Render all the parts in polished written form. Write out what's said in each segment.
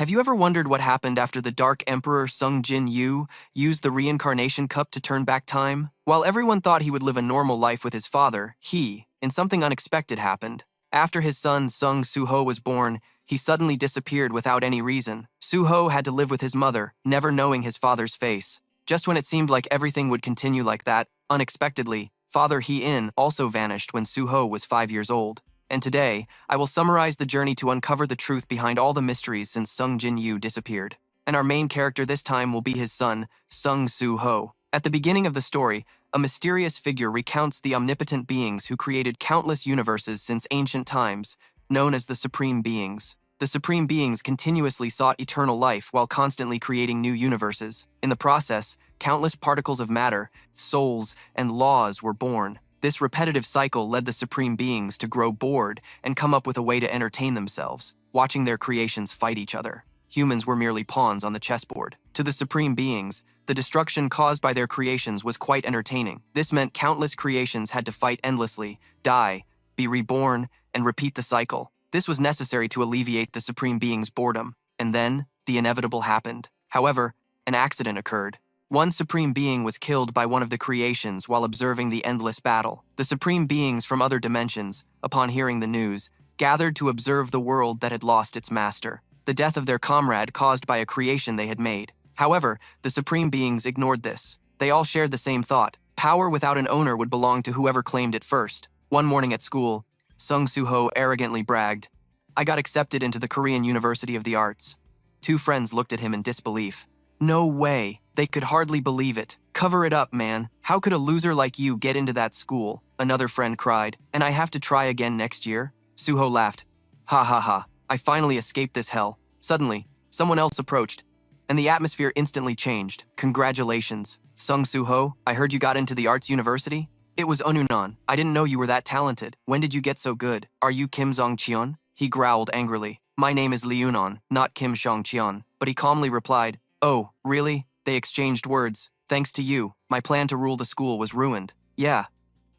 Have you ever wondered what happened after the Dark Emperor Sung Jin Yu used the reincarnation cup to turn back time? While everyone thought he would live a normal life with his father, in something unexpected happened. After his son Sung Suho was born, he suddenly disappeared without any reason. Suho had to live with his mother, never knowing his father's face. Just when it seemed like everything would continue like that, unexpectedly, Father Hee-in also vanished when Suho was 5 years old. And today, I will summarize the journey to uncover the truth behind all the mysteries since Sung Jin Yu disappeared. And our main character this time will be his son, Sung Soo-ho. At the beginning of the story, a mysterious figure recounts the omnipotent beings who created countless universes since ancient times, known as the Supreme Beings. The Supreme Beings continuously sought eternal life while constantly creating new universes. In the process, countless particles of matter, souls, and laws were born. This repetitive cycle led the Supreme Beings to grow bored and come up with a way to entertain themselves, watching their creations fight each other. Humans were merely pawns on the chessboard. To the Supreme Beings, the destruction caused by their creations was quite entertaining. This meant countless creations had to fight endlessly, die, be reborn, and repeat the cycle. This was necessary to alleviate the Supreme Beings' boredom. And then, the inevitable happened. However, an accident occurred. One Supreme Being was killed by one of the creations while observing the endless battle. The Supreme Beings from other dimensions, upon hearing the news, gathered to observe the world that had lost its master. The death of their comrade caused by a creation they had made. However, the Supreme Beings ignored this. They all shared the same thought. Power without an owner would belong to whoever claimed it first. One morning at school, Sung Soo-ho arrogantly bragged, "I got accepted into the Korean University of the Arts." Two friends looked at him in disbelief. "No way." They could hardly believe it. "Cover it up, man. How could a loser like you get into that school?" Another friend cried. "And I have to try again next year?" Suho laughed. "Ha ha ha. I finally escaped this hell." Suddenly, someone else approached, and the atmosphere instantly changed. "Congratulations, Sung Suho. I heard you got into the arts university?" "It was Onunan. I didn't know you were that talented. When did you get so good? Are you Kim Jong-cheon?" He growled angrily. "My name is Liunon, not Kim Jong-cheon." But he calmly replied, "Oh, really?" They exchanged words. "Thanks to you, my plan to rule the school was ruined." "Yeah,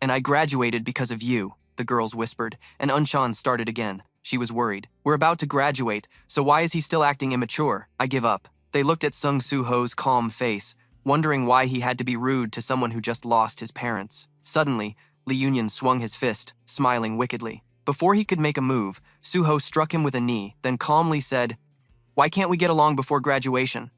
and I graduated because of you," the girls whispered, and Unshan started again. She was worried. "We're about to graduate, so why is he still acting immature? I give up." They looked at Sung Soo-ho's calm face, wondering why he had to be rude to someone who just lost his parents. Suddenly, Lee Union swung his fist, smiling wickedly. Before he could make a move, Soo-ho struck him with a knee, then calmly said, "Why can't we get along before graduation?"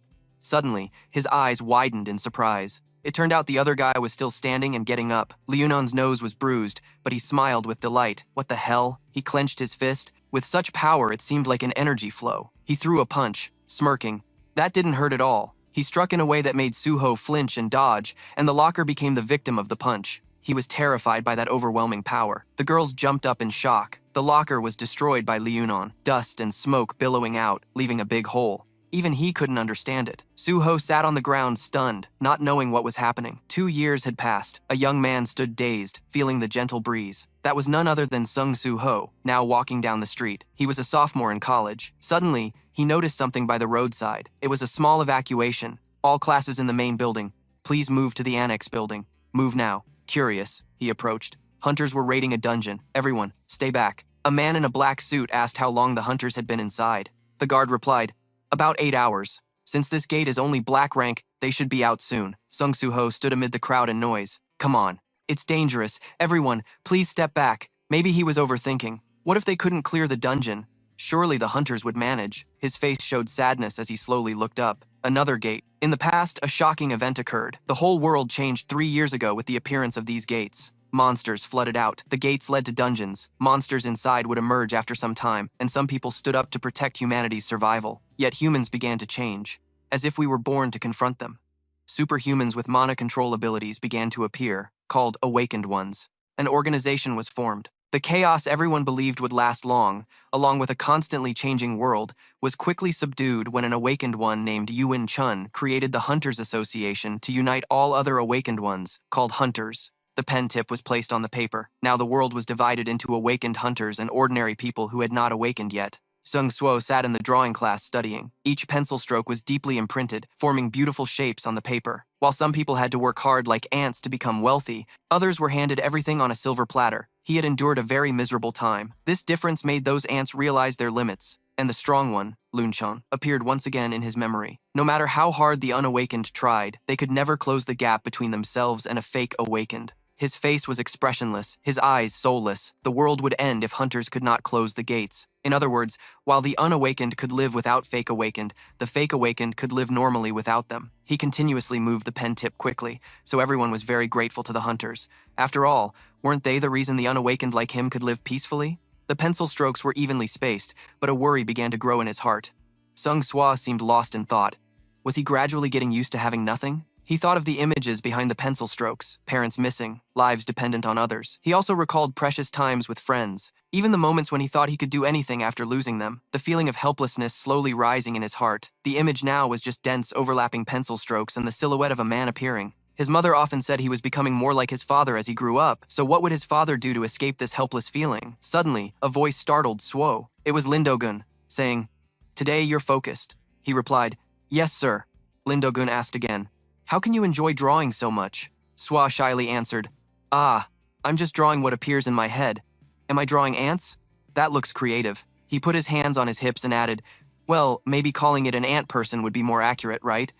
Suddenly, his eyes widened in surprise. It turned out the other guy was still standing and getting up. Leonon's nose was bruised, but he smiled with delight. "What the hell?" He clenched his fist. With such power, it seemed like an energy flow. He threw a punch, smirking. That didn't hurt at all. He struck in a way that made Suho flinch and dodge, and the locker became the victim of the punch. He was terrified by that overwhelming power. The girls jumped up in shock. The locker was destroyed by Leonon, dust and smoke billowing out, leaving a big hole. Even he couldn't understand it. Suho sat on the ground stunned, not knowing what was happening. 2 years had passed. A young man stood dazed, feeling the gentle breeze. That was none other than Sung Soo-ho, now walking down the street. He was a sophomore in college. Suddenly, he noticed something by the roadside. It was a small evacuation. "All classes in the main building. Please move to the annex building. Move now." Curious, he approached. Hunters were raiding a dungeon. "Everyone, stay back." A man in a black suit asked how long the hunters had been inside. The guard replied, "About 8 hours. Since this gate is only black rank, they should be out soon." Sung Soo-ho stood amid the crowd and noise. "Come on. It's dangerous. Everyone, please step back." Maybe he was overthinking. What if they couldn't clear the dungeon? Surely the hunters would manage. His face showed sadness as he slowly looked up. Another gate. In the past, a shocking event occurred. The whole world changed 3 years ago with the appearance of these gates. Monsters flooded out. The gates led to dungeons. Monsters inside would emerge after some time, and some people stood up to protect humanity's survival. Yet humans began to change, as if we were born to confront them. Superhumans with mana control abilities began to appear, called Awakened Ones. An organization was formed. The chaos everyone believed would last long, along with a constantly changing world, was quickly subdued when an Awakened One named Yuin Chun created the Hunters Association to unite all other Awakened Ones, called Hunters. The pen tip was placed on the paper. Now the world was divided into awakened hunters and ordinary people who had not awakened yet. Sung Suo sat in the drawing class studying. Each pencil stroke was deeply imprinted, forming beautiful shapes on the paper. While some people had to work hard like ants to become wealthy, others were handed everything on a silver platter. He had endured a very miserable time. This difference made those ants realize their limits, and the strong one, Luncheon, appeared once again in his memory. No matter how hard the unawakened tried, they could never close the gap between themselves and a fake awakened. His face was expressionless, his eyes soulless. The world would end if hunters could not close the gates. In other words, while the unawakened could live without fake awakened, the fake awakened could live normally without them. He continuously moved the pen tip quickly, so everyone was very grateful to the hunters. After all, weren't they the reason the unawakened like him could live peacefully? The pencil strokes were evenly spaced, but a worry began to grow in his heart. Sung Swa seemed lost in thought. Was he gradually getting used to having nothing? He thought of the images behind the pencil strokes, parents missing, lives dependent on others. He also recalled precious times with friends, even the moments when he thought he could do anything after losing them, the feeling of helplessness slowly rising in his heart. The image now was just dense, overlapping pencil strokes and the silhouette of a man appearing. His mother often said he was becoming more like his father as he grew up, so what would his father do to escape this helpless feeling? Suddenly, a voice startled Swo. It was Lindogun, saying, "Today you're focused." He replied, "Yes, sir." Lindogun asked again, "How can you enjoy drawing so much?" Swa shyly answered, "Ah, I'm just drawing what appears in my head. Am I drawing ants? That looks creative." He put his hands on his hips and added, "Well, maybe calling it an ant person would be more accurate, right?"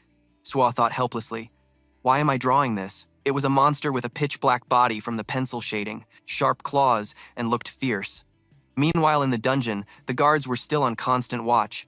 Swa thought helplessly, "Why am I drawing this?" It was a monster with a pitch-black body from the pencil shading, sharp claws, and looked fierce. Meanwhile, in the dungeon, the guards were still on constant watch.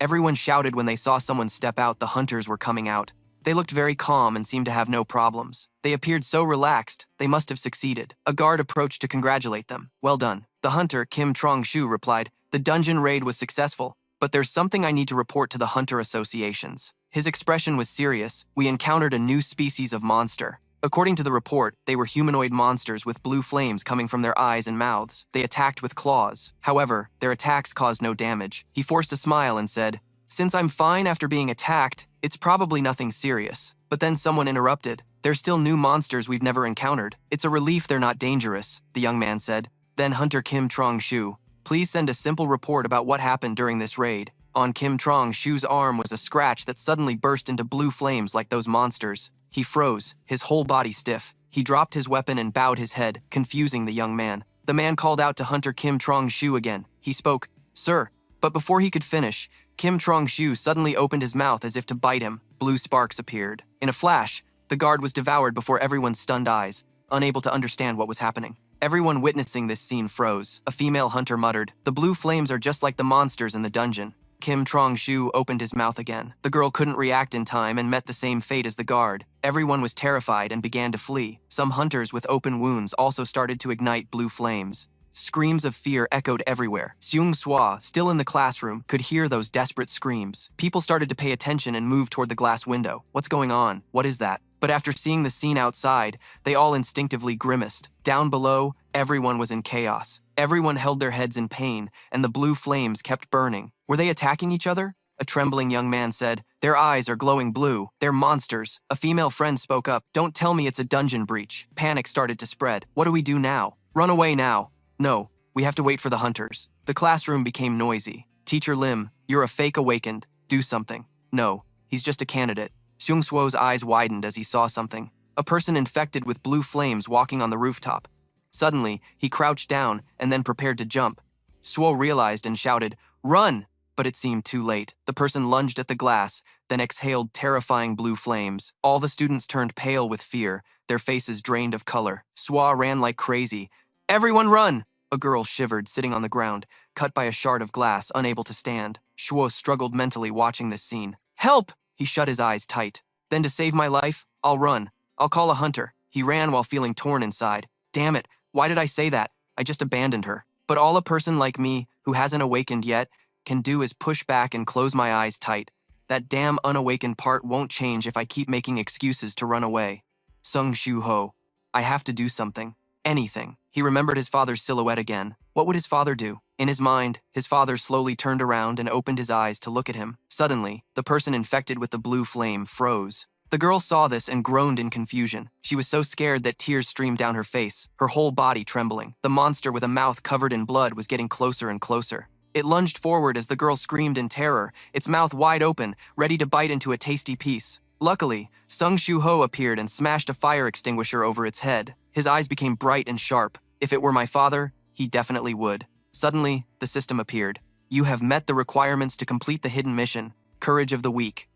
Everyone shouted when they saw someone step out. The hunters were coming out. They looked very calm and seemed to have no problems. They appeared so relaxed, they must have succeeded. A guard approached to congratulate them. "Well done." The hunter, Kim Trong-shu, replied, "The dungeon raid was successful, but there's something I need to report to the hunter associations." His expression was serious. "We encountered a new species of monster. According to the report, they were humanoid monsters with blue flames coming from their eyes and mouths. They attacked with claws. However, their attacks caused no damage." He forced a smile and said, "Since I'm fine after being attacked, it's probably nothing serious." But then someone interrupted. "They're still new monsters we've never encountered. It's a relief they're not dangerous," the young man said. Then Hunter Kim Trong-shu, "Please send a simple report about what happened during this raid." On Kim Trong-shu's arm was a scratch that suddenly burst into blue flames like those monsters. He froze, his whole body stiff. He dropped his weapon and bowed his head, confusing the young man. The man called out to Hunter Kim Trong-shu again. He spoke, "Sir." But before he could finish, Kim Trong-shu suddenly opened his mouth as if to bite him. Blue sparks appeared. In a flash, the guard was devoured before everyone's stunned eyes, unable to understand what was happening. Everyone witnessing this scene froze. A female hunter muttered, "The blue flames are just like the monsters in the dungeon." Kim Trong-shu opened his mouth again. The girl couldn't react in time and met the same fate as the guard. Everyone was terrified and began to flee. Some hunters with open wounds also started to ignite blue flames. Screams of fear echoed everywhere. Seung Swa, still in the classroom, could hear those desperate screams. People started to pay attention and move toward the glass window. "What's going on? What is that?" But after seeing the scene outside, they all instinctively grimaced. Down below, everyone was in chaos. Everyone held their heads in pain, and the blue flames kept burning. Were they attacking each other? A trembling young man said, "Their eyes are glowing blue. They're monsters." A female friend spoke up, "Don't tell me it's a dungeon breach." Panic started to spread. "What do we do now?" "Run away now." "No, we have to wait for the hunters." The classroom became noisy. "Teacher Lim, you're a fake awakened. Do something." "No, he's just a candidate." Seung Swo's eyes widened as he saw something. A person infected with blue flames walking on the rooftop. Suddenly, he crouched down and then prepared to jump. Swo realized and shouted, "Run!" But it seemed too late. The person lunged at the glass, then exhaled terrifying blue flames. All the students turned pale with fear, their faces drained of color. Swa ran like crazy. "Everyone run!" A girl shivered, sitting on the ground, cut by a shard of glass, unable to stand. Swo struggled mentally watching this scene. "Help!" He shut his eyes tight. "Then to save my life, I'll run. I'll call a hunter." He ran while feeling torn inside. "Damn it, why did I say that? I just abandoned her." But all a person like me, who hasn't awakened yet, can do is push back and close my eyes tight. That damn unawakened part won't change if I keep making excuses to run away. Sung Shu-ho. I have to do something. Anything. He remembered his father's silhouette again. What would his father do? In his mind, his father slowly turned around and opened his eyes to look at him. Suddenly, the person infected with the blue flame froze. The girl saw this and groaned in confusion. She was so scared that tears streamed down her face, her whole body trembling. The monster with a mouth covered in blood was getting closer and closer. It lunged forward as the girl screamed in terror, its mouth wide open, ready to bite into a tasty piece. Luckily, Sung Shu-ho appeared and smashed a fire extinguisher over its head. His eyes became bright and sharp. If it were my father, he definitely would. Suddenly, the system appeared. You have met the requirements to complete the hidden mission, Courage of the Weak.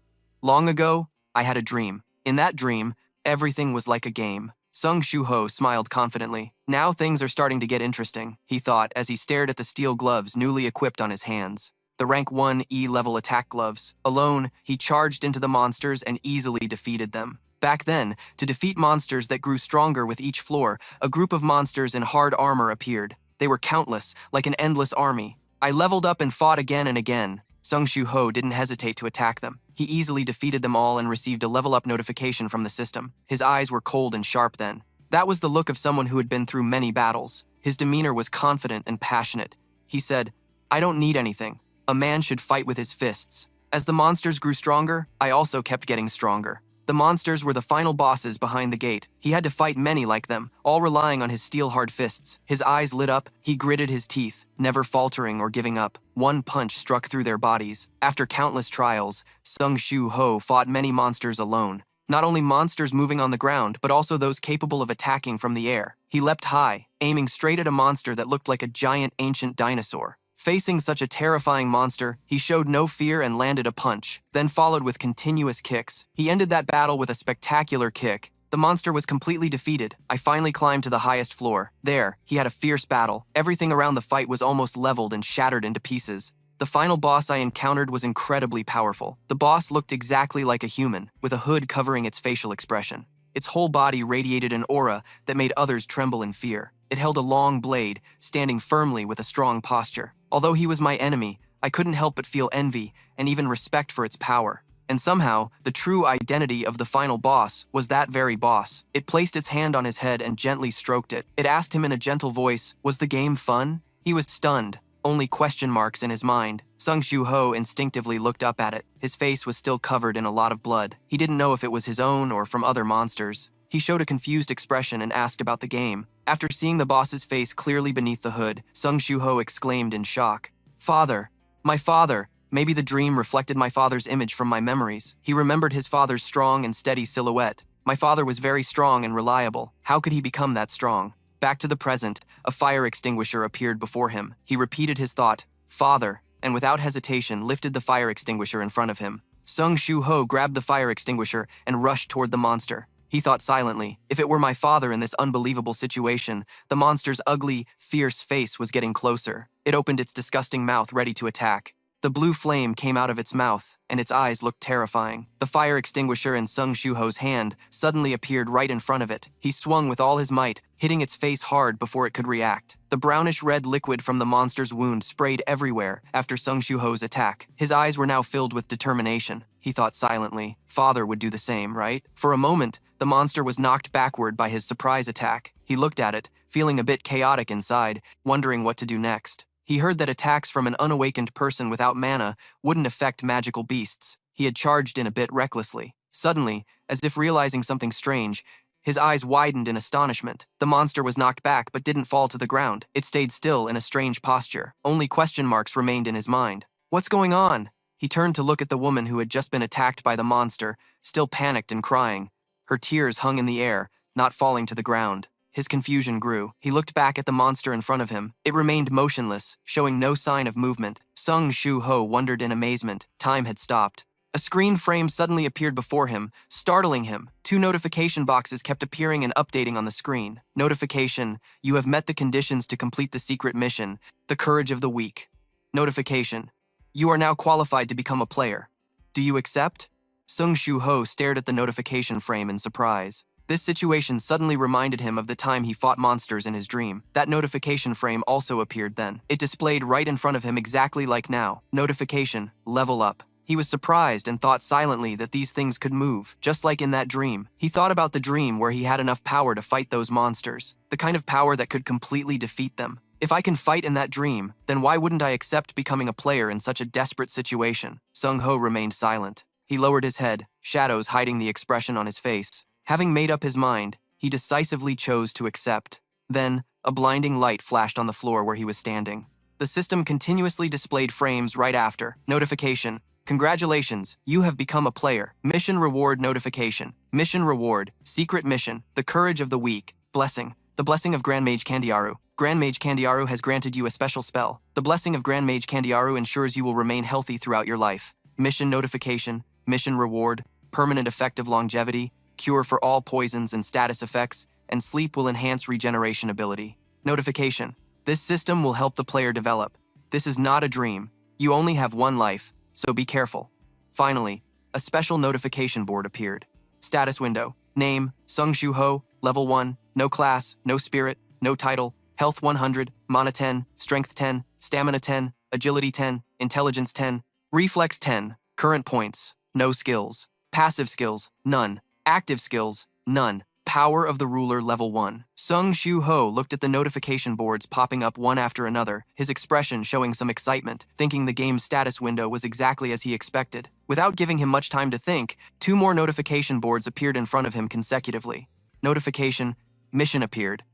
Long ago, I had a dream. In that dream, everything was like a game. Sung Shu-ho smiled confidently. Now things are starting to get interesting, he thought as he stared at the steel gloves newly equipped on his hands. The rank 1 E-level attack gloves. Alone, he charged into the monsters and easily defeated them. Back then, to defeat monsters that grew stronger with each floor, a group of monsters in hard armor appeared. They were countless, like an endless army. I leveled up and fought again and again. Sung Shu-ho didn't hesitate to attack them. He easily defeated them all and received a level-up notification from the system. His eyes were cold and sharp then. That was the look of someone who had been through many battles. His demeanor was confident and passionate. He said, "I don't need anything. A man should fight with his fists." As the monsters grew stronger, I also kept getting stronger. The monsters were the final bosses behind the gate. He had to fight many like them, all relying on his steel-hard fists. His eyes lit up, he gritted his teeth, never faltering or giving up. One punch struck through their bodies. After countless trials, Sung Shu-ho fought many monsters alone. Not only monsters moving on the ground, but also those capable of attacking from the air. He leapt high, aiming straight at a monster that looked like a giant ancient dinosaur. Facing such a terrifying monster, he showed no fear and landed a punch, then followed with continuous kicks. He ended that battle with a spectacular kick. The monster was completely defeated. I finally climbed to the highest floor. There, he had a fierce battle. Everything around the fight was almost leveled and shattered into pieces. The final boss I encountered was incredibly powerful. The boss looked exactly like a human, with a hood covering its facial expression. Its whole body radiated an aura that made others tremble in fear. It held a long blade, standing firmly with a strong posture. Although he was my enemy, I couldn't help but feel envy and even respect for its power. And somehow, the true identity of the final boss was that very boss. It placed its hand on his head and gently stroked it. It asked him in a gentle voice, "Was the game fun?" He was stunned, only question marks in his mind. Sung Shu-ho instinctively looked up at it. His face was still covered in a lot of blood. He didn't know if it was his own or from other monsters. He showed a confused expression and asked about the game. After seeing the boss's face clearly beneath the hood, Sung Shu-ho exclaimed in shock, "Father! My father!" Maybe the dream reflected my father's image from my memories. He remembered his father's strong and steady silhouette. My father was very strong and reliable. How could he become that strong? Back to the present, a fire extinguisher appeared before him. He repeated his thought, "Father," and without hesitation lifted the fire extinguisher in front of him. Sung Shu-ho grabbed the fire extinguisher and rushed toward the monster. He thought silently, if it were my father in this unbelievable situation, the monster's ugly, fierce face was getting closer. It opened its disgusting mouth ready to attack. The blue flame came out of its mouth, and its eyes looked terrifying. The fire extinguisher in Sung Shu-ho's hand suddenly appeared right in front of it. He swung with all his might, hitting its face hard before it could react. The brownish-red liquid from the monster's wound sprayed everywhere after Sung Shu-ho's attack. His eyes were now filled with determination. He thought silently, father would do the same, right? For a moment, the monster was knocked backward by his surprise attack. He looked at it, feeling a bit chaotic inside, wondering what to do next. He heard that attacks from an unawakened person without mana wouldn't affect magical beasts. He had charged in a bit recklessly. Suddenly, as if realizing something strange, his eyes widened in astonishment. The monster was knocked back but didn't fall to the ground. It stayed still in a strange posture. Only question marks remained in his mind. What's going on? He turned to look at the woman who had just been attacked by the monster, still panicked and crying. Her tears hung in the air, not falling to the ground. His confusion grew. He looked back at the monster in front of him. It remained motionless, showing no sign of movement. Sung Shu-ho wondered in amazement. Time had stopped. A screen frame suddenly appeared before him, startling him. 2 notification boxes kept appearing and updating on the screen. Notification: you have met the conditions to complete the secret mission, the Courage of the Weak. Notification: you are now qualified to become a player. Do you accept? Sung Shu-ho stared at the notification frame in surprise. This situation suddenly reminded him of the time he fought monsters in his dream. That notification frame also appeared then. It displayed right in front of him exactly like now. Notification: level up. He was surprised and thought silently that these things could move, just like in that dream. He thought about the dream where he had enough power to fight those monsters, the kind of power that could completely defeat them. If I can fight in that dream, then why wouldn't I accept becoming a player in such a desperate situation? Sung-ho remained silent. He lowered his head, shadows hiding the expression on his face. Having made up his mind, he decisively chose to accept. Then, a blinding light flashed on the floor where he was standing. The system continuously displayed frames right after. Notification: congratulations, you have become a player. Mission reward notification. Mission reward, secret mission, the Courage of the Weak. Blessing, the blessing of Grand Mage Candiaru. Grand Mage Candiaru has granted you a special spell. The blessing of Grand Mage Candiaru ensures you will remain healthy throughout your life. Mission notification, mission reward, permanent effect of longevity, cure for all poisons and status effects, and sleep will enhance regeneration ability. Notification. This system will help the player develop. This is not a dream. You only have one life, so be careful. Finally, a special notification board appeared. Status window. Name, Sung Shu Ho, level 1, no class, no spirit, no title, health 100, mana 10, strength 10, stamina 10, agility 10, intelligence 10, reflex 10, current points, no skills, passive skills, none, active skills, none, power of the ruler level 1. Sung Shu Ho looked at the notification boards popping up one after another, his expression showing some excitement, thinking the game's status window was exactly as he expected. Without giving him much time to think, 2 more notification boards appeared in front of him consecutively. Notification, mission appeared.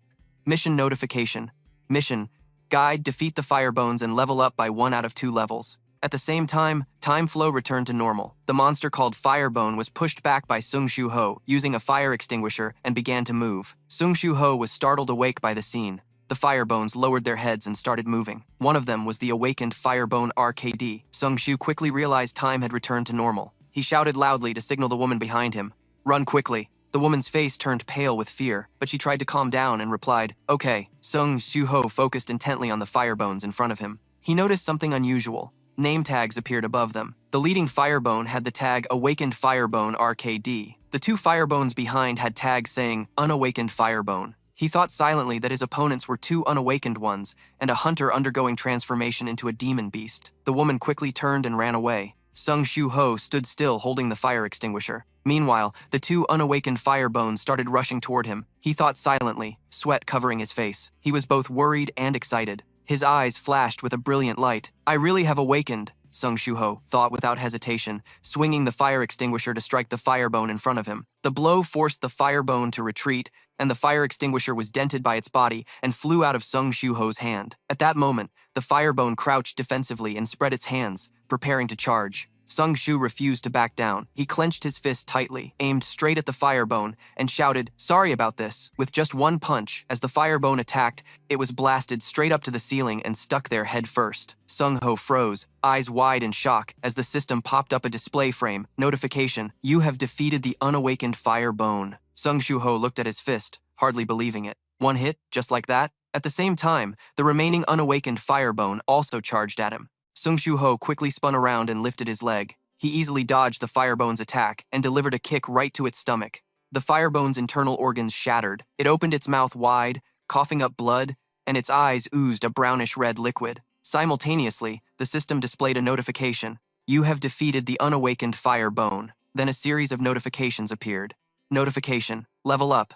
Mission notification. Mission, guide, defeat the firebones and level up by 1 out of 2 levels. At the same time, time flow returned to normal. The monster called Firebone was pushed back by Sung Shu Ho using a fire extinguisher and began to move. Sung Shu Ho was startled awake by the scene. The firebones lowered their heads and started moving. One of them was the awakened Firebone RKD. Sung Shu quickly realized time had returned to normal. He shouted loudly to signal the woman behind him. Run quickly. The woman's face turned pale with fear, but she tried to calm down and replied, okay. Sung Shu Ho focused intently on the firebones in front of him. He noticed something unusual. Name tags appeared above them. The leading firebone had the tag Awakened Firebone RKD. The 2 firebones behind had tags saying Unawakened Firebone. He thought silently that his opponents were 2 unawakened ones and a hunter undergoing transformation into a demon beast. The woman quickly turned and ran away. Sung Shu Ho stood still holding the fire extinguisher. Meanwhile, the 2 unawakened firebones started rushing toward him. He thought silently, sweat covering his face. He was both worried and excited. His eyes flashed with a brilliant light. I really have awakened, Sung Shu Ho thought without hesitation, swinging the fire extinguisher to strike the firebone in front of him. The blow forced the firebone to retreat, and the fire extinguisher was dented by its body and flew out of Sung Shu Ho's hand. At that moment, the firebone crouched defensively and spread its hands, preparing to charge. Sung Shu refused to back down. He clenched his fist tightly, aimed straight at the firebone, and shouted, sorry about this. With just one punch, as the firebone attacked, it was blasted straight up to the ceiling and stuck there head first. Sung Ho froze, eyes wide in shock, as the system popped up a display frame. Notification, you have defeated the unawakened firebone. Sung Shu Ho looked at his fist, hardly believing it. One hit, just like that? At the same time, the remaining unawakened firebone also charged at him. Sung Shu Ho quickly spun around and lifted his leg. He easily dodged the firebone's attack and delivered a kick right to its stomach. The firebone's internal organs shattered. It opened its mouth wide, coughing up blood, and its eyes oozed a brownish-red liquid. Simultaneously, the system displayed a notification. You have defeated the unawakened firebone. Then a series of notifications appeared. Notification. Level up.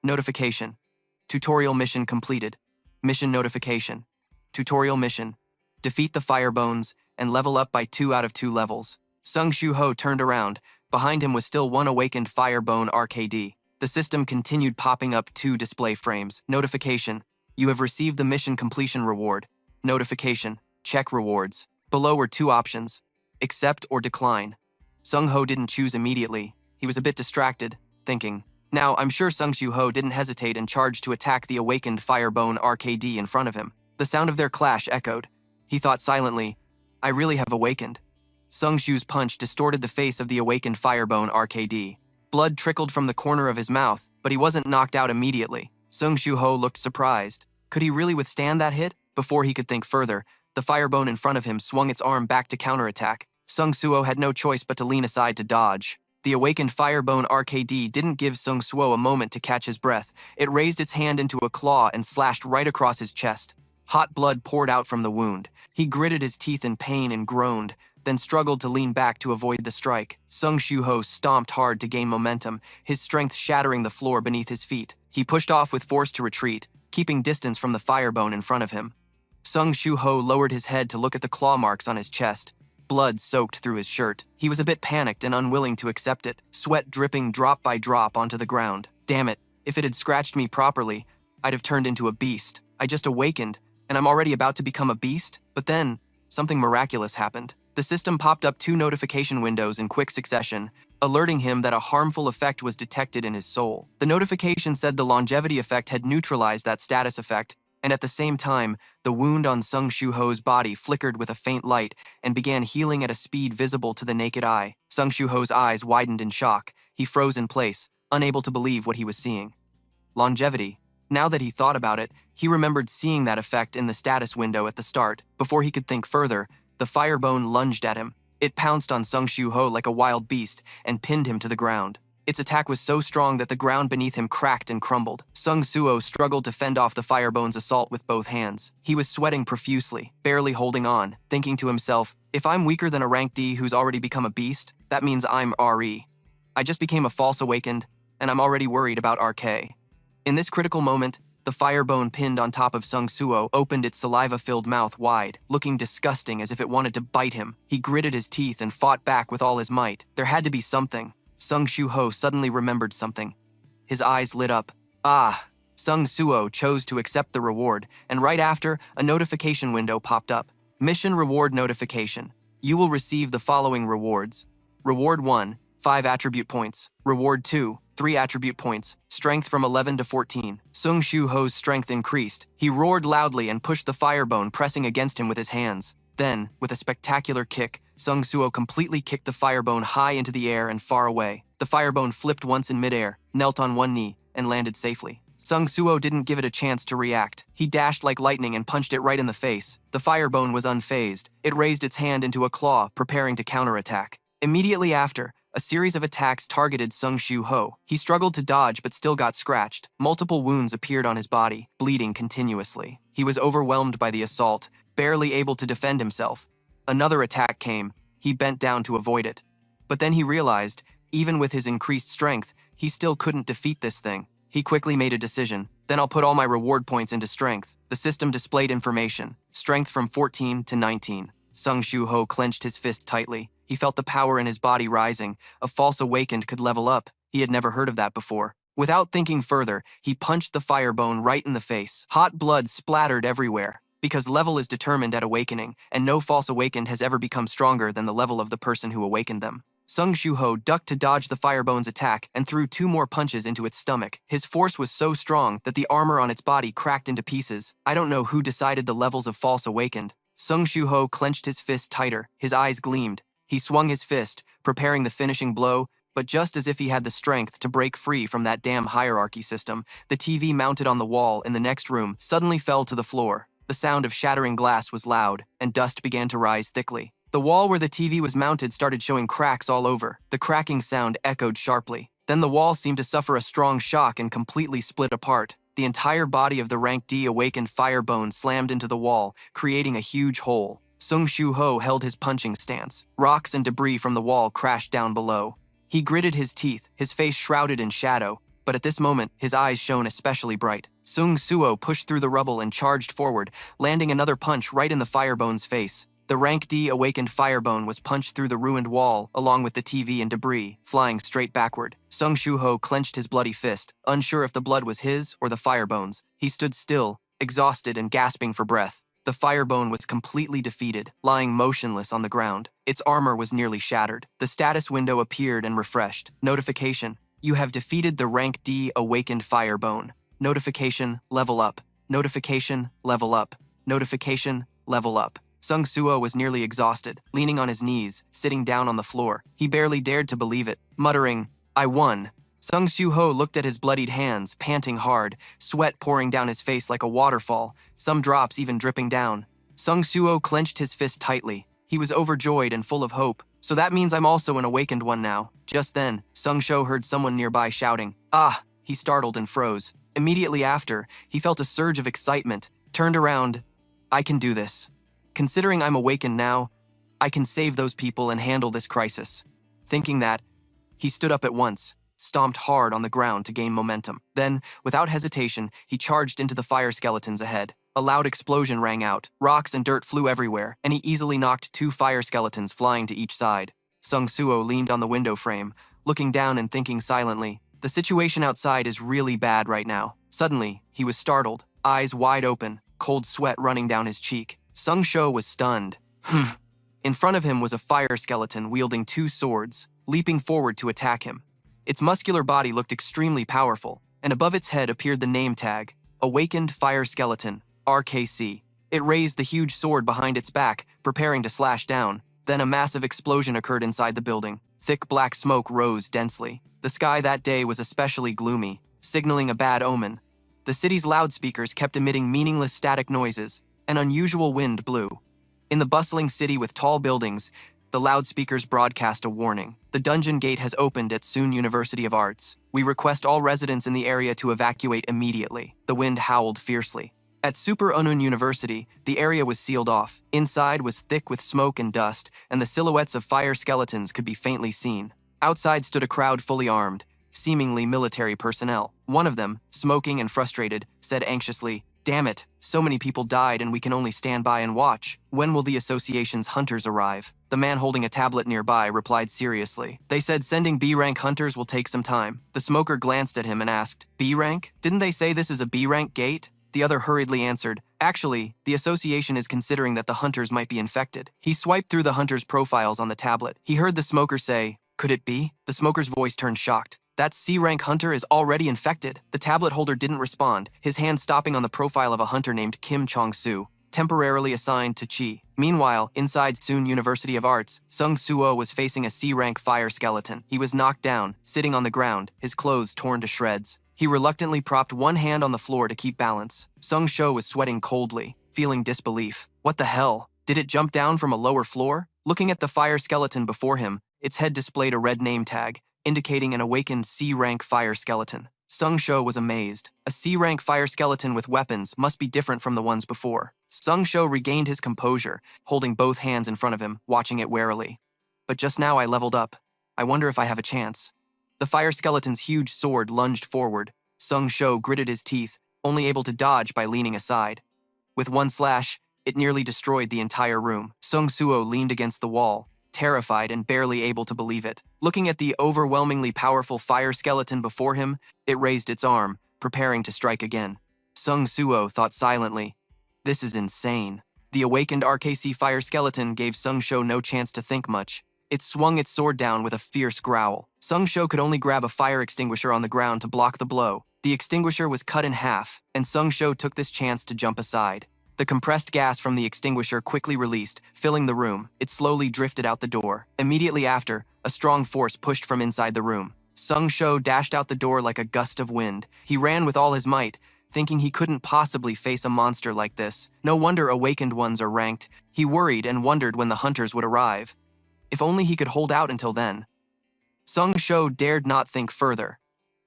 Notification. Tutorial mission completed. Mission notification. Tutorial mission. Defeat the firebones and level up by 2 out of 2 levels. Sung Shu Ho turned around. Behind him was still one awakened firebone RKD. The system continued popping up 2 display frames. Notification. You have received the mission completion reward. Notification. Check rewards. Below were 2 options. Accept or decline. Sung Ho didn't choose immediately. He was a bit distracted, thinking. Now, I'm sure Sung Shu Ho didn't hesitate and charged to attack the awakened firebone RKD in front of him. The sound of their clash echoed. He thought silently, I really have awakened. Sung Shu's punch distorted the face of the awakened firebone RKD. Blood trickled from the corner of his mouth, but he wasn't knocked out immediately. Sung Shu Ho looked surprised. Could he really withstand that hit? Before he could think further, the firebone in front of him swung its arm back to counterattack. Sung Suo had no choice but to lean aside to dodge. The awakened firebone RKD didn't give Sung Suo a moment to catch his breath. It raised its hand into a claw and slashed right across his chest. Hot blood poured out from the wound. He gritted his teeth in pain and groaned, then struggled to lean back to avoid the strike. Sung Shu Ho stomped hard to gain momentum, his strength shattering the floor beneath his feet. He pushed off with force to retreat, keeping distance from the firebone in front of him. Sung Shu Ho lowered his head to look at the claw marks on his chest. Blood soaked through his shirt. He was a bit panicked and unwilling to accept it, sweat dripping drop by drop onto the ground. Damn it, if it had scratched me properly, I'd have turned into a beast. I just awakened, and I'm already about to become a beast? But then, something miraculous happened. The system popped up 2 notification windows in quick succession, alerting him that a harmful effect was detected in his soul. The notification said the longevity effect had neutralized that status effect, and at the same time, the wound on Sung Shu-ho's body flickered with a faint light and began healing at a speed visible to the naked eye. Sung Shu-ho's eyes widened in shock. He froze in place, unable to believe what he was seeing. Longevity. Now that he thought about it, he remembered seeing that effect in the status window at the start. Before he could think further, the firebone lunged at him. It pounced on Sung Shu-ho like a wild beast and pinned him to the ground. Its attack was so strong that the ground beneath him cracked and crumbled. Sung Soo-ho struggled to fend off the firebone's assault with both hands. He was sweating profusely, barely holding on, thinking to himself, if I'm weaker than a rank D who's already become a beast, that means I'm RE. I just became a false awakened, and I'm already worried about RK. In this critical moment, the firebone pinned on top of Sung Soo-ho opened its saliva-filled mouth wide, looking disgusting as if it wanted to bite him. He gritted his teeth and fought back with all his might. There had to be something. Sung Shu-ho suddenly remembered something. His eyes lit up. Ah! Sung Soo-ho chose to accept the reward, and right after, a notification window popped up. Mission Reward Notification. You will receive the following rewards. Reward 1, 5 attribute points. Reward 2, 3 attribute points. Strength from 11 to 14. Sung Shu-ho's strength increased. He roared loudly and pushed the firebone, pressing against him with his hands. Then, with a spectacular kick, Sung Soo-ho completely kicked the firebone high into the air and far away. The firebone flipped once in midair, knelt on one knee, and landed safely. Sung Soo-ho didn't give it a chance to react. He dashed like lightning and punched it right in the face. The firebone was unfazed. It raised its hand into a claw, preparing to counterattack. Immediately after, a series of attacks targeted Sung Shu-ho. He struggled to dodge but still got scratched. Multiple wounds appeared on his body, bleeding continuously. He was overwhelmed by the assault, barely able to defend himself. Another attack came. He bent down to avoid it. But then he realized, even with his increased strength, he still couldn't defeat this thing. He quickly made a decision. Then I'll put all my reward points into strength. The system displayed information. Strength from 14 to 19. Sung Shu-ho clenched his fist tightly. He felt the power in his body rising. A false awakened could level up. He had never heard of that before. Without thinking further, he punched the firebone right in the face. Hot blood splattered everywhere. Because level is determined at awakening, and no false awakened has ever become stronger than the level of the person who awakened them. Sung Shu-ho ducked to dodge the firebone's attack and threw 2 more punches into its stomach. His force was so strong that the armor on its body cracked into pieces. I don't know who decided the levels of false awakened. Sung Shu-ho clenched his fist tighter. His eyes gleamed. He swung his fist, preparing the finishing blow, but just as if he had the strength to break free from that damn hierarchy system, the TV mounted on the wall in the next room suddenly fell to the floor. The sound of shattering glass was loud, and dust began to rise thickly. The wall where the TV was mounted started showing cracks all over. The cracking sound echoed sharply. Then the wall seemed to suffer a strong shock and completely split apart. The entire body of the rank D awakened firebone slammed into the wall, creating a huge hole. Sung Shu-ho held his punching stance. Rocks and debris from the wall crashed down below. He gritted his teeth, his face shrouded in shadow, but at this moment, his eyes shone especially bright. Sung Soo-ho pushed through the rubble and charged forward, landing another punch right in the firebone's face. The rank D awakened firebone was punched through the ruined wall, along with the TV and debris, flying straight backward. Sung Shu-ho clenched his bloody fist, unsure if the blood was his or the firebone's. He stood still, exhausted and gasping for breath. The firebone was completely defeated, lying motionless on the ground. Its armor was nearly shattered. The status window appeared and refreshed. Notification: you have defeated the rank D awakened firebone. Notification: level up. Notification: level up. Notification: level up. Sung Soo-ho was nearly exhausted, leaning on his knees, sitting down on the floor. He barely dared to believe it, muttering, "I won." Sung Soo-ho looked at his bloodied hands, panting hard, sweat pouring down his face like a waterfall, some drops even dripping down. Sung Soo-ho clenched his fist tightly. He was overjoyed and full of hope. So that means I'm also an awakened one now. Just then, Sung Sho heard someone nearby shouting, "Ah!" He startled and froze. Immediately after, he felt a surge of excitement, turned around. I can do this. Considering I'm awakened now, I can save those people and handle this crisis. Thinking that, he stood up at once, stomped hard on the ground to gain momentum. Then, without hesitation, he charged into the fire skeletons ahead. A loud explosion rang out. Rocks and dirt flew everywhere, and he easily knocked 2 fire skeletons flying to each side. Sung Soo-ho leaned on the window frame, looking down and thinking silently. The situation outside is really bad right now. Suddenly, he was startled, eyes wide open, cold sweat running down his cheek. Sung Sho was stunned. In front of him was a fire skeleton wielding 2 swords, leaping forward to attack him. Its muscular body looked extremely powerful, and above its head appeared the name tag, Awakened Fire Skeleton. RKC. It raised the huge sword behind its back, preparing to slash down. Then a massive explosion occurred inside the building. Thick black smoke rose densely. The sky that day was especially gloomy, signaling a bad omen. The city's loudspeakers kept emitting meaningless static noises. An unusual wind blew. In the bustling city with tall buildings, the loudspeakers broadcast a warning. The dungeon gate has opened at Soon University of Arts. We request all residents in the area to evacuate immediately. The wind howled fiercely. At Super Unun University, the area was sealed off. Inside was thick with smoke and dust, and the silhouettes of fire skeletons could be faintly seen. Outside stood a crowd fully armed, seemingly military personnel. One of them, smoking and frustrated, said anxiously, "Damn it, so many people died and we can only stand by and watch. When will the association's hunters arrive?" The man holding a tablet nearby replied seriously. "They said sending B-rank hunters will take some time." The smoker glanced at him and asked, "B-rank? Didn't they say this is a B-rank gate?" The other hurriedly answered, "Actually, the association is considering that the hunters might be infected." He swiped through the hunters' profiles on the tablet. He heard the smoker say, "Could it be?" The smoker's voice turned shocked. "That C-rank hunter is already infected." The tablet holder didn't respond, his hand stopping on the profile of a hunter named Kim Chong-soo, temporarily assigned to Chi. Meanwhile, inside Soon University of Arts, Sung Suo was facing a C-rank fire skeleton. He was knocked down, sitting on the ground, his clothes torn to shreds. He reluctantly propped one hand on the floor to keep balance. Sung Sho was sweating coldly, feeling disbelief. What the hell? Did it jump down from a lower floor? Looking at the fire skeleton before him, its head displayed a red name tag, indicating an awakened C-rank fire skeleton. Sung Sho was amazed. A C-rank fire skeleton with weapons must be different from the ones before. Sung Sho regained his composure, holding both hands in front of him, watching it warily. "But just now I leveled up. I wonder if I have a chance." The fire skeleton's huge sword lunged forward. Sung Sho gritted his teeth, only able to dodge by leaning aside. With one slash, it nearly destroyed the entire room. Sung Suo leaned against the wall, terrified and barely able to believe it. Looking at the overwhelmingly powerful fire skeleton before him, it raised its arm, preparing to strike again. Sung Suo thought silently, "This is insane." The awakened RKC fire skeleton gave Sung Sho no chance to think much. It swung its sword down with a fierce growl. Sung Sho could only grab a fire extinguisher on the ground to block the blow. The extinguisher was cut in half, and Sung Sho took this chance to jump aside. The compressed gas from the extinguisher quickly released, filling the room. It slowly drifted out the door. Immediately after, a strong force pushed from inside the room. Sung Sho dashed out the door like a gust of wind. He ran with all his might, thinking he couldn't possibly face a monster like this. No wonder awakened ones are ranked. He worried and wondered when the hunters would arrive. If only he could hold out until then. Sung Sho dared not think further.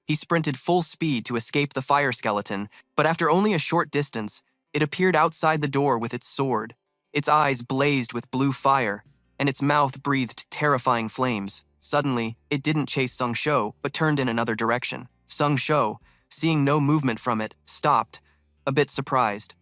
He sprinted full speed to escape the fire skeleton, but after only a short distance, it appeared outside the door with its sword. Its eyes blazed with blue fire, and its mouth breathed terrifying flames. Suddenly, it didn't chase Sung Sho, but turned in another direction. Sung Sho, seeing no movement from it, stopped, a bit surprised.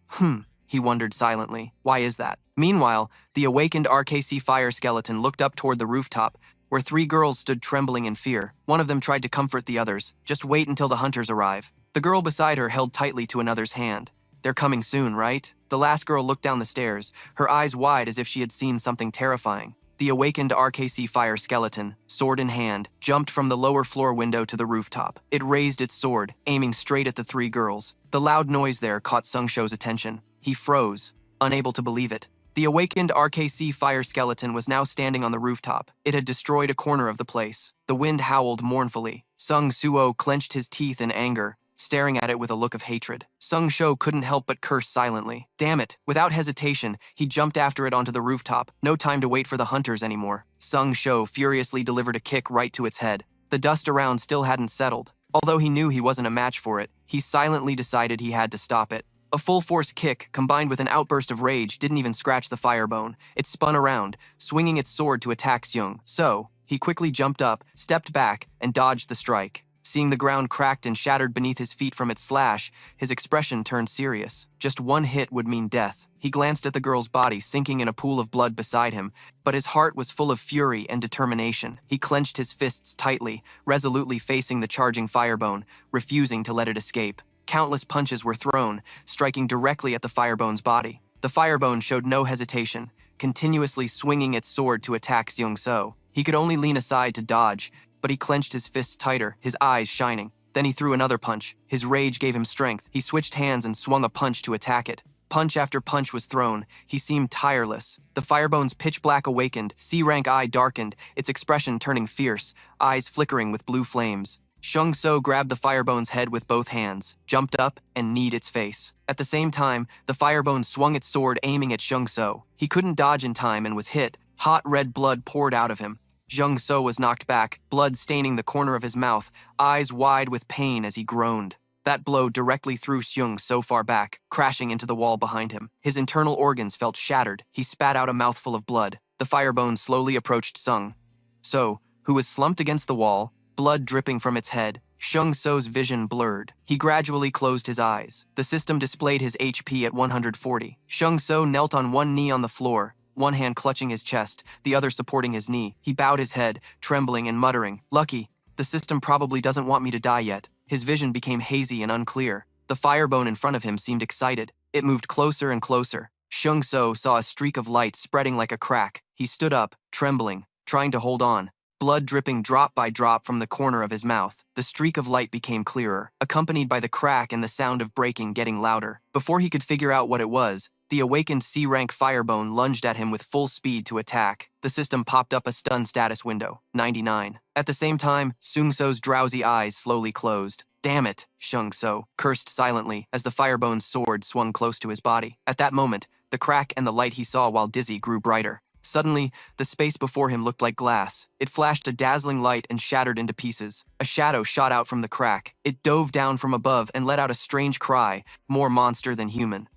He wondered silently. Why is that? Meanwhile, the awakened RKC fire skeleton looked up toward the rooftop, where three girls stood trembling in fear. One of them tried to comfort the others. "Just wait until the hunters arrive." The girl beside her held tightly to another's hand. "They're coming soon, right?" The last girl looked down the stairs, her eyes wide as if she had seen something terrifying. The awakened RKC fire skeleton, sword in hand, jumped from the lower floor window to the rooftop. It raised its sword, aiming straight at the three girls. The loud noise there caught Sung Sho's attention. He froze, unable to believe it. The awakened RKC fire skeleton was now standing on the rooftop. It had destroyed a corner of the place. The wind howled mournfully. Sung Suo clenched his teeth in anger, staring at it with a look of hatred. Sung Sho couldn't help but curse silently. Damn it! Without hesitation, he jumped after it onto the rooftop. No time to wait for the hunters anymore. Sung Sho furiously delivered a kick right to its head. The dust around still hadn't settled. Although he knew he wasn't a match for it, he silently decided he had to stop it. A full-force kick, combined with an outburst of rage, didn't even scratch the firebone. It spun around, swinging its sword to attack Seung. So, he quickly jumped up, stepped back, and dodged the strike. Seeing the ground cracked and shattered beneath his feet from its slash, his expression turned serious. Just one hit would mean death. He glanced at the girl's body sinking in a pool of blood beside him, but his heart was full of fury and determination. He clenched his fists tightly, resolutely facing the charging firebone, refusing to let it escape. Countless punches were thrown, striking directly at the firebone's body. The firebone showed no hesitation, continuously swinging its sword to attack Seung-so. He could only lean aside to dodge, but he clenched his fists tighter, his eyes shining. Then he threw another punch. His rage gave him strength. He switched hands and swung a punch to attack it. Punch after punch was thrown. He seemed tireless. The Firebone's pitch black awakened, C-rank eye darkened, its expression turning fierce, eyes flickering with blue flames. Shung So grabbed the Firebone's head with both hands, jumped up, and kneed its face. At the same time, the Firebone swung its sword aiming at Shung So. He couldn't dodge in time and was hit. Hot red blood poured out of him. Shung So was knocked back, blood staining the corner of his mouth, eyes wide with pain as he groaned. That blow directly threw Shung So far back, crashing into the wall behind him. His internal organs felt shattered. He spat out a mouthful of blood. The Firebone slowly approached Shung So, who was slumped against the wall, blood dripping from its head. Shung So's vision blurred. He gradually closed his eyes. The system displayed his HP at 140. Shung So knelt on one knee on the floor, one hand clutching his chest, the other supporting his knee. He bowed his head, trembling and muttering, "Lucky, the system probably doesn't want me to die yet." His vision became hazy and unclear. The Firebone in front of him seemed excited. It moved closer and closer. Shung So saw a streak of light spreading like a crack. He stood up, trembling, trying to hold on. Blood dripping drop by drop from the corner of his mouth. The streak of light became clearer, accompanied by the crack and the sound of breaking getting louder. Before he could figure out what it was, the awakened C-rank Firebone lunged at him with full speed to attack. The system popped up a stun status window, 99. At the same time, Shung So's drowsy eyes slowly closed. "Damn it," Shung So cursed silently as the Firebone's sword swung close to his body. At that moment, the crack and the light he saw while dizzy grew brighter. Suddenly, the space before him looked like glass. It flashed a dazzling light and shattered into pieces. A shadow shot out from the crack. It dove down from above and let out a strange cry, more monster than human.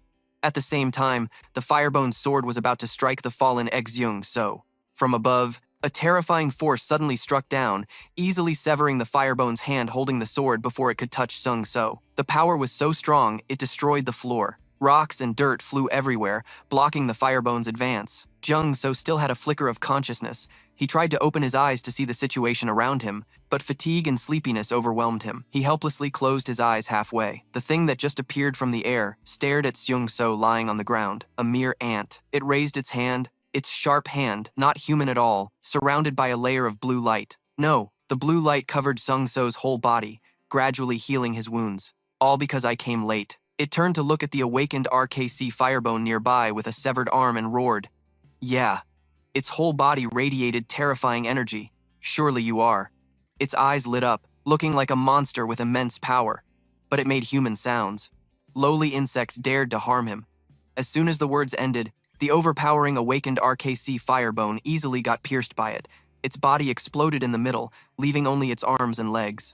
At the same time, the Firebone's sword was about to strike the fallen Shung So. From above, a terrifying force suddenly struck down, easily severing the Firebone's hand holding the sword before it could touch Shung So. The power was so strong, it destroyed the floor. Rocks and dirt flew everywhere, blocking the Firebone's advance. Shung So still had a flicker of consciousness. He tried to open his eyes to see the situation around him, but fatigue and sleepiness overwhelmed him. He helplessly closed his eyes halfway. The thing that just appeared from the air stared at Shung So lying on the ground, a mere ant. It raised its hand, its sharp hand, not human at all, surrounded by a layer of blue light. No, the blue light covered Shung So's whole body, gradually healing his wounds. All because I came late. It turned to look at the awakened RKC Firebone nearby with a severed arm and roared. "Yeah." Its whole body radiated terrifying energy. "Surely you are." Its eyes lit up, looking like a monster with immense power. But it made human sounds. Lowly insects dared to harm him. As soon as the words ended, the overpowering awakened RKC Firebone easily got pierced by it. Its body exploded in the middle, leaving only its arms and legs.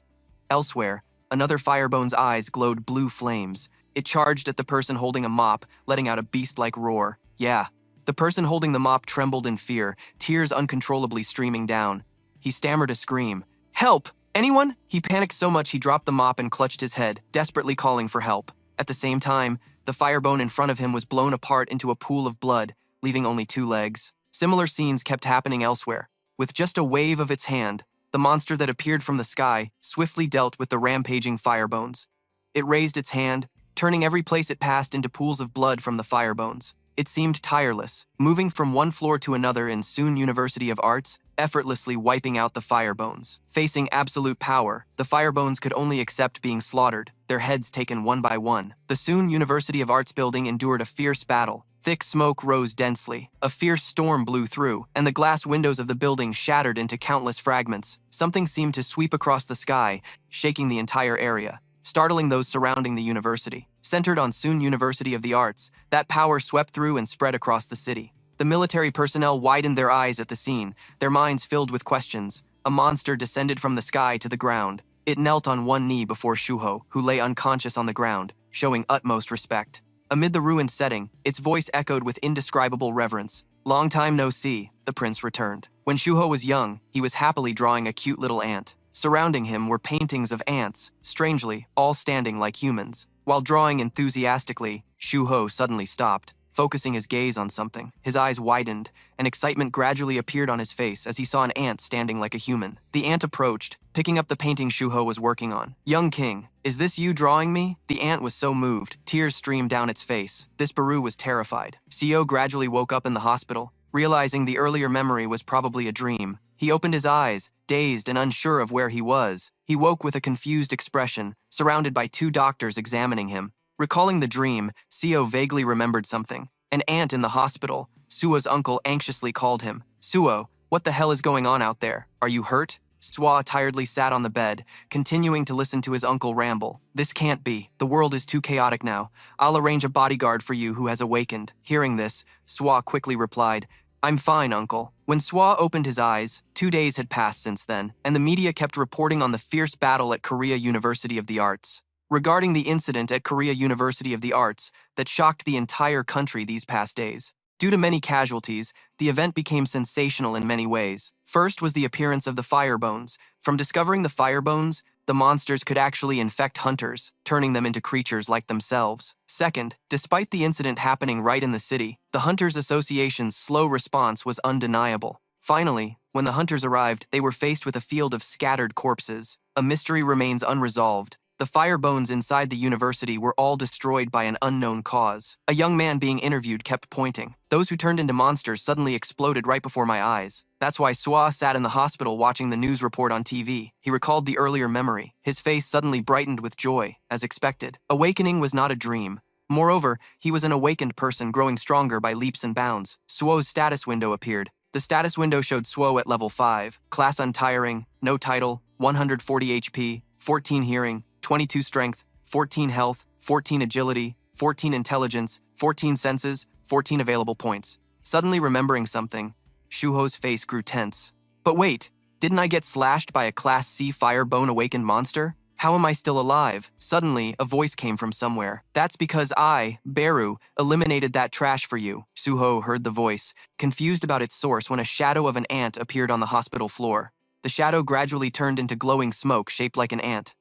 Elsewhere, another Firebone's eyes glowed blue flames. It charged at the person holding a mop, letting out a beast-like roar. "Yeah." The person holding the mop trembled in fear, tears uncontrollably streaming down. He stammered a scream. "Help! Anyone?" He panicked so much he dropped the mop and clutched his head, desperately calling for help. At the same time, the Firebone in front of him was blown apart into a pool of blood, leaving only 2 legs. Similar scenes kept happening elsewhere. With just a wave of its hand, the monster that appeared from the sky swiftly dealt with the rampaging Firebones. It raised its hand, turning every place it passed into pools of blood from the Firebones. It seemed tireless, moving from one floor to another in Soon University of Arts, effortlessly wiping out the Firebones. Facing absolute power, the Firebones could only accept being slaughtered, their heads taken one by one. The Soon University of Arts building endured a fierce battle. Thick smoke rose densely. A fierce storm blew through, and the glass windows of the building shattered into countless fragments. Something seemed to sweep across the sky, shaking the entire area, startling those surrounding the university. Centered on Soon University of the Arts, that power swept through and spread across the city. The military personnel widened their eyes at the scene, their minds filled with questions. A monster descended from the sky to the ground. It knelt on one knee before Shuho, who lay unconscious on the ground, showing utmost respect. Amid the ruined setting, its voice echoed with indescribable reverence. "Long time no see," the prince returned. When Shuho was young, he was happily drawing a cute little ant. Surrounding him were paintings of ants, strangely, all standing like humans. While drawing enthusiastically, Shuho suddenly stopped, focusing his gaze on something. His eyes widened, and excitement gradually appeared on his face as he saw an ant standing like a human. The ant approached, picking up the painting Shuho was working on. "Young king, is this you drawing me?" The ant was so moved, tears streamed down its face. This Baru was terrified. Seo gradually woke up in the hospital, realizing the earlier memory was probably a dream. He opened his eyes, dazed and unsure of where he was. He woke with a confused expression, surrounded by 2 doctors examining him. Recalling the dream, Seo vaguely remembered something. An ant in the hospital. Suo's uncle anxiously called him. Suo, what the hell is going on out there? Are you hurt? Suo tiredly sat on the bed, continuing to listen to his uncle ramble. This can't be. The world is too chaotic now. I'll arrange a bodyguard for you who has awakened. Hearing this, Suo quickly replied, I'm fine, uncle. When Suo opened his eyes, 2 days had passed since then, and the media kept reporting on the fierce battle at Korea University of the Arts. Regarding the incident at Korea University of the Arts that shocked the entire country these past days. Due to many casualties, the event became sensational in many ways. First was the appearance of the firebones. From discovering the firebones, the monsters could actually infect hunters, turning them into creatures like themselves. Second, despite the incident happening right in the city, the Hunters Association's slow response was undeniable. Finally, when the hunters arrived, they were faced with a field of scattered corpses. A mystery remains unresolved. The firebones inside the university were all destroyed by an unknown cause. A young man being interviewed kept pointing. Those who turned into monsters suddenly exploded right before my eyes. That's why Suo sat in the hospital watching the news report on TV. He recalled the earlier memory. His face suddenly brightened with joy, as expected. Awakening was not a dream. Moreover, he was an awakened person growing stronger by leaps and bounds. Suo's status window appeared. The status window showed Suo at level 5, class untiring, no title, 140 HP, 14 hearing, 22 strength, 14 health, 14 agility, 14 intelligence, 14 senses, 14 available points. Suddenly remembering something, Shuho's face grew tense. But wait, didn't I get slashed by a Class C Firebone awakened monster? How am I still alive? Suddenly, a voice came from somewhere. That's because I, Beru, eliminated that trash for you. Suho heard the voice, confused about its source when a shadow of an ant appeared on the hospital floor. The shadow gradually turned into glowing smoke shaped like an ant.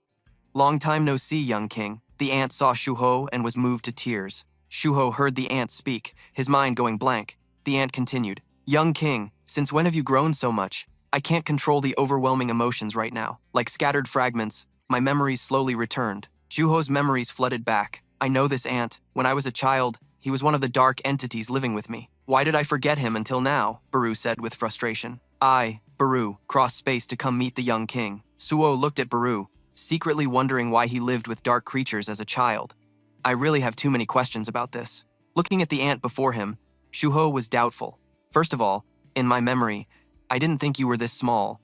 Long time no see, young king. The ant saw Shuho and was moved to tears. Shuho heard the ant speak, his mind going blank. The ant continued, Young king, since when have you grown so much? I can't control the overwhelming emotions right now. Like scattered fragments, my memories slowly returned. Shuho's memories flooded back. I know this ant. When I was a child, he was one of the dark entities living with me. Why did I forget him until now? Baru said with frustration. I, Baru, crossed space to come meet the young king. Suo looked at Baru, secretly wondering why he lived with dark creatures as a child. I really have too many questions about this. Looking at the ant before him, Shuho was doubtful. First of all, in my memory, I didn't think you were this small.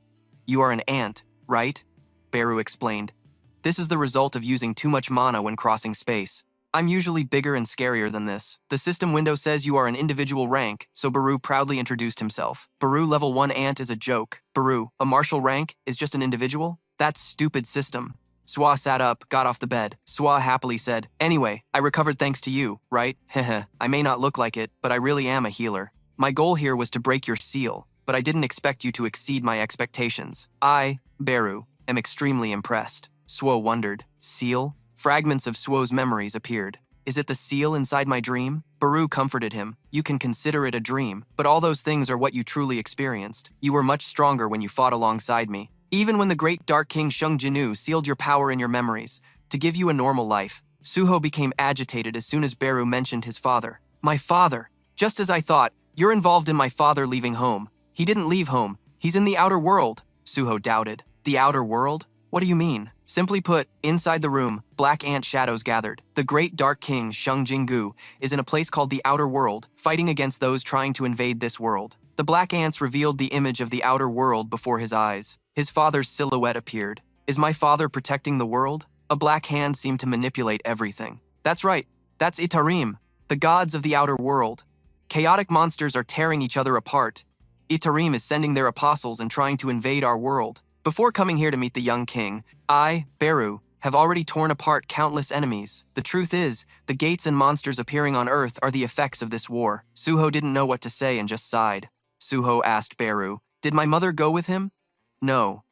You are an ant, right? Beru explained. This is the result of using too much mana when crossing space. I'm usually bigger and scarier than this. The system window says you are an individual rank, so Baru proudly introduced himself. Baru level 1 ant is a joke. Baru, a martial rank, is just an individual? That's stupid system. Swa sat up, got off the bed. Swa happily said, Anyway, I recovered thanks to you, right? Heh. I may not look like it, but I really am a healer. My goal here was to break your seal, but I didn't expect you to exceed my expectations. I, Beru, am extremely impressed. Suo wondered. Seal? Fragments of Suo's memories appeared. Is it the seal inside my dream? Baru comforted him. You can consider it a dream, but all those things are what you truly experienced. You were much stronger when you fought alongside me. Even when the great Dark King Shung Jinu sealed your power in your memories, to give you a normal life. Suho became agitated as soon as Beru mentioned his father. My father! Just as I thought, you're involved in my father leaving home. He didn't leave home. He's in the outer world. Suho doubted. The outer world? What do you mean? Simply put, inside the room, black ant shadows gathered. The great Dark King Shung Jingu is in a place called the outer world, fighting against those trying to invade this world. The black ants revealed the image of the outer world before his eyes. His father's silhouette appeared. Is my father protecting the world? A black hand seemed to manipulate everything. That's right. That's Itarim, the gods of the outer world. Chaotic monsters are tearing each other apart. Itarim is sending their apostles and trying to invade our world. Before coming here to meet the young king, I, Beru, have already torn apart countless enemies. The truth is, the gates and monsters appearing on Earth are the effects of this war. Suho didn't know what to say and just sighed. Suho asked Beru, Did my mother go with him? No.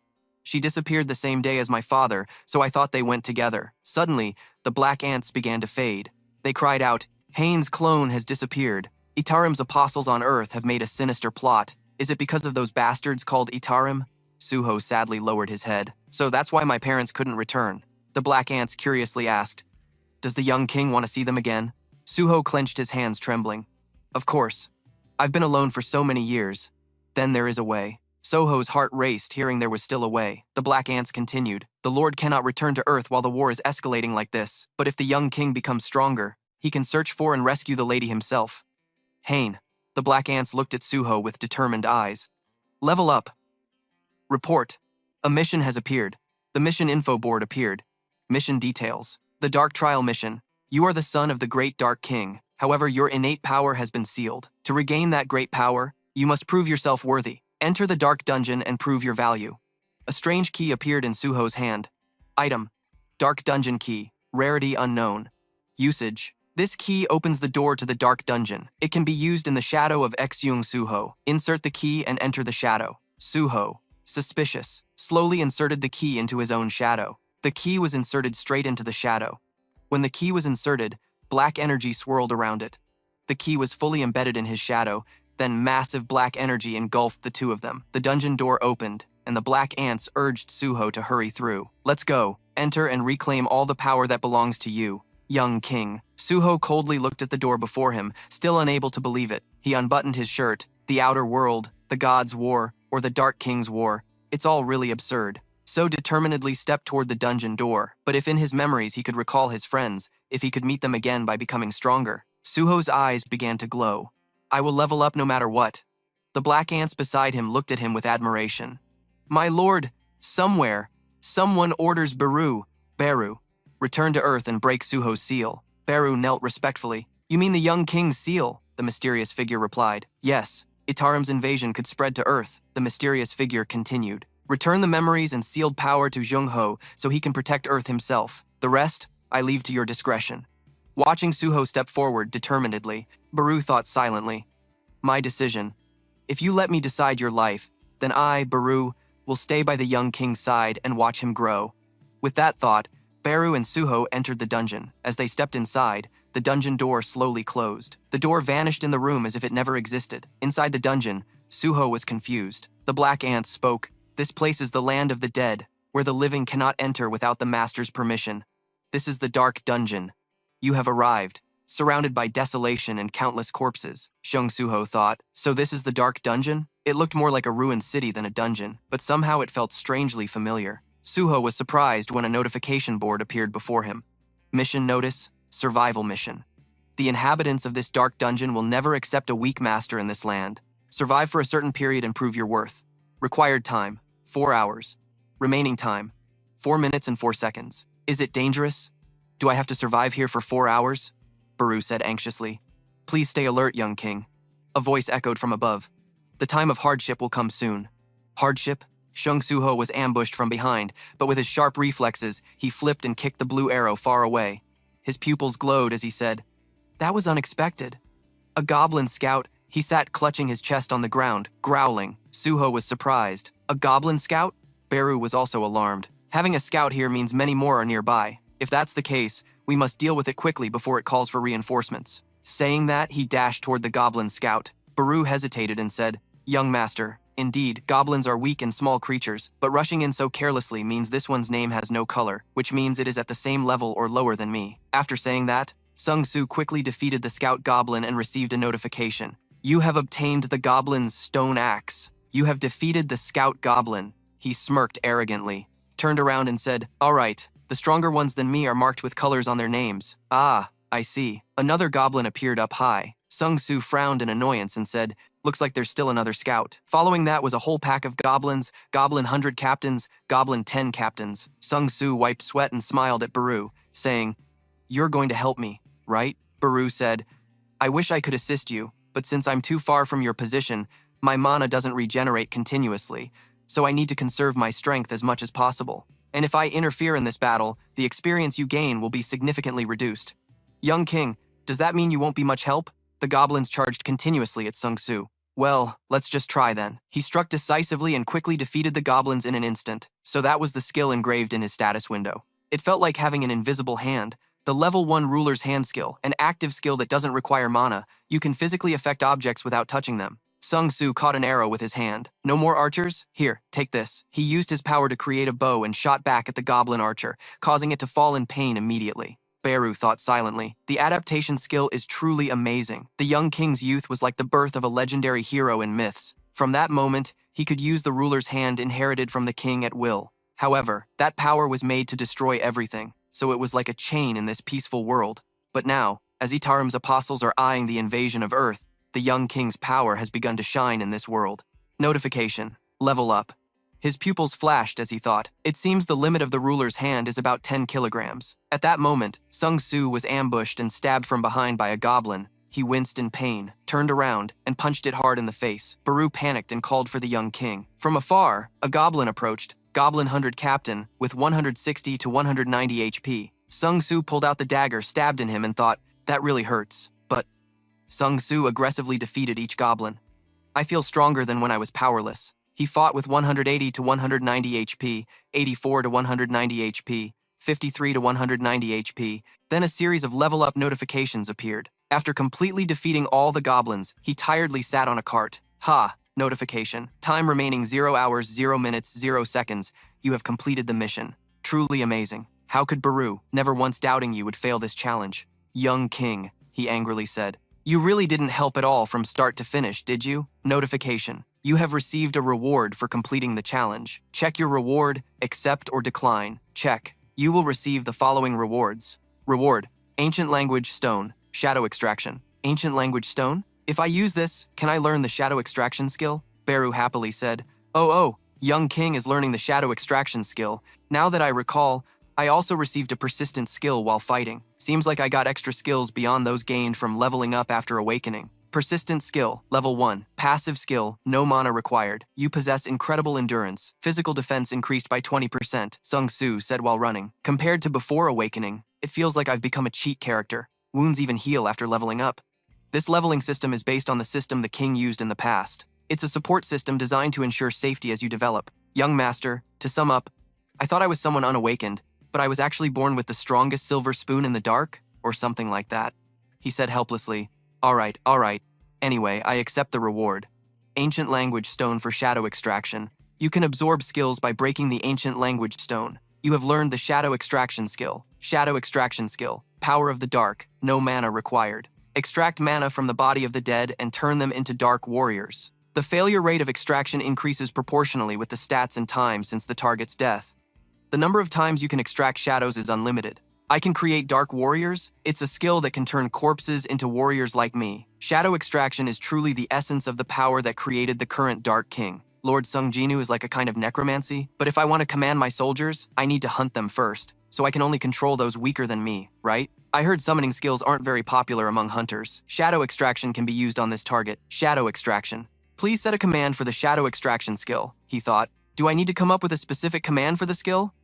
She disappeared the same day as my father, so I thought they went together. Suddenly, the black ants began to fade. They cried out, Hain's clone has disappeared. Itarim's apostles on Earth have made a sinister plot. Is it because of those bastards called Itarim? Suho sadly lowered his head. So that's why my parents couldn't return. The black ants curiously asked, Does the young king want to see them again? Suho clenched his hands trembling. Of course. I've been alone for so many years. Then there is a way. Soho's heart raced, hearing there was still a way. The black ants continued. The Lord cannot return to Earth while the war is escalating like this, but if the young king becomes stronger, he can search for and rescue the lady himself. Hain. The black ants looked at Suho with determined eyes. Level up. Report. A mission has appeared. The mission info board appeared. Mission details. The Dark Trial Mission. You are the son of the great Dark King. However, your innate power has been sealed. To regain that great power, you must prove yourself worthy. Enter the Dark Dungeon and prove your value. A strange key appeared in Suho's hand. Item. Dark Dungeon Key. Rarity unknown. Usage. This key opens the door to the Dark Dungeon. It can be used in the shadow of Xyoung Suho. Insert the key and enter the shadow. Suho, suspicious, slowly inserted the key into his own shadow. The key was inserted straight into the shadow. When the key was inserted, black energy swirled around it. The key was fully embedded in his shadow, then massive black energy engulfed the two of them. The dungeon door opened, and the black ants urged Suho to hurry through. Let's go. Enter and reclaim all the power that belongs to you, young king. Suho coldly looked at the door before him, still unable to believe it. He unbuttoned his shirt. The outer world, the gods' war, or the Dark King's war. It's all really absurd. So determinedly stepped toward the dungeon door, but if in his memories he could recall his friends, if he could meet them again by becoming stronger. Suho's eyes began to glow. I will level up no matter what. The black ants beside him looked at him with admiration. My lord, someone orders Beru, return to Earth and break Suho's seal. Beru knelt respectfully. You mean the young king's seal? The mysterious figure replied. Yes, Itaram's invasion could spread to Earth, the mysterious figure continued. Return the memories and sealed power to Jung-ho so he can protect Earth himself. The rest, I leave to your discretion. Watching Suho step forward determinedly, Beru thought silently. My decision. If you let me decide your life, then I, Beru, will stay by the young king's side and watch him grow. With that thought, Beru and Suho entered the dungeon. As they stepped inside, the dungeon door slowly closed. The door vanished in the room as if it never existed. Inside the dungeon, Suho was confused. The black ants spoke. This place is the land of the dead, where the living cannot enter without the master's permission. This is the Dark Dungeon. You have arrived, surrounded by desolation and countless corpses. Shung Suho thought, so this is the Dark Dungeon? It looked more like a ruined city than a dungeon, but somehow it felt strangely familiar. Suho was surprised when a notification board appeared before him. Mission notice, survival mission. The inhabitants of this dark dungeon will never accept a weak master in this land. Survive for a certain period and prove your worth. Required time, 4 hours. Remaining time, 4 minutes and 4 seconds. Is it dangerous? Do I have to survive here for 4 hours? Beru said anxiously. Please stay alert, young king. A voice echoed from above. The time of hardship will come soon. Hardship? Shung Suho was ambushed from behind, but with his sharp reflexes, he flipped and kicked the blue arrow far away. His pupils glowed as he said, That was unexpected. A goblin scout. He sat clutching his chest on the ground, growling. Suho was surprised. A goblin scout? Beru was also alarmed. Having a scout here means many more are nearby. If that's the case, we must deal with it quickly before it calls for reinforcements. Saying that, he dashed toward the goblin scout. Beru hesitated and said, Young master, indeed, goblins are weak and small creatures, but rushing in so carelessly means this one's name has no color, which means it is at the same level or lower than me. After saying that, Sung Su quickly defeated the scout goblin and received a notification. You have obtained the goblin's stone axe. You have defeated the scout goblin. He smirked arrogantly, turned around and said, All right, the stronger ones than me are marked with colors on their names. Ah, I see. Another goblin appeared up high. Sung Su frowned in annoyance and said, Looks like there's still another scout. Following that was a whole pack of goblins, goblin 100 captains, goblin 10 captains. Sung Su wiped sweat and smiled at Beru, saying, You're going to help me, right? Beru said, I wish I could assist you, but since I'm too far from your position, my mana doesn't regenerate continuously, so I need to conserve my strength as much as possible. And if I interfere in this battle, the experience you gain will be significantly reduced. Young king, does that mean you won't be much help? The goblins charged continuously at Sung Su. Well, let's just try then. He struck decisively and quickly defeated the goblins in an instant, so that was the skill engraved in his status window. It felt like having an invisible hand. The level 1 ruler's hand skill, an active skill that doesn't require mana. You can physically affect objects without touching them. Sung Su caught an arrow with his hand. No more archers? Here, take this. He used his power to create a bow and shot back at the goblin archer, causing it to fall in pain immediately. Beru thought silently. The adaptation skill is truly amazing. The young king's youth was like the birth of a legendary hero in myths. From that moment, he could use the ruler's hand inherited from the king at will. However, that power was made to destroy everything, so it was like a chain in this peaceful world. But now, as Itarim's apostles are eyeing the invasion of Earth, the young king's power has begun to shine in this world. Notification. Level up. His pupils flashed as he thought. It seems the limit of the ruler's hand is about 10 kilograms. At that moment, Sung Soo was ambushed and stabbed from behind by a goblin. He winced in pain, turned around, and punched it hard in the face. Baru panicked and called for the young king. From afar, a goblin approached. Goblin 100 Captain, with 160 to 190 HP. Sung Soo pulled out the dagger, stabbed in him, and thought, that really hurts. But Sung Soo aggressively defeated each goblin. I feel stronger than when I was powerless. He fought with 180 to 190 HP, 84 to 190 HP, 53 to 190 HP. Then a series of level-up notifications appeared. After completely defeating all the goblins, he tiredly sat on a cart. Ha! Notification. Time remaining 0 hours, 0 minutes, 0 seconds. You have completed the mission. Truly amazing. How could Baru, never once doubting you, would fail this challenge? Young king, he angrily said. You really didn't help at all from start to finish, did you? Notification. You have received a reward for completing the challenge. Check your reward, accept or decline. Check. You will receive the following rewards. Reward. Ancient Language Stone. Shadow Extraction. Ancient Language Stone? If I use this, can I learn the Shadow Extraction skill? Baru happily said. Oh, young king is learning the Shadow Extraction skill. Now that I recall, I also received a persistent skill while fighting. Seems like I got extra skills beyond those gained from leveling up after awakening. Persistent skill, level 1. Passive skill, no mana required. You possess incredible endurance. Physical defense increased by 20%, Sung Soo said while running. Compared to before awakening, it feels like I've become a cheat character. Wounds even heal after leveling up. This leveling system is based on the system the king used in the past. It's a support system designed to ensure safety as you develop. Young master, to sum up, I thought I was someone unawakened, but I was actually born with the strongest silver spoon in the dark, or something like that. He said helplessly. All right. Anyway, I accept the reward. Ancient Language Stone for Shadow Extraction. You can absorb skills by breaking the Ancient Language Stone. You have learned the Shadow Extraction skill. Shadow Extraction skill. Power of the Dark. No mana required. Extract mana from the body of the dead and turn them into dark warriors. The failure rate of extraction increases proportionally with the stats and time since the target's death. The number of times you can extract shadows is unlimited. I can create dark warriors. It's a skill that can turn corpses into warriors like me. Shadow extraction is truly the essence of the power that created the current Dark King. Lord Sung Jinu is like a kind of necromancy, but if I want to command my soldiers, I need to hunt them first, so I can only control those weaker than me, right? I heard summoning skills aren't very popular among hunters. Shadow extraction can be used on this target. Shadow extraction. Please set a command for the shadow extraction skill, he thought. Do I need to come up with a specific command for the skill?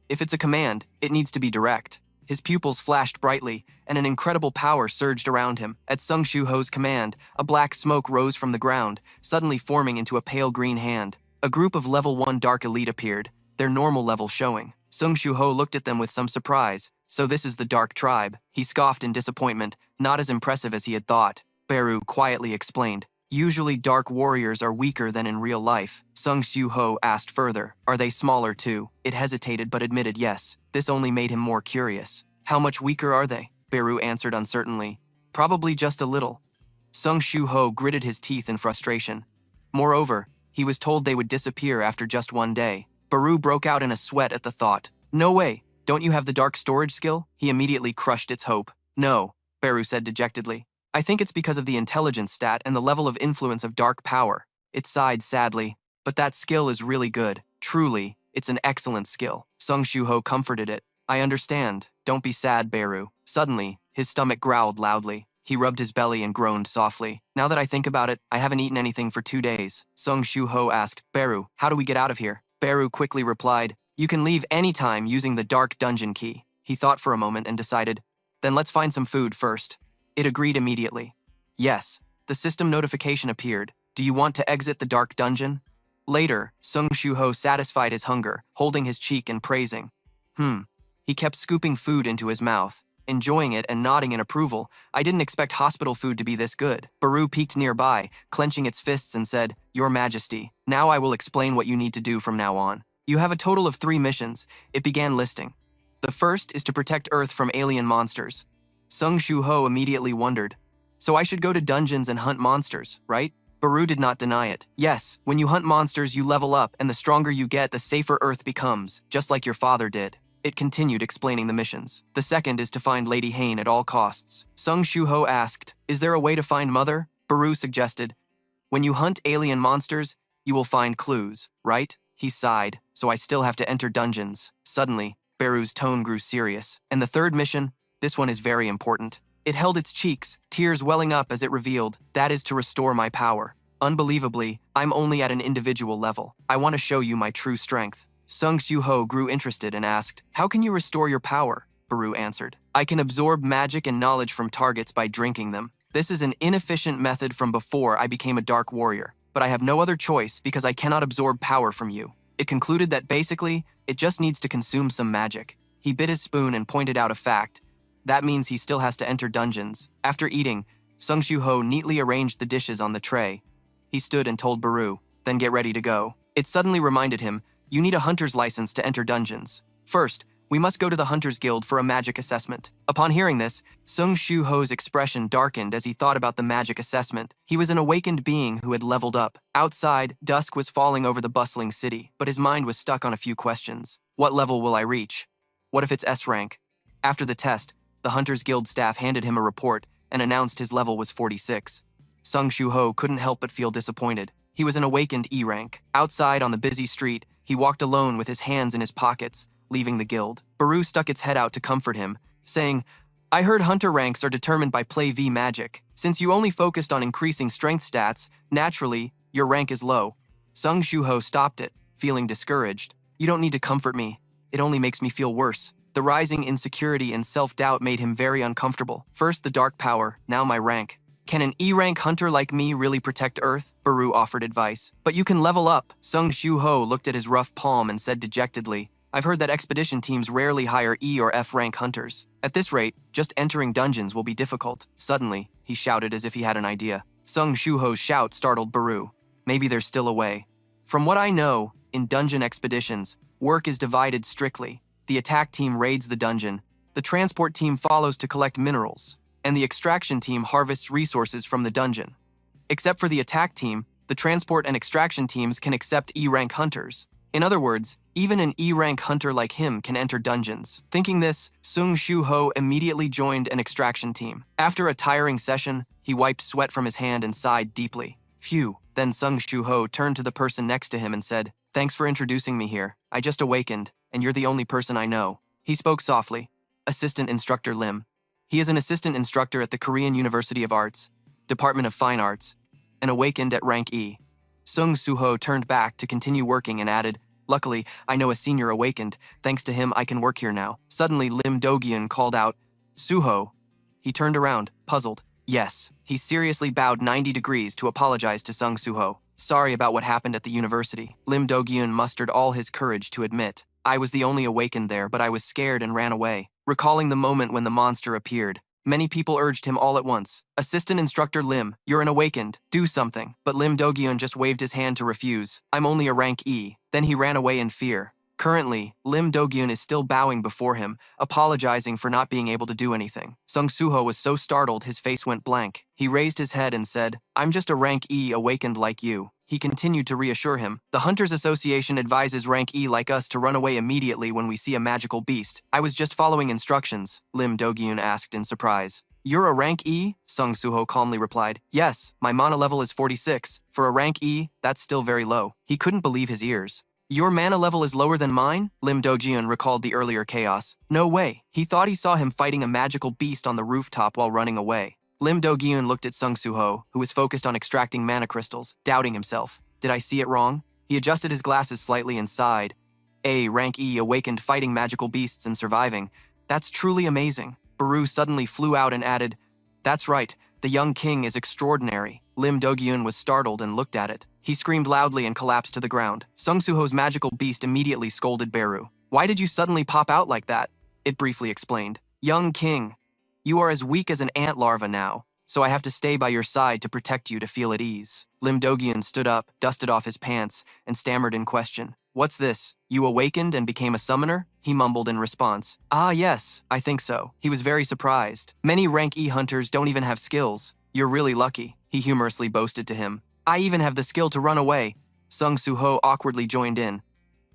If it's a command, it needs to be direct. His pupils flashed brightly, and an incredible power surged around him. At Sung Shu Ho's command, a black smoke rose from the ground, suddenly forming into a pale green hand. A group of level 1 Dark Elite appeared, their normal level showing. Sung Shu Ho looked at them with some surprise. So this is the Dark Tribe. He scoffed in disappointment, not as impressive as he had thought. Baru quietly explained. Usually dark warriors are weaker than in real life. Sung Shu Ho asked further, are they smaller too? It hesitated but admitted yes. This only made him more curious. How much weaker are they? Baru answered uncertainly. Probably just a little. Sung Shu Ho gritted his teeth in frustration. Moreover, he was told they would disappear after just one day. Baru broke out in a sweat at the thought. No way, don't you have the dark storage skill? He immediately crushed its hope. No, Baru said dejectedly. I think it's because of the intelligence stat and the level of influence of dark power. It sighed sadly. But that skill is really good. Truly, it's an excellent skill. Sung Shu Ho comforted it. I understand. Don't be sad, Baru. Suddenly, his stomach growled loudly. He rubbed his belly and groaned softly. Now that I think about it, I haven't eaten anything for 2 days. Sung Shu Ho asked, Baru, how do we get out of here? Baru quickly replied, you can leave anytime using the dark dungeon key. He thought for a moment and decided, then let's find some food first. It agreed immediately. Yes, the system notification appeared. Do you want to exit the dark dungeon? Later, Sung Shu Ho satisfied his hunger, holding his cheek and praising. He kept scooping food into his mouth, enjoying it and nodding in approval. I didn't expect hospital food to be this good. Baru peeked nearby, clenching its fists and said, Your Majesty, now I will explain what you need to do from now on. You have a total of 3 missions. It began listing. The first is to protect Earth from alien monsters. Sung Shu Ho immediately wondered. So I should go to dungeons and hunt monsters, right? Baru did not deny it. Yes, when you hunt monsters, you level up, and the stronger you get, the safer Earth becomes, just like your father did. It continued explaining the missions. The second is to find Lady Hain at all costs. Sung Shu-ho asked, "Is there a way to find Mother?" Baru suggested, "When you hunt alien monsters, you will find clues, right?" He sighed, "So I still have to enter dungeons." Suddenly, Baru's tone grew serious. "And the third mission? This one is very important." It held its cheeks, tears welling up as it revealed, "That is to restore my power. Unbelievably, I'm only at an individual level. I want to show you my true strength." Sung Shu-ho grew interested and asked, "How can you restore your power?" Baru answered, "I can absorb magic and knowledge from targets by drinking them. This is an inefficient method from before I became a dark warrior, but I have no other choice because I cannot absorb power from you." It concluded that basically, it just needs to consume some magic. He bit his spoon and pointed out a fact. That means he still has to enter dungeons. After eating, Sung Shu-ho neatly arranged the dishes on the tray. He stood and told Baru, "Then get ready to go." It suddenly reminded him, "You need a hunter's license to enter dungeons. First, we must go to the Hunters Guild for a magic assessment." Upon hearing this, Sung Shu-ho's expression darkened as he thought about the magic assessment. He was an awakened being who had leveled up. Outside, dusk was falling over the bustling city, but his mind was stuck on a few questions. What level will I reach? What if it's S rank? After the test, the Hunters Guild staff handed him a report and announced his level was 46. Sung Shu-ho couldn't help but feel disappointed. He was an awakened E rank. Outside on the busy street, he walked alone with his hands in his pockets, leaving the guild. Baru stuck its head out to comfort him, saying, "I heard hunter ranks are determined by play V magic. Since you only focused on increasing strength stats, naturally, your rank is low." Sung Shu-ho stopped it, feeling discouraged. "You don't need to comfort me. It only makes me feel worse." The rising insecurity and self-doubt made him very uncomfortable. First the dark power, now my rank. Can an E-rank hunter like me really protect Earth? Baru offered advice. "But you can level up." Sung Shu-ho looked at his rough palm and said dejectedly, "I've heard that expedition teams rarely hire E or F rank hunters. At this rate, just entering dungeons will be difficult." Suddenly, he shouted as if he had an idea. Sung Shu-ho's shout startled Baru. "Maybe there's still a way. From what I know, in dungeon expeditions, work is divided strictly. The attack team raids the dungeon, the transport team follows to collect minerals, and the extraction team harvests resources from the dungeon. Except for the attack team, the transport and extraction teams can accept E-rank hunters. In other words, even an E-rank hunter like him can enter dungeons." Thinking this, Sung Shu-ho immediately joined an extraction team. After a tiring session, he wiped sweat from his hand and sighed deeply. "Phew." Then Sung Shu-ho turned to the person next to him and said, "Thanks for introducing me here. I just awakened, and you're the only person I know." He spoke softly. "Assistant Instructor Lim. He is an assistant instructor at the Korean University of Arts, Department of Fine Arts, and awakened at rank E." Sung Shu-ho turned back to continue working and added, "Luckily, I know a senior awakened. Thanks to him, I can work here now." Suddenly, Lim Do-gyun called out, "Suho." He turned around, puzzled. "Yes." He seriously bowed 90 degrees to apologize to Sung Shu-ho. "Sorry about what happened at the university." Lim Do-gyun mustered all his courage to admit, "I was the only awakened there, but I was scared and ran away." Recalling the moment when the monster appeared, many people urged him all at once, "Assistant Instructor Lim, you're an awakened. Do something." But Lim Do-gyun just waved his hand to refuse. "I'm only a rank E." Then he ran away in fear. Currently, Lim Do-gyun is still bowing before him, apologizing for not being able to do anything. Sung Shu-ho was so startled his face went blank. He raised his head and said, "I'm just a rank E awakened like you." He continued to reassure him. "The Hunters Association advises rank E like us to run away immediately when we see a magical beast. I was just following instructions," Lim Do-gyun asked in surprise. "You're a rank E?" Sung Shu-ho calmly replied. "Yes, my mana level is 46. For a rank E, that's still very low." He couldn't believe his ears. "Your mana level is lower than mine?" Lim Do-gyun recalled the earlier chaos. "No way." He thought he saw him fighting a magical beast on the rooftop while running away. Lim Do-gyun looked at Sung Shu-ho, who was focused on extracting mana crystals, doubting himself. Did I see it wrong? He adjusted his glasses slightly and sighed. "A rank E awakened fighting magical beasts and surviving. That's truly amazing." Baru suddenly flew out and added, "That's right, the young king is extraordinary." Lim Do-gyun was startled and looked at it. He screamed loudly and collapsed to the ground. Sung Shu-ho's magical beast immediately scolded Baru. "Why did you suddenly pop out like that?" It briefly explained. "Young king, you are as weak as an ant larva now, so I have to stay by your side to protect you to feel at ease." Lim Do-gyun stood up, dusted off his pants, and stammered in question. "What's this? You awakened and became a summoner?" He mumbled in response. "Ah yes, I think so." He was very surprised. "Many rank E hunters don't even have skills. You're really lucky," he humorously boasted to him. I even have the skill to run away. Sung Soo-ho awkwardly joined in.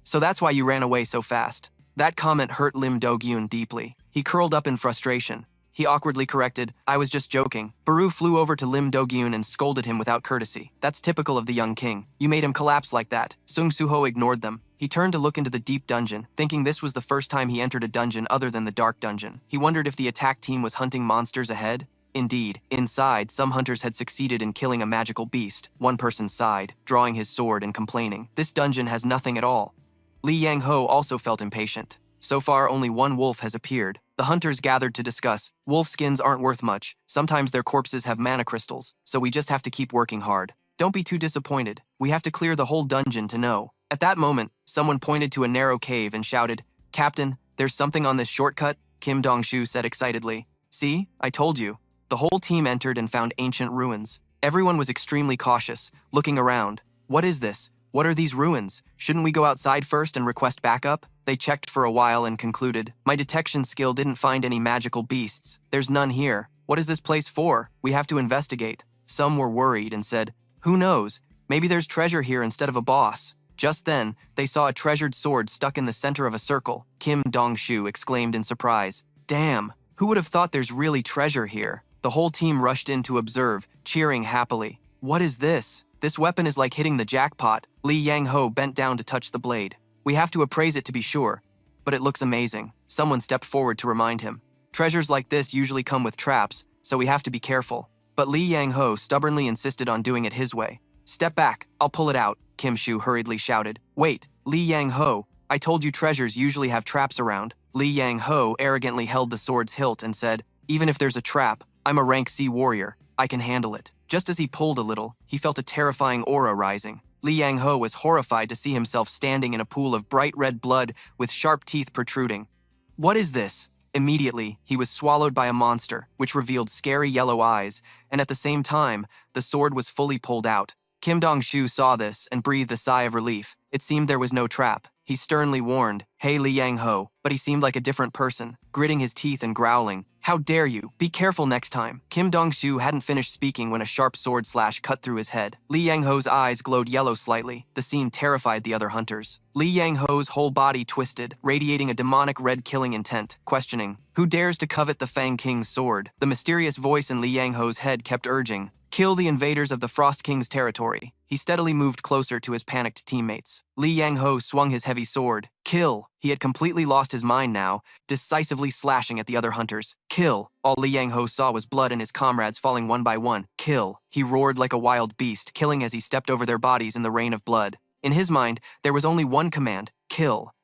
So that's why you ran away so fast. That comment hurt Lim Do-gyun deeply. He curled up in frustration. He awkwardly corrected, I was just joking. Baru flew over to Lim Do-gyun and scolded him without courtesy. That's typical of the young king. You made him collapse like that. Sung Soo-ho ignored them. He turned to look into the deep dungeon, thinking this was the first time he entered a dungeon other than the dark dungeon. He wondered if the attack team was hunting monsters ahead. Indeed, inside, some hunters had succeeded in killing a magical beast. One person sighed, drawing his sword and complaining, this dungeon has nothing at all. Li Yang-ho also felt impatient. So far, only one wolf has appeared. The hunters gathered to discuss. Wolf skins aren't worth much. Sometimes their corpses have mana crystals, so we just have to keep working hard. Don't be too disappointed. We have to clear the whole dungeon to know. At that moment, someone pointed to a narrow cave and shouted, Captain, there's something on this shortcut, Kim Dong-shu said excitedly. See, I told you. The whole team entered and found ancient ruins. Everyone was extremely cautious, looking around. What is this? What are these ruins? Shouldn't we go outside first and request backup? They checked for a while and concluded, my detection skill didn't find any magical beasts. There's none here. What is this place for? We have to investigate. Some were worried and said, who knows? Maybe there's treasure here instead of a boss. Just then, they saw a treasured sword stuck in the center of a circle. Kim Dong-shu exclaimed in surprise, damn, who would have thought there's really treasure here? The whole team rushed in to observe, cheering happily. What is this? This weapon is like hitting the jackpot. Li Yang-ho bent down to touch the blade. We have to appraise it to be sure, but it looks amazing. Someone stepped forward to remind him. Treasures like this usually come with traps, so we have to be careful. But Li Yang-ho stubbornly insisted on doing it his way. Step back, I'll pull it out, Kim Shu hurriedly shouted. Wait, Li Yang-ho, I told you treasures usually have traps around. Li Yang-ho arrogantly held the sword's hilt and said, even if there's a trap, I'm a rank C warrior. I can handle it. Just as he pulled a little, he felt a terrifying aura rising. Li Yang-ho was horrified to see himself standing in a pool of bright red blood with sharp teeth protruding. What is this? Immediately, he was swallowed by a monster, which revealed scary yellow eyes, and at the same time, the sword was fully pulled out. Kim Dong-shu saw this and breathed a sigh of relief. It seemed there was no trap. He sternly warned, hey Li Yang-ho, but he seemed like a different person, gritting his teeth and growling. How dare you? Be careful next time. Kim Dong-shu hadn't finished speaking when a sharp sword slash cut through his head. Li Yang-ho's eyes glowed yellow slightly. The scene terrified the other hunters. Li Yang-ho's whole body twisted, radiating a demonic red killing intent, questioning, who dares to covet the Fang King's sword? The mysterious voice in Li Yang-ho's head kept urging, kill the invaders of the Frost King's territory. He steadily moved closer to his panicked teammates. Li Yang-ho swung his heavy sword. Kill! He had completely lost his mind now, decisively slashing at the other hunters. Kill! All Li Yang-ho saw was blood and his comrades falling one by one. Kill! He roared like a wild beast, killing as he stepped over their bodies in the rain of blood. In his mind, there was only one command, kill.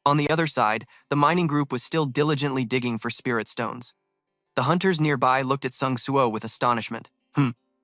On the other side, the mining group was still diligently digging for spirit stones. The hunters nearby looked at Sung Soo-ho with astonishment.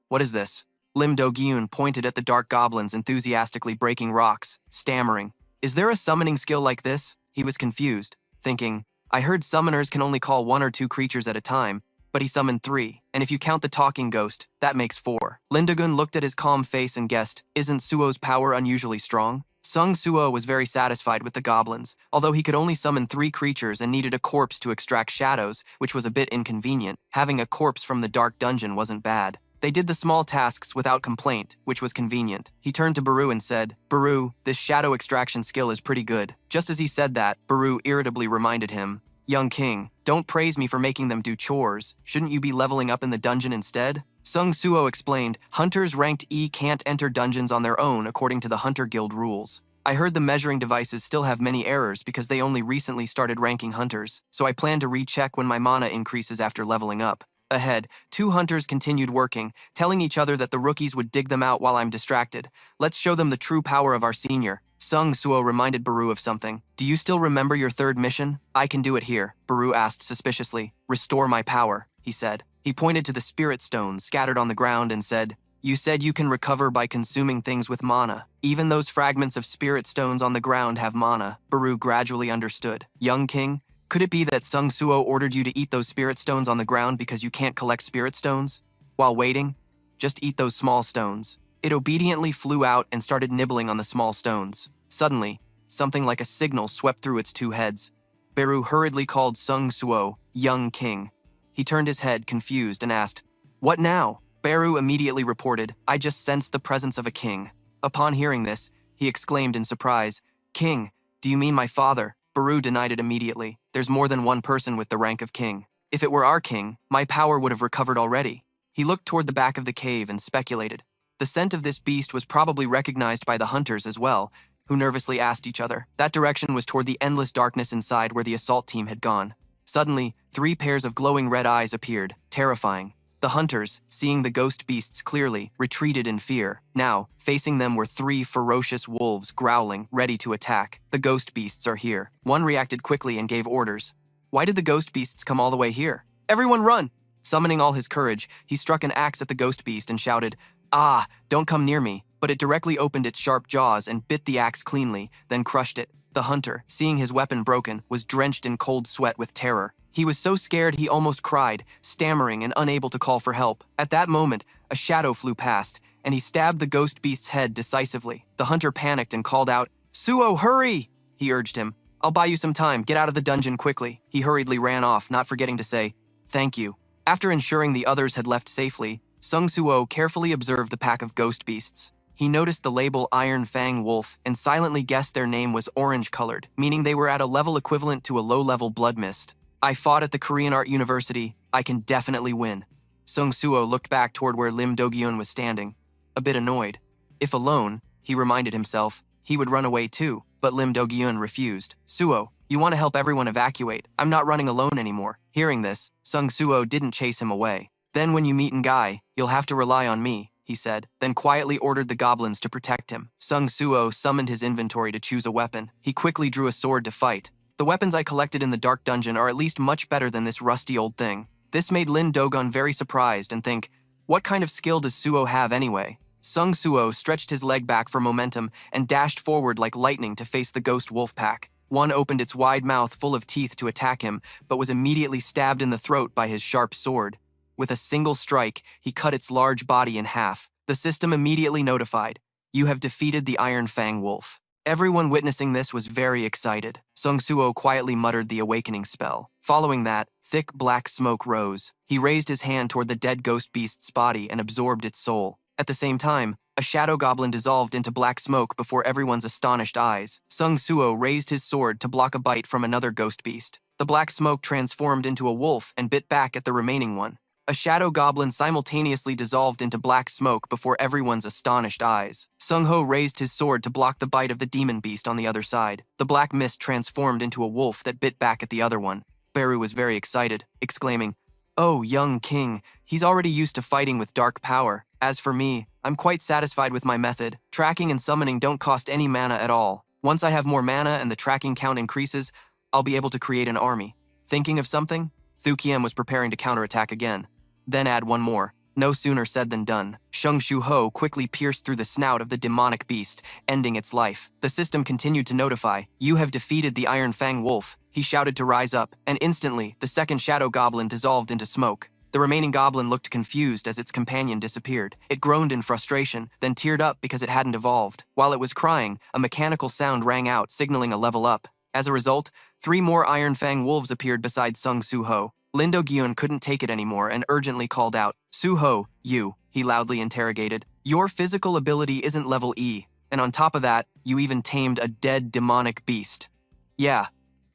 What is this? Lim Do-gyun pointed at the dark goblins enthusiastically breaking rocks, stammering. Is there a summoning skill like this? He was confused, thinking, I heard summoners can only call 1 or 2 creatures at a time, but he summoned 3, and if you count the talking ghost, that makes 4. Lim Do-gyun looked at his calm face and guessed, isn't Suo's power unusually strong? Sung Soo-ho was very satisfied with the goblins, although he could only summon 3 creatures and needed a corpse to extract shadows, which was a bit inconvenient. Having a corpse from the dark dungeon wasn't bad. They did the small tasks without complaint, which was convenient. He turned to Baru and said, Baru, this shadow extraction skill is pretty good. Just as he said that, Baru irritably reminded him, young king, don't praise me for making them do chores. Shouldn't you be leveling up in the dungeon instead? Sung Soo-ho explained, hunters ranked E can't enter dungeons on their own according to the Hunter Guild rules. I heard the measuring devices still have many errors because they only recently started ranking hunters, so I plan to recheck when my mana increases after leveling up. Ahead, 2 hunters continued working, telling each other that the rookies would dig them out while I'm distracted. Let's show them the true power of our senior. Sung Soo-ho reminded Baru of something. Do you still remember your 3rd mission? I can do it here, Baru asked suspiciously. Restore my power, he said. He pointed to the spirit stones scattered on the ground and said, you said you can recover by consuming things with mana. Even those fragments of spirit stones on the ground have mana. Baru gradually understood. Young king, could it be that Sung Soo-ho ordered you to eat those spirit stones on the ground because you can't collect spirit stones? While waiting, just eat those small stones. It obediently flew out and started nibbling on the small stones. Suddenly, something like a signal swept through its 2 heads. Baru hurriedly called Sung Soo-ho, young king. He turned his head, confused, and asked, what now? Beru immediately reported, "I just sensed the presence of a king." Upon hearing this, he exclaimed in surprise, "King, do you mean my father?" Beru denied it immediately. "There's more than one person with the rank of king. If it were our king, my power would have recovered already." He looked toward the back of the cave and speculated. The scent of this beast was probably recognized by the hunters as well, who nervously asked each other. That direction was toward the endless darkness inside where the assault team had gone. Suddenly, 3 pairs of glowing red eyes appeared, terrifying. The hunters, seeing the ghost beasts clearly, retreated in fear. Now, facing them were 3 ferocious wolves growling, ready to attack. "The ghost beasts are here." One reacted quickly and gave orders. "Why did the ghost beasts come all the way here? Everyone run!" Summoning all his courage, he struck an axe at the ghost beast and shouted, "Ah, don't come near me." But it directly opened its sharp jaws and bit the axe cleanly, then crushed it. The hunter, seeing his weapon broken, was drenched in cold sweat with terror. He was so scared he almost cried, stammering and unable to call for help. At that moment, a shadow flew past, and he stabbed the ghost beast's head decisively. The hunter panicked and called out, "Suo, hurry!" He urged him, "I'll buy you some time. Get out of the dungeon quickly." He hurriedly ran off, not forgetting to say, "Thank you." After ensuring the others had left safely, Sung Suo carefully observed the pack of ghost beasts. He noticed the label Iron Fang Wolf and silently guessed their name was orange-colored, meaning they were at a level equivalent to a low-level blood mist. "I fought at the Korean Art University. I can definitely win." Sung Suo looked back toward where Lim Do-gyun was standing, a bit annoyed. If alone, he reminded himself, he would run away too, but Lim Do-gyun refused. "Suo, you want to help everyone evacuate. I'm not running alone anymore." Hearing this, Sung Suo didn't chase him away. "Then when you meet Ngai, you'll have to rely on me," he said, then quietly ordered the goblins to protect him. Sung Suo summoned his inventory to choose a weapon. He quickly drew a sword to fight. "The weapons I collected in the dark dungeon are at least much better than this rusty old thing." This made Lin Do-gyun very surprised and think, what kind of skill does Suo have anyway? Sung Suo stretched his leg back for momentum and dashed forward like lightning to face the ghost wolf pack. One opened its wide mouth full of teeth to attack him, but was immediately stabbed in the throat by his sharp sword. With a single strike, he cut its large body in half. The system immediately notified, "You have defeated the Iron Fang Wolf." Everyone witnessing this was very excited. Sung Suo quietly muttered the awakening spell. Following that, thick black smoke rose. He raised his hand toward the dead ghost beast's body and absorbed its soul. At the same time, a shadow goblin dissolved into black smoke before everyone's astonished eyes. Sung Suo raised his sword to block a bite from another ghost beast. The black smoke transformed into a wolf and bit back at the remaining one. A shadow goblin simultaneously dissolved into black smoke before everyone's astonished eyes. Sung Ho raised his sword to block the bite of the demon beast on the other side. The black mist transformed into a wolf that bit back at the other one. Beru was very excited, exclaiming, "Oh, young king, he's already used to fighting with dark power. As for me, I'm quite satisfied with my method. Tracking and summoning don't cost any mana at all. Once I have more mana and the tracking count increases, I'll be able to create an army." Thinking of something, Thukiem was preparing to counterattack again. "Then add one more." No sooner said than done. Shung Shu Ho quickly pierced through the snout of the demonic beast, ending its life. The system continued to notify, "You have defeated the Iron Fang Wolf." He shouted to rise up, and instantly, the second shadow goblin dissolved into smoke. The remaining goblin looked confused as its companion disappeared. It groaned in frustration, then teared up because it hadn't evolved. While it was crying, a mechanical sound rang out, signaling a level up. As a result, 3 more Iron Fang wolves appeared beside Sung Soo Ho. Lin Do-gyun couldn't take it anymore and urgently called out, "Soo Ho, you," he loudly interrogated. "Your physical ability isn't level E, and on top of that, you even tamed a dead demonic beast." "Yeah,"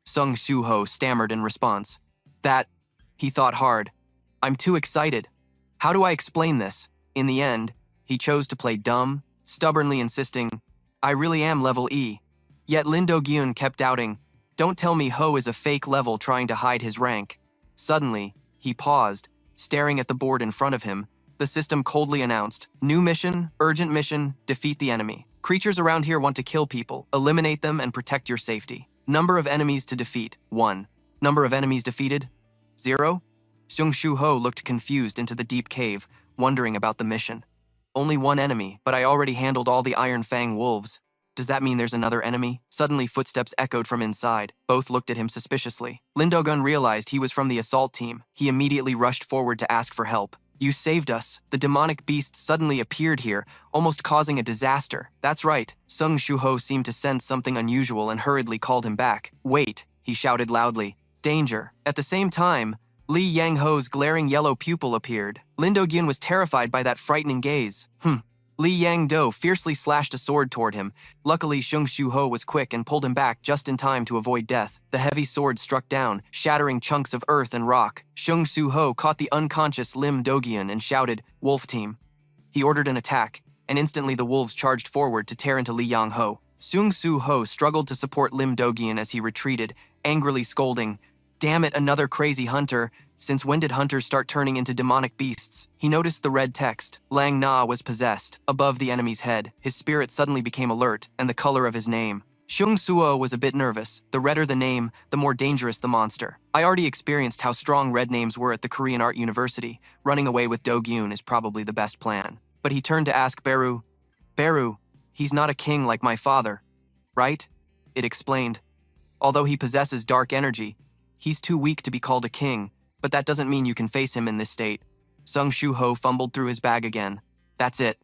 Sung Soo Ho stammered in response. He thought hard. "I'm too excited. How do I explain this?" In the end, he chose to play dumb, stubbornly insisting, "I really am level E." Yet Lin Do-gyun kept doubting, "Don't tell me Ho is a fake level trying to hide his rank." Suddenly, he paused, staring at the board in front of him. The system coldly announced, "New mission, urgent mission, defeat the enemy. Creatures around here want to kill people. Eliminate them and protect your safety. Number of enemies to defeat, 1. Number of enemies defeated, 0. Sung Shu Ho looked confused into the deep cave, wondering about the mission. "Only 1 enemy, but I already handled all the Iron Fang wolves. Does that mean there's another enemy?" Suddenly, footsteps echoed from inside. Both looked at him suspiciously. Lin Do-gyun realized he was from the assault team. He immediately rushed forward to ask for help. "You saved us. The demonic beast suddenly appeared here, almost causing a disaster." "That's right." Sung Shu Ho seemed to sense something unusual and hurriedly called him back. "Wait," he shouted loudly. "Danger." At the same time, Li Yang-ho's glaring yellow pupil appeared. Lin Do-gyun was terrified by that frightening gaze. Li Yang-do fiercely slashed a sword toward him. Luckily, Shung Shu-ho was quick and pulled him back just in time to avoid death. The heavy sword struck down, shattering chunks of earth and rock. Shung Shu-ho caught the unconscious Lim Do-gyun and shouted, "Wolf team." He ordered an attack, and instantly the wolves charged forward to tear into Li Yang-ho. Shung Shu-ho struggled to support Lim Do-gyun as he retreated, angrily scolding, "Damn it, another crazy hunter. Since when did hunters start turning into demonic beasts?" He noticed the red text. Lang Na was possessed. Above the enemy's head, his spirit suddenly became alert, and the color of his name. Shung Suo was a bit nervous. The redder the name, the more dangerous the monster. I already experienced how strong red names were at the Korean Art University. Running away with Do-gyun is probably the best plan. But he turned to ask Beru, "Beru, he's not a king like my father, right?" It explained. Although he possesses dark energy, he's too weak to be called a king. But that doesn't mean you can face him in this state. Sung Shu-ho fumbled through his bag again. That's it.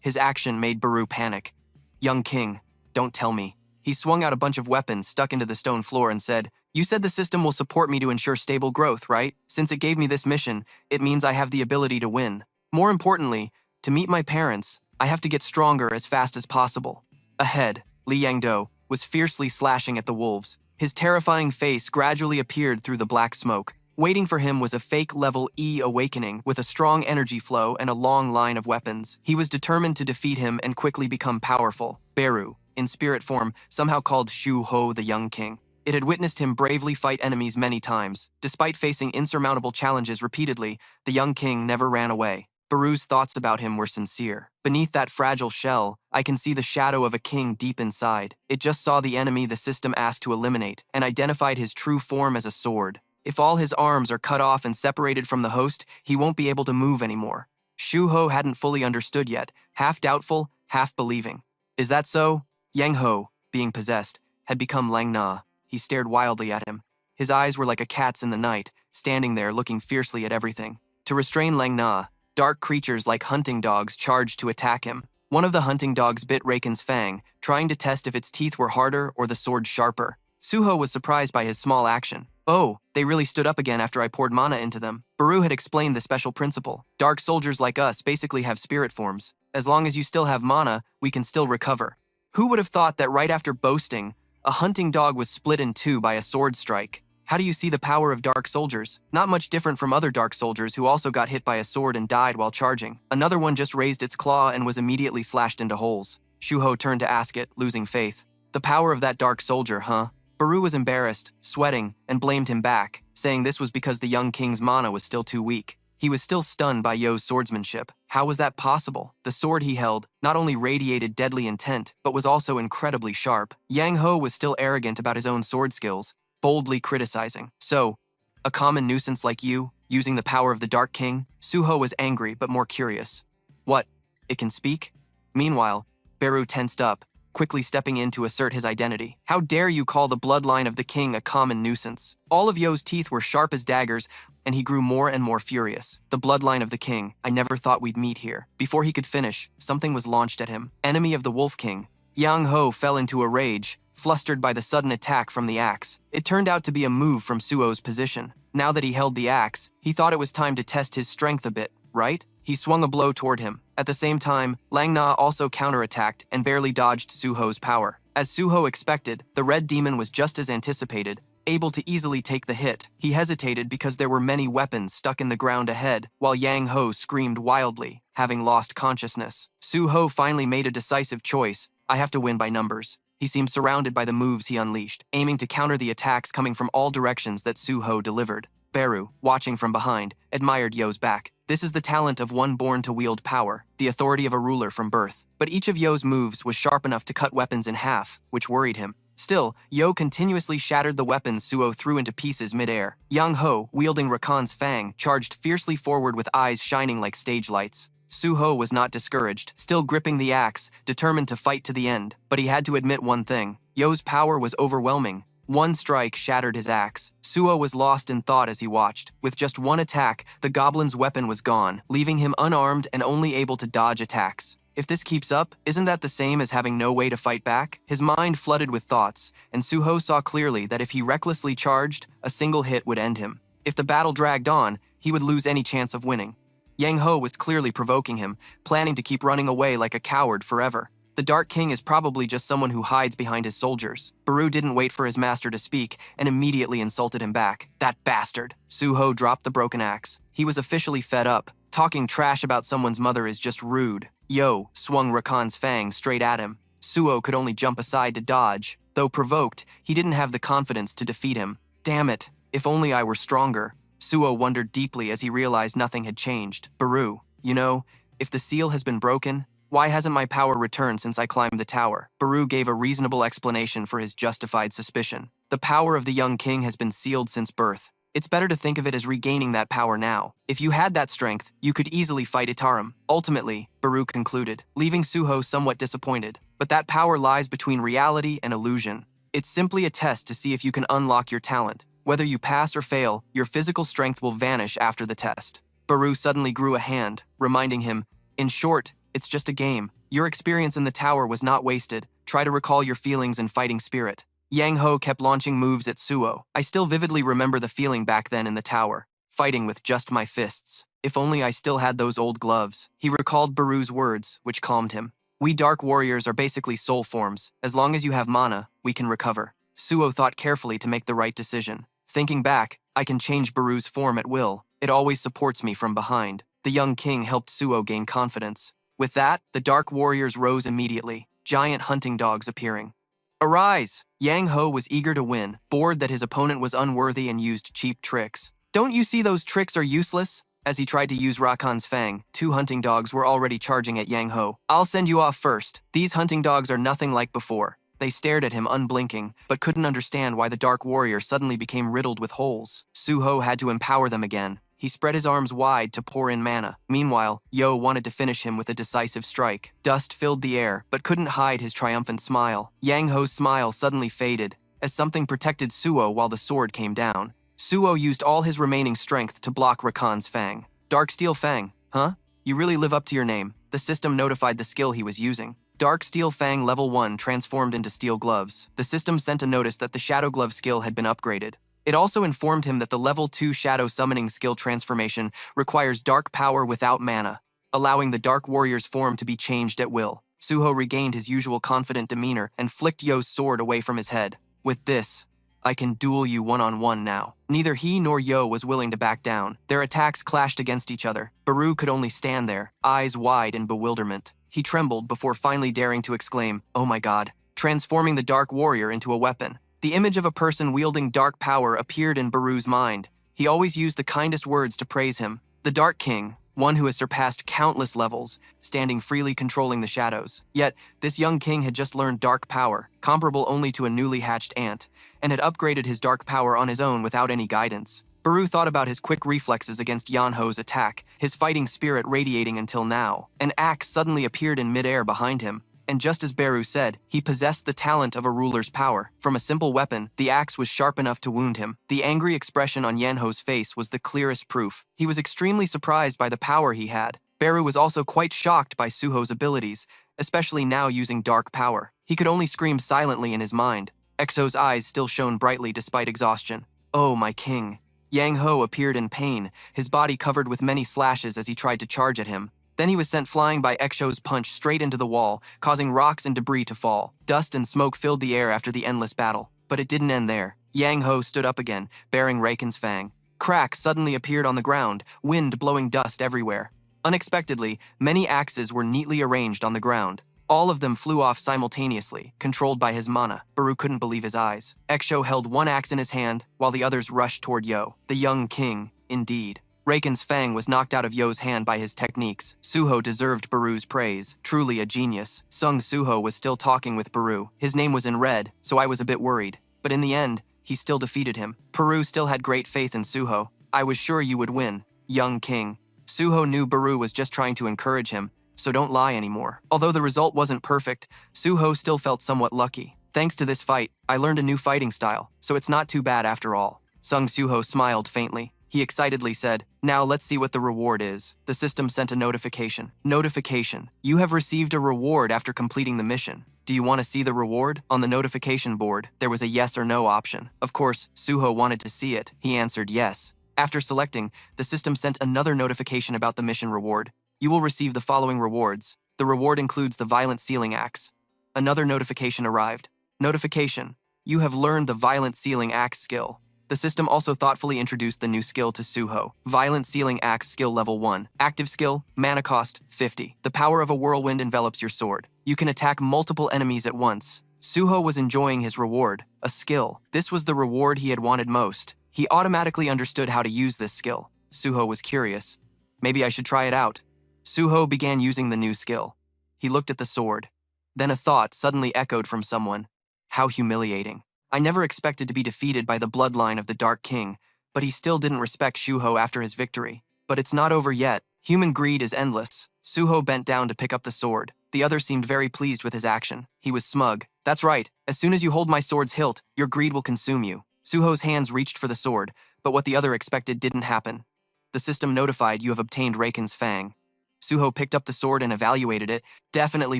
His action made Baru panic. "Young king, don't tell me." He swung out a bunch of weapons stuck into the stone floor and said, "You said the system will support me to ensure stable growth, right? Since it gave me this mission, it means I have the ability to win. More importantly, to meet my parents, I have to get stronger as fast as possible." Ahead, Li Yang-do was fiercely slashing at the wolves. His terrifying face gradually appeared through the black smoke. Waiting for him was a fake level E awakening with a strong energy flow and a long line of weapons. He was determined to defeat him and quickly become powerful. Beru, in spirit form, somehow called Shu-ho the Young King. It had witnessed him bravely fight enemies many times. Despite facing insurmountable challenges repeatedly, the Young King never ran away. Beru's thoughts about him were sincere. Beneath that fragile shell, I can see the shadow of a king deep inside. It just saw the enemy the system asked to eliminate and identified his true form as a sword. If all his arms are cut off and separated from the host, he won't be able to move anymore. Shu-ho hadn't fully understood yet, half doubtful, half believing. Is that so? Yang-ho, being possessed, had become Lang Na. He stared wildly at him. His eyes were like a cat's in the night, standing there looking fiercely at everything. To restrain Lang Na, dark creatures like hunting dogs charged to attack him. One of the hunting dogs bit Raken's fang, trying to test if its teeth were harder or the sword sharper. Suho was surprised by his small action. "Oh, they really stood up again after I poured mana into them." Baru had explained the special principle. Dark soldiers like us basically have spirit forms. As long as you still have mana, we can still recover. Who would have thought that right after boasting, a hunting dog was split in two by a sword strike? How do you see the power of dark soldiers? Not much different from other dark soldiers who also got hit by a sword and died while charging. Another one just raised its claw and was immediately slashed into holes. Shuho turned to ask it, losing faith. "The power of that dark soldier, huh?" Baru was embarrassed, sweating, and blamed him back, saying this was because the young king's mana was still too weak. He was still stunned by Yo's swordsmanship. How was that possible? The sword he held not only radiated deadly intent, but was also incredibly sharp. Yang Ho was still arrogant about his own sword skills, boldly criticizing. "So, a common nuisance like you, using the power of the Dark King?" Suho was angry but more curious. "What? It can speak?" Meanwhile, Beru tensed up, quickly stepping in to assert his identity. "How dare you call the bloodline of the king a common nuisance?" All of Yo's teeth were sharp as daggers, and he grew more and more furious. "The bloodline of the king, I never thought we'd meet here." Before he could finish, something was launched at him. Enemy of the Wolf King. Yang Ho fell into a rage, flustered by the sudden attack from the axe. It turned out to be a move from Suo's position. Now that he held the axe, he thought it was time to test his strength a bit, right? He swung a blow toward him. At the same time, Lang Na also counterattacked and barely dodged Suho's power. As Suho expected, the red demon was just as anticipated, able to easily take the hit. He hesitated because there were many weapons stuck in the ground ahead, while Yang Ho screamed wildly, having lost consciousness. Suho finally made a decisive choice. "I have to win by numbers." He seemed surrounded by the moves he unleashed, aiming to counter the attacks coming from all directions that Suho delivered. Beru, watching from behind, admired Yo's back. This is the talent of one born to wield power, the authority of a ruler from birth. But each of Yo's moves was sharp enough to cut weapons in half, which worried him. Still, Yo continuously shattered the weapons Suo threw into pieces mid-air. Yang Ho, wielding Rakan's fang, charged fiercely forward with eyes shining like stage lights. Suho was not discouraged, still gripping the axe, determined to fight to the end. But he had to admit one thing. Yo's power was overwhelming. One strike shattered his axe. Suo was lost in thought as he watched. With just one attack, the goblin's weapon was gone, leaving him unarmed and only able to dodge attacks. If this keeps up, isn't that the same as having no way to fight back? His mind flooded with thoughts, and Suho saw clearly that if he recklessly charged, a single hit would end him. If the battle dragged on, he would lose any chance of winning. Yang Ho was clearly provoking him, planning to keep running away like a coward forever. The Dark King is probably just someone who hides behind his soldiers. Baru didn't wait for his master to speak and immediately insulted him back. That bastard. Suho dropped the broken axe. He was officially fed up. Talking trash about someone's mother is just rude. Yo swung Rakan's fang straight at him. Suho could only jump aside to dodge. Though provoked, he didn't have the confidence to defeat him. Damn it, if only I were stronger. Suho wondered deeply as he realized nothing had changed. Baru, you know, if the seal has been broken, why hasn't my power returned since I climbed the tower? Baru gave a reasonable explanation for his justified suspicion. The power of the young king has been sealed since birth. It's better to think of it as regaining that power now. If you had that strength, you could easily fight Itaram. Ultimately, Baru concluded, leaving Suho somewhat disappointed. But that power lies between reality and illusion. It's simply a test to see if you can unlock your talent. Whether you pass or fail, your physical strength will vanish after the test. Baru suddenly grew a hand, reminding him, in short, it's just a game. Your experience in the tower was not wasted. Try to recall your feelings and fighting spirit. Yang Ho kept launching moves at Suho. I still vividly remember the feeling back then in the tower, fighting with just my fists. If only I still had those old gloves. He recalled Baru's words, which calmed him. We Dark Warriors are basically soul forms. As long as you have mana, we can recover. Suho thought carefully to make the right decision. Thinking back, I can change Baru's form at will. It always supports me from behind. The young king helped Suho gain confidence. With that, the Dark Warriors rose immediately, giant hunting dogs appearing. Arise! Yang Ho was eager to win, bored that his opponent was unworthy and used cheap tricks. Don't you see those tricks are useless? As he tried to use Rakan's fang, 2 hunting dogs were already charging at Yang Ho. I'll send you off first. These hunting dogs are nothing like before. They stared at him unblinking, but couldn't understand why the Dark Warrior suddenly became riddled with holes. Suho had to empower them again. He spread his arms wide to pour in mana. Meanwhile, Yo wanted to finish him with a decisive strike. Dust filled the air, but couldn't hide his triumphant smile. Yang Ho's smile suddenly faded, as something protected Suho while the sword came down. Suho used all his remaining strength to block Rakan's fang. Dark Steel Fang, huh? You really live up to your name. The system notified the skill he was using. Dark Steel Fang Level 1 transformed into steel gloves. The system sent a notice that the Shadow Glove skill had been upgraded. It also informed him that the Level 2 Shadow Summoning skill transformation requires dark power without mana, allowing the Dark Warrior's form to be changed at will. Suho regained his usual confident demeanor and flicked Yo's sword away from his head. With this, I can duel you one-on-one now. Neither he nor Yo was willing to back down. Their attacks clashed against each other. Baru could only stand there, eyes wide in bewilderment. He trembled before finally daring to exclaim, "Oh my god," transforming the Dark Warrior into a weapon. The image of a person wielding dark power appeared in Baru's mind. He always used the kindest words to praise him. The Dark King, one who has surpassed countless levels, standing freely controlling the shadows. Yet, this young king had just learned dark power, comparable only to a newly hatched ant, and had upgraded his dark power on his own without any guidance. Baru thought about his quick reflexes against Yan Ho's attack, his fighting spirit radiating until now. An axe suddenly appeared in midair behind him. And just as Baru said, he possessed the talent of a ruler's power. From a simple weapon, the axe was sharp enough to wound him. The angry expression on Yanho's face was the clearest proof. He was extremely surprised by the power he had. Baru was also quite shocked by Suho's abilities, especially now using dark power. He could only scream silently in his mind. Exo's eyes still shone brightly despite exhaustion. "Oh, my king." Yang Ho appeared in pain, his body covered with many slashes as he tried to charge at him. Then he was sent flying by Exo's punch straight into the wall, causing rocks and debris to fall. Dust and smoke filled the air after the endless battle. But it didn't end there. Yang Ho stood up again, bearing Raken's fang. Cracks suddenly appeared on the ground, wind blowing dust everywhere. Unexpectedly, many axes were neatly arranged on the ground. All of them flew off simultaneously, controlled by his mana. Baru couldn't believe his eyes. Exo held one axe in his hand, while the others rushed toward Yo. The young king, indeed. Raken's fang was knocked out of Yo's hand by his techniques. Suho deserved Baru's praise. Truly a genius. Sung Suho was still talking with Baru. His name was in red, so I was a bit worried. But in the end, he still defeated him. Baru still had great faith in Suho. I was sure you would win, young king. Suho knew Baru was just trying to encourage him, so don't lie anymore. Although the result wasn't perfect, Suho still felt somewhat lucky. Thanks to this fight, I learned a new fighting style, so it's not too bad after all. Sung Suho smiled faintly. He excitedly said, "Now let's see what the reward is." The system sent a notification. Notification. You have received a reward after completing the mission. Do you want to see the reward? On the notification board, there was a yes or no option. Of course, Suho wanted to see it. He answered yes. After selecting, the system sent another notification about the mission reward. You will receive the following rewards. The reward includes the violent sealing axe. Another notification arrived. Notification: you have learned the violent sealing axe skill. The system also thoughtfully introduced the new skill to Suho. Violent Sealing Axe Skill Level 1. Active skill, mana cost, 50. The power of a whirlwind envelops your sword. You can attack multiple enemies at once. Suho was enjoying his reward, a skill. This was the reward he had wanted most. He automatically understood how to use this skill. Suho was curious. Maybe I should try it out. Suho began using the new skill. He looked at the sword. Then a thought suddenly echoed from someone. How humiliating. I never expected to be defeated by the bloodline of the Dark King, but he still didn't respect Suho after his victory. But it's not over yet. Human greed is endless. Suho bent down to pick up the sword. The other seemed very pleased with his action. He was smug. That's right. As soon as you hold my sword's hilt, your greed will consume you. Suho's hands reached for the sword, but what the other expected didn't happen. The system notified you have obtained Raken's Fang. Suho picked up the sword and evaluated it, definitely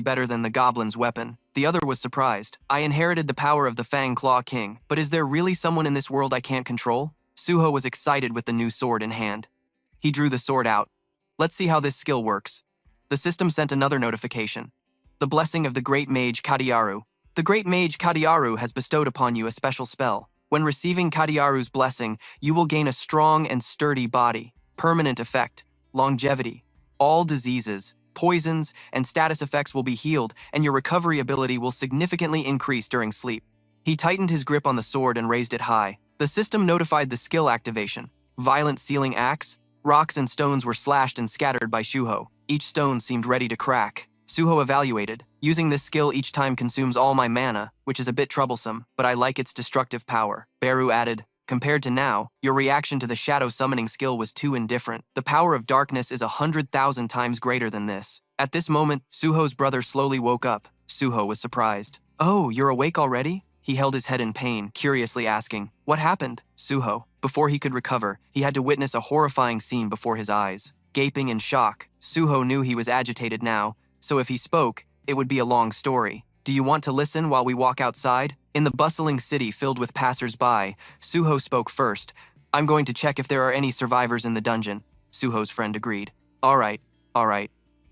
better than the goblin's weapon. The other was surprised. I inherited the power of the Fang Claw King, but is there really someone in this world I can't control? Suho was excited with the new sword in hand. He drew the sword out. Let's see how this skill works. The system sent another notification. The blessing of the Great Mage Kadiaru. The Great Mage Kadiaru has bestowed upon you a special spell. When receiving Kadiaru's blessing, you will gain a strong and sturdy body. Permanent effect. Longevity. All diseases, poisons, and status effects will be healed, and your recovery ability will significantly increase during sleep. He tightened his grip on the sword and raised it high. The system notified the skill activation. Violent Sealing Axe. Rocks and stones were slashed and scattered by Suho. Each stone seemed ready to crack. Suho evaluated. Using this skill each time consumes all my mana, which is a bit troublesome, but I like its destructive power. Beru added, compared to now, your reaction to the shadow summoning skill was too indifferent. The power of darkness is 100,000 times greater than this. At this moment, Suho's brother slowly woke up. Suho was surprised. Oh, you're awake already? He held his head in pain, curiously asking, what happened? Suho. Before he could recover, he had to witness a horrifying scene before his eyes. Gaping in shock, Suho knew he was agitated now, so if he spoke, it would be a long story. Do you want to listen while we walk outside? In the bustling city filled with passers-by, Suho spoke first. I'm going to check if there are any survivors in the dungeon. Suho's friend agreed. All right.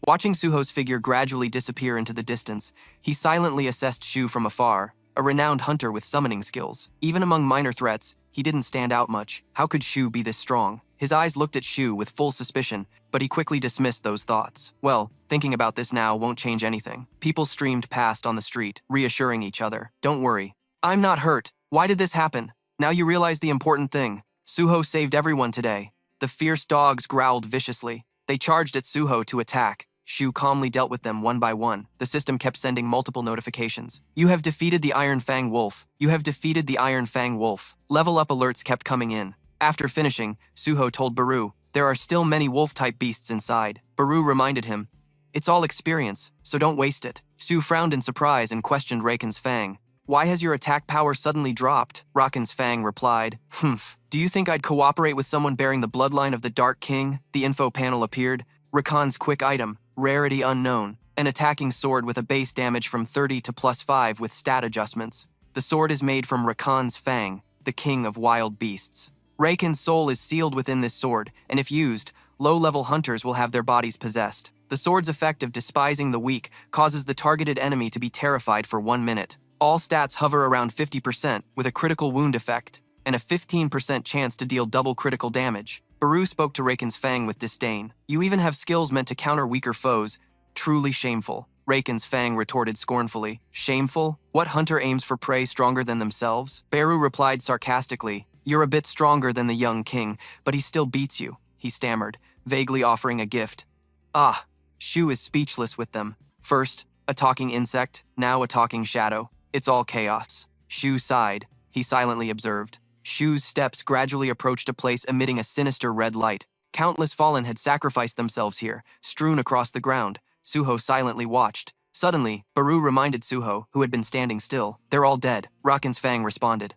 Watching Suho's figure gradually disappear into the distance, he silently assessed Shu from afar, a renowned hunter with summoning skills. Even among minor threats, he didn't stand out much. How could Shu be this strong? His eyes looked at Shu with full suspicion, but he quickly dismissed those thoughts. Well, thinking about this now won't change anything. People streamed past on the street, reassuring each other. Don't worry. I'm not hurt. Why did this happen? Now you realize the important thing. Suho saved everyone today. The fierce dogs growled viciously. They charged at Suho to attack. Shu calmly dealt with them one by one. The system kept sending multiple notifications. You have defeated the Iron Fang Wolf. You have defeated the Iron Fang Wolf. Level up alerts kept coming in. After finishing, Suho told Baru, there are still many wolf-type beasts inside. Baru reminded him, it's all experience, so don't waste it. Shu frowned in surprise and questioned Raken's Fang. Why has your attack power suddenly dropped? Raken's Fang replied, do you think I'd cooperate with someone bearing the bloodline of the Dark King? The info panel appeared. Rakan's quick item, rarity unknown, an attacking sword with a base damage from 30 to +5 with stat adjustments. The sword is made from Rakan's Fang, the king of wild beasts. Raken's soul is sealed within this sword, and if used, low-level hunters will have their bodies possessed. The sword's effect of despising the weak causes the targeted enemy to be terrified for 1 minute. All stats hover around 50%, with a critical wound effect, and a 15% chance to deal double critical damage. Baru spoke to Raken's Fang with disdain. You even have skills meant to counter weaker foes. Truly shameful. Raken's Fang retorted scornfully. Shameful? What hunter aims for prey stronger than themselves? Baru replied sarcastically. You're a bit stronger than the young king, but he still beats you, he stammered, vaguely offering a gift. Ah, Shu is speechless with them. First, a talking insect, now a talking shadow. It's all chaos. Shu sighed. He silently observed. Shu's steps gradually approached a place emitting a sinister red light. Countless fallen had sacrificed themselves here, strewn across the ground. Suho silently watched. Suddenly, Baru reminded Suho, who had been standing still. They're all dead. Raken's Fang responded.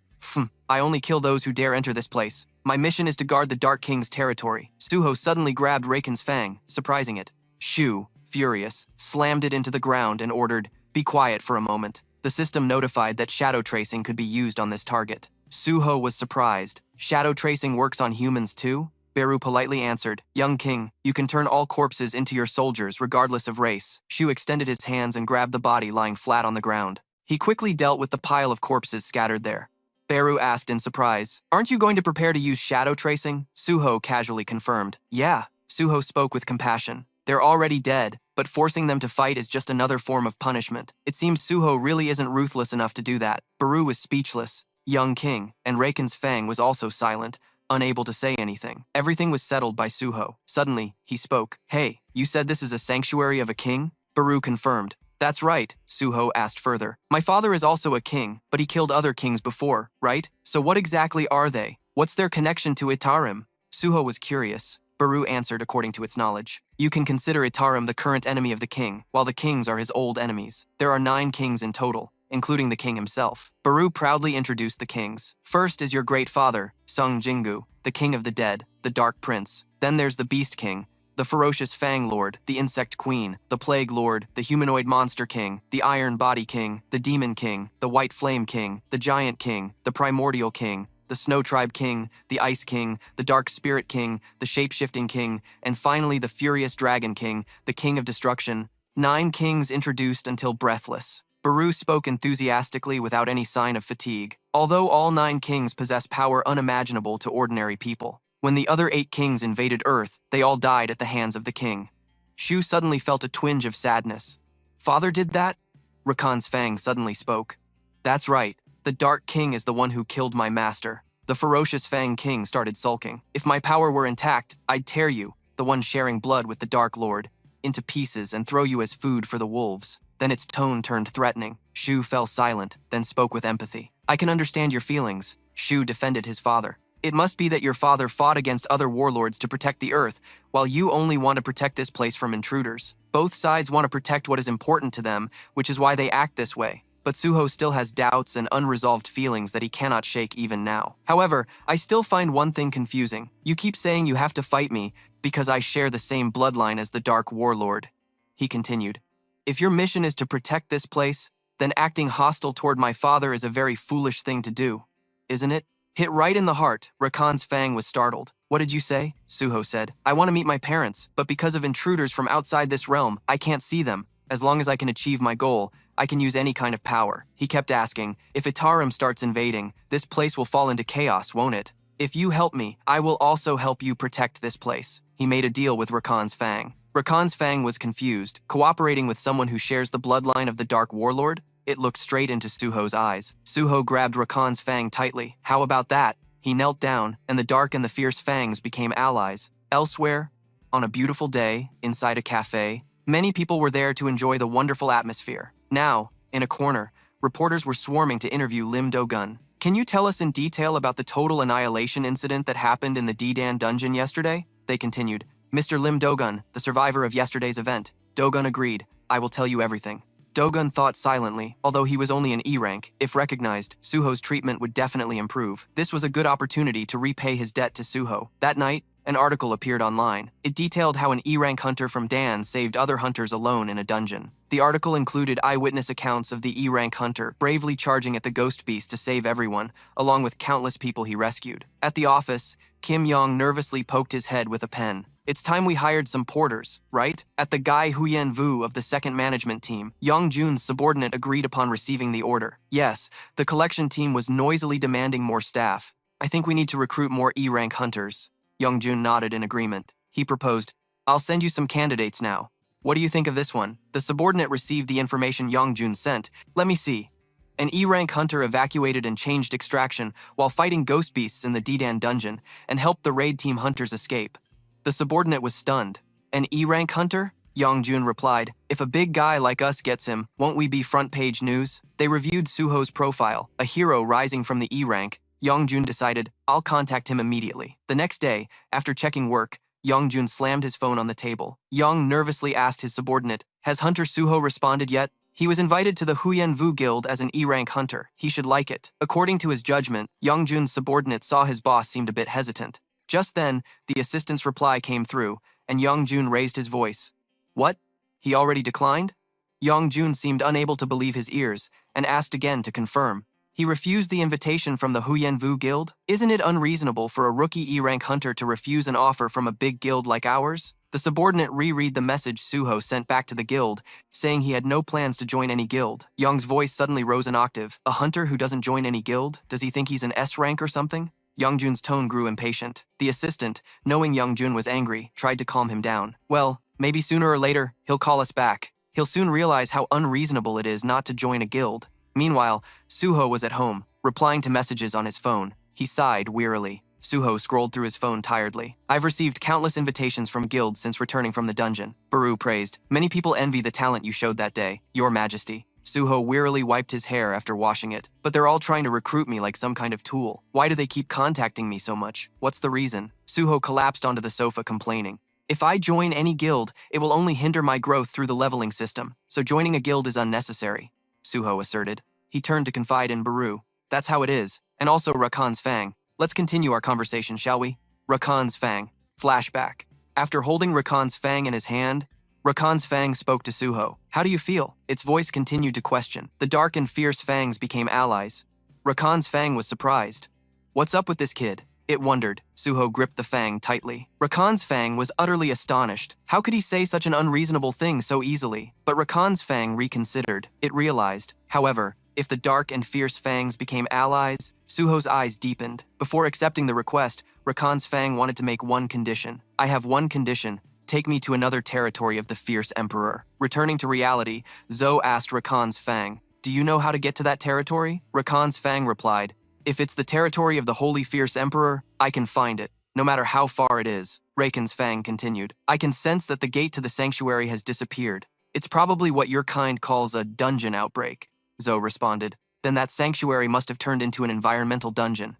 I only kill those who dare enter this place. My mission is to guard the Dark King's territory. Suho suddenly grabbed Raken's Fang, surprising it. Shu, furious, slammed it into the ground and ordered, be quiet for a moment. The system notified that shadow tracing could be used on this target. Suho was surprised. Shadow tracing works on humans too? Beru politely answered, Young king, you can turn all corpses into your soldiers regardless of race. Shu extended his hands and grabbed the body lying flat on the ground. He quickly dealt with the pile of corpses scattered there. Beru asked in surprise, Aren't you going to prepare to use shadow tracing? Suho casually confirmed. Yeah, Suho spoke with compassion. They're already dead, but forcing them to fight is just another form of punishment. It seems Suho really isn't ruthless enough to do that. Beru was speechless. Young king, and Reiken's Fang was also silent, unable to say anything. Everything was settled by Suho. Suddenly, he spoke. Hey, you said this is a sanctuary of a king? Beru confirmed. That's right, Suho asked further. My father is also a king, but he killed other kings before, right? So what exactly are they? What's their connection to Itarim? Suho was curious. Beru answered according to its knowledge. You can consider Itarim the current enemy of the king, while the kings are his old enemies. There are 9 kings in total, including the king himself. Beru proudly introduced the kings. First is your great father, Sung Jingu, the king of the dead, the dark prince. Then there's the beast king, the ferocious Fang Lord, the Insect Queen, the Plague Lord, the Humanoid Monster King, the Iron Body King, the Demon King, the White Flame King, the Giant King, the Primordial King, the Snow Tribe King, the Ice King, the Dark Spirit King, the Shape-Shifting King, and finally the Furious Dragon King, the King of Destruction. 9 kings introduced until breathless. Beru spoke enthusiastically without any sign of fatigue. Although all 9 kings possess power unimaginable to ordinary people. When the other 8 kings invaded Earth, they all died at the hands of the king. Shu suddenly felt a twinge of sadness. Father did that? Rakan's Fang suddenly spoke. That's right. The Dark King is the one who killed my master. The ferocious Fang King started sulking. If my power were intact, I'd tear you, the one sharing blood with the Dark Lord, into pieces and throw you as food for the wolves. Then its tone turned threatening. Shu fell silent, then spoke with empathy. I can understand your feelings. Shu defended his father. It must be that your father fought against other warlords to protect the Earth, while you only want to protect this place from intruders. Both sides want to protect what is important to them, which is why they act this way. But Suho still has doubts and unresolved feelings that he cannot shake even now. However, I still find one thing confusing. You keep saying you have to fight me because I share the same bloodline as the Dark Warlord. He continued. If your mission is to protect this place, then acting hostile toward my father is a very foolish thing to do, isn't it? Hit right in the heart, Rakan's Fang was startled. What did you say? Suho said. I want to meet my parents, but because of intruders from outside this realm, I can't see them. As long as I can achieve my goal, I can use any kind of power. He kept asking, if Itarim starts invading, this place will fall into chaos, won't it? If you help me, I will also help you protect this place. He made a deal with Rakan's Fang. Rakan's Fang was confused, cooperating with someone who shares the bloodline of the Dark Warlord? It looked straight into Suho's eyes. Suho grabbed Rakan's Fang tightly. How about that? He knelt down, and the dark and the fierce fangs became allies. Elsewhere, on a beautiful day, inside a cafe, many people were there to enjoy the wonderful atmosphere. Now, in a corner, reporters were swarming to interview Lim Do-gun. Can you tell us in detail about the total annihilation incident that happened in the D-Dan dungeon yesterday? They continued. Mr. Lim Do-gun, the survivor of yesterday's event. Do-gun agreed. I will tell you everything. Do-gun thought silently. Although he was only an E rank, if recognized, Suho's treatment would definitely improve. This was a good opportunity to repay his debt to Suho. That night, an article appeared online. It detailed how an E rank hunter from Dan saved other hunters alone in a dungeon. The article included eyewitness accounts of the E rank hunter bravely charging at the ghost beast to save everyone, along with countless people he rescued. At the office, Kim Yong nervously poked his head with a pen. It's time we hired some porters, right? At the Gai Huyen Vu of the second management team, Yong Jun's subordinate agreed upon receiving the order. Yes, the collection team was noisily demanding more staff. I think we need to recruit more E-rank hunters. Yong Jun nodded in agreement. He proposed, I'll send you some candidates now. What do you think of this one? The subordinate received the information Yong Jun sent. Let me see. An E-rank hunter evacuated and changed extraction while fighting ghost beasts in the D-Dan dungeon and helped the raid team hunters escape. The subordinate was stunned. An E-rank hunter? Yong Jun replied, if a big guy like us gets him, won't we be front-page news? They reviewed Suho's profile, a hero rising from the E-rank. Yong Jun decided, I'll contact him immediately. The next day, after checking work, Yong Jun slammed his phone on the table. Yong nervously asked his subordinate, has Hunter Suho responded yet? He was invited to the Huyen Vu Guild as an E-rank hunter. He should like it. According to his judgment, Yong Jun's subordinate saw his boss seemed a bit hesitant. Just then, the assistant's reply came through, and Yong Jun raised his voice. What? He already declined? Yong Jun seemed unable to believe his ears, and asked again to confirm. He refused the invitation from the Huyen Vu Guild? Isn't it unreasonable for a rookie E-rank hunter to refuse an offer from a big guild like ours? The subordinate reread the message Suho sent back to the guild, saying he had no plans to join any guild. Young's voice suddenly rose an octave. A hunter who doesn't join any guild? Does he think he's an S rank or something? Youngjun's tone grew impatient. The assistant, knowing Youngjun was angry, tried to calm him down. Well, maybe sooner or later, he'll call us back. He'll soon realize how unreasonable it is not to join a guild. Meanwhile, Suho was at home, replying to messages on his phone. He sighed wearily. Suho scrolled through his phone tiredly. I've received countless invitations from guilds since returning from the dungeon. Baru praised. Many people envy the talent you showed that day, Your Majesty. Suho wearily wiped his hair after washing it. But they're all trying to recruit me like some kind of tool. Why do they keep contacting me so much? What's the reason? Suho collapsed onto the sofa complaining. If I join any guild, it will only hinder my growth through the leveling system, so joining a guild is unnecessary, Suho asserted. He turned to confide in Baru. That's how it is, and also Rakan's Fang. Let's continue our conversation, shall we? Rakan's Fang. Flashback. After holding Rakan's Fang in his hand, Rakan's Fang spoke to Suho. How do you feel? Its voice continued to question. The dark and fierce fangs became allies. Rakan's Fang was surprised. What's up with this kid? It wondered. Suho gripped the fang tightly. Rakan's Fang was utterly astonished. How could he say such an unreasonable thing so easily? But Rakan's Fang reconsidered. It realized, however, if the dark and fierce fangs became allies, Suho's eyes deepened. Before accepting the request, Rakan's Fang wanted to make one condition. I have one condition. Take me to another territory of the fierce emperor. Returning to reality, Zo asked Rakan's Fang, do you know how to get to that territory? Rakan's Fang replied, if it's the territory of the holy fierce emperor, I can find it, no matter how far it is. Rakan's Fang continued, I can sense that the gate to the sanctuary has disappeared. It's probably what your kind calls a dungeon outbreak. Zo responded. Then that sanctuary must have turned into an environmental dungeon.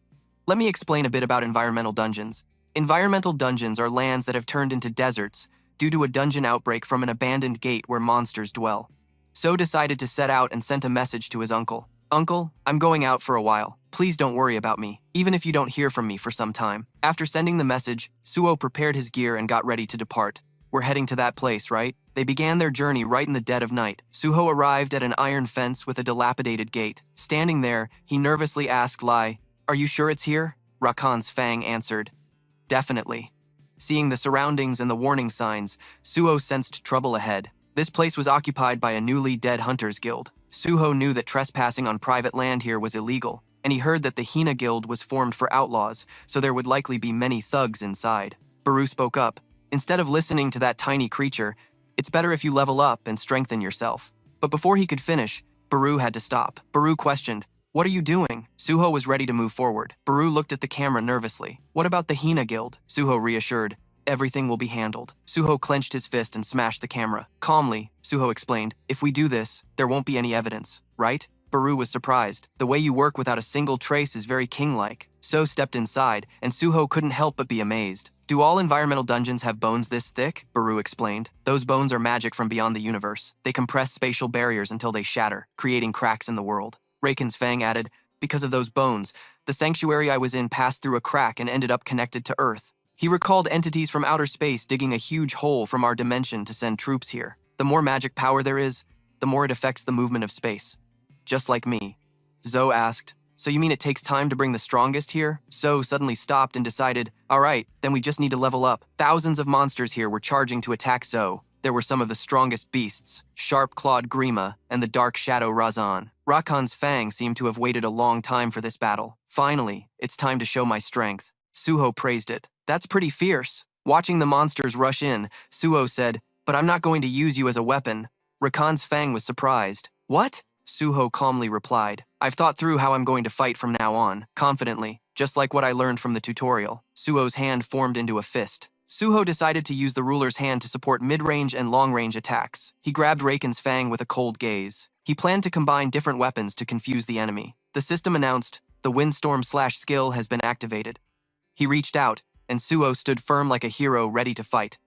Let me explain a bit about environmental dungeons. Environmental dungeons are lands that have turned into deserts due to a dungeon outbreak from an abandoned gate where monsters dwell. So decided to set out and sent a message to his uncle. Uncle, I'm going out for a while. Please don't worry about me, even if you don't hear from me for some time. After sending the message, Suo prepared his gear and got ready to depart. We're heading to that place, right? They began their journey right in the dead of night. Suho arrived at an iron fence with a dilapidated gate. Standing there, he nervously asked Lai, are you sure it's here? Rakan's Fang answered, definitely. Seeing the surroundings and the warning signs, Suho sensed trouble ahead. This place was occupied by a newly dead hunters guild. Suho knew that trespassing on private land here was illegal, and he heard that the Hina Guild was formed for outlaws, so there would likely be many thugs inside. Baru spoke up. Instead of listening to that tiny creature, it's better if you level up and strengthen yourself. But before he could finish, Baru had to stop. Baru questioned, what are you doing? Suho was ready to move forward. Baru looked at the camera nervously. What about the Hina Guild? Suho reassured, everything will be handled. Suho clenched his fist and smashed the camera. Calmly, Suho explained, if we do this, there won't be any evidence, right? Baru was surprised. The way you work without a single trace is very king-like. So stepped inside, and Suho couldn't help but be amazed. Do all environmental dungeons have bones this thick? Baru explained. Those bones are magic from beyond the universe. They compress spatial barriers until they shatter, creating cracks in the world. Rakan's Fang added, because of those bones, the sanctuary I was in passed through a crack and ended up connected to Earth. He recalled entities from outer space digging a huge hole from our dimension to send troops here. The more magic power there is, the more it affects the movement of space. Just like me. Zo asked, so you mean it takes time to bring the strongest here? So suddenly stopped and decided, all right, then we just need to level up. Thousands of monsters here were charging to attack Zo. There were some of the strongest beasts, sharp-clawed Grima and the dark shadow Razan. Rakan's Fang seemed to have waited a long time for this battle. Finally, it's time to show my strength. Suho praised it. That's pretty fierce. Watching the monsters rush in, Suho said, but I'm not going to use you as a weapon. Rakan's Fang was surprised. What? Suho calmly replied, I've thought through how I'm going to fight from now on, confidently, just like what I learned from the tutorial. Suho's hand formed into a fist. Suho decided to use the ruler's hand to support mid-range and long-range attacks. He grabbed Rakan's Fang with a cold gaze. He planned to combine different weapons to confuse the enemy. The system announced, the Windstorm/skill has been activated. He reached out, and Suho stood firm like a hero ready to fight.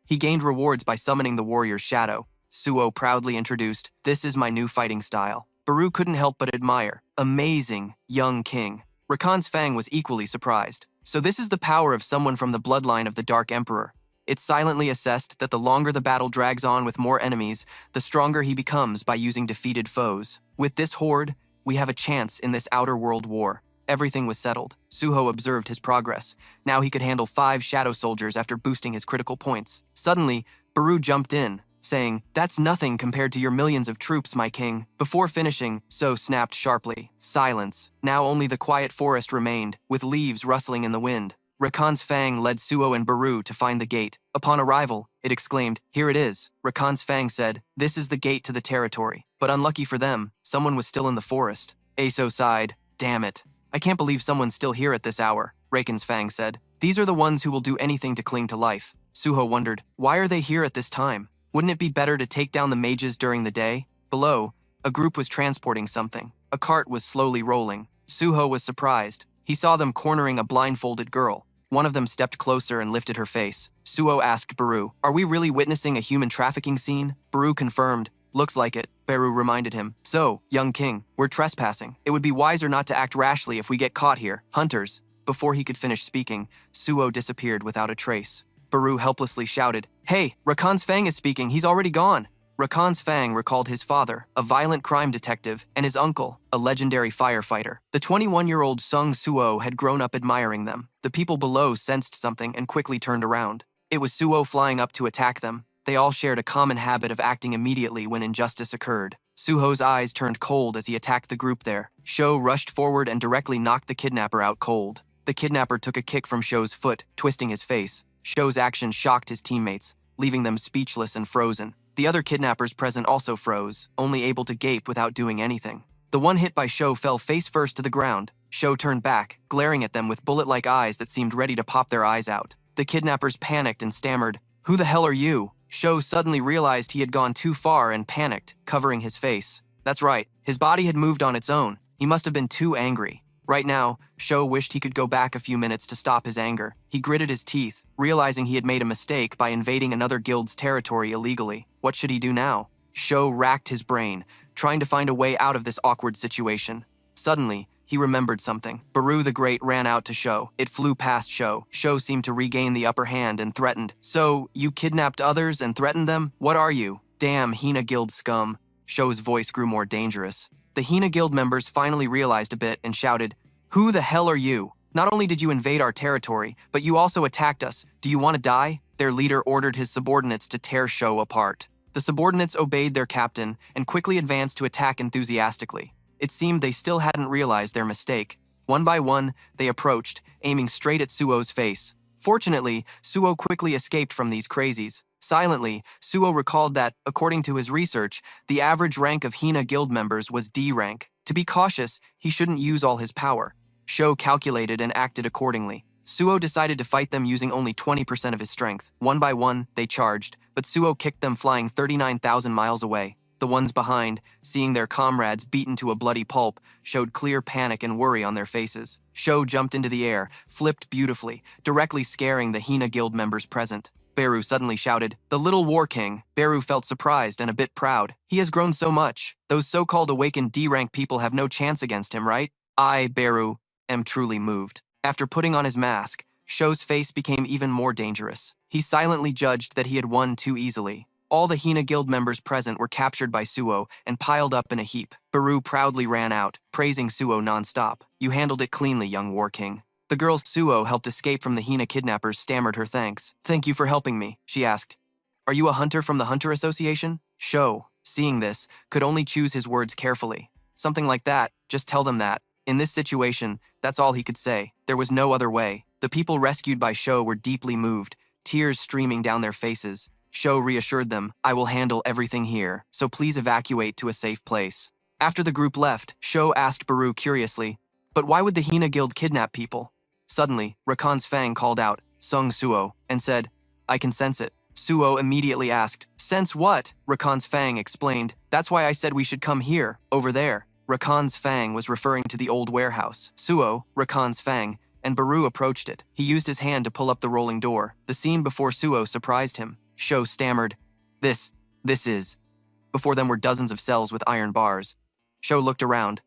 He gained rewards by summoning the warrior's shadow. Suho proudly introduced, this is my new fighting style. Baru couldn't help but admire. Amazing, young king. Rakan's Fang was equally surprised. So this is the power of someone from the bloodline of the Dark Emperor. It silently assessed that the longer the battle drags on with more enemies, the stronger he becomes by using defeated foes. With this horde, We have a chance in this outer world war. Everything was settled. Suho observed his progress. Now he could handle 5 shadow soldiers after boosting his critical points. Suddenly, Baru jumped in, saying, "That's nothing compared to your millions of troops, my king." Before finishing, So snapped sharply. Silence. Now only the quiet forest remained, with leaves rustling in the wind. Rakan's Fang led Suo and Baru to find the gate. Upon arrival, it exclaimed, "Here it is." Rakan's Fang said, "This is the gate to the territory." But unlucky for them, someone was still in the forest. Aso sighed, "Damn it. I can't believe someone's still here at this hour," Rakan's Fang said. "These are the ones who will do anything to cling to life." Suho wondered, why are they here at this time? Wouldn't it be better to take down the mages during the day? Below, a group was transporting something. A cart was slowly rolling. Suho was surprised. He saw them cornering a blindfolded girl. One of them stepped closer and lifted her face. Suo asked Baru, "Are we really witnessing a human trafficking scene?" Baru confirmed, "Looks like it." Baru reminded him, "So, young king, we're trespassing. It would be wiser not to act rashly if we get caught here. Hunters." Before he could finish speaking, Suo disappeared without a trace. Baru helplessly shouted, "Hey, Rakan's Fang is speaking, he's already gone." Rakan's Fang recalled his father, a violent crime detective, and his uncle, a legendary firefighter. The 21-year-old Sung Suo had grown up admiring them. The people below sensed something and quickly turned around. It was Suo flying up to attack them. They all shared a common habit of acting immediately when injustice occurred. Suho's eyes turned cold as he attacked the group there. Sho rushed forward and directly knocked the kidnapper out cold. The kidnapper took a kick from Sho's foot, twisting his face. Sho's action shocked his teammates, leaving them speechless and frozen. The other kidnappers present also froze, only able to gape without doing anything. The one hit by Sho fell face first to the ground. Sho turned back, glaring at them with bullet-like eyes that seemed ready to pop their eyes out. The kidnappers panicked and stammered, "Who the hell are you?" Sho suddenly realized he had gone too far and panicked, covering his face. That's right, his body had moved on its own. He must have been too angry. Right now, Sho wished he could go back a few minutes to stop his anger. He gritted his teeth, realizing he had made a mistake by invading another guild's territory illegally. What should he do now? Sho racked his brain, trying to find a way out of this awkward situation. Suddenly, he remembered something. Baru the Great ran out to Sho. It flew past Sho. Sho seemed to regain the upper hand and threatened. "So, you kidnapped others and threatened them? What are you? Damn Hina Guild scum." Sho's voice grew more dangerous. The Hina Guild members finally realized a bit and shouted, "Who the hell are you? Not only did you invade our territory, but you also attacked us. Do you want to die?" Their leader ordered his subordinates to tear Sho apart. The subordinates obeyed their captain and quickly advanced to attack enthusiastically. It seemed they still hadn't realized their mistake. One by one, they approached, aiming straight at Suo's face. Fortunately, Suo quickly escaped from these crazies. Silently, Suo recalled that, according to his research, the average rank of Hina Guild members was D rank. To be cautious, he shouldn't use all his power. Sho calculated and acted accordingly. Suo decided to fight them using only 20% of his strength. One by one, they charged, but Suo kicked them flying 39,000 miles away. The ones behind, seeing their comrades beaten to a bloody pulp, showed clear panic and worry on their faces. Sho jumped into the air, flipped beautifully, directly scaring the Hina Guild members present. Beru suddenly shouted, "The little war king." Beru felt surprised and a bit proud. He has grown so much. Those so-called awakened D-rank people have no chance against him, right? I, Beru, am truly moved. After putting on his mask, Sho's face became even more dangerous. He silently judged that he had won too easily. All the Hina Guild members present were captured by Suo and piled up in a heap. Baru proudly ran out, praising Suo non-stop. "You handled it cleanly, young war king." The girl Suo helped escape from the Hina kidnappers stammered her thanks. "Thank you for helping me," she asked. "Are you a hunter from the Hunter Association?" Sho, seeing this, could only choose his words carefully. Something like that, just tell them that. In this situation, that's all he could say. There was no other way. The people rescued by Sho were deeply moved, tears streaming down their faces. Sho reassured them, "I will handle everything here, so please evacuate to a safe place." After the group left, Sho asked Baru curiously, "But why would the Hina Guild kidnap people?" Suddenly, Rakan's Fang called out, "Sung Suo," and said, "I can sense it." Suo immediately asked, "Sense what?" Rakan's Fang explained, "That's why I said we should come here, over there." Rakan's Fang was referring to the old warehouse. Suo, Rakan's Fang, and Baru approached it. He used his hand to pull up the rolling door. The scene before Suo surprised him. Sho stammered, This is." Before them were dozens of cells with iron bars. Sho looked around.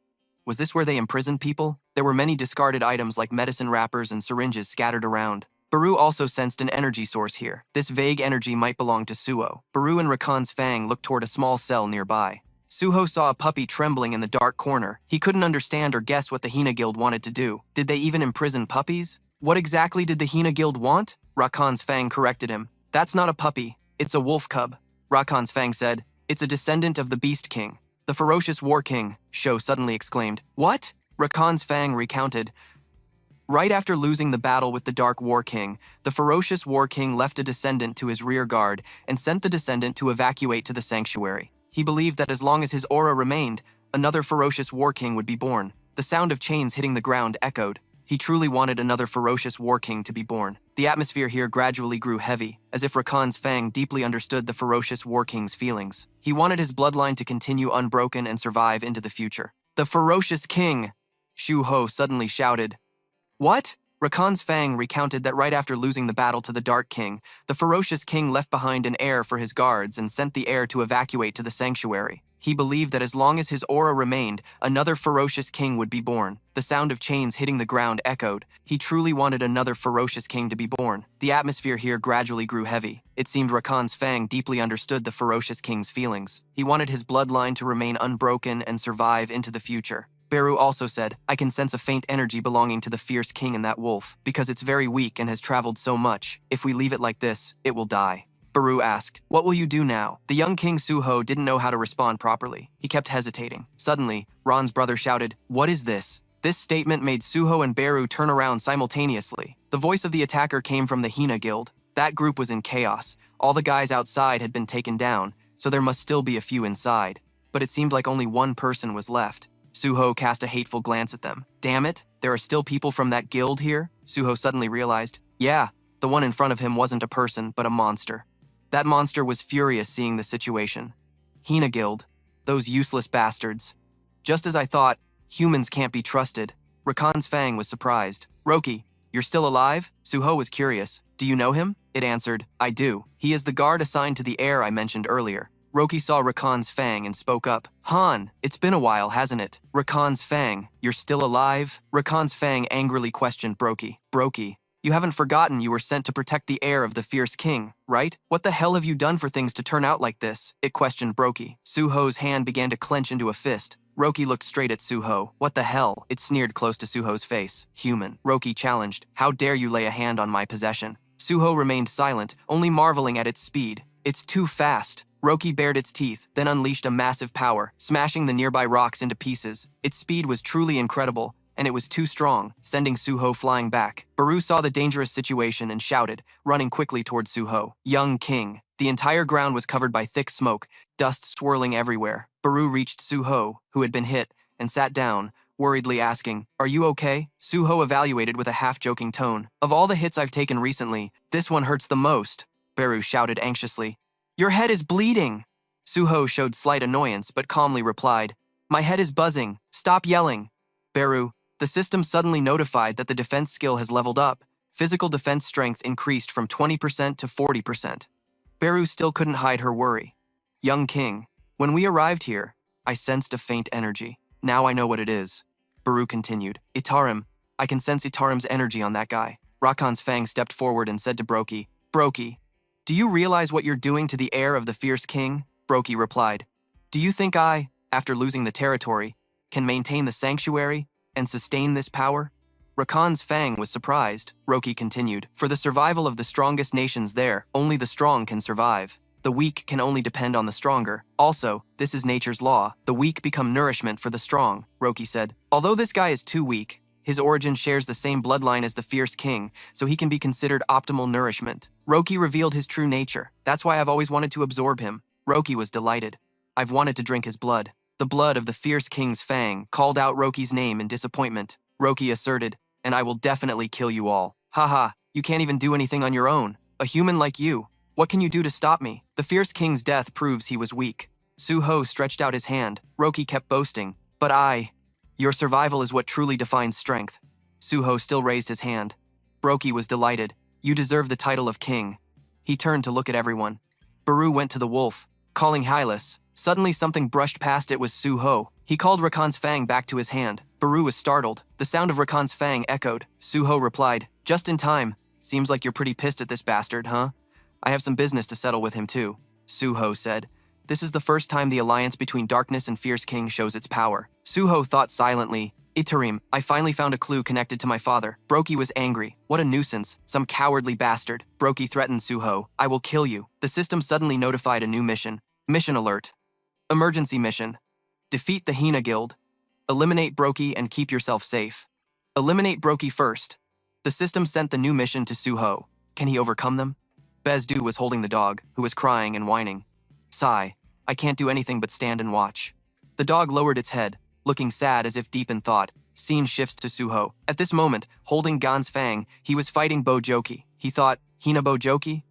Was this where they imprisoned people? There were many discarded items like medicine wrappers and syringes scattered around. Baru also sensed an energy source here. This vague energy might belong to Suo. Baru and Rakan's Fang looked toward a small cell nearby. Suho saw a puppy trembling in the dark corner. He couldn't understand or guess what the Hina Guild wanted to do. Did they even imprison puppies? What exactly did the Hina Guild want? Rakan's Fang corrected him. That's not a puppy. It's a wolf cub. Rakan's Fang said. It's a descendant of the Beast King. The ferocious War King, Sho suddenly exclaimed. What? Rakan's Fang recounted. Right after losing the battle with the Dark War King, the ferocious War King left a descendant to his rear guard and sent the descendant to evacuate to the sanctuary. He believed that as long as his aura remained, another ferocious War King would be born. The sound of chains hitting the ground echoed. He truly wanted another ferocious War King to be born. The atmosphere here gradually grew heavy, as if Rakan's Fang deeply understood the ferocious War King's feelings. He wanted his bloodline to continue unbroken and survive into the future. The ferocious king! Shu Ho suddenly shouted. What? Rakan's Fang recounted that right after losing the battle to the Dark King, the ferocious king left behind an heir for his guards and sent the heir to evacuate to the sanctuary. He believed that as long as his aura remained, another ferocious king would be born. The sound of chains hitting the ground echoed. He truly wanted another ferocious king to be born. The atmosphere here gradually grew heavy. It seemed Rakan's Fang deeply understood the ferocious king's feelings. He wanted his bloodline to remain unbroken and survive into the future. Beru also said, I can sense a faint energy belonging to the fierce king in that wolf, because it's very weak and has traveled so much. If we leave it like this, it will die. Beru asked, what will you do now? The young king Suho didn't know how to respond properly. He kept hesitating. Suddenly, Ron's brother shouted, what is this? This statement made Suho and Beru turn around simultaneously. The voice of the attacker came from the Hina Guild. That group was in chaos. All the guys outside had been taken down, so there must still be a few inside. But it seemed like only one person was left. Suho cast a hateful glance at them. Damn it, there are still people from that guild here? Suho suddenly realized. Yeah, the one in front of him wasn't a person, but a monster. That monster was furious seeing the situation. Hina Guild, those useless bastards. Just as I thought, humans can't be trusted. Rakan's Fang was surprised. Roki, you're still alive? Suho was curious. Do you know him? It answered, I do. He is the guard assigned to the heir I mentioned earlier. Roki saw Rakan's Fang and spoke up. Han, it's been a while, hasn't it? Rakan's Fang, you're still alive? Rakan's Fang angrily questioned Broki. Broki, you haven't forgotten you were sent to protect the heir of the fierce king, right? What the hell have you done for things to turn out like this? It questioned Broki. Suho's hand began to clench into a fist. Roki looked straight at Suho. What the hell? It sneered close to Suho's face. Human. Roki challenged. How dare you lay a hand on my possession? Suho remained silent, only marveling at its speed. It's too fast. Roki bared its teeth, then unleashed a massive power, smashing the nearby rocks into pieces. Its speed was truly incredible, and it was too strong, sending Suho flying back. Beru saw the dangerous situation and shouted, running quickly towards Suho. Young king. The entire ground was covered by thick smoke, dust swirling everywhere. Beru reached Suho, who had been hit, and sat down, worriedly asking, Are you okay? Suho evaluated with a half-joking tone. Of all the hits I've taken recently, this one hurts the most. Beru shouted anxiously. Your head is bleeding. Suho showed slight annoyance, but calmly replied, My head is buzzing. Stop yelling. Beru, the system suddenly notified that the defense skill has leveled up. Physical defense strength increased from 20% to 40%. Beru still couldn't hide her worry. Young king, when we arrived here, I sensed a faint energy. Now I know what it is. Beru continued. Itarim, I can sense Itarim's energy on that guy. Rakan's Fang stepped forward and said to Broki, Broki, do you realize what you're doing to the heir of the fierce king? Broki replied. Do you think I, after losing the territory, can maintain the sanctuary and sustain this power? Rakan's Fang was surprised. Roki continued. For the survival of the strongest nations there, only the strong can survive. The weak can only depend on the stronger. Also, this is nature's law. The weak become nourishment for the strong, Roki said. Although this guy is too weak, his origin shares the same bloodline as the fierce king, so he can be considered optimal nourishment. Roki revealed his true nature. That's why I've always wanted to absorb him. Roki was delighted. I've wanted to drink his blood. The blood of the fierce king's Fang called out Roki's name in disappointment. Roki asserted, and I will definitely kill you all. Haha, you can't even do anything on your own. A human like you. What can you do to stop me? The fierce king's death proves he was weak. Suho stretched out his hand. Roki kept boasting. But your survival is what truly defines strength. Suho still raised his hand. Broki was delighted. You deserve the title of king. He turned to look at everyone. Beru went to the wolf, calling Hylas. Suddenly something brushed past. It was Suho. He called Rakan's Fang back to his hand. Beru was startled. The sound of Rakan's Fang echoed. Suho replied, Just in time. Seems like you're pretty pissed at this bastard, huh? I have some business to settle with him too, Suho said. This is the first time the alliance between Darkness and Fierce King shows its power. Suho thought silently, Itarim, I finally found a clue connected to my father. Brokey was angry. What a nuisance. Some cowardly bastard. Brokey threatened Suho. I will kill you. The system suddenly notified a new mission. Mission alert. Emergency mission. Defeat the Hina Guild. Eliminate Brokey and keep yourself safe. Eliminate Brokey first. The system sent the new mission to Suho. Can he overcome them? Bezdu was holding the dog, who was crying and whining. Sigh. I can't do anything but stand and watch. The dog lowered its head, looking sad as if deep in thought. Scene shifts to Suho. At this moment, holding Gan's fang, he was fighting Bojoki. He thought, Hina Bojoki?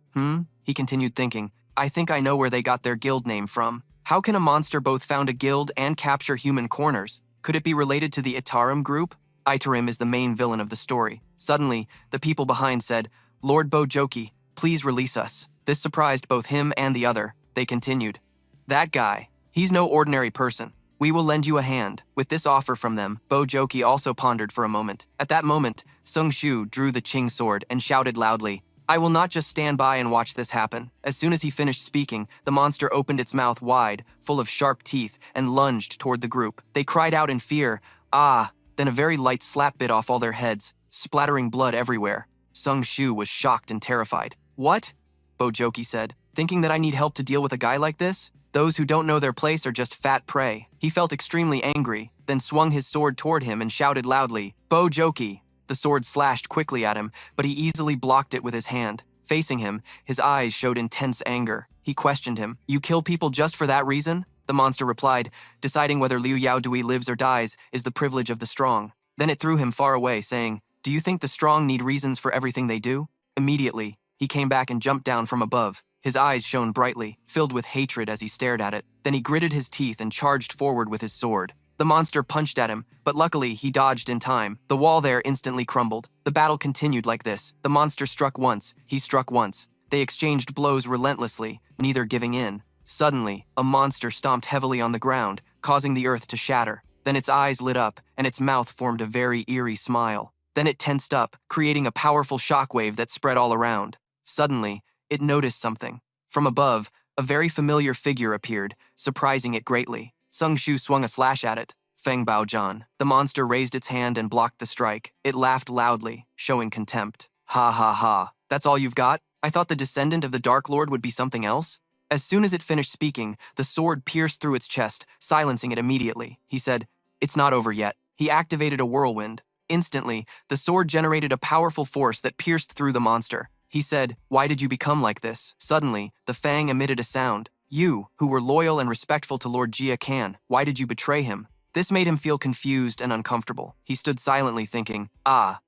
He continued thinking, I think I know where they got their guild name from. How can a monster both found a guild and capture human corners? Could it be related to the Itarim group? Itarim is the main villain of the story. Suddenly, the people behind said, Lord Bojoki, please release us. This surprised both him and the other. They continued, that guy, he's no ordinary person. We will lend you a hand. With this offer from them, Bojoki also pondered for a moment. At that moment, Sung Shu drew the Qing sword and shouted loudly, I will not just stand by and watch this happen. As soon as he finished speaking, the monster opened its mouth wide, full of sharp teeth, and lunged toward the group. They cried out in fear, ah, then a very light slap bit off all their heads, splattering blood everywhere. Sung Shu was shocked and terrified. What? Bojoki said, thinking that I need help to deal with a guy like this? Those who don't know their place are just fat prey. He felt extremely angry, then swung his sword toward him and shouted loudly, Bojoki! The sword slashed quickly at him, but he easily blocked it with his hand. Facing him, his eyes showed intense anger. He questioned him, You kill people just for that reason? The monster replied, Deciding whether Liu Yaodui lives or dies is the privilege of the strong. Then it threw him far away, saying, Do you think the strong need reasons for everything they do? Immediately, he came back and jumped down from above. His eyes shone brightly, filled with hatred as he stared at it. Then he gritted his teeth and charged forward with his sword. The monster punched at him, but luckily he dodged in time. The wall there instantly crumbled. The battle continued like this. The monster struck once, he struck once. They exchanged blows relentlessly, neither giving in. Suddenly, a monster stomped heavily on the ground, causing the earth to shatter. Then its eyes lit up, and its mouth formed a very eerie smile. Then it tensed up, creating a powerful shockwave that spread all around. Suddenly, it noticed something. From above, a very familiar figure appeared, surprising it greatly. Sung Shu swung a slash at it. Feng Baojan. The monster raised its hand and blocked the strike. It laughed loudly, showing contempt. Ha ha ha. That's all you've got? I thought the descendant of the Dark Lord would be something else? As soon as it finished speaking, the sword pierced through its chest, silencing it immediately. He said, It's not over yet. He activated a whirlwind. Instantly, the sword generated a powerful force that pierced through the monster. He said, Why did you become like this? Suddenly, the fang emitted a sound. You, who were loyal and respectful to Lord Jia Kan, why did you betray him? This made him feel confused and uncomfortable. He stood silently thinking,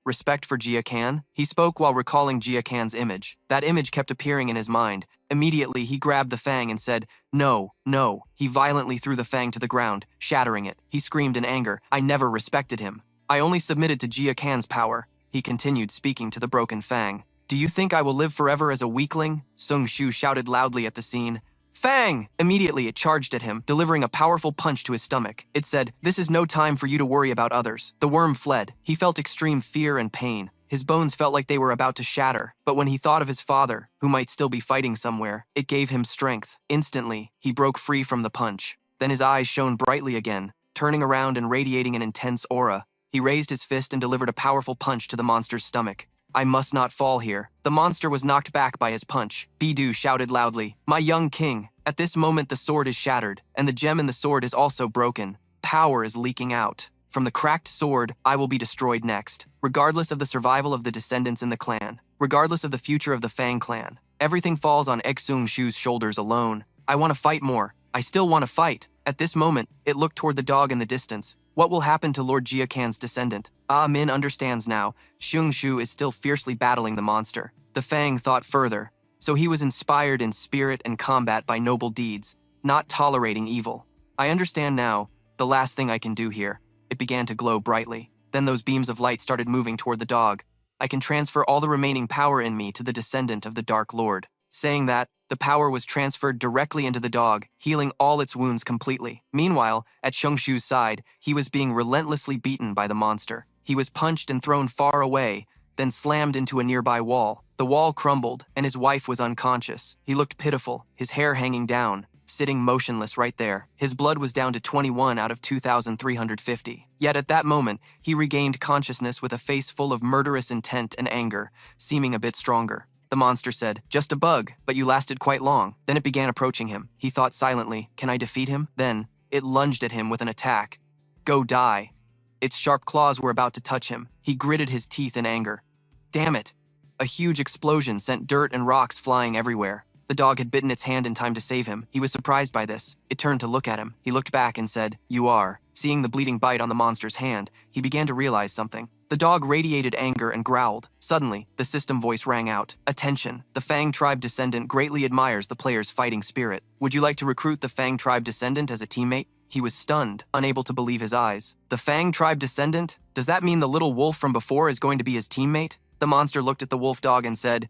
respect for Jia Kan? He spoke while recalling Jia Kan's image. That image kept appearing in his mind. Immediately, he grabbed the fang and said, No, no. He violently threw the fang to the ground, shattering it. He screamed in anger, I never respected him. I only submitted to Jia Kan's power. He continued speaking to the broken fang. Do you think I will live forever as a weakling? Sung Shu shouted loudly at the scene. Fang! Immediately it charged at him, delivering a powerful punch to his stomach. It said, This is no time for you to worry about others. The worm fled. He felt extreme fear and pain. His bones felt like they were about to shatter. But when he thought of his father, who might still be fighting somewhere, it gave him strength. Instantly, he broke free from the punch. Then his eyes shone brightly again, turning around and radiating an intense aura. He raised his fist and delivered a powerful punch to the monster's stomach. I must not fall here. The monster was knocked back by his punch. Bidu shouted loudly, My young king. At this moment the sword is shattered, and the gem in the sword is also broken. Power is leaking out. From the cracked sword, I will be destroyed next. Regardless of the survival of the descendants in the clan. Regardless of the future of the Fang clan. Everything falls on Sung Shu's shoulders alone. I want to fight more. I still want to fight. At this moment, it looked toward the dog in the distance. What will happen to Lord Jia Kan's descendant? Min understands now. Sung Shu is still fiercely battling the monster. The Fang thought further. So he was inspired in spirit and combat by noble deeds, not tolerating evil. I understand now. The last thing I can do here. It began to glow brightly. Then those beams of light started moving toward the dog. I can transfer all the remaining power in me to the descendant of the Dark Lord. Saying that, the power was transferred directly into the dog, healing all its wounds completely. Meanwhile, at Sung Shu's side, he was being relentlessly beaten by the monster. He was punched and thrown far away, then slammed into a nearby wall. The wall crumbled, and his wife was unconscious. He looked pitiful, his hair hanging down. sitting motionless right there. His blood was down to 21 out of 2,350. Yet at that moment, he regained consciousness with a face full of murderous intent and anger, seeming a bit stronger. The monster said, "Just a bug, but you lasted quite long." Then it began approaching him. He thought silently, "Can I defeat him?" Then it lunged at him with an attack. "Go die." Its sharp claws were about to touch him. He gritted his teeth in anger. Damn it! A huge explosion sent dirt and rocks flying everywhere. The dog had bitten its hand in time to save him. He was surprised by this. It turned to look at him. He looked back and said, "You are." Seeing the bleeding bite on the monster's hand, he began to realize something. The dog radiated anger and growled. Suddenly, the system voice rang out. "Attention! The Fang tribe descendant greatly admires the player's fighting spirit. Would you like to recruit the Fang tribe descendant as a teammate?" He was stunned, unable to believe his eyes. The Fang tribe descendant? Does that mean the little wolf from before is going to be his teammate? The monster looked at the wolf dog and said,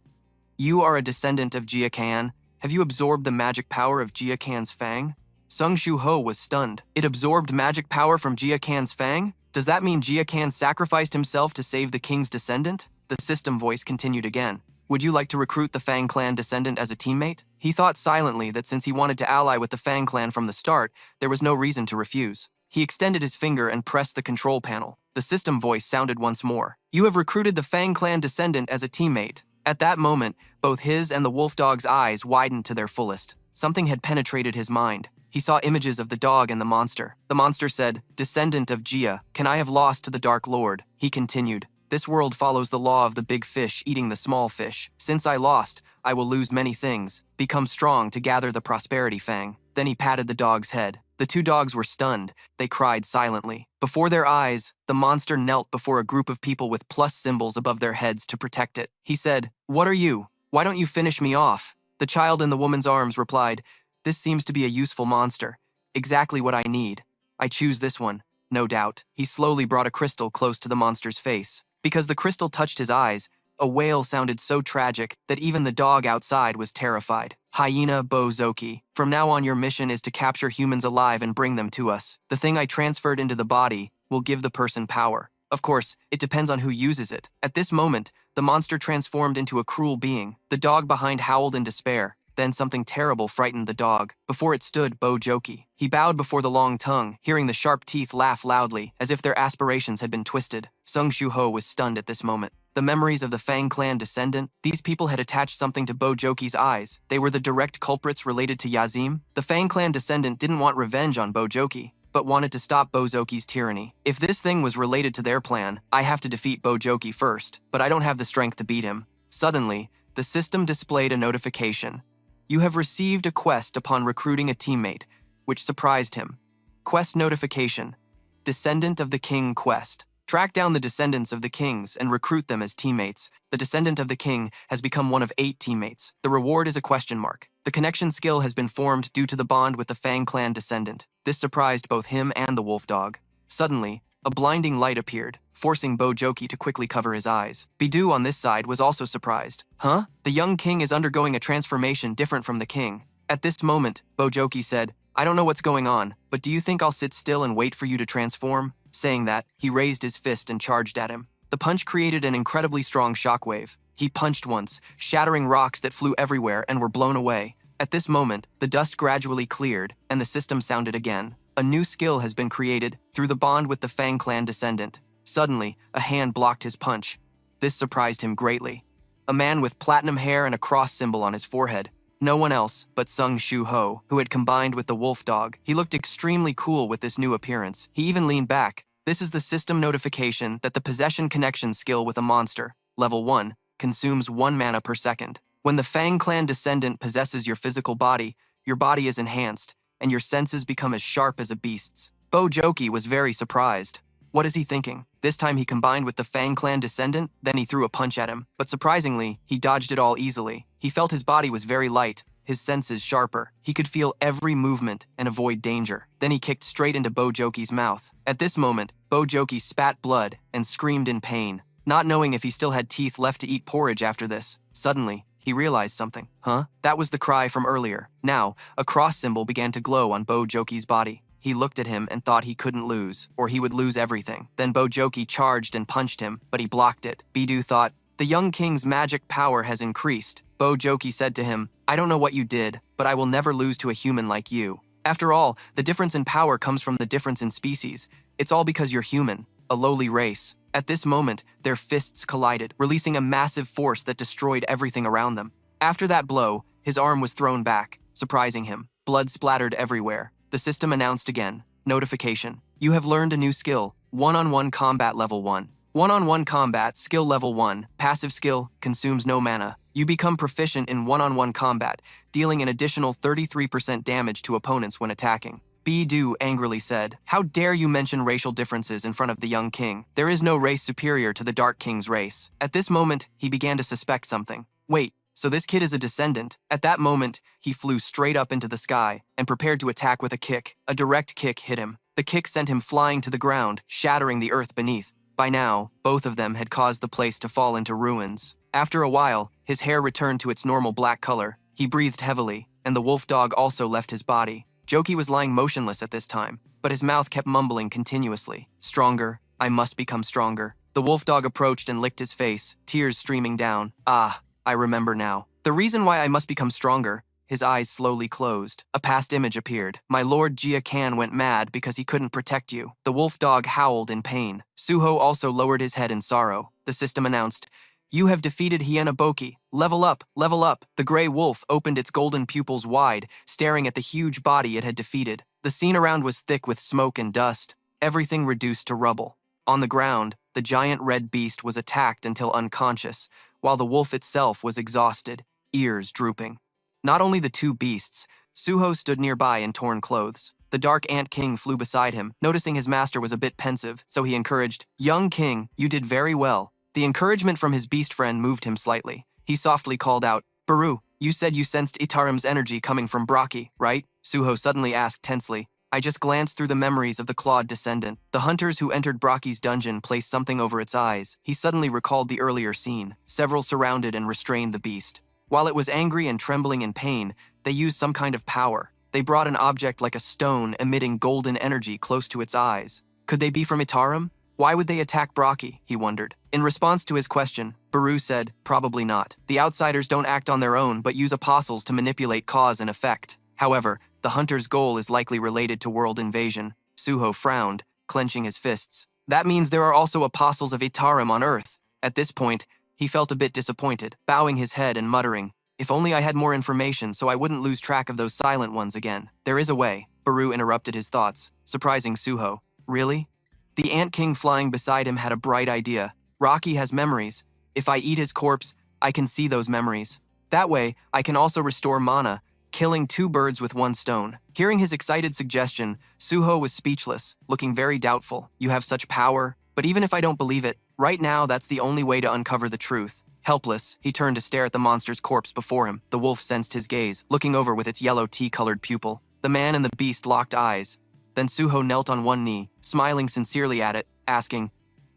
"You are a descendant of Jia Kan. Have you absorbed the magic power of Jia Kan's Fang?" Sung Shu Ho was stunned. It absorbed magic power from Jia Kan's Fang? Does that mean Jia Kan sacrificed himself to save the king's descendant? The system voice continued again. "Would you like to recruit the Fang clan descendant as a teammate?" He thought silently that since he wanted to ally with the Fang clan from the start, there was no reason to refuse. He extended his finger and pressed the control panel. The system voice sounded once more. "You have recruited the Fang clan descendant as a teammate." At that moment, both his and the wolf dog's eyes widened to their fullest. Something had penetrated his mind. He saw images of the dog and the monster. The monster said, "Descendant of Jia, can I have lost to the Dark Lord?" He continued, "This world follows the law of the big fish eating the small fish. Since I lost, I will lose many things. Become strong to gather the prosperity fang." Then he patted the dog's head. The two dogs were stunned. They cried silently. Before their eyes, the monster knelt before a group of people with plus symbols above their heads to protect it. He said, "What are you? Why don't you finish me off?" The child in the woman's arms replied, "This seems to be a useful monster. Exactly what I need. I choose this one, no doubt." He slowly brought a crystal close to the monster's face. Because the crystal touched his eyes, a wail sounded so tragic that even the dog outside was terrified. "Hyena Bozoki, from now on your mission is to capture humans alive and bring them to us. The thing I transferred into the body will give the person power. Of course, it depends on who uses it." At this moment, the monster transformed into a cruel being. The dog behind howled in despair. Then something terrible frightened the dog. Before it stood Bojoki. He bowed before the long tongue, hearing the sharp teeth laugh loudly, as if their aspirations had been twisted. Sung Shu Ho was stunned at this moment. The memories of the Fang clan descendant, these people had attached something to Bojoki's eyes. They were the direct culprits related to Yazim. The Fang clan descendant didn't want revenge on Bojoki, but wanted to stop Bozoki's tyranny. If this thing was related to their plan, I have to defeat Bojoki first, but I don't have the strength to beat him. Suddenly, the system displayed a notification. "You have received a quest upon recruiting a teammate," which surprised him. Quest notification. Descendant of the King quest. Track down the descendants of the kings and recruit them as teammates. The descendant of the king has become one of 8 teammates. The reward is a question mark. The connection skill has been formed due to the bond with the Fang clan descendant. This surprised both him and the wolf dog. Suddenly, a blinding light appeared, forcing Bojoki to quickly cover his eyes. Bidu on this side was also surprised. "Huh? The young king is undergoing a transformation different from the king." At this moment, Bojoki said, "I don't know what's going on, but do you think I'll sit still and wait for you to transform?" Saying that, he raised his fist and charged at him. The punch created an incredibly strong shockwave. He punched once, shattering rocks that flew everywhere and were blown away. At this moment, the dust gradually cleared, and the system sounded again. A new skill has been created through the bond with the Fang clan descendant. Suddenly, a hand blocked his punch. This surprised him greatly. A man with platinum hair and a cross symbol on his forehead. No one else but Sung Shu Ho, who had combined with the wolf dog. He looked extremely cool with this new appearance. He even leaned back. This is the system notification that the possession connection skill with a monster, level 1, consumes 1 mana per second. When the Fang clan descendant possesses your physical body, your body is enhanced, and your senses become as sharp as a beast's. Bojoki was very surprised. What is he thinking? This time he combined with the Fang clan descendant, then he threw a punch at him. But surprisingly, he dodged it all easily. He felt his body was very light, his senses sharper. He could feel every movement and avoid danger. Then he kicked straight into Bojoki's mouth. At this moment, Bojoki spat blood and screamed in pain, not knowing if he still had teeth left to eat porridge after this. Suddenly, he realized something. Huh? That was the cry from earlier. Now, a cross symbol began to glow on Bojoki's body. He looked at him and thought he couldn't lose, or he would lose everything. Then Bojoki charged and punched him, but he blocked it. Bidu thought, The young king's magic power has increased. Bojoki said to him, I don't know what you did, but I will never lose to a human like you. After all, the difference in power comes from the difference in species. It's all because you're human, a lowly race. At this moment, their fists collided, releasing a massive force that destroyed everything around them. After that blow, his arm was thrown back, surprising him. Blood splattered everywhere. The system announced again. Notification. You have learned a new skill. One-on-one combat level 1. One-on-one combat, skill level 1. Passive skill, consumes no mana. You become proficient in one-on-one combat, dealing an additional 33% damage to opponents when attacking. Bidu angrily said, How dare you mention racial differences in front of the young king? There is no race superior to the Dark King's race. At this moment, he began to suspect something. Wait, so this kid is a descendant? At that moment, he flew straight up into the sky and prepared to attack with a kick. A direct kick hit him. The kick sent him flying to the ground, shattering the earth beneath. By now, both of them had caused the place to fall into ruins. After a while, his hair returned to its normal black color. He breathed heavily, and the wolf dog also left his body. Joki was lying motionless at this time, but his mouth kept mumbling continuously. Stronger, I must become stronger. The wolf dog approached and licked his face, tears streaming down. Ah, I remember now. The reason why I must become stronger. His eyes slowly closed. A past image appeared. My lord Jia Kan went mad because he couldn't protect you. The wolf dog howled in pain. Suho also lowered his head in sorrow. The system announced, You have defeated Hyena Boki. Level up, level up. The gray wolf opened its golden pupils wide, staring at the huge body it had defeated. The scene around was thick with smoke and dust. Everything reduced to rubble. On the ground, the giant red beast was attacked until unconscious, while the wolf itself was exhausted, ears drooping. Not only the two beasts, Suho stood nearby in torn clothes. The Dark Ant King flew beside him, noticing his master was a bit pensive, so he encouraged, Young King, you did very well. The encouragement from his beast friend moved him slightly. He softly called out, Baru, you said you sensed Itaram's energy coming from Braki, right? Suho suddenly asked tensely. I just glanced through the memories of the clawed descendant. The hunters who entered Braki's dungeon placed something over its eyes. He suddenly recalled the earlier scene. Several surrounded and restrained the beast. While it was angry and trembling in pain, they used some kind of power. They brought an object like a stone emitting golden energy close to its eyes. Could they be from Itaram? Why would they attack Braki? He wondered. In response to his question, Baru said, Probably not. The outsiders don't act on their own but use apostles to manipulate cause and effect. However, the hunter's goal is likely related to world invasion. Suho frowned, clenching his fists. That means there are also apostles of Itaram on Earth. At this point, he felt a bit disappointed, bowing his head and muttering, If only I had more information so I wouldn't lose track of those silent ones again. There is a way. Baru interrupted his thoughts, surprising Suho. Really? The Ant King flying beside him had a bright idea. Rocky has memories. If I eat his corpse, I can see those memories. That way, I can also restore mana, killing two birds with one stone. Hearing his excited suggestion, Suho was speechless, looking very doubtful. You have such power, but even if I don't believe it, right now that's the only way to uncover the truth. Helpless, he turned to stare at the monster's corpse before him. The wolf sensed his gaze, looking over with its yellow tea-colored pupil. The man and the beast locked eyes. Then Suho knelt on one knee, smiling sincerely at it, asking,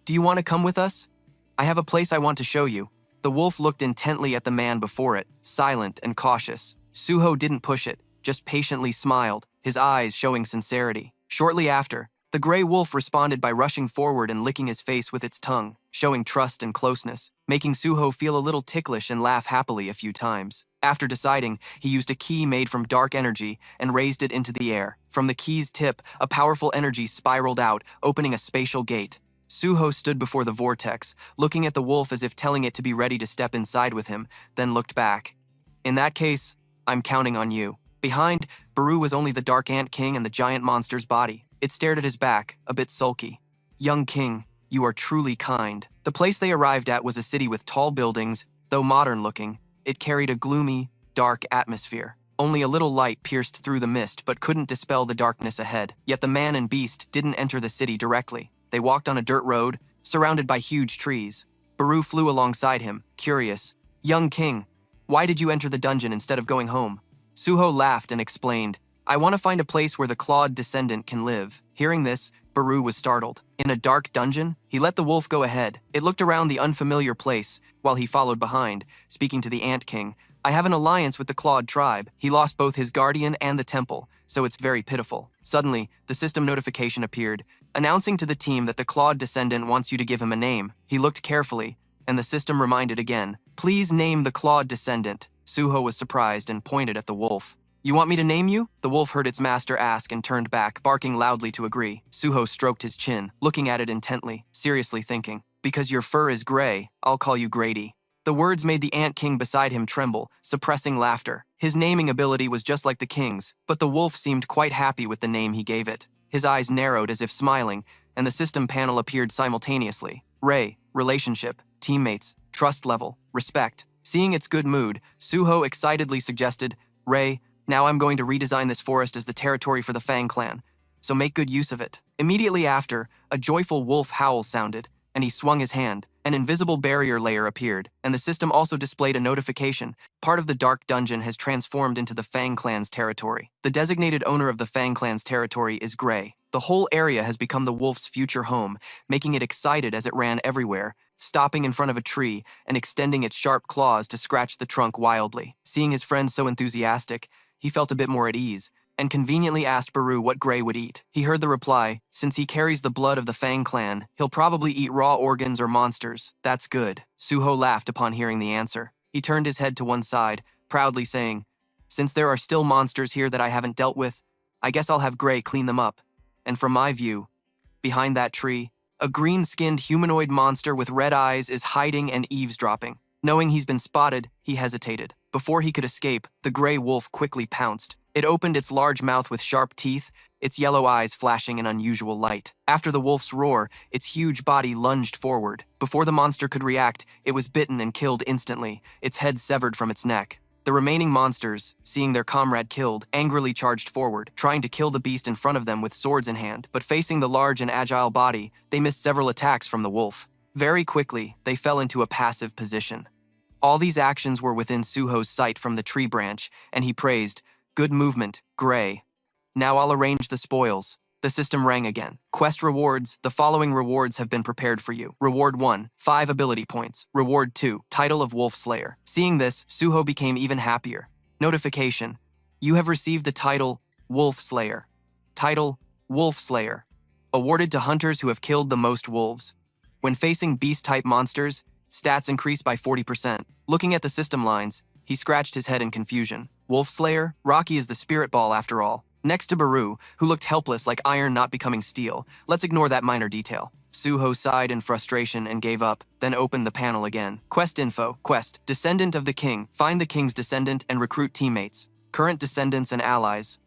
Do you want to come with us? I have a place I want to show you. The wolf looked intently at the man before it, silent and cautious. Suho didn't push it, just patiently smiled, his eyes showing sincerity. Shortly after, the gray wolf responded by rushing forward and licking his face with its tongue, showing trust and closeness, making Suho feel a little ticklish and laugh happily a few times. After deciding, he used a key made from dark energy and raised it into the air. From the key's tip, a powerful energy spiraled out, opening a spatial gate. Suho stood before the vortex, looking at the wolf as if telling it to be ready to step inside with him, then looked back. In that case, I'm counting on you. Behind, Baru was only the Dark Ant King and the giant monster's body. It stared at his back, a bit sulky. Young King, you are truly kind. The place they arrived at was a city with tall buildings, though modern-looking. It carried a gloomy, dark atmosphere. Only a little light pierced through the mist but couldn't dispel the darkness ahead. Yet the man and beast didn't enter the city directly. They walked on a dirt road, surrounded by huge trees. Baru flew alongside him, curious. Young King, why did you enter the dungeon instead of going home? Suho laughed and explained, I want to find a place where the clawed descendant can live. Hearing this, Baru was startled. In a dark dungeon? He let the wolf go ahead. It looked around the unfamiliar place, while he followed behind, speaking to the Ant King. I have an alliance with the Clawed tribe. He lost both his guardian and the temple, so it's very pitiful. Suddenly, the system notification appeared, announcing to the team that the Clawed descendant wants you to give him a name. He looked carefully, and the system reminded again. Please name the clawed descendant. Suho was surprised and pointed at the wolf. You want me to name you? The wolf heard its master ask and turned back, barking loudly to agree. Suho stroked his chin, looking at it intently, seriously thinking. Because your fur is gray, I'll call you Grady. The words made the ant king beside him tremble, suppressing laughter. His naming ability was just like the king's, but the wolf seemed quite happy with the name he gave it. His eyes narrowed as if smiling, and the system panel appeared simultaneously. Ray, relationship, teammates, trust level, respect. Seeing its good mood, Suho excitedly suggested, Ray, now I'm going to redesign this forest as the territory for the Fang clan, so make good use of it. Immediately after, a joyful wolf howl sounded, and he swung his hand. An invisible barrier layer appeared, and the system also displayed a notification. Part of the dark dungeon has transformed into the Fang clan's territory. The designated owner of the Fang clan's territory is Gray. The whole area has become the wolf's future home, making it excited as it ran everywhere, stopping in front of a tree and extending its sharp claws to scratch the trunk wildly. Seeing his friend so enthusiastic, he felt a bit more at ease, and conveniently asked Baru what Gray would eat. He heard the reply, since he carries the blood of the Fang clan, he'll probably eat raw organs or monsters. That's good. Suho laughed upon hearing the answer. He turned his head to one side, proudly saying, since there are still monsters here that I haven't dealt with, I guess I'll have Gray clean them up. And from my view, behind that tree, a green-skinned humanoid monster with red eyes is hiding and eavesdropping. Knowing he's been spotted, he hesitated. Before he could escape, the gray wolf quickly pounced. It opened its large mouth with sharp teeth, its yellow eyes flashing an unusual light. After the wolf's roar, its huge body lunged forward. Before the monster could react, it was bitten and killed instantly, its head severed from its neck. The remaining monsters, seeing their comrade killed, angrily charged forward, trying to kill the beast in front of them with swords in hand, but facing the large and agile body, they missed several attacks from the wolf. Very quickly, they fell into a passive position. All these actions were within Suho's sight from the tree branch, and he praised, "Good movement, Gray. Now I'll arrange the spoils." The system rang again. Quest rewards. The following rewards have been prepared for you. Reward 1, 5 ability points. Reward 2, title of Wolf Slayer. Seeing this, Suho became even happier. Notification. You have received the title Wolf Slayer. Title Wolf Slayer. Awarded to hunters who have killed the most wolves. When facing beast-type monsters, stats increase by 40%. Looking at the system lines, he scratched his head in confusion. Wolf Slayer? Rocky is the spirit ball after all. Next to Baru, who looked helpless like iron not becoming steel. Let's ignore that minor detail. Suho sighed in frustration and gave up, then opened the panel again. Quest info. Quest. Descendant of the king. Find the king's descendant and recruit teammates. Current descendants and allies.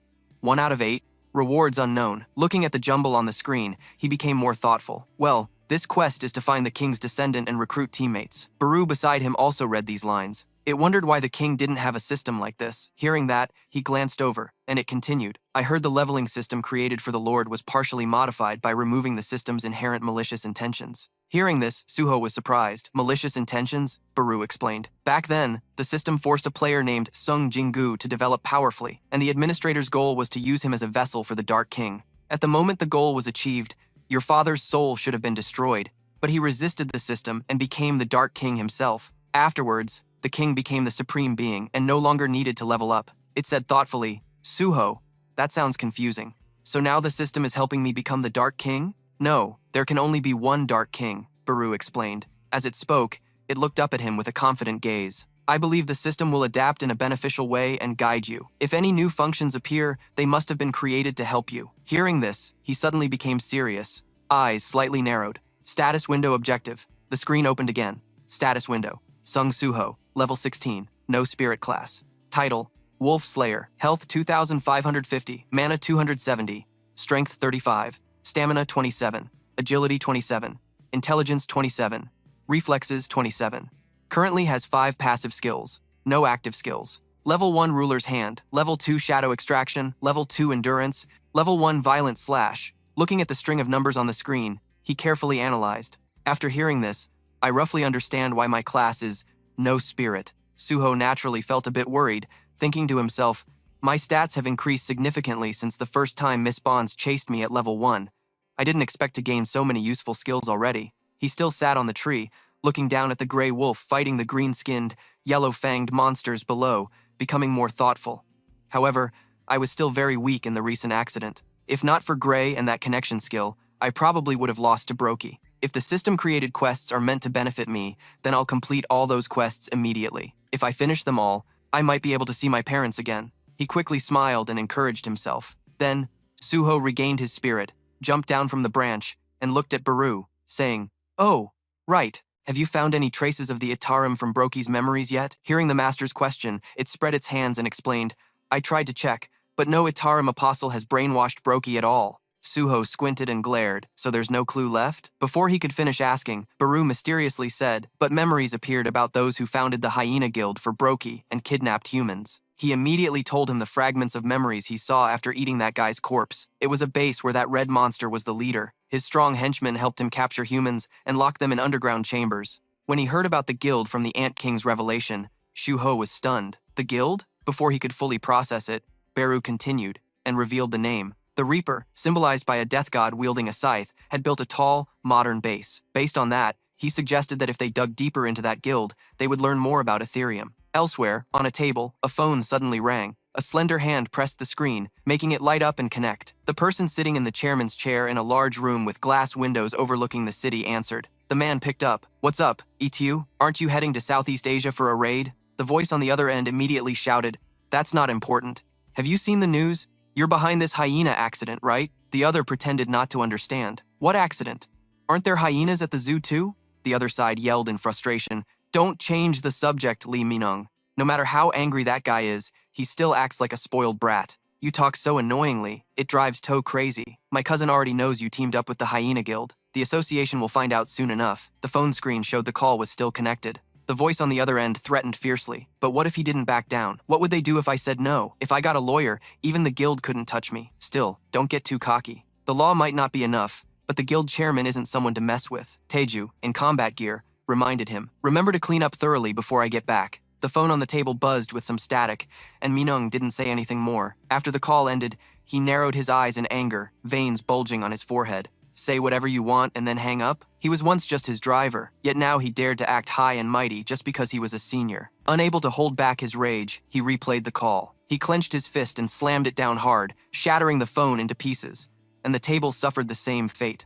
1 out of 8. Rewards unknown. Looking at the jumble on the screen, he became more thoughtful. Well, this quest is to find the king's descendant and recruit teammates. Baru beside him also read these lines. It wondered why the king didn't have a system like this. Hearing that, he glanced over, and it continued. I heard the leveling system created for the Lord was partially modified by removing the system's inherent malicious intentions. Hearing this, Suho was surprised. Malicious intentions? Baru explained. Back then, the system forced a player named Sung Jingu to develop powerfully, and the administrator's goal was to use him as a vessel for the Dark King. At the moment the goal was achieved, your father's soul should have been destroyed, but he resisted the system and became the Dark King himself. Afterwards, the king became the supreme being and no longer needed to level up. It said thoughtfully, Suho, that sounds confusing. So now the system is helping me become the Dark King? No, there can only be one Dark King, Baru explained. As it spoke, it looked up at him with a confident gaze. I believe the system will adapt in a beneficial way and guide you. If any new functions appear, they must have been created to help you. Hearing this, he suddenly became serious. Eyes slightly narrowed. Status window objective. The screen opened again. Status window. Sung Suho. Level 16, no spirit class. Title, Wolf Slayer. Health 2,550, Mana 270, Strength 35, Stamina 27, Agility 27, Intelligence 27, Reflexes 27. Currently has 5 passive skills, no active skills. Level 1 Ruler's Hand, Level 2 Shadow Extraction, Level 2 Endurance, Level 1 Violent Slash. Looking at the string of numbers on the screen, he carefully analyzed. After hearing this, I roughly understand why my class is no spirit. Suho naturally felt a bit worried, thinking to himself, my stats have increased significantly since the first time Miss Bonds chased me at level 1. I didn't expect to gain so many useful skills already. He still sat on the tree, looking down at the gray wolf fighting the green-skinned, yellow-fanged monsters below, becoming more thoughtful. However, I was still very weak in the recent accident. If not for Gray and that connection skill, I probably would have lost to Brokey. If the system-created quests are meant to benefit me, then I'll complete all those quests immediately. If I finish them all, I might be able to see my parents again. He quickly smiled and encouraged himself. Then, Suho regained his spirit, jumped down from the branch, and looked at Baru, saying, "Oh, right. Have you found any traces of the Itarim from Broki's memories yet?" Hearing the master's question, it spread its hands and explained, "I tried to check, but no Itarim apostle has brainwashed Broki at all." Suho squinted and glared, "So there's no clue left?" Before he could finish asking, Baru mysteriously said, "But memories appeared about those who founded the Hyena Guild for Broki and kidnapped humans." He immediately told him the fragments of memories he saw after eating that guy's corpse. It was a base where that red monster was the leader. His strong henchmen helped him capture humans and lock them in underground chambers. When he heard about the guild from the Ant King's revelation, Shuho was stunned. The guild? Before he could fully process it, Beru continued and revealed the name. The Reaper, symbolized by a death god wielding a scythe, had built a tall, modern base. Based on that, he suggested that if they dug deeper into that guild, they would learn more about Ethereum. Elsewhere, on a table, a phone suddenly rang. A slender hand pressed the screen, making it light up and connect. The person sitting in the chairman's chair in a large room with glass windows overlooking the city answered. The man picked up. "What's up, ETU? Aren't you heading to Southeast Asia for a raid?" The voice on the other end immediately shouted, "That's not important. Have you seen the news? You're behind this hyena accident, right?" The other pretended not to understand. "What accident? Aren't there hyenas at the zoo too?" The other side yelled in frustration. "Don't change the subject, Lee Minung. No matter how angry that guy is, he still acts like a spoiled brat. You talk so annoyingly, it drives Toe crazy. My cousin already knows you teamed up with the Hyena Guild. The association will find out soon enough." The phone screen showed the call was still connected. The voice on the other end threatened fiercely. "But what if he didn't back down? What would they do if I said no? If I got a lawyer, even the guild couldn't touch me. Still, don't get too cocky. The law might not be enough, but the guild chairman isn't someone to mess with." Taeju, in combat gear, reminded him, "Remember to clean up thoroughly before I get back." The phone on the table buzzed with some static, and Minung didn't say anything more. After the call ended, he narrowed his eyes in anger, veins bulging on his forehead. Say whatever you want and then hang up? He was once just his driver, yet now he dared to act high and mighty just because he was a senior. Unable to hold back his rage, he replayed the call. He clenched his fist and slammed it down hard, shattering the phone into pieces, and the table suffered the same fate.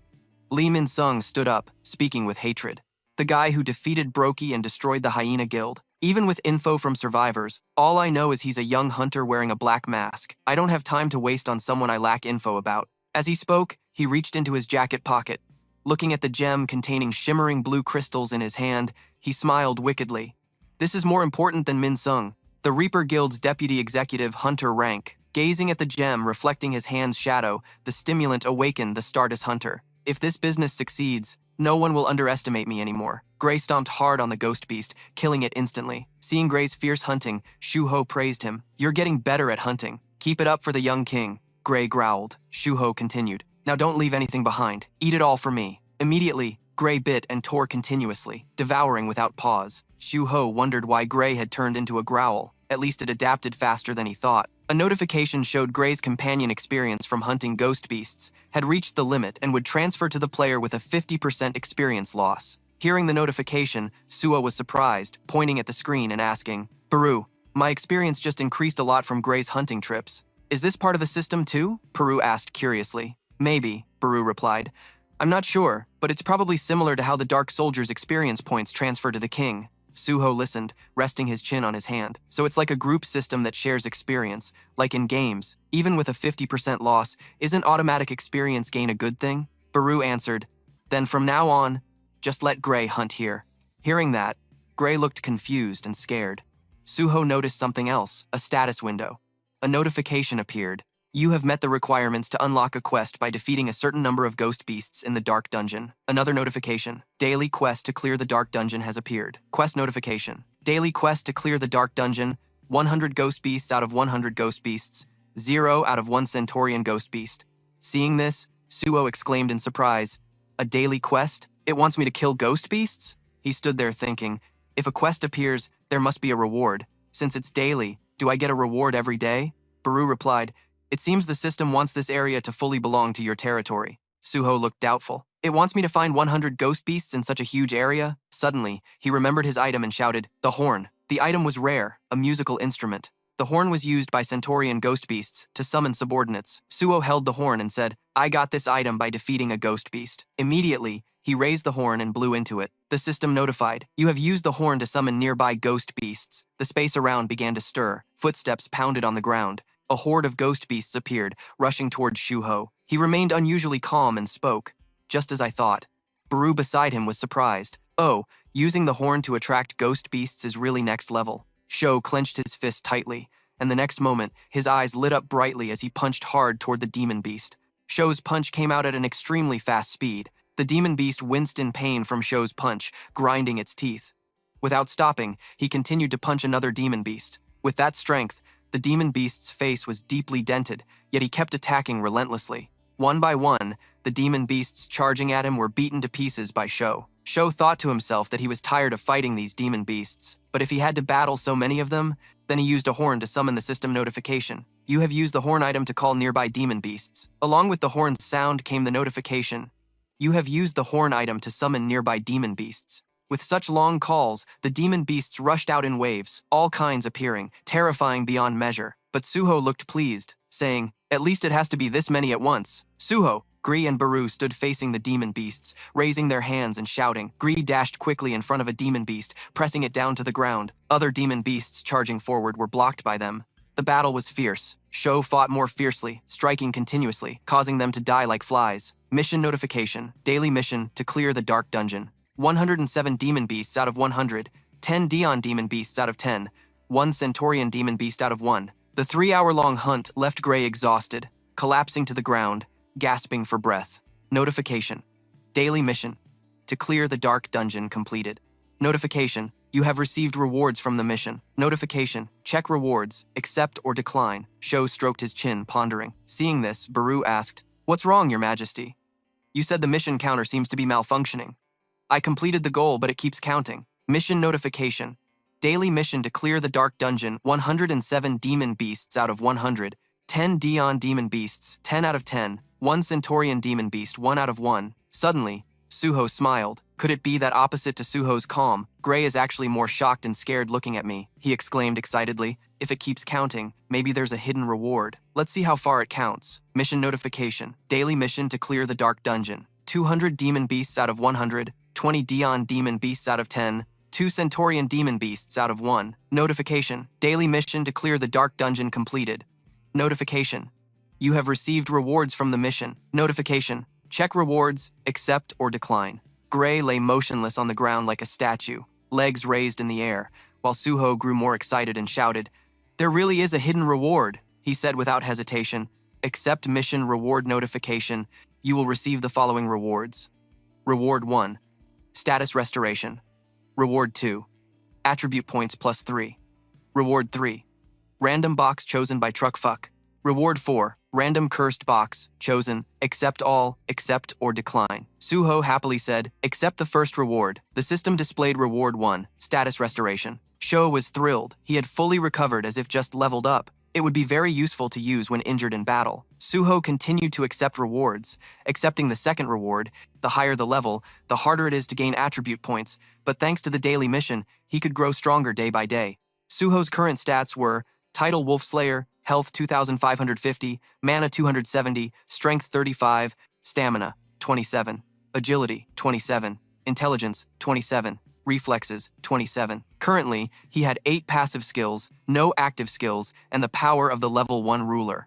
Lee Min-sung stood up, speaking with hatred. "The guy who defeated Broki and destroyed the Hyena Guild. Even with info from survivors, all I know is he's a young hunter wearing a black mask. I don't have time to waste on someone I lack info about." As he spoke, he reached into his jacket pocket. Looking at the gem containing shimmering blue crystals in his hand, he smiled wickedly. "This is more important than Min-sung, the Reaper Guild's deputy executive hunter rank." Gazing at the gem reflecting his hand's shadow, the stimulant awakened the Stardust hunter. "If this business succeeds, no one will underestimate me anymore." Gray stomped hard on the ghost beast, killing it instantly. Seeing Gray's fierce hunting, Shuho praised him. "You're getting better at hunting. Keep it up for the young king." Gray growled. Shuho continued. "Now don't leave anything behind. Eat it all for me." Immediately, Gray bit and tore continuously, devouring without pause. Shuho wondered why Gray had turned into a growl. At least it adapted faster than he thought. A notification showed Gray's companion experience from hunting ghost beasts had reached the limit and would transfer to the player with a 50% experience loss. Hearing the notification, Suo was surprised, pointing at the screen and asking, "Baru, my experience just increased a lot from Gray's hunting trips. Is this part of the system too?" Baru asked curiously. "Maybe," Baru replied. "I'm not sure, but it's probably similar to how the Dark Soldier's experience points transfer to the king." Suho listened, resting his chin on his hand. "So it's like a group system that shares experience, like in games. Even with a 50% loss, isn't automatic experience gain a good thing?" Baru answered, "Then from now on, just let Gray hunt here." Hearing that, Gray looked confused and scared. Suho noticed something else, a status window. A notification appeared. "You have met the requirements to unlock a quest by defeating a certain number of ghost beasts in the Dark Dungeon." Another notification. "Daily quest to clear the Dark Dungeon has appeared." Quest notification. "Daily quest to clear the Dark Dungeon, 100 ghost beasts out of 100 ghost beasts, 0 out of 1 Centaurian ghost beast." Seeing this, Suo exclaimed in surprise, "A daily quest? It wants me to kill ghost beasts?" He stood there thinking, if a quest appears, there must be a reward. Since it's daily, do I get a reward every day? Baru replied, "It seems the system wants this area to fully belong to your territory." Suho looked doubtful. "It wants me to find 100 ghost beasts in such a huge area?" Suddenly, he remembered his item and shouted, "The horn." The item was rare, a musical instrument. The horn was used by Centaurian ghost beasts to summon subordinates. Suo held the horn and said, "I got this item by defeating a ghost beast." Immediately, He raised the horn and blew into it. The system notified, "You have used the horn to summon nearby ghost beasts." The space around began to stir. Footsteps pounded on the ground. A horde of ghost beasts appeared, rushing towards Shuho. He remained unusually calm and spoke. "Just as I thought." Baru beside him was surprised. "Oh, using the horn to attract ghost beasts is really next level." Sho clenched his fist tightly, and the next moment, his eyes lit up brightly as he punched hard toward the demon beast. Sho's punch came out at an extremely fast speed. The demon beast winced in pain from Sho's punch, grinding its teeth. Without stopping, he continued to punch another demon beast. With that strength, the demon beast's face was deeply dented, yet he kept attacking relentlessly. One by one, the demon beasts charging at him were beaten to pieces by Sho. Sho thought to himself that he was tired of fighting these demon beasts, but if he had to battle so many of them, then he used a horn to summon the system notification. "You have used the horn item to call nearby demon beasts." Along with the horn's sound came the notification, "You have used the horn item to summon nearby demon beasts." With such long calls, the demon beasts rushed out in waves, all kinds appearing, terrifying beyond measure. But Suho looked pleased, saying, "At least it has to be this many at once." Suho, Gree and Baru stood facing the demon beasts, raising their hands and shouting. Gree dashed quickly in front of a demon beast, pressing it down to the ground. Other demon beasts charging forward were blocked by them. The battle was fierce. Sho fought more fiercely, striking continuously, causing them to die like flies. Mission notification. Daily mission to clear the dark dungeon. 107 demon beasts out of 100, 10 Dion demon beasts out of 10, 1 Centaurian demon beast out of 1. The 3-hour-long hunt left Gray exhausted, collapsing to the ground, gasping for breath. Notification. Daily mission. To clear the dark dungeon completed. Notification. You have received rewards from the mission. Notification. Check rewards. Accept or decline. Sho stroked his chin, pondering. Seeing this, Baru asked, "What's wrong, Your Majesty? You said the mission counter seems to be malfunctioning." "I completed the goal, but it keeps counting." Mission notification. Daily mission to clear the dark dungeon. 107 demon beasts out of 100. 10 Dion demon beasts, 10 out of 10. 1 Centaurian demon beast, 1 out of 1. Suddenly, Suho smiled. Could it be that opposite to Suho's calm, Gray is actually more shocked and scared looking at me? He exclaimed excitedly. If it keeps counting, maybe there's a hidden reward. Let's see how far it counts. Mission notification. Daily mission to clear the dark dungeon. 200 demon beasts out of 100. 20 Dion demon beasts out of 10. 2 Centaurian demon beasts out of 1. Notification. Daily mission to clear the dark dungeon completed. Notification. You have received rewards from the mission. Notification. Check rewards, accept or decline. Gray lay motionless on the ground like a statue, legs raised in the air, while Suho grew more excited and shouted, "There really is a hidden reward," he said without hesitation. "Accept mission reward notification. You will receive the following rewards. Reward 1. Status restoration. Reward 2. Attribute points plus 3. Reward 3. Random box chosen by Truckfuck. Reward 4. Random cursed box, chosen, accept all, accept or decline." Suho happily said, "Accept the first reward." The system displayed reward 1, status restoration. Sho was thrilled. He had fully recovered as if just leveled up. It would be very useful to use when injured in battle. Suho continued to accept rewards, accepting the second reward. The higher the level, the harder it is to gain attribute points, but thanks to the daily mission, he could grow stronger day by day. Suho's current stats were Title Wolf Slayer, Health 2550, Mana 270, Strength 35, Stamina 27, Agility 27, Intelligence 27, Reflexes 27. Currently, he had 8 passive skills, no active skills, and the power of the level 1 ruler.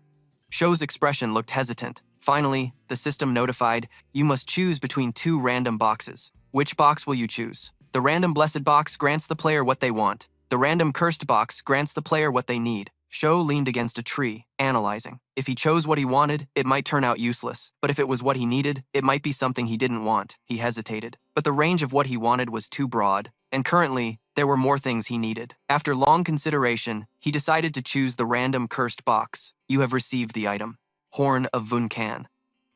Sho's expression looked hesitant. Finally, the system notified, "You must choose between 2 random boxes. Which box will you choose?" The random blessed box grants the player what they want. The random cursed box grants the player what they need. Sho leaned against a tree, analyzing. If he chose what he wanted, it might turn out useless. But if it was what he needed, it might be something he didn't want. He hesitated. But the range of what he wanted was too broad, and currently, there were more things he needed. After long consideration, he decided to choose the random cursed box. You have received the item. Horn of Vunkan.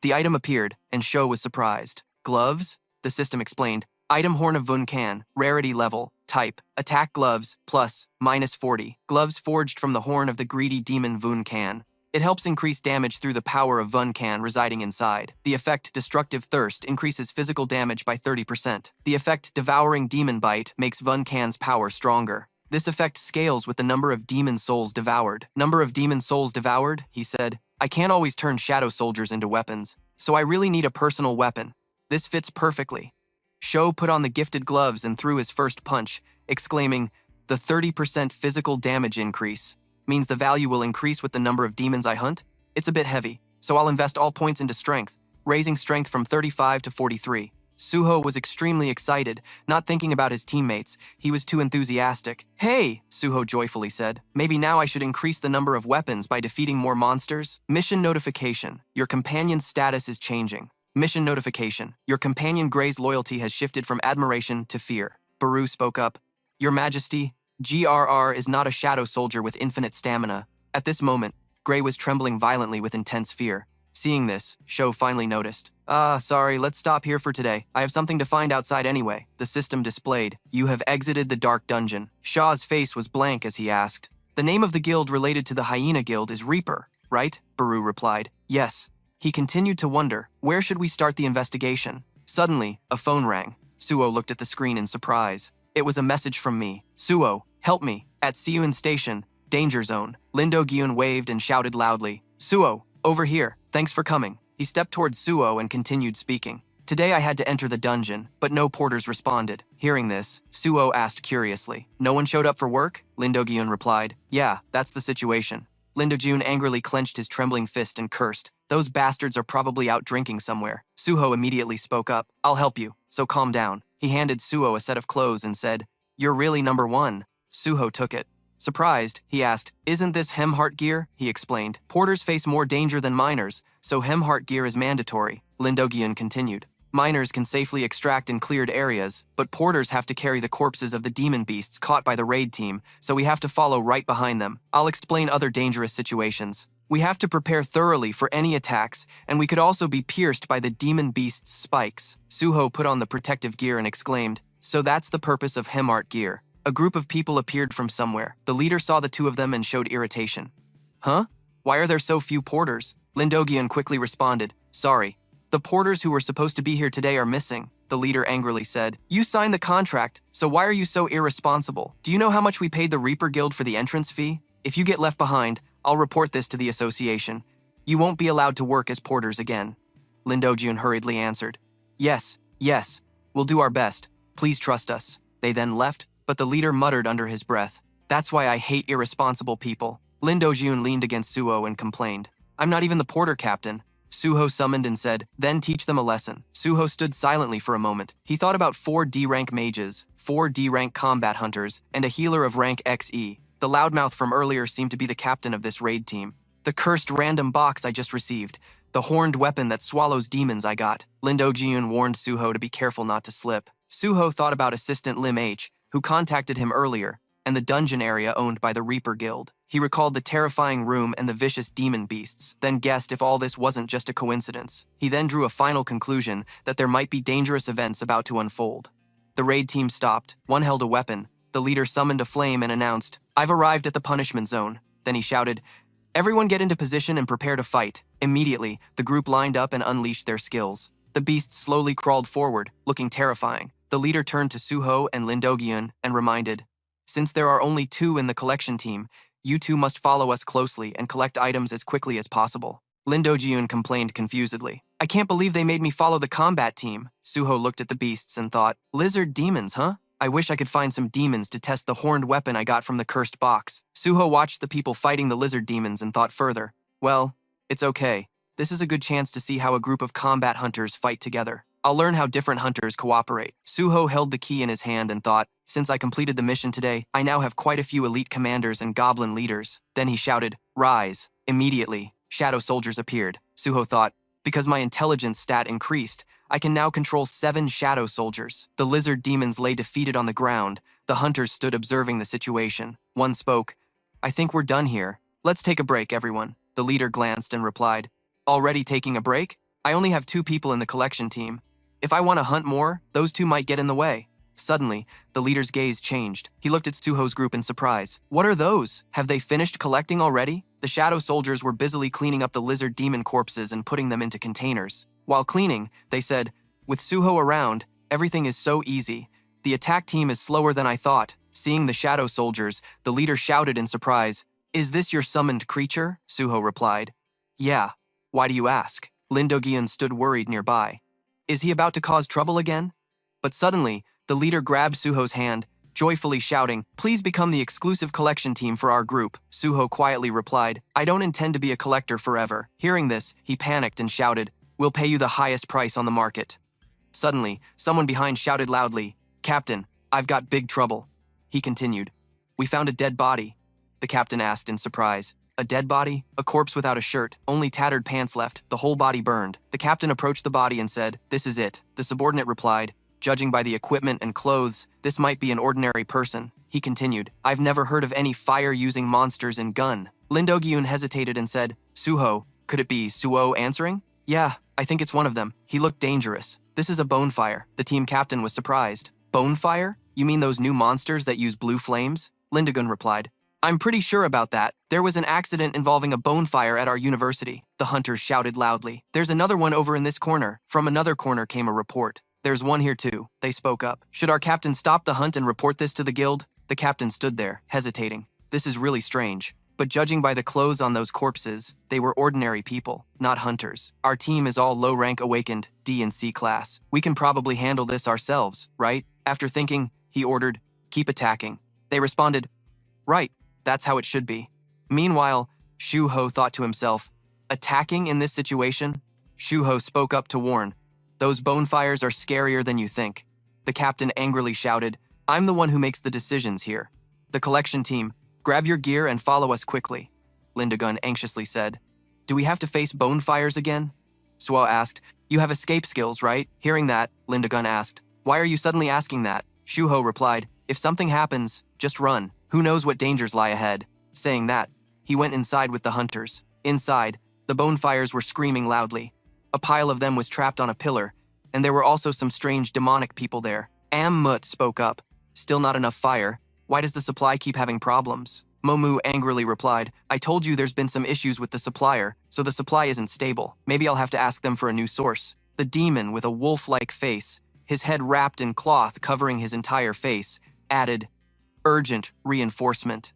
The item appeared, and Sho was surprised. Gloves? The system explained. Item Horn of Vunkan, rarity level, type, attack gloves, plus, -40. Gloves forged from the horn of the greedy demon Vunkan. It helps increase damage through the power of Vunkan residing inside. The effect Destructive Thirst increases physical damage by 30%. The effect Devouring Demon Bite makes Vunkan's power stronger. This effect scales with the number of demon souls devoured. Number of demon souls devoured, he said. I can't always turn shadow soldiers into weapons, so I really need a personal weapon. This fits perfectly. Sho put on the gifted gloves and threw his first punch, exclaiming, the 30% physical damage increase means the value will increase with the number of demons I hunt? It's a bit heavy, so I'll invest all points into strength, raising strength from 35 to 43. Suho was extremely excited, not thinking about his teammates. He was too enthusiastic. Hey, Suho joyfully said, maybe now I should increase the number of weapons by defeating more monsters? Mission notification. Your companion's status is changing. Mission notification. Your companion Gray's loyalty has shifted from admiration to fear. Baru spoke up. Your Majesty, GRR is not a shadow soldier with infinite stamina. At this moment, Gray was trembling violently with intense fear. Seeing this, Sho finally noticed. Sorry, let's stop here for today. I have something to find outside anyway. The system displayed. You have exited the dark dungeon. Shaw's face was blank as he asked. The name of the guild related to the Hyena Guild is Reaper, right? Baru replied. Yes. He continued to wonder, where should we start the investigation? Suddenly, a phone rang. Suo looked at the screen in surprise. It was a message from me. Suo, help me. At Siun Station, Danger Zone. Lindo Gyun waved and shouted loudly. Suo, over here. Thanks for coming. He stepped towards Suo and continued speaking. Today I had to enter the dungeon, but no porters responded. Hearing this, Suo asked curiously. No one showed up for work? Lindo Gyun replied. Yeah, that's the situation. Lindo Gyun angrily clenched his trembling fist and cursed. Those bastards are probably out drinking somewhere. Suho immediately spoke up. I'll help you, so calm down. He handed Suo a set of clothes and said, You're really number one. Suho took it. Surprised, he asked, Isn't this Hemheart gear? He explained. Porters face more danger than miners, so Hemheart gear is mandatory. Lindogian continued. Miners can safely extract in cleared areas, but porters have to carry the corpses of the demon beasts caught by the raid team, so we have to follow right behind them. I'll explain other dangerous situations. We have to prepare thoroughly for any attacks, and we could also be pierced by the demon beast's spikes. Suho put on the protective gear and exclaimed, So that's the purpose of Hemart gear. A group of people appeared from somewhere. The leader saw the two of them and showed irritation. Huh? Why are there so few porters? Lindogian quickly responded, Sorry. The porters who were supposed to be here today are missing. The leader angrily said, You signed the contract, so why are you so irresponsible? Do you know how much we paid the Reaper Guild for the entrance fee? If you get left behind, I'll report this to the association. You won't be allowed to work as porters again. Lindogian hurriedly answered. Yes, we'll do our best. Please trust us. They then left, but the leader muttered under his breath. That's why I hate irresponsible people. Lindogian leaned against Suho and complained. I'm not even the porter captain. Suho summoned and said, Then teach them a lesson. Suho stood silently for a moment. He thought about 4 D-rank mages, 4 D-rank combat hunters, and a healer of rank XE. The loudmouth from earlier seemed to be the captain of this raid team. The cursed random box I just received. The horned weapon that swallows demons I got. Lindogian warned Suho to be careful not to slip. Suho thought about assistant Lim H, who contacted him earlier, and the dungeon area owned by the Reaper Guild. He recalled the terrifying room and the vicious demon beasts, then guessed if all this wasn't just a coincidence. He then drew a final conclusion that there might be dangerous events about to unfold. The raid team stopped. One held a weapon. The leader summoned a flame and announced, I've arrived at the punishment zone. Then he shouted, Everyone get into position and prepare to fight. Immediately, the group lined up and unleashed their skills. The beasts slowly crawled forward, looking terrifying. The leader turned to Suho and Lindogian and reminded, Since there are only 2 in the collection team, you 2 must follow us closely and collect items as quickly as possible. Lindogian complained confusedly. I can't believe they made me follow the combat team. Suho looked at the beasts and thought, Lizard demons, huh? I wish I could find some demons to test the horned weapon I got from the cursed box. Suho watched the people fighting the lizard demons and thought further, Well, it's okay. This is a good chance to see how a group of combat hunters fight together. I'll learn how different hunters cooperate. Suho held the key in his hand and thought, Since I completed the mission today, I now have quite a few elite commanders and goblin leaders. Then he shouted, Rise. Immediately, shadow soldiers appeared. Suho thought, Because my intelligence stat increased, I can now control 7 shadow soldiers. The lizard demons lay defeated on the ground. The hunters stood observing the situation. One spoke, I think we're done here. Let's take a break, everyone. The leader glanced and replied, Already taking a break? I only have 2 people in the collection team. If I want to hunt more, those 2 might get in the way. Suddenly, the leader's gaze changed. He looked at Suho's group in surprise. What are those? Have they finished collecting already? The shadow soldiers were busily cleaning up the lizard demon corpses and putting them into containers. While cleaning, they said, With Suho around, everything is so easy. The attack team is slower than I thought. Seeing the shadow soldiers, the leader shouted in surprise, Is this your summoned creature? Suho replied, Yeah. Why do you ask? Lindogian stood worried nearby. Is he about to cause trouble again? But suddenly, the leader grabbed Suho's hand, joyfully shouting, "Please become the exclusive collection team for our group." Suho quietly replied, "I don't intend to be a collector forever." Hearing this, he panicked and shouted, "We'll pay you the highest price on the market." Suddenly, someone behind shouted loudly, "Captain, I've got big trouble." He continued, "We found a dead body." The captain asked in surprise, "A dead body? A corpse without a shirt, only tattered pants left, the whole body burned." The captain approached the body and said, "This is it." The subordinate replied, "Judging by the equipment and clothes, this might be an ordinary person." He continued, "I've never heard of any fire-using monsters in gun." Lin Do-gyun hesitated and said, "Suho, could it be Suo answering?" "Yeah, I think it's one of them. He looked dangerous." "This is a bonefire." The team captain was surprised. "Bonefire? You mean those new monsters that use blue flames?" Lin Do-gyun replied, "I'm pretty sure about that. There was an accident involving a bonefire at our university." The hunters shouted loudly, "There's another one over in this corner." From another corner came a report. "There's one here too." They spoke up. "Should our captain stop the hunt and report this to the guild?" The captain stood there, hesitating. "This is really strange. But judging by the clothes on those corpses, they were ordinary people, not hunters. Our team is all low-rank awakened, D and C class. We can probably handle this ourselves, right?" After thinking, he ordered, "Keep attacking." They responded, "Right, that's how it should be." Meanwhile, Shuho thought to himself, "Attacking in this situation?" Shuho spoke up to warn, "Those bonefires are scarier than you think." The captain angrily shouted, "I'm the one who makes the decisions here. The collection team, grab your gear and follow us quickly." Lin Do-gyun anxiously said, "Do we have to face bonefires again?" Suo asked, "You have escape skills, right?" Hearing that, Lin Do-gyun asked, "Why are you suddenly asking that?" Shuho replied, "If something happens, just run. Who knows what dangers lie ahead?" Saying that, he went inside with the hunters. Inside, the bonefires were screaming loudly. A pile of them was trapped on a pillar, and there were also some strange demonic people there. Mut spoke up, "Still not enough fire. Why does the supply keep having problems?" Momu angrily replied, "I told you there's been some issues with the supplier, so the supply isn't stable. Maybe I'll have to ask them for a new source." The demon with a wolf-like face, his head wrapped in cloth covering his entire face, added, "Urgent reinforcement."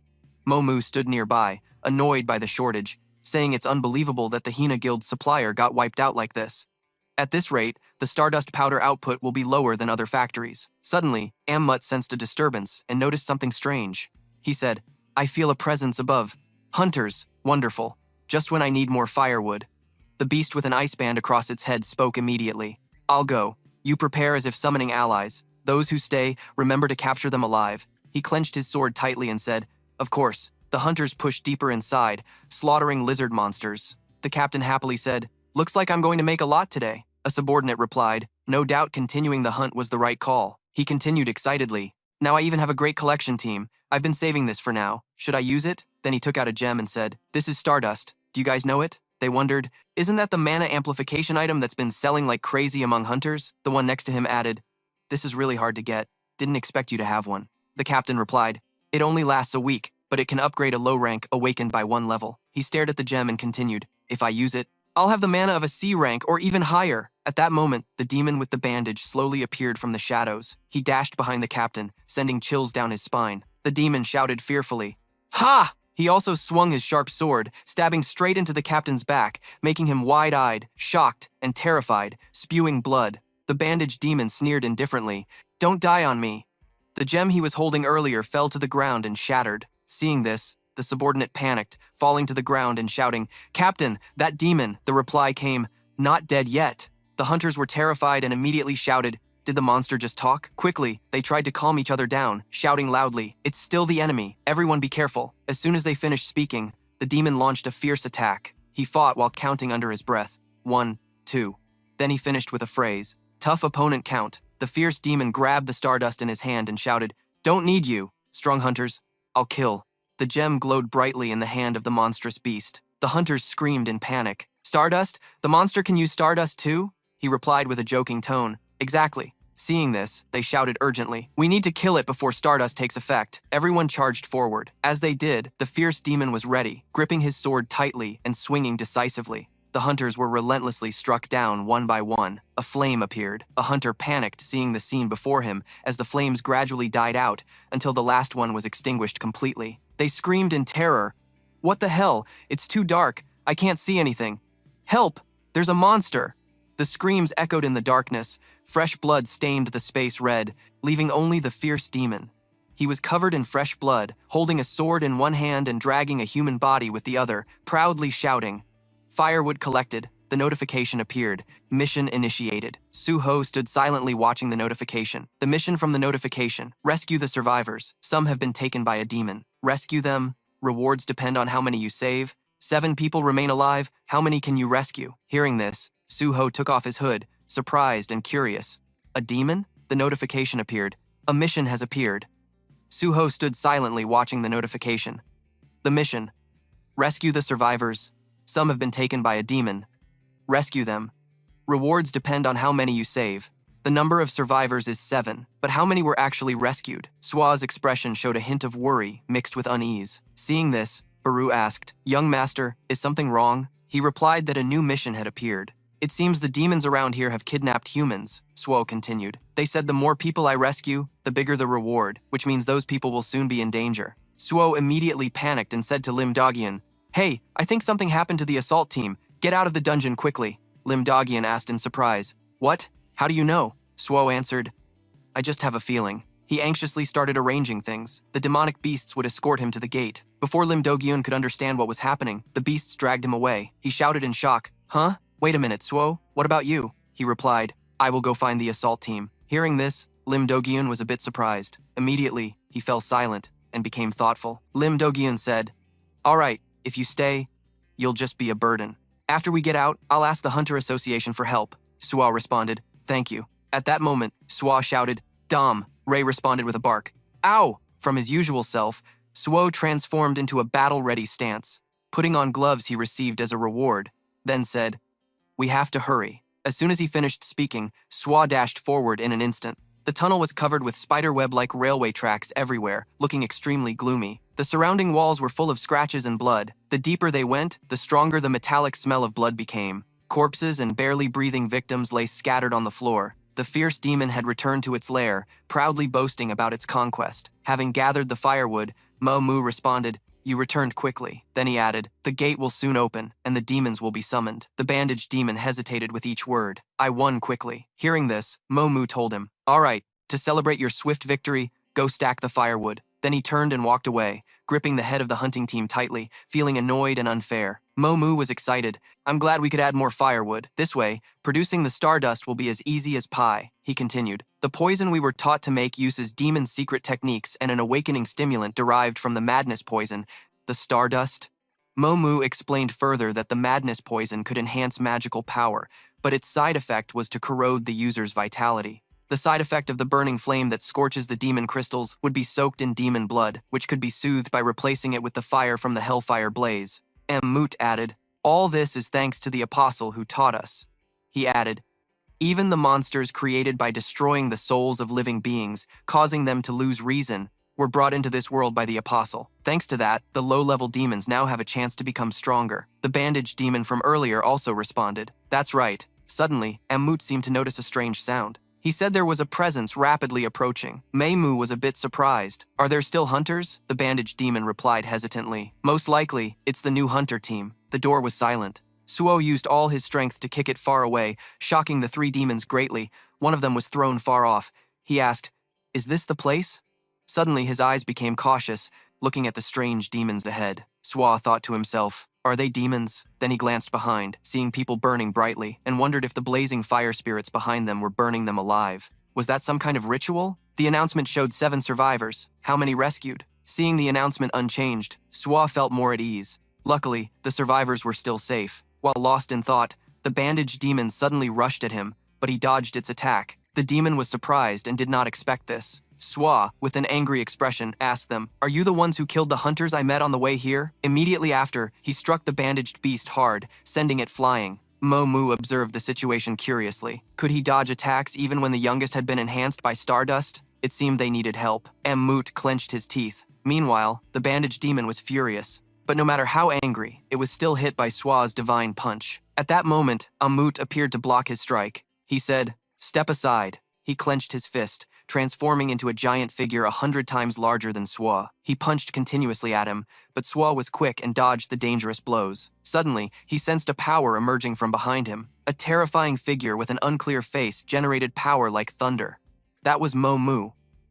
Momu stood nearby, annoyed by the shortage, saying it's unbelievable that the Hina Guild supplier got wiped out like this. At this rate, the Stardust powder output will be lower than other factories. Suddenly, Ammut sensed a disturbance and noticed something strange. He said, "I feel a presence above. Hunters, wonderful. Just when I need more firewood." The beast with an ice band across its head spoke immediately. "I'll go. You prepare as if summoning allies. Those who stay, remember to capture them alive." He clenched his sword tightly and said, "Of course." The hunters pushed deeper inside, slaughtering lizard monsters. The captain happily said, "Looks like I'm going to make a lot today." A subordinate replied, no doubt continuing the hunt was the right call. He continued excitedly, "Now I even have a great collection team. I've been saving this for now. Should I use it?" Then he took out a gem and said, "This is Stardust. Do you guys know it?" They wondered, "Isn't that the mana amplification item that's been selling like crazy among hunters?" The one next to him added, "This is really hard to get. Didn't expect you to have one." The captain replied, "It only lasts a week, but it can upgrade a low rank awakened by 1 level." He stared at the gem and continued, "If I use it, I'll have the mana of a C rank or even higher." At that moment, the demon with the bandage slowly appeared from the shadows. He dashed behind the captain, sending chills down his spine. The demon shouted fearfully, "Ha!" He also swung his sharp sword, stabbing straight into the captain's back, making him wide-eyed, shocked, and terrified, spewing blood. The bandaged demon sneered indifferently, "Don't die on me." The gem he was holding earlier fell to the ground and shattered. Seeing this, the subordinate panicked, falling to the ground and shouting, "Captain, that demon!" The reply came, "Not dead yet." The hunters were terrified and immediately shouted, "Did the monster just talk?" Quickly, they tried to calm each other down, shouting loudly, "It's still the enemy. Everyone be careful." As soon as they finished speaking, the demon launched a fierce attack. He fought while counting under his breath. 1, 2. Then he finished with a phrase, "Tough opponent count." The fierce demon grabbed the stardust in his hand and shouted, "Don't need you, strong hunters. I'll kill." The gem glowed brightly in the hand of the monstrous beast. The hunters screamed in panic. "Stardust? The monster can use stardust too?" He replied with a joking tone, "Exactly." Seeing this, they shouted urgently, "We need to kill it before stardust takes effect." Everyone charged forward. As they did, the fierce demon was ready, gripping his sword tightly and swinging decisively. The hunters were relentlessly struck down one by one. A flame appeared. A hunter panicked seeing the scene before him as the flames gradually died out until the last one was extinguished completely. They screamed in terror, "What the hell? It's too dark. I can't see anything. Help! There's a monster!" The screams echoed in the darkness. Fresh blood stained the space red, leaving only the fierce demon. He was covered in fresh blood, holding a sword in one hand and dragging a human body with the other, proudly shouting. Firewood collected. The notification appeared. Mission initiated. Suho stood silently watching the notification. The mission from the notification. Rescue the survivors. Some have been taken by a demon. Rescue them. Rewards depend on how many you save. 7 people remain alive. How many can you rescue? Hearing this, Suho took off his hood, surprised and curious. A demon? The notification appeared. A mission has appeared. Suho stood silently watching the notification. The mission. Rescue the survivors. Some have been taken by a demon. Rescue them. Rewards depend on how many you save. The number of survivors is 7, but how many were actually rescued? Sua's expression showed a hint of worry mixed with unease. Seeing this, Baru asked, "Young master, is something wrong?" He replied that a new mission had appeared. "It seems the demons around here have kidnapped humans," Suo continued. "They said the more people I rescue, the bigger the reward, which means those people will soon be in danger." Suo immediately panicked and said to Lim Dogyan, "Hey, I think something happened to the assault team. Get out of the dungeon quickly." Lim Dogyan asked in surprise. "What? How do you know?" Suo answered, "I just have a feeling." He anxiously started arranging things. The demonic beasts would escort him to the gate. Before Lim Dogyun could understand what was happening, the beasts dragged him away. He shouted in shock, "Huh? Wait a minute, Suo, what about you?" He replied, "I will go find the assault team." Hearing this, Lim Dogyun was a bit surprised. Immediately, he fell silent and became thoughtful. Lim Dogyun said, "All right, if you stay, you'll just be a burden. After we get out, I'll ask the Hunter Association for help." Suo responded, "Thank you." At that moment, Suo shouted, "Dom!" Ray responded with a bark. "Ow!" From his usual self, Suo transformed into a battle-ready stance. Putting on gloves he received as a reward, then said, "We have to hurry." As soon as he finished speaking, Suo dashed forward in an instant. The tunnel was covered with spiderweb-like railway tracks everywhere, looking extremely gloomy. The surrounding walls were full of scratches and blood. The deeper they went, the stronger the metallic smell of blood became. Corpses and barely breathing victims lay scattered on the floor. The fierce demon had returned to its lair, proudly boasting about its conquest. Having gathered the firewood, Mo Mu responded, "You returned quickly." Then he added, "The gate will soon open, and the demons will be summoned." The bandaged demon hesitated with each word. "I won quickly." Hearing this, Mo Mu told him, "All right, to celebrate your swift victory, go stack the firewood." Then he turned and walked away, gripping the head of the hunting team tightly, feeling annoyed and unfair. Mo Mu was excited. "I'm glad we could add more firewood. This way, producing the stardust will be as easy as pie," he continued. "The poison we were taught to make uses demon secret techniques and an awakening stimulant derived from the madness poison, the stardust." Mo Mu explained further that the madness poison could enhance magical power, but its side effect was to corrode the user's vitality. The side effect of the burning flame that scorches the demon crystals would be soaked in demon blood, which could be soothed by replacing it with the fire from the hellfire blaze. Moot added, "All this is thanks to the apostle who taught us." He added, "Even the monsters created by destroying the souls of living beings, causing them to lose reason, were brought into this world by the apostle. Thanks to that, the low-level demons now have a chance to become stronger." The bandaged demon from earlier also responded, "That's right." Suddenly, Moot seemed to notice a strange sound. He said there was a presence rapidly approaching. Meimu was a bit surprised. "Are there still hunters?" The bandaged demon replied hesitantly. "Most likely, it's the new hunter team." The door was silent. Suo used all his strength to kick it far away, shocking the 3 demons greatly. One of them was thrown far off. He asked, "Is this the place?" Suddenly his eyes became cautious, looking at the strange demons ahead. Suo thought to himself, "Are they demons?" Then he glanced behind, seeing people burning brightly, and wondered if the blazing fire spirits behind them were burning them alive. Was that some kind of ritual? The announcement showed 7 survivors. How many rescued? Seeing the announcement unchanged, Suo felt more at ease. Luckily, the survivors were still safe. While lost in thought, the bandaged demon suddenly rushed at him, but he dodged its attack. The demon was surprised and did not expect this. Suo, with an angry expression, asked them, "Are you the ones who killed the hunters I met on the way here?" Immediately after, he struck the bandaged beast hard, sending it flying. Mo Mu observed the situation curiously. Could he dodge attacks even when the youngest had been enhanced by stardust? It seemed they needed help. Moot clenched his teeth. Meanwhile, the bandaged demon was furious. But no matter how angry, it was still hit by Suo's divine punch. At that moment, Moot appeared to block his strike. He said, "Step aside." He clenched his fist, transforming into a giant figure 100 times larger than Suo. He punched continuously at him, but Suo was quick and dodged the dangerous blows. Suddenly, he sensed a power emerging from behind him. A terrifying figure with an unclear face generated power like thunder. That was Mo-Mu.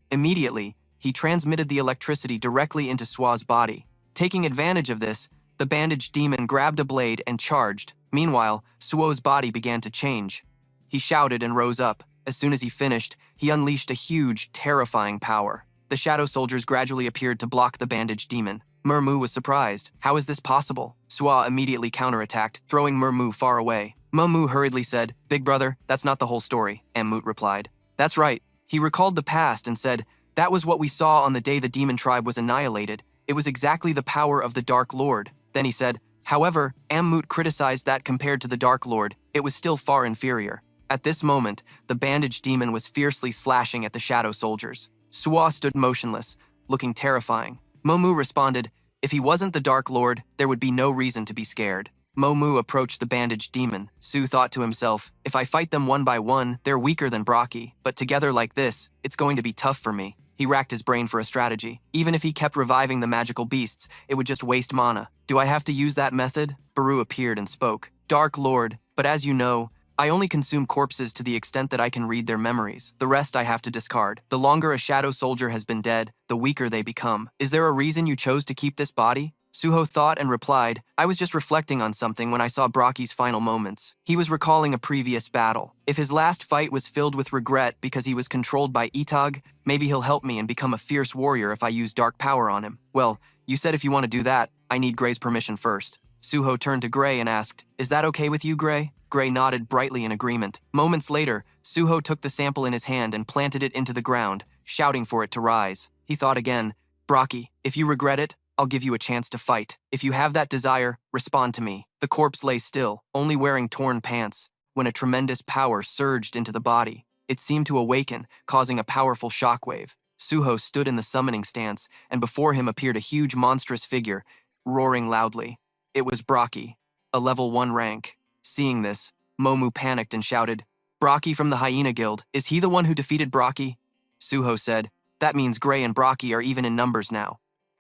Immediately, he transmitted the electricity directly into Sua's body. Taking advantage of this, the bandaged demon grabbed a blade and charged. Meanwhile, Suo's body began to change. He shouted and rose up. As soon as he finished, he unleashed a huge, terrifying power. The shadow soldiers gradually appeared to block the bandaged demon. Mo-Mu was surprised. How is this possible? Sua immediately counterattacked, throwing Mo-Mu far away. Mo-Mu hurriedly said, "Big brother, that's not the whole story," Ammut replied. "That's right." He recalled the past and said, "That was what we saw on the day the demon tribe was annihilated. It was exactly the power of the Dark Lord." Then he said, "However, Ammut criticized that compared to the Dark Lord, it was still far inferior." At this moment, the bandaged demon was fiercely slashing at the shadow soldiers. Sua stood motionless, looking terrifying. Mo-Mu responded, "If he wasn't the Dark Lord, there would be no reason to be scared." Mo-Mu approached the bandaged demon. Su thought to himself, "If I fight them one by one, they're weaker than Braki, but together like this, it's going to be tough for me." He racked his brain for a strategy. Even if he kept reviving the magical beasts, it would just waste mana. "Do I have to use that method?" Baru appeared and spoke. "Dark Lord, but as you know, I only consume corpses to the extent that I can read their memories. The rest I have to discard. The longer a shadow soldier has been dead, the weaker they become. Is there a reason you chose to keep this body?" Suho thought and replied, "I was just reflecting on something when I saw Braki's final moments. He was recalling a previous battle. If his last fight was filled with regret because he was controlled by Itag, maybe he'll help me and become a fierce warrior if I use dark power on him. Well, you said if you want to do that, I need Gray's permission first." Suho turned to Gray and asked, "Is that okay with you, Gray?" Gray nodded brightly in agreement. Moments later, Suho took the sample in his hand and planted it into the ground, shouting for it to rise. He thought again, "Braki, if you regret it, I'll give you a chance to fight. If you have that desire, respond to me." The corpse lay still, only wearing torn pants, when a tremendous power surged into the body. It seemed to awaken, causing a powerful shockwave. Suho stood in the summoning stance, and before him appeared a huge monstrous figure, roaring loudly. It was Braki, a level 1 rank. Seeing this, Mo-Mu panicked and shouted, "Braki from the Hyena Guild, is he the one who defeated Braki?" Suho said, "That means Gray and Braki are even in numbers now."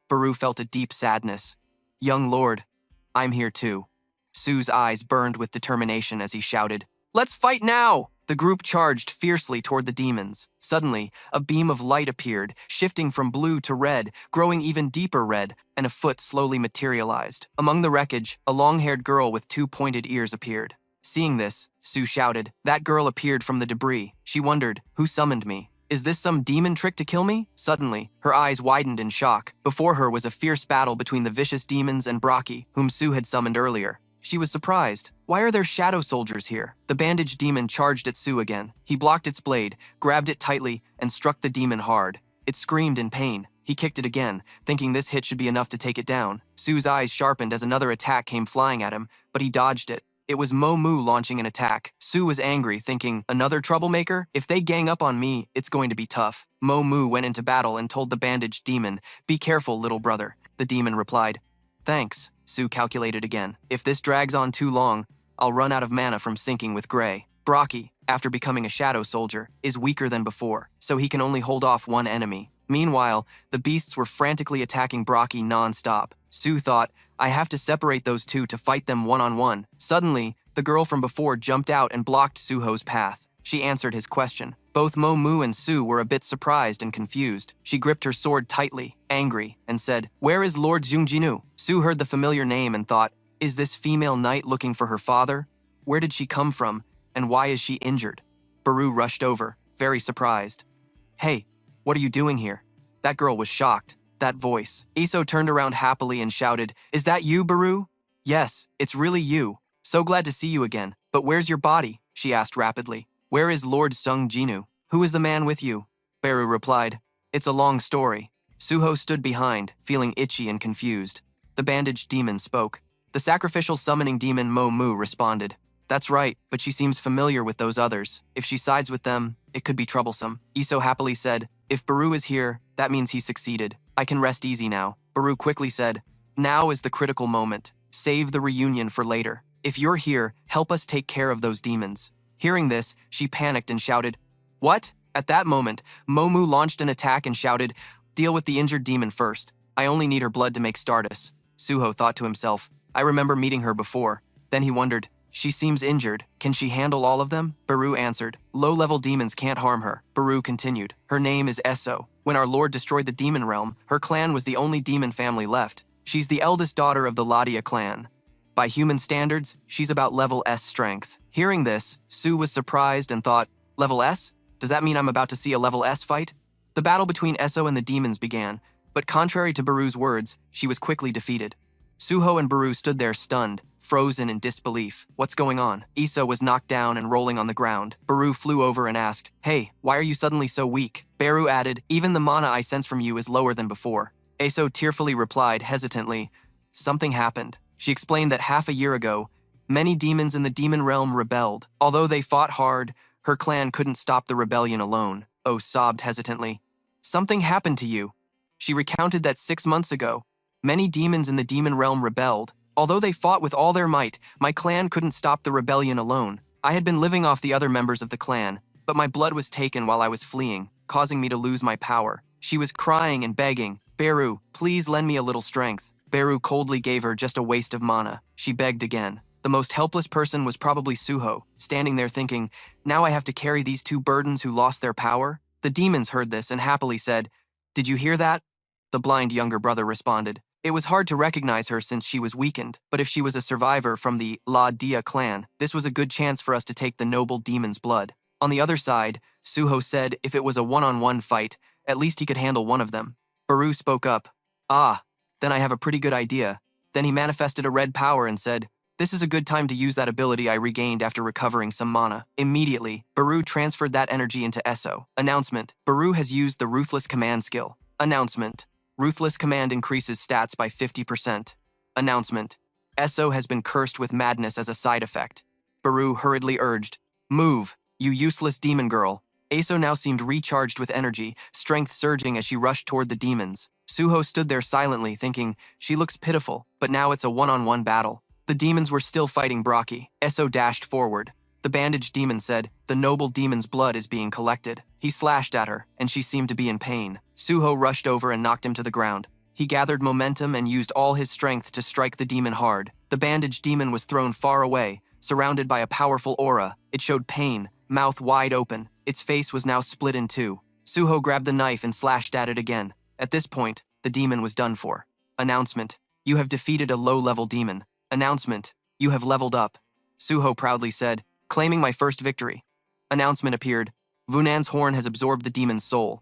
Baru felt a deep sadness. "Young lord, I'm here too." Su's eyes burned with determination as he shouted, "Let's fight now!" The group charged fiercely toward the demons. Suddenly, a beam of light appeared, shifting from blue to red, growing even deeper red, and a foot slowly materialized. Among the wreckage, a long-haired girl with 2 pointed ears appeared. Seeing this, Su shouted. That girl appeared from the debris. She wondered, "Who summoned me? Is this some demon trick to kill me?" Suddenly, her eyes widened in shock. Before her was a fierce battle between the vicious demons and Braki, whom Su had summoned earlier. She was surprised. Why are there shadow soldiers here? The bandaged demon charged at Su again. He blocked its blade, grabbed it tightly, and struck the demon hard. It screamed in pain. He kicked it again, thinking this hit should be enough to take it down. Su's eyes sharpened as another attack came flying at him, but he dodged it. It was Mo-Mu launching an attack. Su was angry, thinking, "Another troublemaker? If they gang up on me, it's going to be tough." Mo-Mu went into battle and told the bandaged demon, "Be careful, little brother." The demon replied, "Thanks." Su calculated again. "If this drags on too long, I'll run out of mana from syncing with Gray." Braki, after becoming a shadow soldier, is weaker than before, so he can only hold off one enemy. Meanwhile, the beasts were frantically attacking Braki non-stop. Su thought, "I have to separate those two to fight them one-on-one." Suddenly, the girl from before jumped out and blocked Suho's path. She answered his question. Both Mo-Mu and Su were a bit surprised and confused. She gripped her sword tightly, angry, and said, "Where is Lord Jungjinu?" Su heard the familiar name and thought, "Is this female knight looking for her father? Where did she come from, and why is she injured?" Baru rushed over, very surprised. "Hey, what are you doing here?" That girl was shocked. That voice. Iso turned around happily and shouted, "Is that you, Baru?" "Yes, it's really you. So glad to see you again. But where's your body?" she asked rapidly. "Where is Lord Sung Jinu? Who is the man with you?" Baru replied, "It's a long story." Suho stood behind, feeling itchy and confused. The bandaged demon spoke. The sacrificial summoning demon Mo-Mu responded, "That's right, but she seems familiar with those others. If she sides with them, it could be troublesome." Iso happily said, "If Baru is here, that means he succeeded. I can rest easy now." Baru quickly said, "Now is the critical moment. Save the reunion for later. If you're here, help us take care of those demons." Hearing this, she panicked and shouted, "What?" At that moment, Mo-Mu launched an attack and shouted, "Deal with the injured demon first. I only need her blood to make Stardust." Suho thought to himself, "I remember meeting her before." Then he wondered, She seems injured. Can she handle all of them? Baru answered. Low-level demons can't harm her. Baru continued. Her name is Eso. When our lord destroyed the demon realm, her clan was the only demon family left. She's the eldest daughter of the Ladia clan. By human standards, she's about level S strength. Hearing this, Sue was surprised and thought, level S? Does that mean I'm about to see a level S fight? The battle between Eso and the demons began, but contrary to Baru's words, she was quickly defeated. Suho and Baru stood there stunned, frozen in disbelief. What's going on? Eso was knocked down and rolling on the ground. Baru flew over and asked, Hey, why are you suddenly so weak? Baru added, Even the mana I sense from you is lower than before. Eso tearfully replied, hesitantly, Something happened. She explained that half a year ago, many demons in the demon realm rebelled. Although they fought hard, her clan couldn't stop the rebellion alone. Oh sobbed hesitantly. Something happened to you. She recounted that 6 months ago, many demons in the demon realm rebelled. Although they fought with all their might, my clan couldn't stop the rebellion alone. I had been living off the other members of the clan, but my blood was taken while I was fleeing, causing me to lose my power. She was crying and begging, Beru, please lend me a little strength. Beru coldly gave her just a waste of mana. She begged again. The most helpless person was probably Suho, standing there thinking, now I have to carry these two burdens who lost their power? The demons heard this and happily said, Did you hear that? The blind younger brother responded. It was hard to recognize her since she was weakened, but if she was a survivor from the La Dia clan, this was a good chance for us to take the noble demon's blood. On the other side, Suho said if it was a one-on-one fight, at least he could handle one of them. Baru spoke up. Ah, then I have a pretty good idea. Then he manifested a red power and said, This is a good time to use that ability I regained after recovering some mana. Immediately, Baru transferred that energy into Eso. Announcement. Baru has used the Ruthless Command skill. Announcement. Ruthless Command increases stats by 50%. Announcement. Eso has been cursed with madness as a side effect. Baru hurriedly urged, Move, you useless demon girl. Eso now seemed recharged with energy, strength surging as she rushed toward the demons. Suho stood there silently, thinking, she looks pitiful, but now it's a one-on-one battle. The demons were still fighting Braki. Eso dashed forward. The bandaged demon said, The noble demon's blood is being collected. He slashed at her, and she seemed to be in pain. Suho rushed over and knocked him to the ground. He gathered momentum and used all his strength to strike the demon hard. The bandaged demon was thrown far away, surrounded by a powerful aura. It showed pain, mouth wide open. Its face was now split in two. Suho grabbed the knife and slashed at it again. At this point, the demon was done for. Announcement. You have defeated a low-level demon. Announcement. You have leveled up. Suho proudly said, claiming my first victory. Announcement appeared. Vunan's horn has absorbed the demon's soul.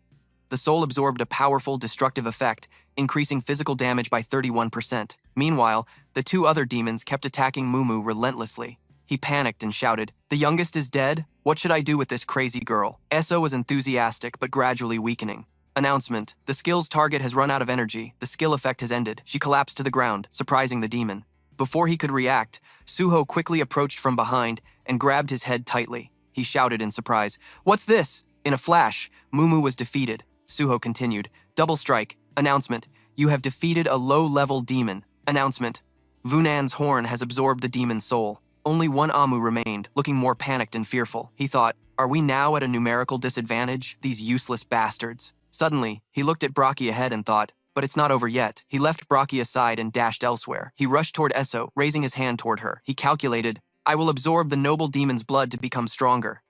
The soul absorbed a powerful, destructive effect, increasing physical damage by 31%. Meanwhile, the two other demons kept attacking Mumu relentlessly. He panicked and shouted, The youngest is dead? What should I do with this crazy girl? Eso was enthusiastic but gradually weakening. Announcement. The skill's target has run out of energy. The skill effect has ended. She collapsed to the ground, surprising the demon. Before he could react, Suho quickly approached from behind and grabbed his head tightly. He shouted in surprise, What's this? In a flash, Mumu was defeated. Suho continued, Double strike. Announcement. You have defeated a low-level demon. Announcement. Vunan's horn has absorbed the demon's soul. Only one Amu remained, looking more panicked and fearful. He thought, Are we now at a numerical disadvantage? These useless bastards. Suddenly, he looked at Braki ahead and thought, But it's not over yet. He left Braki aside and dashed elsewhere. He rushed toward Eso, raising his hand toward her. He calculated, I will absorb the noble demon's blood to become stronger.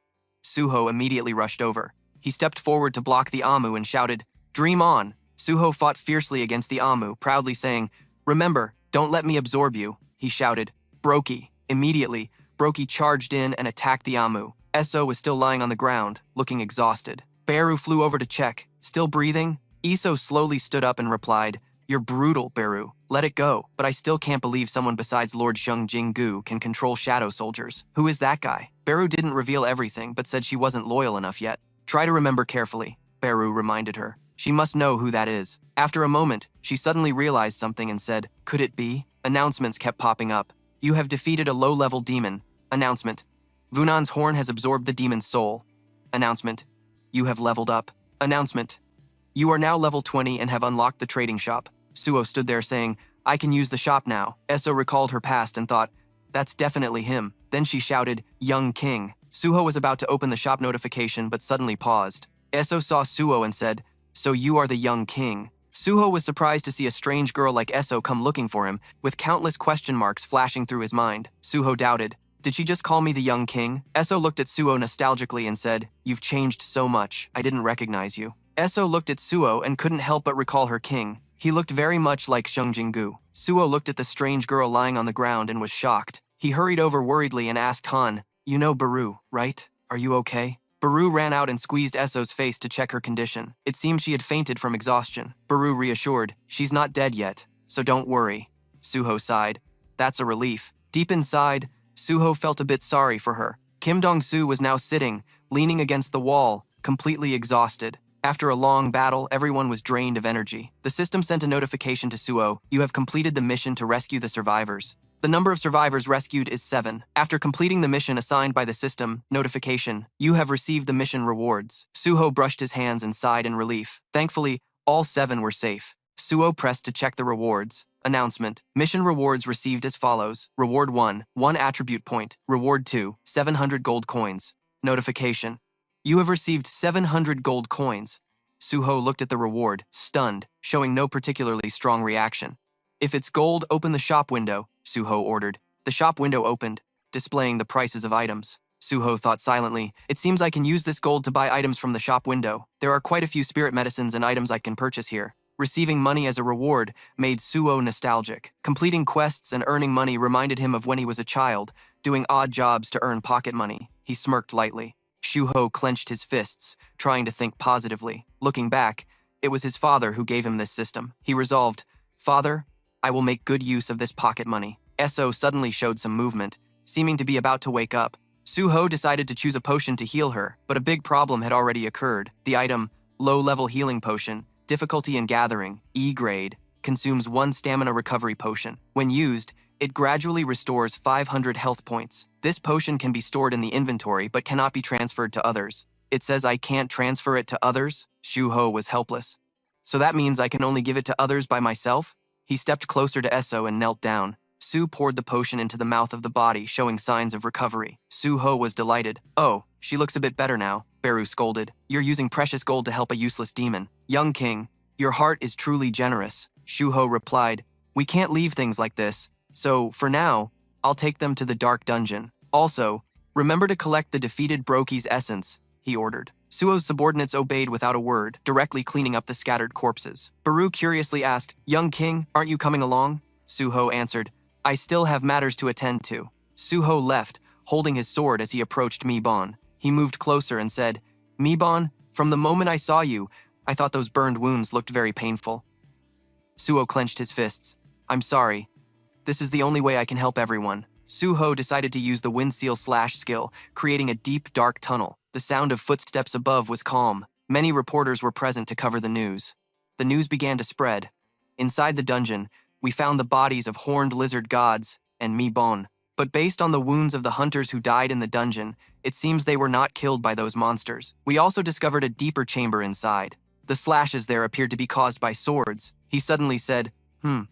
Suho immediately rushed over. He stepped forward to block the Amu and shouted, Dream on. Suho fought fiercely against the Amu, proudly saying, Remember, don't let me absorb you. He shouted, Brokey. Immediately, Brokey charged in and attacked the Amu. Eso was still lying on the ground, looking exhausted. Beru flew over to check. Still breathing? Eso slowly stood up and replied, You're brutal, Beru. Let it go. But I still can't believe someone besides Lord Zheng Jinggu can control shadow soldiers. Who is that guy? Beru didn't reveal everything, but said she wasn't loyal enough yet. Try to remember carefully, Beru reminded her. She must know who that is. After a moment, she suddenly realized something and said, Could it be? Announcements kept popping up. You have defeated a low-level demon. Announcement. Vunan's horn has absorbed the demon's soul. Announcement. You have leveled up. Announcement. You are now level 20 and have unlocked the trading shop. Suo stood there saying, I can use the shop now. Eso recalled her past and thought, That's definitely him. Then she shouted, Young King. Suho was about to open the shop notification but suddenly paused. Eso saw Suo and said, So you are the young king. Suho was surprised to see a strange girl like Eso come looking for him, with countless question marks flashing through his mind. Suho doubted, Did she just call me the young king? Eso looked at Suo nostalgically and said, "You've changed so much, I didn't recognize you." Eso looked at Suo and couldn't help but recall her king. He looked very much like Sheng Jinggu. Suo looked at the strange girl lying on the ground and was shocked. He hurried over worriedly and asked Han, "You know Baru, right? Are you okay?" Baru ran out and squeezed Esso's face to check her condition. It seemed she had fainted from exhaustion. Baru reassured, "She's not dead yet, so don't worry." Suho sighed. That's a relief. Deep inside, Suho felt a bit sorry for her. Kim Dong-soo was now sitting, leaning against the wall, completely exhausted. After a long battle, everyone was drained of energy. The system sent a notification to Suo, "You have completed the mission to rescue the survivors." The number of survivors rescued is 7. After completing the mission assigned by the system, notification, "You have received the mission rewards." Suho brushed his hands and sighed in relief. Thankfully, all 7 were safe. Suo pressed to check the rewards. Announcement. Mission rewards received as follows. Reward 1, 1 attribute point. Reward 2, 700 gold coins. Notification. You have received 700 gold coins. Suho looked at the reward, stunned, showing no particularly strong reaction. "If it's gold, open the shop window," Suho ordered. The shop window opened, displaying the prices of items. Suho thought silently, "It seems I can use this gold to buy items from the shop window. There are quite a few spirit medicines and items I can purchase here." Receiving money as a reward made Suo nostalgic. Completing quests and earning money reminded him of when he was a child, doing odd jobs to earn pocket money. He smirked lightly. Shuho clenched his fists, trying to think positively. Looking back, it was his father who gave him this system. He resolved, "Father, I will make good use of this pocket money." Eso suddenly showed some movement, seeming to be about to wake up. Suho decided to choose a potion to heal her, but a big problem had already occurred. The item, low-level healing potion, difficulty in gathering, E grade, consumes 1 stamina recovery potion. When used, it gradually restores 500 health points. This potion can be stored in the inventory but cannot be transferred to others. It says I can't transfer it to others? Shuho was helpless. So that means I can only give it to others by myself? He stepped closer to Eso and knelt down. Su poured the potion into the mouth of the body, showing signs of recovery. Suho was delighted. "Oh, she looks a bit better now," Beru scolded. "You're using precious gold to help a useless demon. Young king, your heart is truly generous." Shuho replied, "We can't leave things like this, so, for now, I'll take them to the dark dungeon. Also, remember to collect the defeated Brokey's essence," he ordered. Suo's subordinates obeyed without a word, directly cleaning up the scattered corpses. Baru curiously asked, "Young king, aren't you coming along?" Suho answered, "I still have matters to attend to." Suho left, holding his sword as he approached Mibon. He moved closer and said, "Mibon, from the moment I saw you, I thought those burned wounds looked very painful." Suo clenched his fists. "I'm sorry. This is the only way I can help everyone." Suho decided to use the wind seal slash skill, creating a deep, dark tunnel. The sound of footsteps above was calm. Many reporters were present to cover the news. The news began to spread. Inside the dungeon, we found the bodies of horned lizard gods and Mibon. But based on the wounds of the hunters who died in the dungeon, it seems they were not killed by those monsters. We also discovered a deeper chamber inside. The slashes there appeared to be caused by swords. He suddenly said,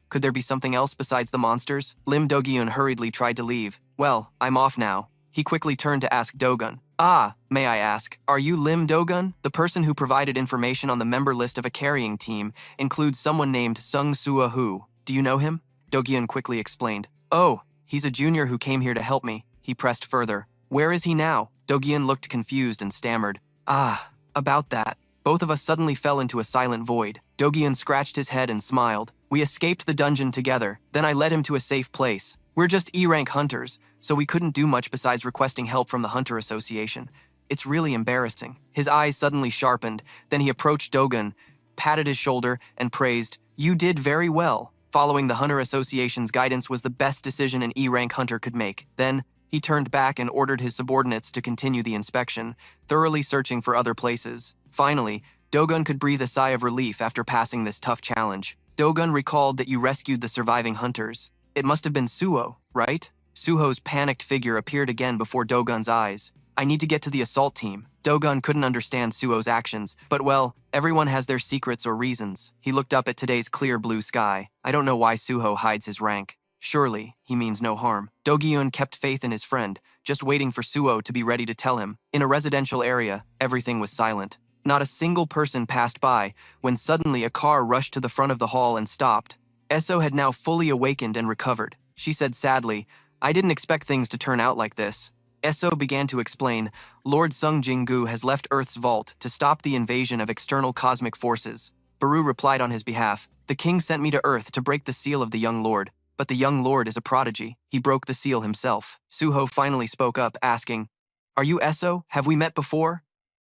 could there be something else besides the monsters?" Lim Dogyun hurriedly tried to leave. "Well, I'm off now." He quickly turned to ask Dogun. "Ah, may I ask, are you Lim Dogun? The person who provided information on the member list of a carrying team includes someone named Sung Sua Hu. Do you know him?" Dogyun quickly explained. "Oh, he's a junior who came here to help me." He pressed further. "Where is he now?" Dogyun looked confused and stammered. "Ah, about that." Both of us suddenly fell into a silent void. Dogyun scratched his head and smiled. "We escaped the dungeon together. Then I led him to a safe place. We're just E-rank hunters, so we couldn't do much besides requesting help from the Hunter Association. It's really embarrassing." His eyes suddenly sharpened. Then he approached Dogun, patted his shoulder, and praised, "You did very well. Following the Hunter Association's guidance was the best decision an E-rank hunter could make." Then, he turned back and ordered his subordinates to continue the inspection, thoroughly searching for other places. Finally, Dogun could breathe a sigh of relief after passing this tough challenge. Dogun recalled that you rescued the surviving hunters. It must have been Suo, right? Suho's panicked figure appeared again before Dogun's eyes. "I need to get to the assault team." Dogun couldn't understand Suo's actions, but well, everyone has their secrets or reasons. He looked up at today's clear blue sky. "I don't know why Suho hides his rank. Surely, he means no harm." Dogyun kept faith in his friend, just waiting for Suo to be ready to tell him. In a residential area, everything was silent. Not a single person passed by, when suddenly a car rushed to the front of the hall and stopped. Eso had now fully awakened and recovered. She said sadly, I didn't expect things to turn out like this. Eso began to explain, Lord Sung Jingu has left Earth's vault to stop the invasion of external cosmic forces. Baru replied on his behalf, the king sent me to Earth to break the seal of the young lord, but the young lord is a prodigy. He broke the seal himself. Suho finally spoke up, asking, Are you Eso? Have we met before?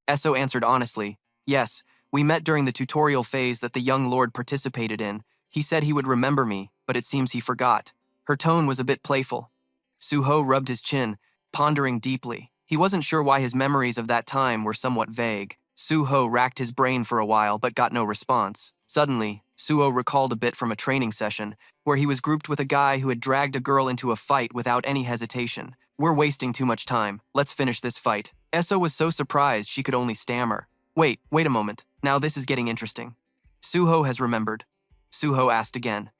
Eso answered honestly, Yes, we met during the tutorial phase that the young lord participated in. He said he would remember me, but it seems he forgot. Her tone was a bit playful. Suho rubbed his chin, pondering deeply. He wasn't sure why his memories of that time were somewhat vague. Suho racked his brain for a while but got no response. Suddenly, Suho recalled a bit from a training session where he was grouped with a guy who had dragged a girl into a fight without any hesitation. We're wasting too much time. Let's finish this fight. Eso was so surprised she could only stammer. Wait a moment. Now this is getting interesting. Suho has remembered. Suho asked again.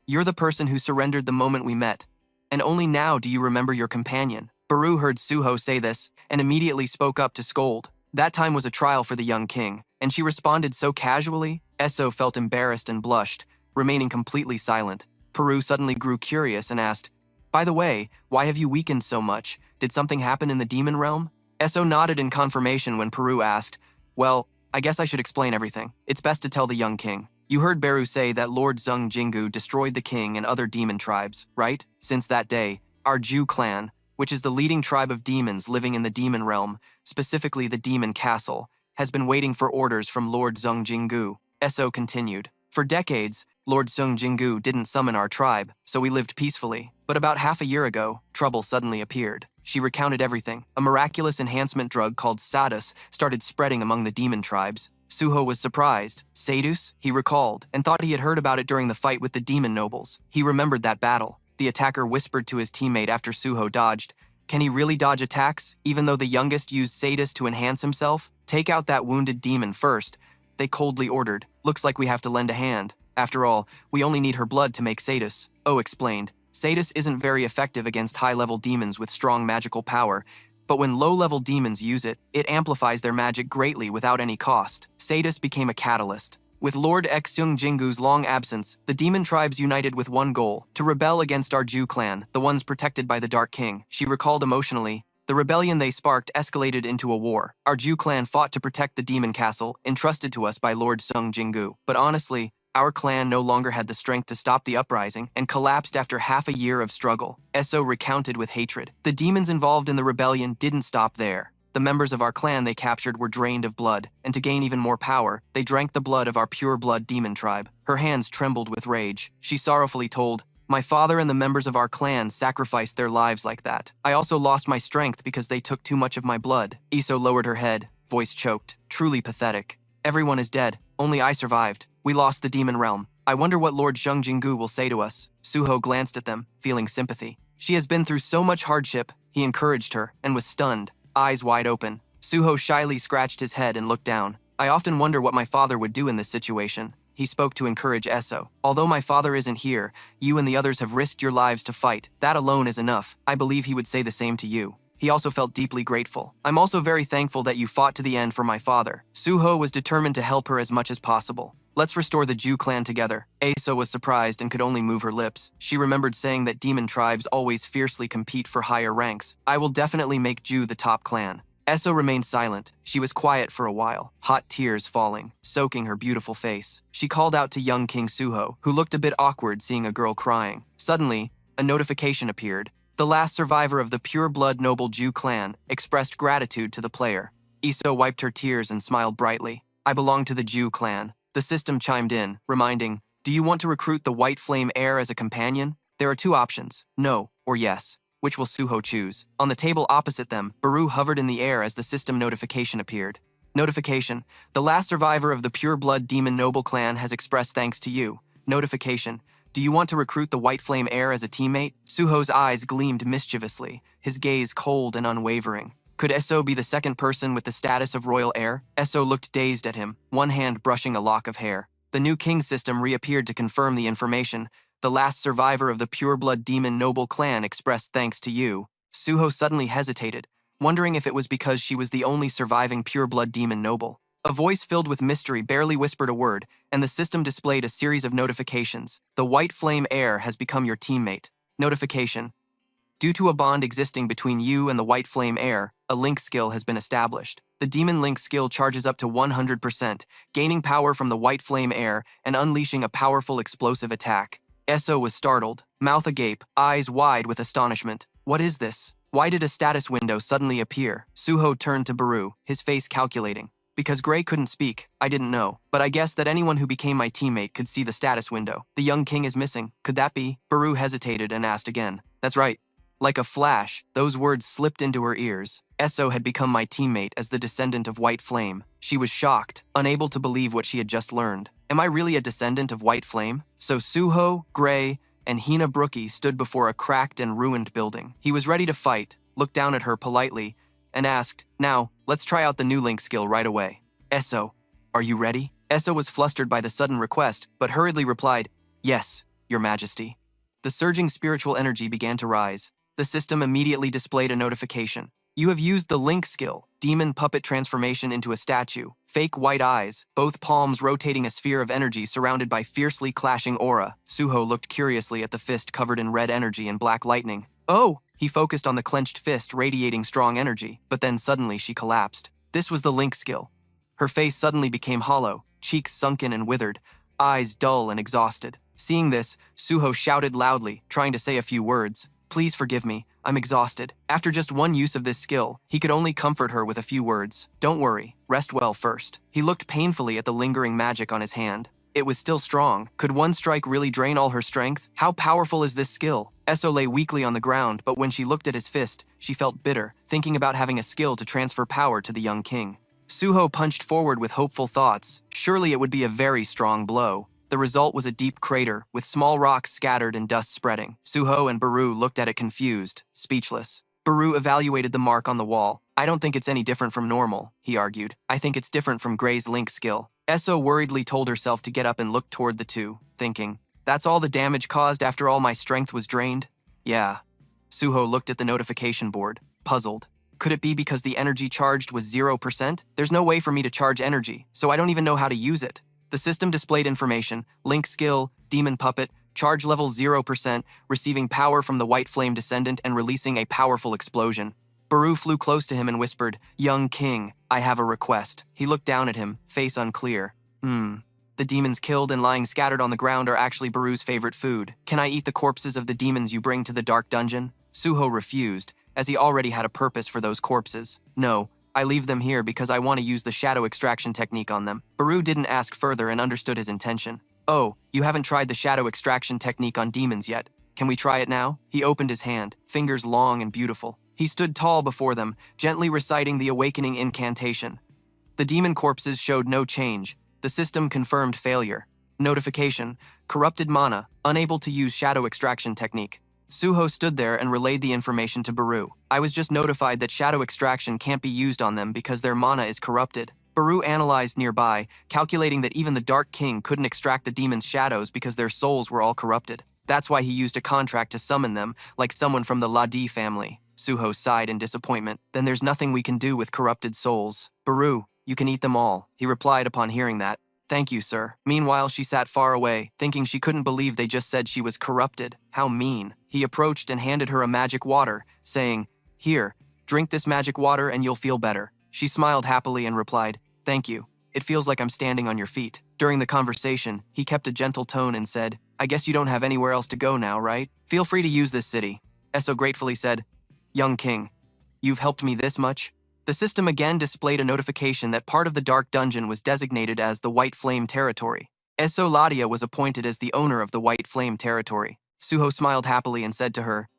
You're the person who surrendered the moment we met, and only now do you remember your companion. Baru heard Suho say this and immediately spoke up to scold. That time was a trial for the young king, and she responded so casually, Eso felt embarrassed and blushed, remaining completely silent. Baru suddenly grew curious and asked, By the way, why have you weakened so much? Did something happen in the demon realm? Eso nodded in confirmation when Baru asked, Well, I guess I should explain everything. It's best to tell the young king. You heard Baru say that Lord Zung Jingu destroyed the king and other demon tribes, right? Since that day, our Ju clan, which is the leading tribe of demons living in the demon realm, specifically the demon castle, has been waiting for orders from Lord Zung Jingu. Eso continued. For decades, Lord Zung Jingu didn't summon our tribe, so we lived peacefully. But about half a year ago, trouble suddenly appeared. She recounted everything. A miraculous enhancement drug called Sadus started spreading among the demon tribes. Suho was surprised. Sadus? He recalled, and thought he had heard about it during the fight with the demon nobles. He remembered that battle. The attacker whispered to his teammate after Suho dodged, Can he really dodge attacks, even though the youngest used Sadus to enhance himself? Take out that wounded demon first. They coldly ordered. Looks like we have to lend a hand. After all, we only need her blood to make Sadus. Oh explained. Sadus isn't very effective against high-level demons with strong magical power, but when low-level demons use it, it amplifies their magic greatly without any cost. Sadus became a catalyst. With Lord Xung Jingu's long absence, the demon tribes united with one goal, to rebel against our Ju clan, the ones protected by the Dark King. She recalled emotionally, the rebellion they sparked escalated into a war. Our Ju clan fought to protect the demon castle, entrusted to us by Lord Sung Jingu. But honestly, our clan no longer had the strength to stop the uprising and collapsed after half a year of struggle. Eso recounted with hatred. The demons involved in the rebellion didn't stop there. The members of our clan they captured were drained of blood, and to gain even more power, they drank the blood of our pure-blood demon tribe. Her hands trembled with rage. She sorrowfully told, My father and the members of our clan sacrificed their lives like that. I also lost my strength because they took too much of my blood. Iso lowered her head, voice choked. Truly pathetic. Everyone is dead. Only I survived. We lost the demon realm. I wonder what Lord Zheng Jingu will say to us. Suho glanced at them, feeling sympathy. She has been through so much hardship, he encouraged her, and was stunned, eyes wide open. Suho shyly scratched his head and looked down. I often wonder what my father would do in this situation. He spoke to encourage Eso. Although my father isn't here, you and the others have risked your lives to fight. That alone is enough. I believe he would say the same to you. He also felt deeply grateful. I'm also very thankful that you fought to the end for my father. Suho was determined to help her as much as possible. Let's restore the Ju clan together. Eso was surprised and could only move her lips. She remembered saying that demon tribes always fiercely compete for higher ranks. I will definitely make Ju the top clan. Eso remained silent. She was quiet for a while, hot tears falling, soaking her beautiful face. She called out to young King Suho, who looked a bit awkward seeing a girl crying. Suddenly, a notification appeared. The last survivor of the pure-blood noble Ju clan expressed gratitude to the player. Eso wiped her tears and smiled brightly. I belong to the Ju clan. The system chimed in, reminding, Do you want to recruit the White Flame heir as a companion? There are two options, no or yes. Which will Suho choose? On the table opposite them, Baru hovered in the air as the system notification appeared. Notification. The last survivor of the pure-blood demon noble clan has expressed thanks to you. Notification. Do you want to recruit the White Flame heir as a teammate? Suho's eyes gleamed mischievously, his gaze cold and unwavering. Could Eso be the second person with the status of royal heir? Eso looked dazed at him, one hand brushing a lock of hair. The new king system reappeared to confirm the information. The last survivor of the pure-blood demon noble clan expressed thanks to you. Suho suddenly hesitated, wondering if it was because she was the only surviving pure-blood demon noble. A voice filled with mystery barely whispered a word, and the system displayed a series of notifications. The White Flame heir has become your teammate. Notification. Due to a bond existing between you and the White Flame heir, a link skill has been established. The Demon Link skill charges up to 100%, gaining power from the White Flame heir and unleashing a powerful explosive attack. Eso was startled, mouth agape, eyes wide with astonishment. What is this? Why did a status window suddenly appear? Suho turned to Baru, his face calculating. Because Gray couldn't speak, I didn't know, but I guessed that anyone who became my teammate could see the status window. The young king is missing. Could that be? Baru hesitated and asked again. That's right. Like a flash, those words slipped into her ears. Eso had become my teammate as the descendant of White Flame. She was shocked, unable to believe what she had just learned. Am I really a descendant of White Flame? So Suho, Gray, and Hina Brookie stood before a cracked and ruined building. He was ready to fight, looked down at her politely, and asked, Now, let's try out the new link skill right away. Eso, are you ready? Eso was flustered by the sudden request, but hurriedly replied, Yes, Your Majesty. The surging spiritual energy began to rise. The system immediately displayed a notification. You have used the link skill, demon puppet transformation into a statue, fake white eyes, both palms rotating a sphere of energy surrounded by fiercely clashing aura. Suho looked curiously at the fist covered in red energy and black lightning. Oh! He focused on the clenched fist radiating strong energy, but then suddenly she collapsed. This was the link skill. Her face suddenly became hollow, cheeks sunken and withered, eyes dull and exhausted. Seeing this, Suho shouted loudly, trying to say a few words. Please forgive me, I'm exhausted. After just one use of this skill, he could only comfort her with a few words. Don't worry, rest well first. He looked painfully at the lingering magic on his hand. It was still strong. Could one strike really drain all her strength? How powerful is this skill? Eso lay weakly on the ground, but when she looked at his fist, she felt bitter, thinking about having a skill to transfer power to the young king. Suho punched forward with hopeful thoughts. Surely it would be a very strong blow. The result was a deep crater, with small rocks scattered and dust spreading. Suho and Baru looked at it confused, speechless. Baru evaluated the mark on the wall. I don't think it's any different from normal, he argued. I think it's different from Gray's link skill. Eso worriedly told herself to get up and look toward the two, thinking, That's all the damage caused after all my strength was drained? Yeah. Suho looked at the notification board, puzzled. Could it be because the energy charged was 0%? There's no way for me to charge energy, so I don't even know how to use it. The system displayed information, link skill, demon puppet, charge level 0%, receiving power from the White Flame descendant and releasing a powerful explosion. Baru flew close to him and whispered, Young king, I have a request. He looked down at him, face unclear. The demons killed and lying scattered on the ground are actually Baru's favorite food. Can I eat the corpses of the demons you bring to the dark dungeon? Suho refused, as he already had a purpose for those corpses. No, I leave them here because I want to use the shadow extraction technique on them. Baru didn't ask further and understood his intention. Oh, you haven't tried the shadow extraction technique on demons yet. Can we try it now? He opened his hand, fingers long and beautiful. He stood tall before them, gently reciting the awakening incantation. The demon corpses showed no change. The system confirmed failure. Notification: corrupted mana, unable to use shadow extraction technique. Suho stood there and relayed the information to Baru. I was just notified that shadow extraction can't be used on them because their mana is corrupted. Baru analyzed nearby, calculating that even the Dark King couldn't extract the demons' shadows because their souls were all corrupted. That's why he used a contract to summon them, like someone from the Ladi family. Suho sighed in disappointment. Then there's nothing we can do with corrupted souls. Baru, you can eat them all, he replied upon hearing that. Thank you, sir. Meanwhile, she sat far away, thinking she couldn't believe they just said she was corrupted. How mean. He approached and handed her a magic water, saying, Here, drink this magic water and you'll feel better. She smiled happily and replied, Thank you. It feels like I'm standing on your feet. During the conversation, he kept a gentle tone and said, I guess you don't have anywhere else to go now, right? Feel free to use this city. Eso gratefully said, Young king, you've helped me this much? The system again displayed a notification that part of the dark dungeon was designated as the White Flame territory. Eso Ladia was appointed as the owner of the White Flame territory. Suho smiled happily and said to her,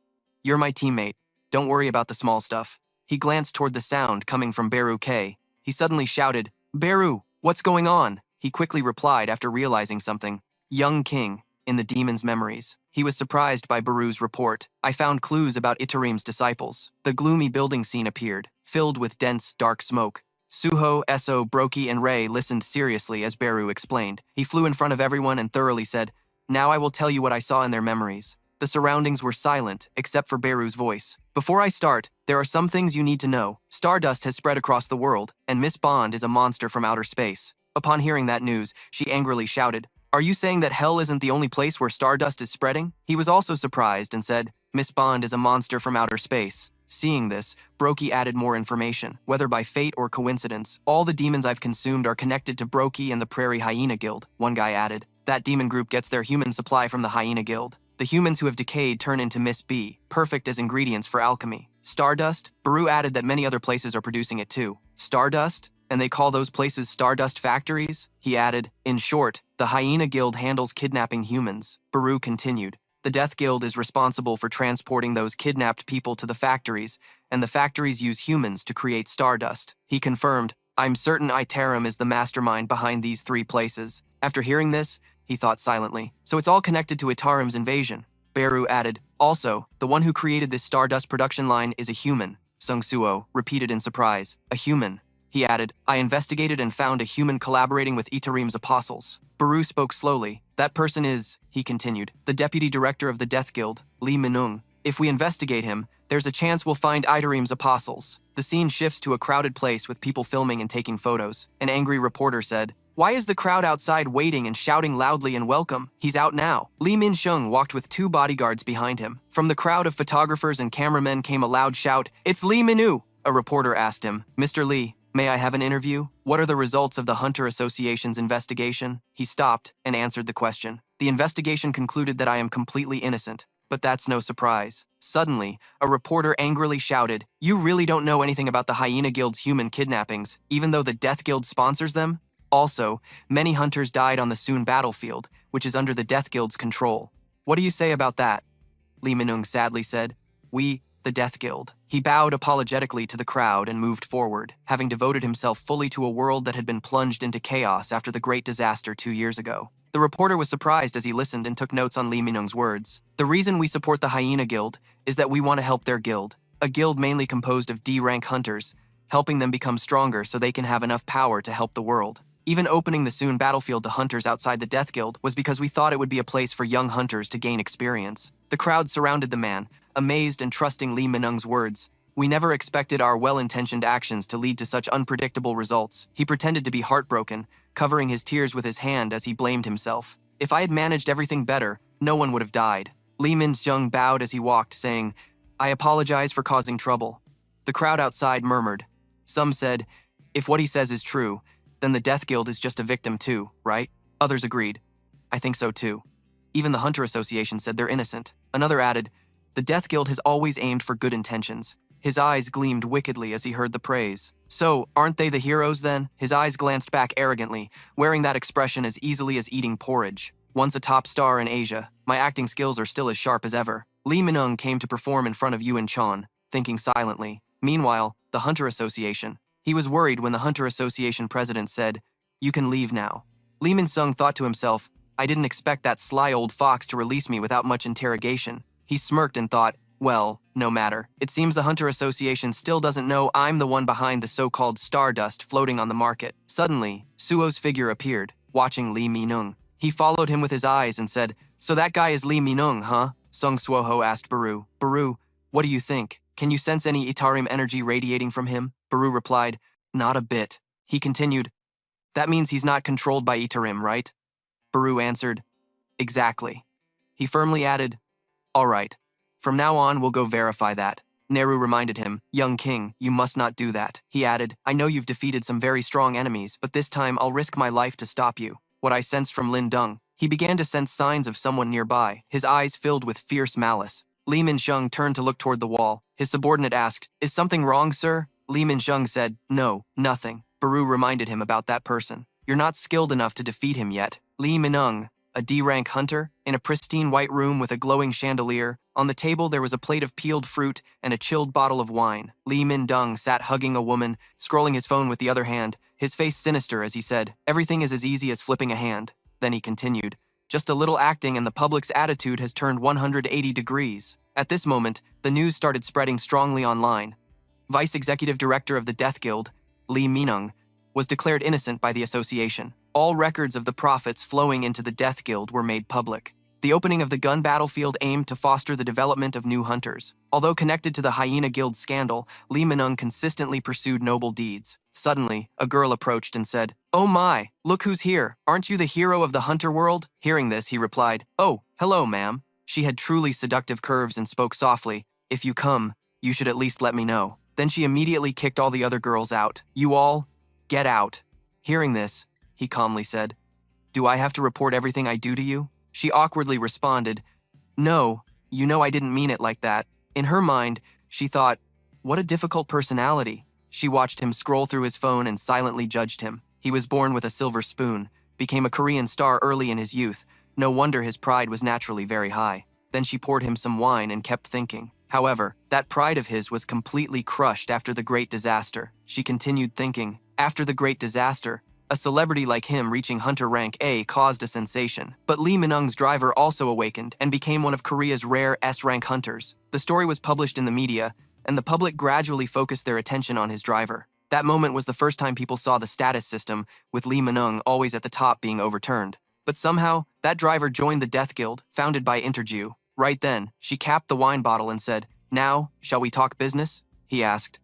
You're my teammate. Don't worry about the small stuff. He glanced toward the sound coming from Beru K. He suddenly shouted, Beru, what's going on? He quickly replied after realizing something. Young king, in the demon's memories. He was surprised by Baru's report. I found clues about Itarim's disciples. The gloomy building scene appeared, filled with dense, dark smoke. Suho, Eso, Brokey, and Ray listened seriously as Beru explained. He flew in front of everyone and thoroughly said, Now I will tell you what I saw in their memories. The surroundings were silent, except for Beru's voice. Before I start, there are some things you need to know. Stardust has spread across the world, and Miss Bond is a monster from outer space. Upon hearing that news, she angrily shouted, Are you saying that hell isn't the only place where stardust is spreading? He was also surprised and said, Miss Bond is a monster from outer space. Seeing this, Brokey added more information. Whether by fate or coincidence, all the demons I've consumed are connected to Brokey and the Prairie Hyena Guild, one guy added. That demon group gets their human supply from the Hyena Guild. The humans who have decayed turn into Miss B, perfect as ingredients for alchemy. Stardust? Baru added that many other places are producing it too. Stardust? And they call those places Stardust factories? He added. In short, the Hyena Guild handles kidnapping humans. Baru continued. The Death Guild is responsible for transporting those kidnapped people to the factories, and the factories use humans to create Stardust. He confirmed, I'm certain Iterum is the mastermind behind these three places. After hearing this, he thought silently. So it's all connected to Itarum's invasion. Beru added, also, the one who created this Stardust production line is a human. Sung Suo repeated in surprise, a human. He added, I investigated and found a human collaborating with Itarim's apostles. Baru spoke slowly. That person is, he continued, the deputy director of the Death Guild, Lee Minung. If we investigate him, there's a chance we'll find Itarim's apostles. The scene shifts to a crowded place with people filming and taking photos. An angry reporter said, why is the crowd outside waiting and shouting loudly and welcome? He's out now. Lee Min-shung walked with 2 bodyguards behind him. From the crowd of photographers and cameramen came a loud shout, it's Lee Minu! A reporter asked him, Mr. Lee, may I have an interview? What are the results of the Hunter Association's investigation? He stopped and answered the question. The investigation concluded that I am completely innocent. But that's no surprise. Suddenly, a reporter angrily shouted, you really don't know anything about the Hyena Guild's human kidnappings, even though the Death Guild sponsors them? Also, many hunters died on the Soon battlefield, which is under the Death Guild's control. What do you say about that? Lee Minung sadly said, we, the Death Guild. He bowed apologetically to the crowd and moved forward, having devoted himself fully to a world that had been plunged into chaos after the great disaster 2 years ago. The reporter was surprised as he listened and took notes on Lee Minung's words. The reason we support the Hyena Guild is that we want to help their guild, a guild mainly composed of D-rank hunters, helping them become stronger so they can have enough power to help the world. Even opening the Soon battlefield to hunters outside the Death Guild was because we thought it would be a place for young hunters to gain experience. The crowd surrounded the man, amazed and trusting Lee Minung's words. We never expected our well-intentioned actions to lead to such unpredictable results. He pretended to be heartbroken, covering his tears with his hand as he blamed himself. If I had managed everything better, no one would have died. Lee Min-seung bowed as he walked, saying, I apologize for causing trouble. The crowd outside murmured. Some said, if what he says is true, then the Death Guild is just a victim too, right? Others agreed. I think so too. Even the Hunter Association said they're innocent. Another added, the Death Guild has always aimed for good intentions. His eyes gleamed wickedly as he heard the praise. So, aren't they the heroes then? His eyes glanced back arrogantly, wearing that expression as easily as eating porridge. Once a top star in Asia, my acting skills are still as sharp as ever. Lee Minung came to perform in front of Yuan Chan, thinking silently. Meanwhile, the Hunter Association. He was worried when the Hunter Association president said, you can leave now. Lee Min-sung thought to himself, I didn't expect that sly old fox to release me without much interrogation. He smirked and thought, well, no matter. It seems the Hunter Association still doesn't know I'm the one behind the so-called Stardust floating on the market. Suddenly, Suo's figure appeared, watching Lee Minung. He followed him with his eyes and said, so that guy is Lee Minung, huh? Sung Suoho asked Baru. Baru, what do you think? Can you sense any Itarim energy radiating from him? Baru replied, not a bit. He continued, that means he's not controlled by Itarim, right? Baru answered, exactly. He firmly added, all right. From now on, we'll go verify that. Nehru reminded him, young king, you must not do that. He added, I know you've defeated some very strong enemies, but this time I'll risk my life to stop you. What I sensed from Lin Dung. He began to sense signs of someone nearby, his eyes filled with fierce malice. Lee Min-shung turned to look toward the wall. His subordinate asked, is something wrong, sir? Lee Min-shung said, no, nothing. Baru reminded him about that person. You're not skilled enough to defeat him yet. Lee Minung, a D-rank hunter, in a pristine white room with a glowing chandelier. On the table there was a plate of peeled fruit and a chilled bottle of wine. Lee Min-dung sat hugging a woman, scrolling his phone with the other hand, his face sinister as he said, everything is as easy as flipping a hand. Then he continued, just a little acting and the public's attitude has turned 180 degrees. At this moment, the news started spreading strongly online. Vice Executive Director of the Death Guild, Lee Minung, was declared innocent by the association. All records of the profits flowing into the Death Guild were made public. The opening of the gun battlefield aimed to foster the development of new hunters. Although connected to the Hyena Guild scandal, Lee Minung consistently pursued noble deeds. Suddenly, a girl approached and said, oh my, look who's here. Aren't you the hero of the hunter world? Hearing this, he replied, oh, hello, ma'am. She had truly seductive curves and spoke softly. If you come, you should at least let me know. Then she immediately kicked all the other girls out. You all, get out. Hearing this, he calmly said, Do I have to report everything I do to you? She awkwardly responded, No, you know I didn't mean it like that. In her mind, she thought, what a difficult personality. She watched him scroll through his phone and silently judged him. He was born with a silver spoon, became a Korean star early in his youth. No wonder his pride was naturally very high. Then she poured him some wine and kept thinking. However, that pride of his was completely crushed after the great disaster. She continued thinking, after the great disaster, a celebrity like him reaching hunter rank A caused a sensation. But Lee Min-eung's driver also awakened and became one of Korea's rare S-rank hunters. The story was published in the media, and the public gradually focused their attention on his driver. That moment was the first time people saw the status system, with Lee Min-eung always at the top being overturned. But somehow, that driver joined the Death Guild, founded by Interjew. Right then, she capped the wine bottle and said, Now, shall we talk business? He asked,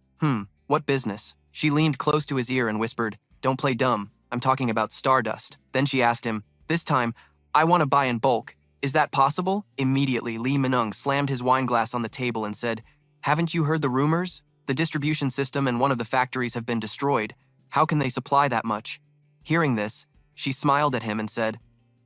What business? She leaned close to his ear and whispered, Don't play dumb, I'm talking about Stardust. Then she asked him, This time, I want to buy in bulk. Is that possible? Immediately, Lee Min-eung slammed his wine glass on the table and said, Haven't you heard the rumors? The distribution system and one of the factories have been destroyed. How can they supply that much? Hearing this, she smiled at him and said,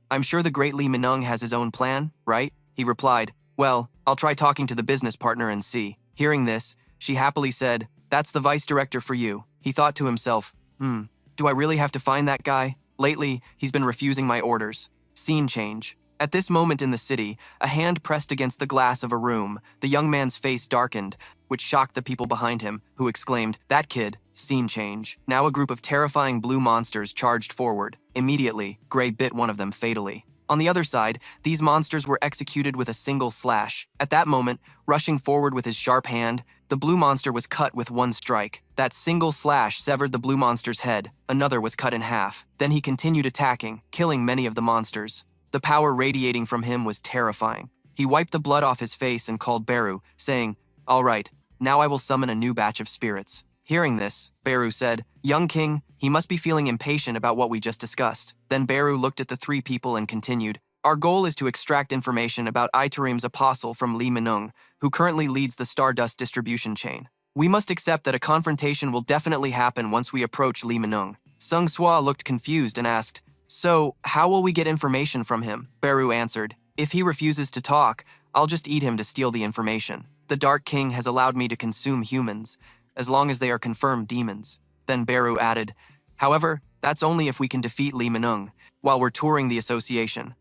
I'm sure the great Lee Min-eung has his own plan, right? He replied, Well, I'll try talking to the business partner and see. Hearing this, she happily said, That's the vice director for you. He thought to himself, Do I really have to find that guy? Lately, he's been refusing my orders. Scene change. At this moment in the city, a hand pressed against the glass of a room. The young man's face darkened, which shocked the people behind him, who exclaimed, That kid. Scene change. Now a group of terrifying blue monsters charged forward. Immediately, Gray bit one of them fatally. On the other side, these monsters were executed with a single slash. At that moment, rushing forward with his sharp hand, the blue monster was cut with one strike. That single slash severed the blue monster's head. Another was cut in half. Then he continued attacking, killing many of the monsters. The power radiating from him was terrifying. He wiped the blood off his face and called Beru, saying, All right, now I will summon a new batch of spirits. Hearing this, Beru said, Young king, he must be feeling impatient about what we just discussed. Then Beru looked at the three people and continued, Our goal is to extract information about Itarim's apostle from Lee Min-eung, who currently leads the Stardust distribution chain. We must accept that a confrontation will definitely happen once we approach Lee Min-eung. Sung Swa looked confused and asked, So, how will we get information from him? Beru answered, If he refuses to talk, I'll just eat him to steal the information. The Dark King has allowed me to consume humans, as long as they are confirmed demons. Then Beru added, However, that's only if we can defeat Lee Min-eung, while we're touring the association.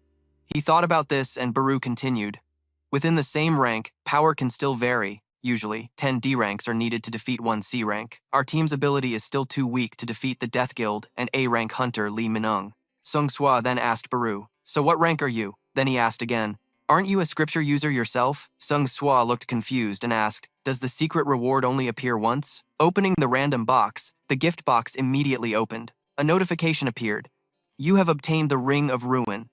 He thought about this and Beru continued, Within the same rank, power can still vary. Usually, 10 D ranks are needed to defeat 1 C rank. Our team's ability is still too weak to defeat the Death Guild and A rank hunter Lee Min-eung. Sung Swa then asked Beru, So what rank are you? Then he asked again, Aren't you a scripture user yourself? Sung Swa looked confused and asked, Does the secret reward only appear once? Opening the random box, the gift box immediately opened. A notification appeared. You have obtained the Ring of Ruin.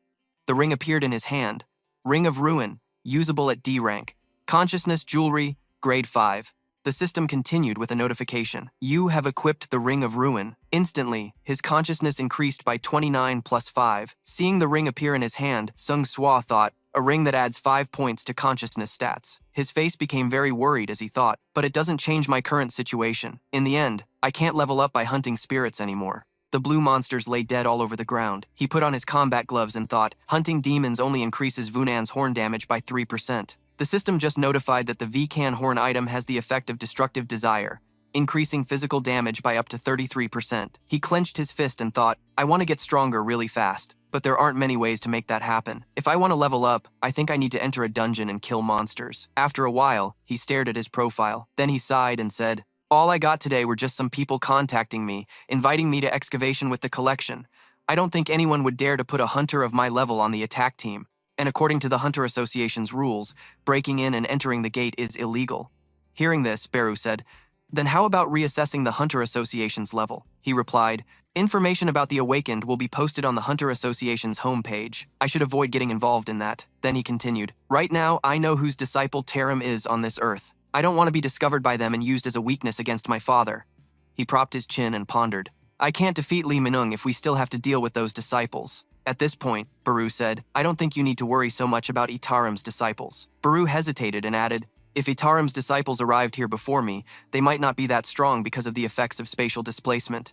The ring appeared in his hand. Ring of Ruin, usable at D rank. Consciousness jewelry, grade 5. The system continued with a notification. You have equipped the Ring of Ruin. Instantly, his consciousness increased by 29 plus 5. Seeing the ring appear in his hand, Sung Swa thought, a ring that adds 5 points to consciousness stats. His face became very worried as he thought, but it doesn't change my current situation. In the end, I can't level up by hunting spirits anymore. The blue monsters lay dead all over the ground. He put on his combat gloves and thought, hunting demons only increases Vunan's horn damage by 3%. The system just notified that the V-Can horn item has the effect of destructive desire, increasing physical damage by up to 33%. He clenched his fist and thought, I want to get stronger really fast, but there aren't many ways to make that happen. If I want to level up, I think I need to enter a dungeon and kill monsters. After a while, he stared at his profile. Then he sighed and said, All I got today were just some people contacting me, inviting me to excavation with the collection. I don't think anyone would dare to put a hunter of my level on the attack team. And according to the Hunter Association's rules, breaking in and entering the gate is illegal. Hearing this, Beru said, Then how about reassessing the Hunter Association's level? He replied, Information about the Awakened will be posted on the Hunter Association's homepage. I should avoid getting involved in that. Then he continued, Right now, I know whose disciple Tarim is on this earth. I don't want to be discovered by them and used as a weakness against my father. He propped his chin and pondered. I can't defeat Lee Min-eung if we still have to deal with those disciples. At this point, Baru said, I don't think you need to worry so much about Itaram's disciples. Baru hesitated and added, if Itaram's disciples arrived here before me, they might not be that strong because of the effects of spatial displacement.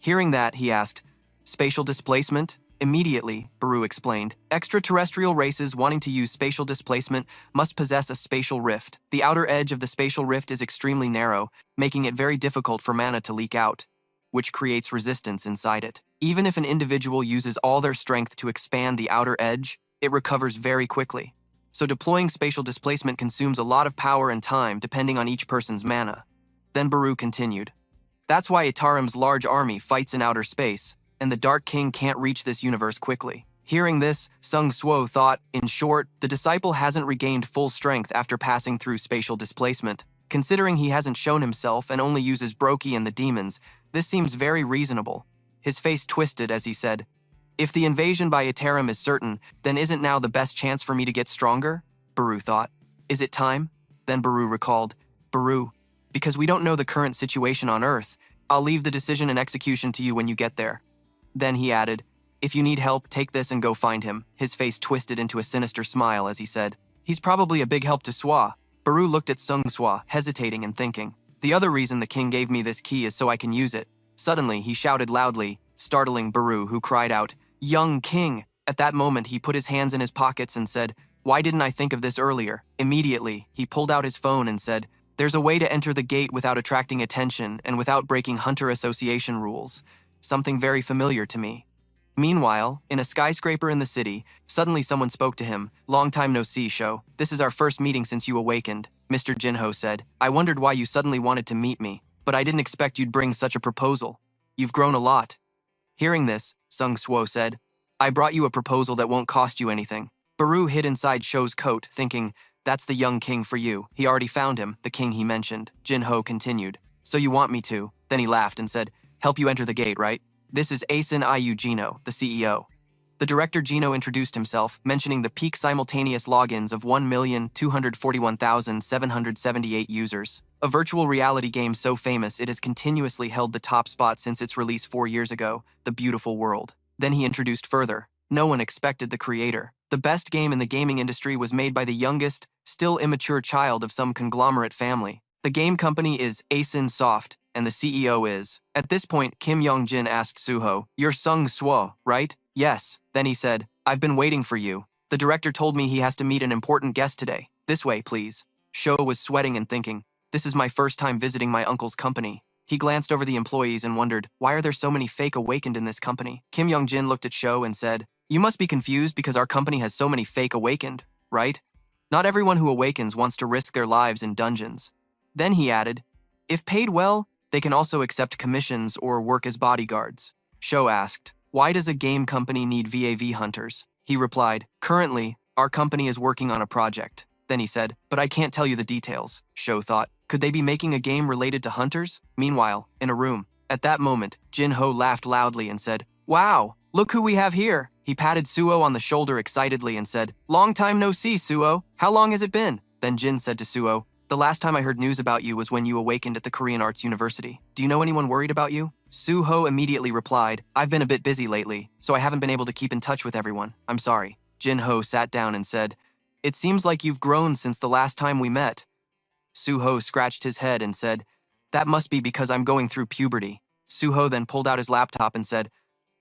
Hearing that, he asked, spatial displacement? Immediately, Baru explained, extraterrestrial races wanting to use spatial displacement must possess a spatial rift. The outer edge of the spatial rift is extremely narrow, making it very difficult for mana to leak out, which creates resistance inside it. Even if an individual uses all their strength to expand the outer edge, it recovers very quickly. So deploying spatial displacement consumes a lot of power and time depending on each person's mana. Then Baru continued, that's why Itaram's large army fights in outer space, and the Dark King can't reach this universe quickly. Hearing this, Sung Suo thought, in short, the disciple hasn't regained full strength after passing through spatial displacement. Considering he hasn't shown himself and only uses Brokey and the demons, this seems very reasonable. His face twisted as he said, if the invasion by Itaram is certain, then isn't now the best chance for me to get stronger? Baru thought. Is it time? Then Baru recalled, Baru, because we don't know the current situation on Earth, I'll leave the decision and execution to you when you get there. Then he added, if you need help, take this and go find him. His face twisted into a sinister smile as he said, he's probably a big help to Swa. Baru looked at Sung Swa, hesitating and thinking, the other reason the king gave me this key is so I can use it. Suddenly, he shouted loudly, startling Baru, who cried out, young king! At that moment, he put his hands in his pockets and said, why didn't I think of this earlier? Immediately, he pulled out his phone and said, there's a way to enter the gate without attracting attention and without breaking Hunter Association rules. Something very familiar to me. Meanwhile, in a skyscraper in the city, suddenly someone spoke to him. Long time no see, Sho. This is our first meeting since you awakened, Mr. Jinho said. I wondered why you suddenly wanted to meet me, but I didn't expect you'd bring such a proposal. You've grown a lot. Hearing this, Sung Suo said, I brought you a proposal that won't cost you anything. Baru hid inside Sho's coat, thinking, that's the young king for you. He already found him, the king he mentioned. Jinho continued, so you want me to? Then he laughed and said, help you enter the gate, right? This is Asen Iu Gino, the CEO. The director Gino introduced himself, mentioning the peak simultaneous logins of 1,241,778 users. A virtual reality game so famous it has continuously held the top spot since its release 4 years ago, The Beautiful World. Then he introduced further. No one expected the creator. The best game in the gaming industry was made by the youngest, still immature child of some conglomerate family. The game company is Asen Soft, and the CEO is. At this point, Kim Yong-jin asked Suho, you're Sung Suo, right? Yes. Then he said, I've been waiting for you. The director told me he has to meet an important guest today. This way, please. Sho was sweating and thinking, this is my first time visiting my uncle's company. He glanced over the employees and wondered, why are there so many fake awakened in this company? Kim Yong-jin looked at Sho and said, you must be confused because our company has so many fake awakened, right? Not everyone who awakens wants to risk their lives in dungeons. Then he added, if paid well, they can also accept commissions or work as bodyguards. Sho asked, why does a game company need VAV hunters? He replied, currently, our company is working on a project. Then he said, but I can't tell you the details. Sho thought, could they be making a game related to hunters? Meanwhile, in a room. At that moment, Jinho laughed loudly and said, wow, look who we have here. He patted Suo on the shoulder excitedly and said, long time no see, Suo. How long has it been? Then Jin said to Suo, the last time I heard news about you was when you awakened at the Korean Arts University. Do you know anyone worried about you? Suho immediately replied, I've been a bit busy lately, so I haven't been able to keep in touch with everyone. I'm sorry. Jinho sat down and said, it seems like you've grown since the last time we met. Suho scratched his head and said, that must be because I'm going through puberty. Suho then pulled out his laptop and said,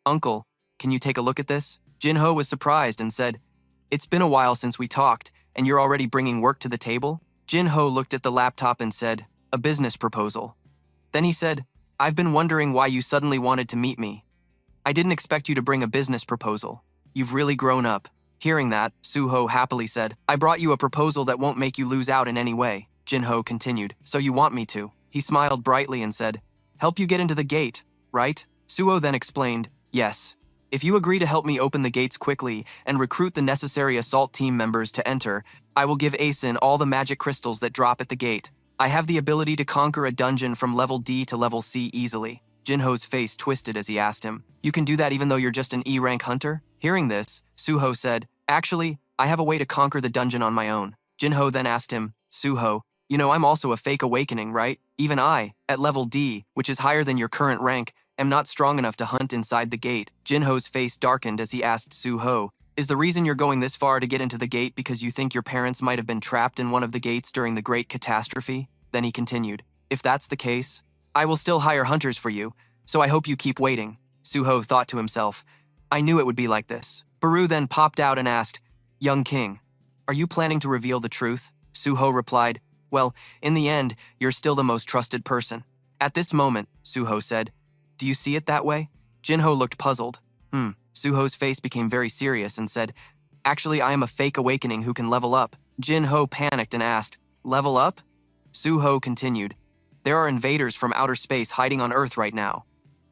Uncle, can you take a look at this? Jinho was surprised and said, it's been a while since we talked, and you're already bringing work to the table? Jinho looked at the laptop and said, a business proposal. Then he said, I've been wondering why you suddenly wanted to meet me. I didn't expect you to bring a business proposal. You've really grown up. Hearing that, Suho happily said, I brought you a proposal that won't make you lose out in any way. Jinho continued, so you want me to? He smiled brightly and said, help you get into the gate, right? Suho then explained, yes. If you agree to help me open the gates quickly and recruit the necessary assault team members to enter, I will give Asen all the magic crystals that drop at the gate. I have the ability to conquer a dungeon from level D to level C easily. Jinho's face twisted as he asked him, you can do that even though you're just an E-rank hunter? Hearing this, Suho said, actually, I have a way to conquer the dungeon on my own. Jinho then asked him, Suho, you know I'm also a fake awakening, right? Even I, at level D, which is higher than your current rank, am not strong enough to hunt inside the gate. Jinho's face darkened as he asked Suho, is the reason you're going this far to get into the gate because you think your parents might have been trapped in one of the gates during the Great Catastrophe? Then he continued, if that's the case, I will still hire hunters for you, so I hope you keep waiting. Suho thought to himself, I knew it would be like this. Baru then popped out and asked, young king, are you planning to reveal the truth? Suho replied, well, in the end, you're still the most trusted person. At this moment, Suho said, do you see it that way? Jinho looked puzzled. Suho's face became very serious and said, actually, I am a fake awakening who can level up. Jinho panicked and asked, level up? Suho continued, there are invaders from outer space hiding on Earth right now.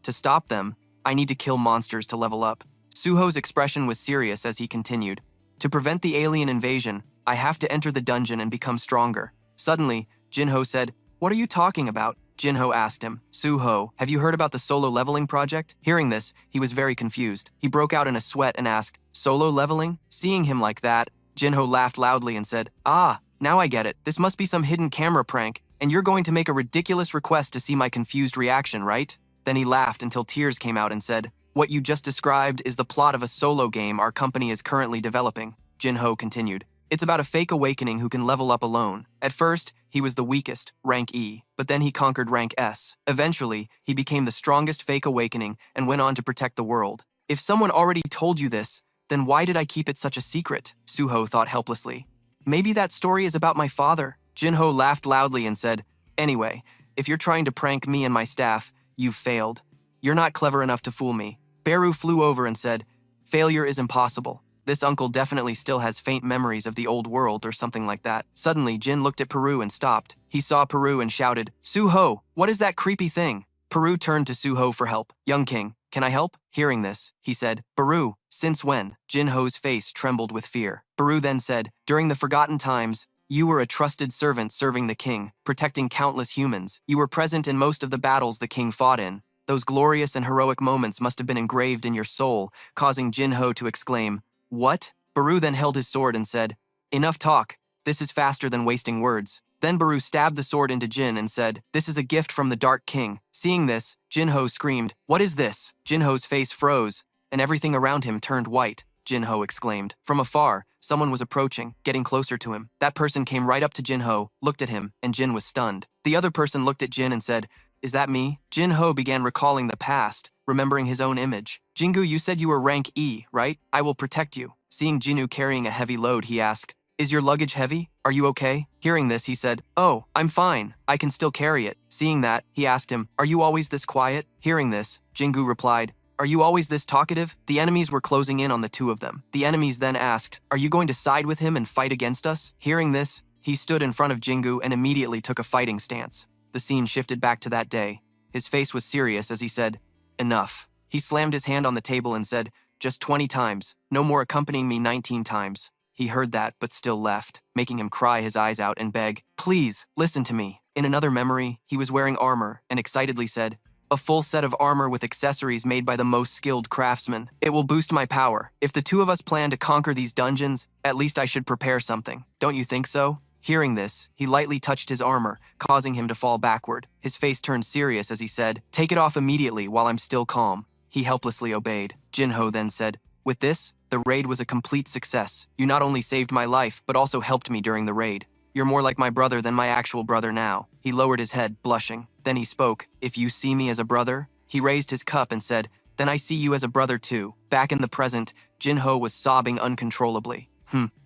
To stop them, I need to kill monsters to level up. Suho's expression was serious as he continued, to prevent the alien invasion, I have to enter the dungeon and become stronger. Suddenly, Jinho said, what are you talking about? Jinho asked him, Suho, have you heard about the solo leveling project? Hearing this, he was very confused. He broke out in a sweat and asked, solo leveling? Seeing him like that, Jinho laughed loudly and said, ah, now I get it. This must be some hidden camera prank, and you're going to make a ridiculous request to see my confused reaction, right? Then he laughed until tears came out and said, what you just described is the plot of a solo game our company is currently developing. Jinho continued, it's about a fake awakening who can level up alone. At first, he was the weakest, rank E, but then he conquered rank S. Eventually, he became the strongest fake awakening and went on to protect the world. If someone already told you this, then why did I keep it such a secret? Suho thought helplessly. Maybe that story is about my father. Jinho laughed loudly and said, anyway, if you're trying to prank me and my staff, you've failed. You're not clever enough to fool me. Beru flew over and said, failure is impossible. This uncle definitely still has faint memories of the old world or something like that. Suddenly, Jin looked at Peru and stopped. He saw Peru and shouted, Suho, what is that creepy thing? Peru turned to Suho for help. Young king, can I help? Hearing this, he said, Peru, since when? Jinho's face trembled with fear. Peru then said, during the forgotten times, you were a trusted servant serving the king, protecting countless humans. You were present in most of the battles the king fought in. Those glorious and heroic moments must have been engraved in your soul, causing Jinho to exclaim, what? Baru then held his sword and said, enough talk. This is faster than wasting words. Then Baru stabbed the sword into Jin and said, this is a gift from the Dark King. Seeing this, Jinho screamed, what is this? Jinho's face froze, and everything around him turned white. Jinho exclaimed. From afar, someone was approaching, getting closer to him. That person came right up to Jinho, looked at him, and Jin was stunned. The other person looked at Jin and said, is that me? Jinho began recalling the past, remembering his own image. Jingu, you said you were rank E, right? I will protect you. Seeing Jinu carrying a heavy load, he asked, is your luggage heavy? Are you okay? Hearing this, he said, oh, I'm fine. I can still carry it. Seeing that, he asked him, are you always this quiet? Hearing this, Jingu replied, are you always this talkative? The enemies were closing in on the two of them. The enemies then asked, are you going to side with him and fight against us? Hearing this, he stood in front of Jingu and immediately took a fighting stance. The scene shifted back to that day. His face was serious as he said, enough. He slammed his hand on the table and said, just 20 times, no more accompanying me 19 times. He heard that but still left, making him cry his eyes out and beg, please, listen to me. In another memory, he was wearing armor and excitedly said, a full set of armor with accessories made by the most skilled craftsmen. It will boost my power. If the two of us plan to conquer these dungeons, at least I should prepare something. Don't you think so? Hearing this, he lightly touched his armor, causing him to fall backward. His face turned serious as he said, take it off immediately while I'm still calm. He helplessly obeyed. Jinho then said, with this, the raid was a complete success. You not only saved my life, but also helped me during the raid. You're more like my brother than my actual brother now. He lowered his head, blushing. Then he spoke, if you see me as a brother? He raised his cup and said, then I see you as a brother too. Back in the present, Jinho was sobbing uncontrollably.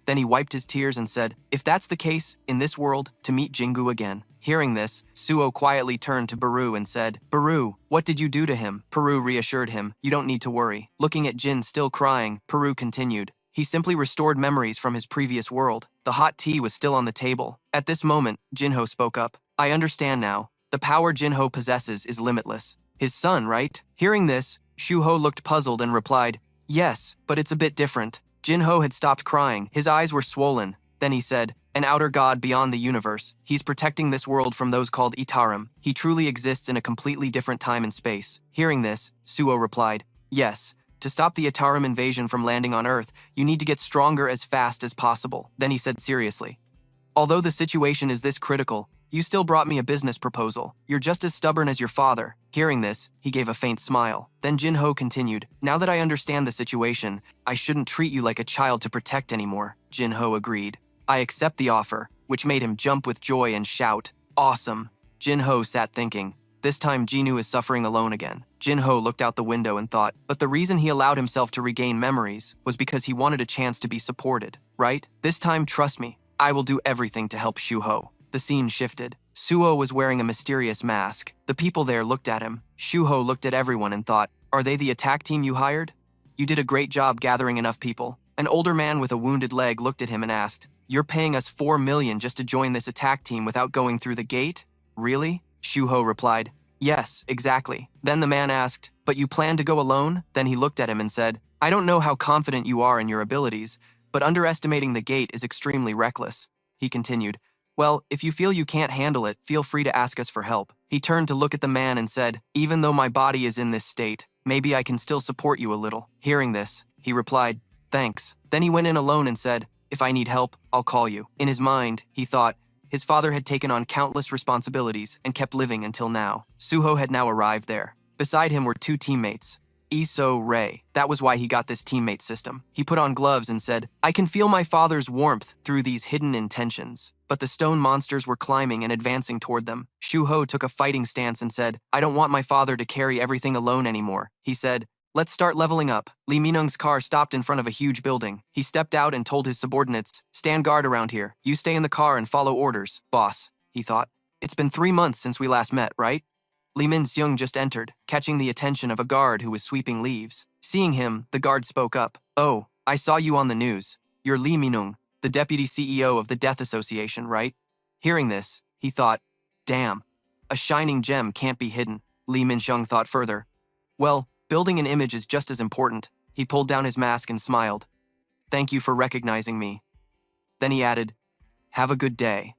Then he wiped his tears and said, if that's the case, in this world, to meet Jingu again. Hearing this, Suo quietly turned to Baru and said, Baru, what did you do to him? Baru reassured him, you don't need to worry. Looking at Jin still crying, Baru continued, he simply restored memories from his previous world. The hot tea was still on the table. At this moment, Jinho spoke up, I understand now. The power Jinho possesses is limitless. His son, right? Hearing this, Shuho looked puzzled and replied, yes, but it's a bit different. Jinho had stopped crying. His eyes were swollen. Then he said, an outer god beyond the universe. He's protecting this world from those called Itarim. He truly exists in a completely different time and space. Hearing this, Suo replied, yes. To stop the Itarim invasion from landing on Earth, you need to get stronger as fast as possible. Then he said seriously, although the situation is this critical, You still brought me a business proposal. You're just as stubborn as your father. Hearing this, he gave a faint smile. Then Jin-ho continued, now that I understand the situation, I shouldn't treat you like a child to protect anymore. Jin-ho agreed. I accept the offer, which made him jump with joy and shout, awesome. Jin-ho sat thinking. This time Jinu is suffering alone again. Jin-ho looked out the window and thought, but the reason he allowed himself to regain memories was because he wanted a chance to be supported, right? This time, trust me, I will do everything to help Shuho. The scene shifted. Suo was wearing a mysterious mask. The people there looked at him. Shuho looked at everyone and thought, are they the attack team you hired? You did a great job gathering enough people. An older man with a wounded leg looked at him and asked, you're paying us 4 million just to join this attack team without going through the gate? Really? Shuho replied, yes, exactly. Then the man asked, but you plan to go alone? Then he looked at him and said, I don't know how confident you are in your abilities, but underestimating the gate is extremely reckless. He continued, well, if you feel you can't handle it, feel free to ask us for help. He turned to look at the man and said, even though my body is in this state, maybe I can still support you a little. Hearing this, he replied, thanks. Then he went in alone and said, if I need help, I'll call you. In his mind, he thought, his father had taken on countless responsibilities and kept living until now. Suho had now arrived there. Beside him were 2 teammates, Iso Rei. That was why he got this teammate system. He put on gloves and said, I can feel my father's warmth through these hidden intentions. But the stone monsters were climbing and advancing toward them. Shuho took a fighting stance and said, I don't want my father to carry everything alone anymore. He said, let's start leveling up. Lee Minung's car stopped in front of a huge building. He stepped out and told his subordinates, stand guard around here. You stay in the car and follow orders. Boss, he thought. It's been 3 months since we last met, right? Lee Min-seung just entered, catching the attention of a guard who was sweeping leaves. Seeing him, the guard spoke up. Oh, I saw you on the news. You're Lee Minung, the deputy CEO of the Death Association, right? Hearing this, he thought, damn, a shining gem can't be hidden. Lee Min-seung thought further. Well, building an image is just as important. He pulled down his mask and smiled. Thank you for recognizing me. Then he added, have a good day.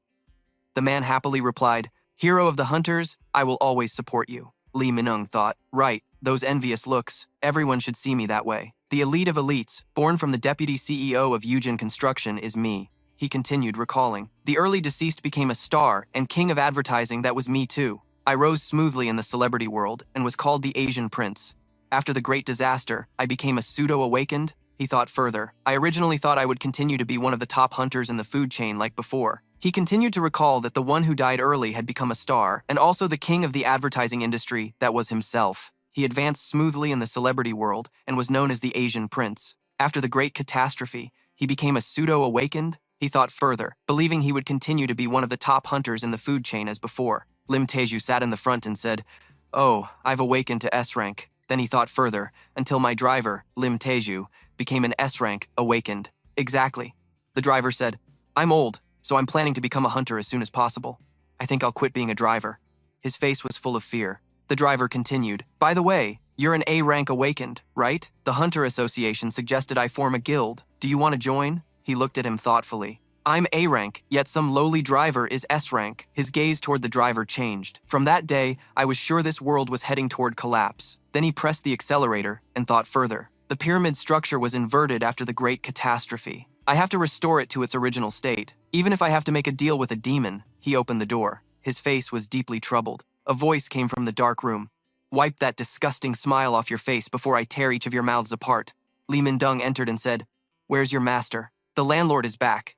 The man happily replied, hero of the hunters, I will always support you. Lee Minung thought, right, those envious looks, everyone should see me that way. The elite of elites, born from the deputy CEO of Yujin Construction, is me. He continued, recalling. The early deceased became a star and king of advertising. That was me too. I rose smoothly in the celebrity world and was called the Asian Prince. After the great disaster, I became a pseudo-awakened. He thought further. I originally thought I would continue to be one of the top hunters in the food chain like before. He continued to recall that the one who died early had become a star, and also the king of the advertising industry, that was himself. He advanced smoothly in the celebrity world and was known as the Asian Prince. After the great catastrophe, he became a pseudo-awakened. He thought further, believing he would continue to be one of the top hunters in the food chain as before. Lim Taeju sat in the front and said, oh, I've awakened to S rank. Then he thought further, until my driver, Lim Taeju, became an S rank, awakened. Exactly. The driver said, I'm old, so I'm planning to become a hunter as soon as possible. I think I'll quit being a driver. His face was full of fear. The driver continued, by the way, you're an A rank awakened, right? The Hunter Association suggested I form a guild. Do you want to join? He looked at him thoughtfully. I'm A rank, yet some lowly driver is S rank. His gaze toward the driver changed. From that day, I was sure this world was heading toward collapse. Then he pressed the accelerator and thought further. The pyramid structure was inverted after the great catastrophe. I have to restore it to its original state, even if I have to make a deal with a demon. He opened the door. His face was deeply troubled. A voice came from the dark room. Wipe that disgusting smile off your face before I tear each of your mouths apart. Lee Min-dung entered and said, where's your master? The landlord is back.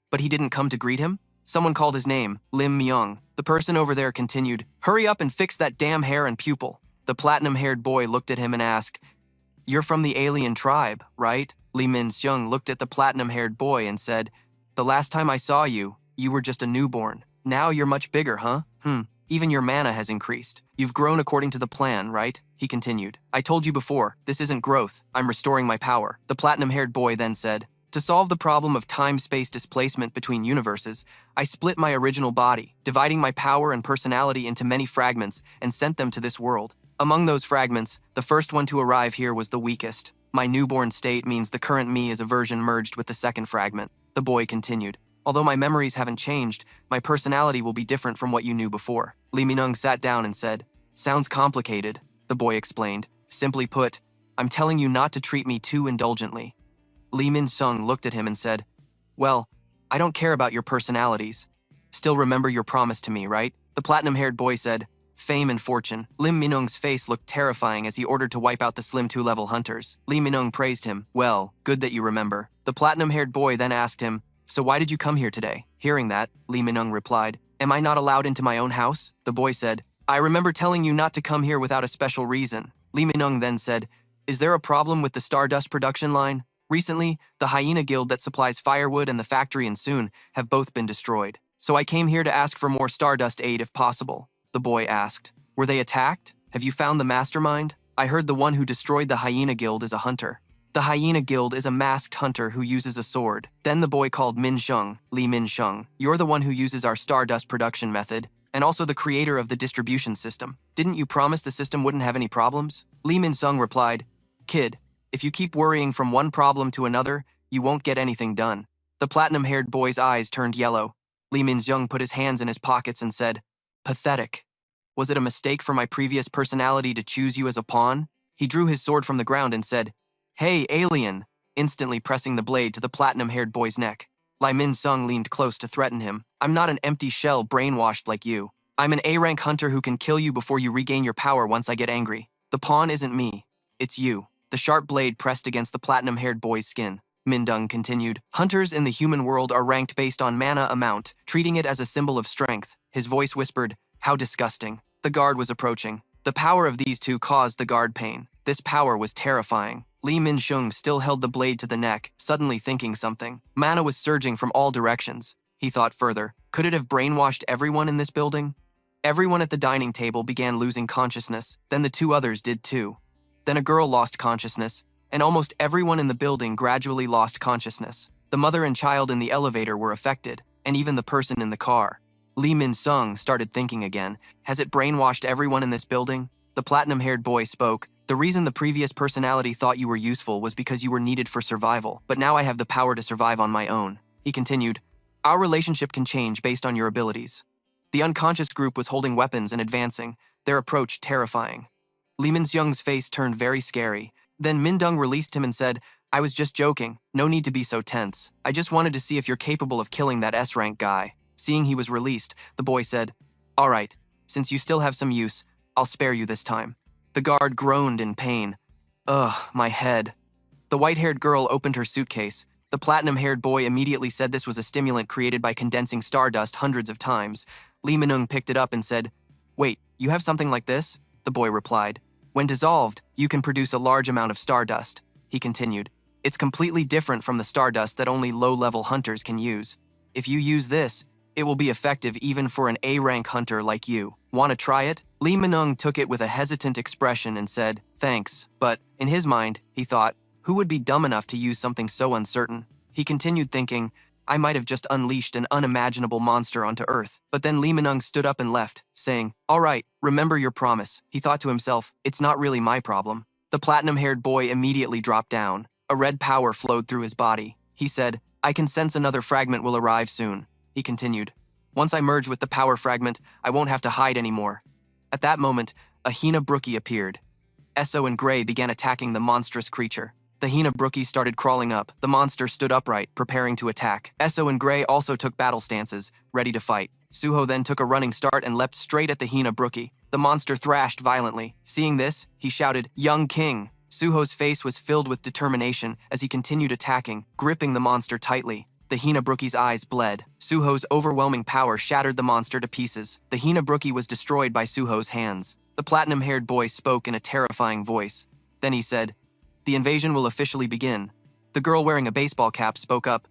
But he didn't come to greet him? Someone called his name, Lim Myung. The person over there continued, hurry up and fix that damn hair and pupil. The platinum-haired boy looked at him and asked, you're from the alien tribe, right? Lee Min-seung looked at the platinum-haired boy and said, the last time I saw you, you were just a newborn. Now you're much bigger, huh? Even your mana has increased. You've grown according to the plan, right? He continued. I told you before, this isn't growth. I'm restoring my power. The platinum-haired boy then said, to solve the problem of time-space displacement between universes, I split my original body, dividing my power and personality into many fragments and sent them to this world. Among those fragments, the first one to arrive here was the weakest. My newborn state means the current me is a version merged with the second fragment. The boy continued. Although my memories haven't changed, my personality will be different from what you knew before. Lee Minung sat down and said, sounds complicated, the boy explained. Simply put, I'm telling you not to treat me too indulgently. Lee Min-seung looked at him and said, well, I don't care about your personalities. Still remember your promise to me, right? The platinum-haired boy said, fame and fortune. Lim Minung's face looked terrifying as he ordered to wipe out the slim 2-level hunters. Lee Minung praised him. Well, good that you remember. The platinum-haired boy then asked him, so why did you come here today? Hearing that, Lee Minung replied, am I not allowed into my own house? The boy said, I remember telling you not to come here without a special reason. Lee Minung then said, is there a problem with the Stardust production line? Recently, the Hyena Guild that supplies firewood and the factory in Soon have both been destroyed. So I came here to ask for more Stardust aid if possible. The boy asked, were they attacked? Have you found the mastermind? I heard the one who destroyed the Hyena Guild is a hunter. The Hyena Guild is a masked hunter who uses a sword. Then the boy called Min Sheng, Li Min Sheng. You're the one who uses our Stardust production method, and also the creator of the distribution system. Didn't you promise the system wouldn't have any problems? Li Min Sheng replied, kid, if you keep worrying from one problem to another, you won't get anything done. The platinum-haired boy's eyes turned yellow. Li Min Sheng put his hands in his pockets and said, pathetic. Was it a mistake for my previous personality to choose you as a pawn? He drew his sword from the ground and said, hey, alien, instantly pressing the blade to the platinum-haired boy's neck. Li Min Sheng leaned close to threaten him. I'm not an empty shell brainwashed like you. I'm an A-rank hunter who can kill you before you regain your power once I get angry. The pawn isn't me. It's you. The sharp blade pressed against the platinum-haired boy's skin. Mindung continued, hunters in the human world are ranked based on mana amount, treating it as a symbol of strength. His voice whispered, how disgusting. The guard was approaching. The power of these two caused the guard pain. This power was terrifying. Li Minsheng still held the blade to the neck, suddenly thinking something. Mana was surging from all directions. He thought further, could it have brainwashed everyone in this building? Everyone at the dining table began losing consciousness, then the two others did too. Then a girl lost consciousness, and almost everyone in the building gradually lost consciousness. The mother and child in the elevator were affected, and even the person in the car. Li Min-sung started thinking again, has it brainwashed everyone in this building? The platinum-haired boy spoke, the reason the previous personality thought you were useful was because you were needed for survival, but now I have the power to survive on my own. He continued, our relationship can change based on your abilities. The unconscious group was holding weapons and advancing, their approach terrifying. Li Min-sung's face turned very scary. Then Mindung released him and said, I was just joking, no need to be so tense. I just wanted to see if you're capable of killing that S-rank guy. Seeing he was released, the boy said, all right, since you still have some use, I'll spare you this time. The guard groaned in pain. Ugh, my head. The white-haired girl opened her suitcase. The platinum-haired boy immediately said this was a stimulant created by condensing stardust hundreds of times. Lee Minung picked it up and said, wait, you have something like this? The boy replied. When dissolved, you can produce a large amount of stardust. He continued, it's completely different from the stardust that only low-level hunters can use. If you use this, it will be effective even for an A-rank hunter like you. Want to try it? Lee Minung took it with a hesitant expression and said, thanks, but, in his mind, he thought, who would be dumb enough to use something so uncertain? He continued thinking, I might have just unleashed an unimaginable monster onto Earth. But then Lee Minung stood up and left, saying, all right, remember your promise. He thought to himself, it's not really my problem. The platinum-haired boy immediately dropped down. A red power flowed through his body. He said, I can sense another fragment will arrive soon. He continued, once I merge with the power fragment, I won't have to hide anymore. At that moment, a Hina Brookie appeared. Esso and Gray began attacking the monstrous creature. The Hina Brookie started crawling up. The monster stood upright, preparing to attack. Esso and Gray also took battle stances, ready to fight. Suho then took a running start and leapt straight at the Hina Brookie. The monster thrashed violently. Seeing this, he shouted, Young King! Suho's face was filled with determination as he continued attacking, gripping the monster tightly. The Hina Brookie's eyes bled. Suho's overwhelming power shattered the monster to pieces. The Hina Brookie was destroyed by Suho's hands. The platinum-haired boy spoke in a terrifying voice. Then he said, the invasion will officially begin. The girl wearing a baseball cap spoke up.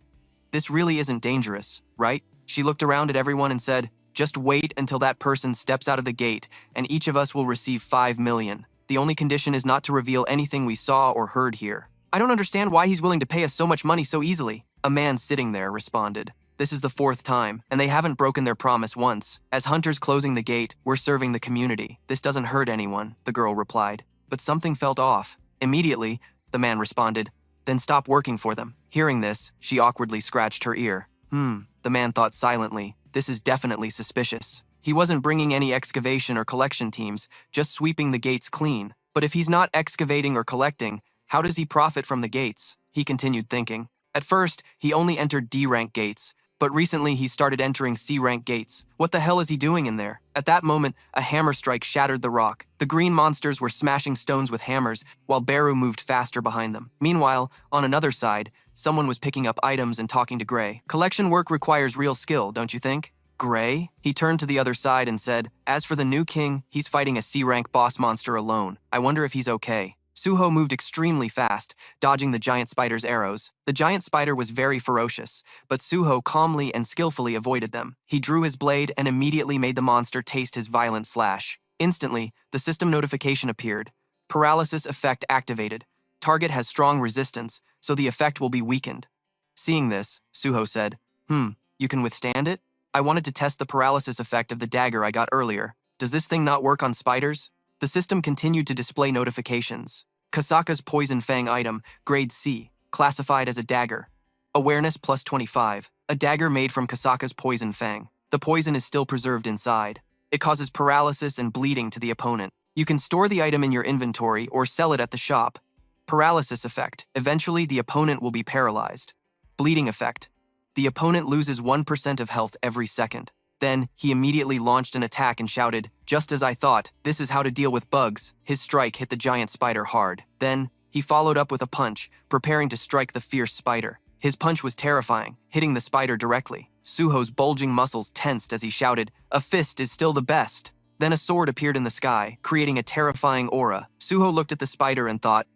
This really isn't dangerous, right? She looked around at everyone and said, just wait until that person steps out of the gate, and each of us will receive 5 million. The only condition is not to reveal anything we saw or heard here. I don't understand why he's willing to pay us so much money so easily. A man sitting there responded. This is the 4th time, and they haven't broken their promise once. As hunters closing the gate, we're serving the community. This doesn't hurt anyone, the girl replied. But something felt off. Immediately, the man responded, then stop working for them. Hearing this, she awkwardly scratched her ear. The man thought silently, this is definitely suspicious. He wasn't bringing any excavation or collection teams, just sweeping the gates clean. But if he's not excavating or collecting, how does he profit from the gates? He continued thinking. At first, he only entered D-rank gates, but recently he started entering C-rank gates. What the hell is he doing in there? At that moment, a hammer strike shattered the rock. The green monsters were smashing stones with hammers, while Beru moved faster behind them. Meanwhile, on another side, someone was picking up items and talking to Gray. Collection work requires real skill, don't you think? Gray? He turned to the other side and said, as for the new king, he's fighting a C-rank boss monster alone. I wonder if he's okay. Suho moved extremely fast, dodging the giant spider's arrows. The giant spider was very ferocious, but Suho calmly and skillfully avoided them. He drew his blade and immediately made the monster taste his violent slash. Instantly, the system notification appeared. Paralysis effect activated. Target has strong resistance, so the effect will be weakened. Seeing this, Suho said, you can withstand it? I wanted to test the paralysis effect of the dagger I got earlier. Does this thing not work on spiders? The system continued to display notifications. Kasaka's Poison Fang item, grade C, classified as a dagger. Awareness plus 25, a dagger made from Kasaka's Poison Fang. The poison is still preserved inside. It causes paralysis and bleeding to the opponent. You can store the item in your inventory or sell it at the shop. Paralysis effect, eventually the opponent will be paralyzed. Bleeding effect, the opponent loses 1% of health every second. Then, he immediately launched an attack and shouted, just as I thought, this is how to deal with bugs. His strike hit the giant spider hard. Then, he followed up with a punch, preparing to strike the fierce spider. His punch was terrifying, hitting the spider directly. Suho's bulging muscles tensed as he shouted, a fist is still the best. Then a sword appeared in the sky, creating a terrifying aura. Suho looked at the spider and thought,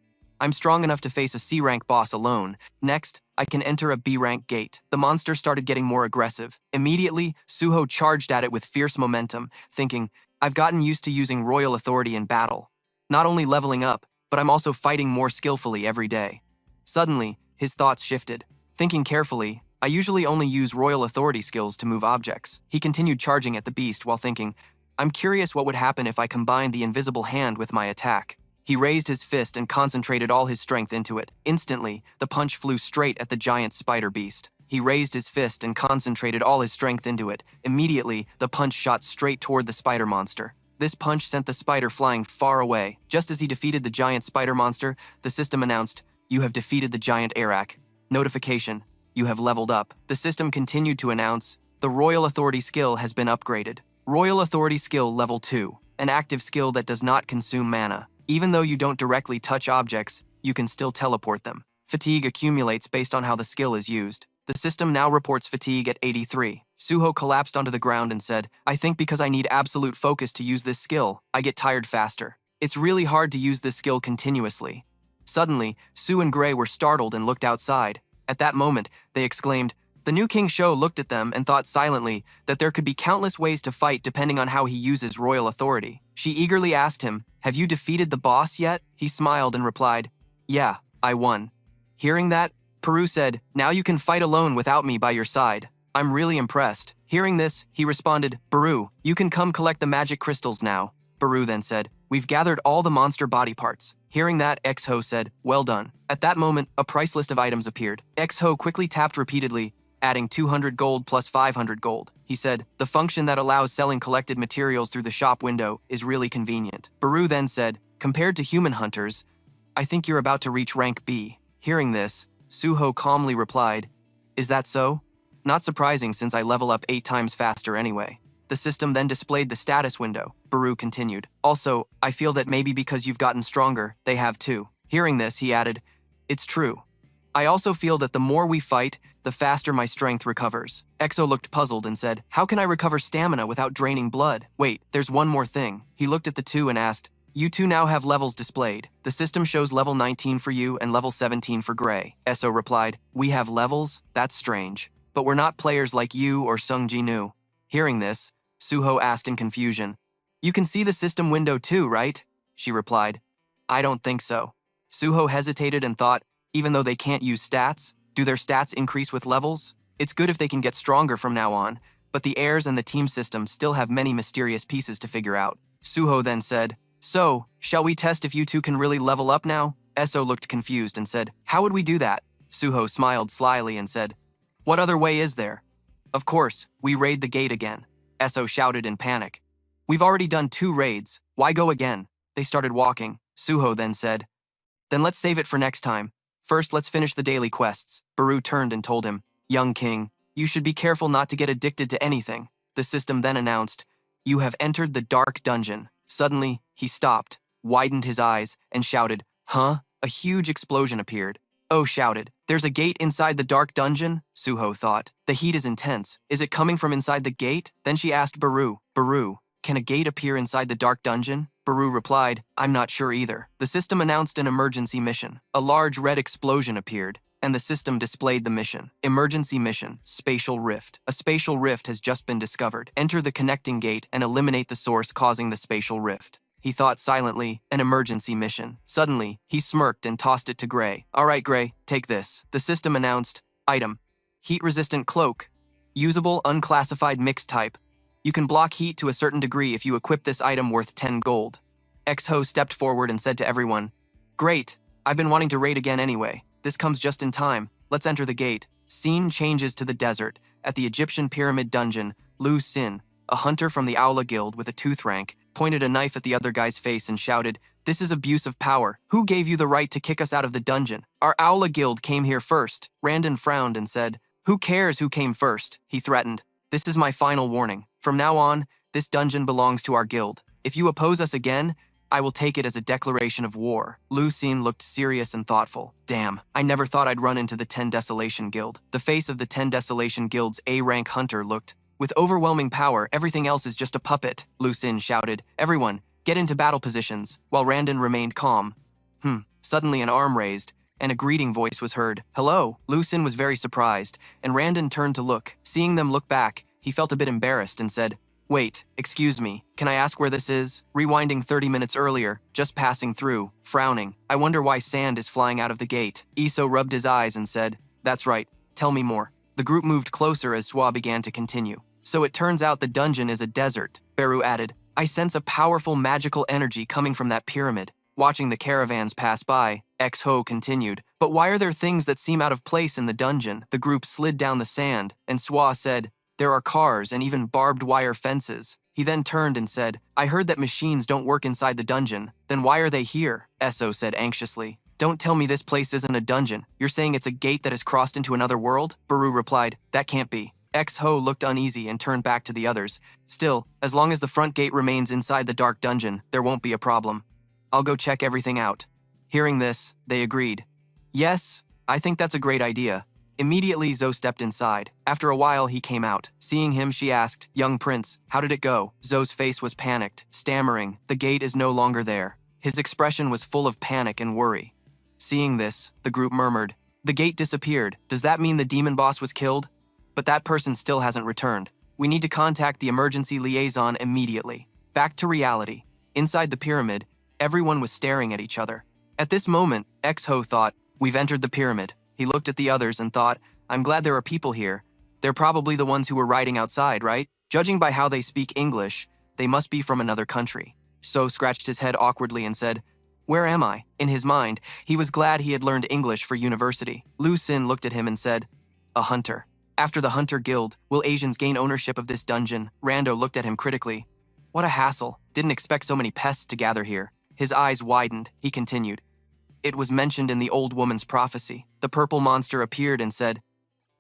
I'm strong enough to face a C-rank boss alone. Next, I can enter a B-rank gate. The monster started getting more aggressive. Immediately, Suho charged at it with fierce momentum, thinking, I've gotten used to using royal authority in battle. Not only leveling up, but I'm also fighting more skillfully every day. Suddenly, his thoughts shifted. Thinking carefully, I usually only use royal authority skills to move objects. He continued charging at the beast while thinking, I'm curious what would happen if I combined the invisible hand with my attack. He raised his fist and concentrated all his strength into it. Instantly, the punch flew straight at the giant spider beast. He raised his fist and concentrated all his strength into it. Immediately, the punch shot straight toward the spider monster. This punch sent the spider flying far away. Just as he defeated the giant spider monster, the system announced, you have defeated the giant Arak. Notification, you have leveled up. The system continued to announce, the Royal Authority skill has been upgraded. Royal Authority skill level 2, an active skill that does not consume mana. Even though you don't directly touch objects, you can still teleport them. Fatigue accumulates based on how the skill is used. The system now reports fatigue at 83. Suho collapsed onto the ground and said, I think because I need absolute focus to use this skill, I get tired faster. It's really hard to use this skill continuously. Suddenly, Sue and Gray were startled and looked outside. At that moment, they exclaimed, the new King Sho looked at them and thought silently that there could be countless ways to fight depending on how he uses royal authority. She eagerly asked him, have you defeated the boss yet? He smiled and replied, yeah, I won. Hearing that, Peru said, now you can fight alone without me by your side. I'm really impressed. Hearing this, he responded, Baru, you can come collect the magic crystals now. Baru then said, we've gathered all the monster body parts. Hearing that, X-Ho said, well done. At that moment, a price list of items appeared. X-Ho quickly tapped repeatedly, adding 200 gold plus 500 gold. He said, the function that allows selling collected materials through the shop window is really convenient. Baru then said, compared to human hunters, I think you're about to reach rank B. Hearing this, Suho calmly replied, is that so? Not surprising since I level up 8 times faster anyway. The system then displayed the status window. Baru continued, also, I feel that maybe because you've gotten stronger, they have too. Hearing this, he added, it's true. I also feel that the more we fight, the faster my strength recovers. Exo looked puzzled and said, how can I recover stamina without draining blood? Wait, there's one more thing. He looked at the two and asked, you two now have levels displayed. The system shows level 19 for you and level 17 for Gray. Eso replied, we have levels? That's strange. But we're not players like you or Sung Ji-nu. Hearing this, Suho asked in confusion, you can see the system window too, right? She replied, I don't think so. Suho hesitated and thought, even though they can't use stats, do their stats increase with levels? It's good if they can get stronger from now on, but the heirs and the team system still have many mysterious pieces to figure out. Suho then said, so, shall we test if you two can really level up now? Eso looked confused and said, how would we do that? Suho smiled slyly and said, what other way is there? Of course, we raid the gate again. Eso shouted in panic. We've already done 2 raids, why go again? They started walking. Suho then said, then let's save it for next time. First, let's finish the daily quests. Baru turned and told him, young king, You should be careful not to get addicted to anything. The system then announced, "You have entered the dark dungeon." Suddenly, he stopped, widened his eyes, and shouted, "Huh?" A huge explosion appeared. Oh shouted, "There's a gate inside the dark dungeon?" Suho thought. The heat is intense. Is it coming from inside the gate? Then she asked Baru, "Baru, can a gate appear inside the dark dungeon?" Baru replied, "I'm not sure either." The system announced an emergency mission. A large red explosion appeared, and the system displayed the mission. Emergency mission, spatial rift. A spatial rift has just been discovered. Enter the connecting gate and eliminate the source causing the spatial rift. He thought silently, an emergency mission. Suddenly, he smirked and tossed it to Gray. "All right, Gray, take this." The system announced, item, heat-resistant cloak, usable unclassified mixed type. You can block heat to a certain degree if you equip this item worth 10 gold. X-Ho stepped forward and said to everyone, "Great, I've been wanting to raid again anyway. This comes just in time. Let's enter the gate." Scene changes to the desert. At the Egyptian pyramid dungeon, Lu Sin, a hunter from the Aula Guild with a tooth rank, pointed a knife at the other guy's face and shouted, "This is abuse of power. Who gave you the right to kick us out of the dungeon? Our Aula Guild came here first." Randon frowned and said, "Who cares who came first?" He threatened, "This is my final warning. From now on, this dungeon belongs to our guild. If you oppose us again, I will take it as a declaration of war." Lu Xin looked serious and thoughtful. "Damn, I never thought I'd run into the 10 Desolation Guild." The face of the 10 Desolation Guild's A-rank hunter looked, "With overwhelming power, everything else is just a puppet." Lu Xin shouted, "Everyone, get into battle positions," while Randon remained calm. Suddenly an arm raised, and a greeting voice was heard. "Hello." Lu Xin was very surprised, and Randon turned to look. Seeing them look back, he felt a bit embarrassed and said, "Wait, excuse me, can I ask where this is?" Rewinding 30 minutes earlier, just passing through, frowning, "I wonder why sand is flying out of the gate." Iso rubbed his eyes and said, "That's right, tell me more." The group moved closer as Swa began to continue. "So it turns out the dungeon is a desert," Beru added. "I sense a powerful magical energy coming from that pyramid." Watching the caravans pass by, X-Ho continued, "But why are there things that seem out of place in the dungeon?" The group slid down the sand, and Swa said, "There are cars and even barbed wire fences." He then turned and said, "I heard that machines don't work inside the dungeon. Then why are they here?" Eso said anxiously. "Don't tell me this place isn't a dungeon. You're saying it's a gate that has crossed into another world?" Baru replied, "That can't be." X-Ho looked uneasy and turned back to the others. "Still, as long as the front gate remains inside the dark dungeon, there won't be a problem. I'll go check everything out." Hearing this, they agreed. "Yes, I think that's a great idea." Immediately, Zoe stepped inside. After a while, he came out. Seeing him, she asked, "Young prince, how did it go?" Zoe's face was panicked, stammering, "The gate is no longer there." His expression was full of panic and worry. Seeing this, the group murmured, "The gate disappeared. Does that mean the demon boss was killed? But that person still hasn't returned. We need to contact the emergency liaison immediately." Back to reality. Inside the pyramid, everyone was staring at each other. At this moment, X-Ho thought, "We've entered the pyramid." He looked at the others and thought, "I'm glad there are people here. They're probably the ones who were riding outside, right? Judging by how they speak English, they must be from another country." So scratched his head awkwardly and said, "Where am I?" In his mind, he was glad he had learned English for university. Lu Sin looked at him and said, "A hunter. After the Hunter Guild, will Asians gain ownership of this dungeon?" Rando looked at him critically. "What a hassle. Didn't expect so many pests to gather here." His eyes widened. He continued, "It was mentioned in the old woman's prophecy." The purple monster appeared and said,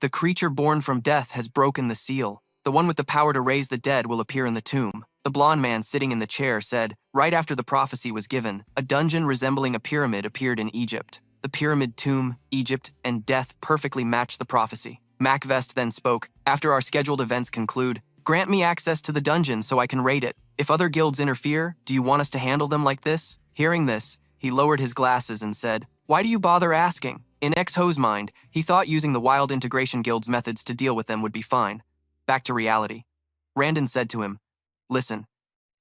"The creature born from death has broken the seal. The one with the power to raise the dead will appear in the tomb." The blonde man sitting in the chair said, "Right after the prophecy was given, a dungeon resembling a pyramid appeared in Egypt. The pyramid, tomb, Egypt, and death perfectly matched the prophecy." Macvest then spoke, "After our scheduled events conclude, grant me access to the dungeon so I can raid it. If other guilds interfere, do you want us to handle them like this?" Hearing this, he lowered his glasses and said, "Why do you bother asking?" In X-Ho's mind, he thought using the Wild Integration Guild's methods to deal with them would be fine. Back to reality. Randon said to him, "Listen,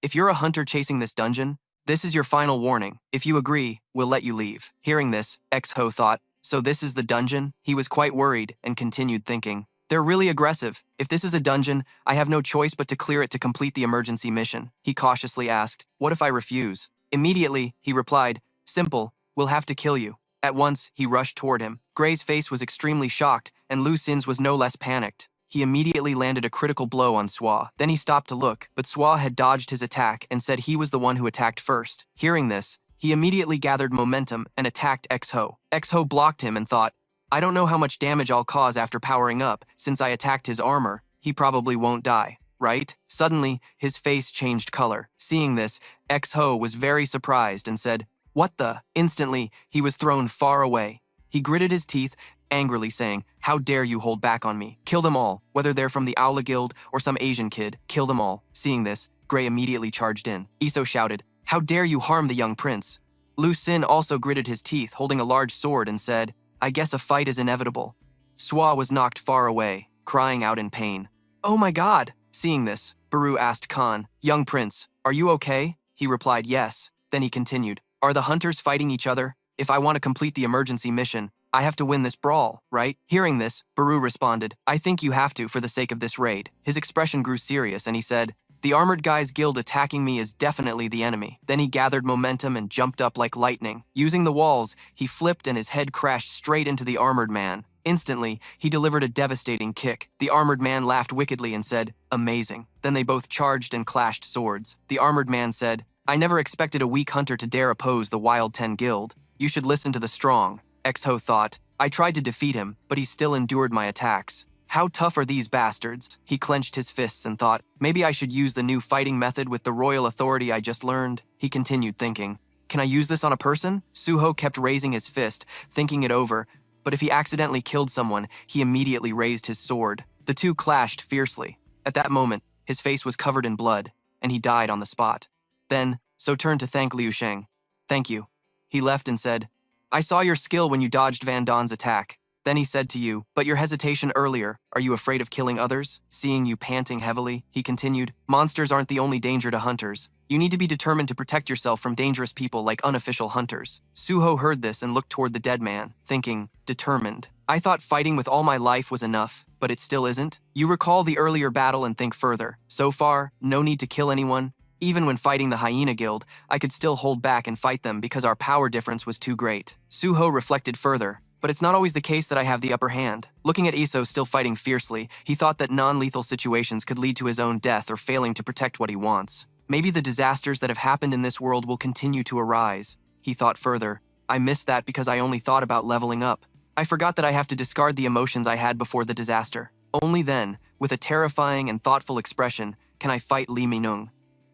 if you're a hunter chasing this dungeon, this is your final warning. If you agree, we'll let you leave." Hearing this, X-Ho thought, "So this is the dungeon?" He was quite worried and continued thinking, "They're really aggressive. If this is a dungeon, I have no choice but to clear it to complete the emergency mission." He cautiously asked, "What if I refuse?" Immediately, he replied, "Simple, we'll have to kill you." At once, he rushed toward him. Gray's face was extremely shocked, and Lu Sin's was no less panicked. He immediately landed a critical blow on Swa. Then he stopped to look, but Swa had dodged his attack and said he was the one who attacked first. Hearing this, he immediately gathered momentum and attacked X-Ho. X-Ho blocked him and thought, I don't know how much damage I'll cause after powering up. Since I attacked his armor, he probably won't die, right? Suddenly, his face changed color. Seeing this, X-Ho was very surprised and said, "What the?" Instantly, he was thrown far away. He gritted his teeth, angrily saying, "How dare you hold back on me? Kill them all, whether they're from the Aula Guild or some Asian kid. Kill them all." Seeing this, Gray immediately charged in. Iso shouted, "How dare you harm the young prince?" Lu Sin also gritted his teeth, holding a large sword, and said, "I guess a fight is inevitable." Swa was knocked far away, crying out in pain. "Oh my god!" Seeing this, Baru asked Khan, "Young prince, are you okay?" He replied yes. Then he continued, "Are the hunters fighting each other? If I want to complete the emergency mission, I have to win this brawl, right?" Hearing this, Baru responded, "I think you have to for the sake of this raid." His expression grew serious and he said, "The Armored Guys Guild attacking me is definitely the enemy." Then he gathered momentum and jumped up like lightning. Using the walls, he flipped and his head crashed straight into the armored man. Instantly, he delivered a devastating kick. The armored man laughed wickedly and said, "Amazing." Then they both charged and clashed swords. The armored man said, "I never expected a weak hunter to dare oppose the Wild 10 Guild. You should listen to the strong." X-Ho thought, "I tried to defeat him, but he still endured my attacks. How tough are these bastards?" He clenched his fists and thought, "Maybe I should use the new fighting method with the royal authority I just learned." He continued thinking, "Can I use this on a person?" Suho kept raising his fist, thinking it over, but if he accidentally killed someone, he immediately raised his sword. The two clashed fiercely. At that moment, his face was covered in blood, and he died on the spot. Then, So turned to thank Liu Sheng. "Thank you." He left and said, "I saw your skill when you dodged Van Don's attack." Then he said to you, "But your hesitation earlier, are you afraid of killing others?" Seeing you panting heavily, he continued, "Monsters aren't the only danger to hunters. You need to be determined to protect yourself from dangerous people like unofficial hunters." Suho heard this and looked toward the dead man, thinking, "Determined. I thought fighting with all my life was enough, but it still isn't." You recall the earlier battle and think further. So far, no need to kill anyone. Even when fighting the Hyena Guild, I could still hold back and fight them because our power difference was too great. Suho reflected further. But it's not always the case that I have the upper hand. Looking at Iso still fighting fiercely, he thought that non-lethal situations could lead to his own death or failing to protect what he wants. Maybe the disasters that have happened in this world will continue to arise. He thought further, I missed that because I only thought about leveling up. I forgot that I have to discard the emotions I had before the disaster. Only then, with a terrifying and thoughtful expression, can I fight Li Minung.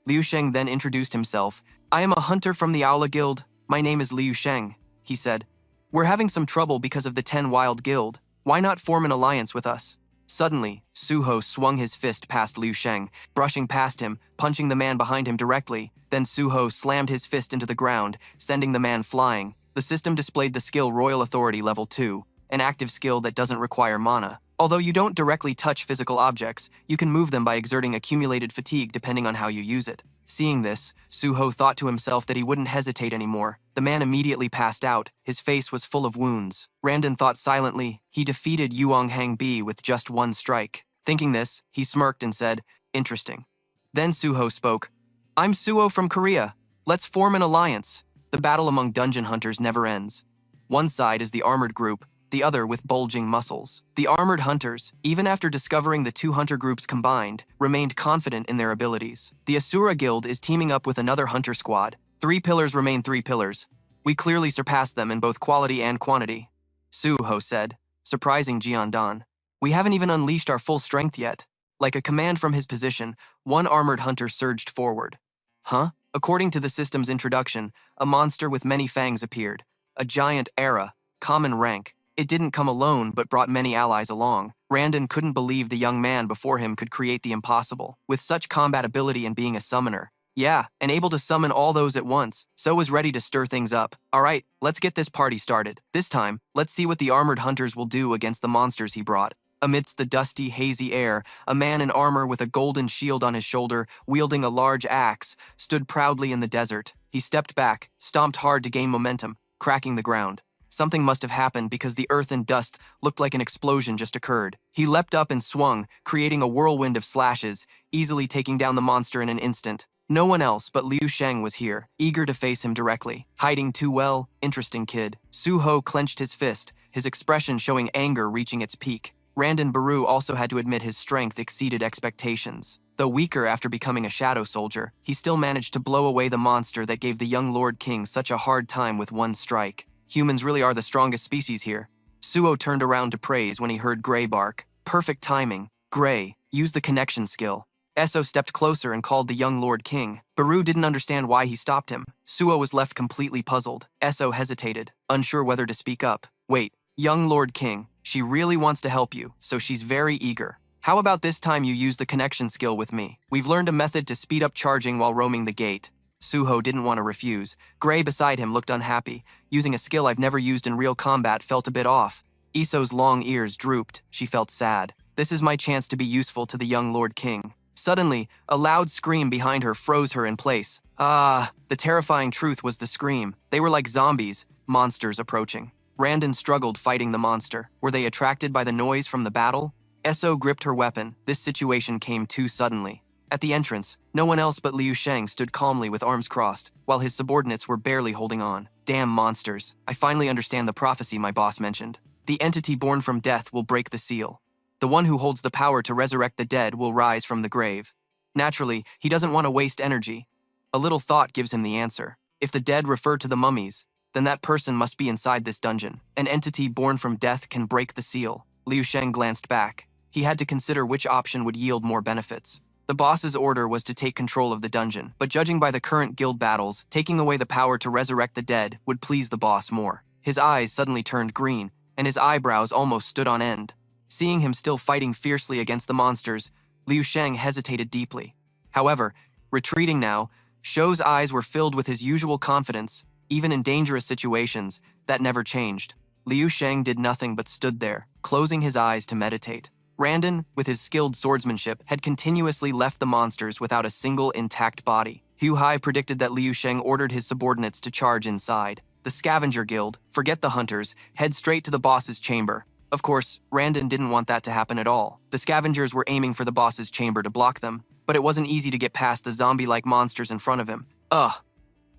Liu Sheng then introduced himself. "I am a hunter from the Aula Guild. My name is Liu Sheng," he said. "We're having some trouble because of the 10 Wild Guild. Why not form an alliance with us?" Suddenly, Suho swung his fist past Liu Sheng, brushing past him, punching the man behind him directly. Then Suho slammed his fist into the ground, sending the man flying. The system displayed the skill Royal Authority Level 2, an active skill that doesn't require mana. Although you don't directly touch physical objects, you can move them by exerting accumulated fatigue depending on how you use it. Seeing this, Suho thought to himself that he wouldn't hesitate anymore. The man immediately passed out. His face was full of wounds. Randon thought silently, he defeated Yuong Hang Bi with just one strike. Thinking this, he smirked and said, "Interesting." Then Suho spoke, "I'm Suho from Korea. Let's form an alliance." The battle among dungeon hunters never ends. One side is the armored group, the other with bulging muscles. The armored hunters, even after discovering the two hunter groups combined, remained confident in their abilities. The Asura Guild is teaming up with another hunter squad. 3 pillars remain 3 pillars. We clearly surpassed them in both quality and quantity. Suho said, surprising Jiandan. "We haven't even unleashed our full strength yet." Like a command from his position, one armored hunter surged forward. Huh? According to the system's introduction, a monster with many fangs appeared. A giant era, common rank. It didn't come alone, but brought many allies along. Randon couldn't believe the young man before him could create the impossible. With such combat ability and being a summoner. Yeah, and able to summon all those at once, so was ready to stir things up. Alright, let's get this party started. This time, let's see what the armored hunters will do against the monsters he brought. Amidst the dusty, hazy air, a man in armor with a golden shield on his shoulder, wielding a large axe, stood proudly in the desert. He stepped back, stomped hard to gain momentum, cracking the ground. Something must have happened because the earth and dust looked like an explosion just occurred. He leapt up and swung, creating a whirlwind of slashes, easily taking down the monster in an instant. No one else but Liu Sheng was here, eager to face him directly. Hiding too well, interesting kid. Suho clenched his fist, his expression showing anger reaching its peak. Randon Baru also had to admit his strength exceeded expectations. Though weaker after becoming a shadow soldier, he still managed to blow away the monster that gave the young Lord King such a hard time with one strike. Humans really are the strongest species here. Suo turned around to praise when he heard Gray bark. Perfect timing. Gray, use the connection skill. Eso stepped closer and called the young Lord King. Baru didn't understand why he stopped him. Suo was left completely puzzled. Eso hesitated, unsure whether to speak up. Wait, young Lord King, she really wants to help you, so she's very eager. How about this time you use the connection skill with me? We've learned a method to speed up charging while roaming the gate. Suho didn't want to refuse. Gray beside him looked unhappy. Using a skill I've never used in real combat felt a bit off. Iso's long ears drooped. She felt sad. This is my chance to be useful to the young Lord King. Suddenly, a loud scream behind her froze her in place. Ah, the terrifying truth was the scream. They were like zombies, monsters approaching. Randon struggled fighting the monster. Were they attracted by the noise from the battle? Eso gripped her weapon. This situation came too suddenly. At the entrance, no one else but Liu Sheng stood calmly with arms crossed, while his subordinates were barely holding on. Damn monsters. I finally understand the prophecy my boss mentioned. The entity born from death will break the seal. The one who holds the power to resurrect the dead will rise from the grave. Naturally, he doesn't want to waste energy. A little thought gives him the answer. If the dead refer to the mummies, then that person must be inside this dungeon. An entity born from death can break the seal. Liu Sheng glanced back. He had to consider which option would yield more benefits. The boss's order was to take control of the dungeon, but judging by the current guild battles, taking away the power to resurrect the dead would please the boss more. His eyes suddenly turned green, and his eyebrows almost stood on end. Seeing him still fighting fiercely against the monsters, Liu Sheng hesitated deeply. However, retreating now, Shou's eyes were filled with his usual confidence. Even in dangerous situations, that never changed. Liu Sheng did nothing but stood there, closing his eyes to meditate. Randon, with his skilled swordsmanship, had continuously left the monsters without a single intact body. Hu Hai predicted that Liu Sheng ordered his subordinates to charge inside. The Scavenger Guild, forget the hunters, head straight to the boss's chamber. Of course, Randon didn't want that to happen at all. The scavengers were aiming for the boss's chamber to block them, but it wasn't easy to get past the zombie-like monsters in front of him.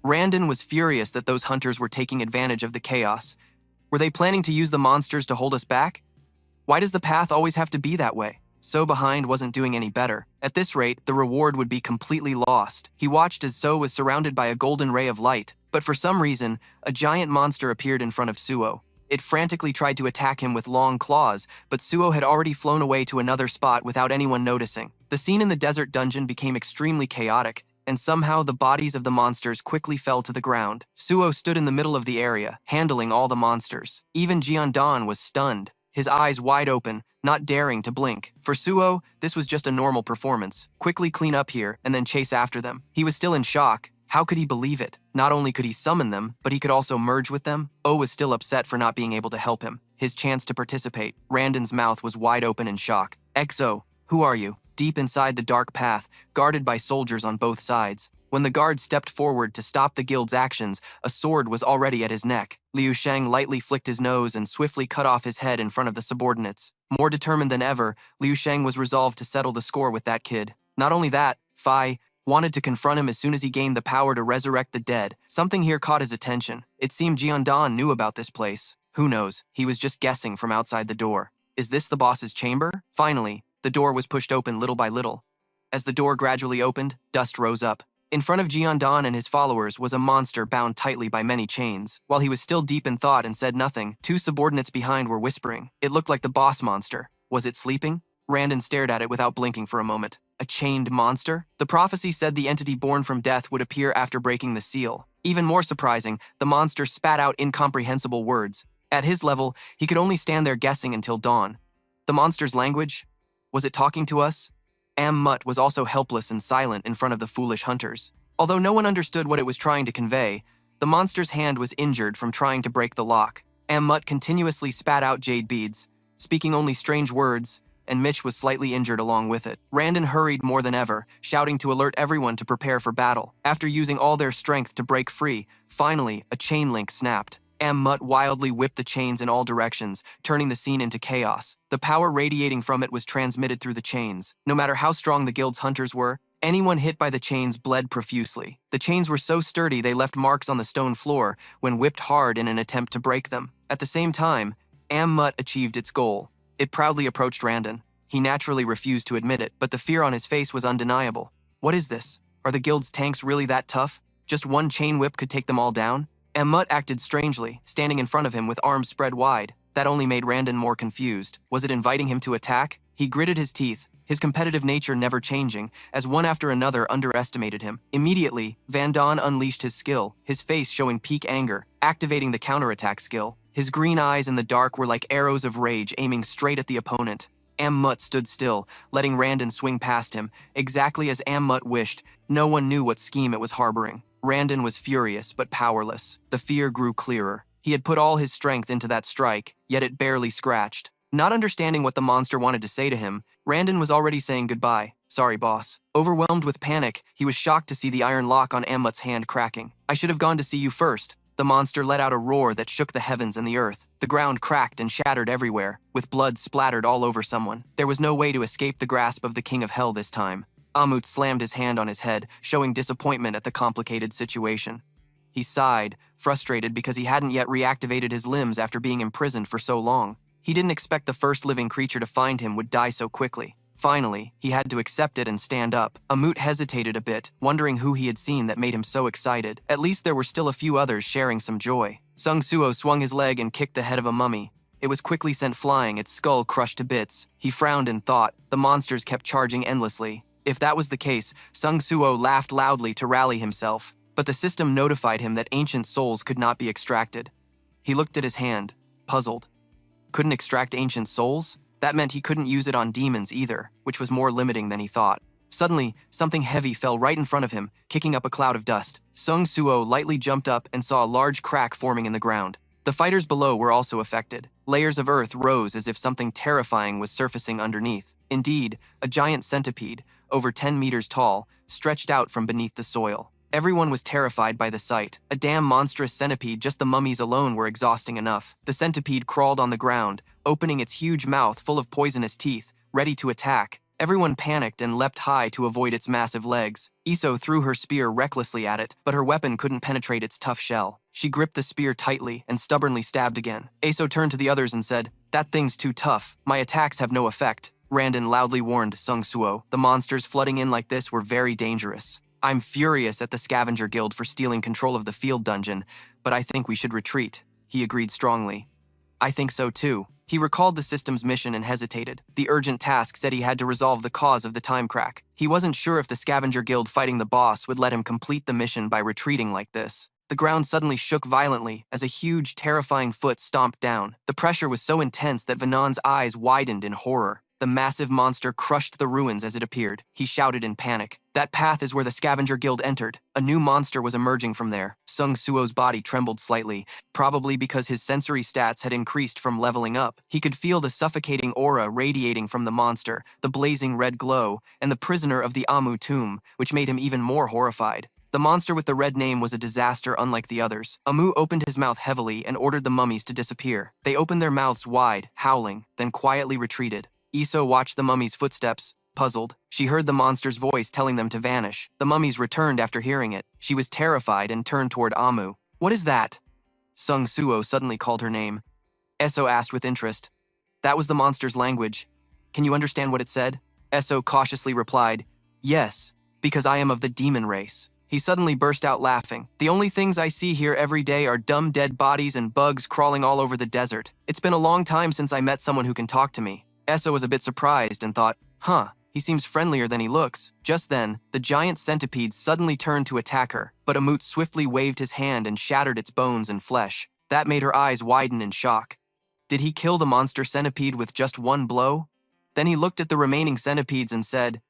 Randon was furious that those hunters were taking advantage of the chaos. Were they planning to use the monsters to hold us back? Why does the path always have to be that way? So behind wasn't doing any better. At this rate, the reward would be completely lost. He watched as So was surrounded by a golden ray of light, but for some reason, a giant monster appeared in front of Suo. It frantically tried to attack him with long claws, but Suo had already flown away to another spot without anyone noticing. The scene in the desert dungeon became extremely chaotic, and somehow the bodies of the monsters quickly fell to the ground. Suo stood in the middle of the area, handling all the monsters. Even Jiandan was stunned, his eyes wide open, not daring to blink. For Suo, this was just a normal performance. Quickly clean up here and then chase after them. He was still in shock. How could he believe it? Not only could he summon them, but he could also merge with them. O was still upset for not being able to help him. His chance to participate. Randon's mouth was wide open in shock. XO, who are you? Deep inside the dark path, guarded by soldiers on both sides. When the guard stepped forward to stop the guild's actions, a sword was already at his neck. Liu Sheng lightly flicked his nose and swiftly cut off his head in front of the subordinates. More determined than ever, Liu Sheng was resolved to settle the score with that kid. Not only that, Fai wanted to confront him as soon as he gained the power to resurrect the dead. Something here caught his attention. It seemed Jiandan knew about this place. Who knows? He was just guessing from outside the door. Is this the boss's chamber? Finally, the door was pushed open little by little. As the door gradually opened, dust rose up. In front of Jiandan and his followers was a monster bound tightly by many chains. While he was still deep in thought and said nothing, two subordinates behind were whispering. It looked like the boss monster. Was it sleeping? Randon stared at it without blinking for a moment. A chained monster? The prophecy said the entity born from death would appear after breaking the seal. Even more surprising, the monster spat out incomprehensible words. At his level, he could only stand there guessing until dawn. The monster's language? Was it talking to us? Mutt was also helpless and silent in front of the foolish hunters. Although no one understood what it was trying to convey, the monster's hand was injured from trying to break the lock. Mutt continuously spat out jade beads, speaking only strange words, and Mitch was slightly injured along with it. Randon hurried more than ever, shouting to alert everyone to prepare for battle. After using all their strength to break free, finally, a chain link snapped. Mutt wildly whipped the chains in all directions, turning the scene into chaos. The power radiating from it was transmitted through the chains. No matter how strong the guild's hunters were, anyone hit by the chains bled profusely. The chains were so sturdy they left marks on the stone floor when whipped hard in an attempt to break them. At the same time, Mutt achieved its goal. It proudly approached Randon. He naturally refused to admit it, but the fear on his face was undeniable. What is this? Are the guild's tanks really that tough? Just one chain whip could take them all down? Mutt acted strangely, standing in front of him with arms spread wide. That only made Randon more confused. Was it inviting him to attack? He gritted his teeth, his competitive nature never changing, as one after another underestimated him. Immediately, Van Don unleashed his skill, his face showing peak anger, activating the counterattack skill. His green eyes in the dark were like arrows of rage aiming straight at the opponent. Ammut stood still, letting Randon swing past him, exactly as Ammut wished. No one knew what scheme it was harboring. Randon was furious, but powerless. The fear grew clearer. He had put all his strength into that strike, yet it barely scratched. Not understanding what the monster wanted to say to him, Randon was already saying goodbye. Sorry, boss. Overwhelmed with panic, he was shocked to see the iron lock on Ammut's hand cracking. I should have gone to see you first. The monster let out a roar that shook the heavens and the earth. The ground cracked and shattered everywhere, with blood splattered all over someone. There was no way to escape the grasp of the King of Hell this time. Ammut slammed his hand on his head, showing disappointment at the complicated situation. He sighed, frustrated because he hadn't yet reactivated his limbs after being imprisoned for so long. He didn't expect the first living creature to find him would die so quickly. Finally, he had to accept it and stand up. Ammut hesitated a bit, wondering who he had seen that made him so excited. At least there were still a few others sharing some joy. Sung Suo swung his leg and kicked the head of a mummy. It was quickly sent flying, its skull crushed to bits. He frowned in thought. The monsters kept charging endlessly. If that was the case, Sung Suo laughed loudly to rally himself. But the system notified him that ancient souls could not be extracted. He looked at his hand, puzzled. Couldn't extract ancient souls? That meant he couldn't use it on demons either, which was more limiting than he thought. Suddenly, something heavy fell right in front of him, kicking up a cloud of dust. Sung Suo lightly jumped up and saw a large crack forming in the ground. The fighters below were also affected. Layers of earth rose as if something terrifying was surfacing underneath. Indeed, a giant centipede, over 10 meters tall, stretched out from beneath the soil. Everyone was terrified by the sight. A damn monstrous centipede, just the mummies alone were exhausting enough. The centipede crawled on the ground, opening its huge mouth full of poisonous teeth, ready to attack. Everyone panicked and leapt high to avoid its massive legs. Iso threw her spear recklessly at it, but her weapon couldn't penetrate its tough shell. She gripped the spear tightly and stubbornly stabbed again. Iso turned to the others and said, "That thing's too tough. My attacks have no effect." Randon loudly warned Sung Suo. The monsters flooding in like this were very dangerous. I'm furious at the Scavenger Guild for stealing control of the field dungeon, but I think we should retreat. He agreed strongly. I think so too. He recalled the system's mission and hesitated. The urgent task said he had to resolve the cause of the time crack. He wasn't sure if the Scavenger Guild fighting the boss would let him complete the mission by retreating like this. The ground suddenly shook violently as a huge, terrifying foot stomped down. The pressure was so intense that Venon's eyes widened in horror. The massive monster crushed the ruins as it appeared. He shouted in panic. That path is where the Scavenger Guild entered. A new monster was emerging from there. Sung Suo's body trembled slightly, probably because his sensory stats had increased from leveling up. He could feel the suffocating aura radiating from the monster, the blazing red glow, and the prisoner of the Amu tomb, which made him even more horrified. The monster with the red name was a disaster unlike the others. Amu opened his mouth heavily and ordered the mummies to disappear. They opened their mouths wide, howling, then quietly retreated. Iso watched the mummies' footsteps, puzzled. She heard the monster's voice telling them to vanish. The mummies returned after hearing it. She was terrified and turned toward Amu. What is that? Sung Suo suddenly called her name. Eso asked with interest. That was the monster's language. Can you understand what it said? Eso cautiously replied, Yes, because I am of the demon race. He suddenly burst out laughing. The only things I see here every day are dumb dead bodies and bugs crawling all over the desert. It's been a long time since I met someone who can talk to me. Essa was a bit surprised and thought, he seems friendlier than he looks. Just then, the giant centipede suddenly turned to attack her, but Ammut swiftly waved his hand and shattered its bones and flesh. That made her eyes widen in shock. Did he kill the monster centipede with just one blow? Then he looked at the remaining centipedes and said,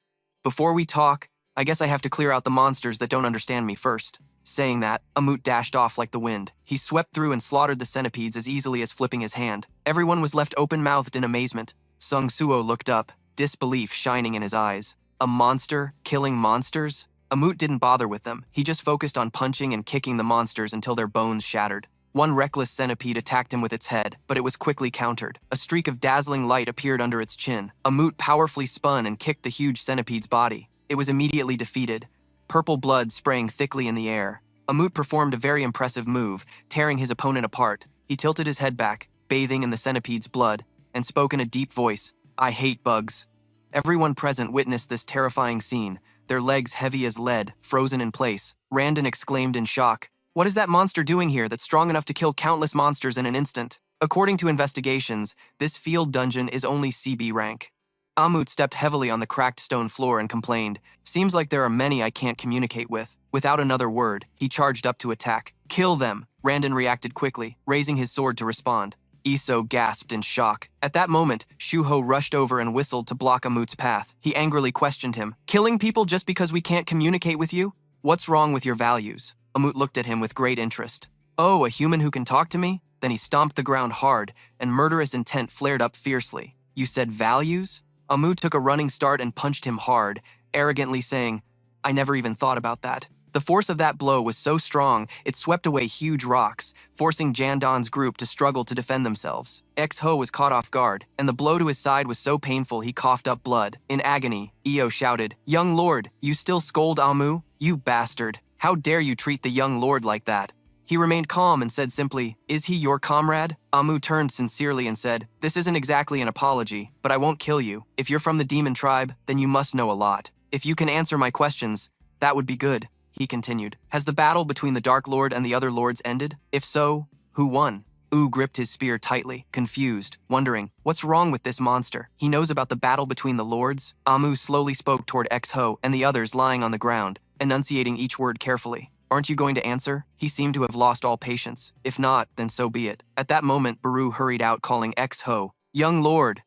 Before we talk, I guess I have to clear out the monsters that don't understand me first. Saying that, Ammut dashed off like the wind. He swept through and slaughtered the centipedes as easily as flipping his hand. Everyone was left open-mouthed in amazement. Sung Suo looked up, disbelief shining in his eyes. A monster killing monsters? Ammut didn't bother with them. He just focused on punching and kicking the monsters until their bones shattered. One reckless centipede attacked him with its head, but it was quickly countered. A streak of dazzling light appeared under its chin. Ammut powerfully spun and kicked the huge centipede's body. It was immediately defeated, purple blood spraying thickly in the air. Ammut performed a very impressive move, tearing his opponent apart. He tilted his head back, bathing in the centipede's blood, and spoke in a deep voice, I hate bugs. Everyone present witnessed this terrifying scene, their legs heavy as lead, frozen in place. Randon exclaimed in shock, What is that monster doing here that's strong enough to kill countless monsters in an instant? According to investigations, this field dungeon is only CB rank. Amut stepped heavily on the cracked stone floor and complained, "Seems like there are many I can't communicate with." Without another word, he charged up to attack. "Kill them!" Randon reacted quickly, raising his sword to respond. Iso gasped in shock. At that moment, Shuho rushed over and whistled to block Amut's path. He angrily questioned him, "Killing people just because we can't communicate with you? What's wrong with your values?" Amut looked at him with great interest. "Oh, a human who can talk to me?" Then he stomped the ground hard, and murderous intent flared up fiercely. "You said values?" Amut took a running start and punched him hard, arrogantly saying, "I never even thought about that." The force of that blow was so strong, it swept away huge rocks, forcing Jandon's group to struggle to defend themselves. X-Ho was caught off guard, and the blow to his side was so painful he coughed up blood. In agony, Io shouted, "Young lord, you still scold Amu? You bastard! How dare you treat the young lord like that?" He remained calm and said simply, "Is he your comrade?" Amu turned sincerely and said, "This isn't exactly an apology, but I won't kill you. If you're from the demon tribe, then you must know a lot. If you can answer my questions, that would be good." He continued, "Has the battle between the Dark Lord and the other lords ended? If so, who won?" U gripped his spear tightly, confused, wondering, what's wrong with this monster? He knows about the battle between the lords? Amu slowly spoke toward X-Ho and the others lying on the ground, enunciating each word carefully. "Aren't you going to answer?" He seemed to have lost all patience. If not, then so be it. At that moment, Baru hurried out calling X-Ho, "Young lord!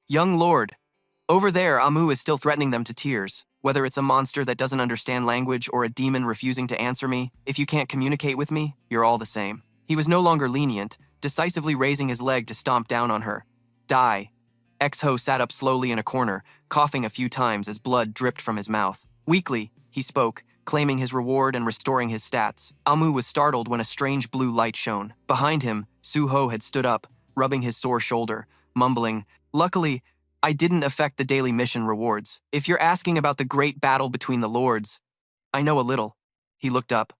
Young lord!" Over there, Amu is still threatening them to tears. "Whether it's a monster that doesn't understand language or a demon refusing to answer me, if you can't communicate with me, you're all the same." He was no longer lenient, decisively raising his leg to stomp down on her. "Die." X-Ho sat up slowly in a corner, coughing a few times as blood dripped from his mouth. Weakly, he spoke, claiming his reward and restoring his stats. Amu was startled when a strange blue light shone. Behind him, Suho had stood up, rubbing his sore shoulder, mumbling, "Luckily, I didn't affect the daily mission rewards. If you're asking about the great battle between the lords, I know a little." He looked up,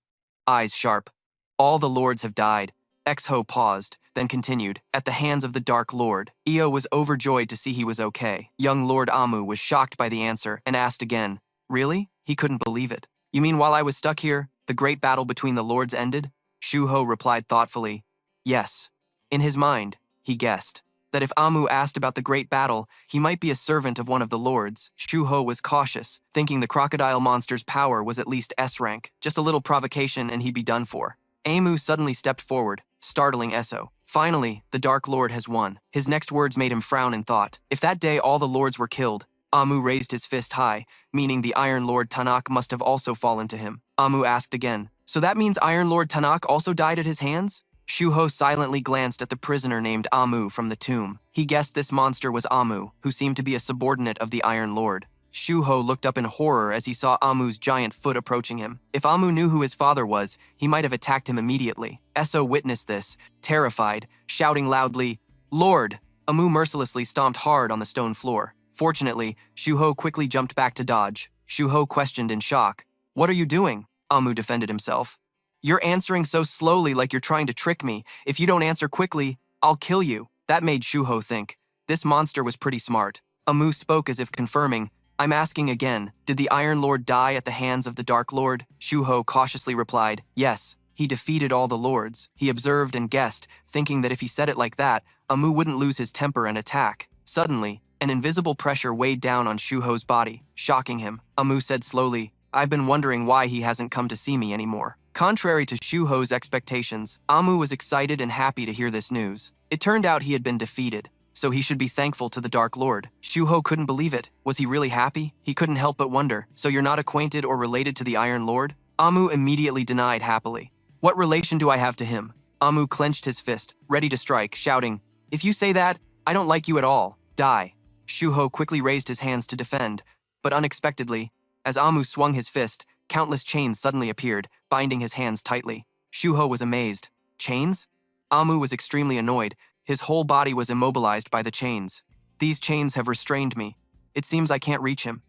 eyes sharp. "All the lords have died." X-Ho paused, then continued, "At the hands of the Dark Lord." Io was overjoyed to see he was okay. Young Lord Amu was shocked by the answer and asked again, "Really?" He couldn't believe it. "You mean while I was stuck here, the great battle between the lords ended?" Shuho replied thoughtfully, "Yes." In his mind, he guessed that if Amu asked about the great battle, he might be a servant of one of the lords. Shuho was cautious, thinking the crocodile monster's power was at least S rank. Just a little provocation and he'd be done for. Amu suddenly stepped forward, startling Esso. "Finally, the Dark Lord has won." His next words made him frown in thought. If that day all the lords were killed, Amu raised his fist high, meaning the Iron Lord Tanak must have also fallen to him. Amu asked again, "So that means Iron Lord Tanak also died at his hands?" Shuho silently glanced at the prisoner named Amu from the tomb. He guessed this monster was Amu, who seemed to be a subordinate of the Iron Lord. Shuho looked up in horror as he saw Amu's giant foot approaching him. If Amu knew who his father was, he might have attacked him immediately. Esso witnessed this, terrified, shouting loudly, "Lord!" Amu mercilessly stomped hard on the stone floor. Fortunately, Shuho quickly jumped back to dodge. Shuho questioned in shock, "What are you doing?" Amu defended himself. "You're answering so slowly like you're trying to trick me. If you don't answer quickly, I'll kill you." That made Shuho think. This monster was pretty smart. Amu spoke as if confirming, "I'm asking again, did the Iron Lord die at the hands of the Dark Lord?" Shuho cautiously replied, "Yes, he defeated all the lords." He observed and guessed, thinking that if he said it like that, Amu wouldn't lose his temper and attack. Suddenly, an invisible pressure weighed down on Shuho's body, shocking him. Amu said slowly, "I've been wondering why he hasn't come to see me anymore." Contrary to Shuho's expectations, Amu was excited and happy to hear this news. It turned out he had been defeated, so he should be thankful to the Dark Lord. Shuho couldn't believe it. Was he really happy? He couldn't help but wonder, "So you're not acquainted or related to the Iron Lord?" Amu immediately denied happily. "What relation do I have to him?" Amu clenched his fist, ready to strike, shouting, "If you say that, I don't like you at all. Die." Shuho quickly raised his hands to defend, but unexpectedly, as Amu swung his fist, countless chains suddenly appeared, binding his hands tightly. Shuho was amazed. Chains? Amu was extremely annoyed. His whole body was immobilized by the chains. "These chains have restrained me. It seems I can't reach him."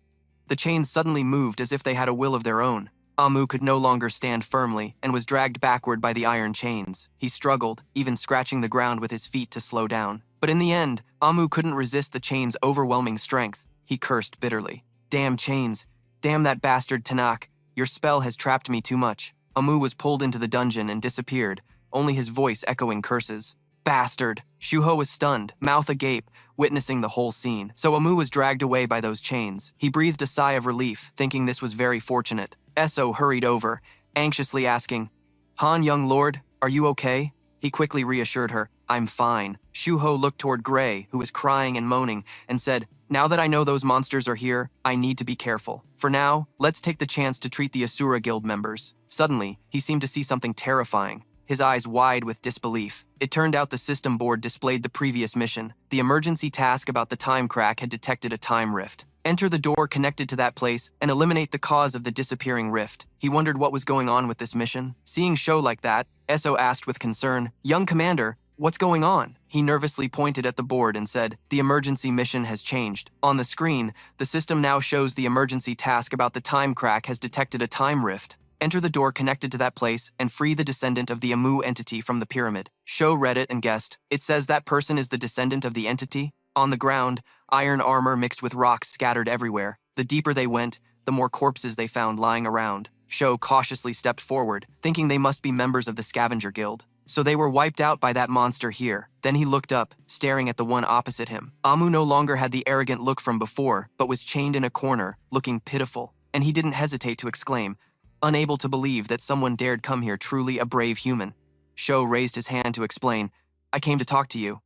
The chains suddenly moved as if they had a will of their own. Amu could no longer stand firmly and was dragged backward by the iron chains. He struggled, even scratching the ground with his feet to slow down. But in the end, Amu couldn't resist the chains' overwhelming strength. He cursed bitterly. "Damn chains. Damn that bastard Tanak. Your spell has trapped me too much." Amu was pulled into the dungeon and disappeared, only his voice echoing curses. Bastard! Shuho was stunned, mouth agape, witnessing the whole scene. So Amu was dragged away by those chains. He breathed a sigh of relief, thinking this was very fortunate. Eso hurried over, anxiously asking, Han, young lord, are you okay? He quickly reassured her, I'm fine. Shuho looked toward Gray, who was crying and moaning, and said, now that I know those monsters are here, I need to be careful. For now, let's take the chance to treat the Asura Guild members. Suddenly, he seemed to see something terrifying, his eyes wide with disbelief. It turned out the system board displayed the previous mission. The emergency task about the time crack had detected a time rift. Enter the door connected to that place and eliminate the cause of the disappearing rift. He wondered what was going on with this mission. Seeing Sho like that, Eso asked with concern, young commander, what's going on? He nervously pointed at the board and said, the emergency mission has changed. On the screen, the system now shows the emergency task about the time crack has detected a time rift. Enter the door connected to that place and free the descendant of the Amu entity from the pyramid. Sho read it and guessed. It says that person is the descendant of the entity? On the ground, iron armor mixed with rocks scattered everywhere. The deeper they went, the more corpses they found lying around. Sho cautiously stepped forward, thinking they must be members of the scavenger guild. So they were wiped out by that monster here. Then he looked up, staring at the one opposite him. Amu no longer had the arrogant look from before, but was chained in a corner, looking pitiful. And he didn't hesitate to exclaim, unable to believe that someone dared come here, truly a brave human. Sho raised his hand to explain, I came to talk to you.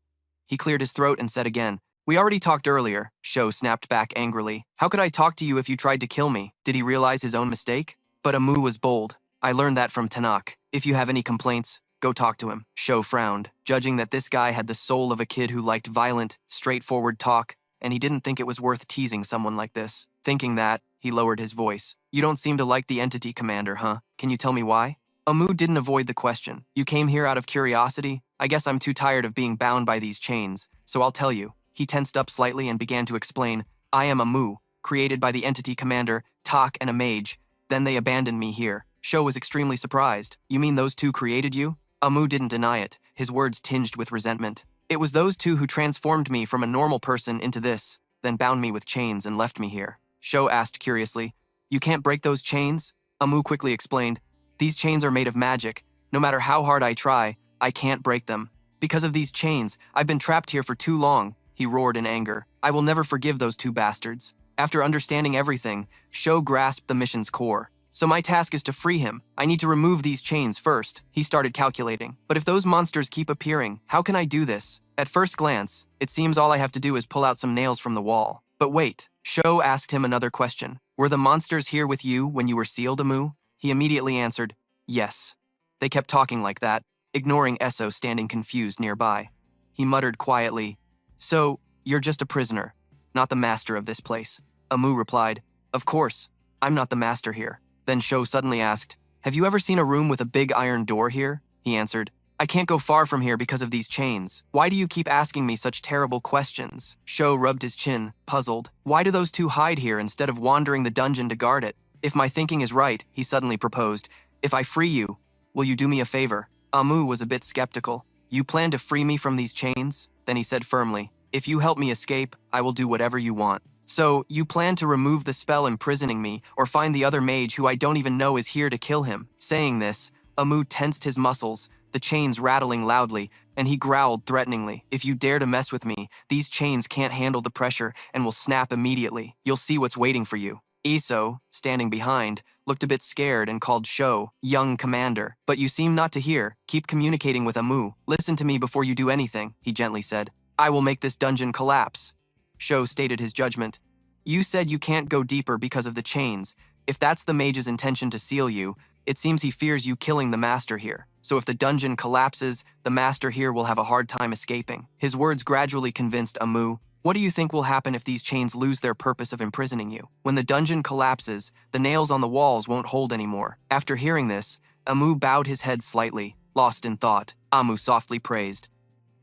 He cleared his throat and said again, we already talked earlier. Sho snapped back angrily. How could I talk to you if you tried to kill me? Did he realize his own mistake? But Amu was bold. I learned that from Tanakh. If you have any complaints, go talk to him. Sho frowned, judging that this guy had the soul of a kid who liked violent, straightforward talk, and he didn't think it was worth teasing someone like this. Thinking that, he lowered his voice. You don't seem to like the entity, Commander, huh? Can you tell me why? Amu didn't avoid the question. You came here out of curiosity? I guess I'm too tired of being bound by these chains, so I'll tell you. He tensed up slightly and began to explain, I am Amu, created by the entity commander, Tak and a mage. Then they abandoned me here. Sho was extremely surprised. You mean those two created you? Amu didn't deny it, his words tinged with resentment. It was those two who transformed me from a normal person into this, then bound me with chains and left me here. Sho asked curiously, you can't break those chains? Amu quickly explained, these chains are made of magic. No matter how hard I try, I can't break them. Because of these chains, I've been trapped here for too long. He roared in anger. I will never forgive those two bastards. After understanding everything, Sho grasped the mission's core. So my task is to free him. I need to remove these chains first. He started calculating. But if those monsters keep appearing, how can I do this? At first glance, it seems all I have to do is pull out some nails from the wall. But wait, Sho asked him another question. Were the monsters here with you when you were sealed, Amu? He immediately answered, yes. They kept talking like that, ignoring Eso standing confused nearby. He muttered quietly, so, you're just a prisoner, not the master of this place. Amu replied, of course, I'm not the master here. Then Sho suddenly asked, have you ever seen a room with a big iron door here? He answered, I can't go far from here because of these chains. Why do you keep asking me such terrible questions? Sho rubbed his chin, puzzled. Why do those two hide here instead of wandering the dungeon to guard it? If my thinking is right, he suddenly proposed, if I free you, will you do me a favor? Amu was a bit skeptical. You plan to free me from these chains? Then he said firmly, if you help me escape, I will do whatever you want. So, you plan to remove the spell imprisoning me, or find the other mage who I don't even know is here to kill him. Saying this, Amu tensed his muscles, the chains rattling loudly, and he growled threateningly. If you dare to mess with me, these chains can't handle the pressure and will snap immediately. You'll see what's waiting for you. Iso, standing behind, looked a bit scared and called Sho, young commander. But you seem not to hear. Keep communicating with Amu. Listen to me before you do anything, he gently said. I will make this dungeon collapse. Sho stated his judgment. You said you can't go deeper because of the chains. If that's the mage's intention to seal you, it seems he fears you killing the master here. So if the dungeon collapses, the master here will have a hard time escaping. His words gradually convinced Amu. What do you think will happen if these chains lose their purpose of imprisoning you? When the dungeon collapses, the nails on the walls won't hold anymore. After hearing this, Amu bowed his head slightly, lost in thought. Amu softly praised.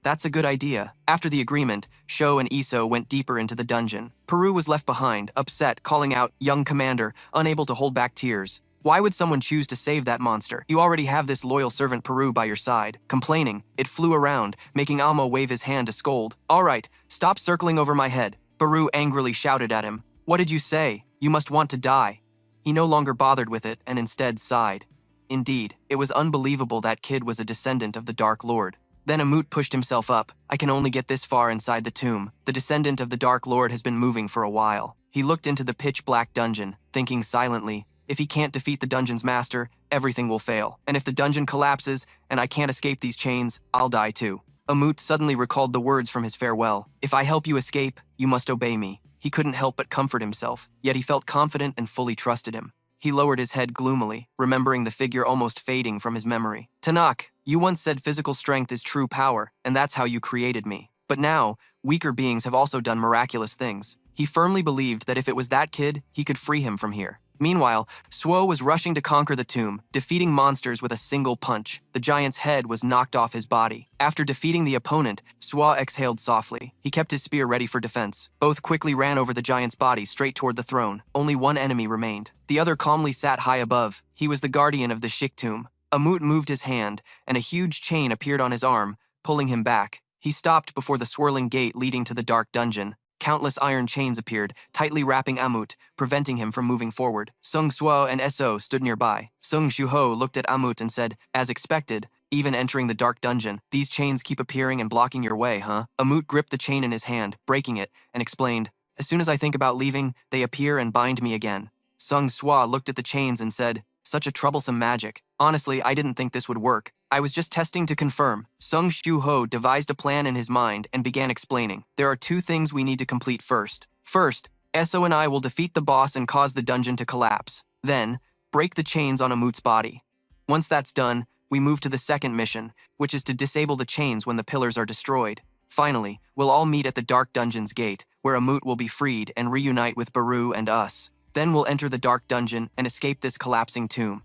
That's a good idea. After the agreement, Sho and Iso went deeper into the dungeon. Peru was left behind, upset, calling out, young commander, unable to hold back tears. Why would someone choose to save that monster? You already have this loyal servant Peru by your side. Complaining, it flew around, making Amo wave his hand to scold. All right, stop circling over my head. Peru angrily shouted at him. What did you say? You must want to die. He no longer bothered with it and instead sighed. Indeed, it was unbelievable that kid was a descendant of the Dark Lord. Then Amut pushed himself up. I can only get this far inside the tomb. The descendant of the Dark Lord has been moving for a while. He looked into the pitch-black dungeon, thinking silently, if he can't defeat the dungeon's master, everything will fail. And if the dungeon collapses, and I can't escape these chains, I'll die too. Amut suddenly recalled the words from his farewell. If I help you escape, you must obey me. He couldn't help but comfort himself, yet he felt confident and fully trusted him. He lowered his head gloomily, remembering the figure almost fading from his memory. Tanakh, you once said physical strength is true power, and that's how you created me. But now, weaker beings have also done miraculous things. He firmly believed that if it was that kid, he could free him from here. Meanwhile, Suo was rushing to conquer the tomb, defeating monsters with a single punch. The giant's head was knocked off his body. After defeating the opponent, Suo exhaled softly. He kept his spear ready for defense. Both quickly ran over the giant's body straight toward the throne. Only one enemy remained. The other calmly sat high above. He was the guardian of the Shik tomb. Amut moved his hand, and a huge chain appeared on his arm, pulling him back. He stopped before the swirling gate leading to the dark dungeon. Countless iron chains appeared, tightly wrapping Amut, preventing him from moving forward. Sung Suo and Eso stood nearby. Sung Shuho looked at Amut and said, as expected, even entering the dark dungeon, these chains keep appearing and blocking your way, huh? Amut gripped the chain in his hand, breaking it, and explained, as soon as I think about leaving, they appear and bind me again. Sung Suo looked at the chains and said, such a troublesome magic. Honestly, I didn't think this would work. I was just testing to confirm. Sung Shuho devised a plan in his mind and began explaining. There are 2 things we need to complete first. First, Eso and I will defeat the boss and cause the dungeon to collapse. Then, break the chains on Amut's body. Once that's done, we move to the second mission, which is to disable the chains when the pillars are destroyed. Finally, we'll all meet at the dark dungeon's gate, where Amut will be freed and reunite with Baru and us. Then we'll enter the dark dungeon and escape this collapsing tomb.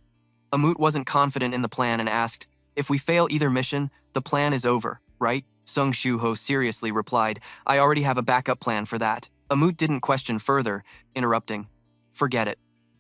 Amut wasn't confident in the plan and asked, if we fail either mission, the plan is over, right? Sung Shuho seriously replied, I already have a backup plan for that. Amut didn't question further, interrupting, forget it.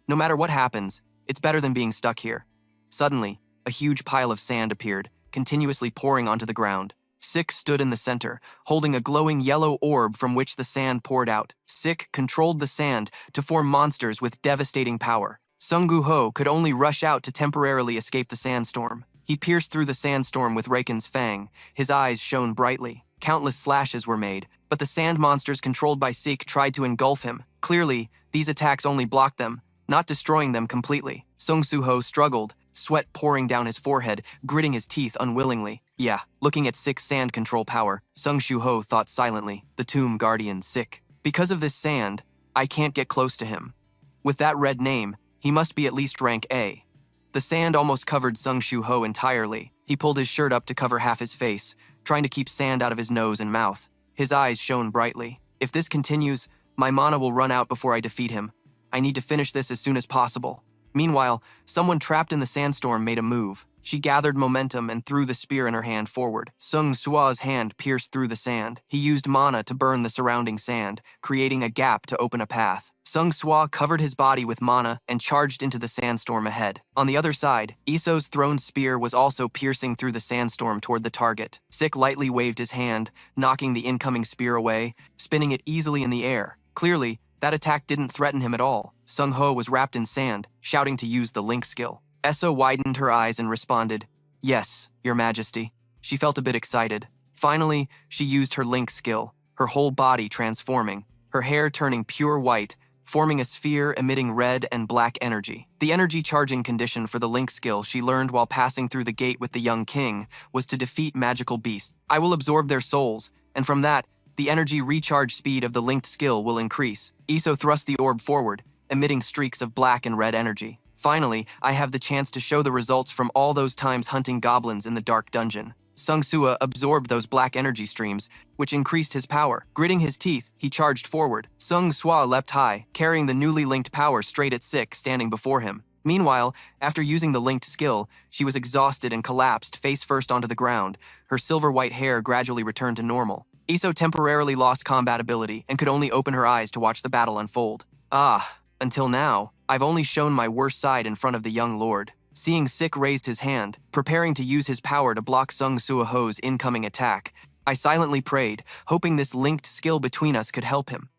No matter what happens, it's better than being stuck here. Suddenly, a huge pile of sand appeared, continuously pouring onto the ground. Sik stood in the center, holding a glowing yellow orb from which the sand poured out. Sik controlled the sand to form monsters with devastating power. Sung Guho could only rush out to temporarily escape the sandstorm. He pierced through the sandstorm with Raken's fang. His eyes shone brightly. Countless slashes were made, but the sand monsters controlled by Sik tried to engulf him. Clearly, these attacks only blocked them, not destroying them completely. Sung Suho struggled, sweat pouring down his forehead, gritting his teeth unwillingly. Yeah, looking at Sik's sand control power, Sung Shuho thought silently, the tomb guardian Sik. Because of this sand, I can't get close to him. With that red name, he must be at least rank A. The sand almost covered Sung Shuho entirely. He pulled his shirt up to cover half his face, trying to keep sand out of his nose and mouth. His eyes shone brightly. If this continues, my mana will run out before I defeat him. I need to finish this as soon as possible. Meanwhile, someone trapped in the sandstorm made a move. She gathered momentum and threw the spear in her hand forward. Sung Suo's hand pierced through the sand. He used mana to burn the surrounding sand, creating a gap to open a path. Sung Suo covered his body with mana and charged into the sandstorm ahead. On the other side, Iso's thrown spear was also piercing through the sandstorm toward the target. Sik lightly waved his hand, knocking the incoming spear away, spinning it easily in the air. Clearly, that attack didn't threaten him at all. Sung Ho was wrapped in sand, shouting to use the link skill. Eso widened her eyes and responded, yes, your majesty. She felt a bit excited. Finally, she used her link skill, her whole body transforming, her hair turning pure white, forming a sphere emitting red and black energy. The energy charging condition for the link skill she learned while passing through the gate with the young king was to defeat magical beasts. I will absorb their souls, and from that, the energy recharge speed of the linked skill will increase. Iso thrust the orb forward, emitting streaks of black and red energy. Finally, I have the chance to show the results from all those times hunting goblins in the dark dungeon. Sung Suo absorbed those black energy streams, which increased his power. Gritting his teeth, he charged forward. Sung Suo leapt high, carrying the newly linked power straight at Sik standing before him. Meanwhile, after using the linked skill, she was exhausted and collapsed face first onto the ground. Her silver-white hair gradually returned to normal. Iso temporarily lost combat ability and could only open her eyes to watch the battle unfold. Until now, I've only shown my worst side in front of the young lord. Seeing Sik raised his hand, preparing to use his power to block Sung Suoho's incoming attack, I silently prayed, hoping this linked skill between us could help him.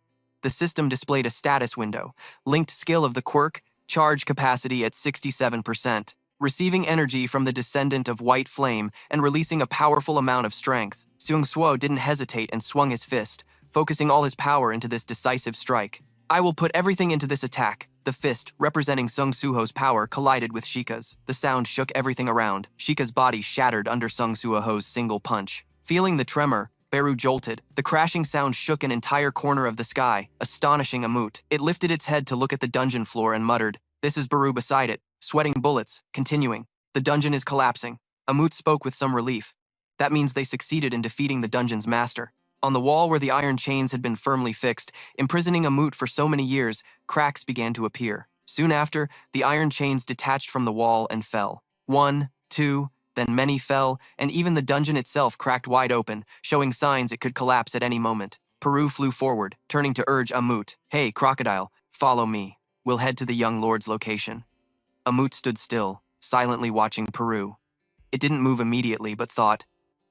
The system displayed a status window. Linked skill of the quirk, charge capacity at 67%. receiving energy from the descendant of white flame and releasing a powerful amount of strength. Seung-swo didn't hesitate and swung his fist, focusing all his power into this decisive strike. I will put everything into this attack. The fist, representing Sung Soo-ho's power, collided with Shika's. The sound shook everything around. Shika's body shattered under Sung Soo-ho's single punch. Feeling the tremor, Beru jolted. The crashing sound shook an entire corner of the sky, astonishing Amut. It lifted its head to look at the dungeon floor and muttered. This is Beru beside it, sweating bullets, continuing. The dungeon is collapsing. Amut spoke with some relief. That means they succeeded in defeating the dungeon's master. On the wall where the iron chains had been firmly fixed, imprisoning Amut for so many years, cracks began to appear. Soon after, the iron chains detached from the wall and fell. 1, 2, then many fell, and even the dungeon itself cracked wide open, showing signs it could collapse at any moment. Peru flew forward, turning to urge Amut. Hey, crocodile, follow me. We'll head to the young lord's location. Amut stood still, silently watching Peru. It didn't move immediately, but thought,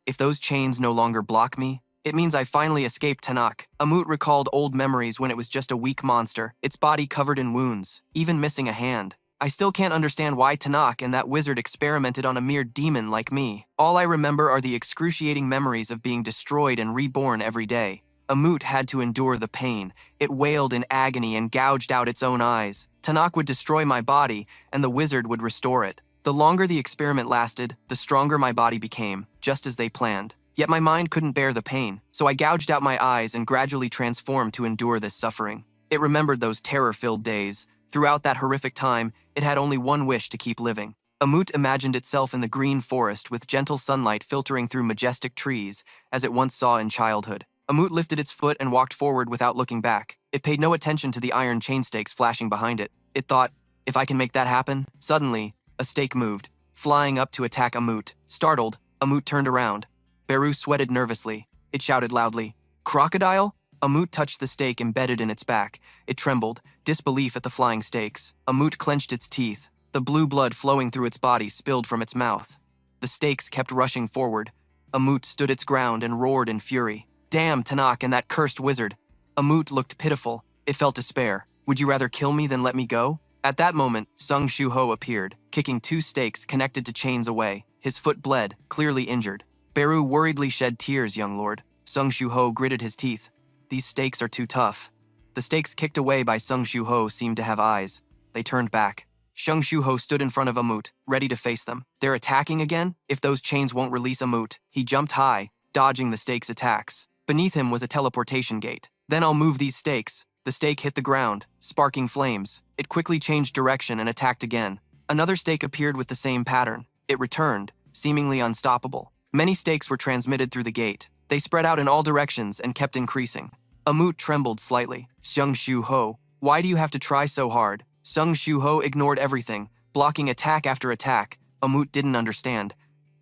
if those chains no longer block me, it means I finally escaped Tanakh. Amut recalled old memories when it was just a weak monster, its body covered in wounds, even missing a hand. I still can't understand why Tanakh and that wizard experimented on a mere demon like me. All I remember are the excruciating memories of being destroyed and reborn every day. Amut had to endure the pain. It wailed in agony and gouged out its own eyes. Tanakh would destroy my body, and the wizard would restore it. The longer the experiment lasted, the stronger my body became, just as they planned. Yet my mind couldn't bear the pain, so I gouged out my eyes and gradually transformed to endure this suffering. It remembered those terror-filled days. Throughout that horrific time, it had only one wish to keep living. Amut imagined itself in the green forest with gentle sunlight filtering through majestic trees, as it once saw in childhood. Amut lifted its foot and walked forward without looking back. It paid no attention to the iron chain stakes flashing behind it. It thought, if I can make that happen. Suddenly, a stake moved, flying up to attack Amut. Startled, Amut turned around. Beru sweated nervously. It shouted loudly, "Crocodile?" Amut touched the stake embedded in its back. It trembled, disbelief at the flying stakes. Amut clenched its teeth. The blue blood flowing through its body spilled from its mouth. The stakes kept rushing forward. Amut stood its ground and roared in fury. Damn Tanakh and that cursed wizard. Amut looked pitiful. It felt despair. Would you rather kill me than let me go? At that moment, Sung Soo-ho appeared, kicking 2 stakes connected to chains away. His foot bled, clearly injured. Beru worriedly shed tears, young lord. Sung Soo-ho gritted his teeth. These stakes are too tough. The stakes kicked away by Sung Soo-ho seemed to have eyes. They turned back. Sung Soo-ho stood in front of Amut, ready to face them. They're attacking again? If those chains won't release Amut. He jumped high, dodging the stakes' attacks. Beneath him was a teleportation gate. Then I'll move these stakes. The stake hit the ground, sparking flames. It quickly changed direction and attacked again. Another stake appeared with the same pattern. It returned, seemingly unstoppable. Many stakes were transmitted through the gate. They spread out in all directions and kept increasing. Amut trembled slightly. Sung Soo-ho, why do you have to try so hard? Sung Soo-ho ignored everything, blocking attack after attack. Amut didn't understand.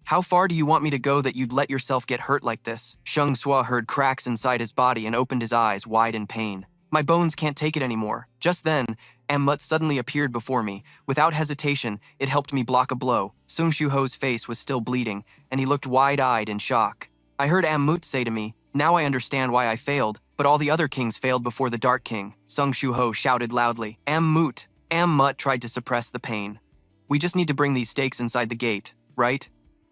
How far do you want me to go that you'd let yourself get hurt like this? Sung Soo heard cracks inside his body and opened his eyes wide in pain. My bones can't take it anymore. Just then, Ammut suddenly appeared before me. Without hesitation, it helped me block a blow. Sung Soo-ho's face was still bleeding, and he looked wide-eyed in shock. I heard Ammut say to me, now I understand why I failed, but all the other kings failed before the Dark King. Sung Soo-ho shouted loudly, Ammut. Ammut tried to suppress the pain. We just need to bring these stakes inside the gate, right?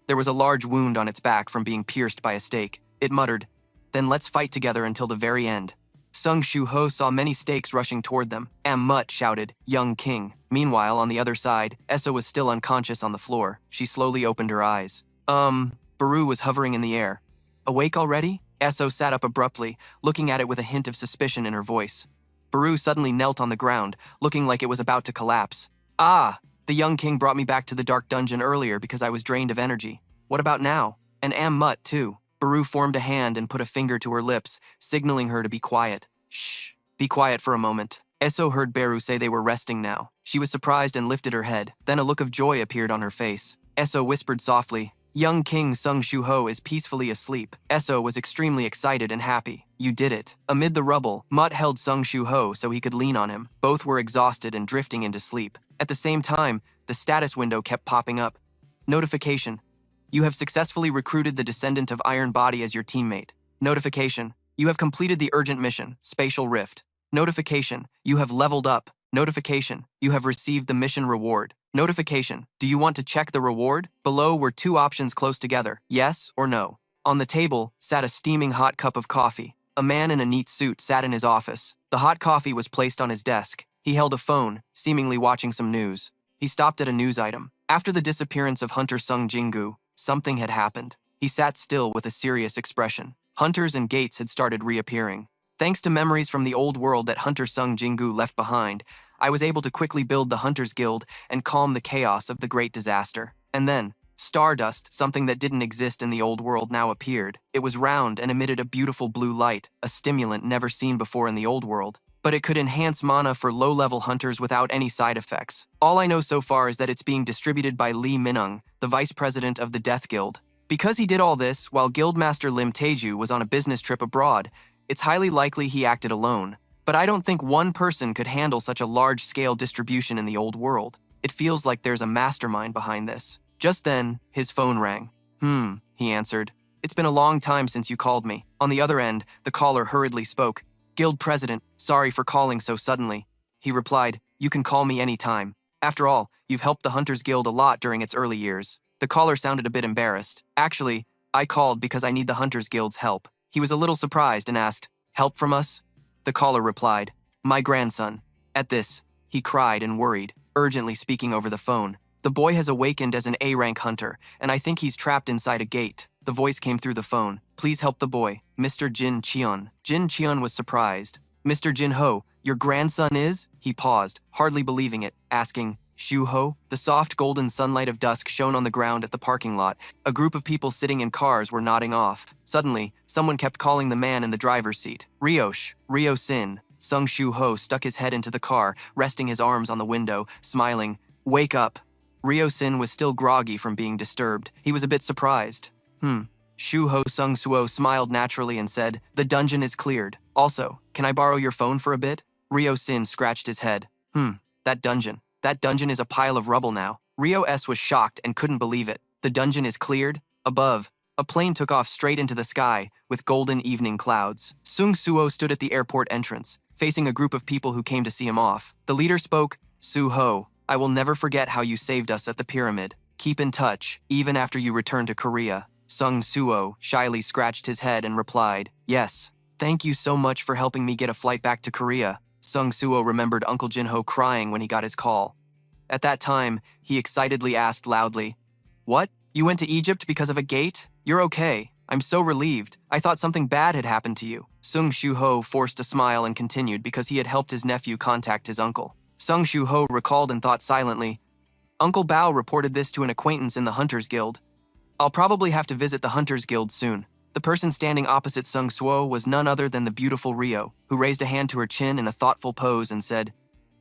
There was a large wound on its back from being pierced by a stake. It muttered, then let's fight together until the very end. Sung Soo-ho saw many stakes rushing toward them. Ammut shouted, young king. Meanwhile, on the other side, Essa was still unconscious on the floor. She slowly opened her eyes. Beru was hovering in the air. Awake already? Esso sat up abruptly, looking at it with a hint of suspicion in her voice. Beru suddenly knelt on the ground, looking like it was about to collapse. Ah! The young king brought me back to the dark dungeon earlier because I was drained of energy. What about now? And Ammut, too. Beru formed a hand and put a finger to her lips, signaling her to be quiet. Shh. Be quiet for a moment. Esso heard Beru say they were resting now. She was surprised and lifted her head. Then a look of joy appeared on her face. Esso whispered softly, young King Sung Soo-ho is peacefully asleep. Esso was extremely excited and happy. You did it. Amid the rubble, Mutt held Sung Soo-ho so he could lean on him. Both were exhausted and drifting into sleep. At the same time, the status window kept popping up. Notification. You have successfully recruited the descendant of Iron Body as your teammate. Notification. You have completed the urgent mission, Spatial Rift. Notification. You have leveled up. Notification. You have received the mission reward. Notification. Do you want to check the reward? Below were two options close together, yes or no. On the table sat a steaming hot cup of coffee. A man in a neat suit sat in his office. The hot coffee was placed on his desk. He held a phone, seemingly watching some news. He stopped at a news item. After the disappearance of Hunter Sung Jingu, something had happened. He sat still with a serious expression. Hunters and gates had started reappearing. Thanks to memories from the old world that Hunter Sung Jingu left behind, I was able to quickly build the Hunters Guild and calm the chaos of the great disaster. And then, stardust, something that didn't exist in the old world, now appeared. It was round and emitted a beautiful blue light, a stimulant never seen before in the old world. But it could enhance mana for low-level hunters without any side effects. All I know so far is that it's being distributed by Lee Minung, the vice president of the Death Guild. Because he did all this while Guildmaster Lim Taeju was on a business trip abroad, it's highly likely he acted alone. But I don't think one person could handle such a large-scale distribution in the old world. It feels like there's a mastermind behind this. Just then, his phone rang. He answered. It's been a long time since you called me. On the other end, the caller hurriedly spoke. Guild President, sorry for calling so suddenly. He replied, you can call me any time. After all, you've helped the Hunters Guild a lot during its early years. The caller sounded a bit embarrassed. Actually, I called because I need the Hunters Guild's help. He was a little surprised and asked, help from us? The caller replied, my grandson. At this, he cried and worried, urgently speaking over the phone. The boy has awakened as an A-rank hunter, and I think he's trapped inside a gate. The voice came through the phone. Please help the boy, Mr. Jin Cheon. Jin Cheon was surprised. Mr. Jin Ho, your grandson is? He paused, hardly believing it, asking, Shu Ho? The soft golden sunlight of dusk shone on the ground at the parking lot. A group of people sitting in cars were nodding off. Suddenly, someone kept calling the man in the driver's seat. Ryosh, Ryo Sin. Sung Shu Ho stuck his head into the car, resting his arms on the window, smiling. Wake up. Ryo Sin was still groggy from being disturbed. He was a bit surprised. Shu Ho Sung Suo smiled naturally and said, the dungeon is cleared. Also, can I borrow your phone for a bit? Ryo Sin scratched his head. That dungeon. That dungeon is a pile of rubble now. Ryo S was shocked and couldn't believe it. The dungeon is cleared? Above, a plane took off straight into the sky with golden evening clouds. Sung Suo stood at the airport entrance, facing a group of people who came to see him off. The leader spoke, Su Ho, I will never forget how you saved us at the pyramid. Keep in touch, even after you return to Korea. Sung Suo shyly scratched his head and replied, yes. Thank you so much for helping me get a flight back to Korea. Sung Suo remembered Uncle Jinho crying when he got his call. At that time, he excitedly asked loudly, what? You went to Egypt because of a gate? You're okay. I'm so relieved. I thought something bad had happened to you. Sung Shu Ho forced a smile and continued because he had helped his nephew contact his uncle. Sung Shu Ho recalled and thought silently, Uncle Bao reported this to an acquaintance in the Hunters Guild. I'll probably have to visit the Hunters Guild soon. The person standing opposite Sung Suo was none other than the beautiful Ryo, who raised a hand to her chin in a thoughtful pose and said,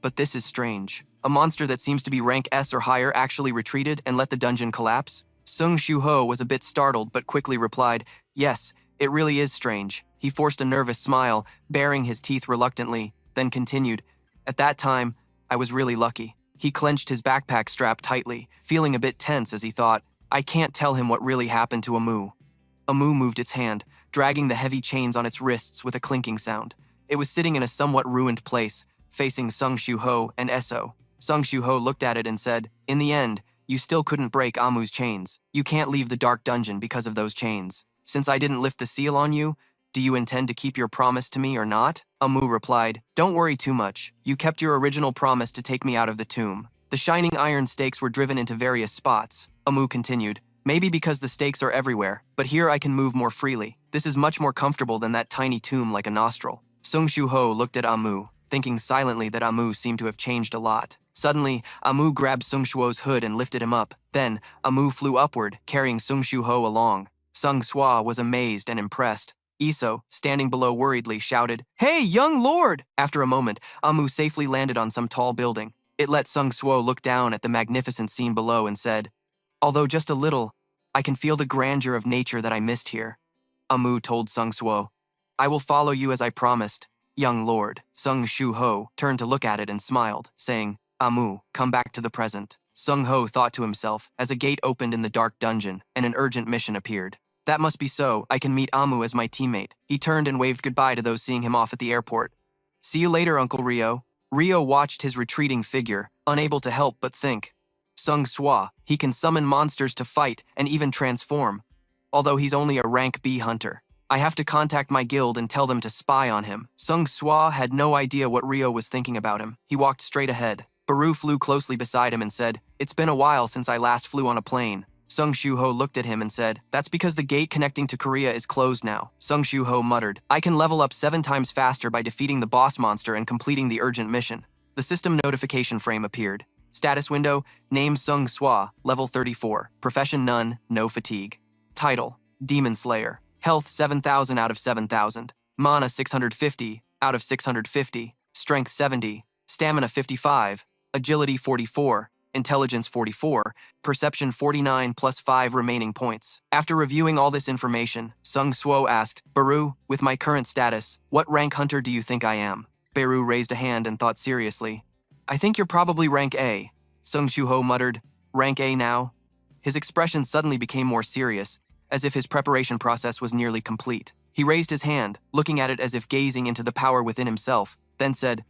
but this is strange. A monster that seems to be rank S or higher actually retreated and let the dungeon collapse? Sung Shu Ho was a bit startled but quickly replied, yes, it really is strange. He forced a nervous smile, baring his teeth reluctantly, then continued, at that time, I was really lucky. He clenched his backpack strap tightly, feeling a bit tense as he thought, I can't tell him what really happened to Amu. Amu moved its hand, dragging the heavy chains on its wrists with a clinking sound. It was sitting in a somewhat ruined place, facing Sung Shu Ho and Eso. Sung Shu Ho looked at it and said, in the end, you still couldn't break Amu's chains. You can't leave the dark dungeon because of those chains. Since I didn't lift the seal on you, do you intend to keep your promise to me or not? Amu replied, don't worry too much. You kept your original promise to take me out of the tomb. The shining iron stakes were driven into various spots. Amu continued, maybe because the stakes are everywhere, but here I can move more freely. This is much more comfortable than that tiny tomb like a nostril. Sung Shu Ho looked at Amu, thinking silently that Amu seemed to have changed a lot. Suddenly, Amu grabbed Sung Shuo's hood and lifted him up. Then, Amu flew upward, carrying Sung Shu Ho along. Sung Sua was amazed and impressed. Iso, standing below worriedly, shouted, hey, young lord! After a moment, Amu safely landed on some tall building. It let Sung Suo look down at the magnificent scene below and said, although just a little, I can feel the grandeur of nature that I missed here. Amu told Sung Suo, I will follow you as I promised, young lord. Sung Shu Ho turned to look at it and smiled, saying, Amu, come back to the present. Sung Ho thought to himself as a gate opened in the dark dungeon and an urgent mission appeared. That must be so. I can meet Amu as my teammate. He turned and waved goodbye to those seeing him off at the airport. See you later, Uncle Ryo. Ryo watched his retreating figure, unable to help but think, Sung Swa, he can summon monsters to fight and even transform, although he's only a rank B hunter. I have to contact my guild and tell them to spy on him. Sung Swa had no idea what Rio was thinking about him. He walked straight ahead. Baru flew closely beside him and said, "It's been a while since I last flew on a plane." Sung Shuho looked at him and said, "That's because the gate connecting to Korea is closed now." Sung Shuho muttered, "I can level up 7 times faster by defeating the boss monster and completing the urgent mission." The system notification frame appeared. Status window, name Sung Swa, level 34. Profession none, no fatigue. Title, Demon Slayer. Health 7,000 out of 7,000. Mana 650 out of 650. Strength 70. Stamina 55. Agility 44. Intelligence 44, Perception 49 plus 5 remaining points. After reviewing all this information, Sung Swo asked, "Baru, with my current status, what rank hunter do you think I am?" Baru raised a hand and thought seriously. "I think you're probably rank A." Sung Shuho muttered, "Rank A now?" His expression suddenly became more serious, as if his preparation process was nearly complete. He raised his hand, looking at it as if gazing into the power within himself, then said,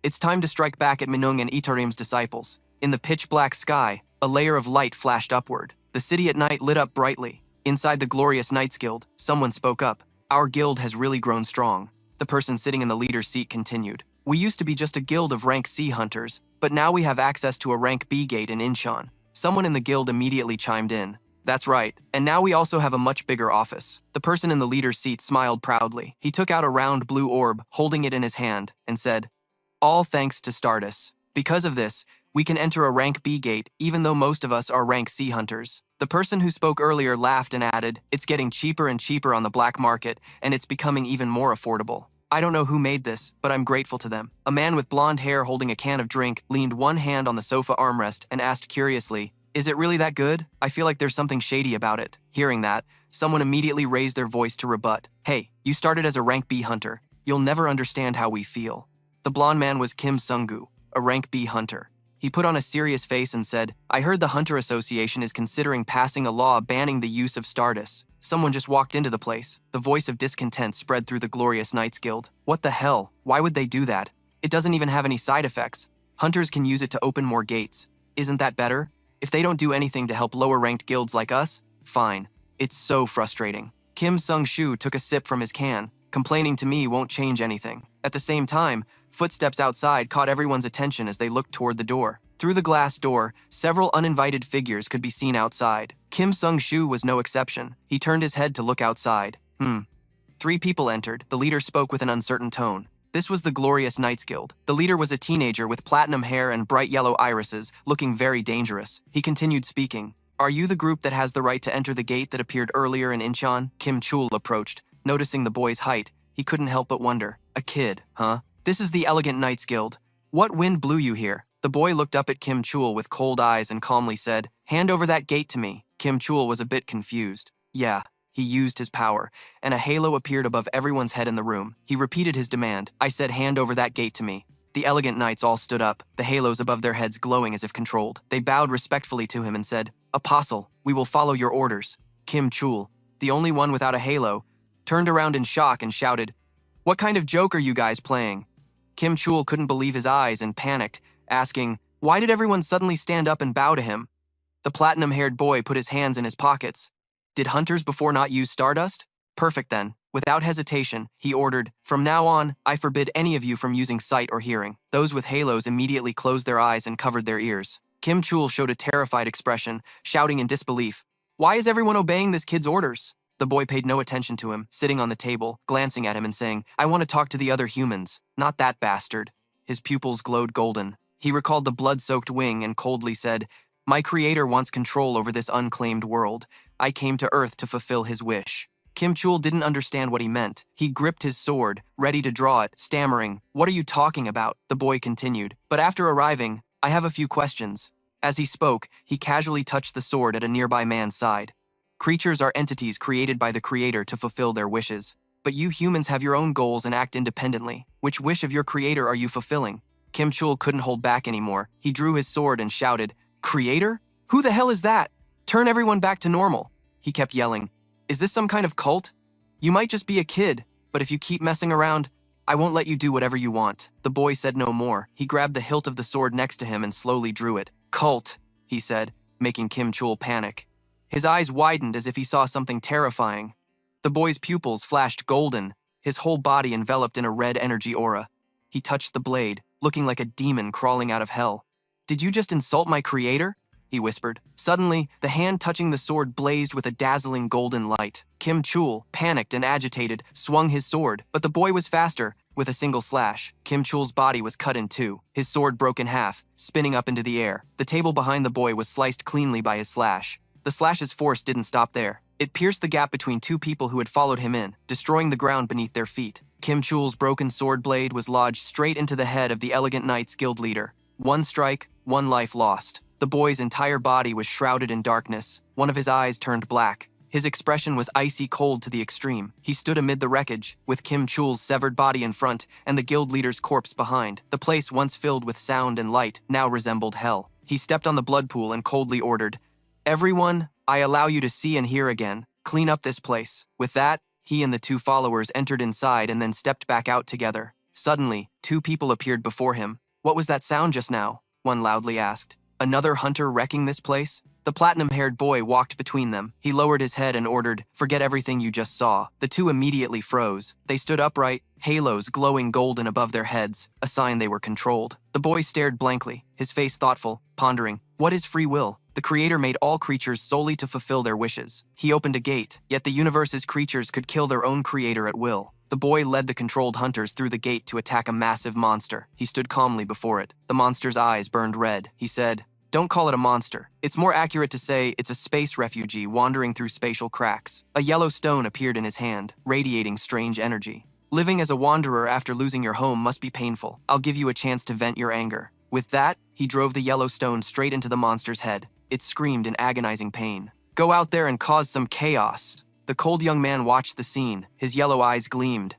"It's time to strike back at Minung and Itarim's disciples." In the pitch-black sky, a layer of light flashed upward. The city at night lit up brightly. Inside the glorious Knights Guild, someone spoke up. "Our guild has really grown strong." The person sitting in the leader's seat continued. "We used to be just a guild of rank C hunters, but now we have access to a rank B gate in Incheon." Someone in the guild immediately chimed in. "That's right, and now we also have a much bigger office." The person in the leader's seat smiled proudly. He took out a round blue orb, holding it in his hand, and said, "All thanks to Stardust. Because of this, we can enter a rank B gate even though most of us are rank C hunters." The person who spoke earlier laughed and added, "It's getting cheaper and cheaper on the black market, and it's becoming even more affordable. I don't know who made this, but I'm grateful to them." A man with blonde hair holding a can of drink leaned one hand on the sofa armrest and asked curiously, "Is it really that good? I feel like there's something shady about it." Hearing that, someone immediately raised their voice to rebut. "Hey, you started as a rank B hunter. You'll never understand how we feel." The blonde man was Kim Sunggu, a rank B hunter. He put on a serious face and said, "I heard the Hunter Association is considering passing a law banning the use of Stardust." Someone just walked into the place. The voice of discontent spread through the glorious Knights Guild. "What the hell? Why would they do that? It doesn't even have any side effects. Hunters can use it to open more gates. Isn't that better? If they don't do anything to help lower-ranked guilds like us, fine. It's so frustrating." Kim Sung-shu took a sip from his can. "Complaining to me won't change anything." At the same time, footsteps outside caught everyone's attention as they looked toward the door. Through the glass door, several uninvited figures could be seen outside. Kim Sung-shu was no exception. He turned his head to look outside. 3 people entered. The leader spoke with an uncertain tone. This was the glorious Knights Guild. The leader was a teenager with platinum hair and bright yellow irises, looking very dangerous. He continued speaking. "Are you the group that has the right to enter the gate that appeared earlier in Incheon?" Kim Chul approached. Noticing the boy's height, he couldn't help but wonder. "A kid, huh? This is the Elegant Knights Guild. What wind blew you here?" The boy looked up at Kim Chul with cold eyes and calmly said, "Hand over that gate to me." Kim Chul was a bit confused. Yeah, he used his power, and a halo appeared above everyone's head in the room. He repeated his demand. "I said hand over that gate to me." The Elegant Knights all stood up, the halos above their heads glowing as if controlled. They bowed respectfully to him and said, "Apostle, we will follow your orders." Kim Chul, the only one without a halo, turned around in shock and shouted, "What kind of joke are you guys playing?" Kim Chul couldn't believe his eyes and panicked, asking, "Why did everyone suddenly stand up and bow to him?" The platinum-haired boy put his hands in his pockets. Did hunters before not use Stardust? Perfect then. Without hesitation, he ordered, "From now on, I forbid any of you from using sight or hearing." Those with halos immediately closed their eyes and covered their ears. Kim Chul showed a terrified expression, shouting in disbelief, "Why is everyone obeying this kid's orders?" The boy paid no attention to him, sitting on the table, glancing at him and saying, "I want to talk to the other humans, not that bastard." His pupils glowed golden. He recalled the blood-soaked wing and coldly said, "My creator wants control over this unclaimed world. I came to Earth to fulfill his wish." Kim Chul didn't understand what he meant. He gripped his sword, ready to draw it, stammering, "What are you talking about?" The boy continued, "But after arriving, I have a few questions." As he spoke, he casually touched the sword at a nearby man's side. Creatures are entities created by the creator to fulfill their wishes. But you humans have your own goals and act independently. Which wish of your creator are you fulfilling? Kim Chul couldn't hold back anymore. He drew his sword and shouted, "Creator? Who the hell is that? Turn everyone back to normal." He kept yelling, "Is this some kind of cult? You might just be a kid, but if you keep messing around, I won't let you do whatever you want." The boy said no more. He grabbed the hilt of the sword next to him and slowly drew it. "Cult. he said, making Kim Chul panic. His eyes widened as if he saw something terrifying. The boy's pupils flashed golden, his whole body enveloped in a red energy aura. He touched the blade, looking like a demon crawling out of hell. "Did you just insult my creator?" he whispered. Suddenly, the hand touching the sword blazed with a dazzling golden light. Kim Chul, panicked and agitated, swung his sword, but the boy was faster. With a single slash, Kim Chul's body was cut in two, his sword broke in half, spinning up into the air. The table behind the boy was sliced cleanly by his slash. The slash's force didn't stop there. It pierced the gap between two people who had followed him in, destroying the ground beneath their feet. Kim Chul's broken sword blade was lodged straight into the head of the Elegant Knights Guild leader. One strike, one life lost. The boy's entire body was shrouded in darkness. One of his eyes turned black. His expression was icy cold to the extreme. He stood amid the wreckage, with Kim Chul's severed body in front and the guild leader's corpse behind. The place once filled with sound and light now resembled hell. He stepped on the blood pool and coldly ordered, "Everyone, I allow you to see and hear again. Clean up this place." With that, he and the two followers entered inside and then stepped back out together. Suddenly, two people appeared before him. "What was that sound just now?" one loudly asked. "Another hunter wrecking this place?" The platinum-haired boy walked between them. He lowered his head and ordered, "Forget everything you just saw." The two immediately froze. They stood upright, halos glowing golden above their heads, a sign they were controlled. The boy stared blankly, his face thoughtful, pondering, "What is free will? The Creator made all creatures solely to fulfill their wishes. He opened a gate, yet the universe's creatures could kill their own Creator at will." The boy led the controlled hunters through the gate to attack a massive monster. He stood calmly before it. The monster's eyes burned red. He said, "Don't call it a monster. It's more accurate to say it's a space refugee wandering through spatial cracks." A yellow stone appeared in his hand, radiating strange energy. "Living as a wanderer after losing your home must be painful. I'll give you a chance to vent your anger." With that, he drove the yellow stone straight into the monster's head. It screamed in agonizing pain. "Go out there and cause some chaos." The cold young man watched the scene. His yellow eyes gleamed.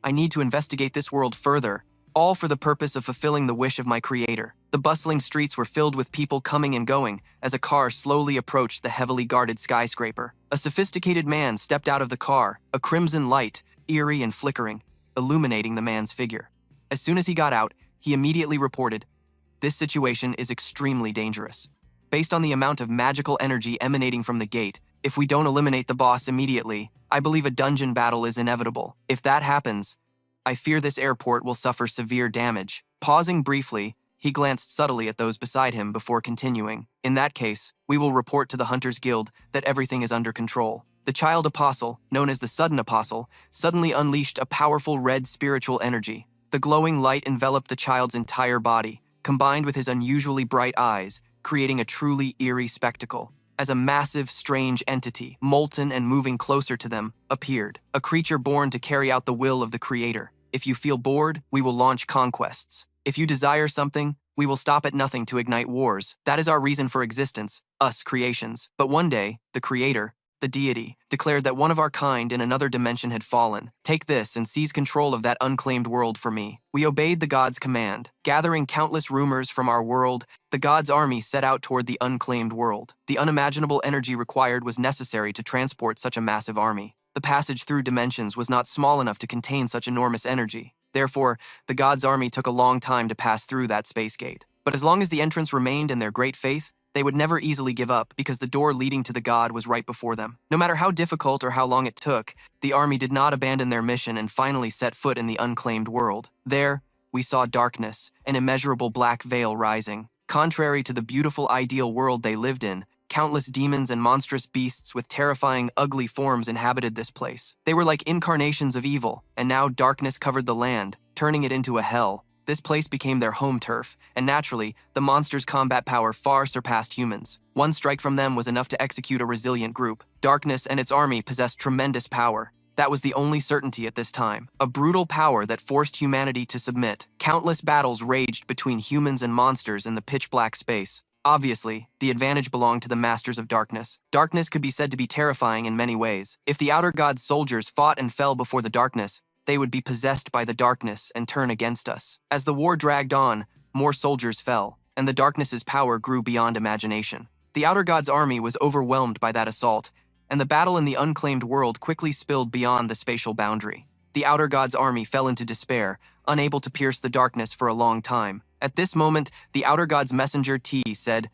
"I need to investigate this world further, all for the purpose of fulfilling the wish of my Creator." The bustling streets were filled with people coming and going as a car slowly approached the heavily guarded skyscraper. A sophisticated man stepped out of the car, a crimson light, eerie and flickering, illuminating the man's figure. As soon as he got out, he immediately reported, "This situation is extremely dangerous. Based on the amount of magical energy emanating from the gate, if we don't eliminate the boss immediately, I believe a dungeon battle is inevitable. If that happens, I fear this airport will suffer severe damage." Pausing briefly, he glanced subtly at those beside him before continuing. "In that case, we will report to the Hunters Guild that everything is under control." The child apostle, known as the Sudden Apostle, suddenly unleashed a powerful red spiritual energy. The glowing light enveloped the child's entire body, combined with his unusually bright eyes, creating a truly eerie spectacle. As a massive, strange entity, molten and moving closer to them, appeared, a creature born to carry out the will of the Creator. "If you feel bored, we will launch conquests. If you desire something, we will stop at nothing to ignite wars. That is our reason for existence, us creations." But one day, the Creator, the deity, declared that one of our kind in another dimension had fallen. "Take this and seize control of that unclaimed world for me." We obeyed the god's command. Gathering countless rumors from our world, the god's army set out toward the unclaimed world. The unimaginable energy required was necessary to transport such a massive army. The passage through dimensions was not small enough to contain such enormous energy. Therefore, the god's army took a long time to pass through that space gate. But as long as the entrance remained in their great faith, they would never easily give up because the door leading to the god was right before them. No matter how difficult or how long it took, the army did not abandon their mission and finally set foot in the unclaimed world. There, we saw darkness, an immeasurable black veil rising. Contrary to the beautiful ideal world they lived in, countless demons and monstrous beasts with terrifying, ugly forms inhabited this place. They were like incarnations of evil, and now darkness covered the land, turning it into a hell. This place became their home turf, and naturally, the monsters' combat power far surpassed humans. One strike from them was enough to execute a resilient group. Darkness and its army possessed tremendous power. That was the only certainty at this time. A brutal power that forced humanity to submit. Countless battles raged between humans and monsters in the pitch-black space. Obviously, the advantage belonged to the Masters of Darkness. Darkness could be said to be terrifying in many ways. If the Outer God's soldiers fought and fell before the darkness, they would be possessed by the darkness and turn against us. As the war dragged on, more soldiers fell, and the darkness's power grew beyond imagination. The Outer God's army was overwhelmed by that assault, and the battle in the unclaimed world quickly spilled beyond the spatial boundary. The Outer God's army fell into despair, unable to pierce the darkness for a long time. At this moment, the Outer God's messenger T said,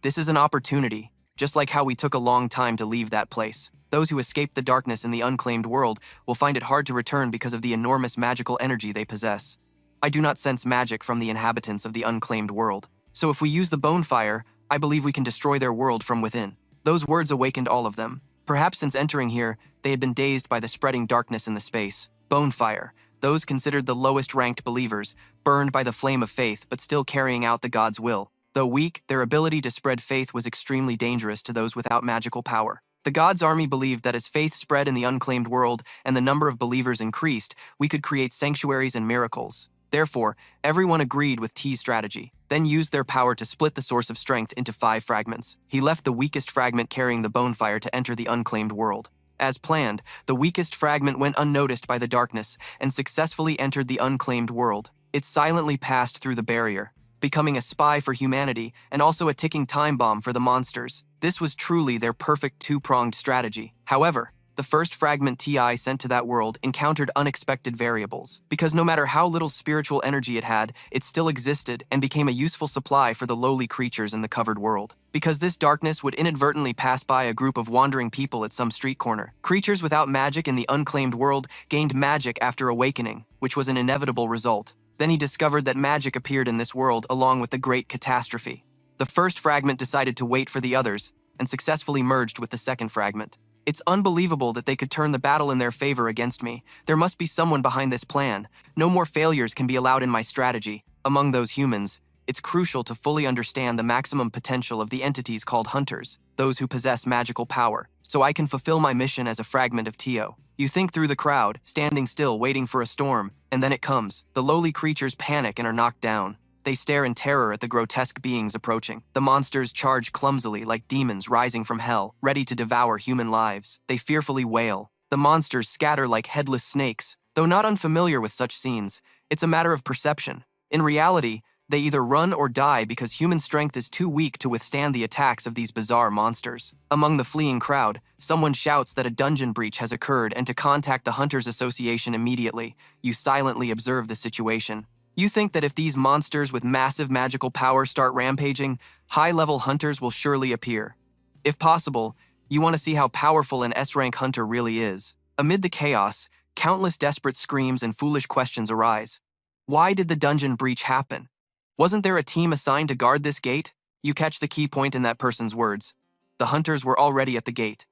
This is an opportunity, just like how we took a long time to leave that place. Those who escape the darkness in the unclaimed world will find it hard to return because of the enormous magical energy they possess. I do not sense magic from the inhabitants of the unclaimed world. So if we use the bonfire, I believe we can destroy their world from within. Those words awakened all of them. Perhaps since entering here, they had been dazed by the spreading darkness in the space. Bonfire. Those considered the lowest-ranked believers, burned by the flame of faith but still carrying out the God's will. Though weak, their ability to spread faith was extremely dangerous to those without magical power. The God's army believed that as faith spread in the unclaimed world and the number of believers increased, we could create sanctuaries and miracles. Therefore, everyone agreed with T's strategy, then used their power to split the source of strength into 5 fragments. He left the weakest fragment carrying the bonfire to enter the unclaimed world. As planned, the weakest fragment went unnoticed by the darkness and successfully entered the unclaimed world. It silently passed through the barrier, becoming a spy for humanity and also a ticking time bomb for the monsters. This was truly their perfect two-pronged strategy. However, the first fragment TI sent to that world encountered unexpected variables, because no matter how little spiritual energy it had, it still existed and became a useful supply for the lowly creatures in the covered world. Because this darkness would inadvertently pass by a group of wandering people at some street corner. Creatures without magic in the unclaimed world gained magic after awakening, which was an inevitable result. Then he discovered that magic appeared in this world along with the great catastrophe. The first fragment decided to wait for the others and successfully merged with the second fragment. It's unbelievable that they could turn the battle in their favor against me. There must be someone behind this plan. No more failures can be allowed in my strategy. Among those humans, it's crucial to fully understand the maximum potential of the entities called hunters, those who possess magical power, so I can fulfill my mission as a fragment of Tio. You think through the crowd, standing still, waiting for a storm, and then it comes. The lowly creatures panic and are knocked down. They stare in terror at the grotesque beings approaching. The monsters charge clumsily like demons rising from hell, ready to devour human lives. They fearfully wail. The monsters scatter like headless snakes. Though not unfamiliar with such scenes, it's a matter of perception. In reality, they either run or die because human strength is too weak to withstand the attacks of these bizarre monsters. Among the fleeing crowd, someone shouts that a dungeon breach has occurred and to contact the Hunters Association immediately. You silently observe the situation. You think that if these monsters with massive magical power start rampaging, high-level hunters will surely appear. If possible, you want to see how powerful an S-rank hunter really is. Amid the chaos, countless desperate screams and foolish questions arise. Why did the dungeon breach happen? Wasn't there a team assigned to guard this gate? You catch the key point in that person's words. The hunters were already at the gate.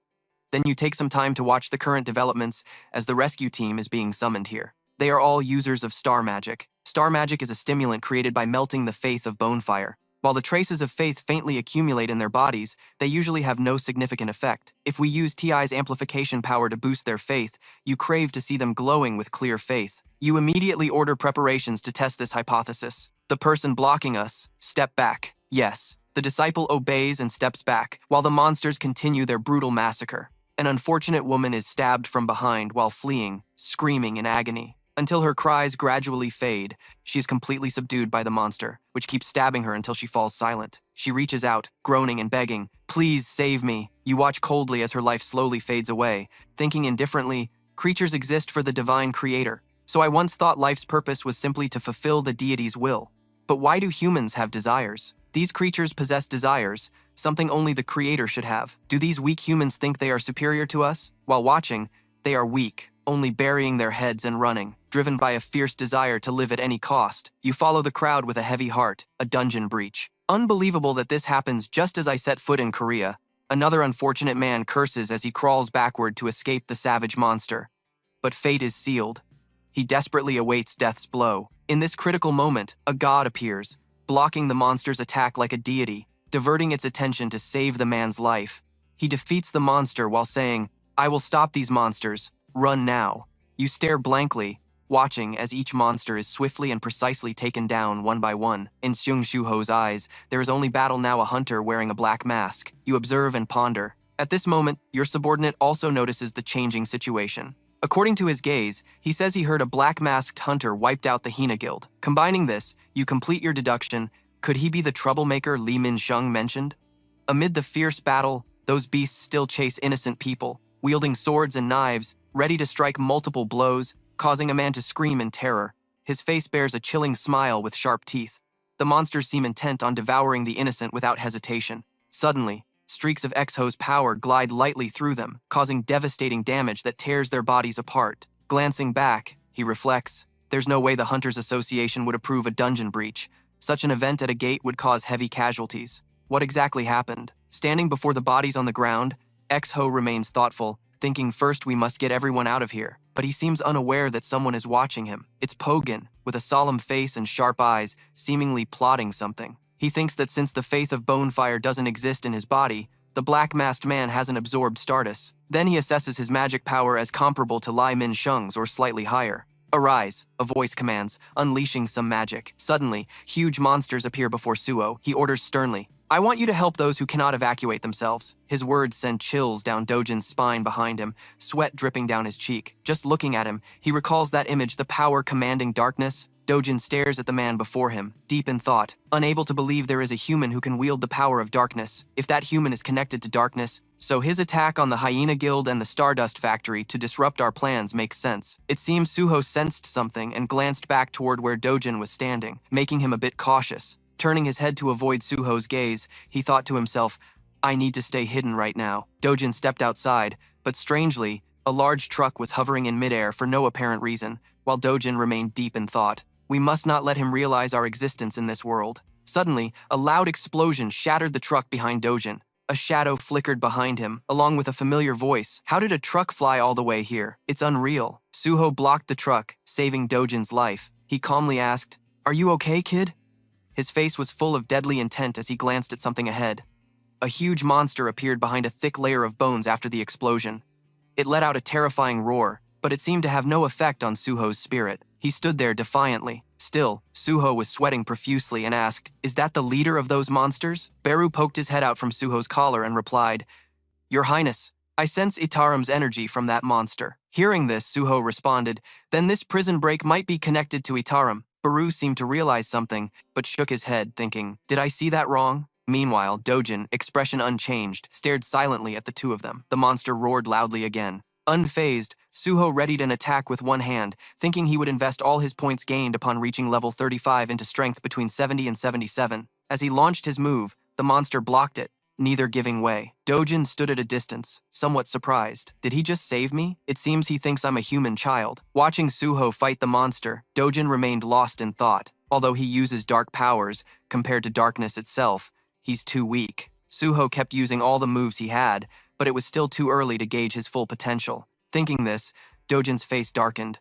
Then you take some time to watch the current developments as the rescue team is being summoned here. They are all users of star magic. Star magic is a stimulant created by melting the faith of bonfire. While the traces of faith faintly accumulate in their bodies, they usually have no significant effect. If we use TI's amplification power to boost their faith, you crave to see them glowing with clear faith. You immediately order preparations to test this hypothesis. The person blocking us, step back. Yes. The disciple obeys and steps back, while the monsters continue their brutal massacre. An unfortunate woman is stabbed from behind while fleeing, screaming in agony. Until her cries gradually fade, she is completely subdued by the monster, which keeps stabbing her until she falls silent. She reaches out, groaning and begging, "Please save me." You watch coldly as her life slowly fades away, thinking indifferently, creatures exist for the divine creator. So I once thought life's purpose was simply to fulfill the deity's will. But why do humans have desires? These creatures possess desires, something only the creator should have. Do these weak humans think they are superior to us? While watching, they are weak, only burying their heads and running, driven by a fierce desire to live at any cost. You follow the crowd with a heavy heart, a dungeon breach. Unbelievable that this happens just as I set foot in Korea. Another unfortunate man curses as he crawls backward to escape the savage monster. But fate is sealed. He desperately awaits death's blow. In this critical moment, a god appears, blocking the monster's attack like a deity, diverting its attention to save the man's life. He defeats the monster while saying, "I will stop these monsters. Run now." You stare blankly, watching as each monster is swiftly and precisely taken down one by one. In Seung Shu-ho's eyes, there is only battle now a hunter wearing a black mask. You observe and ponder. At this moment, your subordinate also notices the changing situation. According to his gaze, he says he heard a black-masked hunter wiped out the Hina Guild. Combining this, you complete your deduction. Could he be the troublemaker Lee Min-shung mentioned? Amid the fierce battle, those beasts still chase innocent people, wielding swords and knives, ready to strike multiple blows, causing a man to scream in terror. His face bears a chilling smile with sharp teeth. The monsters seem intent on devouring the innocent without hesitation. Suddenly, streaks of Exho's power glide lightly through them, causing devastating damage that tears their bodies apart. Glancing back, he reflects, there's no way the Hunters Association would approve a dungeon breach. Such an event at a gate would cause heavy casualties. What exactly happened? Standing before the bodies on the ground, Exho remains thoughtful, thinking first we must get everyone out of here. But he seems unaware that someone is watching him. It's Pogin, with a solemn face and sharp eyes, seemingly plotting something. He thinks that since the faith of Bonefire doesn't exist in his body, the black-masked man hasn't absorbed Stardust. Then he assesses his magic power as comparable to Lai Min Sheng's or slightly higher. Arise, a voice commands, unleashing some magic. Suddenly, huge monsters appear before Suho. He orders sternly, I want you to help those who cannot evacuate themselves. His words send chills down Dojin's spine behind him, sweat dripping down his cheek. Just looking at him, he recalls that image, the power commanding darkness. Dojin stares at the man before him, deep in thought, unable to believe there is a human who can wield the power of darkness. If that human is connected to darkness, so his attack on the Hyena Guild and the Stardust Factory to disrupt our plans makes sense. It seems Suho sensed something and glanced back toward where Dojin was standing, making him a bit cautious. Turning his head to avoid Suho's gaze, he thought to himself, I need to stay hidden right now. Dojin stepped outside, but strangely, a large truck was hovering in midair for no apparent reason, while Dojin remained deep in thought. We must not let him realize our existence in this world. Suddenly, a loud explosion shattered the truck behind Dojin. A shadow flickered behind him, along with a familiar voice. How did a truck fly all the way here? It's unreal. Suho blocked the truck, saving Dojin's life. He calmly asked, Are you okay, kid? His face was full of deadly intent as he glanced at something ahead. A huge monster appeared behind a thick layer of bones after the explosion. It let out a terrifying roar, but it seemed to have no effect on Suho's spirit. He stood there defiantly. Still, Suho was sweating profusely and asked, Is that the leader of those monsters? Beru poked his head out from Suho's collar and replied, Your Highness, I sense Itaram's energy from that monster. Hearing this, Suho responded, Then this prison break might be connected to Itaram. Beru seemed to realize something, but shook his head, thinking, Did I see that wrong? Meanwhile, Dojin, expression unchanged, stared silently at the two of them. The monster roared loudly again. Unfazed, Suho readied an attack with one hand, thinking he would invest all his points gained upon reaching level 35 into strength between 70 and 77. As he launched his move, the monster blocked it, neither giving way. Dojin stood at a distance, somewhat surprised. Did he just save me? It seems he thinks I'm a human child. Watching Suho fight the monster, Dojin remained lost in thought. Although he uses dark powers, compared to darkness itself, he's too weak. Suho kept using all the moves he had, but it was still too early to gauge his full potential. Thinking this, Dojin's face darkened.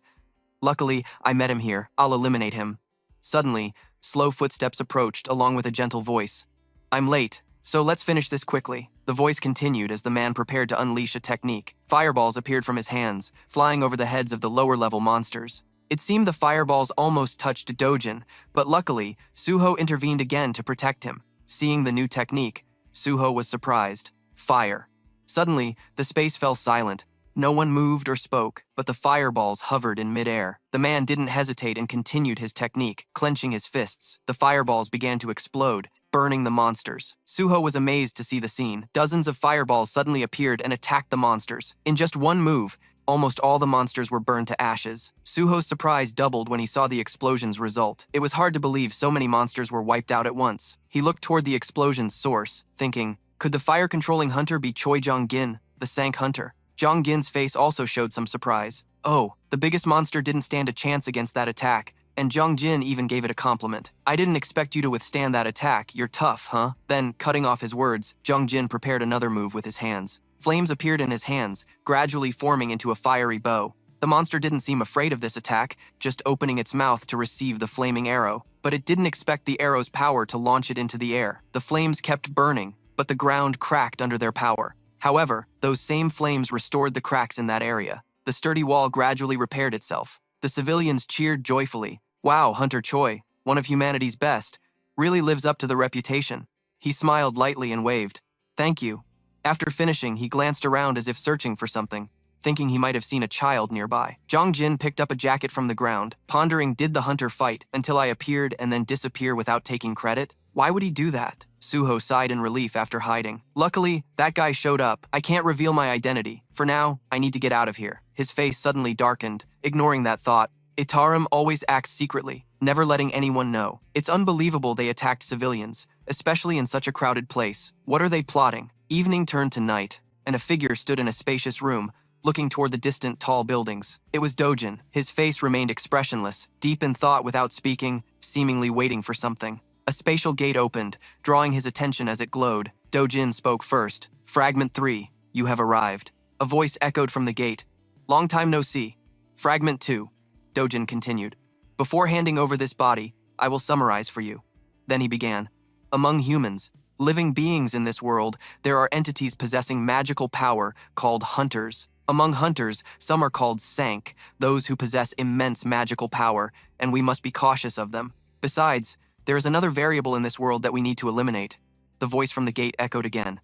Luckily, I met him here. I'll eliminate him. Suddenly, slow footsteps approached along with a gentle voice. I'm late, so let's finish this quickly. The voice continued as the man prepared to unleash a technique. Fireballs appeared from his hands, flying over the heads of the lower-level monsters. It seemed the fireballs almost touched Dojin, but luckily, Suho intervened again to protect him. Seeing the new technique, Suho was surprised. Fire. Suddenly, the space fell silent. No one moved or spoke, but the fireballs hovered in midair. The man didn't hesitate and continued his technique, clenching his fists. The fireballs began to explode, burning the monsters. Suho was amazed to see the scene. Dozens of fireballs suddenly appeared and attacked the monsters. In just one move, almost all the monsters were burned to ashes. Suho's surprise doubled when he saw the explosion's result. It was hard to believe so many monsters were wiped out at once. He looked toward the explosion's source, thinking, could the fire-controlling hunter be Choi Jong-gin, the Sank hunter? Jong-gin's face also showed some surprise. Oh, the biggest monster didn't stand a chance against that attack, and Jong-jin even gave it a compliment. I didn't expect you to withstand that attack. You're tough, huh? Then, cutting off his words, Jong-jin prepared another move with his hands. Flames appeared in his hands, gradually forming into a fiery bow. The monster didn't seem afraid of this attack, just opening its mouth to receive the flaming arrow. But it didn't expect the arrow's power to launch it into the air. The flames kept burning, but the ground cracked under their power. However, those same flames restored the cracks in that area. The sturdy wall gradually repaired itself. The civilians cheered joyfully. Wow, Hunter Choi, one of humanity's best, really lives up to the reputation. He smiled lightly and waved. Thank you. After finishing, he glanced around as if searching for something, thinking he might have seen a child nearby. Jong-jin picked up a jacket from the ground, pondering, did the hunter fight until I appeared and then disappear without taking credit? Why would he do that? Suho sighed in relief after hiding. Luckily, that guy showed up. I can't reveal my identity. For now, I need to get out of here. His face suddenly darkened, ignoring that thought. Itaram always acts secretly, never letting anyone know. It's unbelievable they attacked civilians, especially in such a crowded place. What are they plotting? Evening turned to night, and a figure stood in a spacious room, looking toward the distant tall buildings. It was Dojin. His face remained expressionless, deep in thought without speaking, seemingly waiting for something. A spatial gate opened, drawing his attention as it glowed. Dojin spoke first. Fragment 3, you have arrived. A voice echoed from the gate. Long time no see. Fragment 2, Dojin continued. Before handing over this body, I will summarize for you. Then he began. Among humans, living beings in this world, there are entities possessing magical power called hunters. Among hunters, some are called Sank, those who possess immense magical power, and we must be cautious of them. Besides, there is another variable in this world that we need to eliminate. The voice from the gate echoed again.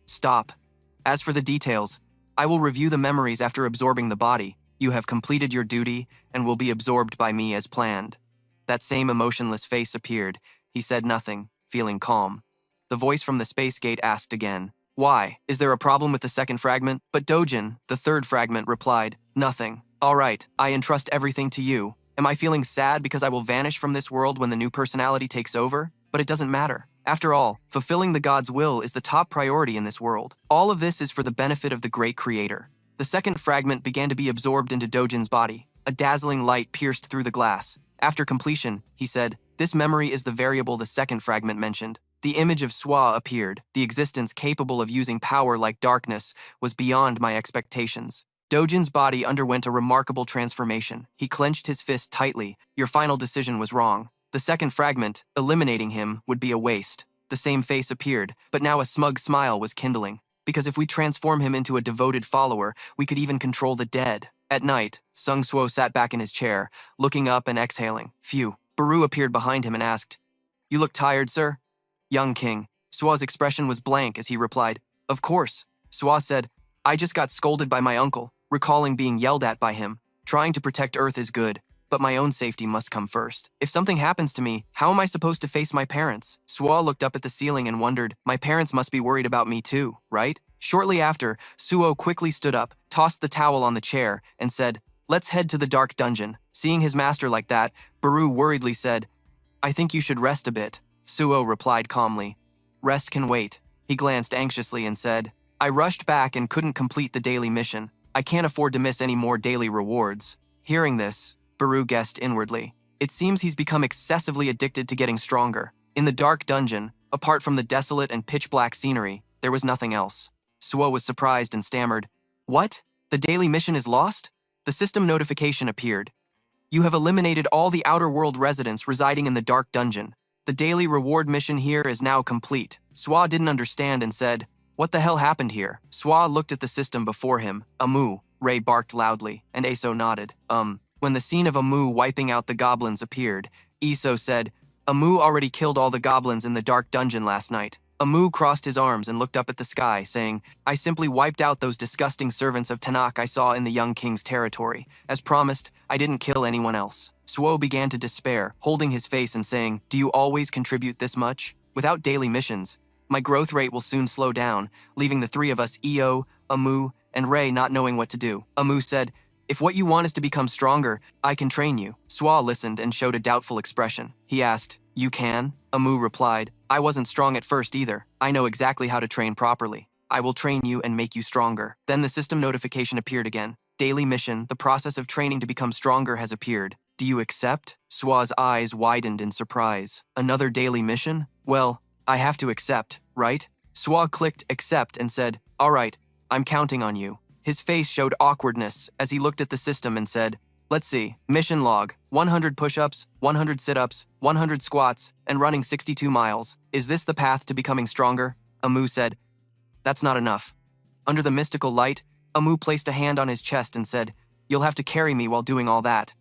Stop. As for the details, I will review the memories after absorbing the body. You have completed your duty and will be absorbed by me as planned. That same emotionless face appeared. He said nothing, feeling calm. The voice from the space gate asked again. Why? Is there a problem with the second fragment? But Dojin, the third fragment, replied, nothing. All right, I entrust everything to you. Am I feeling sad because I will vanish from this world when the new personality takes over? But it doesn't matter. After all, fulfilling the god's will is the top priority in this world. All of this is for the benefit of the great creator. The second fragment began to be absorbed into Dojin's body. A dazzling light pierced through the glass. After completion, he said, this memory is the variable the second fragment mentioned. The image of Swa appeared. The existence capable of using power like darkness was beyond my expectations. Dojin's body underwent a remarkable transformation. He clenched his fist tightly. Your final decision was wrong. The second fragment, eliminating him, would be a waste. The same face appeared, but now a smug smile was kindling. Because if we transform him into a devoted follower, we could even control the dead. At night, Sung Suo sat back in his chair, looking up and exhaling. Phew. Baru appeared behind him and asked, You look tired, sir? Young king. Sua's expression was blank as he replied, Of course. Sua said, I just got scolded by my uncle, recalling being yelled at by him. Trying to protect Earth is good, but my own safety must come first. If something happens to me, how am I supposed to face my parents? Sua looked up at the ceiling and wondered, my parents must be worried about me too, right? Shortly after, Suo quickly stood up, tossed the towel on the chair, and said, Let's head to the dark dungeon. Seeing his master like that, Baru worriedly said, I think you should rest a bit. Suo replied calmly, Rest can wait. He glanced anxiously and said, I rushed back and couldn't complete the daily mission. I can't afford to miss any more daily rewards. Hearing this, Baru guessed inwardly. It seems he's become excessively addicted to getting stronger. In the dark dungeon, apart from the desolate and pitch-black scenery, there was nothing else. Suo was surprised and stammered, What? The daily mission is lost? The system notification appeared. You have eliminated all the outer world residents residing in the dark dungeon. The daily reward mission here is now complete. Swa didn't understand and said, What the hell happened here? Swa looked at the system before him. Amu, Ray barked loudly, and Eso nodded. When the scene of Amu wiping out the goblins appeared, Eso said, Amu already killed all the goblins in the dark dungeon last night. Amu crossed his arms and looked up at the sky, saying, I simply wiped out those disgusting servants of Tanakh I saw in the young king's territory. As promised, I didn't kill anyone else. Suo began to despair, holding his face and saying, Do you always contribute this much? Without daily missions, my growth rate will soon slow down, leaving the three of us, Eo, Amu, and Ray not knowing what to do. Amu said, If what you want is to become stronger, I can train you. Swa listened and showed a doubtful expression. He asked, You can? Amu replied, I wasn't strong at first either. I know exactly how to train properly. I will train you and make you stronger. Then the system notification appeared again. Daily mission, the process of training to become stronger has appeared. Do you accept? Swa's eyes widened in surprise. Another daily mission? Well, I have to accept, right? Swa clicked accept and said, All right, I'm counting on you. His face showed awkwardness as he looked at the system and said, Let's see, mission log, 100 push-ups, 100 sit-ups, 100 squats, and running 62 miles. Is this the path to becoming stronger? Amu said, That's not enough. Under the mystical light, Amu placed a hand on his chest and said, You'll have to carry me while doing all that.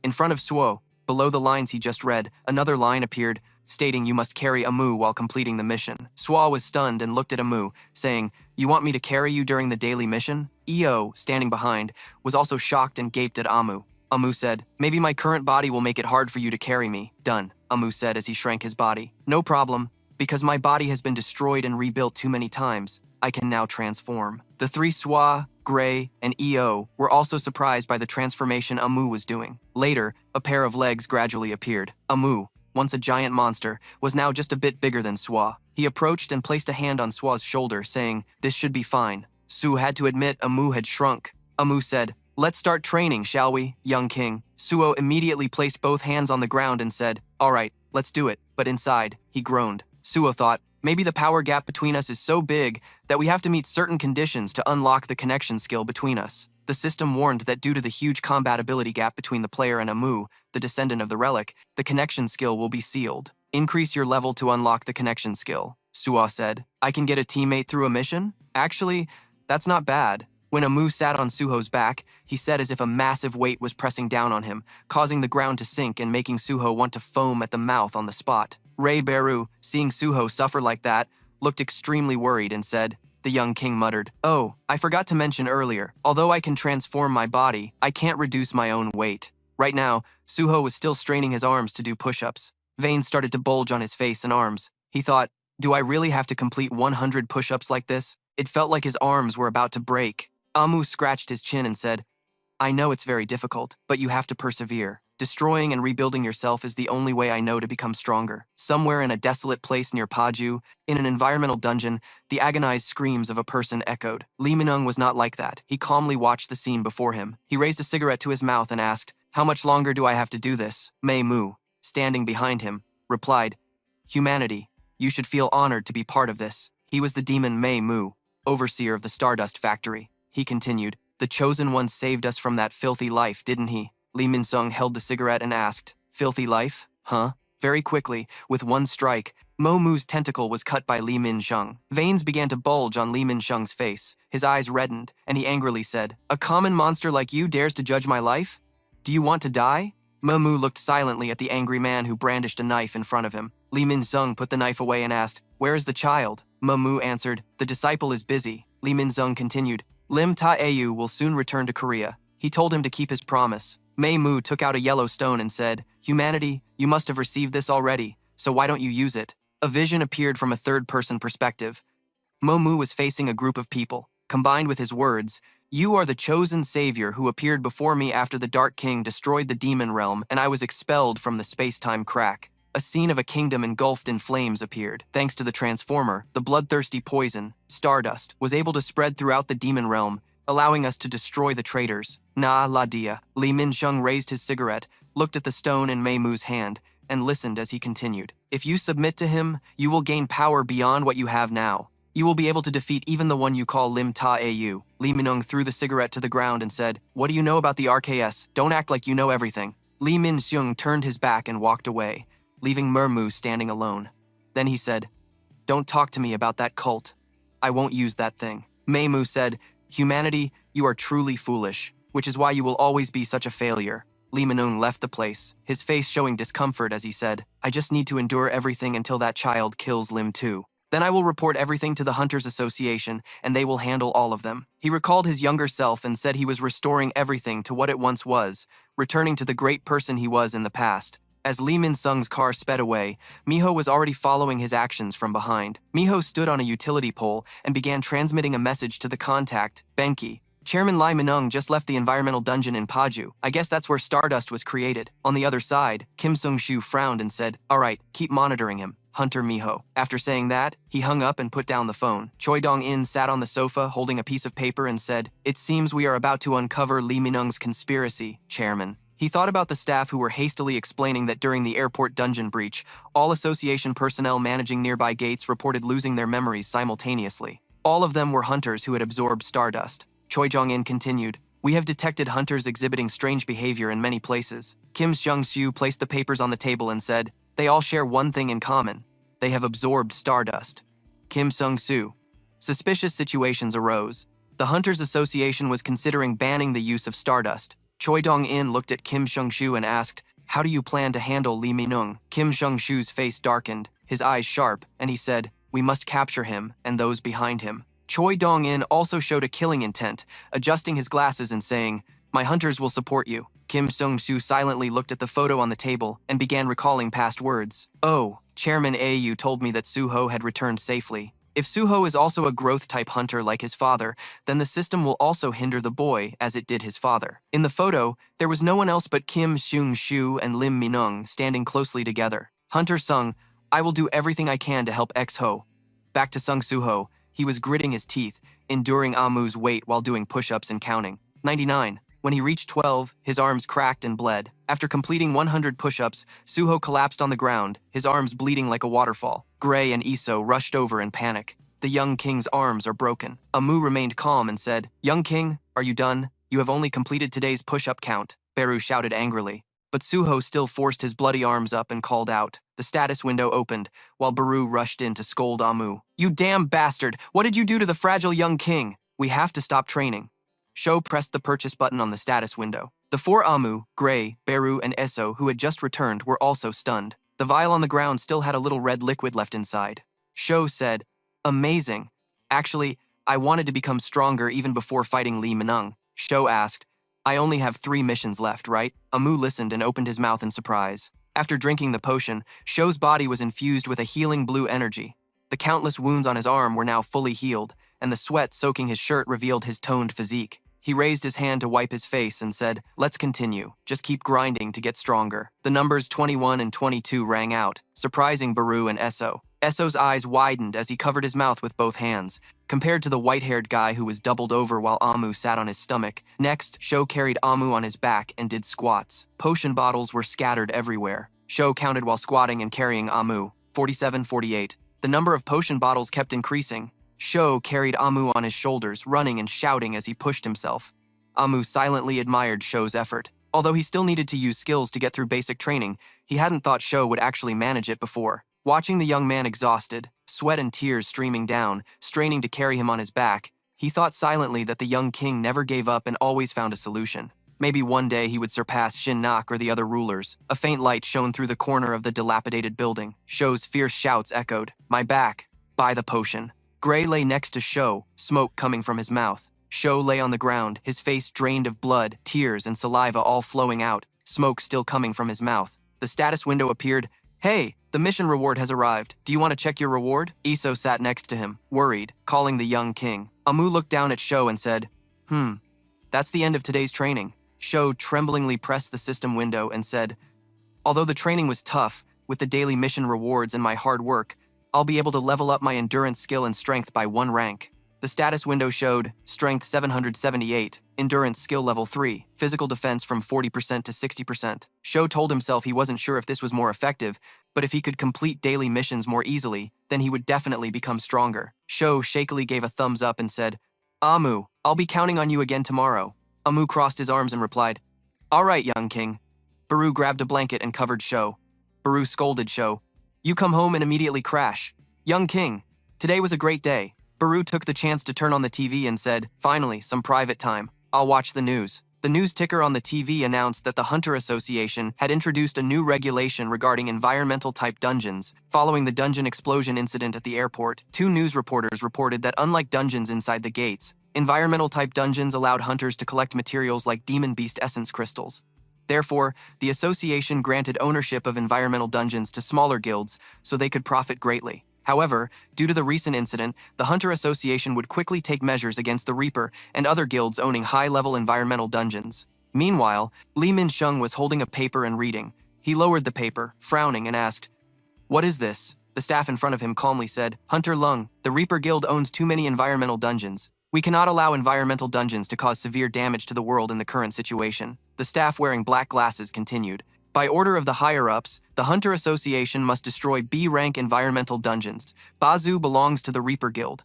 In front of Suo, below the lines he just read, another line appeared, stating you must carry Amu while completing the mission. Suo was stunned and looked at Amu, saying, You want me to carry you during the daily mission? Eo, standing behind, was also shocked and gaped at Amu. Amu said, Maybe my current body will make it hard for you to carry me. Done, Amu said as he shrank his body. No problem, because my body has been destroyed and rebuilt too many times. I can now transform. The three Swa, Gray, and Eo were also surprised by the transformation Amu was doing. Later, a pair of legs gradually appeared. Amu, once a giant monster, was now just a bit bigger than Sua. He approached and placed a hand on Sua's shoulder, saying, "This should be fine." Su had to admit Amu had shrunk. Amu said, "Let's start training, shall we, young king?" Suo immediately placed both hands on the ground and said, "All right, let's do it." But inside, he groaned. Suo thought, maybe the power gap between us is so big that we have to meet certain conditions to unlock the connection skill between us. The system warned that due to the huge compatibility gap between the player and Amu, the descendant of the relic, the connection skill will be sealed. Increase your level to unlock the connection skill. Suo said, "I can get a teammate through a mission? Actually, that's not bad." When Amu sat on Suho's back, he said as if a massive weight was pressing down on him, causing the ground to sink and making Suho want to foam at the mouth on the spot. Ray Beru, seeing Suho suffer like that, looked extremely worried and said, the young king muttered, "Oh, I forgot to mention earlier, although I can transform my body, I can't reduce my own weight." Right now, Suho was still straining his arms to do push-ups. Veins started to bulge on his face and arms. He thought, do I really have to complete 100 push-ups like this? It felt like his arms were about to break. Amu scratched his chin and said, "I know it's very difficult, but you have to persevere. Destroying and rebuilding yourself is the only way I know to become stronger." Somewhere in a desolate place near Paju, in an environmental dungeon, the agonized screams of a person echoed. Lee Minung was not like that. He calmly watched the scene before him. He raised a cigarette to his mouth and asked, "How much longer do I have to do this?" Mei Mu, standing behind him, replied, "Humanity, you should feel honored to be part of this." He was the demon Mei Mu, overseer of the Stardust Factory. He continued, "The Chosen One saved us from that filthy life, didn't he?" Lee Min-sung held the cigarette and asked, "Filthy life? Huh?" Very quickly, with one strike, Mo Mu's tentacle was cut by Lee Min-sung. Veins began to bulge on Lee Min-sung's face. His eyes reddened, and he angrily said, "A common monster like you dares to judge my life? Do you want to die?" Mo Mu looked silently at the angry man who brandished a knife in front of him. Lee Min-sung put the knife away and asked, "Where is the child?" Mo Mu answered, "The disciple is busy." Lee Min-sung continued, "Lim Ta-ayu will soon return to Korea." He told him to keep his promise. Mei Mu took out a yellow stone and said, "Humanity, you must have received this already, so why don't you use it?" A vision appeared from a third-person perspective. Mo Mu was facing a group of people. Combined with his words, "You are the chosen savior who appeared before me after the Dark King destroyed the demon realm and I was expelled from the space-time crack." A scene of a kingdom engulfed in flames appeared. Thanks to the transformer, the bloodthirsty poison, Stardust, was able to spread throughout the demon realm, allowing us to destroy the traitors. Na la dia. Lee Min-sung raised his cigarette, looked at the stone in Mei Mu's hand, and listened as he continued. "If you submit to him, you will gain power beyond what you have now. You will be able to defeat even the one you call Lim Ta-ayu." Lee Minung threw the cigarette to the ground and said, "What do you know about the RKS? Don't act like you know everything." Lee Min-sung turned his back and walked away, leaving Mermu standing alone. Then he said, "Don't talk to me about that cult. I won't use that thing." Mei Mu said, "Humanity, you are truly foolish, which is why you will always be such a failure." Lee Minung left the place, his face showing discomfort as he said, "I just need to endure everything until that child kills Lim too. Then I will report everything to the Hunters Association, and they will handle all of them." He recalled his younger self and said he was restoring everything to what it once was, returning to the great person he was in the past. As Lee Min-sung's car sped away, Miho was already following his actions from behind. Miho stood on a utility pole and began transmitting a message to the contact, Benki. "Chairman Lee Minung just left the environmental dungeon in Paju. I guess that's where Stardust was created." On the other side, Kim Sung-shu frowned and said, "All right, keep monitoring him, Hunter Miho." After saying that, he hung up and put down the phone. Choi Dong-in sat on the sofa holding a piece of paper and said, "It seems we are about to uncover Lee Minung's conspiracy, Chairman." He thought about the staff who were hastily explaining that during the airport dungeon breach, all association personnel managing nearby gates reported losing their memories simultaneously. All of them were hunters who had absorbed Stardust. Choi Jong-in continued, "We have detected hunters exhibiting strange behavior in many places." Kim Seung-soo placed the papers on the table and said, "They all share one thing in common. They have absorbed Stardust." Kim Seung-soo. Suspicious situations arose. The Hunters Association was considering banning the use of Stardust. Choi Dong-in looked at Kim Seung-soo and asked, "How do you plan to handle Lee Minung?" Kim Seung-soo's face darkened, his eyes sharp, and he said, "We must capture him and those behind him." Choi Dong-in also showed a killing intent, adjusting his glasses and saying, "My hunters will support you." Kim Seung-soo silently looked at the photo on the table and began recalling past words. "Oh, Chairman Ayu told me that Suho had returned safely. If Suho is also a growth-type hunter like his father, then the system will also hinder the boy as it did his father." In the photo, there was no one else but Kim Seung-soo and Lim Minung standing closely together. Hunter Sung, I will do everything I can to help X-Ho. Back to Sung Soo-ho, he was gritting his teeth, enduring Amu's weight while doing push-ups and counting. 99. When he reached 12, his arms cracked and bled. After completing 100 push-ups, Soo-ho collapsed on the ground, his arms bleeding like a waterfall. Gray and Iso rushed over in panic. The young king's arms are broken. Amu remained calm and said, "Young king, are you done? You have only completed today's push-up count," Beru shouted angrily. But Soo-ho still forced his bloody arms up and called out. The status window opened, while Beru rushed in to scold Amu. "You damn bastard! What did you do to the fragile young king? We have to stop training." Sho pressed the purchase button on the status window. The four Amu, Gray, Beru, and Eso who had just returned were also stunned. The vial on the ground still had a little red liquid left inside. Sho said, "Amazing. Actually, I wanted to become stronger even before fighting Lee Minung." Sho asked, "I only have 3 missions left, right?" Amu listened and opened his mouth in surprise. After drinking the potion, Sho's body was infused with a healing blue energy. The countless wounds on his arm were now fully healed, and the sweat soaking his shirt revealed his toned physique. He raised his hand to wipe his face and said, "Let's continue. Just keep grinding to get stronger." The numbers 21 and 22 rang out, surprising Beru and Eso. Esso's eyes widened as he covered his mouth with both hands, compared to the white-haired guy who was doubled over while Amu sat on his stomach. Next, Sho carried Amu on his back and did squats. Potion bottles were scattered everywhere. Sho counted while squatting and carrying Amu. 47, 48. The number of potion bottles kept increasing. Sho carried Amu on his shoulders, running and shouting as he pushed himself. Amu silently admired Sho's effort. Although he still needed to use skills to get through basic training, he hadn't thought Sho would actually manage it before. Watching the young man exhausted, sweat and tears streaming down, straining to carry him on his back, he thought silently that the young king never gave up and always found a solution. Maybe one day he would surpass Shin Nak or the other rulers. A faint light shone through the corner of the dilapidated building. Sho's fierce shouts echoed, "My back! Buy the potion!" Gray lay next to Sho, smoke coming from his mouth. Sho lay on the ground, his face drained of blood, tears, and saliva all flowing out, smoke still coming from his mouth. The status window appeared. "Hey, the mission reward has arrived. Do you want to check your reward?" Iso sat next to him, worried, calling the young king. Amu looked down at Sho and said, That's the end of today's training." Sho tremblingly pressed the system window and said, "Although the training was tough, with the daily mission rewards and my hard work, I'll be able to level up my endurance skill and strength by 1 rank." The status window showed strength 778, endurance skill level 3, physical defense from 40% to 60%. Sho told himself he wasn't sure if this was more effective, but if he could complete daily missions more easily, then he would definitely become stronger. Sho shakily gave a thumbs up and said, "Amu, I'll be counting on you again tomorrow." Amu crossed his arms and replied, "All right, young king." Beru grabbed a blanket and covered Sho. Beru scolded Sho, "You come home and immediately crash. Young king, today was a great day." Beru took the chance to turn on the TV and said, "Finally, some private time. I'll watch the news." The news ticker on the TV announced that the Hunter Association had introduced a new regulation regarding environmental-type dungeons. Following the dungeon explosion incident at the airport, 2 news reporters reported that unlike dungeons inside the gates, environmental-type dungeons allowed hunters to collect materials like demon beast essence crystals. Therefore, the association granted ownership of environmental dungeons to smaller guilds so they could profit greatly. However, due to the recent incident, the Hunter Association would quickly take measures against the Reaper and other guilds owning high-level environmental dungeons. Meanwhile, Lee Min-shung was holding a paper and reading. He lowered the paper, frowning, and asked, "What is this?" The staff in front of him calmly said, "Hunter Lung, the Reaper Guild owns too many environmental dungeons. We cannot allow environmental dungeons to cause severe damage to the world in the current situation." The staff wearing black glasses continued. "By order of the higher-ups, the Hunter Association must destroy B-rank environmental dungeons. Bazu belongs to the Reaper Guild.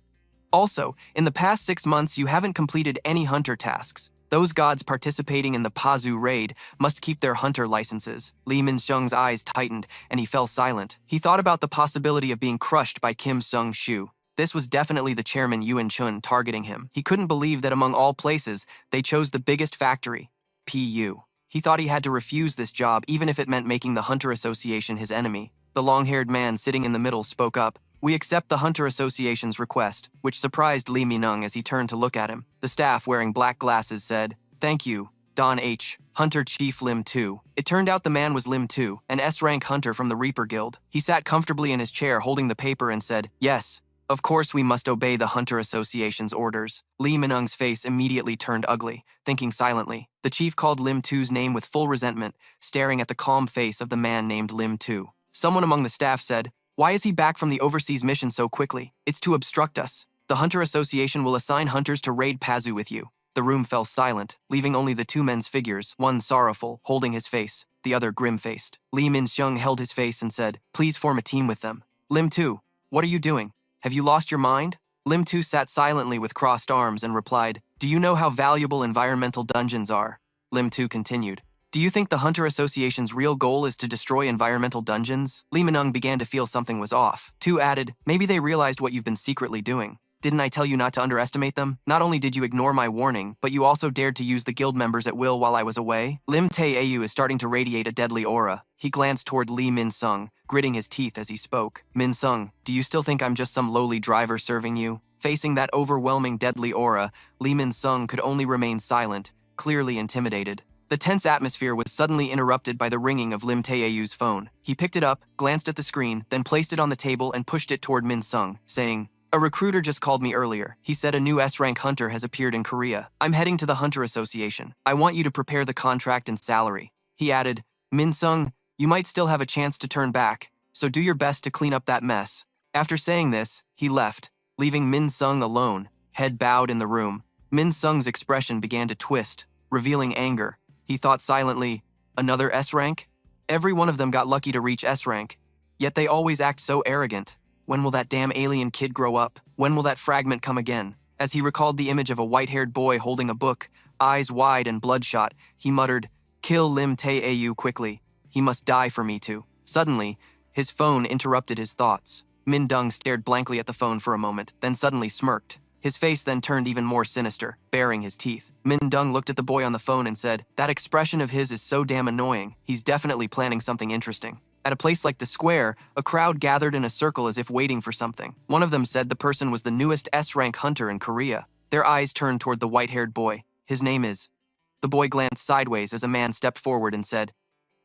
Also, in the past 6 months you haven't completed any hunter tasks. Those gods participating in the Pazu raid must keep their hunter licenses." Lee Min-shung's eyes tightened, and he fell silent. He thought about the possibility of being crushed by Kim Sung-shu. This was definitely the chairman Yuan Chun targeting him. He couldn't believe that among all places, they chose the biggest factory, PU. He thought he had to refuse this job even if it meant making the Hunter Association his enemy. The long-haired man sitting in the middle spoke up, "We accept the Hunter Association's request," which surprised Lee Minung as he turned to look at him. The staff wearing black glasses said, "Thank you, Don H. Hunter Chief Lim 2. It turned out the man was Lim 2, an S-rank hunter from the Reaper Guild. He sat comfortably in his chair holding the paper and said, "Yes. Of course we must obey the Hunter Association's orders." Lee Minung's face immediately turned ugly, thinking silently. The chief called Lim 2's name with full resentment, staring at the calm face of the man named Lim 2. Someone among the staff said, "Why is he back from the overseas mission so quickly? It's to obstruct us. The Hunter Association will assign hunters to raid Pazu with you." The room fell silent, leaving only the two men's figures, one sorrowful, holding his face, the other grim-faced. Lee Min-seung held his face and said, "Please form a team with them." Lim Tu, what are you doing? Have you lost your mind? Lim Tu sat silently with crossed arms and replied, "Do you know how valuable environmental dungeons are?" Lim Tu continued, "Do you think the Hunter Association's real goal is to destroy environmental dungeons?" Lee Min-ung began to feel something was off. Tu added, "Maybe they realized what you've been secretly doing. Didn't I tell you not to underestimate them? Not only did you ignore my warning, but you also dared to use the guild members at will while I was away." Lim Tae-ayu is starting to radiate a deadly aura. He glanced toward Lee Min-sung, gritting his teeth as he spoke. "Min-sung, do you still think I'm just some lowly driver serving you?" Facing that overwhelming deadly aura, Lee Min-sung could only remain silent, clearly intimidated. The tense atmosphere was suddenly interrupted by the ringing of Lim Tae-ayu's phone. He picked it up, glanced at the screen, then placed it on the table and pushed it toward Min-sung, saying, "A recruiter just called me earlier. He said a new S-rank hunter has appeared in Korea. I'm heading to the Hunter Association. I want you to prepare the contract and salary." He added, "Min-sung, you might still have a chance to turn back, so do your best to clean up that mess." After saying this, he left, leaving Min-sung alone, head bowed in the room. Min-sung's expression began to twist, revealing anger. He thought silently, another S-rank? Every one of them got lucky to reach S-rank, yet they always act so arrogant. When will that damn alien kid grow up? When will that fragment come again? As he recalled the image of a white-haired boy holding a book, eyes wide and bloodshot, he muttered, "Kill Lim Tae-ayu quickly. He must die for me to." Suddenly, his phone interrupted his thoughts. Min-dung stared blankly at the phone for a moment, then suddenly smirked. His face then turned even more sinister, baring his teeth. Min-dung looked at the boy on the phone and said, "That expression of his is so damn annoying. He's definitely planning something interesting." At a place like the square, a crowd gathered in a circle as if waiting for something. One of them said the person was the newest S-rank hunter in Korea. Their eyes turned toward the white-haired boy. "His name is..." The boy glanced sideways as a man stepped forward and said,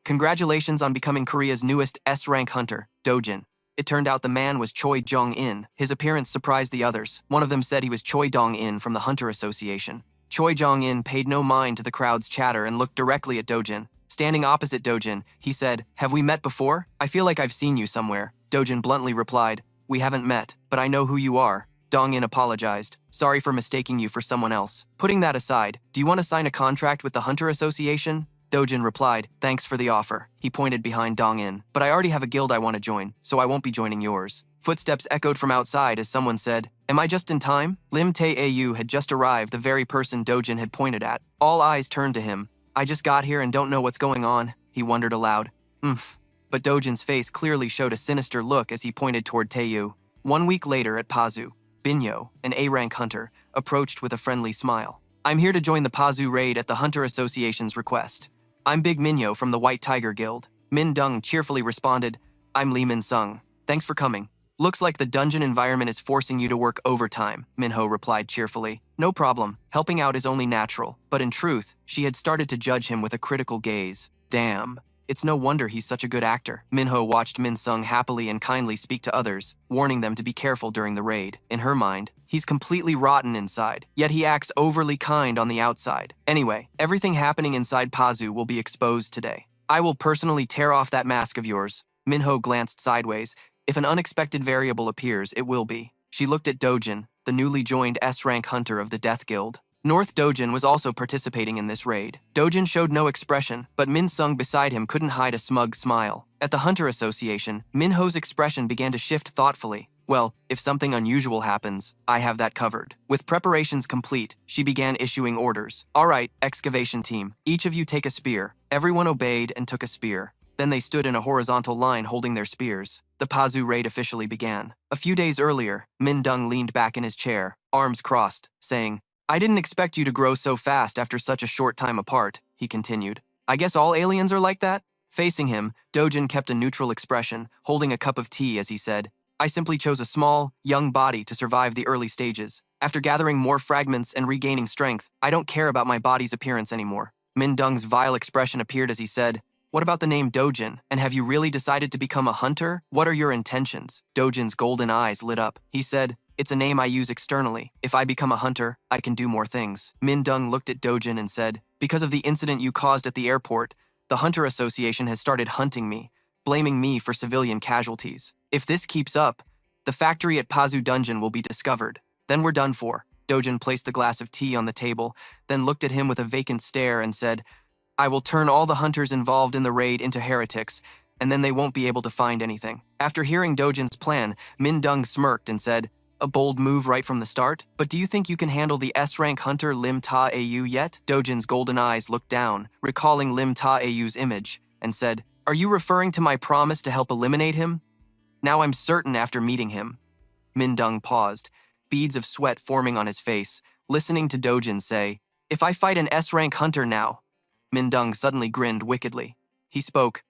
"Congratulations on becoming Korea's newest S-rank hunter, Dojin." It turned out the man was Choi Jong-in. His appearance surprised the others. One of them said he was Choi Dong-in from the Hunter Association. Choi Jong-in paid no mind to the crowd's chatter and looked directly at Dojin. Standing opposite Dojin, he said, "Have we met before? I feel like I've seen you somewhere." Dojin bluntly replied, "We haven't met, but I know who you are." Dong-in apologized. "Sorry for mistaking you for someone else. Putting that aside, do you want to sign a contract with the Hunter Association?" Dojin replied, "Thanks for the offer." He pointed behind Dong-in. "But I already have a guild I want to join, so I won't be joining yours." Footsteps echoed from outside as someone said, "Am I just in time?" Lim Tae-ayu had just arrived, the very person Dojin had pointed at. All eyes turned to him. "I just got here and don't know what's going on," he wondered aloud. But Dojin's face clearly showed a sinister look as he pointed toward Taeyu. 1 week later at Pazu, Binyo, an A-rank hunter, approached with a friendly smile. "I'm here to join the Pazu raid at the Hunter Association's request. I'm Big Minyo from the White Tiger Guild." Min-dung cheerfully responded, "I'm Lee Min-sung. Thanks for coming." "Looks like the dungeon environment is forcing you to work overtime," Minho replied cheerfully. "No problem. Helping out is only natural." But in truth, she had started to judge him with a critical gaze. Damn. It's no wonder he's such a good actor. Minho watched Min-sung happily and kindly speak to others, warning them to be careful during the raid. In her mind, he's completely rotten inside, yet he acts overly kind on the outside. Anyway, everything happening inside Pazu will be exposed today. I will personally tear off that mask of yours. Minho glanced sideways. If an unexpected variable appears, it will be. She looked at Dojin, the newly joined S-rank hunter of the Death Guild. North Dojin was also participating in this raid. Dojin showed no expression, but Min-sung beside him couldn't hide a smug smile. At the Hunter Association, Minho's expression began to shift thoughtfully. "Well, if something unusual happens, I have that covered." With preparations complete, she began issuing orders. "All right, excavation team, each of you take a spear." Everyone obeyed and took a spear. Then they stood in a horizontal line holding their spears. The Pazu raid officially began. A few days earlier, Min-dung leaned back in his chair, arms crossed, saying, "I didn't expect you to grow so fast after such a short time apart," he continued. "I guess all aliens are like that?" Facing him, Dojin kept a neutral expression, holding a cup of tea as he said, "I simply chose a small, young body to survive the early stages. After gathering more fragments and regaining strength, I don't care about my body's appearance anymore." Min-dung's vile expression appeared as he said, "What about the name Dojin? And have you really decided to become a hunter? What are your intentions?" Dojin's golden eyes lit up. He said, "It's a name I use externally. If I become a hunter, I can do more things." Min-dung looked at Dojin and said, "Because of the incident you caused at the airport, the Hunter Association has started hunting me. blaming me for civilian casualties. If this keeps up, the factory at Pazu Dungeon will be discovered. Then we're done for. Dojin placed the glass of tea on the table, then looked at him with a vacant stare and said, I will turn all the hunters involved in the raid into heretics, and then they won't be able to find anything. After hearing Dojin's plan, Min Dung smirked and said, a bold move right from the start? But do you think you can handle the S-rank hunter Lim Ta Au yet? Dojin's golden eyes looked down, recalling Lim Ta Au's image, and said, are you referring to my promise to help eliminate him? Now I'm certain after meeting him. Min Dung paused, beads of sweat forming on his face, listening to Dojin say, if I fight an S-rank hunter now. Min Dung suddenly grinned wickedly. He spoke,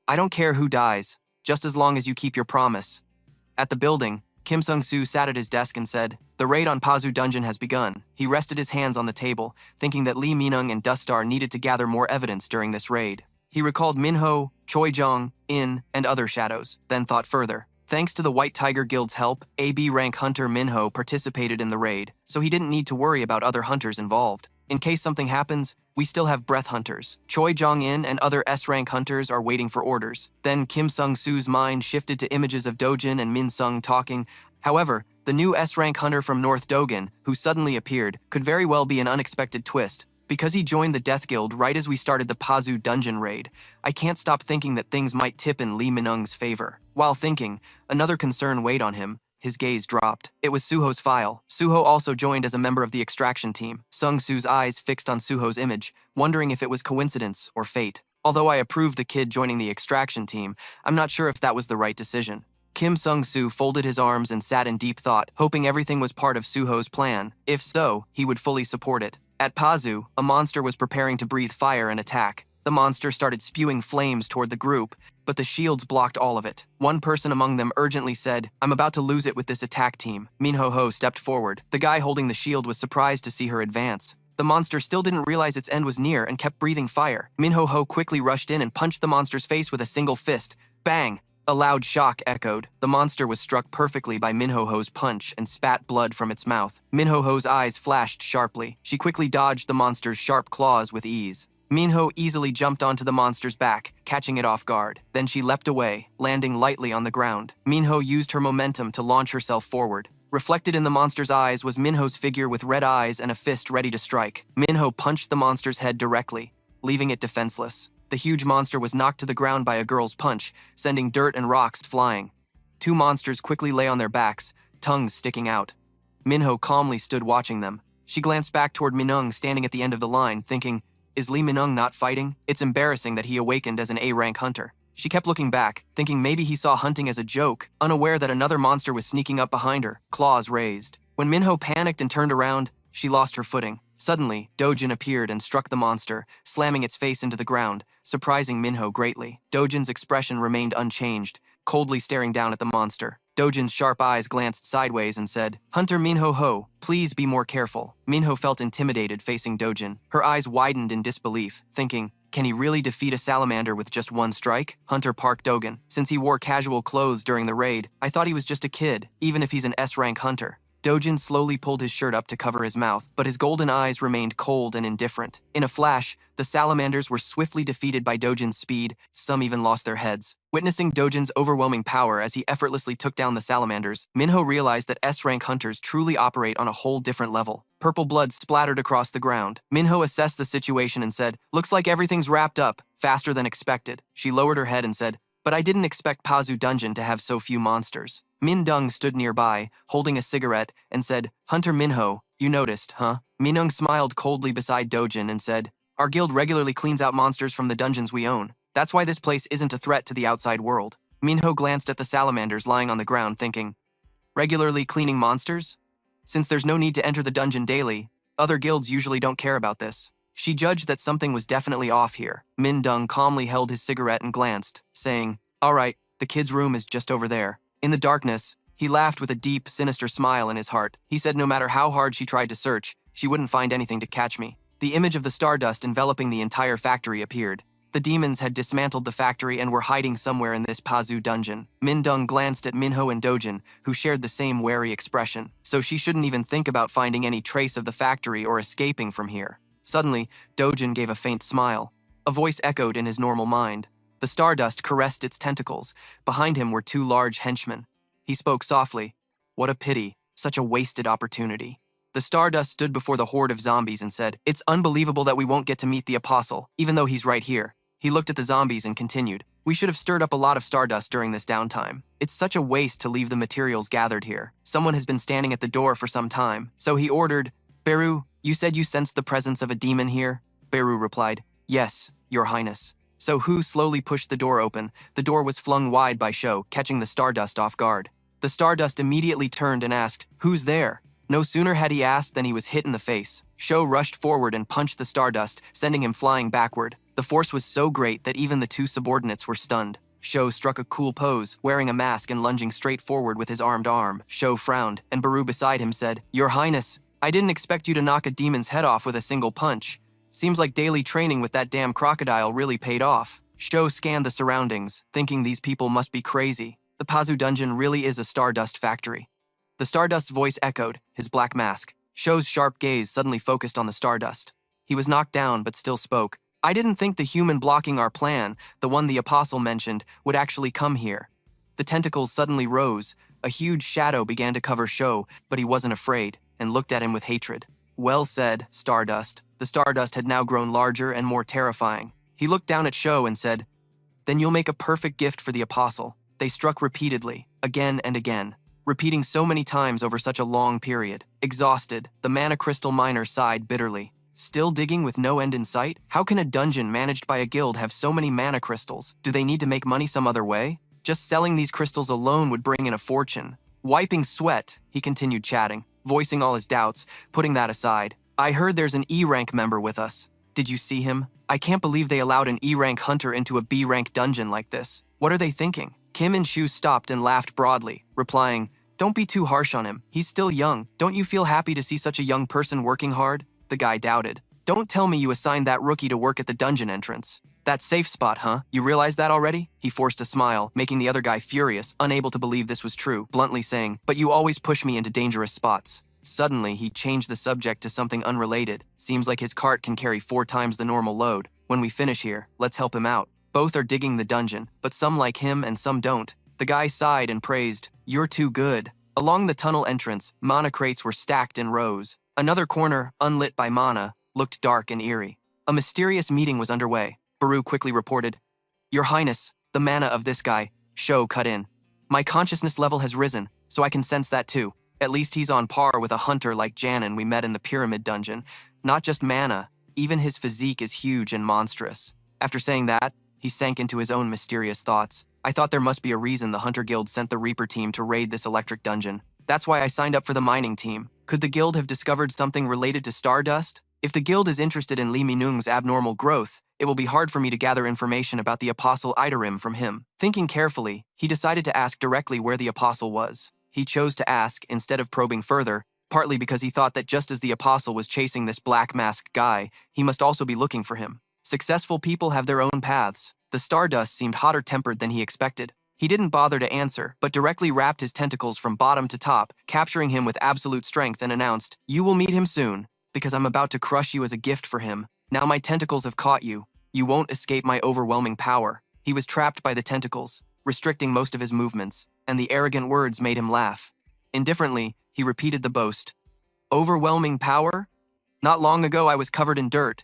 I don't care who dies, just as long as you keep your promise. At the building, Kim Sung-soo sat at his desk and said, the raid on Pazu Dungeon has begun. He rested his hands on the table, thinking that Lee Minung and Dustar needed to gather more evidence during this raid. He recalled Minho, Choi Jong, In, and other shadows, then thought further. Thanks to the White Tiger Guild's help, AB rank hunter Minho participated in the raid, so he didn't need to worry about other hunters involved. In case something happens, we still have breath hunters. Choi Jong-in and other S-rank hunters are waiting for orders. Then Kim Sung-soo's mind shifted to images of Dojin and Min Sung talking. However, the new S-rank hunter from North Dogan, who suddenly appeared, could very well be an unexpected twist. Because he joined the Death Guild right as we started the Pazu Dungeon raid, I can't stop thinking that things might tip in Lee Minung's favor. While thinking, another concern weighed on him. His gaze dropped. It was Suho's file. Suho also joined as a member of the extraction team. Sung-soo's eyes fixed on Suho's image, wondering if it was coincidence or fate. Although I approved the kid joining the extraction team, I'm not sure if that was the right decision. Kim Sung-soo folded his arms and sat in deep thought, hoping everything was part of Suho's plan. If so, he would fully support it. At Pazu, a monster was preparing to breathe fire and attack. The monster started spewing flames toward the group, but the shields blocked all of it. One person among them urgently said, I'm about to lose it with this attack team. Min Ho stepped forward. The guy holding the shield was surprised to see her advance. The monster still didn't realize its end was near and kept breathing fire. Min Ho quickly rushed in and punched the monster's face with a single fist. Bang! A loud shock echoed. The monster was struck perfectly by Min Ho's punch and spat blood from its mouth. Min Ho's eyes flashed sharply. She quickly dodged the monster's sharp claws with ease. Minho easily jumped onto the monster's back, catching it off guard. Then she leapt away, landing lightly on the ground. Minho used her momentum to launch herself forward. Reflected in the monster's eyes was Minho's figure with red eyes and a fist ready to strike. Minho punched the monster's head directly, leaving it defenseless. The huge monster was knocked to the ground by a girl's punch, sending dirt and rocks flying. Two monsters quickly lay on their backs, tongues sticking out. Minho calmly stood watching them. She glanced back toward Minung standing at the end of the line, thinking, is Lee Minung not fighting? It's embarrassing that he awakened as an A-rank hunter. She kept looking back, thinking maybe he saw hunting as a joke, unaware that another monster was sneaking up behind her, claws raised. When Minho panicked and turned around, she lost her footing. Suddenly, Dojin appeared and struck the monster, slamming its face into the ground, surprising Minho greatly. Dojin's expression remained unchanged, coldly staring down at the monster. Dojin's sharp eyes glanced sideways and said, Hunter Minho, please be more careful. Minho felt intimidated facing Dojin. Her eyes widened in disbelief, thinking, can he really defeat a salamander with just one strike? Hunter Park Dogan. Since he wore casual clothes during the raid, I thought he was just a kid, even if he's an S-rank hunter. Dojin slowly pulled his shirt up to cover his mouth, but his golden eyes remained cold and indifferent. In a flash, the salamanders were swiftly defeated by Dojin's speed, some even lost their heads. Witnessing Dojin's overwhelming power as he effortlessly took down the salamanders, Minho realized that S-rank hunters truly operate on a whole different level. Purple blood splattered across the ground. Minho assessed the situation and said, looks like everything's wrapped up, faster than expected. She lowered her head and said, but I didn't expect Pazu Dungeon to have so few monsters. Min Dung stood nearby, holding a cigarette, and said, Hunter Minho, you noticed, huh? Minung smiled coldly beside Dojin and said, our guild regularly cleans out monsters from the dungeons we own. That's why this place isn't a threat to the outside world. Minho glanced at the salamanders lying on the ground, thinking, regularly cleaning monsters? Since there's no need to enter the dungeon daily, other guilds usually don't care about this. She judged that something was definitely off here. Min Dung calmly held his cigarette and glanced, saying, all right, the kid's room is just over there. In the darkness, he laughed with a deep, sinister smile in his heart. He said no matter how hard she tried to search, she wouldn't find anything to catch me. The image of the stardust enveloping the entire factory appeared. The demons had dismantled the factory and were hiding somewhere in this Pazu dungeon. Min Dung glanced at Minho and Dojin, who shared the same wary expression, so she shouldn't even think about finding any trace of the factory or escaping from here. Suddenly, Dojin gave a faint smile. A voice echoed in his normal mind. The stardust caressed its tentacles. Behind him were two large henchmen. He spoke softly. What a pity, such a wasted opportunity. The stardust stood before the horde of zombies and said, It's unbelievable that we won't get to meet the apostle, even though he's right here. He looked at the zombies and continued, We should have stirred up a lot of stardust during this downtime. It's such a waste to leave the materials gathered here. Someone has been standing at the door for some time. So he ordered, Beru, you said you sensed the presence of a demon here? Beru replied, Yes, Your Highness. So Hu slowly pushed the door open. The door was flung wide by Sho, catching the stardust off guard. The stardust immediately turned and asked, Who's there? No sooner had he asked than he was hit in the face. Sho rushed forward and punched the stardust, sending him flying backward. The force was so great that even the two subordinates were stunned. Sho struck a cool pose, wearing a mask and lunging straight forward with his armed arm. Sho frowned, and Beru beside him said, Your Highness, I didn't expect you to knock a demon's head off with a single punch. Seems like daily training with that damn crocodile really paid off. Sho scanned the surroundings, thinking these people must be crazy. The Pazu dungeon really is a stardust factory. The stardust's voice echoed, his black mask. Sho's sharp gaze suddenly focused on the stardust. He was knocked down but still spoke. I didn't think the human blocking our plan, the one the apostle mentioned, would actually come here. The tentacles suddenly rose. A huge shadow began to cover Sho, but he wasn't afraid, and looked at him with hatred. Well said, Stardust. The stardust had now grown larger and more terrifying. He looked down at Sho and said, Then you'll make a perfect gift for the apostle. They struck repeatedly, again and again, repeating so many times over such a long period. Exhausted, the mana crystal miner sighed bitterly. Still digging with no end in sight? How can a dungeon managed by a guild have so many mana crystals? Do they need to make money some other way? Just selling these crystals alone would bring in a fortune. Wiping sweat, he continued chatting, voicing all his doubts, putting that aside. I heard there's an E-rank member with us. Did you see him? I can't believe they allowed an E-rank hunter into a B-rank dungeon like this. What are they thinking? Kim and Shu stopped and laughed broadly, replying, Don't be too harsh on him. He's still young. Don't you feel happy to see such a young person working hard? The guy doubted. Don't tell me you assigned that rookie to work at the dungeon entrance. That safe spot, huh? You realize that already? He forced a smile, making the other guy furious, unable to believe this was true, bluntly saying, But you always push me into dangerous spots. Suddenly, he changed the subject to something unrelated. Seems like his cart can carry 4 times the normal load. When we finish here, let's help him out. Both are digging the dungeon, but some like him and some don't. The guy sighed and praised, You're too good. Along the tunnel entrance, mana crates were stacked in rows. Another corner, unlit by mana, looked dark and eerie. A mysterious meeting was underway. Beru quickly reported, Your Highness, the mana of this guy. Sho cut in. My consciousness level has risen, so I can sense that too. At least he's on par with a hunter like Janin we met in the pyramid dungeon. Not just mana, even his physique is huge and monstrous. After saying that, he sank into his own mysterious thoughts. I thought there must be a reason the Hunter Guild sent the Reaper team to raid this electric dungeon. That's why I signed up for the mining team. Could the guild have discovered something related to Stardust? If the guild is interested in Li Minung's abnormal growth, it will be hard for me to gather information about the Apostle Idarim from him. Thinking carefully, he decided to ask directly where the Apostle was. He chose to ask instead of probing further, partly because he thought that just as the Apostle was chasing this black-masked guy, he must also be looking for him. Successful people have their own paths. The Stardust seemed hotter-tempered than he expected. He didn't bother to answer, but directly wrapped his tentacles from bottom to top, capturing him with absolute strength and announced, You will meet him soon, because I'm about to crush you as a gift for him. Now my tentacles have caught you. You won't escape my overwhelming power. He was trapped by the tentacles, restricting most of his movements, and the arrogant words made him laugh. Indifferently, he repeated the boast. Overwhelming power? Not long ago I was covered in dirt.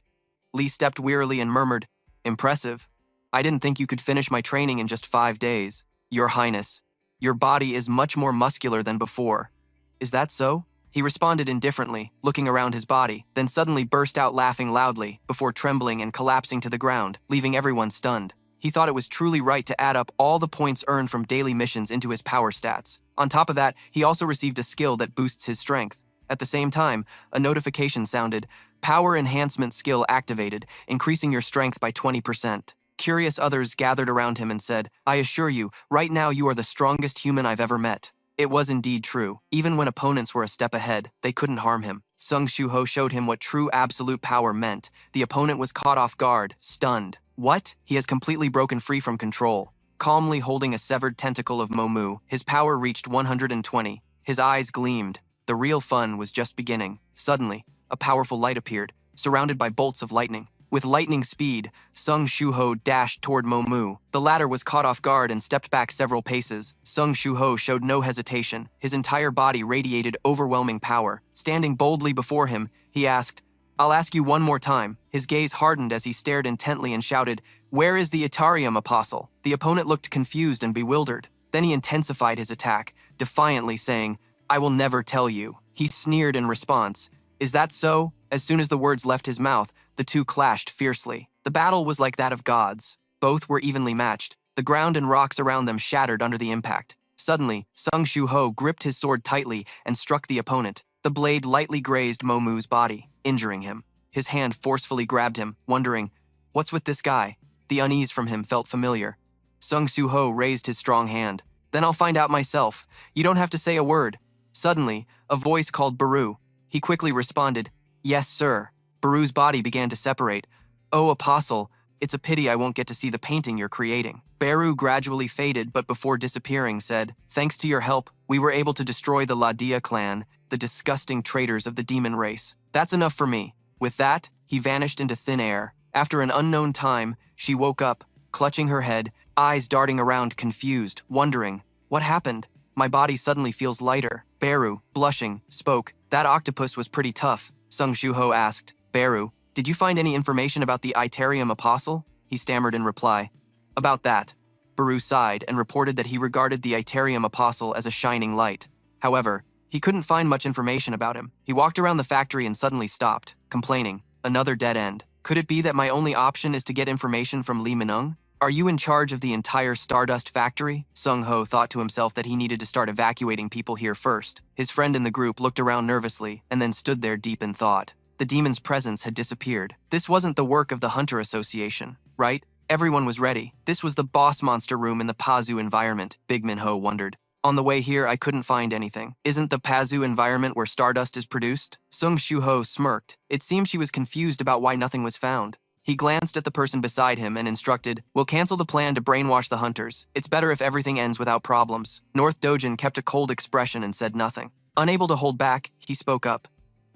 Lee stepped wearily and murmured, Impressive. I didn't think you could finish my training in just 5 days. Your Highness, your body is much more muscular than before. Is that so? He responded indifferently, looking around his body, then suddenly burst out laughing loudly, before trembling and collapsing to the ground, leaving everyone stunned. He thought it was truly right to add up all the points earned from daily missions into his power stats. On top of that, he also received a skill that boosts his strength. At the same time, a notification sounded, Power Enhancement Skill activated, increasing your strength by 20%. Curious others gathered around him and said, I assure you, right now you are the strongest human I've ever met. It was indeed true. Even when opponents were a step ahead, they couldn't harm him. Sung Shuho showed him what true absolute power meant. The opponent was caught off guard, stunned. What? He has completely broken free from control. Calmly holding a severed tentacle of Momu, his power reached 120. His eyes gleamed. The real fun was just beginning. Suddenly, a powerful light appeared, surrounded by bolts of lightning. With lightning speed, Sung Shuho dashed toward Momu. The latter was caught off guard and stepped back several paces. Sung Shuho showed no hesitation. His entire body radiated overwhelming power. Standing boldly before him, he asked, "I'll ask you one more time." His gaze hardened as he stared intently and shouted, "Where is the Itarium Apostle?" The opponent looked confused and bewildered. Then he intensified his attack, defiantly saying, "I will never tell you." He sneered in response. "Is that so?" As soon as the words left his mouth, the two clashed fiercely. The battle was like that of gods. Both were evenly matched. The ground and rocks around them shattered under the impact. Suddenly, Sung Shuho gripped his sword tightly and struck the opponent. The blade lightly grazed Momu's body, injuring him. His hand forcefully grabbed him, wondering, "What's with this guy?" The unease from him felt familiar. Sung Shuho raised his strong hand. "Then I'll find out myself. You don't have to say a word." Suddenly, a voice called Baru. He quickly responded, "Yes, sir." Baru's body began to separate. "Oh, Apostle, it's a pity I won't get to see the painting you're creating." Baru gradually faded, but before disappearing said, "Thanks to your help, we were able to destroy the Ladia clan, the disgusting traitors of the demon race. That's enough for me." With that, he vanished into thin air. After an unknown time, she woke up, clutching her head, eyes darting around confused, wondering, "What happened? My body suddenly feels lighter." Baru, blushing, spoke, "That octopus was pretty tough." Sung Shuho asked, "Baru, did you find any information about the Itarium Apostle?" He stammered in reply, "About that." Baru sighed and reported that he regarded the Itarium Apostle as a shining light. However, he couldn't find much information about him. He walked around the factory and suddenly stopped, complaining, "Another dead end. Could it be that my only option is to get information from Lee Minung? Are you in charge of the entire Stardust factory?" Sung Ho thought to himself that he needed to start evacuating people here first. His friend in the group looked around nervously and then stood there deep in thought. The demon's presence had disappeared. This wasn't the work of the Hunter Association, right? Everyone was ready. This was the boss monster room in the Pazu environment, Big Minho wondered. "On the way here, I couldn't find anything. Isn't the Pazu environment where Stardust is produced?" Sung Shuho smirked. It seemed she was confused about why nothing was found. He glanced at the person beside him and instructed, "We'll cancel the plan to brainwash the hunters. It's better if everything ends without problems." North Dojin kept a cold expression and said nothing. Unable to hold back, he spoke up.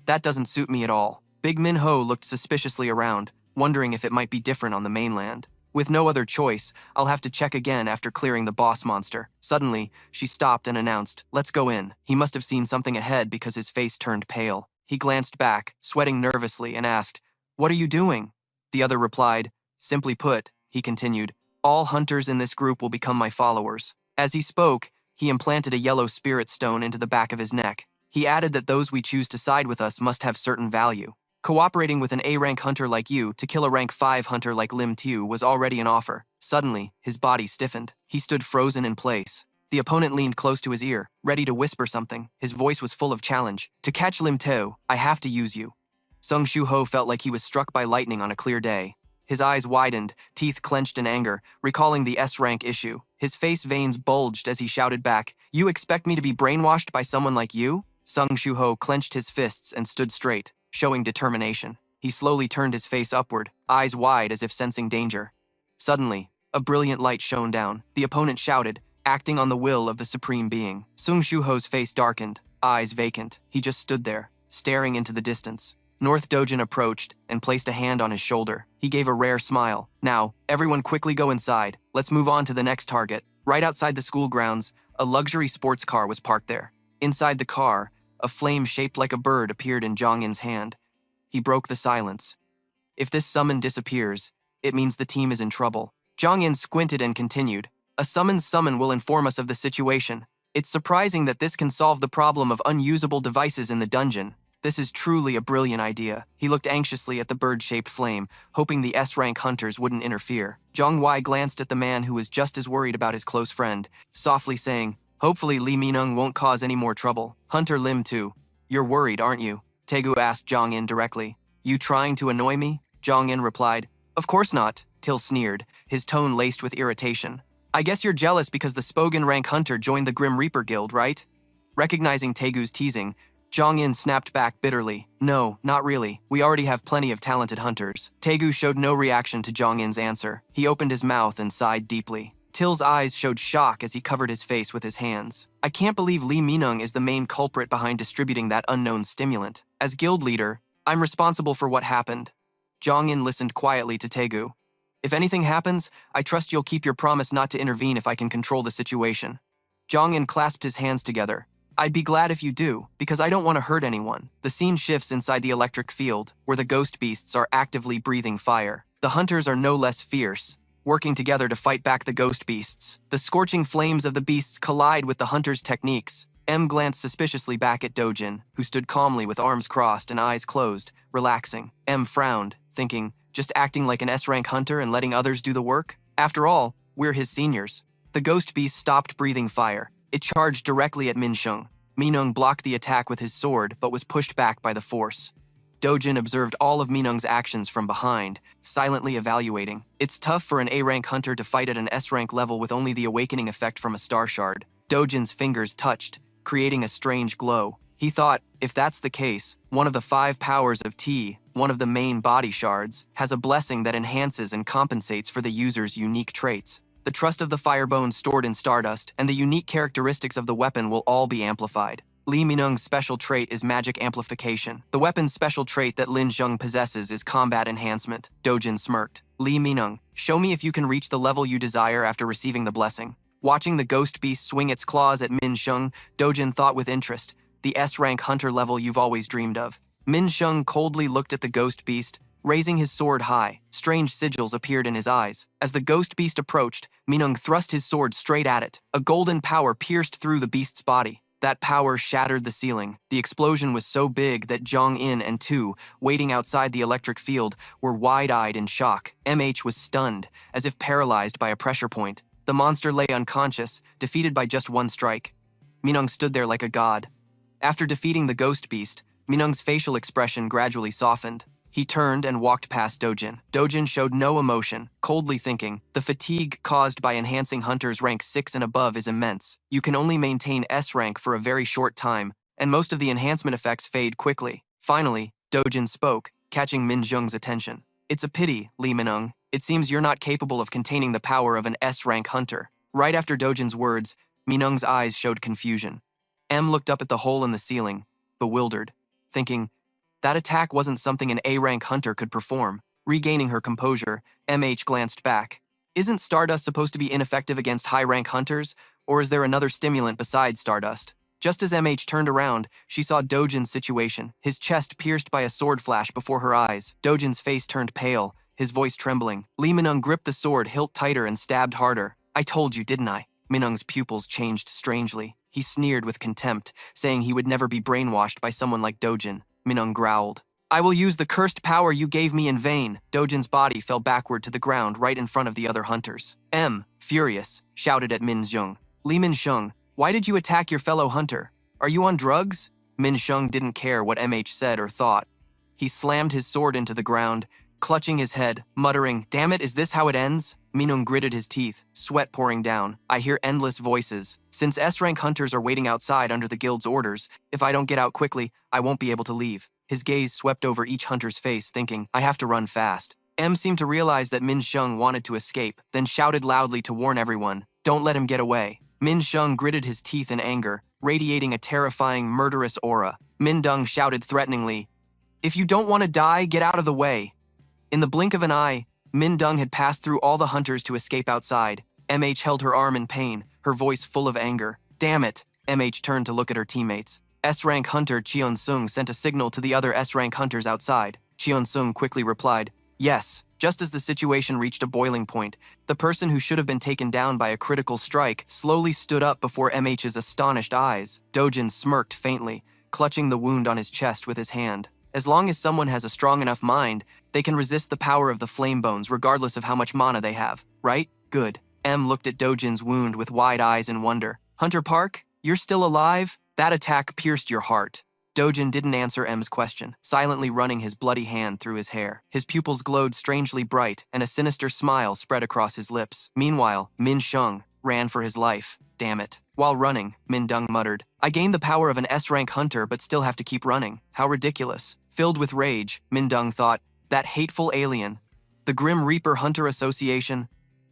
"That doesn't suit me at all." Big Minho looked suspiciously around, wondering if it might be different on the mainland. "With no other choice, I'll have to check again after clearing the boss monster." Suddenly, she stopped and announced, "Let's go in." He must have seen something ahead because his face turned pale. He glanced back, sweating nervously, and asked, "What are you doing?" The other replied, "Simply put," he continued, "all hunters in this group will become my followers." As he spoke, he implanted a yellow spirit stone into the back of his neck. He added that those we choose to side with us must have certain value. Cooperating with an A-rank hunter like you to kill a rank 5 hunter like Lim Tiu was already an offer. Suddenly, his body stiffened. He stood frozen in place. The opponent leaned close to his ear, ready to whisper something. His voice was full of challenge. "To catch Lim Tiu, I have to use you." Sung Shuho felt like he was struck by lightning on a clear day. His eyes widened, teeth clenched in anger, recalling the S-rank issue. His face veins bulged as he shouted back, "You expect me to be brainwashed by someone like you?" Sung Shuho clenched his fists and stood straight, showing determination. He slowly turned his face upward, eyes wide as if sensing danger. Suddenly, a brilliant light shone down. The opponent shouted, acting on the will of the Supreme Being. Sung Shuho's face darkened, eyes vacant. He just stood there, staring into the distance. North Dojin approached and placed a hand on his shoulder. He gave a rare smile. "Now, everyone quickly go inside. Let's move on to the next target." Right outside the school grounds, a luxury sports car was parked there. Inside the car, a flame shaped like a bird appeared in Zhang Yin's hand. He broke the silence. "If this summon disappears, it means the team is in trouble." Zhang Yin squinted and continued, "A summon's summon will inform us of the situation. It's surprising that this can solve the problem of unusable devices in the dungeon. This is truly a brilliant idea." He looked anxiously at the bird-shaped flame, hoping the S-rank hunters wouldn't interfere. Zhang Wei glanced at the man who was just as worried about his close friend, softly saying, "Hopefully Li Minung won't cause any more trouble." Hunter Lim too. "You're worried, aren't you?" Tegu asked Zhang Yin directly. "You trying to annoy me?" Zhang Yin replied, "Of course not." Till sneered, his tone laced with irritation. "I guess you're jealous because the Spogan rank hunter joined the Grim Reaper Guild, right?" Recognizing Tegu's teasing, Zhang Yin snapped back bitterly. "No, not really. We already have plenty of talented hunters." Tegu showed no reaction to Zhang Yin's answer. He opened his mouth and sighed deeply. Till's eyes showed shock as he covered his face with his hands. "I can't believe Li Minung is the main culprit behind distributing that unknown stimulant. As guild leader, I'm responsible for what happened." Jong-in listened quietly to Taegu. If anything happens, I trust you'll keep your promise not to intervene if I can control the situation. Jong-in clasped his hands together. I'd be glad if you do, because I don't want to hurt anyone. The scene shifts inside the electric field, where the ghost beasts are actively breathing fire. The hunters are no less fierce, working together to fight back the ghost beasts. The scorching flames of the beasts collide with the hunters' techniques. M glanced suspiciously back at Dojin, who stood calmly with arms crossed and eyes closed, relaxing. M frowned, thinking, just acting like an S-rank hunter and letting others do the work? After all, we're his seniors. The ghost beast stopped breathing fire. It charged directly at Minsheng. Minung blocked the attack with his sword, but was pushed back by the force. Dojin observed all of Minung's actions from behind, silently evaluating. It's tough for an A-rank hunter to fight at an S-rank level with only the awakening effect from a star shard. Dojin's fingers touched, creating a strange glow. He thought, if that's the case, one of the 5 powers of T, one of the main body shards, has a blessing that enhances and compensates for the user's unique traits. The trust of the firebone stored in Stardust and the unique characteristics of the weapon will all be amplified. Li Minung's special trait is magic amplification. The weapon's special trait that Lin Zheng possesses is combat enhancement. Dojin smirked. Li Minung, show me if you can reach the level you desire after receiving the blessing. Watching the ghost beast swing its claws at Min Sheng, Dojin thought with interest, the S-rank hunter level you've always dreamed of. Min Sheng coldly looked at the ghost beast, raising his sword high. Strange sigils appeared in his eyes. As the ghost beast approached, Minung thrust his sword straight at it. A golden power pierced through the beast's body. That power shattered the ceiling. The explosion was so big that Jong-in and Tu, waiting outside the electric field, were wide-eyed in shock. MH was stunned, as if paralyzed by a pressure point. The monster lay unconscious, defeated by just one strike. Minung stood there like a god. After defeating the ghost beast, Minung's facial expression gradually softened. He turned and walked past Dojin. Dojin showed no emotion, coldly thinking, the fatigue caused by enhancing hunters rank 6 and above is immense. You can only maintain S rank for a very short time, and most of the enhancement effects fade quickly. Finally, Dojin spoke, catching Min Zheng's attention. It's a pity, Li Minung. It seems you're not capable of containing the power of an S-rank hunter. Right after Dojin's words, Minung's eyes showed confusion. M looked up at the hole in the ceiling, bewildered, thinking, that attack wasn't something an A-rank hunter could perform. Regaining her composure, MH glanced back. Isn't Stardust supposed to be ineffective against high-rank hunters, or is there another stimulant besides Stardust? Just as MH turned around, she saw Dojin's situation, his chest pierced by a sword flash before her eyes. Dojin's face turned pale, his voice trembling. Li Minung gripped the sword hilt tighter and stabbed harder. I told you, didn't I? Minung's pupils changed strangely. He sneered with contempt, saying he would never be brainwashed by someone like Dojin. Minung growled. I will use the cursed power you gave me in vain. Dojin's body fell backward to the ground right in front of the other hunters. M, furious, shouted at Min Zheng. Li Minsheng, why did you attack your fellow hunter? Are you on drugs? Min Sheng didn't care what MH said or thought. He slammed his sword into the ground, clutching his head, muttering, damn it, is this how it ends? Minung gritted his teeth, sweat pouring down. I hear endless voices. Since S-rank hunters are waiting outside under the guild's orders, if I don't get out quickly, I won't be able to leave. His gaze swept over each hunter's face, thinking, I have to run fast. M seemed to realize that Min Sheng wanted to escape, then shouted loudly to warn everyone, don't let him get away. Min Sheng gritted his teeth in anger, radiating a terrifying, murderous aura. Min Dung shouted threateningly, if you don't want to die, get out of the way. In the blink of an eye, Min Dung had passed through all the hunters to escape outside. MH held her arm in pain, her voice full of anger. Damn it! MH turned to look at her teammates. S-rank hunter Cheon Sung sent a signal to the other S-rank hunters outside. Cheon Sung quickly replied, yes. Just as the situation reached a boiling point, the person who should have been taken down by a critical strike slowly stood up before MH's astonished eyes. Dojin smirked faintly, clutching the wound on his chest with his hand. As long as someone has a strong enough mind, they can resist the power of the flame bones regardless of how much mana they have, right? Good. M looked at Dojin's wound with wide eyes in wonder. Hunter Park, you're still alive? That attack pierced your heart. Dojin didn't answer M's question, silently running his bloody hand through his hair. His pupils glowed strangely bright, and a sinister smile spread across his lips. Meanwhile, Min Sheng ran for his life. Damn it. While running, Min Dung muttered, I gained the power of an S-rank hunter but still have to keep running. How ridiculous. Filled with rage, Min Dung thought, that hateful alien. The Grim Reaper Hunter Association.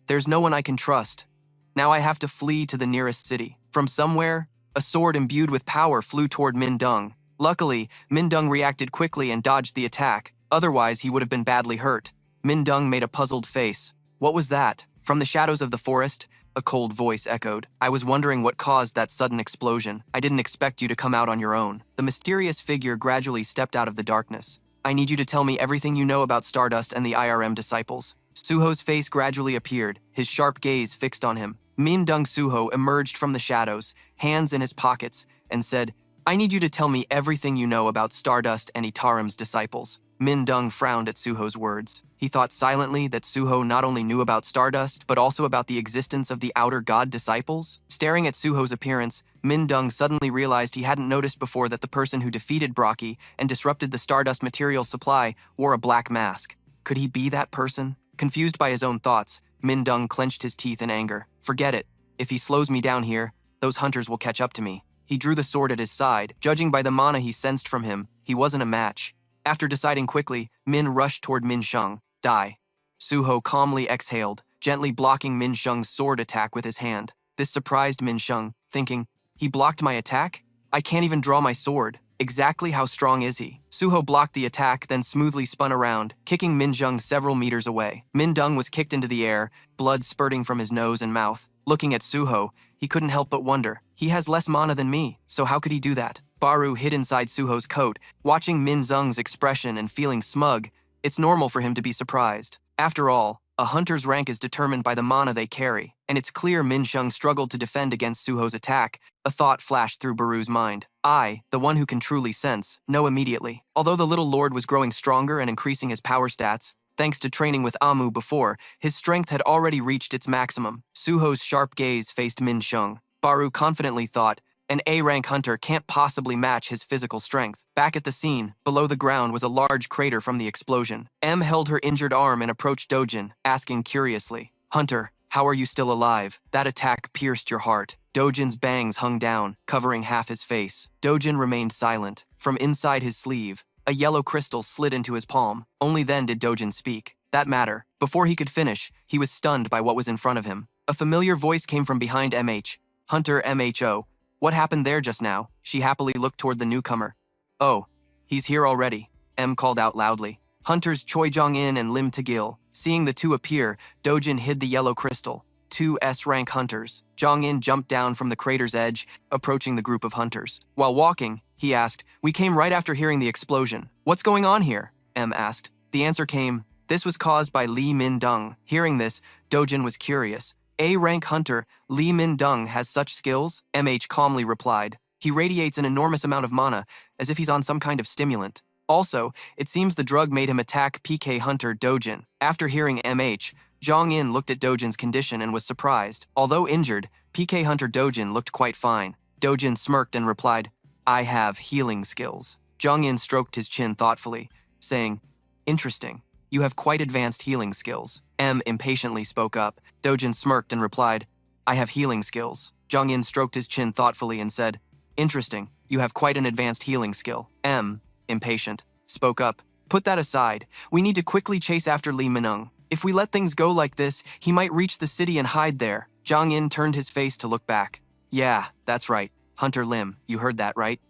There's no one I can trust. Now I have to flee to the nearest city. From somewhere, a sword imbued with power flew toward Min Dung. Luckily, Min Dung reacted quickly and dodged the attack. Otherwise, he would have been badly hurt. Min Dong made a puzzled face. What was that? From the shadows of the forest, a cold voice echoed. I was wondering what caused that sudden explosion. I didn't expect you to come out on your own. The mysterious figure gradually stepped out of the darkness. I need you to tell me everything you know about Stardust and the IRM disciples. Suho's face gradually appeared, his sharp gaze fixed on him. Min Dong Suho emerged from the shadows, hands in his pockets, and said, I need you to tell me everything you know about Stardust and Itaram's disciples. Min Dong frowned at Suho's words. He thought silently that Suho not only knew about Stardust, but also about the existence of the outer god disciples. Staring at Suho's appearance, Min Dong suddenly realized he hadn't noticed before that the person who defeated Brocky and disrupted the Stardust material supply wore a black mask. Could he be that person? Confused by his own thoughts, Min Dong clenched his teeth in anger. Forget it. If he slows me down here, those hunters will catch up to me. He drew the sword at his side. Judging by the mana he sensed from him, he wasn't a match. After deciding quickly, Min rushed toward Min Sheng. Die. Suho calmly exhaled, gently blocking Min Sheng's sword attack with his hand. This surprised Min Sheng, thinking, he blocked my attack? I can't even draw my sword. Exactly how strong is he? Suho blocked the attack, then smoothly spun around, kicking Min Sheng several meters away. Min Dong was kicked into the air, blood spurting from his nose and mouth. Looking at Suho, he couldn't help but wonder, he has less mana than me, so how could he do that? Baru hid inside Suho's coat, watching Min Zheng's expression and feeling smug. It's normal for him to be surprised. After all, a hunter's rank is determined by the mana they carry, and it's clear Min Sheng struggled to defend against Suho's attack. A thought flashed through Baru's mind. I, the one who can truly sense, know immediately. Although the little lord was growing stronger and increasing his power stats, thanks to training with Amu before, his strength had already reached its maximum. Suho's sharp gaze faced Min Sheng. Baru confidently thought, an A-rank hunter can't possibly match his physical strength. Back at the scene, below the ground was a large crater from the explosion. M held her injured arm and approached Dojin, asking curiously, Hunter, how are you still alive? That attack pierced your heart. Dojin's bangs hung down, covering half his face. Dojin remained silent. From inside his sleeve, a yellow crystal slid into his palm. Only then did Dojin speak. That matter. Before he could finish, he was stunned by what was in front of him. A familiar voice came from behind MH. Hunter MHO. What happened there just now? She happily looked toward the newcomer. Oh, he's here already, M called out loudly. Hunters Choi Jong-in and Lim Tagil. Seeing the two appear, Dojin hid the yellow crystal. Two S-rank hunters. Jong-in jumped down from the crater's edge, approaching the group of hunters. While walking, he asked, we came right after hearing the explosion. What's going on here? M asked. The answer came, this was caused by Lee Min Dong. Hearing this, Dojin was curious. A-rank hunter, Lee Min Dong has such skills? MH calmly replied. He radiates an enormous amount of mana, as if he's on some kind of stimulant. Also, it seems the drug made him attack PK hunter Dojin. After hearing MH, Jong-in looked at Dojin's condition and was surprised. Although injured, PK hunter Dojin looked quite fine. Dojin smirked and replied, I have healing skills. Jong-in stroked his chin thoughtfully, saying, interesting. You have quite advanced healing skills. M impatiently spoke up. Dojin smirked and replied, I have healing skills. Jong-in stroked his chin thoughtfully and said, interesting, you have quite an advanced healing skill. M, impatient, spoke up. Put that aside. We need to quickly chase after Lee Minung. If we let things go like this, he might reach the city and hide there. Jong-in turned his face to look back. Yeah, that's right. Hunter Lim, you heard that, right?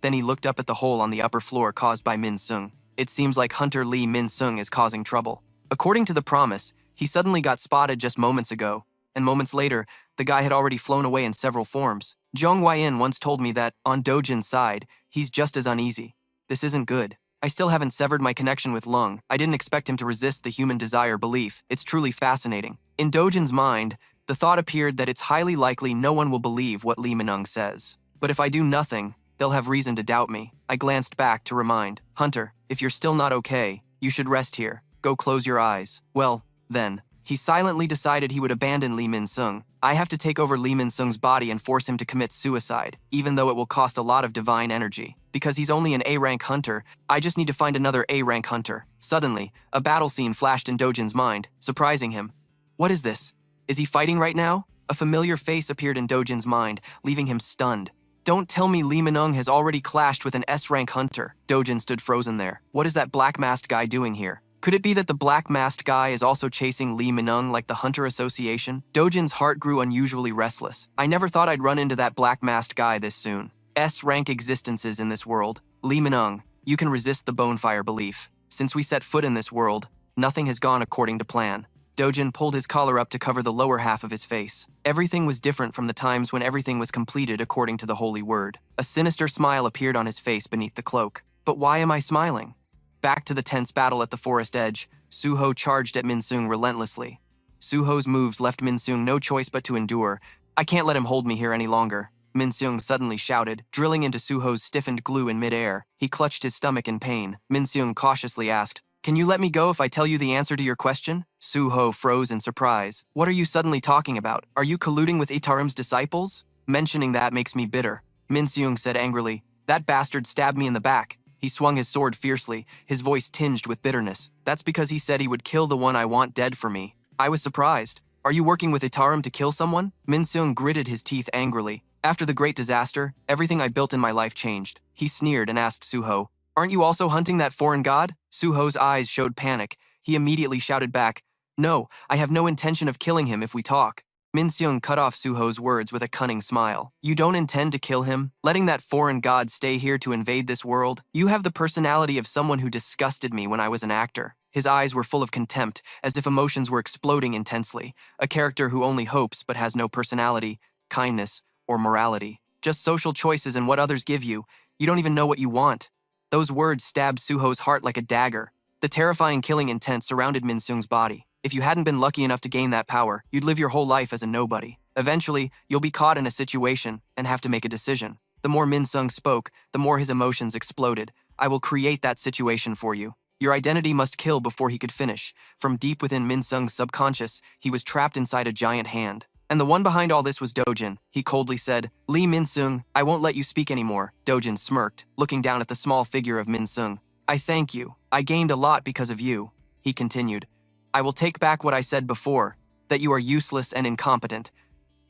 Then he looked up at the hole on the upper floor caused by Min Sung. It seems like Hunter Lee Min Sung is causing trouble. According to the promise, he suddenly got spotted just moments ago, and moments later, the guy had already flown away in several forms. Zhong Huayin once told me that, on Dojin's side, he's just as uneasy. This isn't good. I still haven't severed my connection with Lung. I didn't expect him to resist the human desire belief. It's truly fascinating. In Dojin's mind, the thought appeared that it's highly likely no one will believe what Lee Minung says. But if I do nothing, they'll have reason to doubt me. I glanced back to remind, Hunter, if you're still not okay, you should rest here. Go close your eyes. Well, then. He silently decided he would abandon Lee Min Sung. I have to take over Lee Min Sung's body and force him to commit suicide, even though it will cost a lot of divine energy. Because he's only an A-rank hunter, I just need to find another A-rank hunter. Suddenly, a battle scene flashed in Dojin's mind, surprising him. What is this? Is he fighting right now? A familiar face appeared in Dojin's mind, leaving him stunned. Don't tell me Lee Minung has already clashed with an S-rank hunter. Dojin stood frozen there. What is that black-masked guy doing here? Could it be that the black-masked guy is also chasing Lee Minung like the Hunter Association? Dojin's heart grew unusually restless. I never thought I'd run into that black-masked guy this soon. S-rank existences in this world. Lee Minung, you can resist the bonefire belief. Since we set foot in this world, nothing has gone according to plan. Dojin pulled his collar up to cover the lower half of his face. Everything was different from the times when everything was completed according to the holy word. A sinister smile appeared on his face beneath the cloak. But why am I smiling? Back to the tense battle at the forest edge, Suho charged at Minseung relentlessly. Suho's moves left Minseung no choice but to endure. I can't let him hold me here any longer, Minseung suddenly shouted, drilling into Suho's stiffened glue in midair. He clutched his stomach in pain. Minseung cautiously asked, "Can you let me go if I tell you the answer to your question?" Suho froze in surprise. "What are you suddenly talking about? Are you colluding with Itarim's disciples?" "Mentioning that makes me bitter," Minseung said angrily. "That bastard stabbed me in the back." He swung his sword fiercely, his voice tinged with bitterness. "That's because he said he would kill the one I want dead for me. I was surprised. Are you working with Itarim to kill someone?" Minseung gritted his teeth angrily. "After the great disaster, everything I built in my life changed." He sneered and asked Suho, "Aren't you also hunting that foreign god?" Suho's eyes showed panic. He immediately shouted back, "No, I have no intention of killing him if we talk." Minseung cut off Suho's words with a cunning smile. "You don't intend to kill him? Letting that foreign god stay here to invade this world? You have the personality of someone who disgusted me when I was an actor." His eyes were full of contempt, as if emotions were exploding intensely. A character who only hopes but has no personality, kindness, or morality. Just social choices and what others give you. You don't even know what you want. Those words stabbed Suho's heart like a dagger. The terrifying killing intent surrounded Minseung's body. If you hadn't been lucky enough to gain that power, you'd live your whole life as a nobody. Eventually, you'll be caught in a situation and have to make a decision. The more Minseung spoke, the more his emotions exploded. "I will create that situation for you. Your identity must kill before he could finish." From deep within Minseung's subconscious, he was trapped inside a giant hand. And the one behind all this was Dojin. He coldly said, "Lee Minseung, I won't let you speak anymore." Dojin smirked, looking down at the small figure of Minseung. "I thank you. I gained a lot because of you." He continued, "I will take back what I said before, that you are useless and incompetent.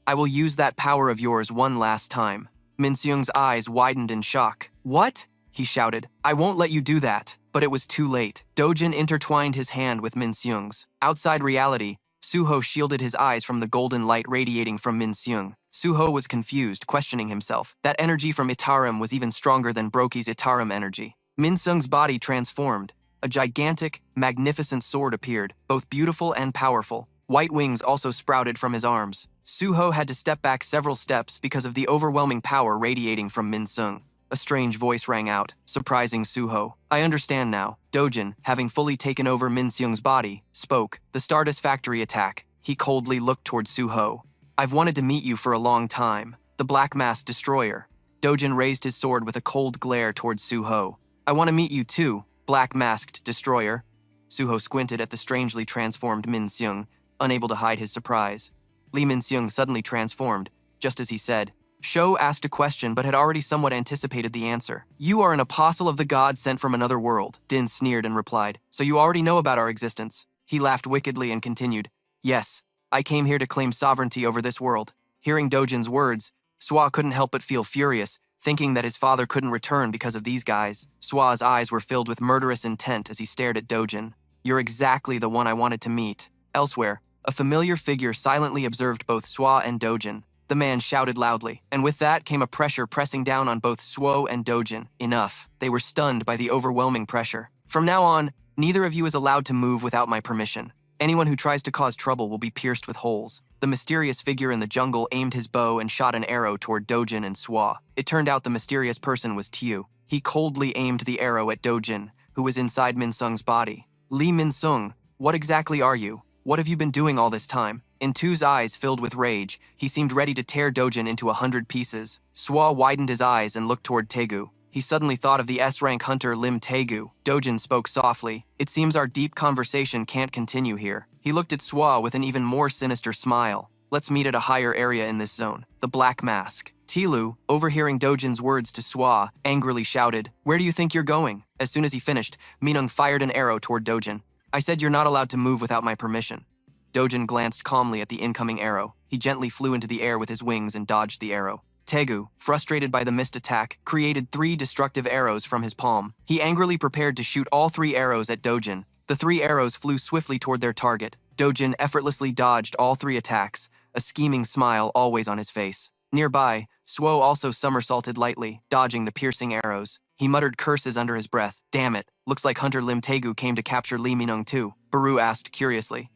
I will use that power of yours one last time." Minseung's eyes widened in shock. "What?" he shouted. "I won't let you do that." But it was too late. Dojin intertwined his hand with Minseung's. Outside reality, Suho shielded his eyes from the golden light radiating from Minseung. Suho was confused, questioning himself. That energy from Itarim was even stronger than Broki's Itarim energy. Minseung's body transformed. A gigantic, magnificent sword appeared, both beautiful and powerful. White wings also sprouted from his arms. Suho had to step back several steps because of the overwhelming power radiating from Minseung. A strange voice rang out, surprising Suho. "I understand now." Dojin, having fully taken over Minseung's body, spoke. "The Stardust Factory attack." He coldly looked toward Suho. "I've wanted to meet you for a long time. The Black Mask Destroyer." Dojin raised his sword with a cold glare toward Suho. "I want to meet you too, Black Masked Destroyer." Suho squinted at the strangely transformed Minseung, unable to hide his surprise. Lee Minseung suddenly transformed, just as he said. Sho asked a question but had already somewhat anticipated the answer. "You are an apostle of the gods sent from another world," Din sneered and replied. "So you already know about our existence." He laughed wickedly and continued. "Yes, I came here to claim sovereignty over this world." Hearing Dojin's words, Swa couldn't help but feel furious, thinking that his father couldn't return because of these guys. Swa's eyes were filled with murderous intent as he stared at Dojin. "You're exactly the one I wanted to meet." Elsewhere, a familiar figure silently observed both Swa and Dojin. The man shouted loudly, and with that came a pressure pressing down on both Suo and Dojin. Enough. They were stunned by the overwhelming pressure. "From now on, neither of you is allowed to move without my permission. Anyone who tries to cause trouble will be pierced with holes." The mysterious figure in the jungle aimed his bow and shot an arrow toward Dojin and Swa. It turned out the mysterious person was Tiu. He coldly aimed the arrow at Dojin, who was inside Minseung's body. "Lee Minseung, what exactly are you? What have you been doing all this time?" In Tu's eyes filled with rage, he seemed ready to tear Dojin into 100 pieces. Swa widened his eyes and looked toward Tegu. He suddenly thought of the S-rank hunter Lim Tegu. Dojin spoke softly. "It seems our deep conversation can't continue here." He looked at Swa with an even more sinister smile. "Let's meet at a higher area in this zone." The Black Mask. Tilu, overhearing Dojin's words to Swa, angrily shouted, "Where do you think you're going?" As soon as he finished, Minung fired an arrow toward Dojin. "I said you're not allowed to move without my permission." Dojin glanced calmly at the incoming arrow. He gently flew into the air with his wings and dodged the arrow. Tegu, frustrated by the missed attack, created 3 destructive arrows from his palm. He angrily prepared to shoot all 3 arrows at Dojin. The 3 arrows flew swiftly toward their target. Dojin effortlessly dodged all 3 attacks, a scheming smile always on his face. Nearby, Suo also somersaulted lightly, dodging the piercing arrows. He muttered curses under his breath. Damn it, looks like Hunter Lim Taegu came to capture Lee Minung too, Baru asked curiously.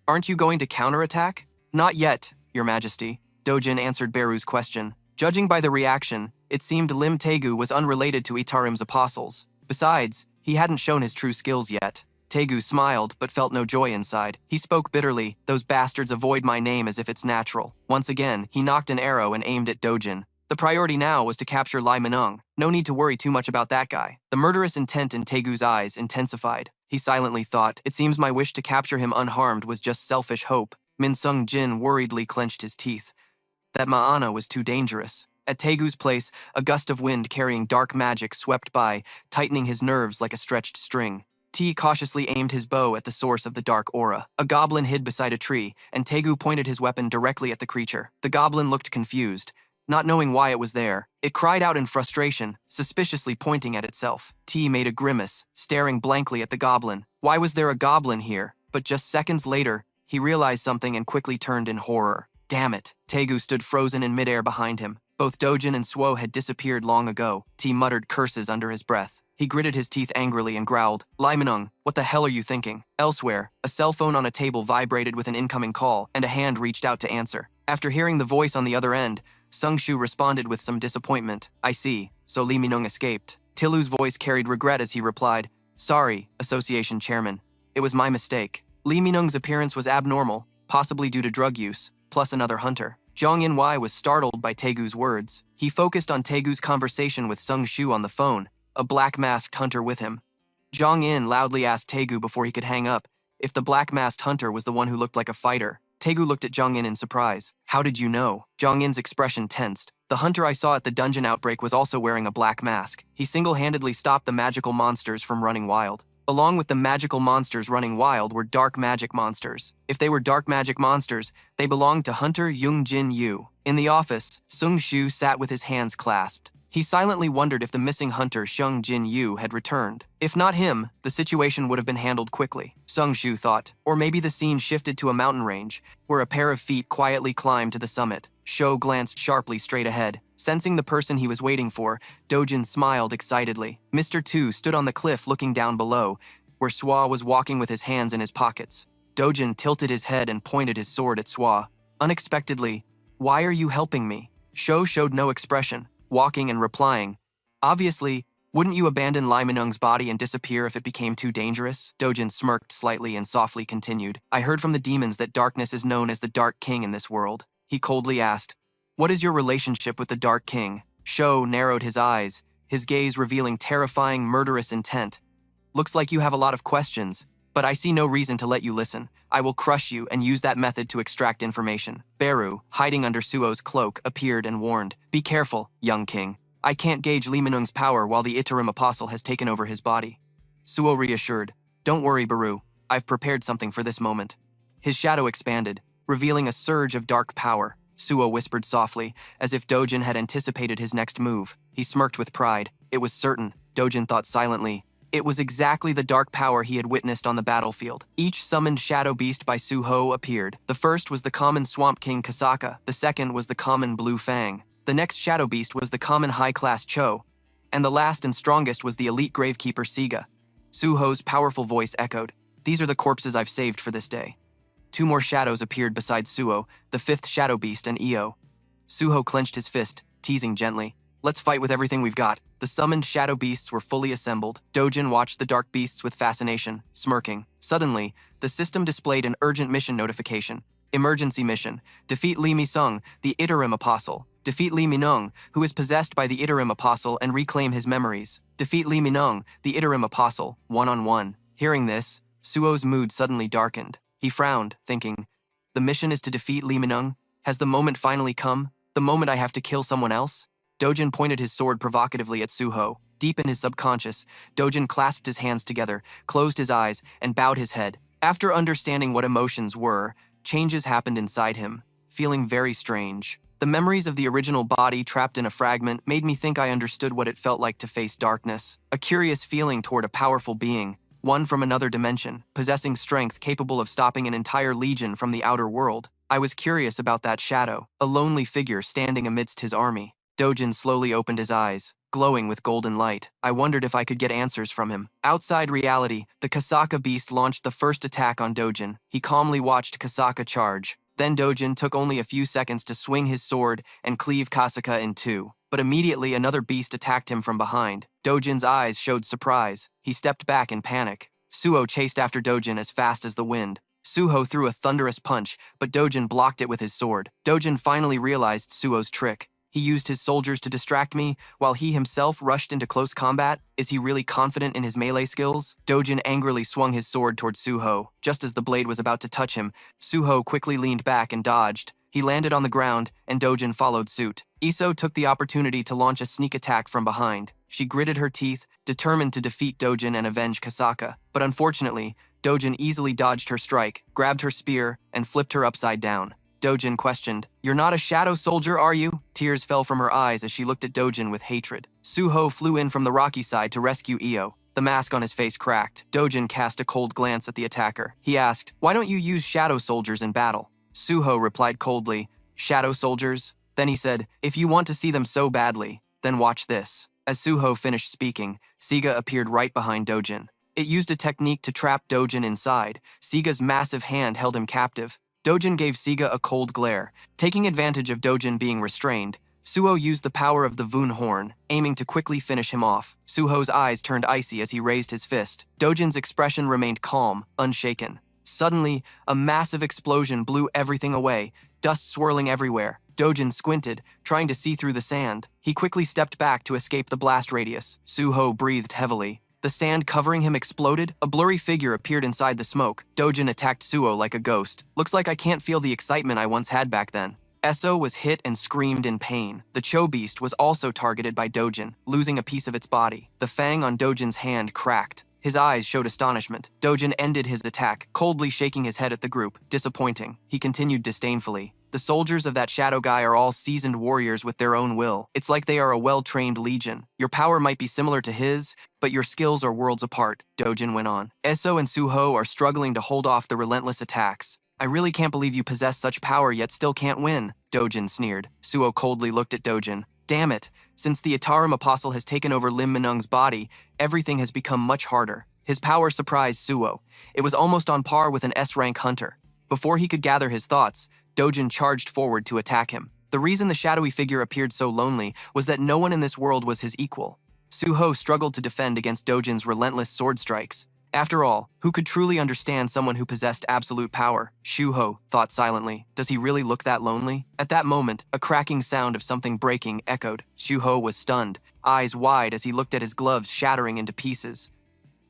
Aren't you going to counterattack? Not yet, Your Majesty, Dojin answered Baru's question. Judging by the reaction, it seemed Lim Taegu was unrelated to Itarim's apostles. Besides, he hadn't shown his true skills yet. Taegu smiled, but felt no joy inside. He spoke bitterly, those bastards avoid my name as if it's natural. Once again, he knocked an arrow and aimed at Dojin. The priority now was to capture Lai Minung. No need to worry too much about that guy. The murderous intent in Taegu's eyes intensified. He silently thought, it seems my wish to capture him unharmed was just selfish hope. Min Sung Jin worriedly clenched his teeth. That Ma'ana was too dangerous. At Taegu's place, a gust of wind carrying dark magic swept by, tightening his nerves like a stretched string. T cautiously aimed his bow at the source of the dark aura. A goblin hid beside a tree, and Taegu pointed his weapon directly at the creature. The goblin looked confused. Not knowing why it was there, it cried out in frustration, suspiciously pointing at itself. T made a grimace, staring blankly at the goblin. Why was there a goblin here? But just seconds later, he realized something and quickly turned in horror. Damn it! Taegu stood frozen in midair behind him. Both Dojin and Suo had disappeared long ago. T muttered curses under his breath. He gritted his teeth angrily and growled, Lai Minung, what the hell are you thinking? Elsewhere, a cell phone on a table vibrated with an incoming call, and a hand reached out to answer. After hearing the voice on the other end, Sung Shu responded with some disappointment. I see, so Lee Minung escaped. Tilu's voice carried regret as he replied, Sorry, Association Chairman. It was my mistake. Lee Minung's appearance was abnormal, possibly due to drug use, plus another hunter. Zhang Yinwei was startled by Taegu's words. He focused on Taegu's conversation with Sung Shu on the phone, a black-masked hunter with him. Zhang Yin loudly asked Taegu before he could hang up if the black-masked hunter was the one who looked like a fighter. Taegu looked at Zhang Yin in surprise. How did you know? Zhang Yin's expression tensed. The hunter I saw at the dungeon outbreak was also wearing a black mask. He single-handedly stopped the magical monsters from running wild. Along with the magical monsters running wild were dark magic monsters. If they were dark magic monsters, they belonged to Hunter Yung Jin Yu. In the office, Sung Shu sat with his hands clasped. He silently wondered if the missing hunter Shung Jin Yu had returned. If not him, the situation would have been handled quickly, Sung Shu thought. Or maybe the scene shifted to a mountain range, where a pair of feet quietly climbed to the summit. Shou glanced sharply straight ahead. Sensing the person he was waiting for, Dojin smiled excitedly. Mr. Tu stood on the cliff looking down below, where Swa was walking with his hands in his pockets. Dojin tilted his head and pointed his sword at Swa. Unexpectedly, Why are you helping me? Shou showed no expression, walking and replying, Obviously, wouldn't you abandon Lai Minung's body and disappear if it became too dangerous? Dojin smirked slightly and softly continued, I heard from the demons that darkness is known as the Dark King in this world. He coldly asked, What is your relationship with the Dark King? Shou narrowed his eyes, his gaze revealing terrifying, murderous intent. Looks like you have a lot of questions, but I see no reason to let you listen. I will crush you and use that method to extract information. Beru, hiding under Suo's cloak, appeared and warned, Be careful, young king. I can't gauge Lee Minung's power while the Itarim apostle has taken over his body. Suo reassured, Don't worry, Beru. I've prepared something for this moment. His shadow expanded, revealing a surge of dark power. Suo whispered softly, as if Dojin had anticipated his next move. He smirked with pride. It was certain, Dojin thought silently. It was exactly the dark power he had witnessed on the battlefield. Each summoned shadow beast by Suho appeared. The first was the common Swamp King Kasaka. The second was the common Blue Fang. The next shadow beast was the common high-class Cho. And the last and strongest was the elite gravekeeper Siga. Suho's powerful voice echoed, These are the corpses I've saved for this day. 2 more shadows appeared beside Suo, the 5th shadow beast and Io. Suho clenched his fist, teasing gently, Let's fight with everything we've got. The summoned shadow beasts were fully assembled. Dojin watched the dark beasts with fascination, smirking. Suddenly, the system displayed an urgent mission notification. Emergency mission. Defeat Li Misung, the Itarim Apostle. Defeat Li Minung, who is possessed by the Itarim Apostle, and reclaim his memories. Defeat Li Minung, the Itarim Apostle, one-on-one. Hearing this, Suo's mood suddenly darkened. He frowned, thinking, The mission is to defeat Li Minung? Has the moment finally come? The moment I have to kill someone else? Dojin pointed his sword provocatively at Suho. Deep in his subconscious, Dojin clasped his hands together, closed his eyes, and bowed his head. After understanding what emotions were, changes happened inside him, feeling very strange. The memories of the original body trapped in a fragment made me think I understood what it felt like to face darkness. A curious feeling toward a powerful being, one from another dimension, possessing strength capable of stopping an entire legion from the outer world. I was curious about that shadow, a lonely figure standing amidst his army. Dojin slowly opened his eyes, glowing with golden light. I wondered if I could get answers from him. Outside reality, the Kasaka beast launched the first attack on Dojin. He calmly watched Kasaka charge. Then Dojin took only a few seconds to swing his sword and cleave Kasaka in two. But immediately another beast attacked him from behind. Dojin's eyes showed surprise. He stepped back in panic. Suho chased after Dojin as fast as the wind. Suho threw a thunderous punch, but Dojin blocked it with his sword. Dojin finally realized Suho's trick. He used his soldiers to distract me, while he himself rushed into close combat. Is he really confident in his melee skills? Dojin angrily swung his sword toward Suho. Just as the blade was about to touch him, Suho quickly leaned back and dodged. He landed on the ground, and Dojin followed suit. Iso took the opportunity to launch a sneak attack from behind. She gritted her teeth, determined to defeat Dojin and avenge Kasaka. But unfortunately, Dojin easily dodged her strike, grabbed her spear, and flipped her upside down. Dojin questioned, "You're not a shadow soldier, are you?" Tears fell from her eyes as she looked at Dojin with hatred. Suho flew in from the rocky side to rescue Io. The mask on his face cracked. Dojin cast a cold glance at the attacker. He asked, "Why don't you use shadow soldiers in battle?" Suho replied coldly, "Shadow soldiers?" Then he said, "If you want to see them so badly, then watch this." As Suho finished speaking, Siga appeared right behind Dojin. It used a technique to trap Dojin inside. Siga's massive hand held him captive. Dojin gave Siga a cold glare. Taking advantage of Dojin being restrained, Suho used the power of the Vun horn, aiming to quickly finish him off. Suho's eyes turned icy as he raised his fist. Dojin's expression remained calm, unshaken. Suddenly, a massive explosion blew everything away, dust swirling everywhere. Dojin squinted, trying to see through the sand. He quickly stepped back to escape the blast radius. Suho breathed heavily. The sand covering him exploded. A blurry figure appeared inside the smoke. Dojin attacked Suho like a ghost. "Looks like I can't feel the excitement I once had back then." Eso was hit and screamed in pain. The Cho beast was also targeted by Dojin, losing a piece of its body. The fang on Dojin's hand cracked. His eyes showed astonishment. Dojin ended his attack, coldly shaking his head at the group. Disappointing. He continued disdainfully. "The soldiers of that shadow guy are all seasoned warriors with their own will. It's like they are a well-trained legion. Your power might be similar to his, but your skills are worlds apart," Dojin went on. "Eso and Suho are struggling to hold off the relentless attacks. I really can't believe you possess such power yet still can't win," Dojin sneered. Suho coldly looked at Dojin. "Damn it. Since the Ataram apostle has taken over Lim Minung's body, everything has become much harder." His power surprised Suho. It was almost on par with an S-rank hunter. Before he could gather his thoughts, Dojin charged forward to attack him. The reason the shadowy figure appeared so lonely was that no one in this world was his equal. Suho struggled to defend against Dojin's relentless sword strikes. After all, who could truly understand someone who possessed absolute power? Shuho thought silently. Does he really look that lonely? At that moment, a cracking sound of something breaking echoed. Shuho was stunned, eyes wide as he looked at his gloves shattering into pieces.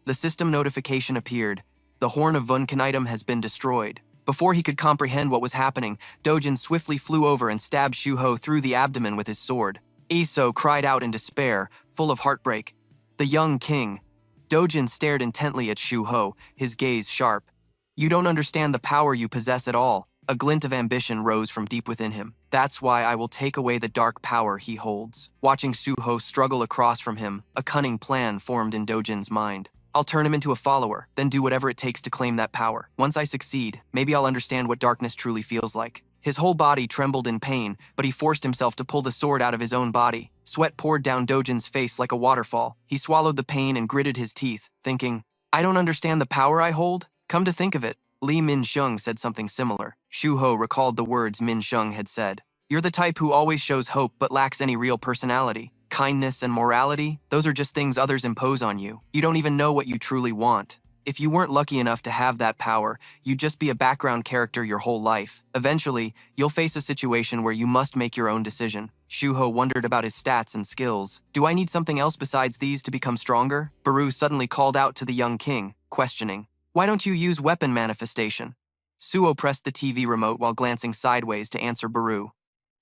The system notification appeared. The Horn of Vunkanitem has been destroyed. Before he could comprehend what was happening, Dojin swiftly flew over and stabbed Shuho through the abdomen with his sword. Iso cried out in despair, full of heartbreak. "The young king." Dojin stared intently at Shuho, his gaze sharp. "You don't understand the power you possess at all." A glint of ambition rose from deep within him. "That's why I will take away the dark power he holds." Watching Shuho struggle across from him, a cunning plan formed in Dojin's mind. "I'll turn him into a follower, then do whatever it takes to claim that power. Once I succeed, maybe I'll understand what darkness truly feels like." His whole body trembled in pain, but he forced himself to pull the sword out of his own body. Sweat poured down Dojin's face like a waterfall. He swallowed the pain and gritted his teeth, thinking, "I don't understand the power I hold? Come to think of it." Li Min-sheng said something similar. Shuho recalled the words Min-sheng had said. "You're the type who always shows hope but lacks any real personality. Kindness and morality, those are just things others impose on you. You don't even know what you truly want. If you weren't lucky enough to have that power, you'd just be a background character your whole life. Eventually, you'll face a situation where you must make your own decision." Shuho wondered about his stats and skills. "Do I need something else besides these to become stronger?" Baru suddenly called out to the young king, questioning, "Why don't you use weapon manifestation?" Suo pressed the TV remote while glancing sideways to answer Baru.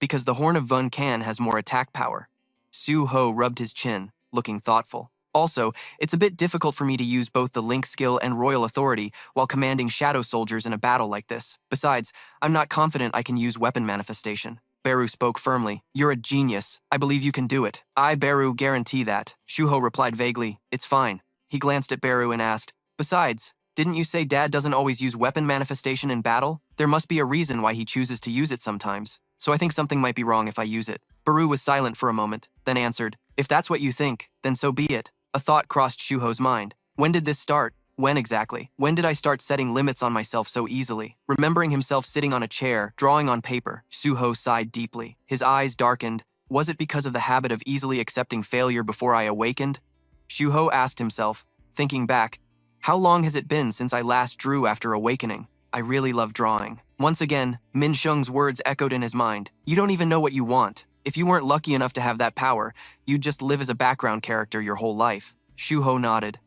"Because the Horn of Vun Can has more attack power." Suho rubbed his chin, looking thoughtful. "Also, it's a bit difficult for me to use both the Link skill and Royal Authority while commanding shadow soldiers in a battle like this. Besides, I'm not confident I can use weapon manifestation." Beru spoke firmly. "You're a genius. I believe you can do it." "I, Beru, guarantee that." Shuho replied vaguely, "It's fine." He glanced at Beru and asked, "Besides, didn't you say Dad doesn't always use weapon manifestation in battle? There must be a reason why he chooses to use it sometimes. So I think something might be wrong if I use it." Baru was silent for a moment, then answered, If that's what you think, then so be it. A thought crossed Shuho's mind. When did this start? When exactly? When did I start setting limits on myself so easily? Remembering himself sitting on a chair, drawing on paper, Shuho sighed deeply. His eyes darkened. Was it because of the habit of easily accepting failure before I awakened? Shuho asked himself, thinking back, how long has it been since I last drew after awakening? I really love drawing. Once again, Min Sheng's words echoed in his mind. You don't even know what you want. If you weren't lucky enough to have that power, you'd just live as a background character your whole life. Shuho nodded.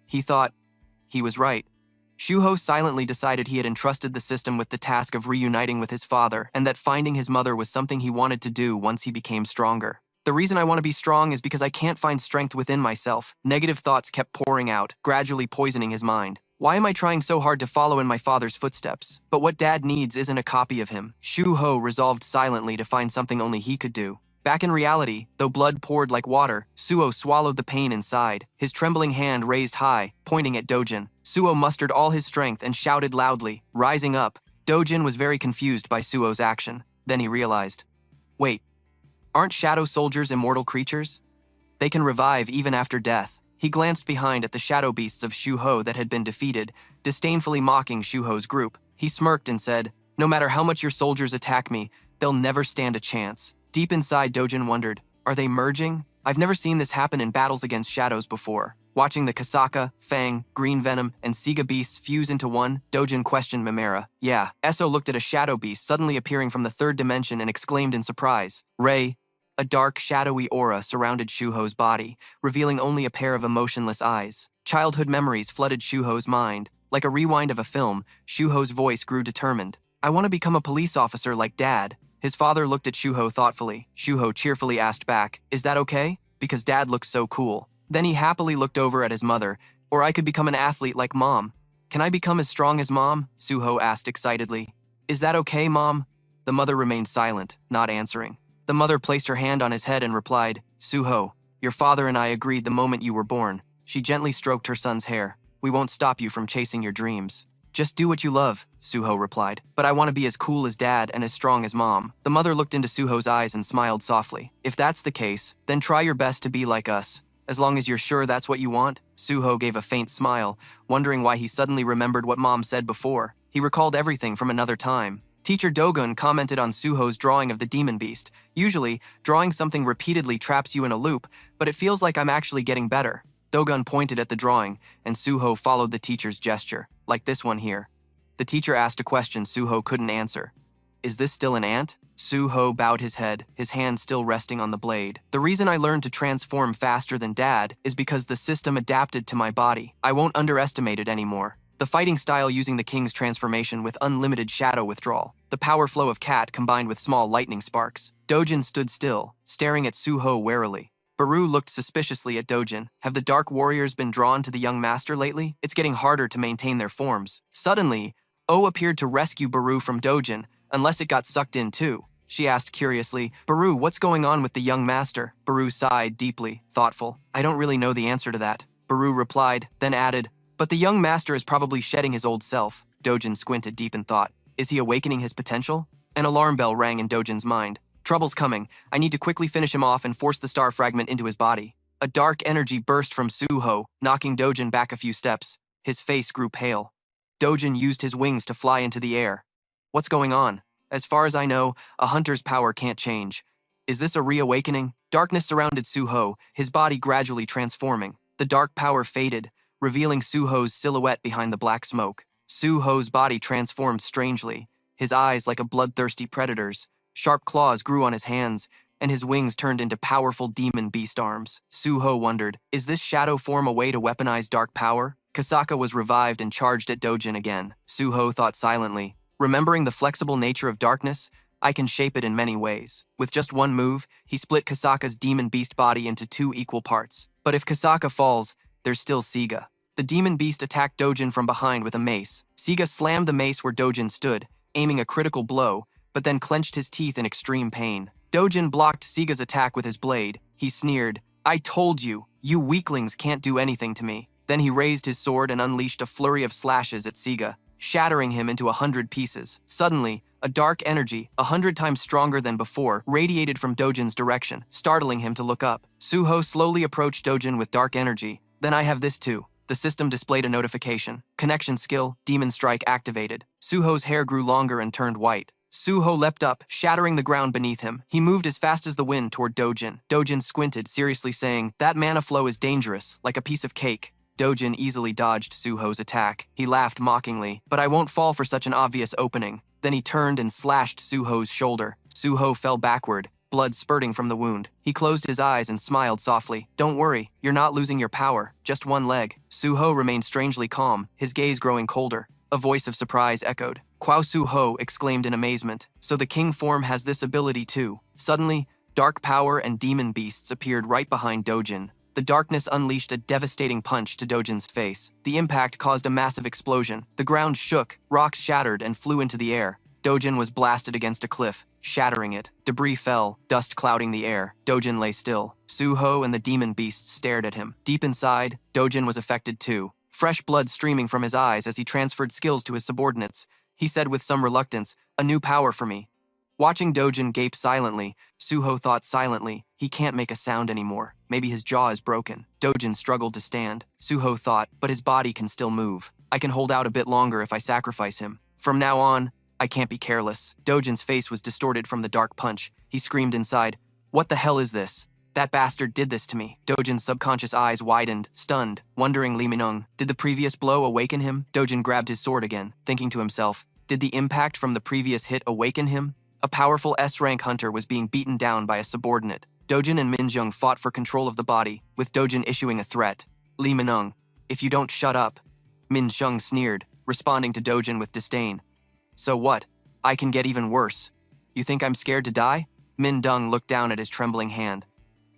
He thought, he was right. Shuho silently decided he had entrusted the system with the task of reuniting with his father, and that finding his mother was something he wanted to do once he became stronger. The reason I want to be strong is because I can't find strength within myself. Negative thoughts kept pouring out, gradually poisoning his mind. Why am I trying so hard to follow in my father's footsteps? But what Dad needs isn't a copy of him. Shuho resolved silently to find something only he could do. Back in reality, though blood poured like water, Suo swallowed the pain inside, his trembling hand raised high, pointing at Dojin. Suo mustered all his strength and shouted loudly, rising up. Dojin was very confused by Suo's action. Then he realized, wait, aren't shadow soldiers immortal creatures? They can revive even after death. He glanced behind at the shadow beasts of Shuho that had been defeated, disdainfully mocking Shuho's group. He smirked and said, no matter how much your soldiers attack me, they'll never stand a chance. Deep inside, Dojin wondered, are they merging? I've never seen this happen in battles against shadows before. Watching the Kasaka, Fang, Green Venom, and Siga beasts fuse into one, Dojin questioned Mimera. Yeah. Esso looked at a shadow beast suddenly appearing from the third dimension and exclaimed in surprise, Ray. A dark, shadowy aura surrounded Shuho's body, revealing only a pair of emotionless eyes. Childhood memories flooded Shuho's mind. Like a rewind of a film, Shuho's voice grew determined. I want to become a police officer like Dad. His father looked at Shuho thoughtfully. Shuho cheerfully asked back, is that okay? Because Dad looks so cool. Then he happily looked over at his mother. Or I could become an athlete like Mom. Can I become as strong as Mom? Suho asked excitedly. Is that okay, Mom? The mother remained silent, not answering. The mother placed her hand on his head and replied, Suho, your father and I agreed the moment you were born. She gently stroked her son's hair. We won't stop you from chasing your dreams. Just do what you love, Suho replied. But I want to be as cool as Dad and as strong as Mom. The mother looked into Suho's eyes and smiled softly. If that's the case, then try your best to be like us. As long as you're sure that's what you want. Suho gave a faint smile, wondering why he suddenly remembered what Mom said before. He recalled everything from another time. Teacher Dogun commented on Suho's drawing of the demon beast. Usually, drawing something repeatedly traps you in a loop, but it feels like I'm actually getting better. Dogun pointed at the drawing, and Suho followed the teacher's gesture, like this one here. The teacher asked a question Suho couldn't answer. Is this still an ant? Suho bowed his head, his hand still resting on the blade. The reason I learned to transform faster than Dad is because the system adapted to my body. I won't underestimate it anymore. The fighting style using the king's transformation with unlimited shadow withdrawal. The power flow of cat combined with small lightning sparks. Dojin stood still, staring at Suho warily. Baru looked suspiciously at Dojin. Have the dark warriors been drawn to the young master lately? It's getting harder to maintain their forms. Suddenly, O appeared to rescue Baru from Dojin, unless it got sucked in too. She asked curiously, Baru, what's going on with the young master? Baru sighed deeply, thoughtful. I don't really know the answer to that. Baru replied, then added, but the young master is probably shedding his old self. Dojin squinted deep in thought. Is he awakening his potential? An alarm bell rang in Dojin's mind. Trouble's coming. I need to quickly finish him off and force the star fragment into his body. A dark energy burst from Suho, knocking Dojin back a few steps. His face grew pale. Dojin used his wings to fly into the air. What's going on? As far as I know, a hunter's power can't change. Is this a reawakening? Darkness surrounded Suho, his body gradually transforming. The dark power faded, revealing Suho's silhouette behind the black smoke. Suho's body transformed strangely, his eyes like a bloodthirsty predator's. Sharp claws grew on his hands, and his wings turned into powerful demon beast arms. Suho wondered, is this shadow form a way to weaponize dark power? Kasaka was revived and charged at Dojin again. Suho thought silently, remembering the flexible nature of darkness, I can shape it in many ways. With just one move, he split Kasaka's demon beast body into 2 equal parts. But if Kasaka falls, there's still Siga. The demon beast attacked Dojin from behind with a mace. Siga slammed the mace where Dojin stood, aiming a critical blow, but then clenched his teeth in extreme pain. Dojin blocked Siga's attack with his blade. He sneered, I told you, you weaklings can't do anything to me. Then he raised his sword and unleashed a flurry of slashes at Siga, shattering him into 100 pieces. Suddenly, A dark energy, 100 times stronger than before, radiated from Dojin's direction, startling him to look up. Suho slowly approached Dojin with dark energy. Then I have this too. The system displayed a notification. Connection skill, Demon Strike activated. Suho's hair grew longer and turned white. Suho leapt up, shattering the ground beneath him. He moved as fast as the wind toward Dojin. Dojin squinted, seriously saying, "That mana flow is dangerous, like a piece of cake." Dojin easily dodged Suho's attack. He laughed mockingly, "But I won't fall for such an obvious opening." Then he turned and slashed Suho's shoulder. Suho fell backward, blood spurting from the wound. He closed his eyes and smiled softly. "Don't worry, you're not losing your power, just one leg." Suho remained strangely calm, his gaze growing colder. A voice of surprise echoed. Kwao Suho exclaimed in amazement. "So the king form has this ability too." Suddenly, dark power and demon beasts appeared right behind Dojin. The darkness unleashed a devastating punch to Dojin's face. The impact caused a massive explosion. The ground shook, rocks shattered and flew into the air. Dojin was blasted against a cliff, shattering it. Debris fell, dust clouding the air. Dojin lay still. Suho and the demon beasts stared at him. Deep inside, Dojin was affected too. Fresh blood streaming from his eyes as he transferred skills to his subordinates. He said with some reluctance, "A new power for me." Watching Dojin gape silently, Suho thought silently, "He can't make a sound anymore. Maybe his jaw is broken." Dojin struggled to stand. Suho thought, "But his body can still move. I can hold out a bit longer if I sacrifice him. From now on, I can't be careless." Dojin's face was distorted from the dark punch. He screamed inside, "What the hell is this? That bastard did this to me." Dojin's subconscious eyes widened, stunned, wondering Lee Minung. Did the previous blow awaken him? Dojin grabbed his sword again, thinking to himself, did the impact from the previous hit awaken him? A powerful S-rank hunter was being beaten down by a subordinate. Dojin and Minjung fought for control of the body, with Dojin issuing a threat. "Lee Minung, if you don't shut up." Minjung sneered, responding to Dojin with disdain. "So what? I can get even worse. You think I'm scared to die?" Mindung looked down at his trembling hand.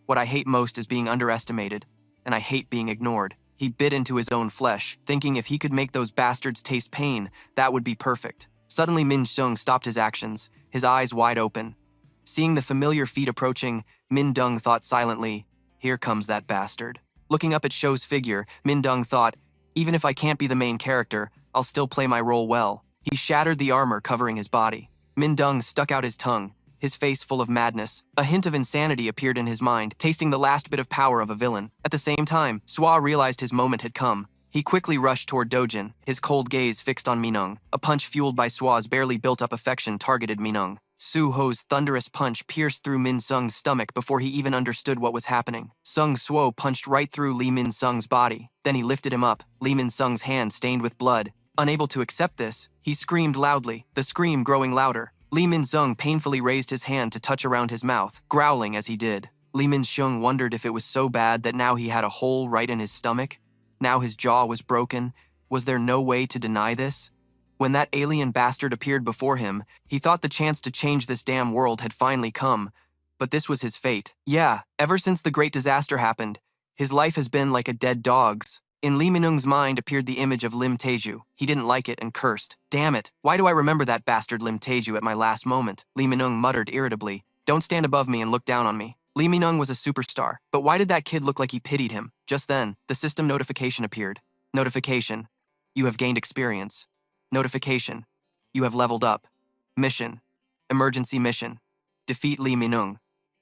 "What I hate most is being underestimated, and I hate being ignored." He bit into his own flesh, thinking if he could make those bastards taste pain, that would be perfect. Suddenly Min Seung stopped his actions, his eyes wide open. Seeing the familiar feet approaching, Min Dung thought silently, "Here comes that bastard." Looking up at Shou's figure, Min Dung thought, "Even if I can't be the main character, I'll still play my role well." He shattered the armor covering his body. Min Dung stuck out his tongue, his face full of madness. A hint of insanity appeared in his mind, tasting the last bit of power of a villain. At the same time, Swa realized his moment had come. He quickly rushed toward Dojin, his cold gaze fixed on Minung. A punch fueled by Swa's barely built-up affection targeted Minung. Su Ho's thunderous punch pierced through Min Sung's stomach before he even understood what was happening. Sung Suo punched right through Lee Min Sung's body. Then he lifted him up, Lee Min Sung's hand stained with blood. Unable to accept this, he screamed loudly, the scream growing louder. Lee Min Sung painfully raised his hand to touch around his mouth, growling as he did. Lee Min Sung wondered if it was so bad that now he had a hole right in his stomach. Now his jaw was broken. Was there no way to deny this? When that alien bastard appeared before him, he thought the chance to change this damn world had finally come. But this was his fate. Yeah, ever since the great disaster happened, his life has been like a dead dog's. In Lee Minung's mind appeared the image of Lim Taeju. He didn't like it and cursed. "Damn it, why do I remember that bastard Lim Taeju at my last moment?" Lee Minung muttered irritably. "Don't stand above me and look down on me." Lee Minung was a superstar, but why did that kid look like he pitied him? Just then, the system notification appeared. Notification: you have gained experience. Notification: you have leveled up. Mission: emergency mission. Defeat Lee Minung.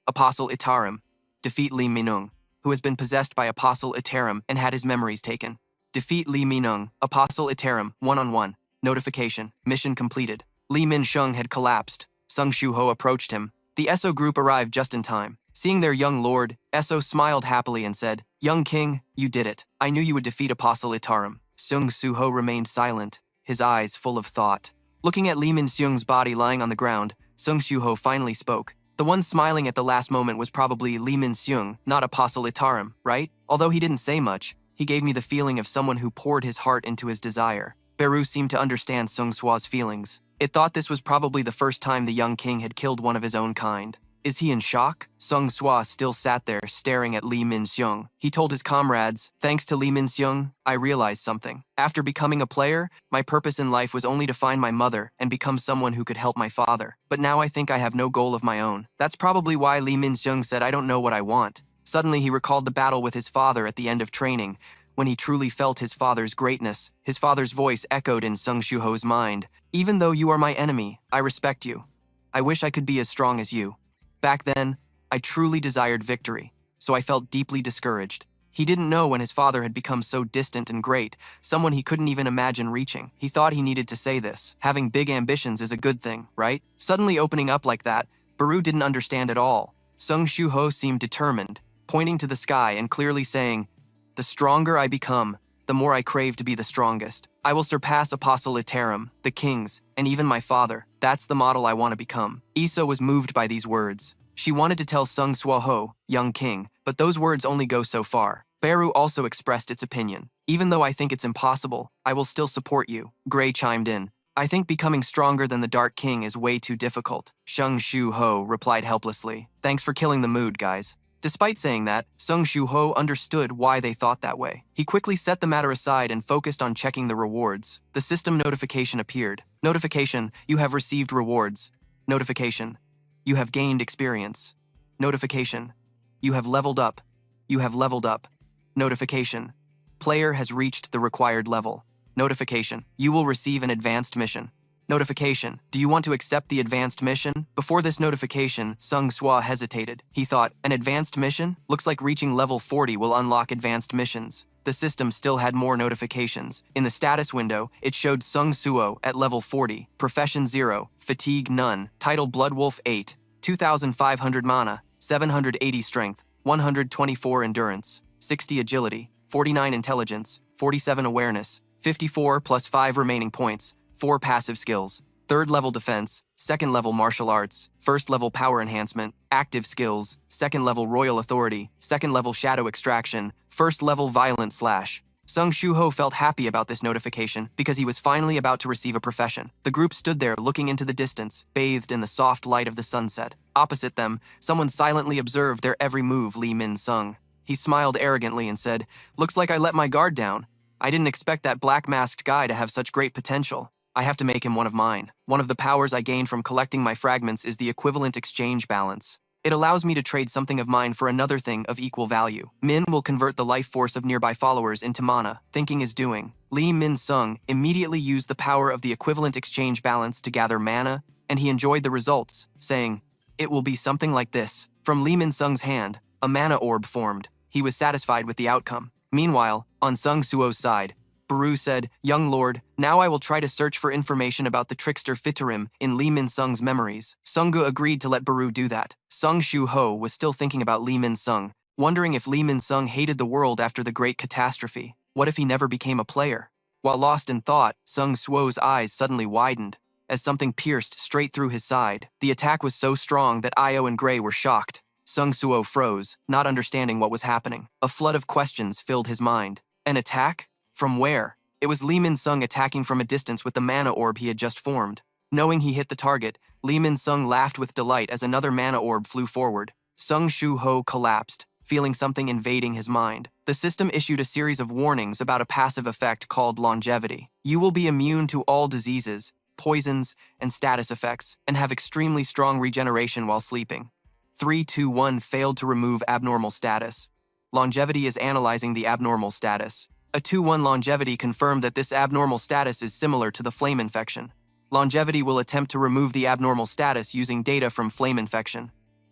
Apostle Itarim. Defeat Lee Minung, who has been possessed by Apostle Itarim and had his memories taken. Defeat Lee Minung, Apostle Itarim, one-on-one. Notification: mission completed. Lee Min Shung had collapsed. Sung Shu Ho approached him. The Esso group arrived just in time. Seeing their young lord, Esso smiled happily and said, "Young king, you did it. I knew you would defeat Apostle Itarim." Sung Soo Ho remained silent, his eyes full of thought. Looking at Lee Min Seung's body lying on the ground, Sung Soo Ho finally spoke. The one smiling at the last moment was probably Lee Min Seung, not Apostle Itarim, right? Although he didn't say much, he gave me the feeling of someone who poured his heart into his desire. Beru seemed to understand Sung Swa's feelings. It thought this was probably the first time the young king had killed one of his own kind. Is he in shock? Sung Swa still sat there, staring at Lee Min Seung. He told his comrades, "Thanks to Lee Min Seung, I realized something. After becoming a player, my purpose in life was only to find my mother and become someone who could help my father. But now I think I have no goal of my own." That's probably why Lee Min Seung said, "I don't know what I want." Suddenly he recalled the battle with his father at the end of training, when he truly felt his father's greatness. His father's voice echoed in Sung Shu Ho's mind. Even though you are my enemy, I respect you. I wish I could be as strong as you. Back then, I truly desired victory, so I felt deeply discouraged. He didn't know when his father had become so distant and great, someone he couldn't even imagine reaching. He thought he needed to say this. Having big ambitions is a good thing, right? Suddenly opening up like that, Baru didn't understand at all. Sung Shu-ho seemed determined, pointing to the sky and clearly saying, "The stronger I become, the more I crave to be the strongest. I will surpass Apostle Iterum, the kings, and even my father. That's the model I want to become." Iso was moved by these words. She wanted to tell Sung Swo-ho, young king, but those words only go so far. Baru also expressed its opinion. "Even though I think it's impossible, I will still support you." Gray chimed in. "I think becoming stronger than the Dark King is way too difficult." Sung Shu-ho replied helplessly. "Thanks for killing the mood, guys." Despite saying that, Sung Shu-ho understood why they thought that way. He quickly set the matter aside and focused on checking the rewards. The system notification appeared. Notification, you have received rewards. Notification, you have gained experience. Notification, you have leveled up. You have leveled up. Notification, player has reached the required level. Notification, you will receive an advanced mission. Notification, do you want to accept the advanced mission? Before this notification, Sung Swa hesitated. He thought, an advanced mission? Looks like reaching level 40 will unlock advanced missions. The system still had more notifications. In the status window, it showed Sung Suo at level 40, Profession 0, Fatigue none, Title Bloodwolf 8, 2,500 mana, 780 Strength, 124 Endurance, 60 Agility, 49 Intelligence, 47 Awareness, 54 plus 5 remaining points, 4 passive skills, 3rd level defense, 2nd level martial arts, 1st level power enhancement, active skills, 2nd level royal authority, 2nd level shadow extraction, 1st level violent slash. Sung Shu-ho felt happy about this notification because he was finally about to receive a profession. The group stood there looking into the distance, bathed in the soft light of the sunset. Opposite them, someone silently observed their every move. Lee Min-sung. He smiled arrogantly and said, "Looks like I let my guard down. I didn't expect that black-masked guy to have such great potential. I have to make him one of mine. One of the powers I gained from collecting my fragments is the equivalent exchange balance. It allows me to trade something of mine for another thing of equal value. Min will convert the life force of nearby followers into mana. Thinking is doing." Lee Min-sung immediately used the power of the equivalent exchange balance to gather mana, and he enjoyed the results, saying, "It will be something like this." From Lee Min-sung's hand, a mana orb formed. He was satisfied with the outcome. Meanwhile, on Sung Suo's side, Baru said, "Young lord, now I will try to search for information about the trickster Fitarim in Lee Min-sung's memories." Sunggu agreed to let Baru do that. Sung Shu-ho was still thinking about Lee Min-sung, wondering if Lee Min-sung hated the world after the great catastrophe. What if he never became a player? While lost in thought, Sung Suo's eyes suddenly widened, as something pierced straight through his side. The attack was so strong that Io and Gray were shocked. Sung Suo froze, not understanding what was happening. A flood of questions filled his mind. An attack? From where? It was Lee Min-sung attacking from a distance with the mana orb he had just formed. Knowing he hit the target, Lee Min-sung laughed with delight as another mana orb flew forward. Sung Shu-ho collapsed, feeling something invading his mind. The system issued a series of warnings about a passive effect called longevity. You will be immune to all diseases, poisons, and status effects, and have extremely strong regeneration while sleeping. 321 failed to remove abnormal status. Longevity is analyzing the abnormal status. A 2-1 longevity confirmed that this abnormal status is similar to the flame infection. Longevity will attempt to remove the abnormal status using data from flame infection.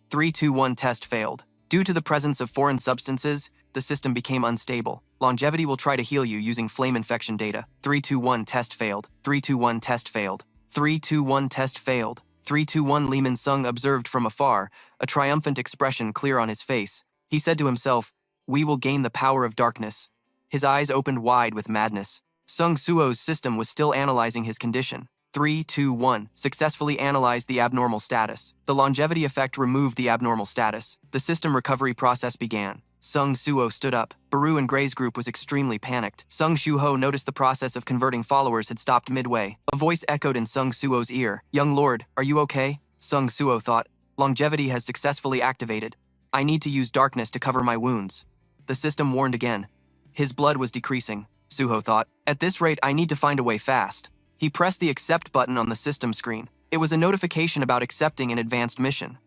321 test failed. Due to the presence of foreign substances, the system became unstable. Longevity will try to heal you using flame infection data. 321 test failed. 321 test failed. 321 test failed. 321 Lee Min-sung observed from afar, a triumphant expression clear on his face. He said to himself, "We will gain the power of darkness." His eyes opened wide with madness. Sung Suo's system was still analyzing his condition. 321 successfully analyzed the abnormal status. The longevity effect removed the abnormal status. The system recovery process began. Sung Suo stood up. Baru and Gray's group was extremely panicked. Sung Shu-ho noticed the process of converting followers had stopped midway. A voice echoed in Sung Suo's ear. "Young lord, are you okay?" Sung Suo thought, "Longevity has successfully activated. I need to use darkness to cover my wounds." The system warned again. His blood was decreasing, Suho thought. "At this rate, I need to find a way fast." He pressed the accept button on the system screen. It was a notification about accepting an advanced mission.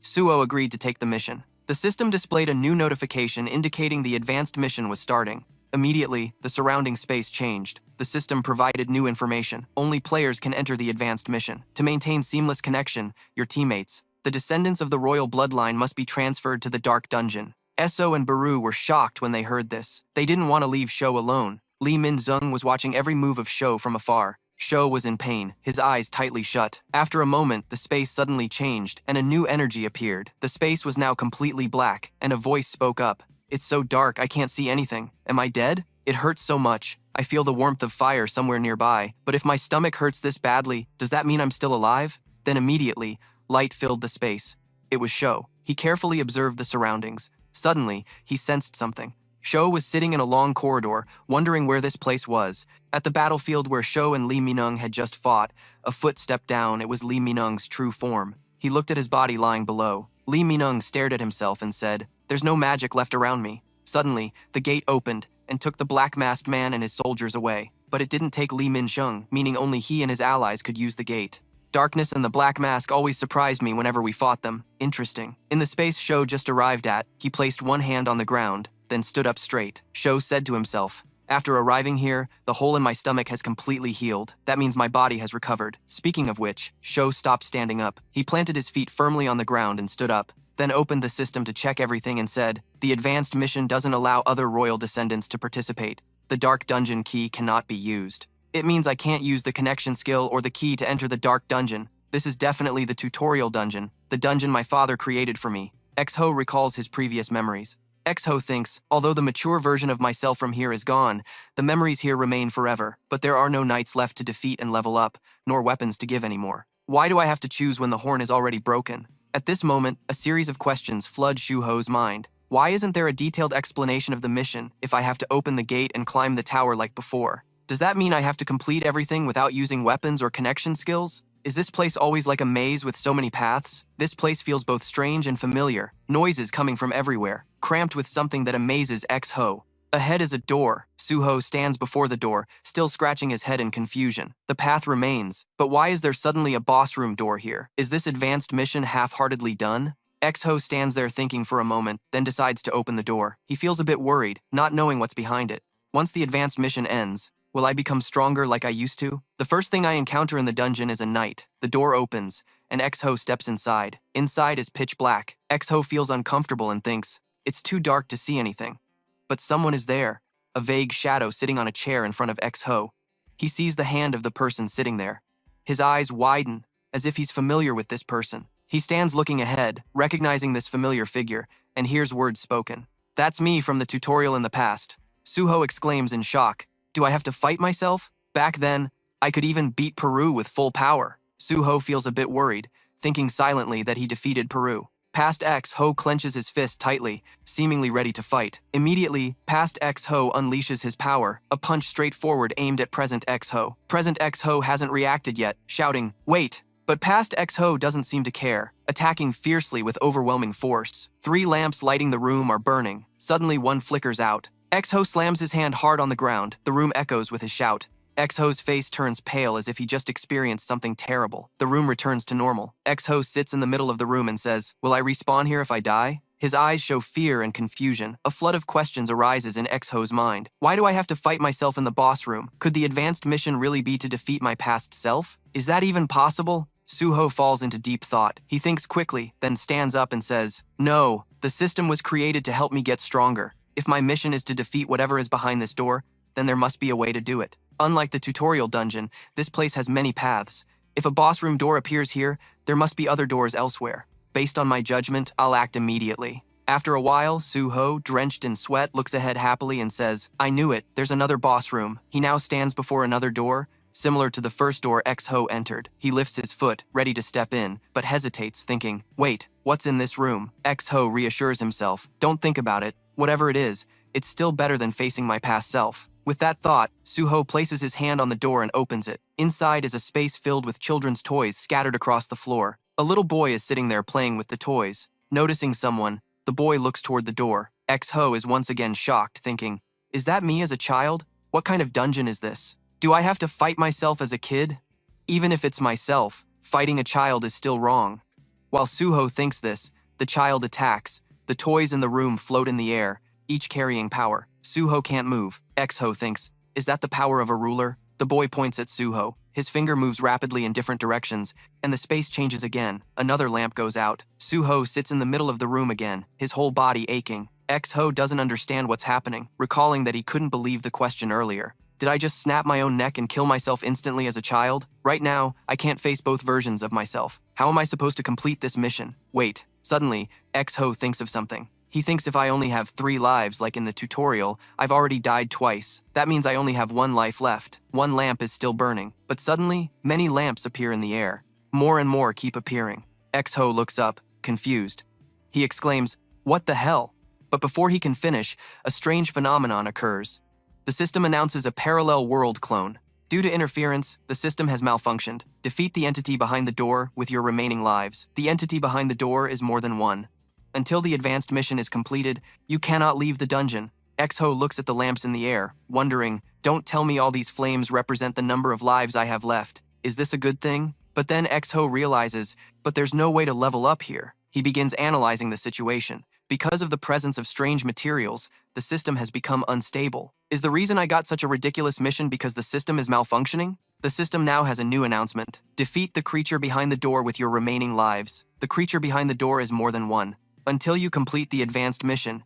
Suo agreed to take the mission. The system displayed a new notification indicating the advanced mission was starting. Immediately, the surrounding space changed. The system provided new information. Only players can enter the advanced mission. To maintain seamless connection, your teammates, the descendants of the royal bloodline, must be transferred to the dark dungeon. Eso and Baru were shocked when they heard this. They didn't want to leave Sho alone. Lee Min-zung was watching every move of Sho from afar. Sho was in pain, his eyes tightly shut. After a moment, the space suddenly changed, and a new energy appeared. The space was now completely black, and a voice spoke up. "It's so dark, I can't see anything. Am I dead? It hurts so much. I feel the warmth of fire somewhere nearby. But if my stomach hurts this badly, does that mean I'm still alive?" Then immediately, light filled the space. It was Sho. He carefully observed the surroundings. Suddenly, he sensed something. Sho was sitting in a long corridor, wondering where this place was. At the battlefield where Sho and Lee Minung had just fought, a foot stepped down. It was Lee Minung's true form. He looked at his body lying below. Lee Minung stared at himself and said, "There's no magic left around me." Suddenly, the gate opened and took the black-masked man and his soldiers away. But it didn't take Lee Min-shung, meaning only he and his allies could use the gate. Darkness and the black mask always surprised me whenever we fought them. Interesting. In the space Sho just arrived at, he placed one hand on the ground, then stood up straight. Sho said to himself, "After arriving here, the hole in my stomach has completely healed. That means my body has recovered." Speaking of which, Sho stopped standing up. He planted his feet firmly on the ground and stood up, then opened the system to check everything and said, "The advanced mission doesn't allow other royal descendants to participate. The dark dungeon key cannot be used. It means I can't use the connection skill or the key to enter the dark dungeon. This is definitely the tutorial dungeon, the dungeon my father created for me." Exho recalls his previous memories. Exho thinks, although the mature version of myself from here is gone, the memories here remain forever, but there are no knights left to defeat and level up, nor weapons to give anymore. Why do I have to choose when the horn is already broken? At this moment, a series of questions flood Shuho's mind. Why isn't there a detailed explanation of the mission if I have to open the gate and climb the tower like before? Does that mean I have to complete everything without using weapons or connection skills? Is this place always like a maze with so many paths? This place feels both strange and familiar, noises coming from everywhere, cramped with something that amazes X-Ho. Ahead is a door. Suho stands before the door, still scratching his head in confusion. The path remains, but why is there suddenly a boss room door here? Is this advanced mission half-heartedly done? X-Ho stands there thinking for a moment, then decides to open the door. He feels a bit worried, not knowing what's behind it. Once the advanced mission ends, will I become stronger like I used to? The first thing I encounter in the dungeon is a knight. The door opens, and X-Ho steps inside. Inside is pitch black. X-Ho feels uncomfortable and thinks, it's too dark to see anything. But someone is there, a vague shadow sitting on a chair in front of X-Ho. He sees the hand of the person sitting there. His eyes widen, as if he's familiar with this person. He stands looking ahead, recognizing this familiar figure, and hears words spoken. "That's me from the tutorial in the past." Suho exclaims in shock. "Do I have to fight myself? Back then, I could even beat Peru with full power." Suho feels a bit worried, thinking silently that he defeated Peru. Past X-Ho clenches his fist tightly, seemingly ready to fight. Immediately, Past X-Ho unleashes his power, a punch straight forward aimed at Present X-Ho. Present X-Ho hasn't reacted yet, shouting, "Wait!" But Past X-Ho doesn't seem to care, attacking fiercely with overwhelming force. 3 lamps lighting the room are burning. Suddenly one flickers out. X-Ho slams his hand hard on the ground. The room echoes with his shout. X-Ho's face turns pale as if he just experienced something terrible. The room returns to normal. X-Ho sits in the middle of the room and says, "Will I respawn here if I die?" His eyes show fear and confusion. A flood of questions arises in X-Ho's mind. Why do I have to fight myself in the boss room? Could the advanced mission really be to defeat my past self? Is that even possible? Suho falls into deep thought. He thinks quickly, then stands up and says, "No, the system was created to help me get stronger. If my mission is to defeat whatever is behind this door, then there must be a way to do it. Unlike the tutorial dungeon, this place has many paths. If a boss room door appears here, there must be other doors elsewhere. Based on my judgment, I'll act immediately." After a while, Suho, drenched in sweat, looks ahead happily and says, "I knew it, there's another boss room." He now stands before another door, similar to the first door X-Ho entered. He lifts his foot, ready to step in, but hesitates, thinking, "Wait, what's in this room?" X-Ho reassures himself, "Don't think about it. Whatever it is, it's still better than facing my past self." With that thought, Suho places his hand on the door and opens it. Inside is a space filled with children's toys scattered across the floor. A little boy is sitting there playing with the toys. Noticing someone, the boy looks toward the door. X-Ho is once again shocked, thinking, "Is that me as a child? What kind of dungeon is this? Do I have to fight myself as a kid? Even if it's myself, fighting a child is still wrong." While Suho thinks this, the child attacks. The toys in the room float in the air, each carrying power. Suho can't move. Exho thinks, is that the power of a ruler? The boy points at Suho. His finger moves rapidly in different directions, and the space changes again. Another lamp goes out. Suho sits in the middle of the room again, his whole body aching. Exho doesn't understand what's happening, recalling that he couldn't believe the question earlier. Did I just snap my own neck and kill myself instantly as a child? Right now, I can't face both versions of myself. How am I supposed to complete this mission? Wait. Suddenly, Exho thinks of something. He thinks if I only have 3 lives like in the tutorial, I've already died twice. That means I only have 1 life left. 1 lamp is still burning. But suddenly, many lamps appear in the air. More and more keep appearing. Exho looks up, confused. He exclaims, "What the hell?" But before he can finish, a strange phenomenon occurs. The system announces a parallel world clone. Due to interference, the system has malfunctioned. Defeat the entity behind the door with your remaining lives. The entity behind the door is more than 1. Until the advanced mission is completed, you cannot leave the dungeon. Exho looks at the lamps in the air, wondering, don't tell me all these flames represent the number of lives I have left. Is this a good thing? But then Exho realizes, but there's no way to level up here. He begins analyzing the situation. Because of the presence of strange materials, the system has become unstable. Is the reason I got such a ridiculous mission because the system is malfunctioning? The system now has a new announcement. Defeat the creature behind the door with your remaining lives. The creature behind the door is more than 1. Until you complete the advanced mission,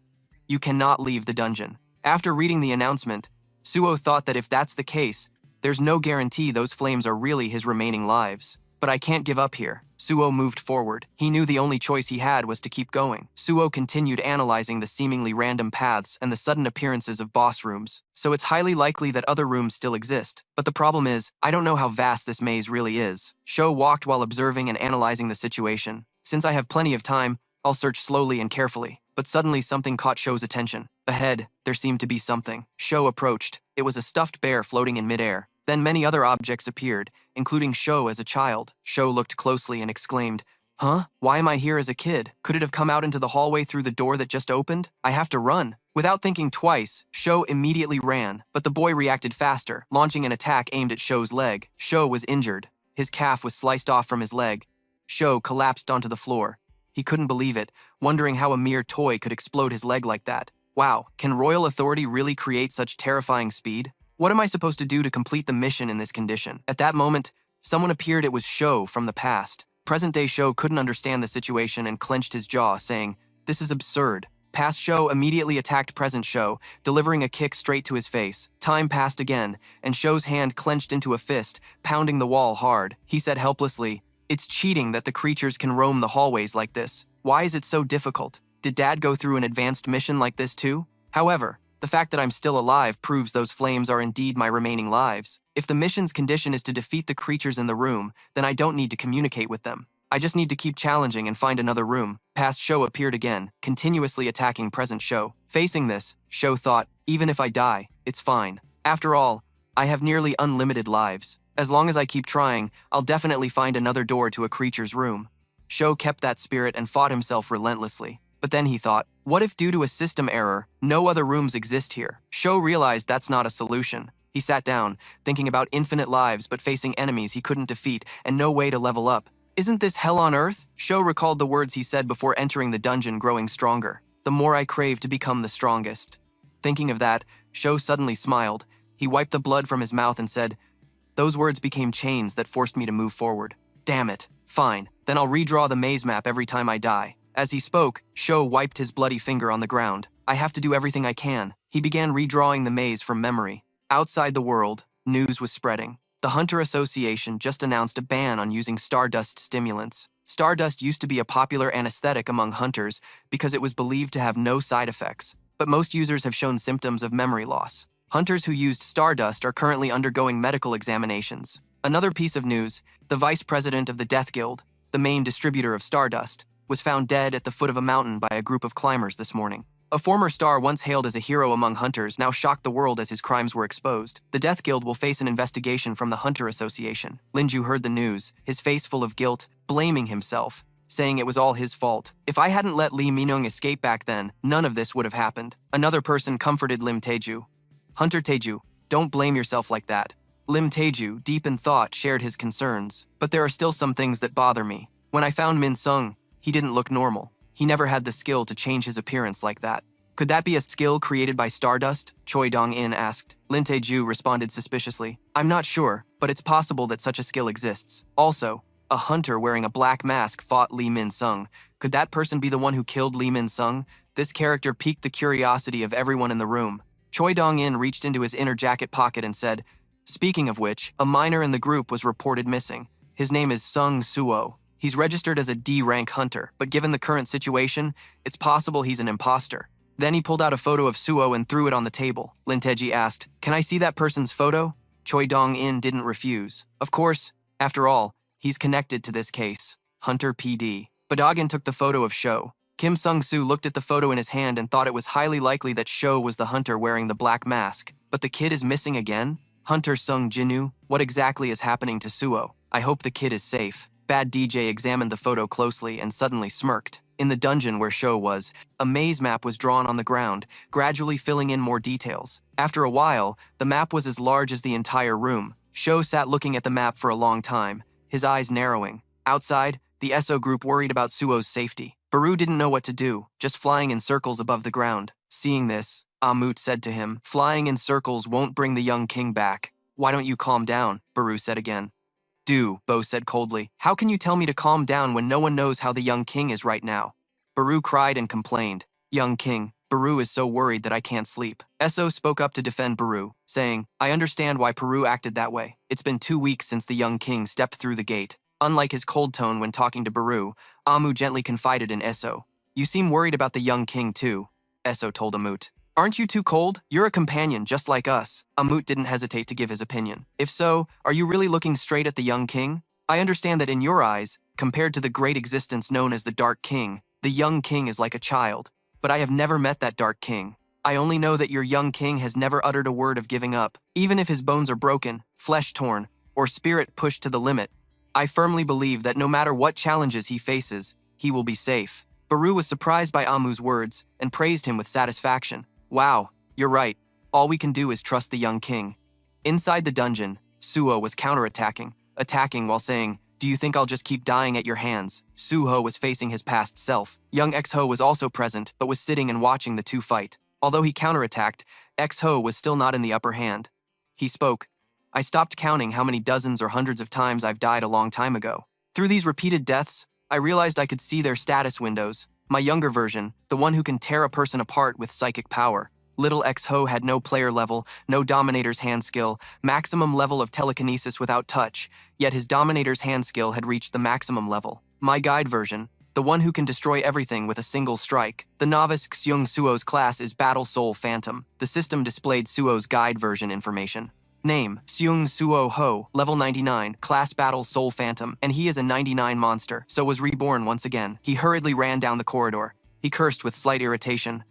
you cannot leave the dungeon. After reading the announcement, Suho thought that if that's the case, there's no guarantee those flames are really his remaining lives. But I can't give up here. Suho moved forward. He knew the only choice he had was to keep going. Suho continued analyzing the seemingly random paths and the sudden appearances of boss rooms. So it's highly likely that other rooms still exist. But the problem is, I don't know how vast this maze really is. Sho walked while observing and analyzing the situation. Since I have plenty of time, I'll search slowly and carefully. But suddenly something caught Sho's attention. Ahead, there seemed to be something. Sho approached. It was a stuffed bear floating in midair. Then many other objects appeared, including Sho as a child. Sho looked closely and exclaimed, "Huh? Why am I here as a kid? Could it have come out into the hallway through the door that just opened? I have to run." Without thinking twice, Sho immediately ran, but the boy reacted faster, launching an attack aimed at Sho's leg. Sho was injured. His calf was sliced off from his leg. Sho collapsed onto the floor. He couldn't believe it, wondering how a mere toy could explode his leg like that. Wow, can royal authority really create such terrifying speed? What am I supposed to do to complete the mission in this condition? At that moment, someone appeared. It was Sho from the past. Present-day Sho couldn't understand the situation and clenched his jaw, saying, "This is absurd." Past Sho immediately attacked present Sho, delivering a kick straight to his face. Time passed again, and Sho's hand clenched into a fist, pounding the wall hard. He said helplessly, "It's cheating that the creatures can roam the hallways like this. Why is it so difficult? Did Dad go through an advanced mission like this too?" However, the fact that I'm still alive proves those flames are indeed my remaining lives. If the mission's condition is to defeat the creatures in the room, then I don't need to communicate with them. I just need to keep challenging and find another room. Past Sho appeared again, continuously attacking present Sho. Facing this, Sho thought, even if I die, it's fine. After all, I have nearly unlimited lives. As long as I keep trying, I'll definitely find another door to a creature's room. Sho kept that spirit and fought himself relentlessly. But then he thought, what if due to a system error, no other rooms exist here? Sho realized that's not a solution. He sat down, thinking about infinite lives but facing enemies he couldn't defeat and no way to level up. Isn't this hell on earth? Sho recalled the words he said before entering the dungeon, growing stronger. The more I crave to become the strongest. Thinking of that, Sho suddenly smiled. He wiped the blood from his mouth and said, "Those words became chains that forced me to move forward. Damn it. Fine, then I'll redraw the maze map every time I die." As he spoke, Sho wiped his bloody finger on the ground. I have to do everything I can. He began redrawing the maze from memory. Outside the world, news was spreading. The Hunter Association just announced a ban on using Stardust stimulants. Stardust used to be a popular anesthetic among hunters because it was believed to have no side effects, but most users have shown symptoms of memory loss. Hunters who used Stardust are currently undergoing medical examinations. Another piece of news, the vice president of the Death Guild, the main distributor of Stardust, was found dead at the foot of a mountain by a group of climbers this morning. A former star once hailed as a hero among hunters now shocked the world as his crimes were exposed. The Death Guild will face an investigation from the Hunter Association. Linju heard the news, his face full of guilt, blaming himself, saying it was all his fault. If I hadn't let Lee Minung escape back then, none of this would have happened. Another person comforted Lim Taeju. Hunter Taeju, don't blame yourself like that. Lim Taeju, deep in thought, shared his concerns. But there are still some things that bother me. When I found Min Sung, he didn't look normal. He never had the skill to change his appearance like that. Could that be a skill created by Stardust? Choi Dong-in asked. Lin Tae-ju responded suspiciously. I'm not sure, but it's possible that such a skill exists. Also, a hunter wearing a black mask fought Lee Min-sung. Could that person be the one who killed Lee Min-sung? This character piqued the curiosity of everyone in the room. Choi Dong-in reached into his inner jacket pocket and said, speaking of which, a minor in the group was reported missing. His name is Sung Suo. He's registered as a D-rank hunter, but given the current situation, it's possible he's an imposter. Then he pulled out a photo of Suo and threw it on the table. Lin Tae-ji asked, can I see that person's photo? Choi Dong-in didn't refuse. Of course, after all, he's connected to this case. Hunter PD. Badogin took the photo of Sho. Kim Sung-soo looked at the photo in his hand and thought it was highly likely that Sho was the hunter wearing the black mask. But the kid is missing again? Hunter Sung Jinu, what exactly is happening to Suo? I hope the kid is safe. Bad DJ examined the photo closely and suddenly smirked. In the dungeon where Sho was, a maze map was drawn on the ground, gradually filling in more details. After a while, the map was as large as the entire room. Sho sat looking at the map for a long time, his eyes narrowing. Outside, the SO group worried about Suo's safety. Baru didn't know what to do, just flying in circles above the ground. Seeing this, Amut said to him, flying in circles won't bring the young king back. Why don't you calm down? Baru said again. Do, Bo said coldly. How can you tell me to calm down when no one knows how the young king is right now? Baru cried and complained. Young king, Baru is so worried that I can't sleep. SO spoke up to defend Baru, saying, I understand why Baru acted that way. It's been 2 weeks since the young king stepped through the gate. Unlike his cold tone when talking to Baru, Amu gently confided in SO. You seem worried about the young king too, SO told Amut. Aren't you too cold? You're a companion just like us. Amut didn't hesitate to give his opinion. If so, are you really looking straight at the young king? I understand that in your eyes, compared to the great existence known as the Dark King, the young king is like a child. But I have never met that Dark King. I only know that your young king has never uttered a word of giving up, even if his bones are broken, flesh torn, or spirit pushed to the limit. I firmly believe that no matter what challenges he faces, he will be safe. Baru was surprised by Amu's words and praised him with satisfaction. Wow, you're right. All we can do is trust the young king. Inside the dungeon, Suo was counterattacking, attacking while saying, do you think I'll just keep dying at your hands? Suho was facing his past self. Young X-Ho was also present, but was sitting and watching the two fight. Although he counterattacked, X-Ho was still not in the upper hand. He spoke, I stopped counting how many dozens or hundreds of times I've died a long time ago. Through these repeated deaths, I realized I could see their status windows. My younger version, the one who can tear a person apart with psychic power. Little X-Ho had no player level, no Dominator's hand skill, maximum level of telekinesis without touch, yet his Dominator's hand skill had reached the maximum level. My guide version, the one who can destroy everything with a single strike. The novice Xeung Suo's class is Battle Soul Phantom. The system displayed Suo's guide version information. Name, Xeung Suo Ho, level 99, class Battle Soul Phantom, and he is a 99 monster, so was reborn once again. He hurriedly ran down the corridor. He cursed with slight irritation.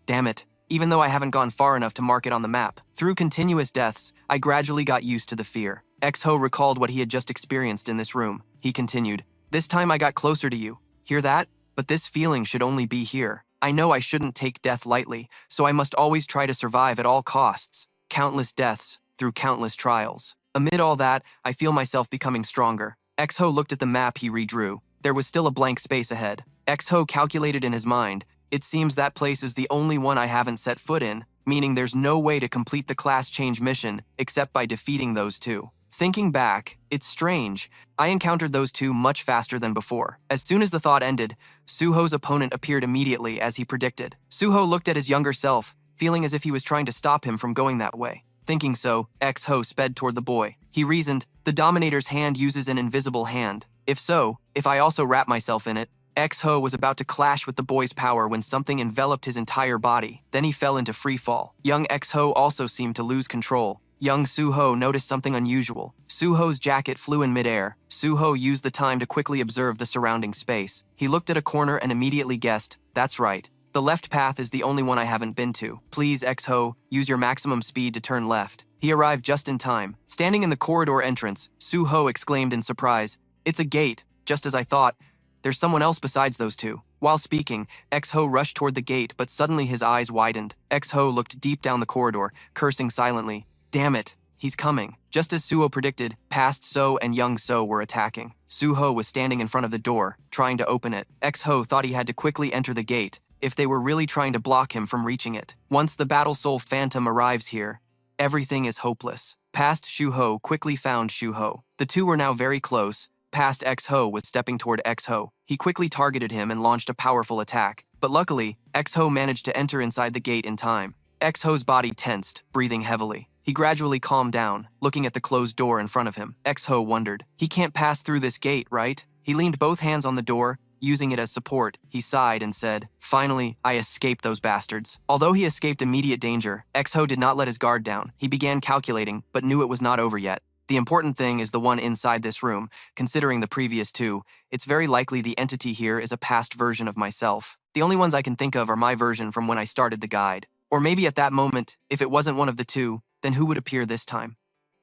Damn it. Even though I haven't gone far enough to mark it on the map. Through continuous deaths, I gradually got used to the fear. X-Ho recalled what he had just experienced in this room. He continued, this time I got closer to you. Hear that? But this feeling should only be here. I know I shouldn't take death lightly, so I must always try to survive at all costs. Countless deaths, through countless trials. Amid all that, I feel myself becoming stronger. X-Ho looked at the map he redrew. There was still a blank space ahead. X-Ho calculated in his mind, it seems that place is the only one I haven't set foot in, meaning there's no way to complete the class change mission except by defeating those two. Thinking back, it's strange. I encountered those two much faster than before. As soon as the thought ended, Suho's opponent appeared immediately as he predicted. Suho looked at his younger self, feeling as if he was trying to stop him from going that way. Thinking so, X-Ho sped toward the boy. He reasoned, the Dominator's hand uses an invisible hand. If so, if I also wrap myself in it, X-Ho was about to clash with the boy's power when something enveloped his entire body. Then he fell into free fall. Young X-Ho also seemed to lose control. Young Suho noticed something unusual. Suho's jacket flew in midair. Suho used the time to quickly observe the surrounding space. He looked at a corner and immediately guessed, that's right. The left path is the only one I haven't been to. Please, X-Ho, use your maximum speed to turn left. He arrived just in time. Standing in the corridor entrance, Suho exclaimed in surprise, it's a gate, just as I thought. There's someone else besides those two. While speaking, X-Ho rushed toward the gate, but suddenly his eyes widened. X-Ho looked deep down the corridor, cursing silently. Damn it, he's coming. Just as Suho predicted, past So and young So were attacking. Suho was standing in front of the door, trying to open it. X-Ho thought he had to quickly enter the gate, if they were really trying to block him from reaching it. Once the Battle Soul Phantom arrives here, everything is hopeless. Past Shu-Ho quickly found Shu-Ho. The two were now very close. Past X-Ho was stepping toward X-Ho. He quickly targeted him and launched a powerful attack. But luckily, X-Ho managed to enter inside the gate in time. X-Ho's body tensed, breathing heavily. He gradually calmed down, looking at the closed door in front of him. X-Ho wondered, he can't pass through this gate, right? He leaned both hands on the door, using it as support. He sighed and said, finally, I escaped those bastards. Although he escaped immediate danger, X-Ho did not let his guard down. He began calculating, but knew it was not over yet. The important thing is the one inside this room. Considering the previous two, it's very likely the entity here is a past version of myself. The only ones I can think of are my version from when I started the guide. Or maybe at that moment, if it wasn't one of the two, then who would appear this time?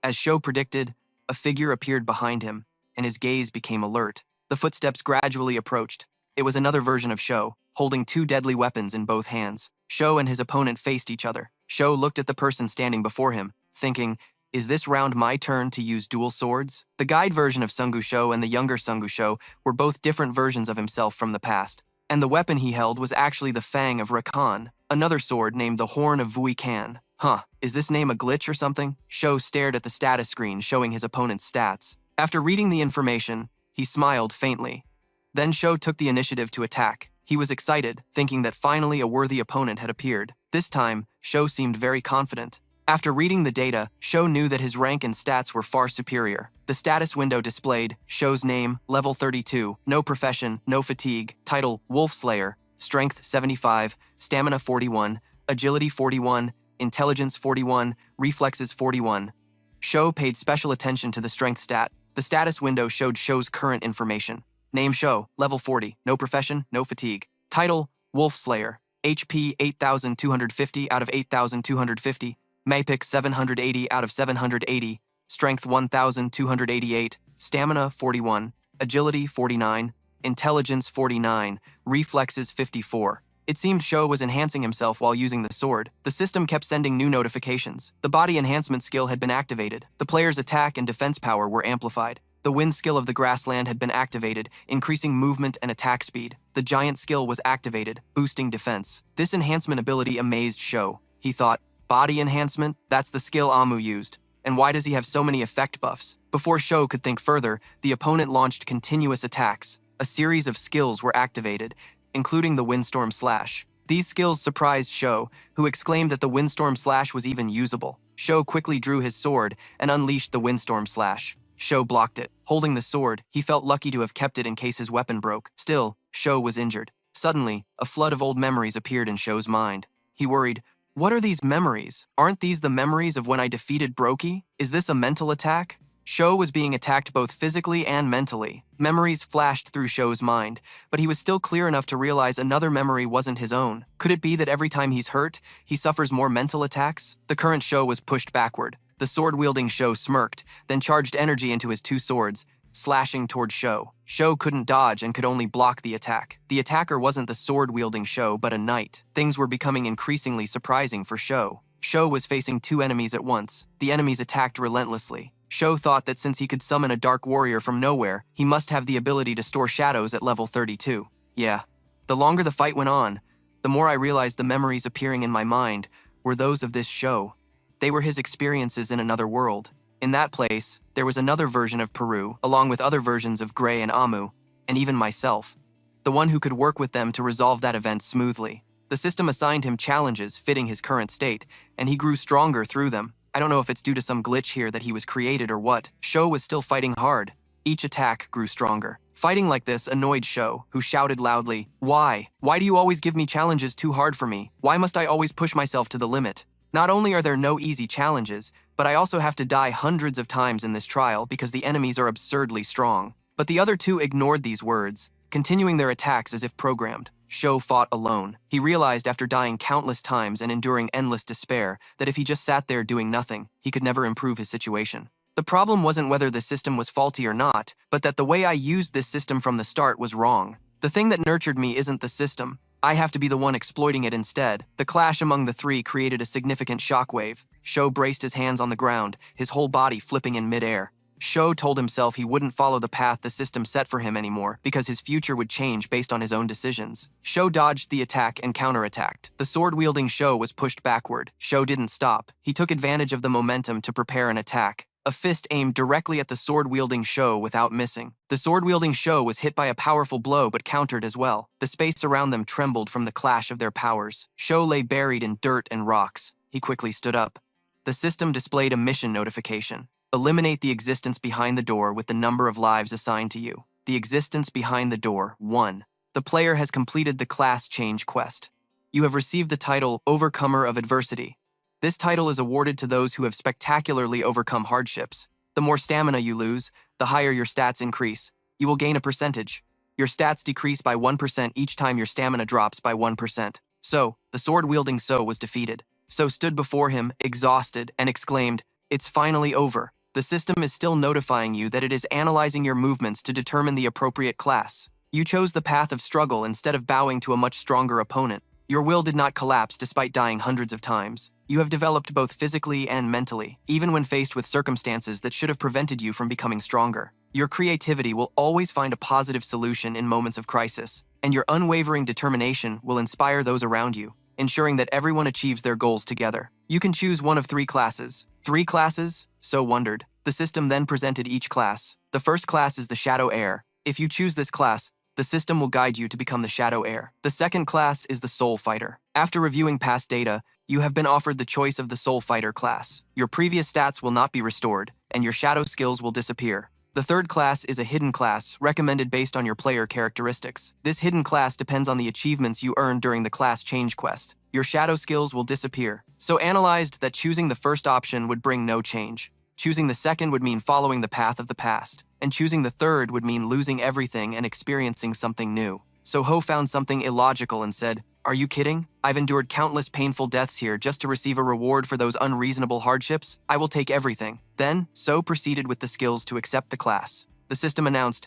As Sho predicted, a figure appeared behind him, and his gaze became alert. The footsteps gradually approached. It was another version of Sho, holding two deadly weapons in both hands. Sho and his opponent faced each other. Sho looked at the person standing before him, thinking, is this round my turn to use dual swords? The guide version of Sungu Sho and the younger Sungu Sho were both different versions of himself from the past, and the weapon he held was actually the Fang of Rakan, another sword named the Horn of Vui Kan. Huh, is this name a glitch or something? Sho stared at the status screen showing his opponent's stats. After reading the information, he smiled faintly. Then Sho took the initiative to attack. He was excited, thinking that finally a worthy opponent had appeared. This time, Sho seemed very confident. After reading the data, Sho knew that his rank and stats were far superior. The status window displayed Sho's name, level 32, no profession, no fatigue, title, Wolf Slayer, strength 75, stamina 41, agility 41, intelligence 41, reflexes 41. Sho paid special attention to the strength stat. The status window showed Sho's current information. Name Sho, level 40, no profession, no fatigue. Title, Wolf Slayer, HP 8,250 out of 8,250, Mapic 780 out of 780, strength 1,288, stamina 41, agility 49, intelligence 49, reflexes 54. It seemed Sho was enhancing himself while using the sword. The system kept sending new notifications. The body enhancement skill had been activated. The player's attack and defense power were amplified. The wind skill of the grassland had been activated, increasing movement and attack speed. The giant skill was activated, boosting defense. This enhancement ability amazed Sho. He thought, body enhancement? That's the skill Amu used. And why does he have so many effect buffs? Before Sho could think further, the opponent launched continuous attacks. A series of skills were activated, including the Windstorm Slash. These skills surprised Sho, who exclaimed that the Windstorm Slash was even usable. Sho quickly drew his sword and unleashed the Windstorm Slash. Sho blocked it. Holding the sword, he felt lucky to have kept it in case his weapon broke. Still, Sho was injured. Suddenly, a flood of old memories appeared in Sho's mind. He worried, what are these memories? Aren't these the memories of when I defeated Brokey? Is this a mental attack? Sho was being attacked both physically and mentally. Memories flashed through Sho's mind, but he was still clear enough to realize another memory wasn't his own. Could it be that every time he's hurt, he suffers more mental attacks? The current Sho was pushed backward. The sword-wielding Sho smirked, then charged energy into his two swords, slashing toward Sho. Sho couldn't dodge and could only block the attack. The attacker wasn't the sword-wielding Sho, but a knight. Things were becoming increasingly surprising for Sho. Sho was facing two enemies at once. The enemies attacked relentlessly. Sho thought that since he could summon a dark warrior from nowhere, he must have the ability to store shadows at level 32. Yeah. The longer the fight went on, the more I realized the memories appearing in my mind were those of this Sho. They were his experiences in another world. In that place, there was another version of Peru, along with other versions of Gray and Amu, and even myself, the one who could work with them to resolve that event smoothly. The system assigned him challenges fitting his current state, and he grew stronger through them. I don't know if it's due to some glitch here that he was created or what. Sho was still fighting hard. Each attack grew stronger. Fighting like this annoyed Sho, who shouted loudly, "Why? Why do you always give me challenges too hard for me? Why must I always push myself to the limit? Not only are there no easy challenges, but I also have to die hundreds of times in this trial because the enemies are absurdly strong." But the other two ignored these words, continuing their attacks as if programmed. Sho fought alone. He realized after dying countless times and enduring endless despair that if he just sat there doing nothing, he could never improve his situation. The problem wasn't whether the system was faulty or not, but that the way I used this system from the start was wrong. The thing that nurtured me isn't the system. I have to be the one exploiting it instead. The clash among the three created a significant shockwave. Sho braced his hands on the ground, his whole body flipping in midair. Sho told himself he wouldn't follow the path the system set for him anymore because his future would change based on his own decisions. Sho dodged the attack and counterattacked. The sword-wielding Sho was pushed backward. Sho didn't stop. He took advantage of the momentum to prepare an attack. A fist aimed directly at the sword-wielding Sho without missing. The sword-wielding Sho was hit by a powerful blow but countered as well. The space around them trembled from the clash of their powers. Sho lay buried in dirt and rocks. He quickly stood up. The system displayed a mission notification. Eliminate the existence behind the door with the number of lives assigned to you. The existence behind the door, 1. The player has completed the class change quest. You have received the title Overcomer of Adversity. This title is awarded to those who have spectacularly overcome hardships. The more stamina you lose, the higher your stats increase. You will gain a percentage. Your stats decrease by 1% each time your stamina drops by 1%. So, the sword-wielding So was defeated. So stood before him, exhausted, and exclaimed, "It's finally over." The system is still notifying you that it is analyzing your movements to determine the appropriate class. You chose the path of struggle instead of bowing to a much stronger opponent. Your will did not collapse despite dying hundreds of times. You have developed both physically and mentally, even when faced with circumstances that should have prevented you from becoming stronger. Your creativity will always find a positive solution in moments of crisis, and your unwavering determination will inspire those around you, ensuring that everyone achieves their goals together. You can choose one of 3 classes. 3 classes? So wondered. The system then presented each class. The first class is the Shadow Heir. If you choose this class, the system will guide you to become the Shadow Heir. The second class is the Soul Fighter. After reviewing past data, you have been offered the choice of the Soul Fighter class. Your previous stats will not be restored, and your shadow skills will disappear. The third class is a hidden class, recommended based on your player characteristics. This hidden class depends on the achievements you earned during the class change quest. Your shadow skills will disappear. So analyzed that choosing the first option would bring no change. Choosing the second would mean following the path of the past, and choosing the third would mean losing everything and experiencing something new. So Ho found something illogical and said, "Are you kidding? I've endured countless painful deaths here just to receive a reward for those unreasonable hardships. I will take everything." Then, So proceeded with the skills to accept the class. The system announced,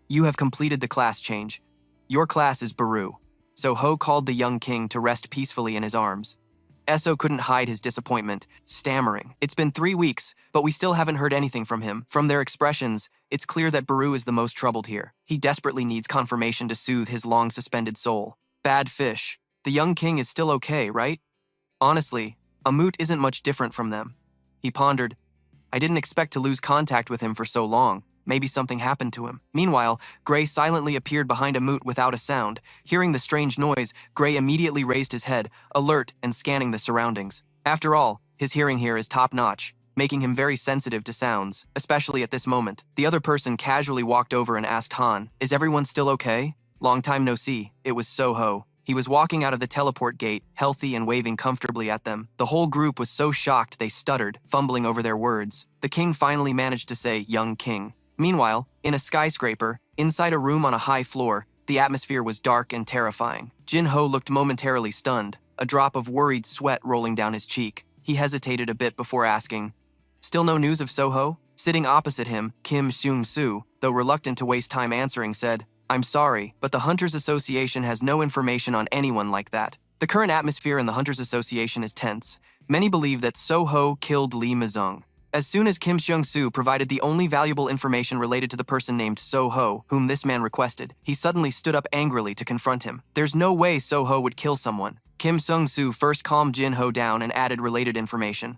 "You have completed the class change. Your class is Baru." So Ho called the young king to rest peacefully in his arms. Eso couldn't hide his disappointment, stammering, "It's been 3 weeks, but we still haven't heard anything from him." From their expressions, it's clear that Baru is the most troubled here. He desperately needs confirmation to soothe his long-suspended soul. Bad fish. The young king is still okay, right? Honestly, Amut isn't much different from them. He pondered, "I didn't expect to lose contact with him for so long. Maybe something happened to him." Meanwhile, Gray silently appeared behind Amut without a sound. Hearing the strange noise, Gray immediately raised his head, alert and scanning the surroundings. After all, his hearing here is top-notch, making him very sensitive to sounds, especially at this moment. The other person casually walked over and asked Han, "Is everyone still okay?" "Long time no see." It was Soho. He was walking out of the teleport gate, healthy and waving comfortably at them. The whole group was so shocked they stuttered, fumbling over their words. The king finally managed to say, "Young king." Meanwhile, in a skyscraper, inside a room on a high floor, the atmosphere was dark and terrifying. Jin Ho looked momentarily stunned, a drop of worried sweat rolling down his cheek. He hesitated a bit before asking, "Still no news of Soho?" Sitting opposite him, Kim Seung-soo, though reluctant to waste time answering, said, "I'm sorry, but the Hunters Association has no information on anyone like that. The current atmosphere in the Hunters Association is tense. Many believe that Soho killed Lee Mizung." As soon as Kim Seung-soo provided the only valuable information related to the person named Soho, whom this man requested, he suddenly stood up angrily to confront him. "There's no way Soho would kill someone." Kim Seung-soo first calmed Jin Ho down and added related information.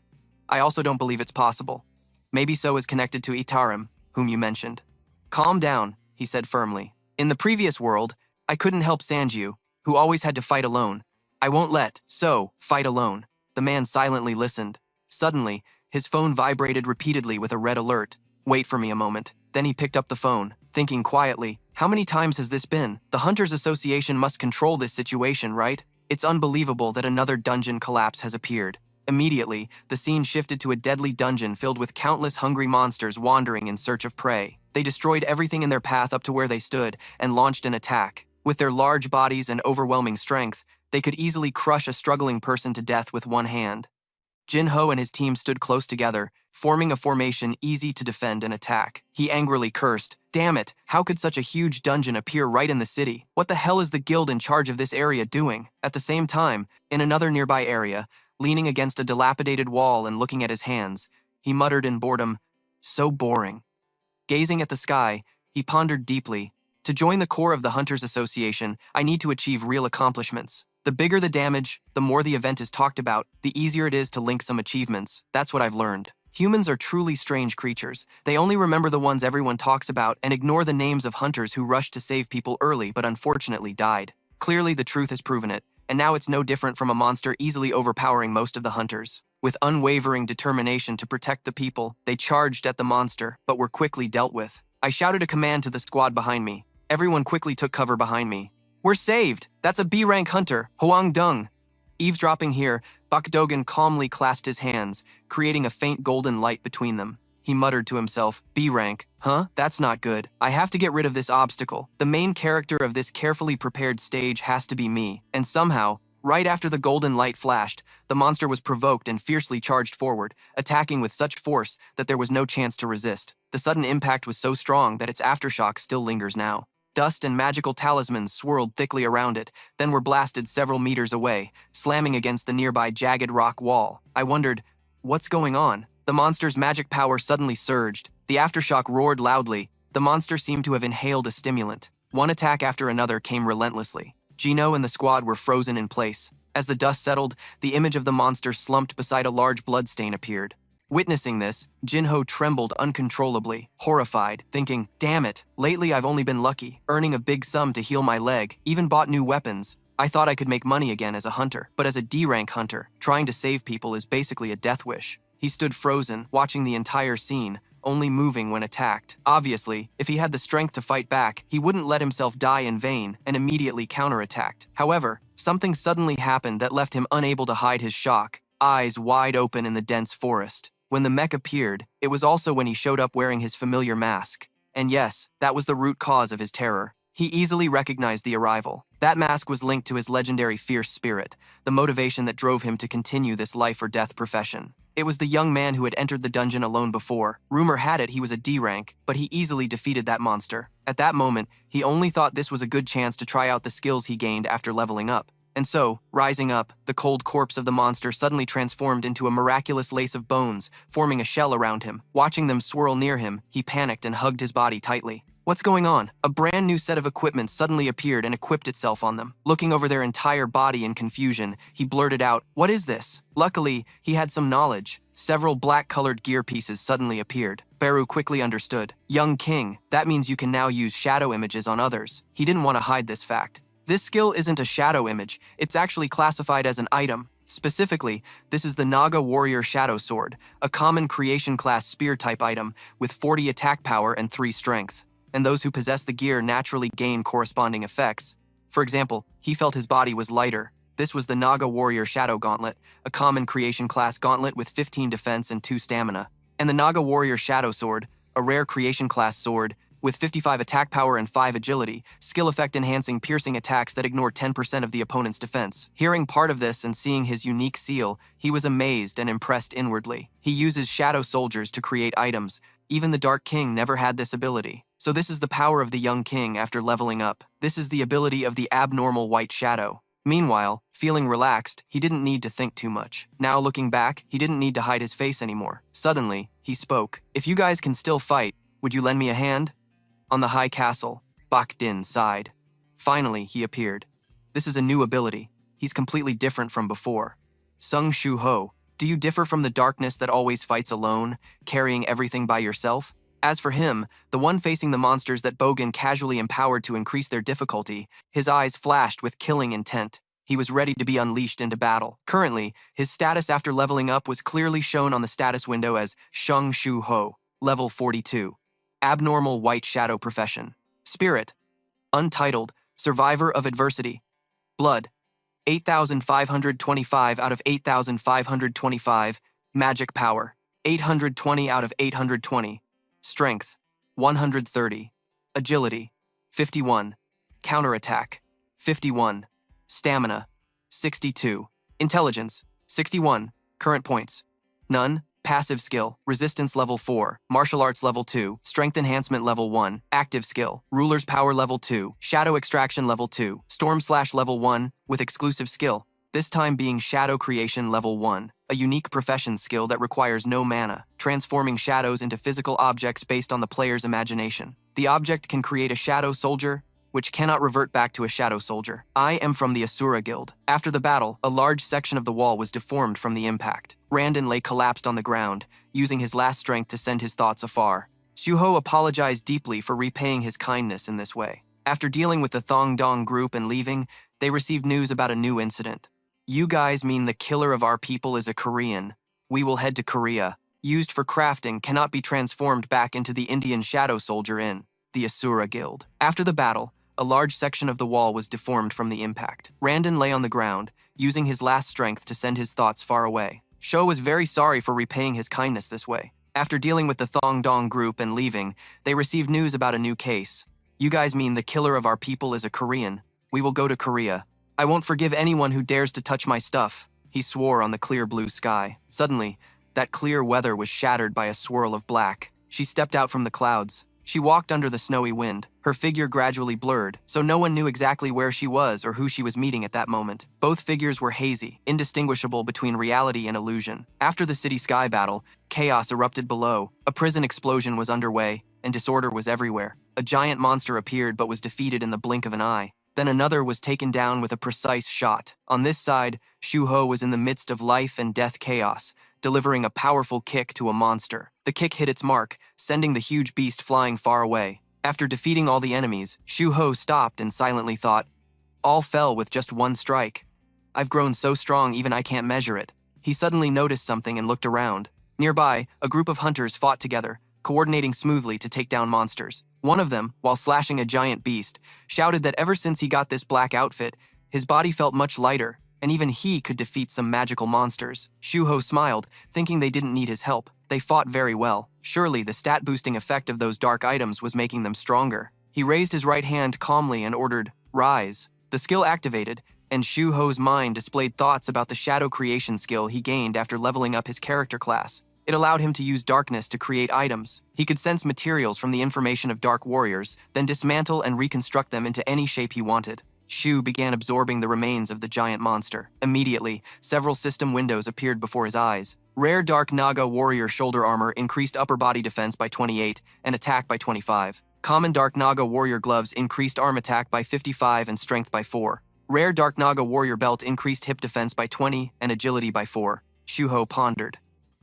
"I also don't believe it's possible. Maybe So is connected to Itarim, whom you mentioned." "Calm down," he said firmly. "In the previous world, I couldn't help Sanju, who always had to fight alone. I won't let So fight alone." The man silently listened. Suddenly, his phone vibrated repeatedly with a red alert. "Wait for me a moment." Then he picked up the phone, thinking quietly, "How many times has this been? The Hunters Association must control this situation, right? It's unbelievable that another dungeon collapse has appeared." Immediately, the scene shifted to a deadly dungeon filled with countless hungry monsters wandering in search of prey. They destroyed everything in their path up to where they stood and launched an attack. With their large bodies and overwhelming strength, they could easily crush a struggling person to death with one hand. Jin Ho and his team stood close together, forming a formation easy to defend and attack. He angrily cursed, "Damn it, how could such a huge dungeon appear right in the city? What the hell is the guild in charge of this area doing?" At the same time, in another nearby area, leaning against a dilapidated wall and looking at his hands, he muttered in boredom, So boring. Gazing at the sky, he pondered deeply. To join the core of the Hunters Association, I need to achieve real accomplishments. The bigger the damage, the more the event is talked about, the easier it is to link some achievements. That's what I've learned. Humans are truly strange creatures. They only remember the ones everyone talks about and ignore the names of hunters who rushed to save people early but unfortunately died. Clearly, the truth has proven it, and now it's no different from a monster easily overpowering most of the hunters. With unwavering determination to protect the people, they charged at the monster, but were quickly dealt with. I shouted a command to the squad behind me. Everyone quickly took cover behind me. We're saved! That's a B-rank hunter, Hoang Dung. Eavesdropping here, Bak Dogan calmly clasped his hands, creating a faint golden light between them. He muttered to himself, B-rank, huh? That's not good. I have to get rid of this obstacle. The main character of this carefully prepared stage has to be me. And somehow, right after the golden light flashed, the monster was provoked and fiercely charged forward, attacking with such force that there was no chance to resist. The sudden impact was so strong that its aftershock still lingers now. Dust and magical talismans swirled thickly around it, then were blasted several meters away, slamming against the nearby jagged rock wall. I wondered, what's going on? The monster's magic power suddenly surged. The aftershock roared loudly. The monster seemed to have inhaled a stimulant. One attack after another came relentlessly. Gino and the squad were frozen in place. As the dust settled, the image of the monster slumped beside a large bloodstain appeared. Witnessing this, Jinho trembled uncontrollably, horrified, thinking, damn it, lately I've only been lucky, earning a big sum to heal my leg, even bought new weapons. I thought I could make money again as a hunter, but as a D-rank hunter, trying to save people is basically a death wish. He stood frozen, watching the entire scene, only moving when attacked. Obviously, if he had the strength to fight back, he wouldn't let himself die in vain and immediately counterattacked. However, something suddenly happened that left him unable to hide his shock, eyes wide open in the dense forest. When the mech appeared, it was also when he showed up wearing his familiar mask. And yes, that was the root cause of his terror. He easily recognized the arrival. That mask was linked to his legendary fierce spirit, the motivation that drove him to continue this life-or-death profession. It was the young man who had entered the dungeon alone before. Rumor had it he was a D-rank, but he easily defeated that monster. At that moment, he only thought this was a good chance to try out the skills he gained after leveling up. And so, rising up, the cold corpse of the monster suddenly transformed into a miraculous lace of bones, forming a shell around him. Watching them swirl near him, he panicked and hugged his body tightly. What's going on? A brand new set of equipment suddenly appeared and equipped itself on them. Looking over their entire body in confusion, he blurted out, "What is this?" Luckily, he had some knowledge. Several black-colored gear pieces suddenly appeared. Beru quickly understood. Young King, that means you can now use shadow images on others. He didn't want to hide this fact. This skill isn't a shadow image, it's actually classified as an item. Specifically, this is the Naga Warrior Shadow Sword, a common creation class spear type item with 40 attack power and 3 strength. And those who possess the gear naturally gain corresponding effects. For example, he felt his body was lighter. This was the Naga Warrior Shadow Gauntlet, a common creation class gauntlet with 15 defense and 2 stamina. And the Naga Warrior Shadow Sword, a rare creation class sword, with 55 attack power and 5 agility, skill effect enhancing piercing attacks that ignore 10% of the opponent's defense. Hearing part of this and seeing his unique seal, he was amazed and impressed inwardly. He uses shadow soldiers to create items. Even the Dark King never had this ability. So this is the power of the young king after leveling up. This is the ability of the abnormal white shadow. Meanwhile, feeling relaxed, he didn't need to think too much. Now looking back, he didn't need to hide his face anymore. Suddenly, he spoke. "If you guys can still fight, would you lend me a hand?" On the high castle, Bak Din sighed. Finally, he appeared. This is a new ability. He's completely different from before. Sung Shu Ho, do you differ from the darkness that always fights alone, carrying everything by yourself? As for him, the one facing the monsters that Bogan casually empowered to increase their difficulty, his eyes flashed with killing intent. He was ready to be unleashed into battle. Currently, his status after leveling up was clearly shown on the status window as Shung Shu Ho, level 42. Abnormal white shadow profession. Spirit. Untitled. Survivor of adversity. Blood. 8,525 out of 8,525. Magic power. 820 out of 820. Strength. 130. Agility. 51. Counterattack. 51. Stamina. 62. Intelligence. 61. Current points. None. Passive skill, resistance level 4, martial arts level 2, strength enhancement level 1, active skill, ruler's power level 2, shadow extraction level 2, storm slash level 1, with exclusive skill, this time being shadow creation level 1. a unique profession skill that requires no mana, transforming shadows into physical objects based on the player's imagination. The object can create a shadow soldier, which cannot revert back to a shadow soldier. I am from the Asura Guild. After the battle, a large section of the wall was deformed from the impact. Randon lay collapsed on the ground, using his last strength to send his thoughts afar. Shuho apologized deeply for repaying his kindness in this way. After dealing with the Thong Dong group and leaving, they received news about a new incident. You guys mean the killer of our people is a Korean. We will head to Korea. Used for crafting cannot be transformed back into the Indian shadow soldier in the Asura Guild. After the battle, a large section of the wall was deformed from the impact. Randon lay on the ground, using his last strength to send his thoughts far away. Sho was very sorry for repaying his kindness this way. After dealing with the Thong Dong group and leaving, they received news about a new case. You guys mean the killer of our people is a Korean. We will go to Korea. I won't forgive anyone who dares to touch my stuff, he swore on the clear blue sky. Suddenly, that clear weather was shattered by a swirl of black. She stepped out from the clouds. She walked under the snowy wind. Her figure gradually blurred, so no one knew exactly where she was or who she was meeting at that moment. Both figures were hazy, indistinguishable between reality and illusion. After the city sky battle, chaos erupted below. A prison explosion was underway, and disorder was everywhere. A giant monster appeared but was defeated in the blink of an eye. Then another was taken down with a precise shot. On this side, Shuho was in the midst of life and death chaos, delivering a powerful kick to a monster. The kick hit its mark, sending the huge beast flying far away. After defeating all the enemies, Shuho stopped and silently thought, all fell with just one strike. I've grown so strong even I can't measure it. He suddenly noticed something and looked around. Nearby, a group of hunters fought together, coordinating smoothly to take down monsters. One of them, while slashing a giant beast, shouted that ever since he got this black outfit, his body felt much lighter, and even he could defeat some magical monsters. Shuho smiled, thinking they didn't need his help. They fought very well. Surely the stat-boosting effect of those dark items was making them stronger. He raised his right hand calmly and ordered, "Rise." The skill activated, and Shuho's mind displayed thoughts about the shadow creation skill he gained after leveling up his character class. It allowed him to use darkness to create items. He could sense materials from the information of dark warriors, then dismantle and reconstruct them into any shape he wanted. Shu began absorbing the remains of the giant monster. Immediately, several system windows appeared before his eyes. Rare Dark Naga Warrior shoulder armor increased upper body defense by 28 and attack by 25. Common Dark Naga Warrior gloves increased arm attack by 55 and strength by 4. Rare Dark Naga Warrior belt increased hip defense by 20 and agility by 4. Shuho pondered.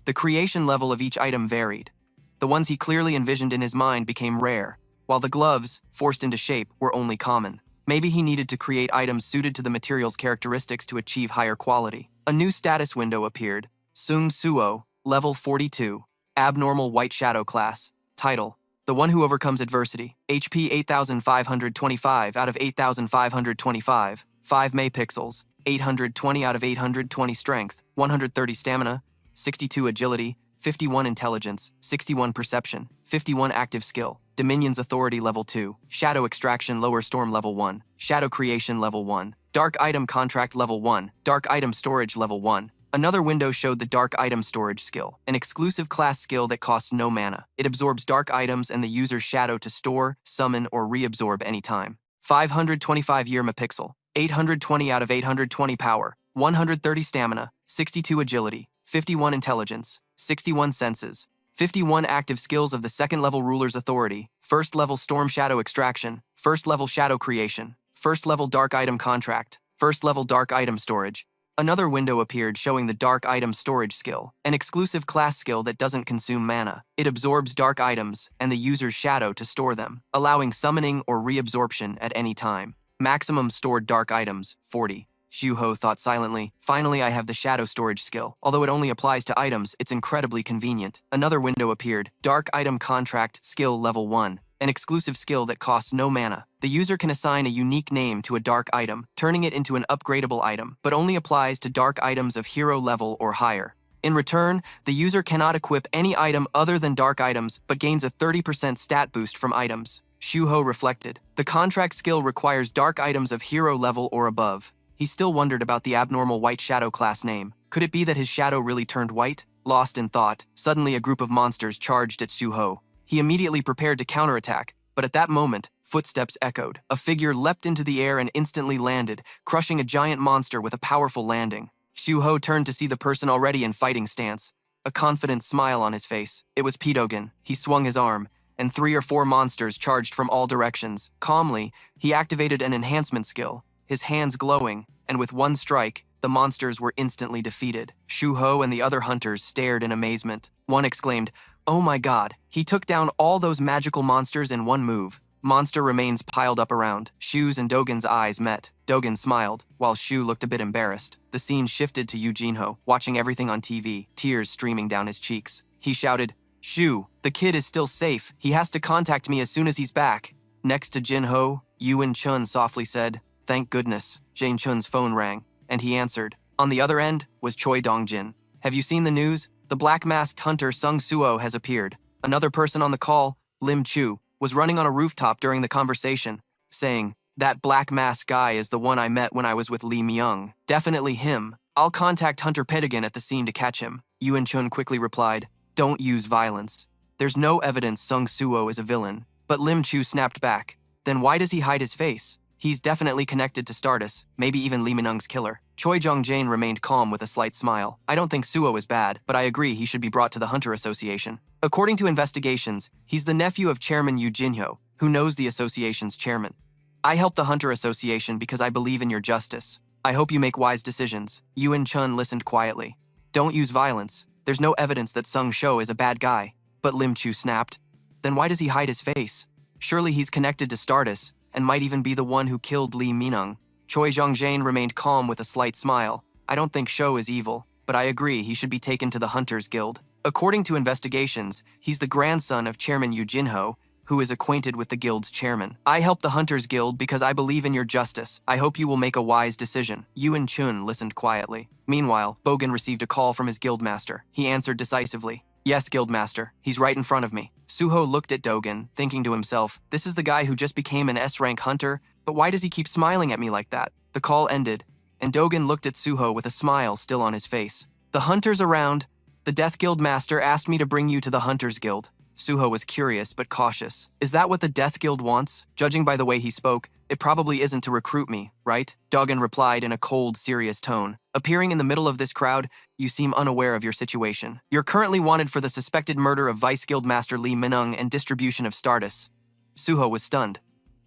The creation level of each item varied. The ones he clearly envisioned in his mind became rare, while the gloves, forced into shape, were only common. Maybe he needed to create items suited to the material's characteristics to achieve higher quality. A new status window appeared. Sung Suo, level 42. Abnormal White Shadow class. Title: The One Who Overcomes Adversity. HP 8,525 out of 8,525. 5 megapixels. 820 out of 820 strength. 130 stamina. 62 agility. 51 intelligence. 61 perception. 51 active skill. Dominion's Authority level 2. Shadow Extraction Lower Storm level 1. Shadow Creation level 1. Dark Item Contract level 1. Dark Item Storage level 1. Another window showed the Dark Item Storage skill, an exclusive class skill that costs no mana. It absorbs dark items and the user's shadow to store, summon, or reabsorb anytime. 525 year megapixel. 820 out of 820 power. 130 stamina. 62 agility. 51 intelligence. 61 senses. 51 active skills of the second-level Ruler's Authority, first-level Storm Shadow Extraction, first-level Shadow Creation, first-level Dark Item Contract, first-level Dark Item Storage. Another window appeared showing the Dark Item Storage skill, an exclusive class skill that doesn't consume mana. It absorbs dark items and the user's shadow to store them, allowing summoning or reabsorption at any time. Maximum stored dark items, 40. Shuho thought silently. Finally, I have the shadow storage skill. Although it only applies to items, it's incredibly convenient. Another window appeared. Dark Item Contract Skill Level 1. An exclusive skill that costs no mana. The user can assign a unique name to a dark item, turning it into an upgradable item, but only applies to dark items of hero level or higher. In return, the user cannot equip any item other than dark items, but gains a 30% stat boost from items. Shuho reflected. The contract skill requires dark items of hero level or above. He still wondered about the abnormal White Shadow class name. Could it be that his shadow really turned white? Lost in thought, suddenly a group of monsters charged at Shuho. He immediately prepared to counterattack, but at that moment, footsteps echoed. A figure leapt into the air and instantly landed, crushing a giant monster with a powerful landing. Shu Ho turned to see the person already in fighting stance, a confident smile on his face. It was Dogen. He swung his arm, and 3 or 4 monsters charged from all directions. Calmly, he activated an enhancement skill, his hands glowing, and with one strike, the monsters were instantly defeated. Shu Ho and the other hunters stared in amazement. One exclaimed, "Oh my god, he took down all those magical monsters in one move." Monster remains piled up around. Shu's and Dogen's eyes met. Dogen smiled, while Shu looked a bit embarrassed. The scene shifted to Jinho, watching everything on TV, tears streaming down his cheeks. He shouted, "Shu, the kid is still safe. He has to contact me as soon as he's back." Next to Jinho, Yuan Chun softly said, "Thank goodness." Jane Chun's phone rang, and he answered. On the other end was Choi Dongjin. "Have you seen the news? The black-masked hunter Sung Suo has appeared." Another person on the call, Lim Chu, was running on a rooftop during the conversation, saying, "That black mask guy is the one I met when I was with Lee Myung. Definitely him. I'll contact Hunter Pedigan at the scene to catch him." Yuan Chun quickly replied, "Don't use violence. There's no evidence Sung Suo is a villain." But Lim Chu snapped back. "Then why does he hide his face? He's definitely connected to Stardust, maybe even Lee Minung's killer." Choi Jong-jain remained calm with a slight smile. "I don't think Suo is bad, but I agree he should be brought to the Hunter Association. According to investigations, he's the nephew of Chairman Yu Jinho, who knows the association's chairman. I help the Hunter Association because I believe in your justice. I hope you make wise decisions." Yuan Chun listened quietly. "Don't use violence. There's no evidence that Sung Shou is a bad guy." But Lim Chu snapped. "Then why does he hide his face? Surely he's connected to Stardust, and might even be the one who killed Lee Minung." Choi Jong-jain remained calm with a slight smile. "I don't think Shou is evil, but I agree he should be taken to the Hunters Guild. According to investigations, he's the grandson of Chairman Yu Jinho, who is acquainted with the guild's chairman. I help the Hunters Guild because I believe in your justice. I hope you will make a wise decision." Yuan Chun listened quietly. Meanwhile, Bogan received a call from his guildmaster. He answered decisively. "Yes, guildmaster. He's right in front of me." Suho looked at Dogen, thinking to himself, "This is the guy who just became an S-rank hunter, but why does he keep smiling at me like that?" The call ended, and Dogen looked at Suho with a smile still on his face. "The hunters around. The Death Guild Master asked me to bring you to the Hunters Guild." Suho was curious but cautious. "Is that what the Death Guild wants?" Judging by the way he spoke, it probably isn't to recruit me, right? Dogen replied in a cold, serious tone. "Appearing in the middle of this crowd, you seem unaware of your situation. You're currently wanted for the suspected murder of Vice Guild Master Lee Minung and distribution of Stardust." Suho was stunned.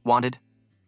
"Wanted?"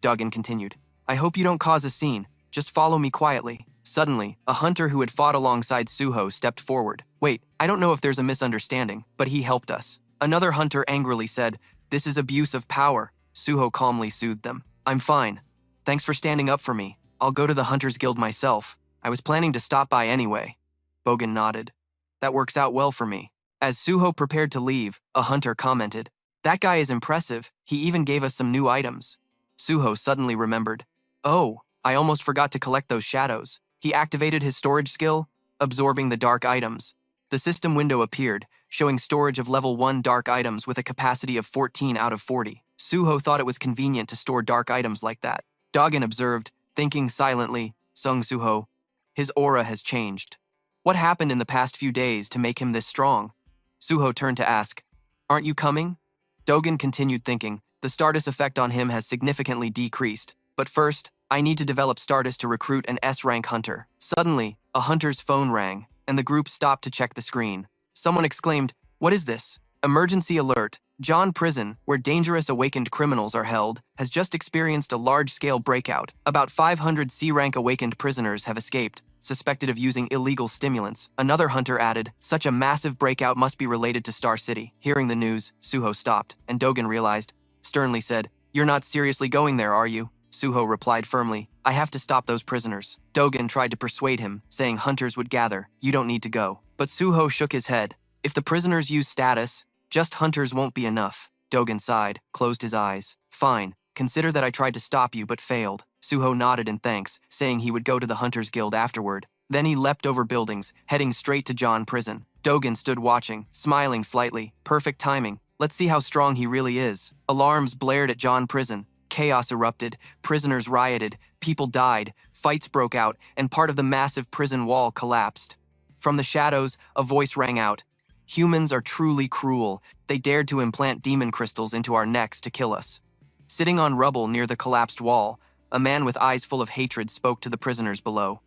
Dogen continued. "I hope you don't cause a scene. Just follow me quietly." Suddenly, a hunter who had fought alongside Suho stepped forward. "Wait, I don't know if there's a misunderstanding, but he helped us." Another hunter angrily said, "This is abuse of power." Suho calmly soothed them. "I'm fine. Thanks for standing up for me. I'll go to the Hunters Guild myself. I was planning to stop by anyway." Bogan nodded. "That works out well for me." As Suho prepared to leave, a hunter commented, "That guy is impressive. He even gave us some new items." Suho suddenly remembered. "Oh, I almost forgot to collect those shadows." He activated his storage skill, absorbing the dark items. The system window appeared, showing storage of level 1 dark items with a capacity of 14 out of 40. Suho thought it was convenient to store dark items like that. Dogen observed, thinking silently, "Sung Suho, his aura has changed. What happened in the past few days to make him this strong?" Suho turned to ask, "Aren't you coming?" Dogen continued thinking, "The Stardust effect on him has significantly decreased. But first, I need to develop Stardust to recruit an S-rank hunter." Suddenly, a hunter's phone rang, and the group stopped to check the screen. Someone exclaimed, "What is this?" "Emergency alert. John Prison, where dangerous awakened criminals are held, has just experienced a large-scale breakout. About 500 C-rank awakened prisoners have escaped, suspected of using illegal stimulants." Another hunter added, "Such a massive breakout must be related to Star City." Hearing the news, Suho stopped, and Dogen realized, sternly said, "You're not seriously going there, are you?" Suho replied firmly, "I have to stop those prisoners." Dogen tried to persuade him, saying hunters would gather, "You don't need to go." But Suho shook his head. "If the prisoners use status, just hunters won't be enough." Dogen sighed, closed his eyes. "Fine, consider that I tried to stop you but failed." Suho nodded in thanks, saying he would go to the Hunters Guild afterward. Then he leapt over buildings, heading straight to John Prison. Dogen stood watching, smiling slightly. Perfect timing. Let's see how strong he really is. Alarms blared at John Prison. Chaos erupted, prisoners rioted, people died, fights broke out, and part of the massive prison wall collapsed. From the shadows, a voice rang out. "Humans are truly cruel. They dared to implant demon crystals into our necks to kill us." Sitting on rubble near the collapsed wall, a man with eyes full of hatred spoke to the prisoners below.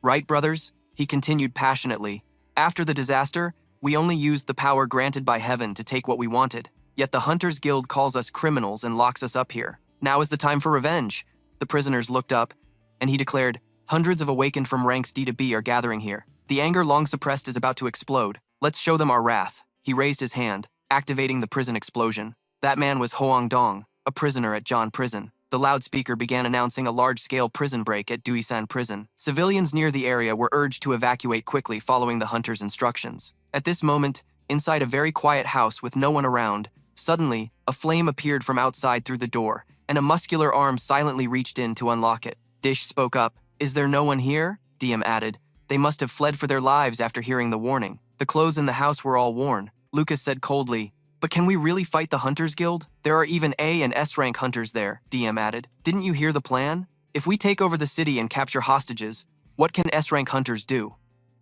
"Right, brothers? He continued passionately. After the disaster, we only used the power granted by heaven to take what we wanted. Yet the Hunters Guild calls us criminals and locks us up here. Now is the time for revenge. The prisoners looked up, and he declared, hundreds of awakened from ranks D to B are gathering here. The anger long suppressed is about to explode. Let's show them our wrath. He raised his hand, activating the prison explosion. That man was Hoang Dong, a prisoner at John Prison. The loudspeaker began announcing a large-scale prison break at Duisan Prison. Civilians near the area were urged to evacuate quickly following the hunter's instructions. At this moment, inside a very quiet house with no one around, suddenly, a flame appeared from outside through the door, and a muscular arm silently reached in to unlock it. Dish spoke up. Is there no one here? DM added. They must have fled for their lives after hearing the warning. The clothes in the house were all worn. Lucas said coldly, but can we really fight the Hunters Guild? There are even A and S rank hunters there, DM added. Didn't you hear the plan? If we take over the city and capture hostages, what can S rank hunters do?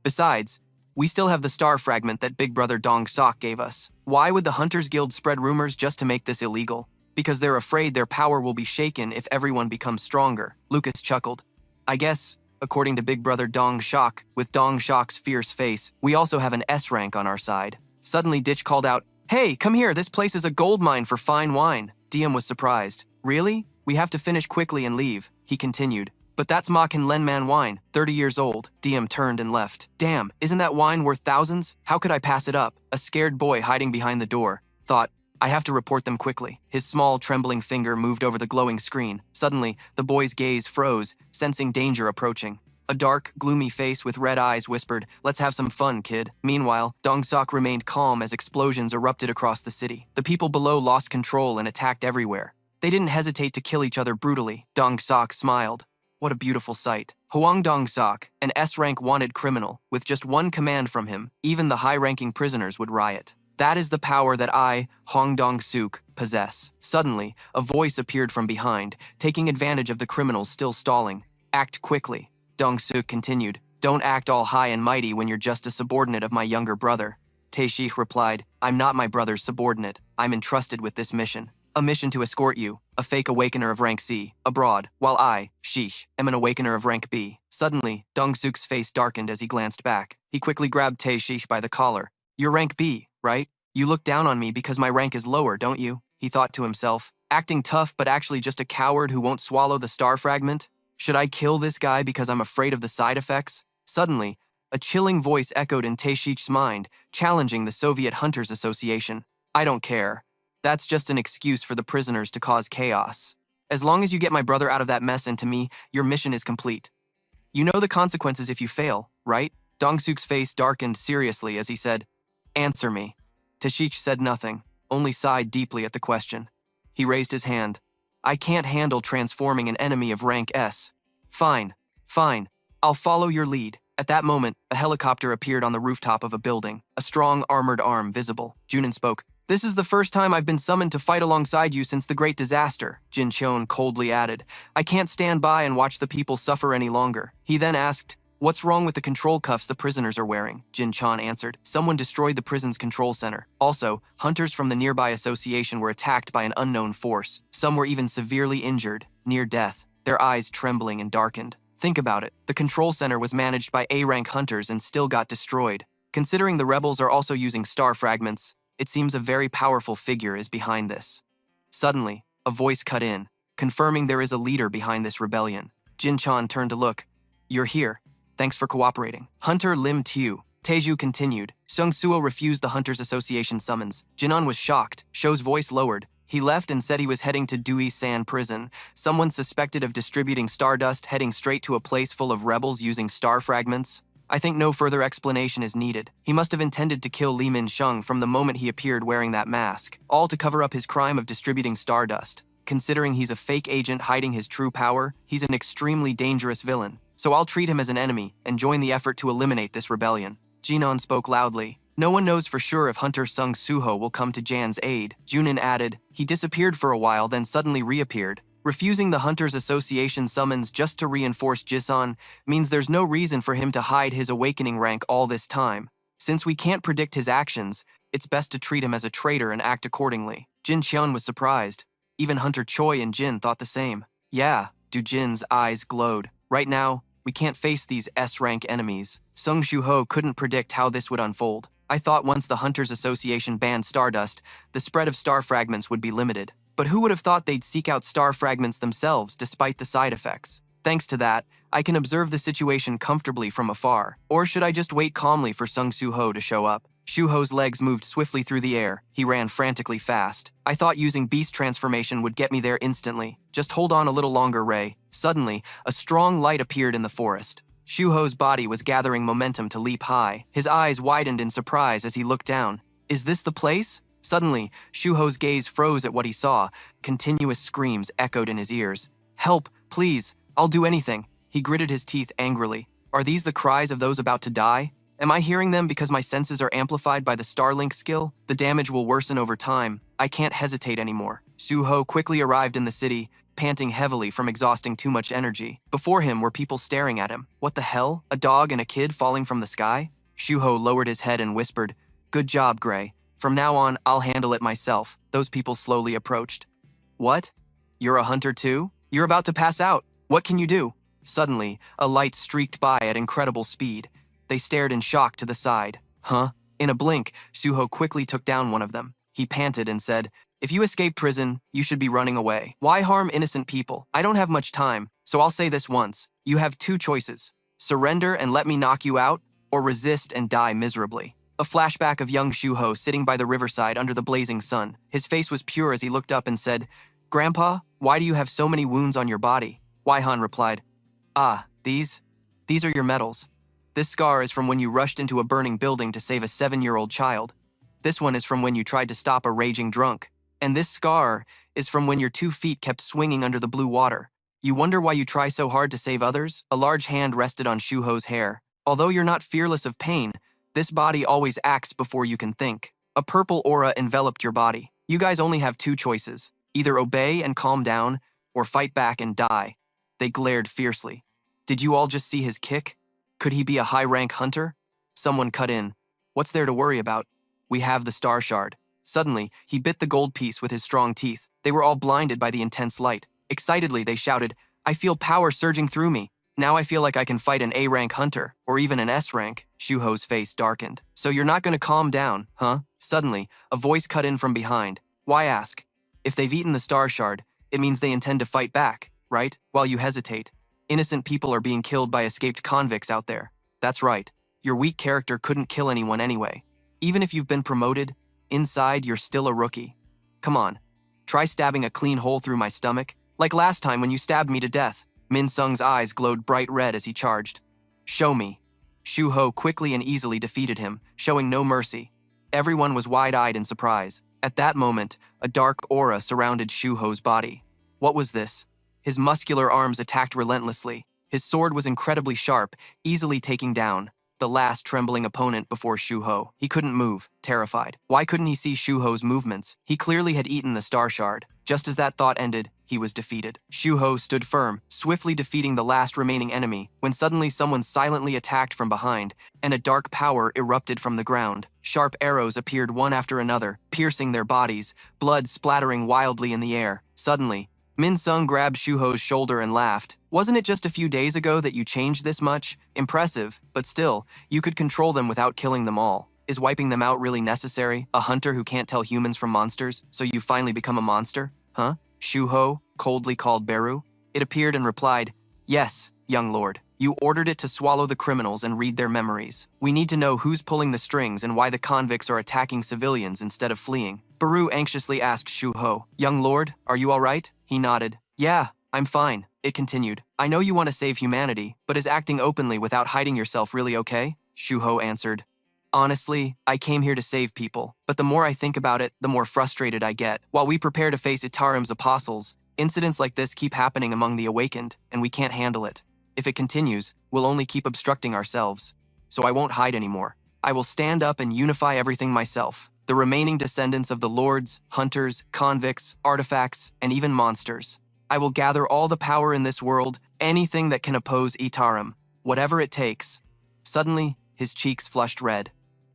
Besides, we still have the star fragment that Big Brother Dong Sok gave us. Why would the Hunters Guild spread rumors just to make this illegal? Because they're afraid their power will be shaken if everyone becomes stronger. Lucas chuckled. I guess, according to Big Brother Dong Sok, with Dong Sok's fierce face, we also have an S rank on our side. Suddenly Ditch called out, hey, come here, this place is a gold mine for fine wine. DM was surprised. Really? We have to finish quickly and leave, he continued. But that's Ma Can Len Man wine, 30 years old. DM turned and left. Damn, isn't that wine worth thousands? How could I pass it up? A scared boy hiding behind the door thought, I have to report them quickly. His small, trembling finger moved over the glowing screen. Suddenly, the boy's gaze froze, sensing danger approaching. A dark, gloomy face with red eyes whispered, let's have some fun, kid. Meanwhile, Dong Sok remained calm as explosions erupted across the city. The people below lost control and attacked everywhere. They didn't hesitate to kill each other brutally. Dong Sok smiled. What a beautiful sight. Hoang Dong Sok, an S-rank wanted criminal, with just one command from him, even the high-ranking prisoners would riot. That is the power that I, Hong Dong Suk, possess. Suddenly, a voice appeared from behind, taking advantage of the criminals still stalling. Act quickly. Dong Suk continued, don't act all high and mighty when you're just a subordinate of my younger brother. Taeshich replied, I'm not my brother's subordinate. I'm entrusted with this mission. A mission to escort you, a fake awakener of rank C, abroad, while I, Sheesh, am an awakener of rank B. Suddenly, Dong Suk's face darkened as he glanced back. He quickly grabbed Taeshich by the collar. You're rank B, right? You look down on me because my rank is lower, don't you? He thought to himself, acting tough but actually just a coward who won't swallow the star fragment? Should I kill this guy because I'm afraid of the side effects? Suddenly, a chilling voice echoed in Taeshich's mind, challenging the Soviet Hunters Association. I don't care. That's just an excuse for the prisoners to cause chaos. As long as you get my brother out of that mess and to me, your mission is complete. You know the consequences if you fail, right? Dong-suk's face darkened seriously as he said, answer me. Taeshich said nothing, only sighed deeply at the question. He raised his hand. I can't handle transforming an enemy of rank S. Fine. I'll follow your lead. At that moment, a helicopter appeared on the rooftop of a building, a strong armored arm visible. Junin spoke. This is the first time I've been summoned to fight alongside you since the Great Disaster, Jin Cheon coldly added. I can't stand by and watch the people suffer any longer. He then asked, what's wrong with the control cuffs the prisoners are wearing? Jin Chan answered, someone destroyed the prison's control center. Also, hunters from the nearby association were attacked by an unknown force. Some were even severely injured, near death, their eyes trembling and darkened. Think about it, the control center was managed by A-rank hunters and still got destroyed. Considering the rebels are also using star fragments, it seems a very powerful figure is behind this. Suddenly, a voice cut in, confirming there is a leader behind this rebellion. Jin Chan turned to look. You're here. Thanks for cooperating. Hunter Lim Tiu. Taeju continued. Sung Suo refused the Hunters Association summons. Jinan was shocked. Sho's voice lowered. He left and said he was heading to Dui San prison. Someone suspected of distributing stardust heading straight to a place full of rebels using star fragments. I think no further explanation is needed. He must have intended to kill Li Min-sheng from the moment he appeared wearing that mask, all to cover up his crime of distributing stardust. Considering he's a fake agent hiding his true power, he's an extremely dangerous villain. So I'll treat him as an enemy and join the effort to eliminate this rebellion. Jinan spoke loudly. No one knows for sure if Hunter Sung Suho will come to Jan's aid. Junin added, he disappeared for a while then suddenly reappeared. Refusing the Hunters Association summons just to reinforce Jisan means there's no reason for him to hide his awakening rank all this time. Since we can't predict his actions, it's best to treat him as a traitor and act accordingly. Jin Qian was surprised. Even Hunter Choi and Jin thought the same. Yeah, Du Jin's eyes glowed. Right now, We can't face these S-rank enemies. Sung Shu-ho couldn't predict how this would unfold. I thought once the Hunters Association banned Stardust, the spread of star fragments would be limited. But who would have thought they'd seek out star fragments themselves despite the side effects? Thanks to that, I can observe the situation comfortably from afar. Or should I just wait calmly for Sung Shu-ho to show up? Shu-ho's legs moved swiftly through the air. He ran frantically fast. I thought using beast transformation would get me there instantly. Just hold on a little longer, Ray. Suddenly, a strong light appeared in the forest. Shu-ho's body was gathering momentum to leap high. His eyes widened in surprise as he looked down. Is this the place? Suddenly, Shu-ho's gaze froze at what he saw. Continuous screams echoed in his ears. Help, please. I'll do anything. He gritted his teeth angrily. Are these the cries of those about to die? Am I hearing them because my senses are amplified by the Starlink skill? The damage will worsen over time. I can't hesitate anymore. Shu-ho quickly arrived in the city, panting heavily from exhausting too much energy. Before him were people staring at him. What the hell? A dog and a kid falling from the sky? Shu-ho lowered his head and whispered, "Good job, Gray. From now on, I'll handle it myself." Those people slowly approached. What? You're a hunter too? You're about to pass out. What can you do? Suddenly, a light streaked by at incredible speed. They stared in shock to the side. Huh? In a blink, Shu-ho quickly took down one of them. He panted and said, "If you escape prison, you should be running away. Why harm innocent people? I don't have much time, so I'll say this once. You have two choices. Surrender and let me knock you out, or resist and die miserably." A flashback of young Shu-ho sitting by the riverside under the blazing sun. His face was pure as he looked up and said, "Grandpa, why do you have so many wounds on your body?" Wai-han replied, "Ah, these are your medals. This scar is from when you rushed into a burning building to save a 7-year-old child. This one is from when you tried to stop a raging drunk. And this scar is from when your 2 feet kept swinging under the blue water. You wonder why you try so hard to save others?" A large hand rested on Shu-ho's hair. "Although you're not fearless of pain, this body always acts before you can think. A purple aura enveloped your body. You guys only have 2 choices. Either obey and calm down, or fight back and die." They glared fiercely. "Did you all just see his kick? Could he be a high-rank hunter?" Someone cut in. "What's there to worry about? We have the star shard." Suddenly, he bit the gold piece with his strong teeth. They were all blinded by the intense light. Excitedly, they shouted, "I feel power surging through me. Now I feel like I can fight an A-rank hunter, or even an S-rank." Shu-ho's face darkened. "So you're not going to calm down, huh?" Suddenly, a voice cut in from behind. "Why ask? If they've eaten the star shard, it means they intend to fight back, right? While you hesitate. Innocent people are being killed by escaped convicts out there. That's right. Your weak character couldn't kill anyone anyway. Even if you've been promoted, inside you're still a rookie. Come on, try stabbing a clean hole through my stomach, like last time when you stabbed me to death." Min Sung's eyes glowed bright red as he charged. "Show me." Shu-ho quickly and easily defeated him, showing no mercy. Everyone was wide-eyed in surprise. At that moment, a dark aura surrounded Shu-ho's body. What was this? His muscular arms attacked relentlessly. His sword was incredibly sharp, easily taking down the last trembling opponent before Shu-ho. He couldn't move, terrified. Why couldn't he see Shu-ho's movements? He clearly had eaten the star shard. Just as that thought ended, he was defeated. Shu-ho stood firm, swiftly defeating the last remaining enemy, when suddenly someone silently attacked from behind, and a dark power erupted from the ground. Sharp arrows appeared one after another, piercing their bodies, blood splattering wildly in the air. Suddenly, Min Sung grabbed Shu-ho's shoulder and laughed. "Wasn't it just a few days ago that you changed this much? Impressive, but still, you could control them without killing them all. Is wiping them out really necessary? A hunter who can't tell humans from monsters, so you finally become a monster? Huh?" Shu-ho coldly called Beru. It appeared and replied, "Yes, young lord. You ordered it to swallow the criminals and read their memories. We need to know who's pulling the strings and why the convicts are attacking civilians instead of fleeing." Beru anxiously asked Shu-ho, "Young lord, are you all right?" He nodded. "Yeah, I'm fine." It continued, "I know you want to save humanity, but is acting openly without hiding yourself really okay?" Shu-ho answered, "Honestly, I came here to save people, but the more I think about it, the more frustrated I get. While we prepare to face Itarim's apostles, incidents like this keep happening among the awakened, and we can't handle it. If it continues, we'll only keep obstructing ourselves. So I won't hide anymore. I will stand up and unify everything myself. The remaining descendants of the lords, hunters, convicts, artifacts, and even monsters. I will gather all the power in this world, anything that can oppose Itarim, whatever it takes." Suddenly, his cheeks flushed red.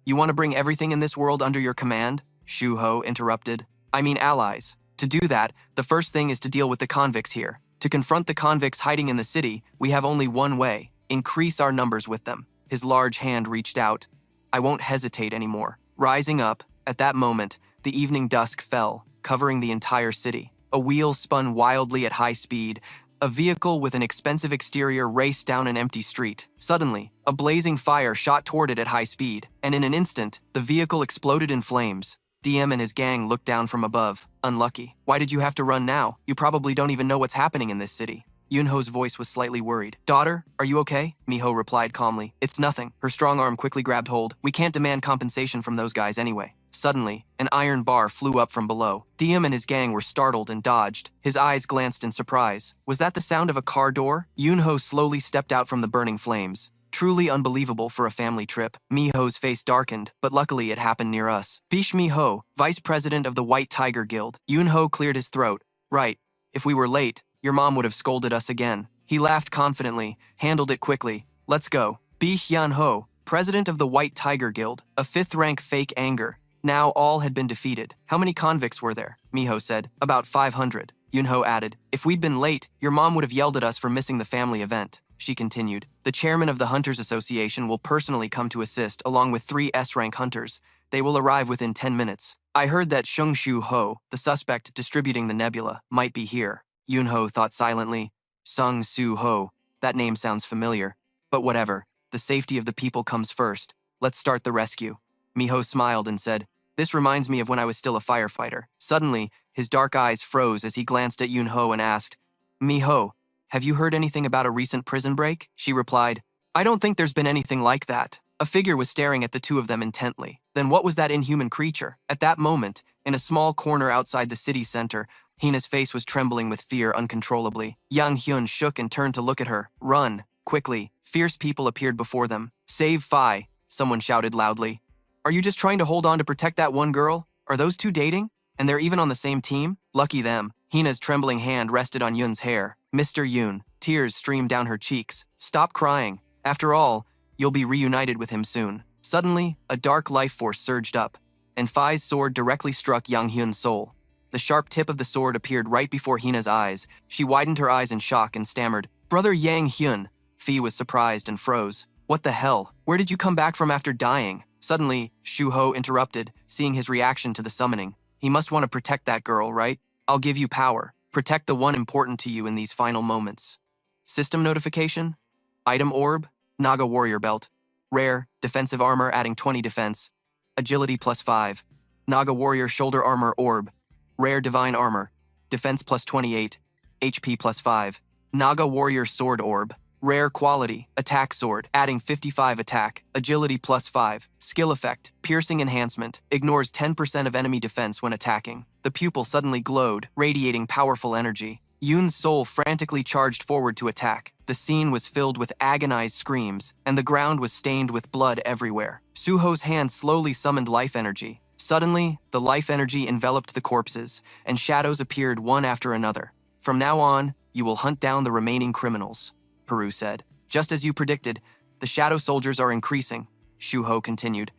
"You want to bring everything in this world under your command?" Shu-ho interrupted. "I mean allies. To do that, the first thing is to deal with the convicts here. To confront the convicts hiding in the city, we have only one way. Increase our numbers with them. His large hand reached out. I won't hesitate anymore. Rising up, at that moment, the evening dusk fell, covering the entire city. A wheel spun wildly at high speed. A vehicle with an expensive exterior raced down an empty street. Suddenly, a blazing fire shot toward it at high speed, and in an instant, the vehicle exploded in flames. DM and his gang looked down from above. Unlucky. Why did you have to run now? You probably don't even know what's happening in this city. Yunho's voice was slightly worried. Daughter, are you okay? Miho replied calmly. It's nothing. Her strong arm quickly grabbed hold. We can't demand compensation from those guys anyway. Suddenly, an iron bar flew up from below. Diem and his gang were startled and dodged. His eyes glanced in surprise. Was that the sound of a car door? Yunho slowly stepped out from the burning flames. Truly unbelievable for a family trip. Miho's face darkened, but luckily it happened near us. Bish Miho, vice president of the White Tiger Guild. Yunho cleared his throat. Right. If we were late, your mom would have scolded us again. He laughed confidently, handled it quickly. Let's go. Bish Yanho, president of the White Tiger Guild, a 5th rank fake anger. Now all had been defeated. How many convicts were there? Miho said. About 500. Yunho added. If we'd been late, your mom would have yelled at us for missing the family event. She continued. The chairman of the Hunters Association will personally come to assist, along with 3 S-rank hunters. They will arrive within 10 minutes. I heard that Sheng Shu Ho, the suspect distributing the nebula, might be here. Yunho thought silently. Sung Su Ho. That name sounds familiar. But whatever. The safety of the people comes first. Let's start the rescue. Miho smiled and said, This reminds me of when I was still a firefighter. Suddenly, his dark eyes froze as he glanced at Yunho and asked, Miho, have you heard anything about a recent prison break? She replied, I don't think there's been anything like that. A figure was staring at the two of them intently. Then what was that inhuman creature? At that moment, in a small corner outside the city center, Hina's face was trembling with fear uncontrollably. Yang Hyun shook and turned to look at her. Run. Quickly. Fierce people appeared before them. Save Phi, someone shouted loudly. Are you just trying to hold on to protect that one girl? Are those two dating? And they're even on the same team? Lucky them. Hina's trembling hand rested on Yun's hair. Mr. Yun. Tears streamed down her cheeks. Stop crying. After all, you'll be reunited with him soon. Suddenly, a dark life force surged up, and Phi's sword directly struck Yang Hyun's soul. The sharp tip of the sword appeared right before Hina's eyes. She widened her eyes in shock and stammered, Brother Yang Hyun. Phi was surprised and froze. What the hell? Where did you come back from after dying? Suddenly, Shu Ho interrupted, seeing his reaction to the summoning. He must want to protect that girl, right? I'll give you power. Protect the one important to you in these final moments. System notification? Item orb? Naga warrior belt. Rare, defensive armor adding 20 defense. Agility +5. Naga warrior shoulder armor orb. Rare divine armor. Defense +28. HP +5. Naga warrior sword orb. Rare quality, attack sword, adding 55 attack, agility +5, skill effect, piercing enhancement, ignores 10% of enemy defense when attacking. The pupil suddenly glowed, radiating powerful energy. Yoon's soul frantically charged forward to attack. The scene was filled with agonized screams, and the ground was stained with blood everywhere. Suho's hand slowly summoned life energy. Suddenly, the life energy enveloped the corpses, and shadows appeared one after another. From now on, you will hunt down the remaining criminals, Peru said. Just as you predicted, the shadow soldiers are increasing, Shuho continued.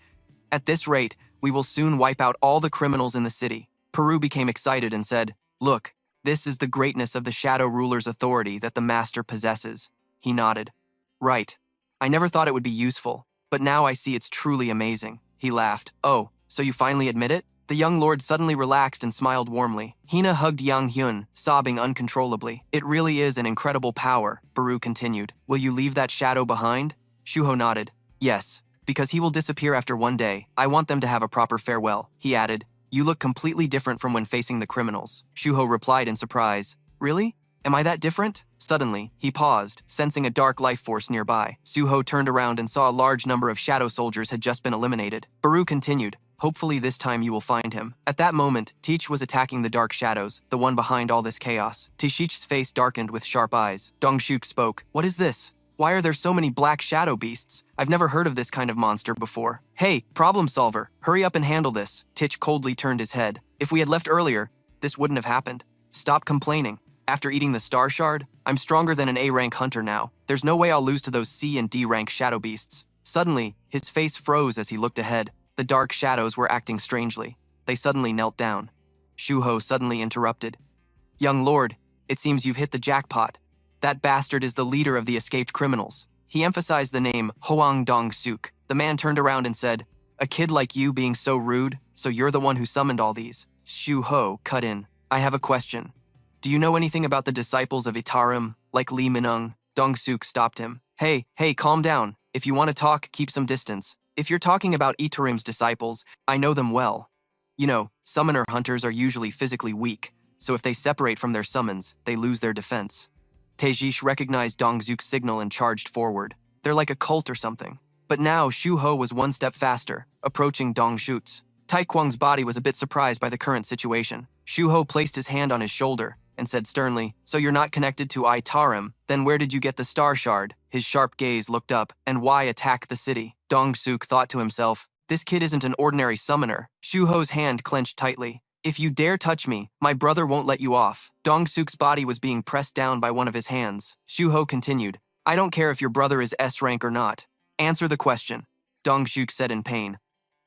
At this rate, we will soon wipe out all the criminals in the city. Peru became excited and said, Look, this is the greatness of the shadow ruler's authority that the master possesses. He nodded. Right. I never thought it would be useful, but now I see it's truly amazing. He laughed. Oh, so you finally admit it? The young lord suddenly relaxed and smiled warmly. Hina hugged Yang Hyun, sobbing uncontrollably. It really is an incredible power, Baru continued. Will you leave that shadow behind? Shuho nodded. Yes, because he will disappear after one day. I want them to have a proper farewell. He added, You look completely different from when facing the criminals. Shuho replied in surprise. Really? Am I that different? Suddenly, he paused, sensing a dark life force nearby. Suho turned around and saw a large number of shadow soldiers had just been eliminated. Baru continued. Hopefully this time you will find him. At that moment, Teach was attacking the dark shadows, the one behind all this chaos. Tishich's face darkened with sharp eyes. Dongshuk spoke. What is this? Why are there so many black shadow beasts? I've never heard of this kind of monster before. Hey, problem solver, hurry up and handle this. Tich coldly turned his head. If we had left earlier, this wouldn't have happened. Stop complaining. After eating the star shard, I'm stronger than an A-rank hunter now. There's no way I'll lose to those C and D-rank shadow beasts. Suddenly, his face froze as he looked ahead. The dark shadows were acting strangely. They suddenly knelt down. Shuho suddenly interrupted. Young lord, it seems you've hit the jackpot. That bastard is the leader of the escaped criminals. He emphasized the name Hoang Dong-suk. The man turned around and said, "A kid like you being so rude, so you're the one who summoned all these." Shu Ho cut in. "I have a question. Do you know anything about the disciples of Itarim, like Lee Minung?" Dong-suk stopped him. Hey, calm down. If you want to talk, keep some distance. If you're talking about Itarim's disciples, I know them well. You know, summoner hunters are usually physically weak, so if they separate from their summons, they lose their defense. Taejish recognized Dong-suk's signal and charged forward. They're like a cult or something. But now Shu Ho was one step faster, approaching Dong-shuk's. Taekwang's body was a bit surprised by the current situation. Shu Ho placed his hand on his shoulder and said sternly, "So you're not connected to Itarim? Then where did you get the star shard?" His sharp gaze looked up. "And why attack the city?" Dong-suk thought to himself, "This kid isn't an ordinary summoner." Shu Ho's hand clenched tightly. "If you dare touch me, my brother won't let you off." Dong-suk's body was being pressed down by one of his hands. Shu Ho continued, "I don't care if your brother is S rank or not. Answer the question." Dong-suk said in pain,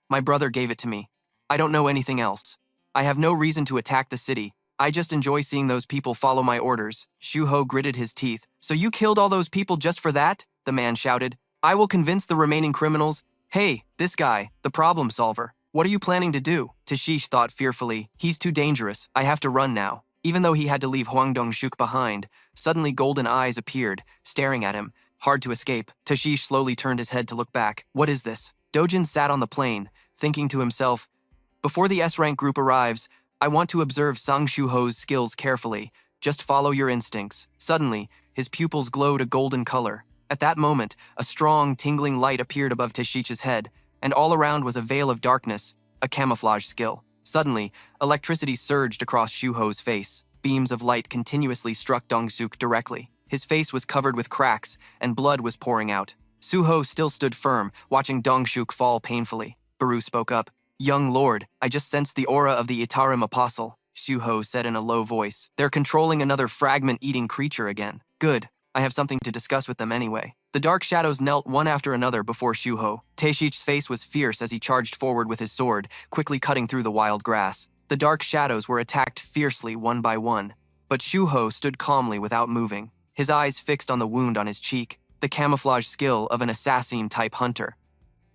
"My brother gave it to me. I don't know anything else. I have no reason to attack the city. I just enjoy seeing those people follow my orders." Shu Ho gritted his teeth. "So you killed all those people just for that?" The man shouted. "I will convince the remaining criminals." "Hey, this guy, the problem solver. What are you planning to do?" Tashish thought fearfully. "He's too dangerous. I have to run now." Even though he had to leave Huang Dong-shuk behind, suddenly golden eyes appeared, staring at him. Hard to escape. Tashish slowly turned his head to look back. "What is this?" Dojin sat on the plane, thinking to himself, "Before the S-rank group arrives, I want to observe Sang Shu Ho's skills carefully. Just follow your instincts." Suddenly, his pupils glowed a golden color. At that moment, a strong, tingling light appeared above Tashish's head, and all around was a veil of darkness, a camouflage skill. Suddenly, electricity surged across Shu Ho's face. Beams of light continuously struck Dong-suk directly. His face was covered with cracks, and blood was pouring out. Shu Ho still stood firm, watching Dong-suk fall painfully. Baru spoke up. "Young lord, I just sensed the aura of the Itarim apostle," Shu Ho said in a low voice. "They're controlling another fragment-eating creature again. Good. I have something to discuss with them anyway." The dark shadows knelt one after another before Shu Ho. Taeshich's face was fierce as he charged forward with his sword, quickly cutting through the wild grass. The dark shadows were attacked fiercely one by one, but Shu Ho stood calmly without moving, his eyes fixed on the wound on his cheek, the camouflage skill of an assassin-type hunter.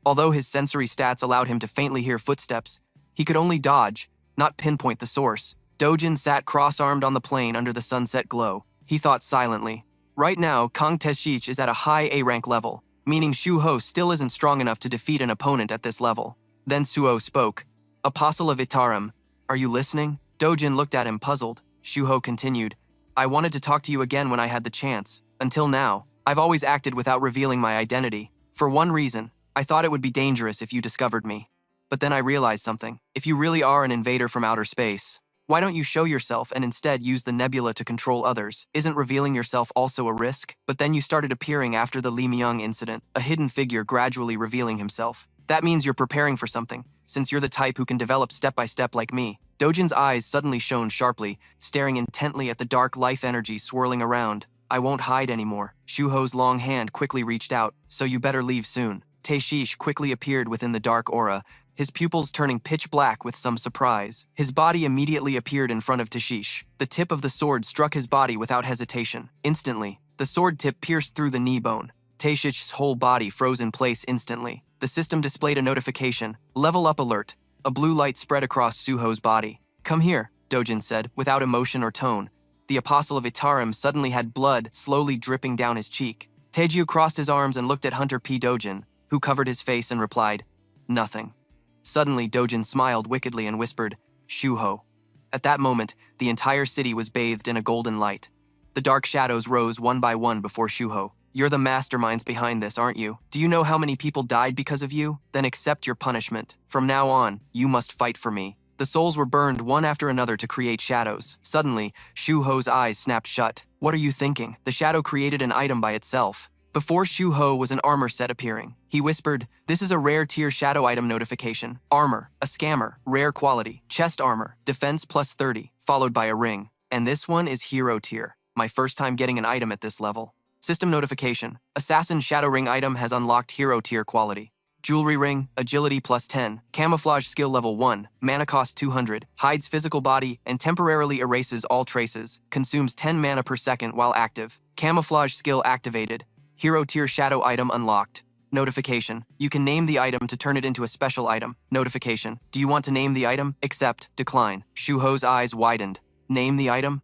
Although his sensory stats allowed him to faintly hear footsteps, he could only dodge, not pinpoint the source. Dojin sat cross-armed on the plane under the sunset glow. He thought silently. Right now, Kang Taeshich is at a high A-rank level, meaning Shu Ho still isn't strong enough to defeat an opponent at this level. Then Suo spoke. "Apostle of Itarim, are you listening?" Dojin looked at him puzzled. Shu Ho continued, "I wanted to talk to you again when I had the chance. Until now, I've always acted without revealing my identity. For one reason, I thought it would be dangerous if you discovered me. But then I realized something. If you really are an invader from outer space, why don't you show yourself and instead use the nebula to control others? Isn't revealing yourself also a risk?" But then you started appearing after the Lee Myung incident, a hidden figure gradually revealing himself. That means you're preparing for something, since you're the type who can develop step by step like me. Dojin's eyes suddenly shone sharply, staring intently at the dark life energy swirling around. "I won't hide anymore." Shu Ho's long hand quickly reached out. "So you better leave soon." Taeshish quickly appeared within the dark aura, his pupils turning pitch black with some surprise. His body immediately appeared in front of Taeshish. The tip of the sword struck his body without hesitation. Instantly, the sword tip pierced through the knee bone. Taeshish's whole body froze in place instantly. The system displayed a notification, "Level up alert." A blue light spread across Suho's body. "Come here," Dojin said, without emotion or tone. The apostle of Itarim suddenly had blood slowly dripping down his cheek. Taeju crossed his arms and looked at Hunter P. Dojin, who covered his face and replied, "Nothing." Suddenly, Dojin smiled wickedly and whispered, "Shu Ho." At that moment, the entire city was bathed in a golden light. The dark shadows rose one by one before Shu Ho. "You're the masterminds behind this, aren't you? Do you know how many people died because of you? Then accept your punishment. From now on, you must fight for me." The souls were burned one after another to create shadows. Suddenly, Shu Ho's eyes snapped shut. "What are you thinking?" The shadow created an item by itself. Before Shu Ho was an armor set appearing. He whispered, "This is a rare tier shadow item notification. Armor, a scammer, rare quality, chest armor, defense plus 30, followed by a ring. And this one is hero tier. My first time getting an item at this level." System notification, Assassin Shadow Ring item has unlocked hero tier quality. Jewelry ring, agility plus 10, camouflage skill level 1, mana cost 200, hides physical body and temporarily erases all traces, consumes 10 mana per second while active. Camouflage skill activated. Hero tier shadow item unlocked. Notification. You can name the item to turn it into a special item. Notification. Do you want to name the item? Accept. Decline. Shuho's eyes widened. Name the item?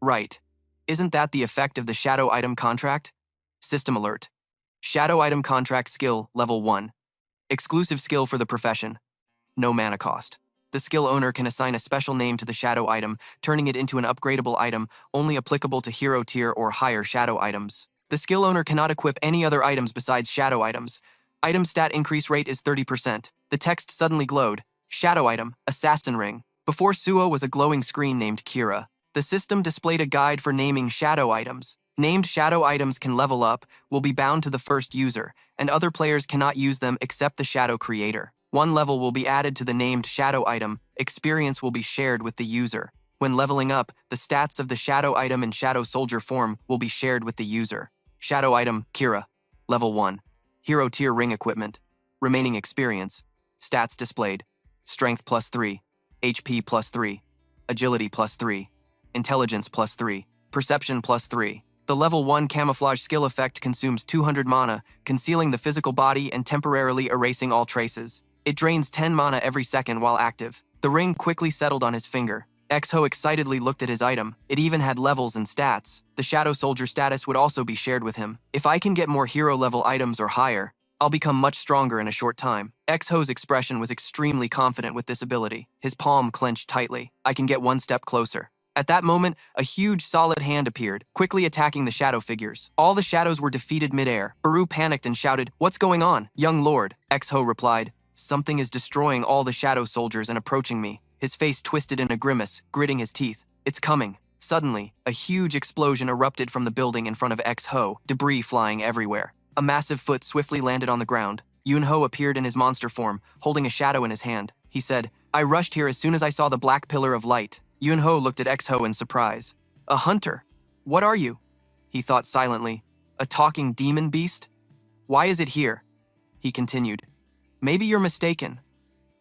Right. Isn't that the effect of the shadow item contract? System alert. Shadow item contract skill, level 1. Exclusive skill for the profession. No mana cost. The skill owner can assign a special name to the shadow item, turning it into an upgradable item only applicable to hero tier or higher shadow items. The skill owner cannot equip any other items besides shadow items. Item stat increase rate is 30%. The text suddenly glowed. Shadow item, assassin ring. Before Suo was a glowing screen named Kira. The system displayed a guide for naming shadow items. Named shadow items can level up, will be bound to the first user, and other players cannot use them except the shadow creator. One level will be added to the named shadow item, experience will be shared with the user. When leveling up, the stats of the shadow item in shadow soldier form will be shared with the user. Shadow item, Kira. Level 1. Hero tier ring equipment. Remaining experience. Stats displayed. Strength +3. HP +3. Agility +3. Intelligence +3. Perception +3. The level 1 camouflage skill effect consumes 200 mana, concealing the physical body and temporarily erasing all traces. It drains 10 mana every second while active. The ring quickly settled on his finger. Exho excitedly looked at his item. It even had levels and stats. The Shadow Soldier status would also be shared with him. If I can get more hero level items or higher, I'll become much stronger in a short time. Exho's expression was extremely confident with this ability. His palm clenched tightly. I can get one step closer. At that moment, a huge solid hand appeared, quickly attacking the shadow figures. All the shadows were defeated midair. Baru panicked and shouted, "What's going on, young lord?" Exho replied, "Something is destroying all the shadow soldiers and approaching me." His face twisted in a grimace, gritting his teeth. "It's coming." Suddenly, a huge explosion erupted from the building in front of Exho, debris flying everywhere. A massive foot swiftly landed on the ground. Yunho appeared in his monster form, holding a shadow in his hand. He said, "I rushed here as soon as I saw the black pillar of light." Yunho looked at Exho in surprise. "A hunter? What are you?" He thought silently. "A talking demon beast? Why is it here?" He continued. "Maybe you're mistaken.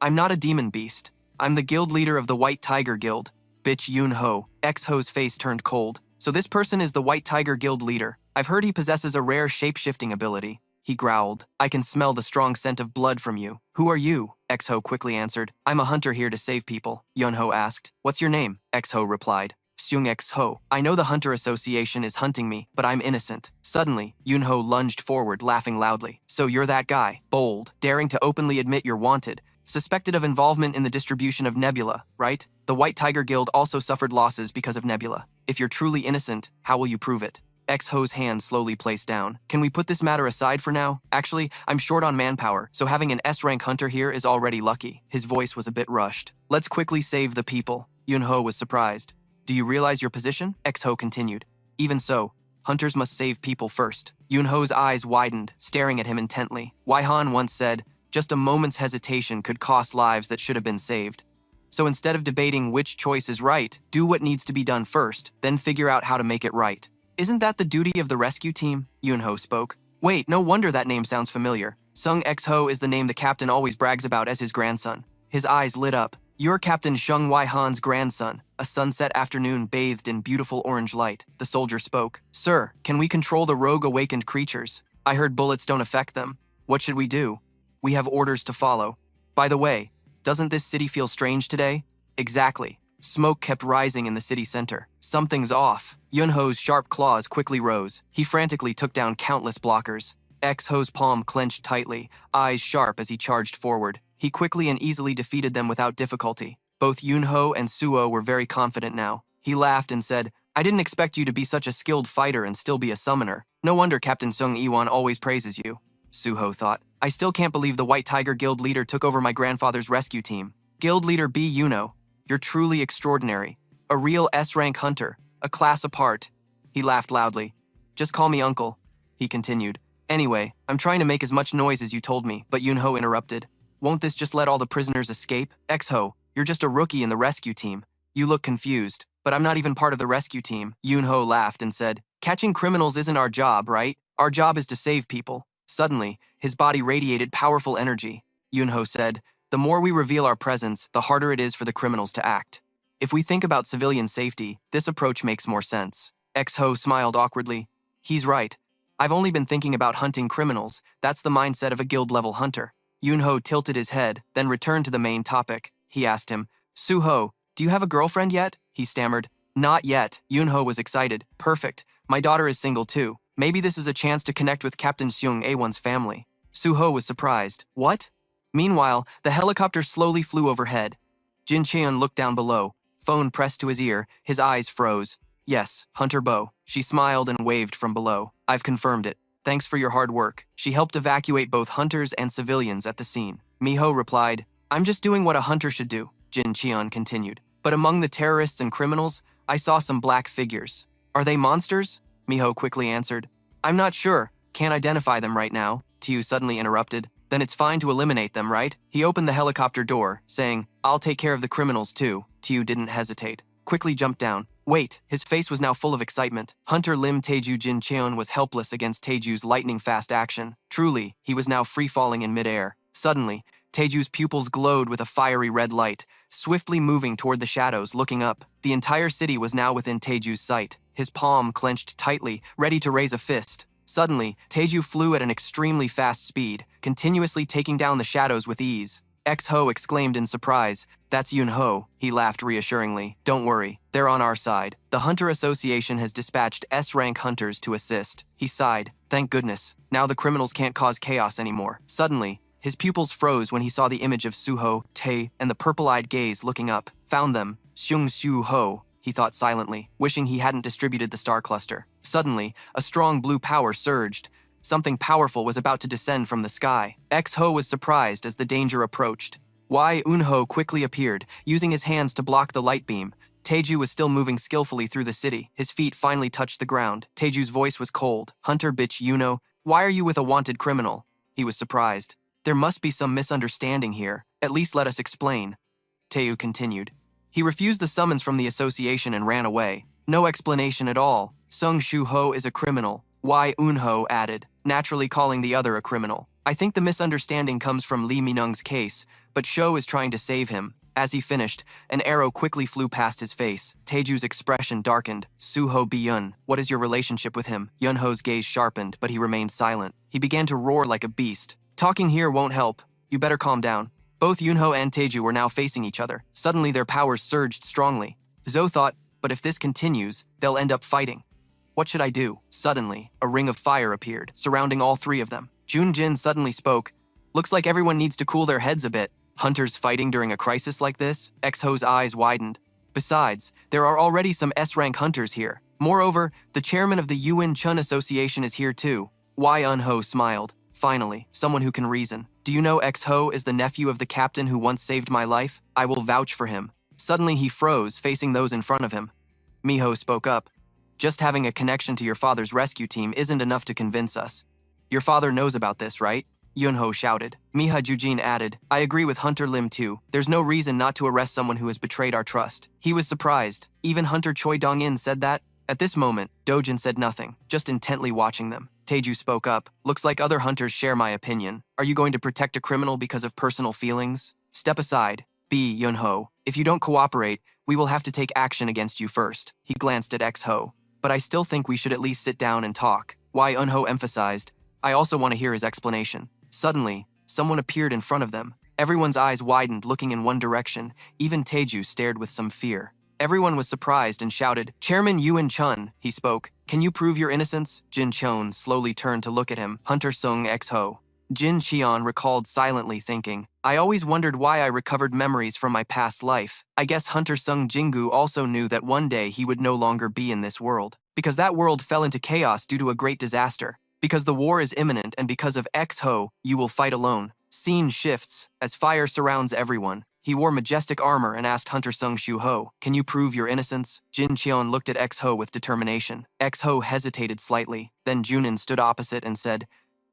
I'm not a demon beast. I'm the guild leader of the White Tiger Guild." Bitch Yunho. Exho's face turned cold. "So this person is the White Tiger Guild leader. I've heard he possesses a rare shape-shifting ability." He growled. "I can smell the strong scent of blood from you. Who are you?" Exho quickly answered. "I'm a hunter here to save people." Yunho asked. "What's your name?" Exho replied. "Seung Exho. I know the Hunter Association is hunting me, but I'm innocent." Suddenly, Yunho lunged forward, laughing loudly. "So you're that guy, bold, daring to openly admit you're wanted, suspected of involvement in the distribution of nebula, right? The White Tiger Guild also suffered losses because of nebula. If you're truly innocent, how will you prove it?" Exho's hand slowly placed down. "Can we put this matter aside for now? Actually, I'm short on manpower, so having an S-rank hunter here is already lucky." His voice was a bit rushed. "Let's quickly save the people." Yunho was surprised. "Do you realize your position?" Exho continued. "Even so, hunters must save people first." Yunho's eyes widened, staring at him intently. Waihan once said, "Just a moment's hesitation could cost lives that should have been saved." So instead of debating which choice is right, do what needs to be done first, then figure out how to make it right. "Isn't that the duty of the rescue team?" Yunho spoke. "Wait, no wonder that name sounds familiar. Sung Exho is the name the captain always brags about as his grandson." His eyes lit up. "You're Captain Shung Waihan's grandson." A sunset afternoon bathed in beautiful orange light. The soldier spoke. "Sir, can we control the rogue awakened creatures? I heard bullets don't affect them. What should we do? We have orders to follow. By the way, doesn't this city feel strange today?" "Exactly." Smoke kept rising in the city center. "Something's off." Yunho's sharp claws quickly rose. He frantically took down countless blockers. Exho's palm clenched tightly, eyes sharp as he charged forward. He quickly and easily defeated them without difficulty. Both Yunho and Suo were very confident now. He laughed and said, "I didn't expect you to be such a skilled fighter and still be a summoner. No wonder Captain Sung Iwan always praises you." Suho thought, "I still can't believe the White Tiger Guild leader took over my grandfather's rescue team. Guild leader B. Yuno, you're truly extraordinary. A real S-rank hunter, a class apart." He laughed loudly. "Just call me uncle," he continued. "Anyway, I'm trying to make as much noise as you told me," but Yunho interrupted. "Won't this just let all the prisoners escape?" "Exho, you're just a rookie in the rescue team. You look confused, but I'm not even part of the rescue team." Yunho laughed and said, "Catching criminals isn't our job, right? Our job is to save people." Suddenly, his body radiated powerful energy. Yunho said, "The more we reveal our presence, the harder it is for the criminals to act. If we think about civilian safety, this approach makes more sense." Exho smiled awkwardly. "He's right. I've only been thinking about hunting criminals. That's the mindset of a guild-level hunter. Yunho tilted his head, then returned to the main topic. He asked him, Suho, do you have a girlfriend yet? He stammered. Not yet. Yunho was excited. Perfect. My daughter is single too. Maybe this is a chance to connect with Captain Seung A1's family. Suho was surprised. What? Meanwhile, the helicopter slowly flew overhead. Jin Cheon looked down below. Phone pressed to his ear. His eyes froze. Yes, Hunter Bo. She smiled and waved from below. I've confirmed it. Thanks for your hard work. She helped evacuate both hunters and civilians at the scene. Miho replied, I'm just doing what a hunter should do, Jin Cheon continued. But among the terrorists and criminals, I saw some black figures. Are they monsters? Miho quickly answered. I'm not sure. Can't identify them right now. Tiu suddenly interrupted. Then it's fine to eliminate them, right? He opened the helicopter door, saying, I'll take care of the criminals too. Tiu didn't hesitate. Quickly jumped down. Wait, his face was now full of excitement. Hunter Lim Taeju Jin Cheon was helpless against Taeju's lightning-fast action. Truly, he was now free-falling in midair. Suddenly, Taeju's pupils glowed with a fiery red light, swiftly moving toward the shadows, looking up. The entire city was now within Taeju's sight. His palm clenched tightly, ready to raise a fist. Suddenly, Taeju flew at an extremely fast speed, continuously taking down the shadows with ease. X-Ho exclaimed in surprise, That's Yun-Ho. He laughed reassuringly. Don't worry, they're on our side. The Hunter Association has dispatched S-rank hunters to assist. He sighed. Thank goodness. Now the criminals can't cause chaos anymore. Suddenly, his pupils froze when he saw the image of Suho, Tae, and the purple-eyed gaze looking up. Found them. Seung Su-Ho, he thought silently, wishing he hadn't distributed the star cluster. Suddenly, a strong blue power surged. Something powerful was about to descend from the sky. X-Ho was surprised as the danger approached. Y-Un-Ho quickly appeared, using his hands to block the light beam. Taeju was still moving skillfully through the city. His feet finally touched the ground. Taeju's voice was cold. Hunter bitch Yuno, why are you with a wanted criminal? He was surprised. There must be some misunderstanding here. At least let us explain. Taeju continued. He refused the summons from the association and ran away. No explanation at all. Sung Shu-Ho is a criminal. Y-Un-Ho added, naturally calling the other a criminal. I think the misunderstanding comes from Lee Minung's case, but Sho is trying to save him. As he finished, an arrow quickly flew past his face. Taeju's expression darkened. Suho Bi-yun, what is your relationship with him? Yun-Ho's gaze sharpened, but he remained silent. He began to roar like a beast. Talking here won't help. You better calm down. Both Yun-Ho and Taeju were now facing each other. Suddenly their powers surged strongly. Zo thought, but if this continues, they'll end up fighting. What should I do? Suddenly, a ring of fire appeared, surrounding all three of them. Jun-Jin suddenly spoke. Looks like everyone needs to cool their heads a bit. Hunters fighting during a crisis like this? X-Ho's eyes widened. Besides, there are already some S-rank hunters here. Moreover, the chairman of the Yuan Chun Association is here too. Y-Un-Ho smiled. Finally, someone who can reason. Do you know X-Ho is the nephew of the captain who once saved my life? I will vouch for him. Suddenly he froze, facing those in front of him. Miho spoke up. Just having a connection to your father's rescue team isn't enough to convince us. Your father knows about this, right? Yun-Ho shouted. Miha Jujin added, I agree with Hunter Lim too. There's no reason not to arrest someone who has betrayed our trust. He was surprised. Even Hunter Choi Dong-in said that. At this moment, Dojin said nothing, just intently watching them. Taeju spoke up. Looks like other hunters share my opinion. Are you going to protect a criminal because of personal feelings? Step aside. B. Yun-Ho. If you don't cooperate, we will have to take action against you first. He glanced at X-Ho. But I still think we should at least sit down and talk. Y-Un-Ho emphasized. I also want to hear his explanation. Suddenly, someone appeared in front of them. Everyone's eyes widened, looking in one direction. Even Taeju stared with some fear. Everyone was surprised and shouted, Chairman Yuan Chun, he spoke. Can you prove your innocence? Jin Cheon slowly turned to look at him. Hunter Sung X-Ho. Jin Cheon recalled silently, thinking, I always wondered why I recovered memories from my past life. I guess Hunter Sung Jingu also knew that one day he would no longer be in this world. Because that world fell into chaos due to a great disaster. Because the war is imminent and because of X-Ho, you will fight alone. Scene shifts, as fire surrounds everyone. He wore majestic armor and asked Hunter Sung Shu-Ho, can you prove your innocence? Jin Cheon looked at X-Ho with determination. X-Ho hesitated slightly. Then Junin stood opposite and said,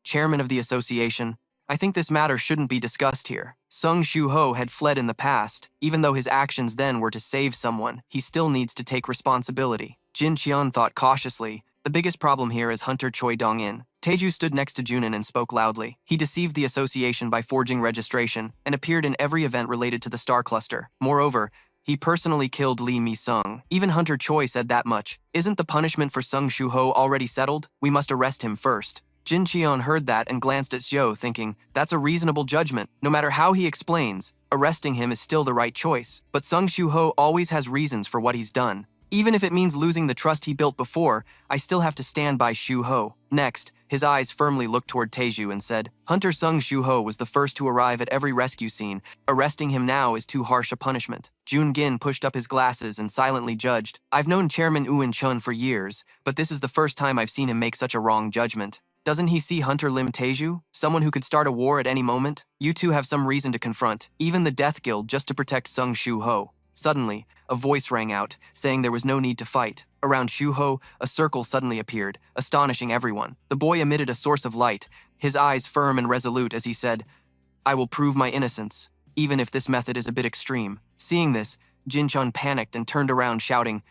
Chairman of the association, I think this matter shouldn't be discussed here. Sung Shu-Ho had fled in the past. Even though his actions then were to save someone, he still needs to take responsibility. Jin Cheon thought cautiously, the biggest problem here is Hunter Choi Dong-in. Taeju stood next to Junin and spoke loudly. He deceived the association by forging registration and appeared in every event related to the star cluster. Moreover, He personally killed Lee Mi-sung. Even Hunter Choi said that much. Isn't the punishment for Sung Shu-ho already settled? We must arrest him first. Jin Cheon heard that and glanced at Xiao, thinking, that's a reasonable judgment. No matter how he explains, arresting him is still the right choice. But Sung Shu-ho always has reasons for what he's done. Even if it means losing the trust he built before, I still have to stand by Shu-ho. Next, his eyes firmly looked toward Taeju and said, Hunter Sung Shu-ho was the first to arrive at every rescue scene. Arresting him now is too harsh a punishment. Jun Gin pushed up his glasses and silently judged. I've known Chairman Eun Chun for years, but this is the first time I've seen him make such a wrong judgment. Doesn't he see Hunter Lim Taeju? Someone who could start a war at any moment? You two have some reason to confront, even the Death Guild, just to protect Sung Shu-ho. Suddenly, a voice rang out, saying there was no need to fight. Around Shu-ho, a circle suddenly appeared, astonishing everyone. The boy emitted a source of light, his eyes firm and resolute as he said, I will prove my innocence, even if this method is a bit extreme. Seeing this, Jin-chun panicked and turned around shouting,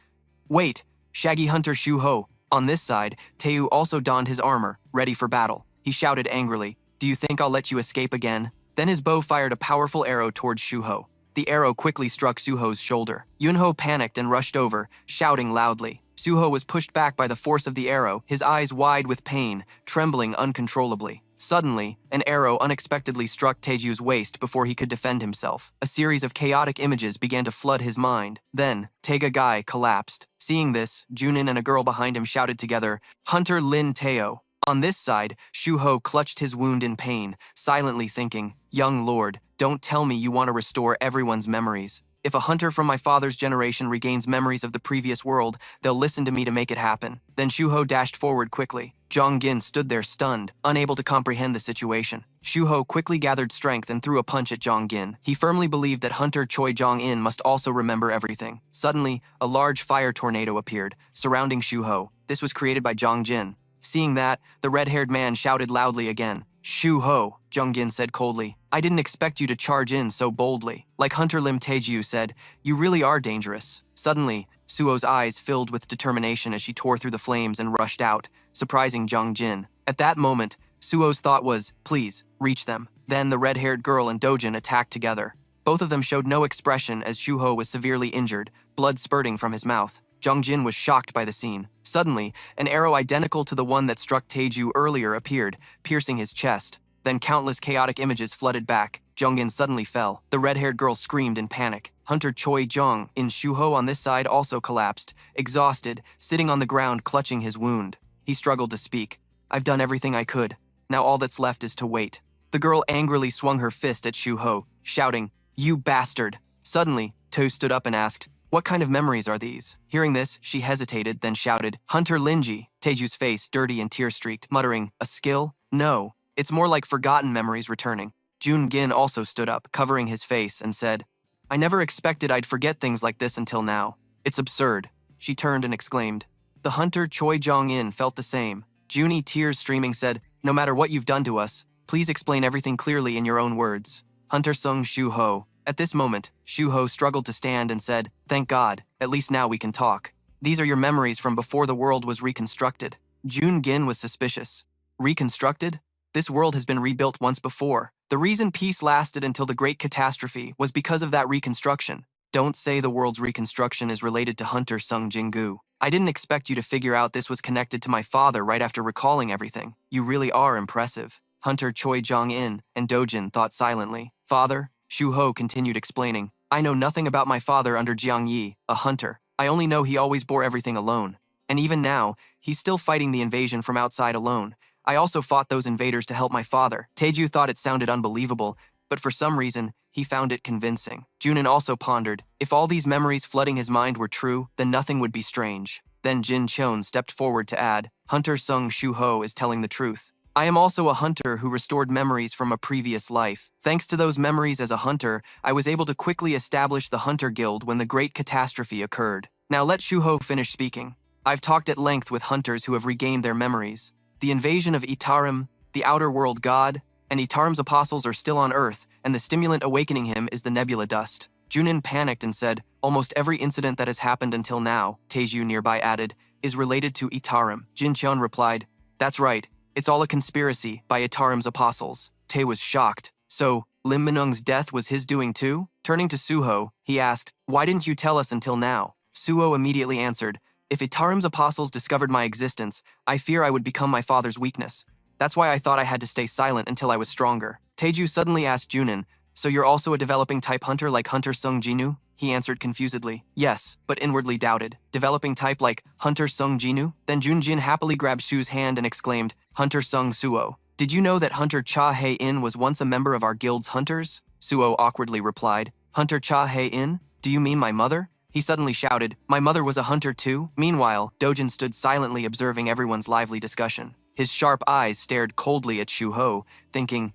Wait, Shaggy Hunter Shu-ho. On this side, Taeyu also donned his armor, ready for battle. He shouted angrily, Do you think I'll let you escape again? Then his bow fired a powerful arrow towards Shu-ho. The arrow quickly struck Suho's shoulder. Yunho panicked and rushed over, shouting loudly. Suho was pushed back by the force of the arrow, his eyes wide with pain, trembling uncontrollably. Suddenly, an arrow unexpectedly struck Taeju's waist before he could defend himself. A series of chaotic images began to flood his mind. Then, Taega-gai collapsed. Seeing this, Junin and a girl behind him shouted together, Hunter Lin Teo. On this side, Shu-ho clutched his wound in pain, silently thinking, Young lord, don't tell me you want to restore everyone's memories. If a hunter from my father's generation regains memories of the previous world, they'll listen to me to make it happen. Then Shu-ho dashed forward quickly. Jong-gin stood there stunned, unable to comprehend the situation. Shu-ho quickly gathered strength and threw a punch at Jong-gin. He firmly believed that Hunter Choi Jong-in must also remember everything. Suddenly, a large fire tornado appeared, surrounding Shu-ho. This was created by Jong-jin. Seeing that, the red-haired man shouted loudly again. Shu-ho, Jong-gin said coldly. I didn't expect you to charge in so boldly. Like Hunter Lim Taeju said, you really are dangerous. Suddenly, Suo's eyes filled with determination as she tore through the flames and rushed out, surprising Jong-jin. At that moment, Suo's thought was, please, reach them. Then the red-haired girl and Dojin attacked together. Both of them showed no expression as Shu-ho was severely injured, blood spurting from his mouth. Jong-jin was shocked by the scene. Suddenly, an arrow identical to the one that struck Taeju earlier appeared, piercing his chest. Then countless chaotic images flooded back. Jong-in suddenly fell. The red-haired girl screamed in panic. Hunter Choi Jong in Shu-ho on this side also collapsed, exhausted, sitting on the ground clutching his wound. He struggled to speak. I've done everything I could. Now all that's left is to wait. The girl angrily swung her fist at Shu-ho, shouting, You bastard! Suddenly, To stood up and asked, What kind of memories are these? Hearing this, she hesitated, then shouted, Hunter Linji, Taeju's face dirty and tear-streaked, muttering, A skill? No, it's more like forgotten memories returning. Jun Gin also stood up, covering his face, and said, I never expected I'd forget things like this until now. It's absurd. She turned and exclaimed. The hunter Choi Jong-in felt the same. Junie, tears streaming, said, No matter what you've done to us, please explain everything clearly in your own words. Hunter Sung Shu-ho. At this moment, Shu-ho struggled to stand and said, Thank God, at least now we can talk. These are your memories from before the world was reconstructed. Jun Gin was suspicious. Reconstructed? This world has been rebuilt once before. The reason peace lasted until the Great Catastrophe was because of that reconstruction. Don't say the world's reconstruction is related to Hunter Sung Jingu. I didn't expect you to figure out this was connected to my father right after recalling everything. You really are impressive. Hunter Choi Jong-in and Dojin thought silently. Father? Shu-ho continued explaining. I know nothing about my father under Jiang Yi, a hunter. I only know he always bore everything alone. And even now, he's still fighting the invasion from outside alone. I also fought those invaders to help my father. Taeju thought it sounded unbelievable, but for some reason, he found it convincing. Junin also pondered, if all these memories flooding his mind were true, then nothing would be strange. Then Jin Cheon stepped forward to add, Hunter Sung Shu-ho is telling the truth. I am also a hunter who restored memories from a previous life. Thanks to those memories as a hunter, I was able to quickly establish the Hunter Guild when the Great Catastrophe occurred. Now let Shu-ho finish speaking. I've talked at length with hunters who have regained their memories. The invasion of Itarim, the outer world god, and Itarim's apostles are still on Earth, and the stimulant awakening him is the nebula dust. Junin panicked and said, almost every incident that has happened until now, Taeju nearby added, is related to Itarim. Jin Cheon replied, That's right, it's all a conspiracy by Itarim's apostles. Tae was shocked. So, Lim Minung's death was his doing too? Turning to Suho, he asked, "Why didn't you tell us until now?" Suho immediately answered, "If Itarim's apostles discovered my existence, I fear I would become my father's weakness. That's why I thought I had to stay silent until I was stronger." Taeju suddenly asked Junin, "So you're also a developing type hunter like Hunter Sung Jinu?" He answered confusedly, "Yes," but inwardly doubted. "Developing type like Hunter Sung Jinu?" Then Junjin happily grabbed Shu's hand and exclaimed, "Hunter Sung Suo. Did you know that Hunter Cha Hei-in was once a member of our guild's hunters?" Suo awkwardly replied, "Hunter Cha Hei-in? Do you mean my mother?" He suddenly shouted, "My mother was a hunter too?" Meanwhile, Dojin stood silently observing everyone's lively discussion. His sharp eyes stared coldly at Shuho, thinking,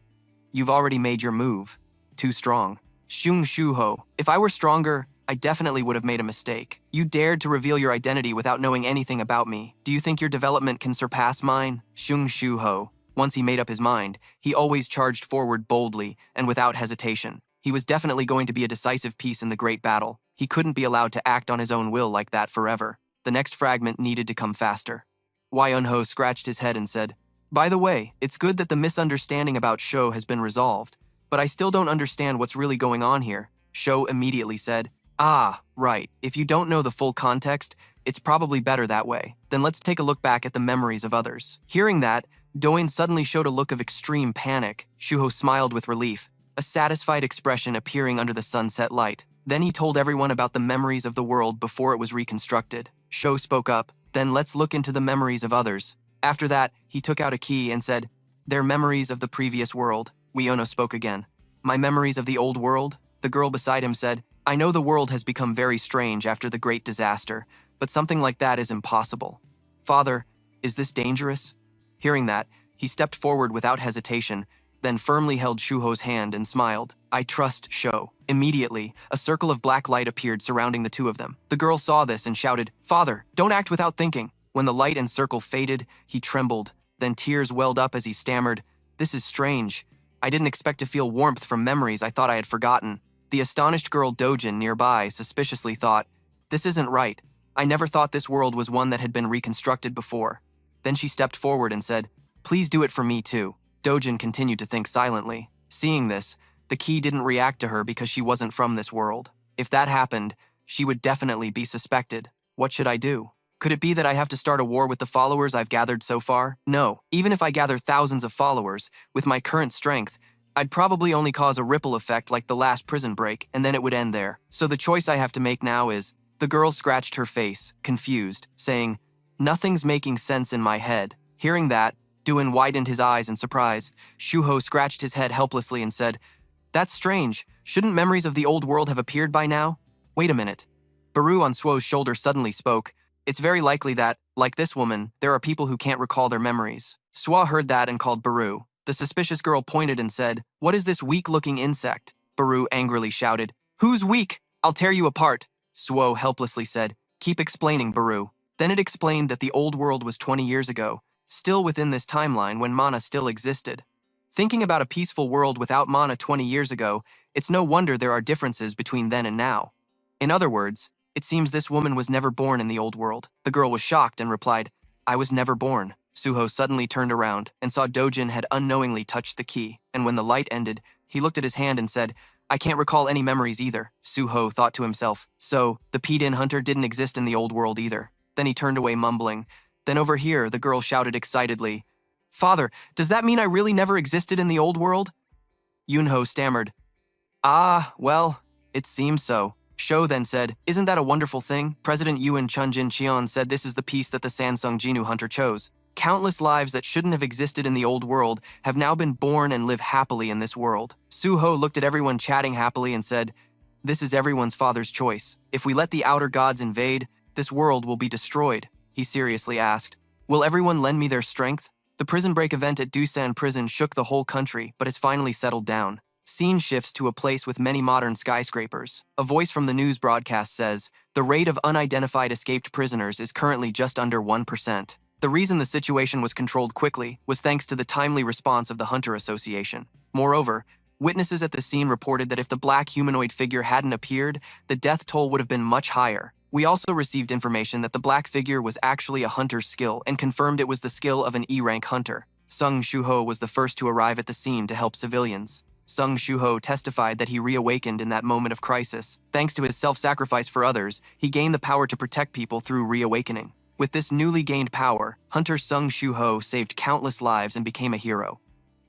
"You've already made your move. Too strong." "Shung Shuho, if I were stronger, I definitely would have made a mistake. You dared to reveal your identity without knowing anything about me. Do you think your development can surpass mine?" Shung Shuho. Once he made up his mind, he always charged forward boldly and without hesitation. He was definitely going to be a decisive piece in the great battle. He couldn't be allowed to act on his own will like that forever. The next fragment needed to come faster. Yunho scratched his head and said, "By the way, it's good that the misunderstanding about Sho has been resolved, but I still don't understand what's really going on here." Sho immediately said, "Ah, right. If you don't know the full context, it's probably better that way. Then let's take a look back at the memories of others." Hearing that, Doin suddenly showed a look of extreme panic. Shuho smiled with relief, a satisfied expression appearing under the sunset light. Then he told everyone about the memories of the world before it was reconstructed. Sho spoke up, "Then let's look into the memories of others." After that, he took out a key and said, "They're memories of the previous world." Wiono spoke again. "My memories of the old world?" The girl beside him said, "I know the world has become very strange after the great disaster, but something like that is impossible. Father, is this dangerous?" Hearing that, he stepped forward without hesitation, then firmly held Shuho's hand and smiled. "I trust Sho." Immediately, a circle of black light appeared surrounding the two of them. The girl saw this and shouted, "Father, don't act without thinking." When the light and circle faded, he trembled, then tears welled up as he stammered, "This is strange. I didn't expect to feel warmth from memories I thought I had forgotten." The astonished girl Dojin nearby suspiciously thought, "This isn't right. I never thought this world was one that had been reconstructed before." Then she stepped forward and said, "Please do it for me too." Dojin continued to think silently. Seeing this, the key didn't react to her because she wasn't from this world. If that happened, she would definitely be suspected. What should I do? Could it be that I have to start a war with the followers I've gathered so far? No, even if I gather thousands of followers, with my current strength, I'd probably only cause a ripple effect like the last prison break, and then it would end there. So the choice I have to make now is... The girl scratched her face, confused, saying, "Nothing's making sense in my head." Hearing that, Duin widened his eyes in surprise. Shuho scratched his head helplessly and said, "That's strange. Shouldn't memories of the old world have appeared by now? Wait a minute." Baru on Suo's shoulder suddenly spoke. "It's very likely that, like this woman, there are people who can't recall their memories." Suo heard that and called Baru. The suspicious girl pointed and said, "What is this weak-looking insect?" Baru angrily shouted, "Who's weak? I'll tear you apart." Suo helplessly said, "Keep explaining, Baru." Then it explained that the old world was 20 years ago, still within this timeline when mana still existed. Thinking about a peaceful world without mana 20 years ago, it's no wonder there are differences between then and now. In other words, it seems this woman was never born in the old world. The girl was shocked and replied, "I was never born." Suho suddenly turned around and saw Dojin had unknowingly touched the key, and when the light ended, he looked at his hand and said, "I can't recall any memories either." Suho thought to himself, so the Pidin hunter didn't exist in the old world either. Then he turned away mumbling. Then over here, the girl shouted excitedly, "Father, does that mean I really never existed in the old world?" Yunho stammered, "Ah, well, it seems so." Sho then said, "Isn't that a wonderful thing?" President Yuan Chunjin Cheon said this is the piece that the Sansung Jinu hunter chose. Countless lives that shouldn't have existed in the old world have now been born and live happily in this world. Suho looked at everyone chatting happily and said, "This is everyone's father's choice. If we let the outer gods invade, this world will be destroyed." He seriously asked, "Will everyone lend me their strength?" The prison break event at Dusan prison shook the whole country, but has finally settled down. Scene shifts to a place with many modern skyscrapers. A voice from the news broadcast says, "The rate of unidentified escaped prisoners is currently just under 1%. The reason the situation was controlled quickly was thanks to the timely response of the Hunter Association. Moreover, witnesses at the scene reported that if the black humanoid figure hadn't appeared, the death toll would have been much higher. We also received information that the black figure was actually a hunter's skill and confirmed it was the skill of an E-rank hunter. Sung Shuho was the first to arrive at the scene to help civilians. Sung Shuho testified that he reawakened in that moment of crisis. Thanks to his self-sacrifice for others, he gained the power to protect people through reawakening. With this newly gained power, Hunter Sung Shuho saved countless lives and became a hero.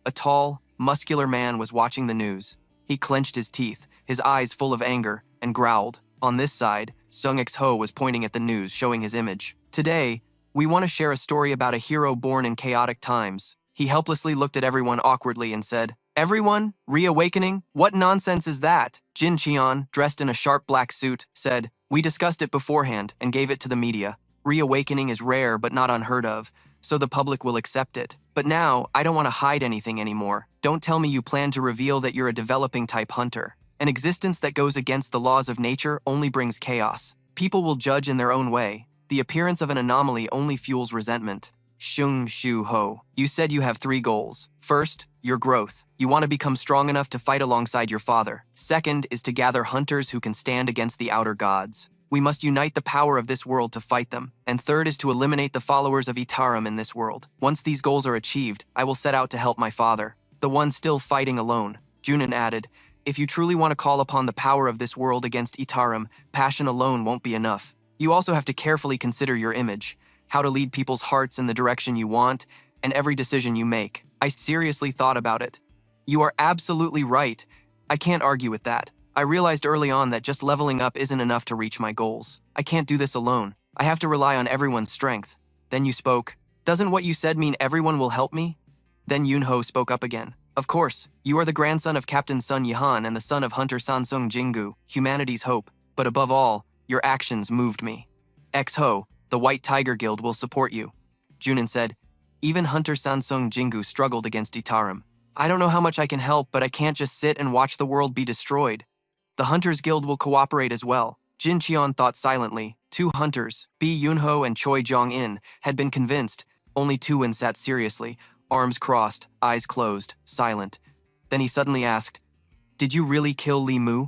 A tall, muscular man was watching the news. He clenched his teeth, his eyes full of anger, and growled. On this side, Sung X-ho was pointing at the news, showing his image. Today, we want to share a story about a hero born in chaotic times. He helplessly looked at everyone awkwardly and said, "Everyone? Reawakening? What nonsense is that?" Jin Cheon, dressed in a sharp black suit, said, "We discussed it beforehand and gave it to the media. Reawakening is rare but not unheard of, so the public will accept it. But now, I don't want to hide anything anymore. Don't tell me you plan to reveal that you're a developing type hunter. An existence that goes against the laws of nature only brings chaos. People will judge in their own way. The appearance of an anomaly only fuels resentment." Sung Shu-ho, you said you have 3 goals. First, your growth. You want to become strong enough to fight alongside your father. Second is to gather hunters who can stand against the outer gods. We must unite the power of this world to fight them. And third is to eliminate the followers of Itaram in this world. Once these goals are achieved, I will set out to help my father, the one still fighting alone. Junin added, "If you truly want to call upon the power of this world against Itaram, passion alone won't be enough. You also have to carefully consider your image, how to lead people's hearts in the direction you want, and every decision you make." I seriously thought about it. You are absolutely right. I can't argue with that. I realized early on that just leveling up isn't enough to reach my goals. I can't do this alone. I have to rely on everyone's strength. Then you spoke. Doesn't what you said mean everyone will help me? Then Yunho spoke up again. Of course, you are the grandson of Captain Sun Yihan and the son of Hunter Sansung Jingu, humanity's hope. But above all, your actions moved me. X-ho, the White Tiger Guild will support you. Junin said, even Hunter Sansung Jingu struggled against Itaram. I don't know how much I can help, but I can't just sit and watch the world be destroyed. The Hunters Guild will cooperate as well. Jin Cheon thought silently. 2 hunters, Bi Yunho and Choi Jong-in, had been convinced. Only Tuin sat seriously, arms crossed, eyes closed, silent. Then he suddenly asked, "Did you really kill Li Mu?"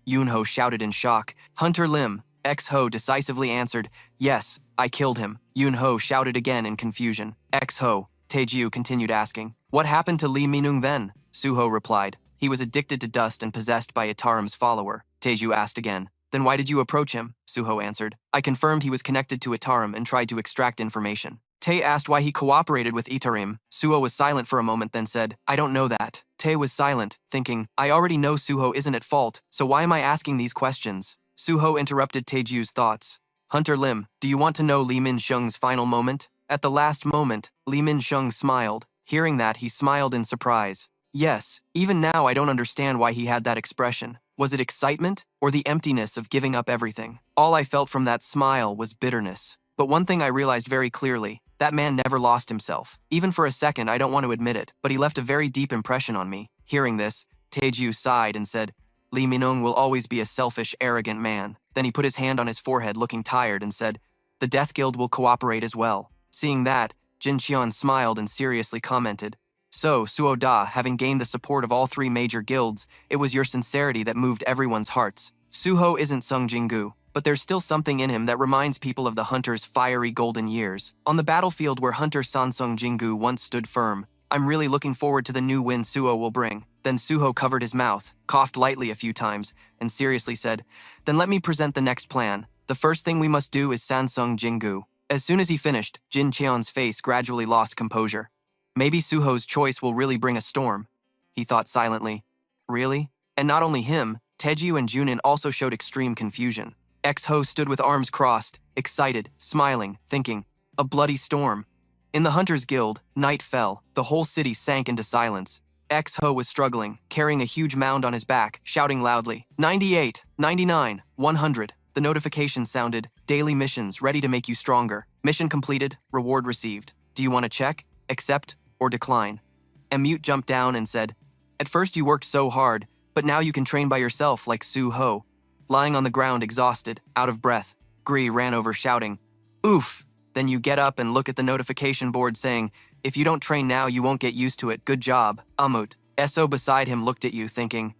Yunho shouted in shock. Hunter Lim, X-ho decisively answered, "Yes, I killed him." Yunho shouted again in confusion. X-ho, Taeju continued asking, "What happened to Lee Minung then?" Suho replied, "He was addicted to dust and possessed by Itaram's follower." Taeju asked again, "Then why did you approach him?" Suho answered, "I confirmed he was connected to Itaram and tried to extract information." Tae asked why he cooperated with Itarim. Suho was silent for a moment, then said, "I don't know that." Tae was silent, thinking, I already know Suho isn't at fault, so why am I asking these questions? Suho interrupted Taeju's thoughts. "Hunter Lim, do you want to know Lee Min-shung's final moment?" At the last moment, Lee Min-shung smiled. Hearing that, he smiled in surprise. Yes, even now I don't understand why he had that expression. Was it excitement, or the emptiness of giving up everything? All I felt from that smile was bitterness. But one thing I realized very clearly, that man never lost himself. Even for a second, I don't want to admit it, but he left a very deep impression on me. Hearing this, Taeju sighed and said, "Lee Minung will always be a selfish, arrogant man." Then he put his hand on his forehead, looking tired, and said, "The Death Guild will cooperate as well." Seeing that, Jin Cheon smiled and seriously commented, "So, Suo Da, having gained the support of all 3 major guilds, it was your sincerity that moved everyone's hearts. Suho isn't Sung Jingu, but there's still something in him that reminds people of the hunter's fiery golden years. On the battlefield where Hunter Sansung Jingu once stood firm, I'm really looking forward to the new win Suho will bring." Then Suho covered his mouth, coughed lightly a few times, and seriously said, "Then let me present the next plan. The first thing we must do is Sansung Jingu." As soon as he finished, Jin Cheon's face gradually lost composure. Maybe Suho's choice will really bring a storm, he thought silently. Really? And not only him, Taeju and Junin also showed extreme confusion. X-ho stood with arms crossed, excited, smiling, thinking, a bloody storm. In the Hunters Guild, night fell, the whole city sank into silence. X-ho was struggling, carrying a huge mound on his back, shouting loudly, 98, 99, 100. The notification sounded, daily missions ready to make you stronger. Mission completed, reward received. Do you want to check, accept, or decline? Mute jumped down and said, "At first you worked so hard, but now you can train by yourself like Su-ho." Lying on the ground exhausted, out of breath, Gri ran over shouting, "Oof!" Then you get up and look at the notification board saying, "If you don't train now, you won't get used to it. Good job." Amut, Eso beside him looked at you thinking,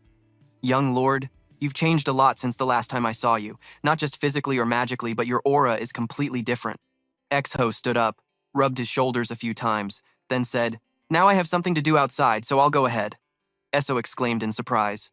"Young lord, you've changed a lot since the last time I saw you. Not just physically or magically, but your aura is completely different." X-ho stood up, rubbed his shoulders a few times, then said, "Now I have something to do outside, so I'll go ahead." Eso exclaimed in surprise.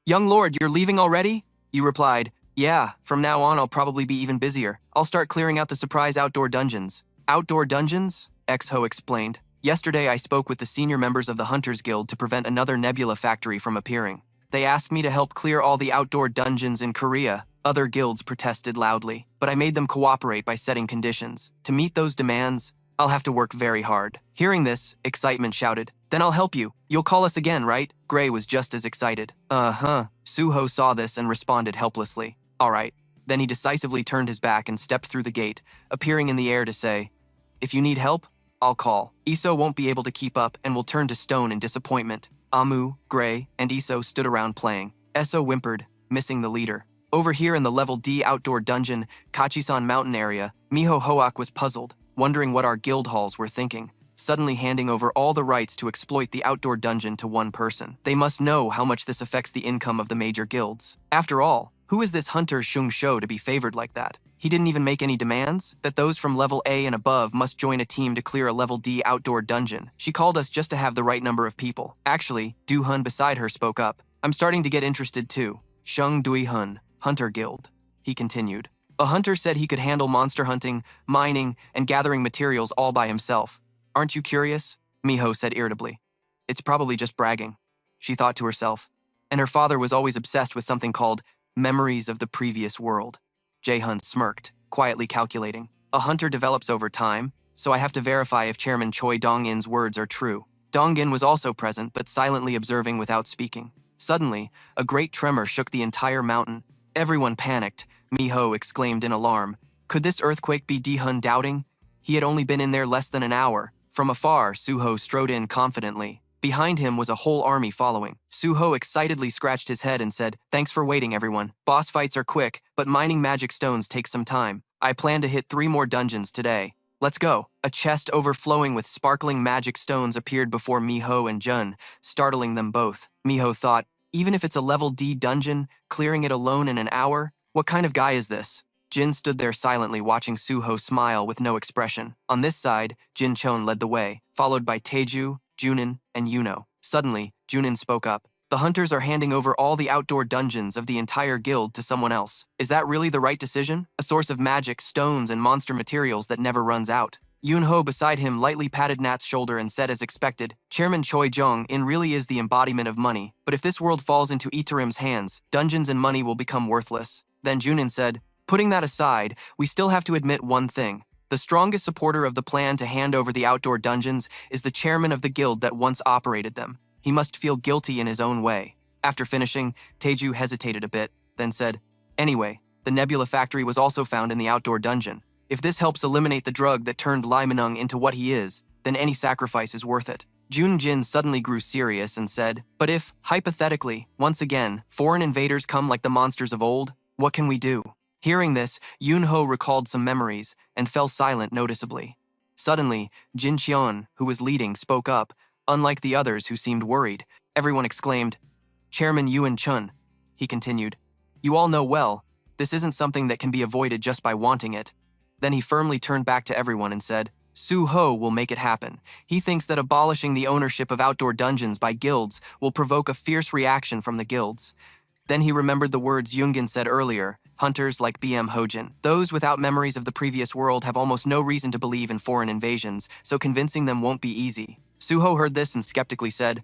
Young lord, you're leaving already? You replied, yeah, from now on I'll probably be even busier. I'll start clearing out the surprise outdoor dungeons. Outdoor dungeons? Exho explained. Yesterday I spoke with the senior members of the Hunters Guild to prevent another nebula factory from appearing. They asked me to help clear all the outdoor dungeons in Korea. Other guilds protested loudly, but I made them cooperate by setting conditions. To meet those demands, I'll have to work very hard. Hearing this, excitement shouted, then I'll help you. You'll call us again, right? Gray was just as excited. Uh-huh. Suho saw this and responded helplessly. All right. Then he decisively turned his back and stepped through the gate, appearing in the air to say, if you need help, I'll call. Iso won't be able to keep up and will turn to stone in disappointment. Amu, Gray, and Iso stood around playing. Eso whimpered, missing the leader. Over here in the level D outdoor dungeon, Kachisan mountain area, Miho Hoak was puzzled, wondering what our guild halls were thinking, suddenly handing over all the rights to exploit the outdoor dungeon to one person. They must know how much this affects the income of the major guilds. After all, who is this hunter Shung Shou to be favored like that? He didn't even make any demands that those from level A and above must join a team to clear a level D outdoor dungeon. She called us just to have the right number of people. Actually, Du Hun beside her spoke up. I'm starting to get interested too. Shung Dui Hun, Hunter Guild. He continued. A hunter said he could handle monster hunting, mining, and gathering materials all by himself. Aren't you curious? Miho said irritably. It's probably just bragging, she thought to herself. And her father was always obsessed with something called memories of the previous world. Jae-hun smirked, quietly calculating. A hunter develops over time, so I have to verify if Chairman Choi Dong-in's words are true. Dong-in was also present, but silently observing without speaking. Suddenly, a great tremor shook the entire mountain. Everyone panicked. Miho exclaimed in alarm. Could this earthquake be Di-hun doubting? He had only been in there less than an hour. From afar, Suho strode in confidently. Behind him was a whole army following. Suho excitedly scratched his head and said, thanks for waiting, everyone. Boss fights are quick, but mining magic stones takes some time. I plan to hit 3 more dungeons today. Let's go. A chest overflowing with sparkling magic stones appeared before Miho and Jun, startling them both. Miho thought, even if it's a level D dungeon, clearing it alone in an hour? What kind of guy is this? Jin stood there silently watching Suho smile with no expression. On this side, Jin Chon led the way, followed by Taeju, Junin, and Yuno. Suddenly, Junin spoke up. The hunters are handing over all the outdoor dungeons of the entire guild to someone else. Is that really the right decision? A source of magic, stones, and monster materials that never runs out. Yunho beside him lightly patted Nat's shoulder and said as expected, Chairman Choi Jong-in really is the embodiment of money, but if this world falls into Itarim's hands, dungeons and money will become worthless. Then Junin said, putting that aside, we still have to admit one thing. The strongest supporter of the plan to hand over the outdoor dungeons is the chairman of the guild that once operated them. He must feel guilty in his own way. After finishing, Taeju hesitated a bit, then said, anyway, the nebula factory was also found in the outdoor dungeon. If this helps eliminate the drug that turned Lai Minung into what he is, then any sacrifice is worth it. Jun Jin suddenly grew serious and said, but if, hypothetically, once again, foreign invaders come like the monsters of old, what can we do? Hearing this, Yunho recalled some memories and fell silent noticeably. Suddenly, Jin Cheon, who was leading, spoke up. Unlike the others who seemed worried, everyone exclaimed, Chairman Yuan Chun, he continued, you all know well, this isn't something that can be avoided just by wanting it. Then he firmly turned back to everyone and said, Su Ho will make it happen. He thinks that abolishing the ownership of outdoor dungeons by guilds will provoke a fierce reaction from the guilds. Then he remembered the words Yungin said earlier, hunters like BM Hojin. Those without memories of the previous world have almost no reason to believe in foreign invasions, so convincing them won't be easy. Suho heard this and skeptically said,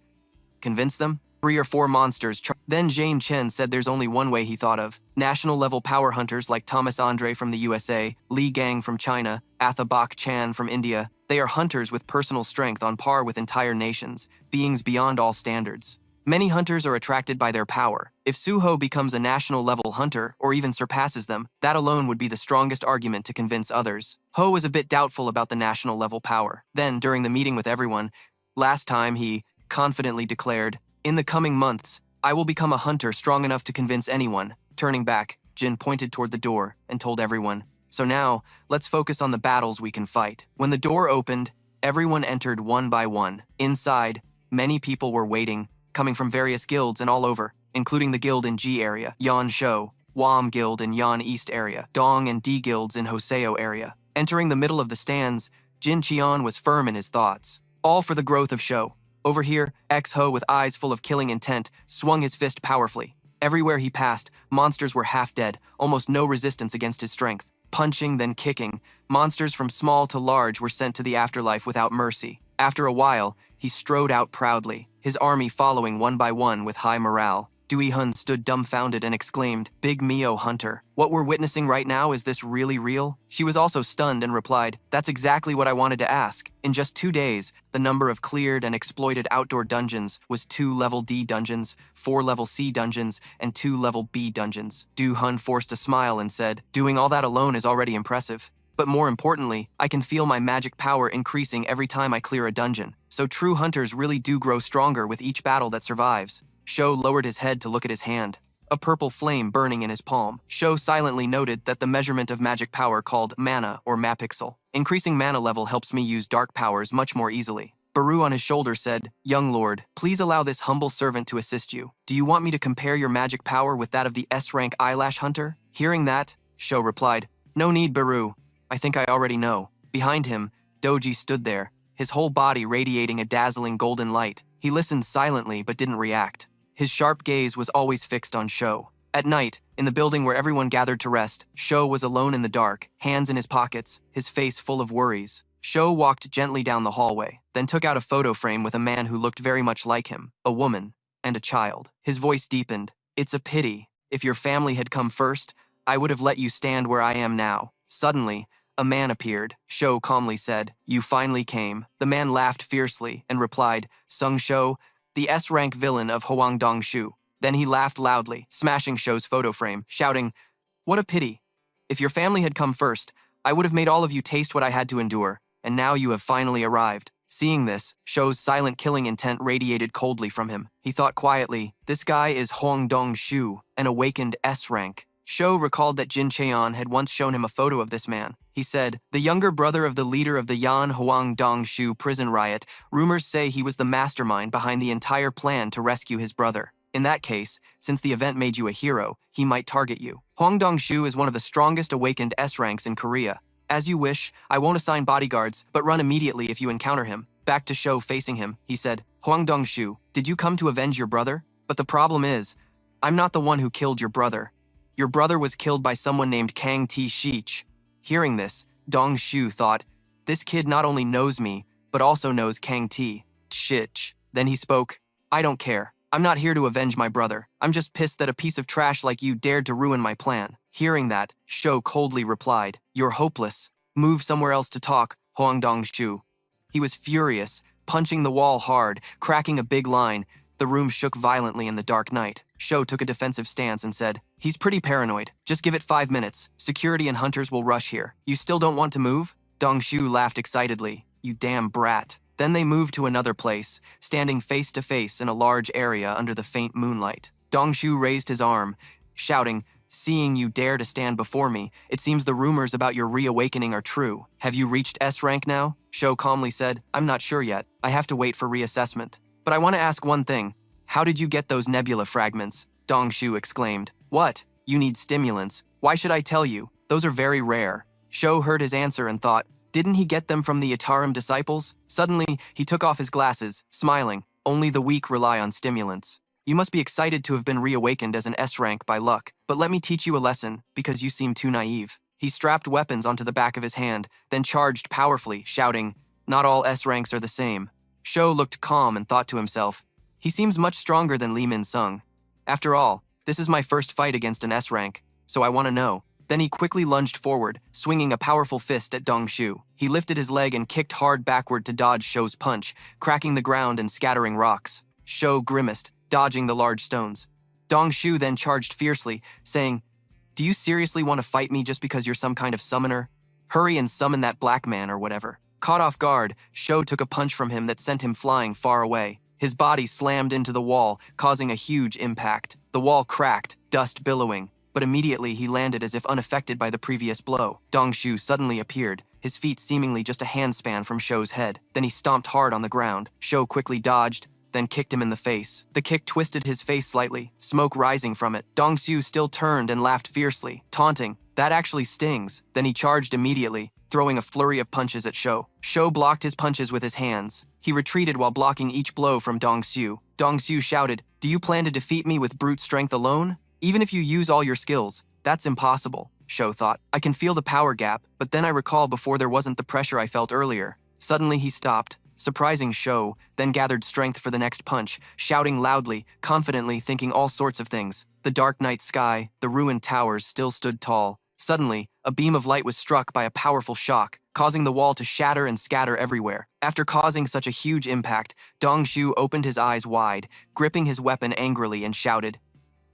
convince them? 3 or 4 monsters. Then Jane Chen said there's only one way he thought of. National-level power hunters like Thomas Andre from the USA, Li Gang from China, Athabak Chan from India. They are hunters with personal strength on par with entire nations, beings beyond all standards. Many hunters are attracted by their power. If Suho becomes a national-level hunter, or even surpasses them, that alone would be the strongest argument to convince others. Ho was a bit doubtful about the national-level power. Then, during the meeting with everyone, last time he confidently declared, in the coming months, I will become a hunter strong enough to convince anyone. Turning back, Jin pointed toward the door and told everyone, so now, let's focus on the battles we can fight. When the door opened, everyone entered one by one. Inside, many people were waiting, coming from various guilds and all over, including the guild in G area, Yan Shou, Wam Guild in Yan East area, Dong and D guilds in Hoseo area. Entering the middle of the stands, Jin Qian was firm in his thoughts. All for the growth of Shou. Over here, X-Ho, with eyes full of killing intent, swung his fist powerfully. Everywhere he passed, monsters were half dead, almost no resistance against his strength. Punching, then kicking, monsters from small to large were sent to the afterlife without mercy. After a while, he strode out proudly, his army following one by one with high morale. Dui Hun stood dumbfounded and exclaimed, "Big Mio Hunter, what we're witnessing right now, is this really real?" She was also stunned and replied, "That's exactly what I wanted to ask." In just 2 days, the number of cleared and exploited outdoor dungeons was 2 level D dungeons, 4 level C dungeons, and 2 level B dungeons. Du Hun forced a smile and said, "Doing all that alone is already impressive. But more importantly, I can feel my magic power increasing every time I clear a dungeon. So true hunters really do grow stronger with each battle that survives." Sho lowered his head to look at his hand, a purple flame burning in his palm. Sho silently noted that the measurement of magic power called mana or mapixel. Increasing mana level helps me use dark powers much more easily. Baru on his shoulder said, "Young lord, please allow this humble servant to assist you. Do you want me to compare your magic power with that of the S-rank eyelash hunter?" Hearing that, Sho replied, "No need, Baru. I think I already know." Behind him, Doji stood there, his whole body radiating a dazzling golden light. He listened silently but didn't react. His sharp gaze was always fixed on Sho. At night, in the building where everyone gathered to rest, Sho was alone in the dark, hands in his pockets, his face full of worries. Sho walked gently down the hallway, then took out a photo frame with a man who looked very much like him, a woman, and a child. His voice deepened. "It's a pity. If your family had come first, I would have let you stand where I am now." Suddenly, a man appeared. Sho calmly said, "You finally came." The man laughed fiercely and replied, "Sung Sho, the S-rank villain of Huangdong Shu." Then he laughed loudly, smashing Sho's photo frame, shouting, "What a pity. If your family had come first, I would have made all of you taste what I had to endure, and now you have finally arrived." Seeing this, Sho's silent killing intent radiated coldly from him. He thought quietly, "This guy is Huangdong Shu, an awakened S-rank." Sho recalled that Jin Cheon had once shown him a photo of this man. He said, "The younger brother of the leader of the Yan Huangdong Shu prison riot. Rumors say he was the mastermind behind the entire plan to rescue his brother. In that case, since the event made you a hero, he might target you. Huangdong Shu is one of the strongest awakened S-ranks in Korea. As you wish, I won't assign bodyguards, but run immediately if you encounter him." Back to Sho facing him, he said, "Huangdong Shu, did you come to avenge your brother? But the problem is, I'm not the one who killed your brother. Your brother was killed by someone named Kang Ti Shich." Hearing this, Dong Shu thought, "This kid not only knows me, but also knows Kang Ti Shich." Then he spoke, "I don't care. I'm not here to avenge my brother. I'm just pissed that a piece of trash like you dared to ruin my plan." Hearing that, Sho coldly replied, "You're hopeless. Move somewhere else to talk, Huangdong Shu." He was furious, punching the wall hard, cracking a big line. The room shook violently in the dark night. Sho took a defensive stance and said, "He's pretty paranoid. Just give it 5 minutes. Security and hunters will rush here. You still don't want to move?" Dong Shu laughed excitedly. "You damn brat." Then they moved to another place, standing face to face in a large area under the faint moonlight. Dong Shu raised his arm, shouting, "Seeing you dare to stand before me, it seems the rumors about your reawakening are true. Have you reached S-rank now?" Sho calmly said, "I'm not sure yet. I have to wait for reassessment. But I want to ask one thing. How did you get those nebula fragments?" Dong Shu exclaimed. "What? You need stimulants. Why should I tell you? Those are very rare." Sho heard his answer and thought, didn't he get them from the Itarim disciples? Suddenly, he took off his glasses, smiling. "Only the weak rely on stimulants. You must be excited to have been reawakened as an S-rank by luck, but let me teach you a lesson, because you seem too naive." He strapped weapons onto the back of his hand, then charged powerfully, shouting, "Not all S-ranks are the same." Sho looked calm and thought to himself, "He seems much stronger than Lee Min-sung. After all, this is my first fight against an S-rank, so I want to know." Then he quickly lunged forward, swinging a powerful fist at Dong Shu. He lifted his leg and kicked hard backward to dodge Sho's punch, cracking the ground and scattering rocks. Sho grimaced, dodging the large stones. Dong Shu then charged fiercely, saying, "Do you seriously want to fight me just because you're some kind of summoner? Hurry and summon that black man or whatever." Caught off guard, Sho took a punch from him that sent him flying far away. His body slammed into the wall, causing a huge impact. The wall cracked, dust billowing, but immediately he landed as if unaffected by the previous blow. Dong Shu suddenly appeared, his feet seemingly just a handspan from Sho's head. Then he stomped hard on the ground. Sho quickly dodged, then kicked him in the face. The kick twisted his face slightly, smoke rising from it. Dong Shu still turned and laughed fiercely, taunting, "That actually stings." Then he charged immediately, throwing a flurry of punches at Sho. Sho blocked his punches with his hands, He retreated while blocking each blow from Dong Xiu. Dong Xiu shouted, "Do you plan to defeat me with brute strength alone? Even if you use all your skills, that's impossible," Shou thought. "I can feel the power gap, but then I recall before there wasn't the pressure I felt earlier." Suddenly he stopped, surprising Shou, then gathered strength for the next punch, shouting loudly, confidently, thinking all sorts of things. The dark night sky, the ruined towers still stood tall. Suddenly, a beam of light was struck by a powerful shock, causing the wall to shatter and scatter everywhere. After causing such a huge impact, Dong Xiu opened his eyes wide, gripping his weapon angrily and shouted,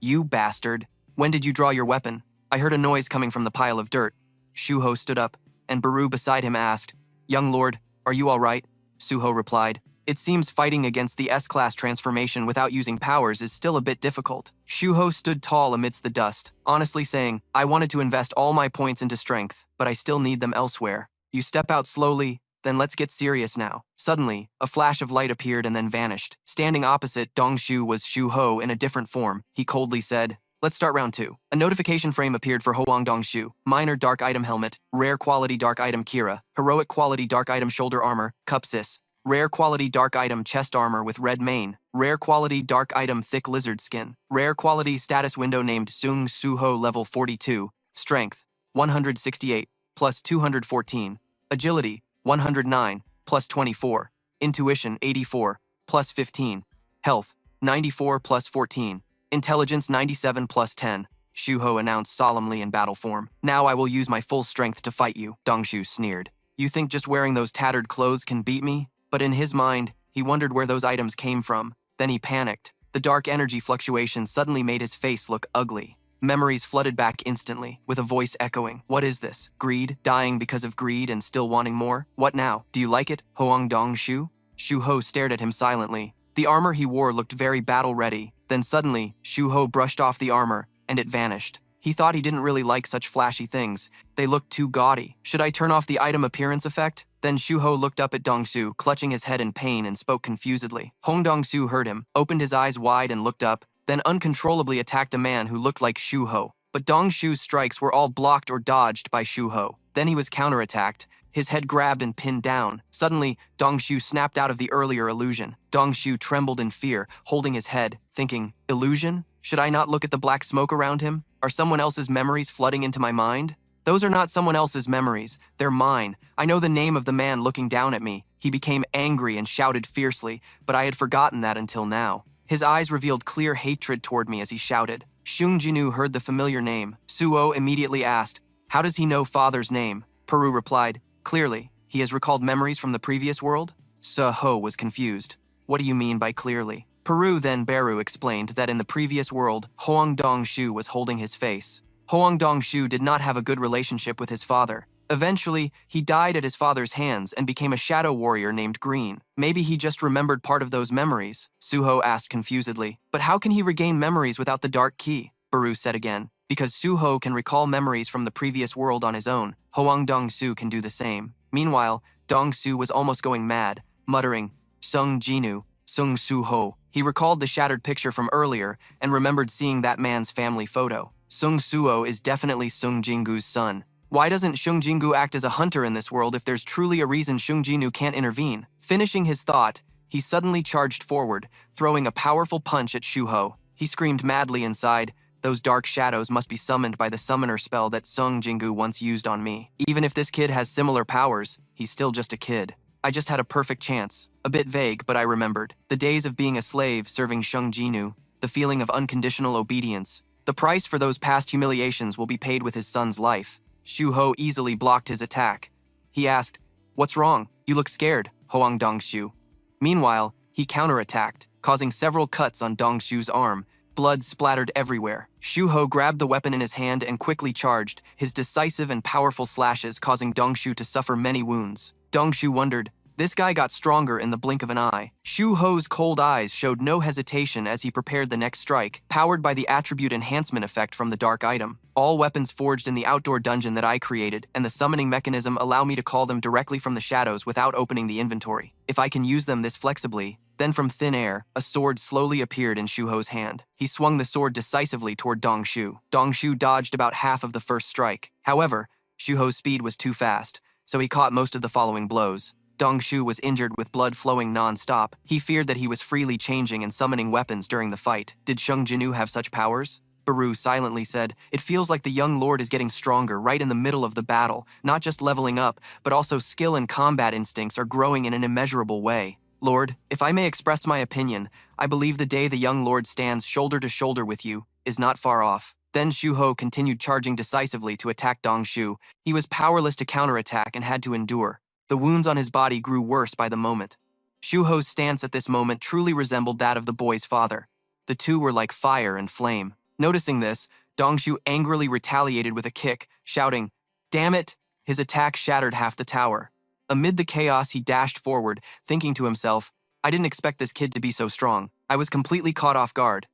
"You bastard! When did you draw your weapon?" I heard a noise coming from the pile of dirt. Shuho stood up, and Baru beside him asked, "Young lord, are you all right?" Suho replied, "It seems fighting against the S-class transformation without using powers is still a bit difficult." Shuho stood tall amidst the dust, honestly saying, "I wanted to invest all my points into strength, but I still need them elsewhere. You step out slowly, then let's get serious now." Suddenly, a flash of light appeared and then vanished. Standing opposite Dongshu was Shuho in a different form. He coldly said, "Let's start round 2. A notification frame appeared for Hoang Dongshu. Minor dark item helmet, rare quality dark item Kira, heroic quality dark item shoulder armor, Cupsis, rare quality dark item chest armor with red mane, rare quality dark item thick lizard skin, rare quality status window named Sung Suho level 42, strength 168 plus 214, agility 109 plus 24, intuition 84 plus 15, health 94 plus 14, intelligence 97 plus 10. Shuho announced solemnly in battle form. "Now I will use my full strength to fight you," Dongshu sneered. "You think just wearing those tattered clothes can beat me?" But in his mind, he wondered where those items came from. Then he panicked. The dark energy fluctuation suddenly made his face look ugly. Memories flooded back instantly, with a voice echoing, "What is this? Greed? Dying because of greed and still wanting more? What now? Do you like it, Hoang Dong Shu?" Shuho stared at him silently. The armor he wore looked very battle-ready. Then suddenly, Shuho brushed off the armor, and it vanished. He thought he didn't really like such flashy things. They looked too gaudy. "Should I turn off the item appearance effect?" Then Shuho looked up at Dongsu, clutching his head in pain, and spoke confusedly. Hong Dongsu heard him, opened his eyes wide and looked up, then uncontrollably attacked a man who looked like Shuho. But Dongshu's strikes were all blocked or dodged by Shuho. Then he was counterattacked, his head grabbed and pinned down. Suddenly, Dongshu snapped out of the earlier illusion. Dongshu trembled in fear, holding his head, thinking, "Illusion? Should I not look at the black smoke around him? Are someone else's memories flooding into my mind?" "Those are not someone else's memories. They're mine. I know the name of the man looking down at me." He became angry and shouted fiercely, but I had forgotten that until now. His eyes revealed clear hatred toward me as he shouted. Shung Jinu heard the familiar name. Suo immediately asked, "How does he know father's name?" Peru replied, "Clearly. He has recalled memories from the previous world?" Suho was confused. "What do you mean by clearly?" Peru then Beru explained that in the previous world, Hoang Dong Shu was holding his face. Hoang Dong Shu did not have a good relationship with his father. Eventually, he died at his father's hands and became a shadow warrior named Green. Maybe he just remembered part of those memories, Suho asked confusedly. "But how can he regain memories without the dark key?" Baru said again. "Because Suho can recall memories from the previous world on his own, Hoang Dong-su can do the same." Meanwhile, Dong-su was almost going mad, muttering, "Sung Jinu, Sung Suho." He recalled the shattered picture from earlier and remembered seeing that man's family photo. Sung Suo is definitely Sung Jingu's son. Why doesn't Shung Jingu act as a hunter in this world if there's truly a reason Shung Jinu can't intervene? Finishing his thought, he suddenly charged forward, throwing a powerful punch at Shuho. He screamed madly inside, "Those dark shadows must be summoned by the summoner spell that Sung Jingu once used on me. Even if this kid has similar powers, he's still just a kid. I just had a perfect chance." A bit vague, but I remembered. The days of being a slave serving Shung Jinu, the feeling of unconditional obedience. The price for those past humiliations will be paid with his son's life. Shuho easily blocked his attack. He asked, "What's wrong? You look scared, Hoang Dongshu." Meanwhile, he counterattacked, causing several cuts on Dongshu's arm. Blood splattered everywhere. Shuho grabbed the weapon in his hand and quickly charged, his decisive and powerful slashes causing Dongshu to suffer many wounds. Dongshu wondered, this guy got stronger in the blink of an eye. Shuho's cold eyes showed no hesitation as he prepared the next strike, powered by the attribute enhancement effect from the dark item. All weapons forged in the outdoor dungeon that I created, and the summoning mechanism allow me to call them directly from the shadows without opening the inventory. If I can use them this flexibly, then from thin air, a sword slowly appeared in Shuho's hand. He swung the sword decisively toward Dongshu. Dongshu dodged about half of the first strike. However, Shuho's speed was too fast, so he caught most of the following blows. Dongshu was injured with blood flowing non-stop. He feared that he was freely changing and summoning weapons during the fight. Did Shung Jinu have such powers? Baru silently said, "It feels like the young lord is getting stronger right in the middle of the battle, not just leveling up, but also skill and combat instincts are growing in an immeasurable way. Lord, if I may express my opinion, I believe the day the young lord stands shoulder to shoulder with you is not far off." Then Shu-ho continued charging decisively to attack Dongshu. He was powerless to counterattack and had to endure. The wounds on his body grew worse by the moment. Shu-ho's stance at this moment truly resembled that of the boy's father. The two were like fire and flame. Noticing this, Dongshu angrily retaliated with a kick, shouting, "Damn it!" His attack shattered half the tower. Amid the chaos, he dashed forward, thinking to himself, "I didn't expect this kid to be so strong. I was completely caught off guard.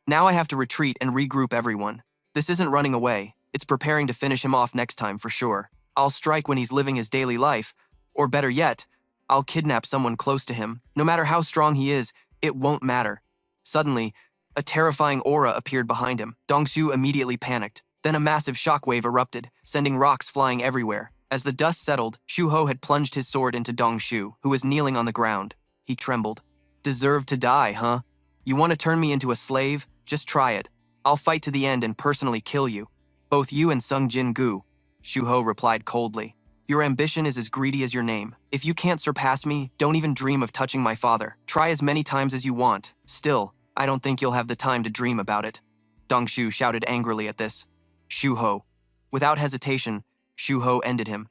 Now I have to retreat and regroup everyone. This isn't running away. It's preparing to finish him off next time for sure. I'll strike when he's living his daily life. Or better yet, I'll kidnap someone close to him. No matter how strong he is, it won't matter." Suddenly, a terrifying aura appeared behind him. Dongshu immediately panicked. Then a massive shockwave erupted, sending rocks flying everywhere. As the dust settled, Shu-ho had plunged his sword into Dongshu, who was kneeling on the ground. He trembled. "Deserve to die, huh? You want to turn me into a slave? Just try it. I'll fight to the end and personally kill you. Both you and Sung Jin-gu," Shu-ho replied coldly. "Your ambition is as greedy as your name. If you can't surpass me, don't even dream of touching my father. Try as many times as you want. Still, I don't think you'll have the time to dream about it." Dongshu shouted angrily at this. "Shu-ho." Without hesitation, Shu-ho ended him.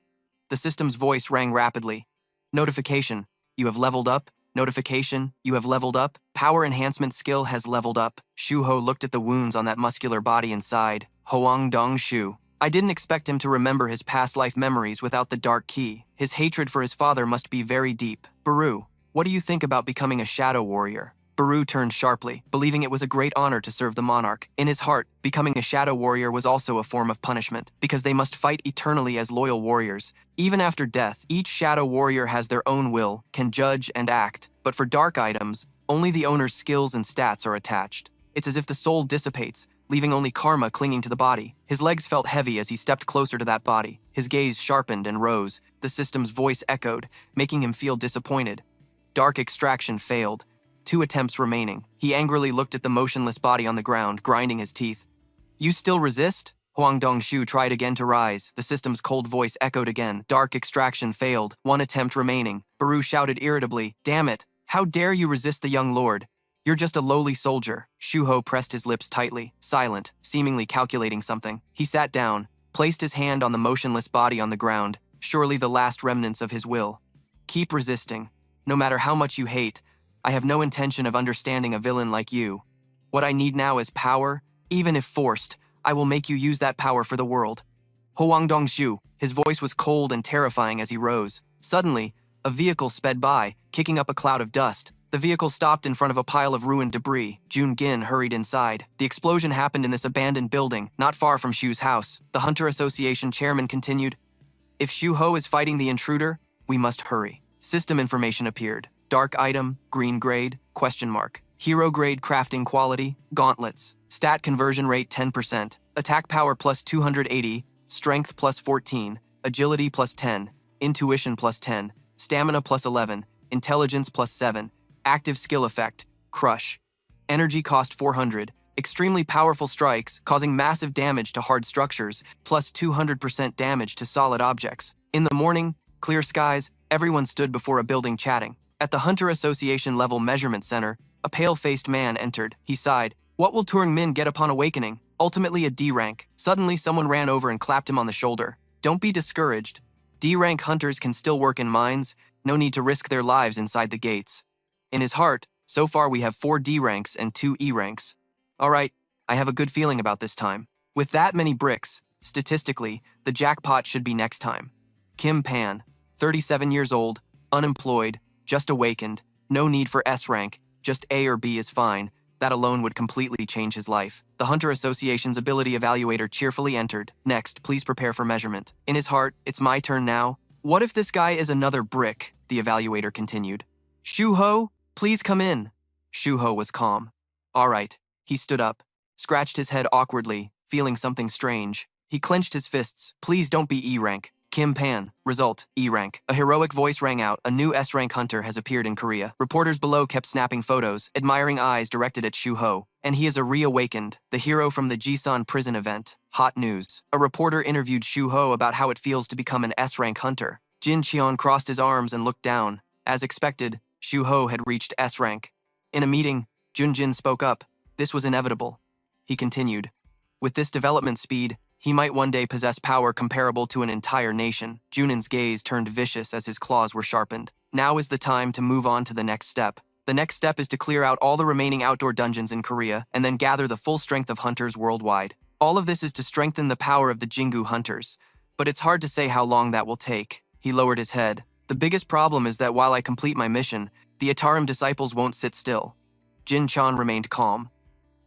The system's voice rang rapidly. "Notification. You have leveled up. Notification. You have leveled up. Power enhancement skill has leveled up." Shu-ho looked at the wounds on that muscular body and sighed. "Hoang Dongshu. I didn't expect him to remember his past life memories without the dark key. His hatred for his father must be very deep. Baru, what do you think about becoming a shadow warrior?" Baru turned sharply, believing it was a great honor to serve the monarch. In his heart, becoming a shadow warrior was also a form of punishment, because they must fight eternally as loyal warriors. Even after death, each shadow warrior has their own will, can judge and act, but for dark items, only the owner's skills and stats are attached. It's as if the soul dissipates, leaving only karma clinging to the body. His legs felt heavy as he stepped closer to that body. His gaze sharpened and rose. The system's voice echoed, making him feel disappointed. Dark extraction failed. 2 attempts remaining. He angrily looked at the motionless body on the ground, grinding his teeth. "You still resist?" Huang Dongshu tried again to rise. The system's cold voice echoed again. Dark extraction failed. 1 attempt remaining. Baru shouted irritably, "Damn it! How dare you resist the young lord? You're just a lowly soldier." Shu-ho pressed his lips tightly, silent, seemingly calculating something. He sat down, placed his hand on the motionless body on the ground, surely the last remnants of his will. "Keep resisting. No matter how much you hate, I have no intention of understanding a villain like you. What I need now is power. Even if forced, I will make you use that power for the world." Hoang Dongshu, his voice was cold and terrifying as he rose. Suddenly, a vehicle sped by, kicking up a cloud of dust. The vehicle stopped in front of a pile of ruined debris. Jun Gin hurried inside. The explosion happened in this abandoned building, not far from Shu's house. The Hunter Association chairman continued, "If Shu-ho is fighting the intruder, we must hurry." System information appeared. Dark item, green grade, question mark. Hero grade crafting quality, gauntlets. Stat conversion rate 10%. Attack power plus 280, strength plus 14, agility plus 10, intuition plus 10, stamina plus 11, intelligence plus 7. Active skill effect, crush. Energy cost 400. Extremely powerful strikes, causing massive damage to hard structures, plus 200% damage to solid objects. In the morning, clear skies, everyone stood before a building chatting. At the Hunter Association level measurement center, a pale-faced man entered. He sighed. "What will Turing Min get upon awakening? Ultimately a D rank." Suddenly, someone ran over and clapped him on the shoulder. "Don't be discouraged. D rank hunters can still work in mines. No need to risk their lives inside the gates." In his heart, so far we have 4 D ranks and 2 E ranks. All right, I have a good feeling about this time. With that many bricks, statistically, the jackpot should be next time. Kim Pan, 37 years old, unemployed, just awakened, no need for S rank, just A or B is fine. That alone would completely change his life. The Hunter Association's ability evaluator cheerfully entered. "Next, please prepare for measurement." In his heart, "It's my turn now. What if this guy is another brick?" the evaluator continued. "Shu-ho, please come in." Shu-ho was calm. "All right." He stood up, scratched his head awkwardly, feeling something strange. He clenched his fists. "Please don't be E rank. Kim Pan. Result, E rank. A heroic voice rang out. A new S rank hunter has appeared in Korea. Reporters below kept snapping photos, admiring eyes directed at Shu Ho. And he is a reawakened, the hero from the Jisan prison event. Hot news. A reporter interviewed Shu Ho about how it feels to become an S rank hunter. Jin Cheon crossed his arms and looked down. As expected, Shu Ho had reached S rank. In a meeting, Jin spoke up. This was inevitable. He continued. With this development speed, he might one day possess power comparable to an entire nation. Junin's gaze turned vicious as his claws were sharpened. Now is the time to move on to the next step. The next step is to clear out all the remaining outdoor dungeons in Korea and then gather the full strength of hunters worldwide. All of this is to strengthen the power of the Jingu hunters, but it's hard to say how long that will take. He lowered his head. The biggest problem is that while I complete my mission, the Atarim disciples won't sit still. Jin Chan remained calm.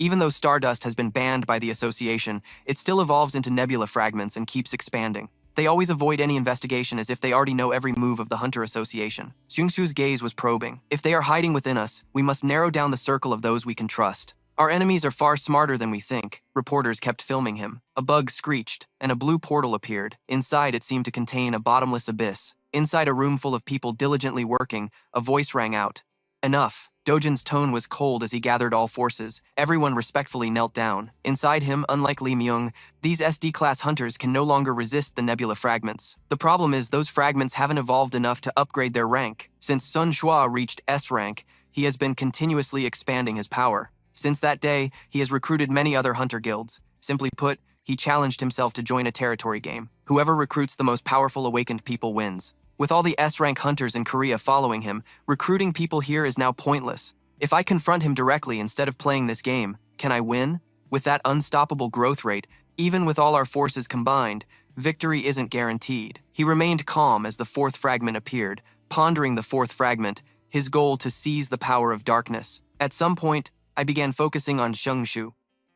Even though Stardust has been banned by the association, it still evolves into nebula fragments and keeps expanding. They always avoid any investigation as if they already know every move of the Hunter Association. Xungshu's gaze was probing. If they are hiding within us, we must narrow down the circle of those we can trust. Our enemies are far smarter than we think. Reporters kept filming him. A bug screeched, and a blue portal appeared. Inside, it seemed to contain a bottomless abyss. Inside a room full of people diligently working, a voice rang out. Enough. Dojin's tone was cold as he gathered all forces. Everyone respectfully knelt down. Inside him, unlike Lee Myung, these SD-class hunters can no longer resist the nebula fragments. The problem is those fragments haven't evolved enough to upgrade their rank. Since Sun Shua reached S rank, he has been continuously expanding his power. Since that day, he has recruited many other hunter guilds. Simply put, he challenged himself to join a territory game. Whoever recruits the most powerful awakened people wins. With all the S-rank hunters in Korea following him, recruiting people here is now pointless. If I confront him directly instead of playing this game, can I win? With that unstoppable growth rate, even with all our forces combined, victory isn't guaranteed. He remained calm as the fourth fragment appeared, pondering the fourth fragment, his goal to seize the power of darkness. At some point, I began focusing on Xungshu.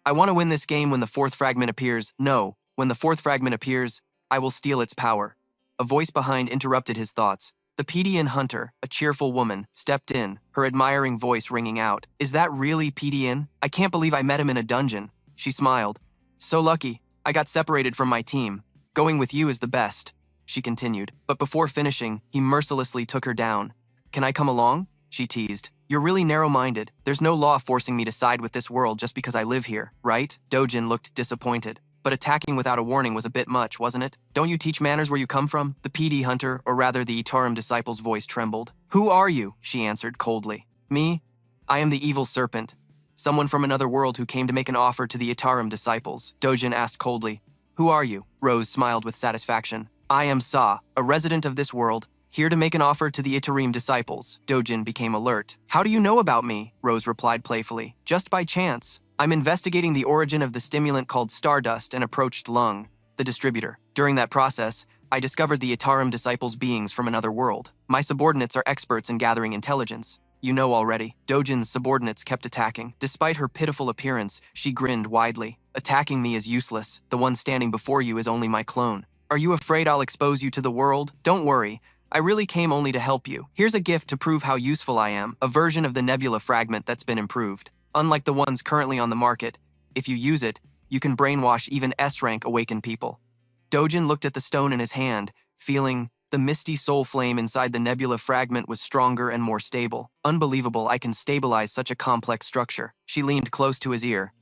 I want to win this game when the fourth fragment appears. No, when the fourth fragment appears, I will steal its power. A voice behind interrupted his thoughts. The PDN hunter, a cheerful woman, stepped in, her admiring voice ringing out. Is that really PDN? I can't believe I met him in a dungeon. She smiled. So lucky. I got separated from my team. Going with you is the best, she continued. But before finishing, he mercilessly took her down. Can I come along? She teased. You're really narrow-minded. There's no law forcing me to side with this world just because I live here, right? Dojin looked disappointed. But attacking without a warning was a bit much, wasn't it? Don't you teach manners where you come from? The PD hunter, or rather the Itarim disciple's voice trembled. Who are you? She answered coldly. Me? I am the evil serpent. Someone from another world who came to make an offer to the Itarim disciples. Dojin asked coldly. Who are you? Rose smiled with satisfaction. I am Sa, a resident of this world, here to make an offer to the Itarim disciples. Dojin became alert. How do you know about me? Rose replied playfully. Just by chance. I'm investigating the origin of the stimulant called Stardust and approached Lung, the distributor. During that process, I discovered the Itarim disciples' beings from another world. My subordinates are experts in gathering intelligence. You know already. Dojin's subordinates kept attacking. Despite her pitiful appearance, she grinned widely. Attacking me is useless. The one standing before you is only my clone. Are you afraid I'll expose you to the world? Don't worry. I really came only to help you. Here's a gift to prove how useful I am, a version of the nebula fragment that's been improved. Unlike the ones currently on the market, if you use it, you can brainwash even S-rank awakened people. Dojin looked at the stone in his hand, feeling the misty soul flame inside the nebula fragment was stronger and more stable. Unbelievable, I can stabilize such a complex structure. She leaned close to his ear.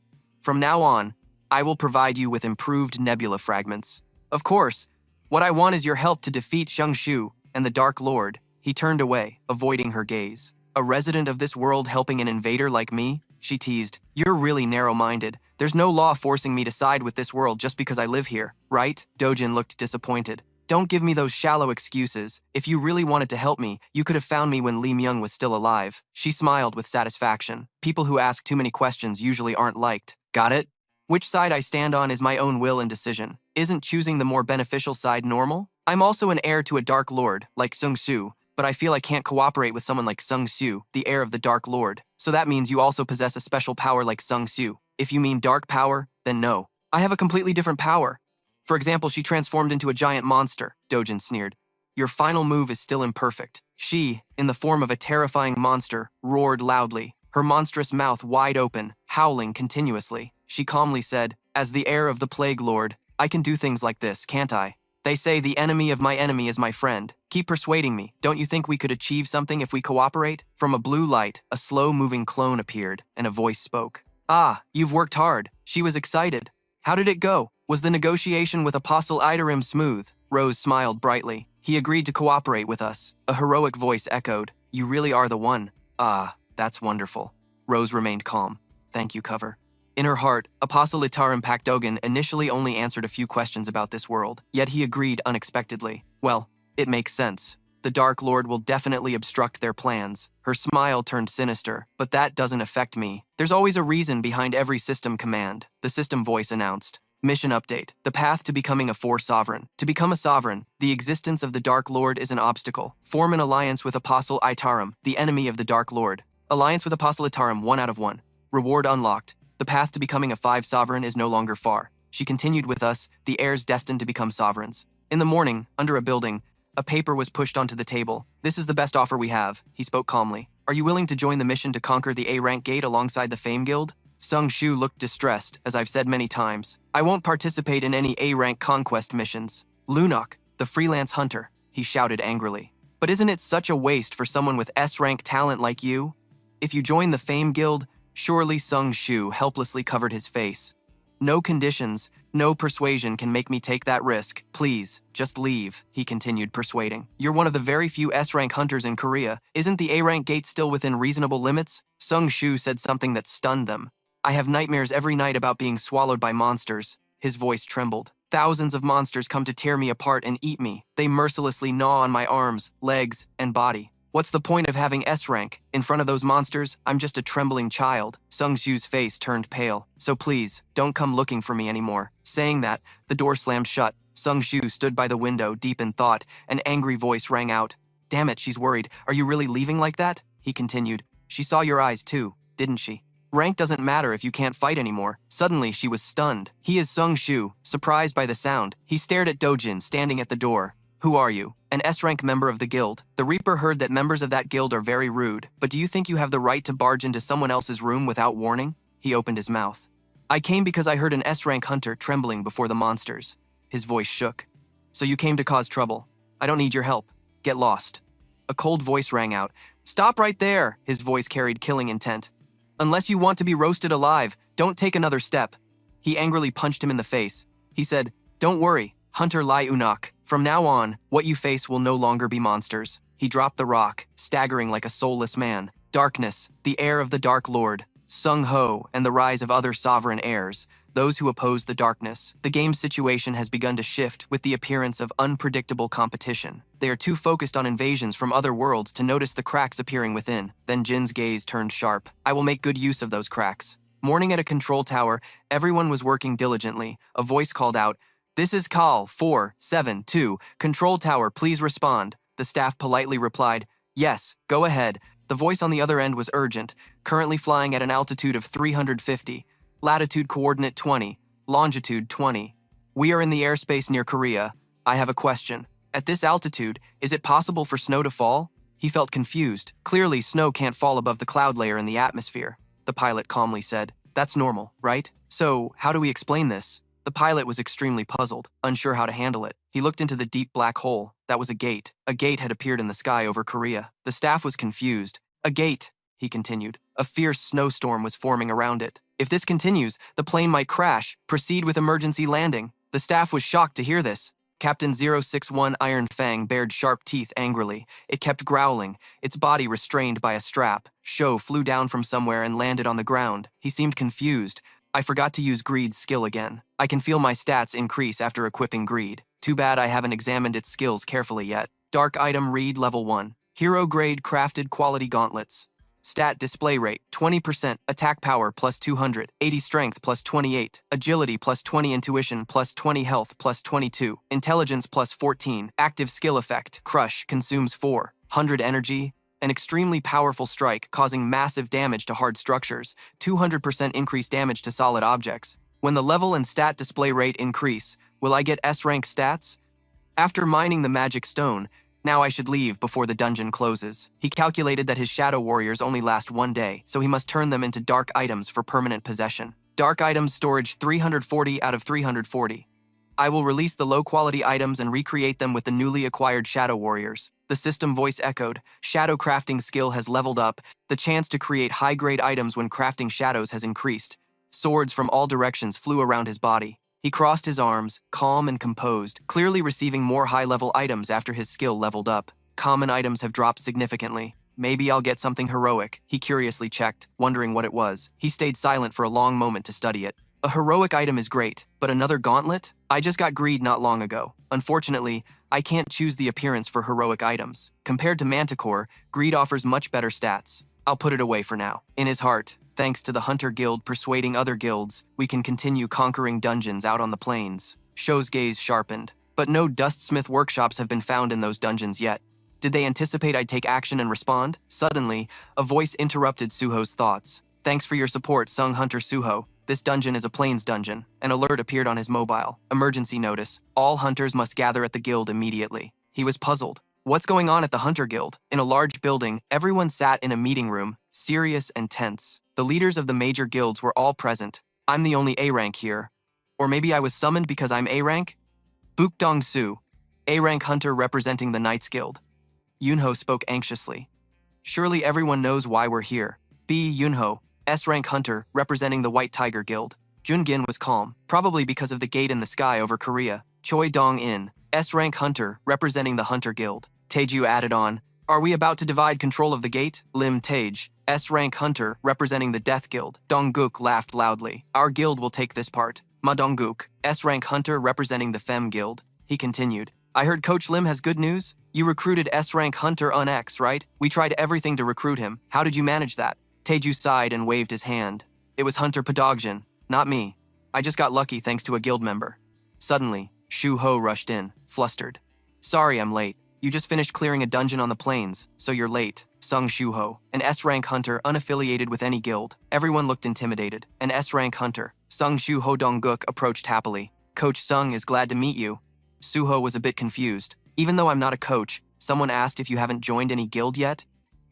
From now on, I will provide you with improved nebula fragments. Of course, what I want is your help to defeat Xungshu and the Dark Lord. He turned away, avoiding her gaze. A resident of this world helping an invader like me? She teased. You're really narrow-minded. There's no law forcing me to side with this world just because I live here, right? Dojin looked disappointed. Don't give me those shallow excuses. If you really wanted to help me, you could have found me when Lee Myung was still alive. She smiled with satisfaction. People who ask too many questions usually aren't liked. Got it? Which side I stand on is my own will and decision. Isn't choosing the more beneficial side normal? I'm also an heir to a Dark Lord, like Xungshu, but I feel I can't cooperate with someone like Xungshu, the heir of the Dark Lord. So that means you also possess a special power like Xungshu. If you mean dark power, then no. I have a completely different power. For example, she transformed into a giant monster, Dojin sneered. Your final move is still imperfect. She, in the form of a terrifying monster, roared loudly, her monstrous mouth wide open, howling continuously. She calmly said, as the heir of the Plague Lord, I can do things like this, can't I? They say the enemy of my enemy is my friend. Keep persuading me. Don't you think we could achieve something if we cooperate? From a blue light, a slow-moving clone appeared, and a voice spoke. Ah, you've worked hard. She was excited. How did it go? Was the negotiation with Apostle Idarim smooth? Rose smiled brightly. He agreed to cooperate with us. A heroic voice echoed. You really are the one. Ah, that's wonderful. Rose remained calm. Thank you, Cover. In her heart, Apostle Itarim Pakdogan initially only answered a few questions about this world, yet he agreed unexpectedly. Well, it makes sense. The Dark Lord will definitely obstruct their plans. Her smile turned sinister, but that doesn't affect me. There's always a reason behind every system command, the system voice announced. Mission update. The path to becoming a Four Sovereign. To become a sovereign, the existence of the Dark Lord is an obstacle. Form an alliance with Apostle Itarim, the enemy of the Dark Lord. Alliance with Apostle Itarim, 1 out of 1. Reward unlocked. The path to becoming a 5 sovereign is no longer far. She continued with us, the heirs destined to become sovereigns. In the morning, under a building, a paper was pushed onto the table. This is the best offer we have, he spoke calmly. Are you willing to join the mission to conquer the A-rank gate alongside the Fame Guild? Sung Shu looked distressed, as I've said many times. I won't participate in any A-rank conquest missions. Lunok, the freelance hunter, he shouted angrily. But isn't it such a waste for someone with S-rank talent like you? If you join the Fame Guild, surely Sung Shu helplessly covered his face. No conditions, no persuasion can make me take that risk. Please, just leave, he continued, persuading. You're one of the very few S-rank hunters in Korea. Isn't the A-rank gate still within reasonable limits? Sung Shu said something that stunned them. I have nightmares every night about being swallowed by monsters. His voice trembled. Thousands of monsters come to tear me apart and eat me. They mercilessly gnaw on my arms, legs, and body. What's the point of having S-rank? In front of those monsters, I'm just a trembling child. Sung Shu's face turned pale. So please, don't come looking for me anymore. Saying that, the door slammed shut. Sung Shu stood by the window, deep in thought. An angry voice rang out. Damn it, she's worried. Are you really leaving like that? He continued. She saw your eyes too, didn't she? Rank doesn't matter if you can't fight anymore. Suddenly, she was stunned. He is Sung Shu, surprised by the sound. He stared at Dojin, standing at the door. Who are you? An S-rank member of the guild. The Reaper heard that members of that guild are very rude, but do you think you have the right to barge into someone else's room without warning? He opened his mouth. I came because I heard an S-rank hunter trembling before the monsters. His voice shook. So you came to cause trouble. I don't need your help. Get lost. A cold voice rang out. Stop right there! His voice carried killing intent. Unless you want to be roasted alive, don't take another step. He angrily punched him in the face. He said, Don't worry, Hunter Lai Unak. From now on, what you face will no longer be monsters. He dropped the rock, staggering like a soulless man. Darkness, the heir of the Dark Lord. Sung Ho and the rise of other sovereign heirs, those who oppose the darkness. The game's situation has begun to shift with the appearance of unpredictable competition. They are too focused on invasions from other worlds to notice the cracks appearing within. Then Jin's gaze turned sharp. I will make good use of those cracks. Morning at a control tower, everyone was working diligently. A voice called out, This is Call 472. Control tower, please respond. The staff politely replied, Yes, go ahead. The voice on the other end was urgent, currently flying at an altitude of 350. Latitude coordinate 20, longitude 20. We are in the airspace near Korea. I have a question. At this altitude, is it possible for snow to fall? He felt confused. Clearly, snow can't fall above the cloud layer in the atmosphere. The pilot calmly said, That's normal, right? So, how do we explain this? The pilot was extremely puzzled, unsure how to handle it. He looked into the deep black hole. That was a gate. A gate had appeared in the sky over Korea. The staff was confused. A gate, he continued. A fierce snowstorm was forming around it. If this continues, the plane might crash. Proceed with emergency landing. The staff was shocked to hear this. Captain 061 Iron Fang bared sharp teeth angrily. It kept growling, its body restrained by a strap. Sho flew down from somewhere and landed on the ground. He seemed confused. I forgot to use Greed's skill again. I can feel my stats increase after equipping Greed. Too bad I haven't examined its skills carefully yet. Dark item Read level 1. Hero grade crafted quality gauntlets. Stat display rate, 20%, attack power plus 200, 80 strength plus 28, agility plus 20 intuition plus 20 health plus 22, intelligence plus 14, active skill effect, crush, consumes 400 energy, an extremely powerful strike causing massive damage to hard structures, 200% increased damage to solid objects. When the level and stat display rate increase, will I get S-rank stats? After mining the magic stone, now I should leave before the dungeon closes. He calculated that his shadow warriors only last 1 day, so he must turn them into dark items for permanent possession. Dark items storage 340 out of 340. I will release the low-quality items and recreate them with the newly acquired Shadow Warriors. The system voice echoed. Shadow crafting skill has leveled up. The chance to create high-grade items when crafting shadows has increased. Swords from all directions flew around his body. He crossed his arms, calm and composed, clearly receiving more high-level items after his skill leveled up. Common items have dropped significantly. Maybe I'll get something heroic, he curiously checked, wondering what it was. He stayed silent for a long moment to study it. A heroic item is great, but another gauntlet? I just got greed not long ago. Unfortunately, I can't choose the appearance for heroic items. Compared to Manticore, greed offers much better stats. I'll put it away for now. In his heart, thanks to the Hunter Guild persuading other guilds, we can continue conquering dungeons out on the plains. Sho's gaze sharpened. But no Dustsmith workshops have been found in those dungeons yet. Did they anticipate I'd take action and respond? Suddenly, a voice interrupted Suho's thoughts. Thanks for your support, Sung Hunter Suho. This dungeon is a plains dungeon. An alert appeared on his mobile. Emergency notice. All hunters must gather at the guild immediately. He was puzzled. What's going on at the Hunter Guild? In a large building, everyone sat in a meeting room, serious and tense. The leaders of the major guilds were all present. I'm the only A rank here. Or maybe I was summoned because I'm A rank? Bukdong Su, A rank hunter representing the Knights Guild. Yunho spoke anxiously. Surely everyone knows why we're here. B. Yunho, S-rank hunter representing the White Tiger Guild. Jungin was calm, probably because of the gate in the sky over Korea. Choi Dong-in, S-rank hunter representing the Hunter Guild. Taeju added on, are we about to divide control of the gate? Lim Taej, S-rank hunter representing the Death Guild. Dongguk laughed loudly. Our guild will take this part. Ma Dongguk, S-rank hunter representing the Fem Guild. He continued, I heard Coach Lim has good news. You recruited S-rank hunter on X, right? We tried everything to recruit him. How did you manage that? Taeju sighed and waved his hand. It was Hunter Padogjian, not me. I just got lucky thanks to a guild member. Suddenly, Shu Ho rushed in, flustered. Sorry I'm late. You just finished clearing a dungeon on the plains, so you're late. Sung Shu Ho, an S-rank hunter unaffiliated with any guild. Everyone looked intimidated. An S-rank hunter, Sung Shu Ho Dongguk, approached happily. Coach Sung is glad to meet you. Suho was a bit confused. Even though I'm not a coach, someone asked if you haven't joined any guild yet?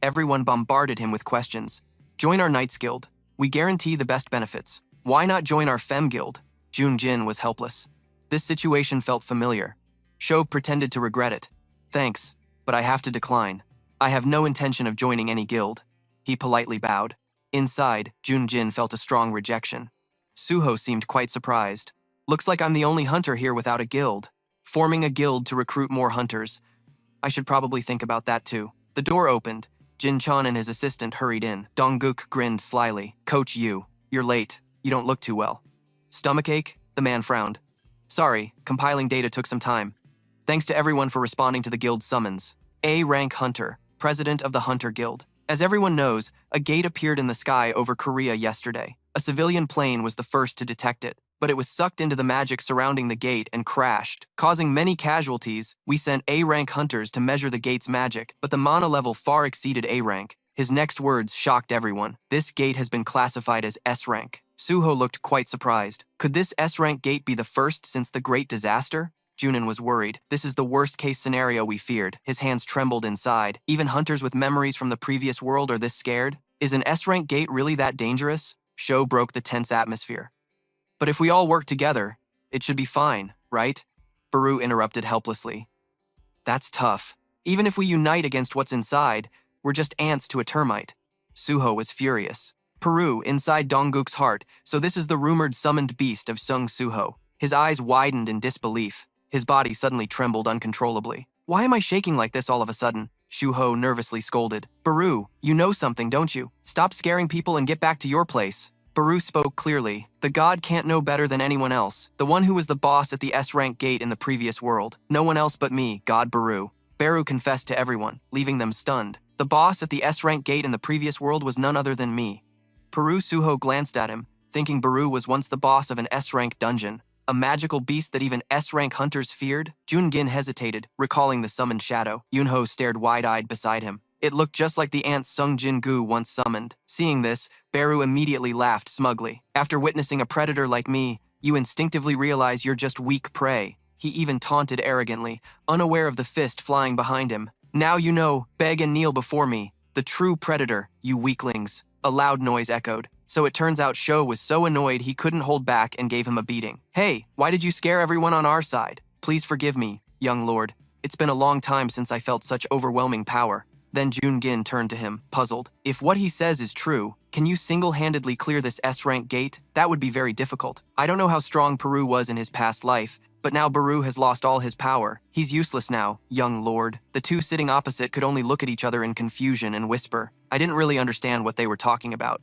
Everyone bombarded him with questions. Join our Knights Guild. We guarantee the best benefits. Why not join our Fem Guild? Jun Jin was helpless. This situation felt familiar. Sho pretended to regret it. Thanks, but I have to decline. I have no intention of joining any guild. He politely bowed. Inside, Jun Jin felt a strong rejection. Suho seemed quite surprised. Looks like I'm the only hunter here without a guild. Forming a guild to recruit more hunters. I should probably think about that too. The door opened. Jin Chan and his assistant hurried in. Dongguk grinned slyly. Coach Yu, you're late. You don't look too well. Stomachache? The man frowned. Sorry, compiling data took some time. Thanks to everyone for responding to the guild's summons. A-rank hunter, president of the Hunter Guild. As everyone knows, a gate appeared in the sky over Korea yesterday. A civilian plane was the first to detect it, but it was sucked into the magic surrounding the gate and crashed, causing many casualties. We sent A-rank hunters to measure the gate's magic, but the mana level far exceeded A-rank. His next words shocked everyone. This gate has been classified as S-rank. Suho looked quite surprised. Could this S-rank gate be the first since the Great Disaster? Junin was worried. This is the worst-case scenario we feared. His hands trembled inside. Even hunters with memories from the previous world are this scared? Is an S-rank gate really that dangerous? Sho broke the tense atmosphere. But if we all work together, it should be fine, right? Baru interrupted helplessly. That's tough. Even if we unite against what's inside, we're just ants to a termite. Suho was furious. Peru, inside Dongguk's heart, so this is the rumored summoned beast of Sung Suho. His eyes widened in disbelief. His body suddenly trembled uncontrollably. Why am I shaking like this all of a sudden? Shuho nervously scolded. Baru, you know something, don't you? Stop scaring people and get back to your place. Baru spoke clearly. The god can't know better than anyone else. The one who was the boss at the S-rank gate in the previous world. No one else but me, God Baru. Baru confessed to everyone, leaving them stunned. The boss at the S-rank gate in the previous world was none other than me. Peru Suho glanced at him, thinking Baru was once the boss of an S-rank dungeon. A magical beast that even S-rank hunters feared? Jungin hesitated, recalling the summoned shadow. Yunho stared wide-eyed beside him. It looked just like the ant Sung Jin-gu once summoned. Seeing this, Baru immediately laughed smugly. After witnessing a predator like me, you instinctively realize you're just weak prey. He even taunted arrogantly, unaware of the fist flying behind him. Now you know, beg and kneel before me. The true predator, you weaklings. A loud noise echoed. So it turns out Sho was so annoyed he couldn't hold back and gave him a beating. Hey, why did you scare everyone on our side? Please forgive me, young lord. It's been a long time since I felt such overwhelming power. Then Jun-gin turned to him, puzzled. If what he says is true, can you single-handedly clear this S-rank gate? That would be very difficult. I don't know how strong Peru was in his past life, but now Baru has lost all his power. He's useless now, young lord. The two sitting opposite could only look at each other in confusion and whisper. I didn't really understand what they were talking about.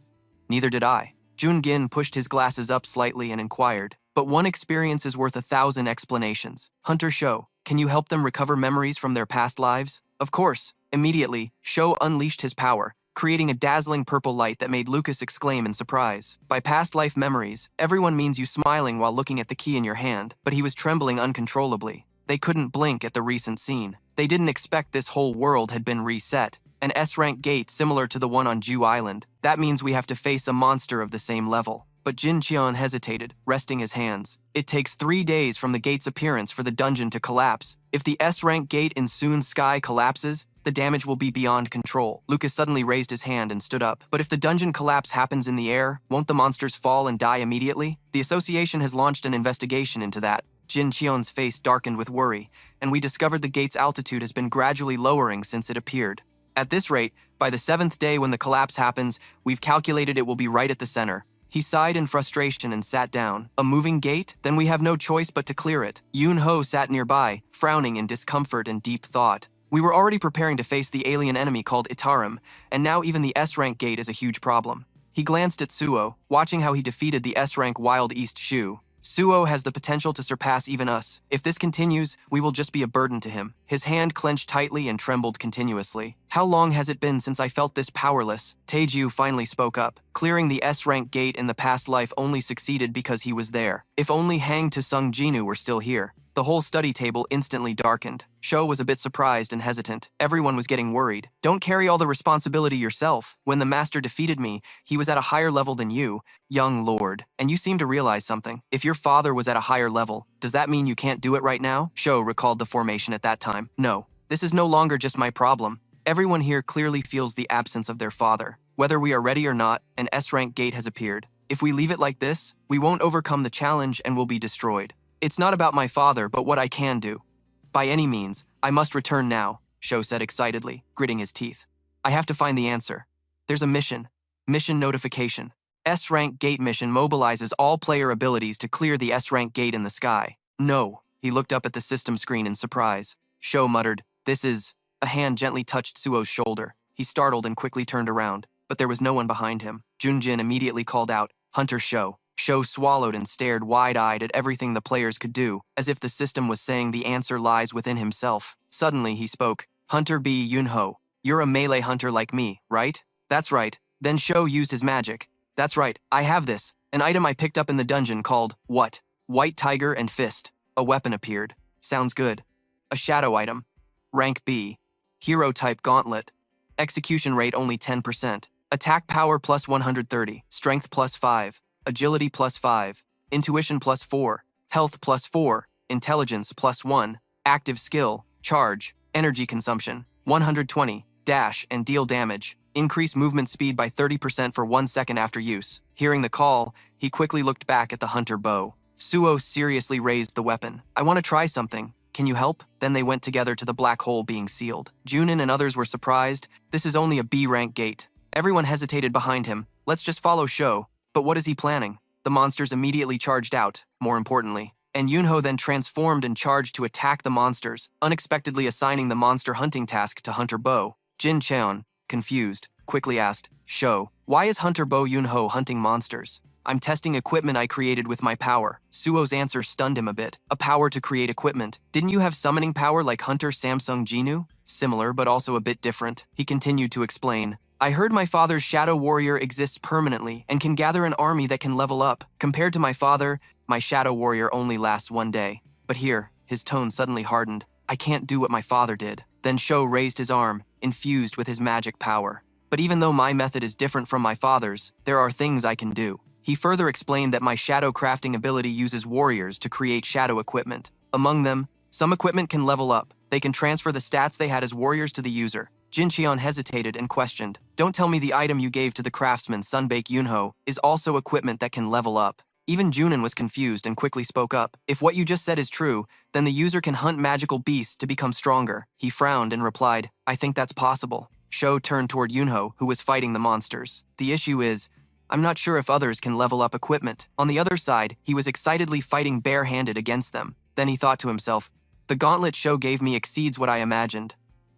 Neither did I. Jun-gin pushed his glasses up slightly and inquired. But one experience is worth 1,000 explanations. Hunter Sho, can you help them recover memories from their past lives? Of course. Immediately, Sho unleashed his power, creating a dazzling purple light that made Lucas exclaim in surprise. By past life memories, everyone means you smiling while looking at the key in your hand, but he was trembling uncontrollably. They couldn't blink at the recent scene. They didn't expect this whole world had been reset. An S-rank gate similar to the one on Jew Island. That means we have to face a monster of the same level. But Jin Cheon hesitated, resting his hands. It takes 3 days from the gate's appearance for the dungeon to collapse. If the S-rank gate in Soon's sky collapses, the damage will be beyond control. Lucas suddenly raised his hand and stood up. But if the dungeon collapse happens in the air, won't the monsters fall and die immediately? The association has launched an investigation into that. Jin Cheon's face darkened with worry, and we discovered the gate's altitude has been gradually lowering since it appeared. At this rate, by the 7th day when the collapse happens, we've calculated it will be right at the center. He sighed in frustration and sat down. A moving gate? Then we have no choice but to clear it. Yoon-ho sat nearby, frowning in discomfort and deep thought. We were already preparing to face the alien enemy called Itarim, and now even the S-rank gate is a huge problem. He glanced at Suo, watching how he defeated the S-rank Wild East Shu. Suo has the potential to surpass even us. If this continues, we will just be a burden to him. His hand clenched tightly and trembled continuously. How long has it been since I felt this powerless? Taeju finally spoke up. Clearing the S-rank gate in the past life only succeeded because he was there. If only Hang To-sung Jinu were still here. The whole study table instantly darkened. Sho was a bit surprised and hesitant. Everyone was getting worried. Don't carry all the responsibility yourself. When the master defeated me, he was at a higher level than you, young lord. And you seem to realize something. If your father was at a higher level, does that mean you can't do it right now? Sho recalled the formation at that time. No, this is no longer just my problem. Everyone here clearly feels the absence of their father. Whether we are ready or not, an S-rank gate has appeared. If we leave it like this, we won't overcome the challenge and will be destroyed. It's not about my father, but what I can do. By any means, I must return now, Sho said excitedly, gritting his teeth. I have to find the answer. There's a mission. Mission notification. S-rank gate mission mobilizes all player abilities to clear the S-rank gate in the sky. No. He looked up at the system screen in surprise. Sho muttered, this is... A hand gently touched Suo's shoulder. He startled and quickly turned around, but there was no one behind him. Jun-jin immediately called out, Hunter Sho. Sho swallowed and stared wide-eyed at everything the players could do, as if the system was saying the answer lies within himself. Suddenly he spoke, Hunter B. Yoon-ho. You're a melee hunter like me, right? That's right. Then Sho used his magic. That's right, I have this. An item I picked up in the dungeon called, what? White Tiger and Fist. A weapon appeared. Sounds good. A shadow item. Rank B. Hero type gauntlet. Execution rate only 10%. Attack power plus 130. Strength plus 5. Agility plus 5, intuition plus 4, health plus 4, intelligence plus 1, active skill, charge, energy consumption, 120, dash and deal damage, increase movement speed by 30% for 1 second after use. Hearing the call, he quickly looked back at the hunter bow. Suo seriously raised the weapon. I want to try something. Can you help? Then they went together to the black hole being sealed. Junin and others were surprised. This is only a B-rank gate. Everyone hesitated behind him. Let's just follow Sho. But what is he planning? The monsters immediately charged out, more importantly, and Yoon-ho then transformed and charged to attack the monsters, unexpectedly assigning the monster hunting task to Hunter Bo. Jin Cheon, confused, quickly asked, Sho, why is Hunter Bo Yoon-ho hunting monsters? I'm testing equipment I created with my power. Suo's answer stunned him a bit. A power to create equipment. Didn't you have summoning power like Hunter Samsung Jinu? Similar, but also a bit different. He continued to explain. I heard my father's shadow warrior exists permanently and can gather an army that can level up. Compared to my father, my shadow warrior only lasts 1 day. But here, his tone suddenly hardened. I can't do what my father did. Then Sho raised his arm, infused with his magic power. But even though my method is different from my father's, there are things I can do. He further explained that my shadow crafting ability uses warriors to create shadow equipment. Among them, some equipment can level up. They can transfer the stats they had as warriors to the user. Jin Cheon hesitated and questioned. Don't tell me the item you gave to the craftsman Sunbake Yunho is also equipment that can level up. Even Junin was confused and quickly spoke up. If what you just said is true, then the user can hunt magical beasts to become stronger. He frowned and replied, I think that's possible. Sho turned toward Yunho, who was fighting the monsters. The issue is, I'm not sure if others can level up equipment. On the other side, he was excitedly fighting bare-handed against them. Then he thought to himself, the gauntlet Sho gave me exceeds what I imagined.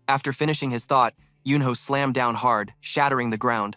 After finishing his thought, Yunho slammed down hard, shattering the ground.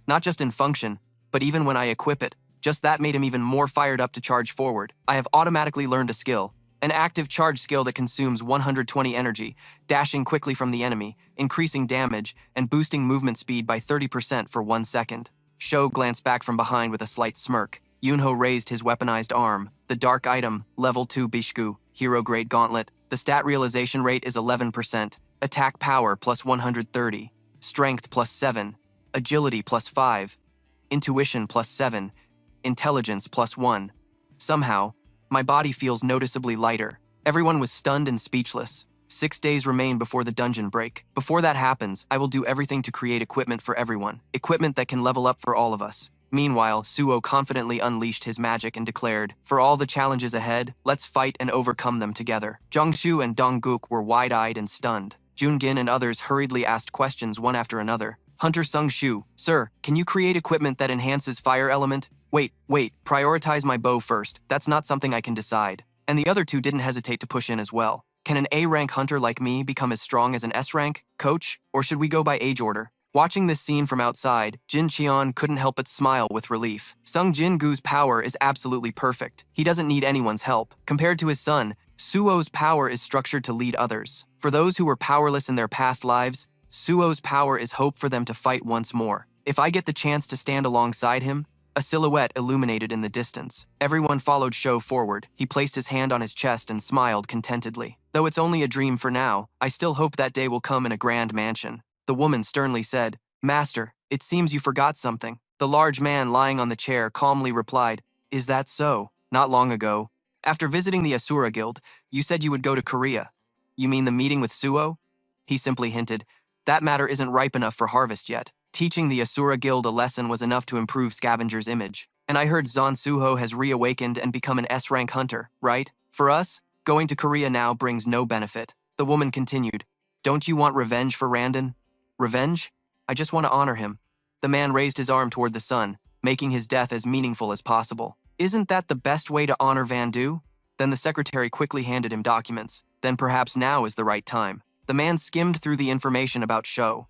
Not just in function, but even when I equip it. Just that made him even more fired up to charge forward. I have automatically learned a skill. An active charge skill that consumes 120 energy, dashing quickly from the enemy, increasing damage, and boosting movement speed by 30% for 1 second. Sho glanced back from behind with a slight smirk. Yunho raised his weaponized arm. The dark item, level 2 Bishku, hero grade gauntlet. The stat realization rate is 11%. Attack power plus 130. Strength plus 7. Agility plus 5. Intuition plus 7. Intelligence plus 1. Somehow, my body feels noticeably lighter. Everyone was stunned and speechless. 6 days remain before the dungeon break. Before that happens, I will do everything to create equipment for everyone. Equipment that can level up for all of us. Meanwhile, Suo confidently unleashed his magic and declared, for all the challenges ahead, let's fight and overcome them together. Jiangshu and Dongguk were wide-eyed and stunned. Jungin and others hurriedly asked questions one after another. Hunter Sung-shu, sir, can you create equipment that enhances fire element? Wait, prioritize my bow first. That's not something I can decide. And the other two didn't hesitate to push in as well. Can an A-rank hunter like me become as strong as an S-rank, coach? Or should we go by age order? Watching this scene from outside, Jin Cheon couldn't help but smile with relief. Sung Jin-gu's power is absolutely perfect. He doesn't need anyone's help. Compared to his son, Suo's power is structured to lead others. For those who were powerless in their past lives, Suo's power is hope for them to fight once more. If I get the chance to stand alongside him, a silhouette illuminated in the distance. Everyone followed Sho forward. He placed his hand on his chest and smiled contentedly. Though it's only a dream for now, I still hope that day will come in a grand mansion. The woman sternly said, Master, it seems you forgot something. The large man lying on the chair calmly replied, Is that so? Not long ago. After visiting the Asura Guild, you said you would go to Korea. You mean the meeting with Suo? He simply hinted, that matter isn't ripe enough for harvest yet. Teaching the Asura Guild a lesson was enough to improve Scavenger's image. And I heard Zan Suho has reawakened and become an S-rank hunter, right? For us, going to Korea now brings no benefit. The woman continued, Don't you want revenge for Randon? Revenge? I just want to honor him. The man raised his arm toward the sun, making his death as meaningful as possible. Isn't that the best way to honor Van Du? Then the secretary quickly handed him documents. Then perhaps now is the right time. The man skimmed through the information about Sho.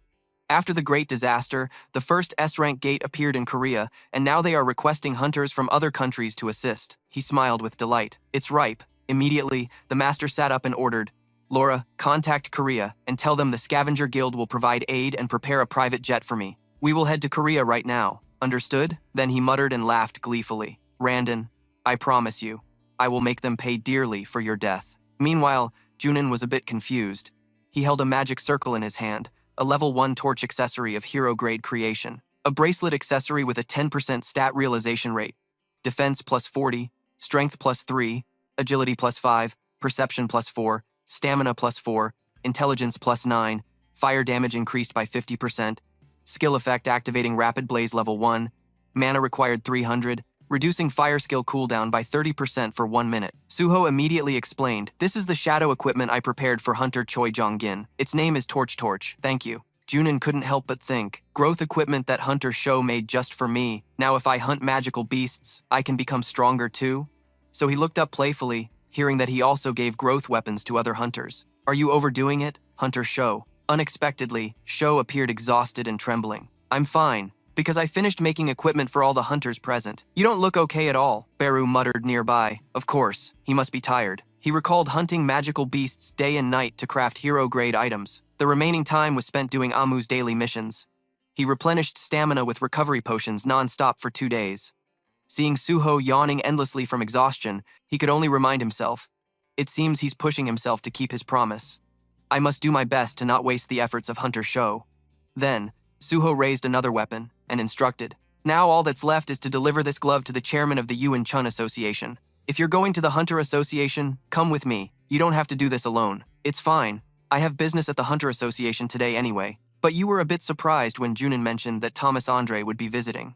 After the Great Disaster, the first S-rank gate appeared in Korea, and now they are requesting hunters from other countries to assist. He smiled with delight. It's ripe. Immediately, the master sat up and ordered, Laura, contact Korea and tell them the Scavenger Guild will provide aid and prepare a private jet for me. We will head to Korea right now. Understood? Then he muttered and laughed gleefully. Randon, I promise you, I will make them pay dearly for your death. Meanwhile, Junin was a bit confused. He held a magic circle in his hand, a level 1 torch accessory of hero-grade creation, a bracelet accessory with a 10% stat realization rate, defense plus 40, strength plus 3, agility plus 5, perception plus 4, stamina plus 4, intelligence plus 9, fire damage increased by 50%, skill effect activating rapid blaze level 1, mana required 300, reducing fire skill cooldown by 30% for 1 minute. Suho immediately explained, This is the shadow equipment I prepared for Hunter Choi Jong-gin. Its name is Torch. Thank you. Junin couldn't help but think, growth equipment that Hunter Sho made just for me. Now if I hunt magical beasts, I can become stronger too? So he looked up playfully, hearing that he also gave growth weapons to other hunters. Are you overdoing it, Hunter Sho? Unexpectedly, Sho appeared exhausted and trembling. I'm fine, because I finished making equipment for all the hunters present. You don't look okay at all, Beru muttered nearby. Of course, he must be tired. He recalled hunting magical beasts day and night to craft hero-grade items. The remaining time was spent doing Amu's daily missions. He replenished stamina with recovery potions non-stop for 2 days. Seeing Suho yawning endlessly from exhaustion, he could only remind himself, it seems he's pushing himself to keep his promise. I must do my best to not waste the efforts of Hunter Sho. Then, Suho raised another weapon and instructed, Now all that's left is to deliver this glove to the chairman of the Yuan Chun Association. If you're going to the Hunter Association, come with me. You don't have to do this alone. It's fine. I have business at the Hunter Association today anyway. But you were a bit surprised when Junin mentioned that Thomas Andre would be visiting.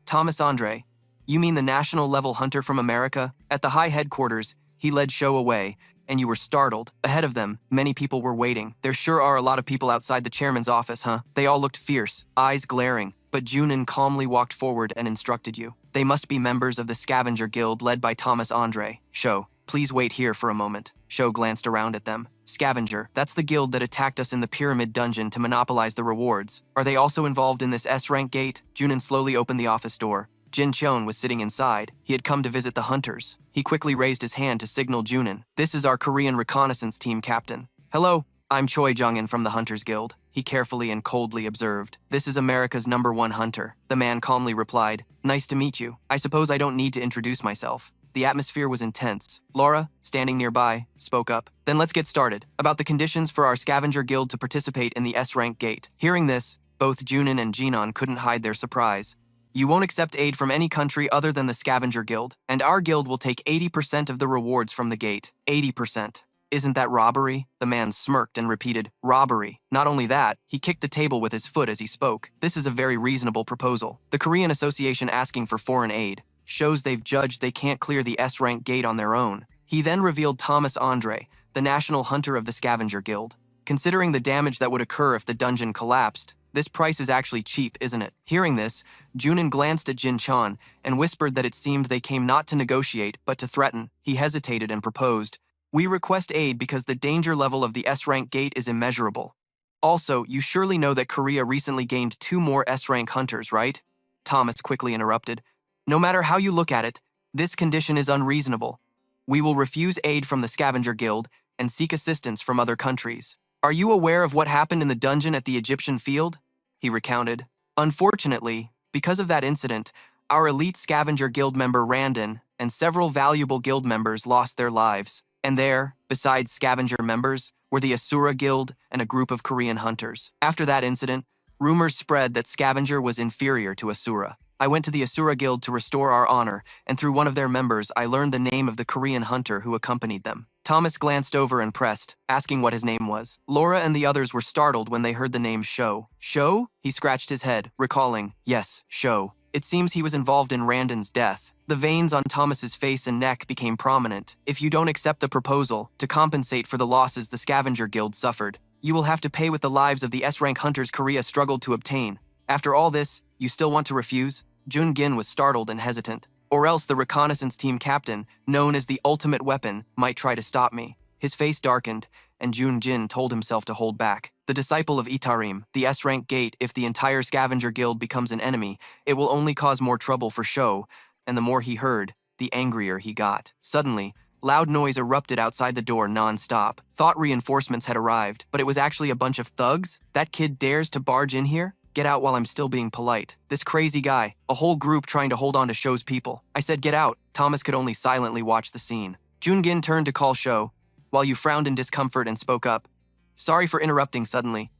Thomas Andre? You mean the national-level hunter from America? At the high headquarters, he led Show away, and you were startled. Ahead of them, many people were waiting. There sure are a lot of people outside the chairman's office, huh? They all looked fierce, eyes glaring, but Junin calmly walked forward and instructed you. They must be members of the Scavenger Guild led by Thomas Andre. Show, please wait here for a moment. Show glanced around at them. Scavenger, that's the guild that attacked us in the pyramid dungeon to monopolize the rewards. Are they also involved in this S-rank gate? Junin slowly opened the office door. Jin Cheon was sitting inside. He had come to visit the hunters. He quickly raised his hand to signal Junin. This is our Korean reconnaissance team captain. Hello, I'm Choi Jung-in from the Hunters Guild. He carefully and coldly observed. This is America's #1 hunter. The man calmly replied, nice to meet you. I suppose I don't need to introduce myself. The atmosphere was intense. Laura, standing nearby, spoke up. Then let's get started. About the conditions for our Scavenger Guild to participate in the S-rank gate. Hearing this, both Junin and Jinon couldn't hide their surprise. You won't accept aid from any country other than the Scavenger Guild, and our guild will take 80% of the rewards from the gate. 80%. Isn't that robbery? The man smirked and repeated, robbery. Not only that, he kicked the table with his foot as he spoke. This is a very reasonable proposal. The Korean Association asking for foreign aid shows they've judged they can't clear the S-rank gate on their own. He then revealed Thomas Andre, the national hunter of the Scavenger Guild. Considering the damage that would occur if the dungeon collapsed, this price is actually cheap, isn't it? Hearing this, Junin glanced at Jin Cheon and whispered that it seemed they came not to negotiate, but to threaten. He hesitated and proposed, we request aid because the danger level of the S-rank gate is immeasurable. Also, you surely know that Korea recently gained 2 more S-rank hunters, right? Thomas quickly interrupted. No matter how you look at it, this condition is unreasonable. We will refuse aid from the Scavenger Guild and seek assistance from other countries. Are you aware of what happened in the dungeon at the Egyptian field? He recounted. Unfortunately, because of that incident, our elite Scavenger Guild member Randon and several valuable guild members lost their lives. And there, besides Scavenger members, were the Asura Guild and a group of Korean hunters. After that incident, rumors spread that Scavenger was inferior to Asura. I went to the Asura Guild to restore our honor, and through one of their members, I learned the name of the Korean hunter who accompanied them. Thomas glanced over and pressed, asking what his name was. Laura and the others were startled when they heard the name Sho. Sho? He scratched his head, recalling, yes, Sho. It seems he was involved in Randon's death. The veins on Thomas's face and neck became prominent. If you don't accept the proposal, to compensate for the losses the Scavenger Guild suffered, you will have to pay with the lives of the S-rank hunters Korea struggled to obtain. After all this, you still want to refuse? Jun-gin was startled and hesitant. Or else the reconnaissance team captain, known as the ultimate weapon, might try to stop me. His face darkened, and Jun-jin told himself to hold back. The disciple of Itarim, the S-rank gate, if the entire Scavenger Guild becomes an enemy, it will only cause more trouble for Sho, and the more he heard, the angrier he got. Suddenly, loud noise erupted outside the door non-stop. Thought reinforcements had arrived, but it was actually a bunch of thugs? That kid dares to barge in here? Get out while I'm still being polite. This crazy guy, a whole group trying to hold on to Sho's people. I said get out. Thomas could only silently watch the scene. Jun-gin turned to call Sho, while you frowned in discomfort and spoke up. Sorry for interrupting suddenly.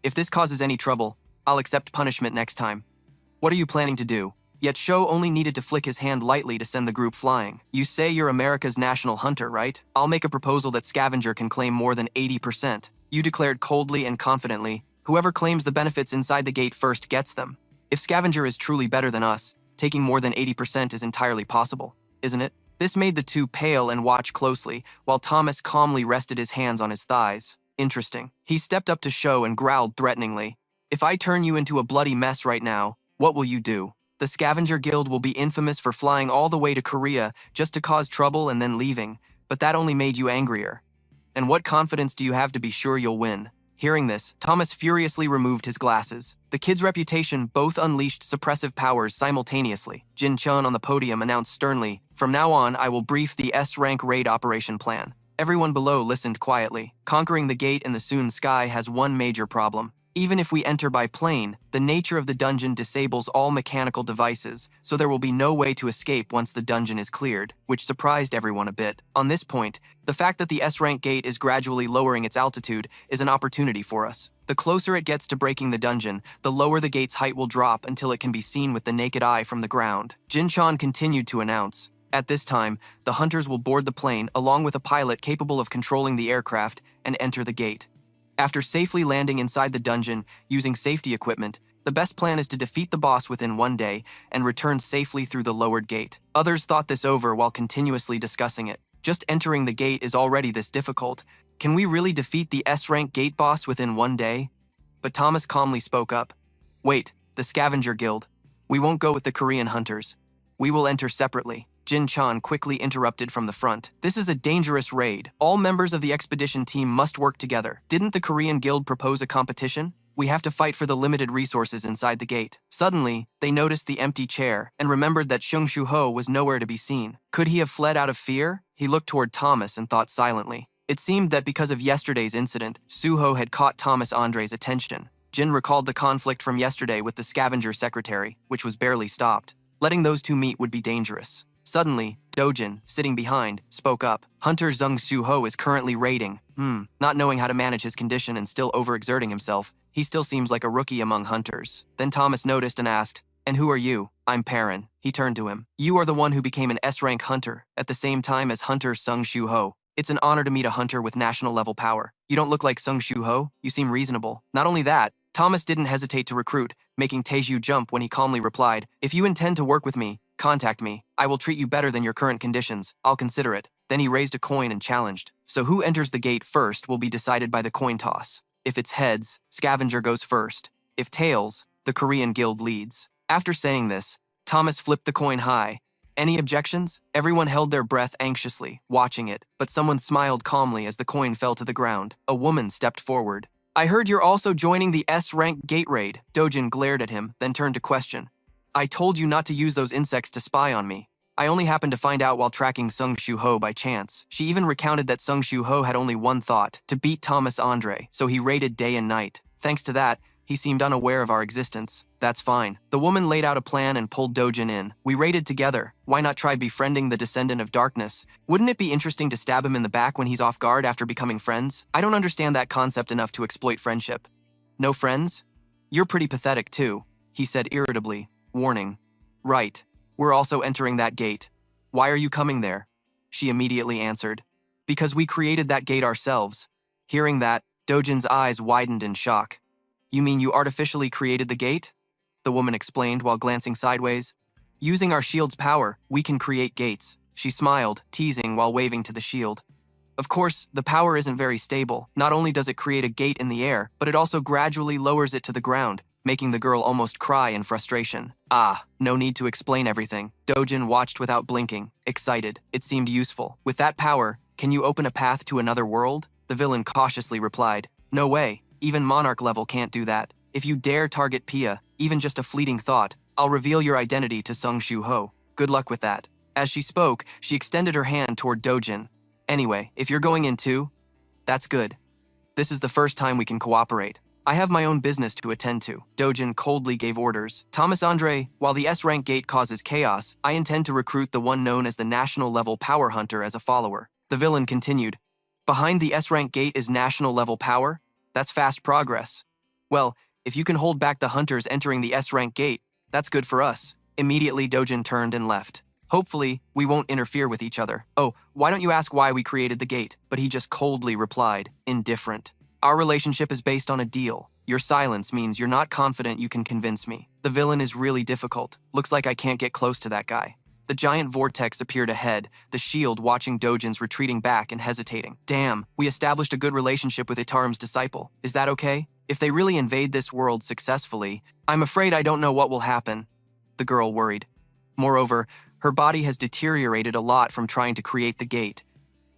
If this causes any trouble, I'll accept punishment next time. What are you planning to do? Yet Sho only needed to flick his hand lightly to send the group flying. You say you're America's national hunter, right? I'll make a proposal that Scavenger can claim more than 80%. You declared coldly and confidently, whoever claims the benefits inside the gate first gets them. If Scavenger is truly better than us, taking more than 80% is entirely possible, isn't it? This made the two pale and watch closely, while Thomas calmly rested his hands on his thighs. Interesting. He stepped up to Sho and growled threateningly. If I turn you into a bloody mess right now, what will you do? The Scavenger Guild will be infamous for flying all the way to Korea just to cause trouble and then leaving, but that only made you angrier. And what confidence do you have to be sure you'll win? Hearing this, Thomas furiously removed his glasses. The kid's reputation both unleashed suppressive powers simultaneously. Jin Cheon on the podium announced sternly, from now on, I will brief the S-rank raid operation plan. Everyone below listened quietly. Conquering the gate in the Soon Sky has one major problem. Even if we enter by plane, the nature of the dungeon disables all mechanical devices, so there will be no way to escape once the dungeon is cleared, which surprised everyone a bit. On this point, the fact that the S-rank gate is gradually lowering its altitude is an opportunity for us. The closer it gets to breaking the dungeon, the lower the gate's height will drop until it can be seen with the naked eye from the ground. Jin Cheon continued to announce, at this time, the hunters will board the plane along with a pilot capable of controlling the aircraft and enter the gate. After safely landing inside the dungeon using safety equipment, the best plan is to defeat the boss within 1 day and return safely through the lowered gate. Others thought this over while continuously discussing it. Just entering the gate is already this difficult. Can we really defeat the S-rank gate boss within 1 day? But Thomas calmly spoke up. Wait, the Scavenger Guild. We won't go with the Korean hunters. We will enter separately. Jin Chan quickly interrupted from the front. This is a dangerous raid. All members of the expedition team must work together. Didn't the Korean Guild propose a competition? We have to fight for the limited resources inside the gate. Suddenly, they noticed the empty chair and remembered that Shung Shu-ho was nowhere to be seen. Could he have fled out of fear? He looked toward Thomas and thought silently. It seemed that because of yesterday's incident, Suho had caught Thomas Andre's attention. Jin recalled the conflict from yesterday with the scavenger secretary, which was barely stopped. Letting those two meet would be dangerous. Suddenly, Dojin, sitting behind, spoke up. Hunter Zheng Suho is currently raiding. Not knowing how to manage his condition and still overexerting himself, he still seems like a rookie among hunters. Then Thomas noticed and asked, "And who are you?" "I'm Perrin." He turned to him. "You are the one who became an S-rank hunter at the same time as Hunter Sung Shu-ho. It's an honor to meet a hunter with national-level power. You don't look like Sung Shu-ho. You seem reasonable." Not only that, Thomas didn't hesitate to recruit, making Taeju jump when he calmly replied, "If you intend to work with me, contact me. I will treat you better than your current conditions. I'll consider it." Then he raised a coin and challenged. So who enters the gate first will be decided by the coin toss. If it's heads, Scavenger goes first. If tails, the Korean Guild leads. After saying this, Thomas flipped the coin high. Any objections? Everyone held their breath anxiously, watching it, but someone smiled calmly as the coin fell to the ground. A woman stepped forward. "I heard you're also joining the S-rank gate raid." Dojin glared at him, then turned to question. "I told you not to use those insects to spy on me. I only happened to find out while tracking Sung Shu-ho by chance." She even recounted that Sung Shu-ho had only one thought, to beat Thomas Andre, so he raided day and night. Thanks to that, he seemed unaware of our existence. "That's fine." The woman laid out a plan and pulled Dojin in. "We raided together. Why not try befriending the Descendant of Darkness? Wouldn't it be interesting to stab him in the back when he's off guard after becoming friends? I don't understand that concept enough to exploit friendship." "No friends? You're pretty pathetic too," he said irritably, warning. "Right. We're also entering that gate." "Why are you coming there?" She immediately answered. "Because we created that gate ourselves." Hearing that, Dojin's eyes widened in shock. "You mean you artificially created the gate?" The woman explained while glancing sideways. "Using our shield's power, we can create gates." She smiled, teasing while waving to the shield. Of course, the power isn't very stable. Not only does it create a gate in the air, but it also gradually lowers it to the ground, making the girl almost cry in frustration. No need to explain everything. Dojin watched without blinking, excited. It seemed useful. "With that power, can you open a path to another world?" The villain cautiously replied. "No way. Even Monarch level can't do that. If you dare target Pia, even just a fleeting thought, I'll reveal your identity to Sung Shu-ho. Good luck with that." As she spoke, she extended her hand toward Dojin. "Anyway, if you're going in too, that's good. This is the first time we can cooperate. I have my own business to attend to." Dojin coldly gave orders. "Thomas Andre, while the S-rank gate causes chaos, I intend to recruit the one known as the national-level power hunter as a follower." The villain continued. "Behind the S-rank gate is national-level power? That's fast progress. Well, if you can hold back the hunters entering the S-rank gate, that's good for us." Immediately, Dojin turned and left. "Hopefully, we won't interfere with each other. Oh, why don't you ask why we created the gate?" But he just coldly replied, indifferent. "Our relationship is based on a deal. Your silence means you're not confident you can convince me." The villain is really difficult. Looks like I can't get close to that guy. The giant vortex appeared ahead, the shield watching Dojin's retreating back and hesitating. "Damn, we established a good relationship with Itaram's disciple. Is that okay? If they really invade this world successfully, I'm afraid I don't know what will happen." The girl worried. Moreover, her body has deteriorated a lot from trying to create the gate.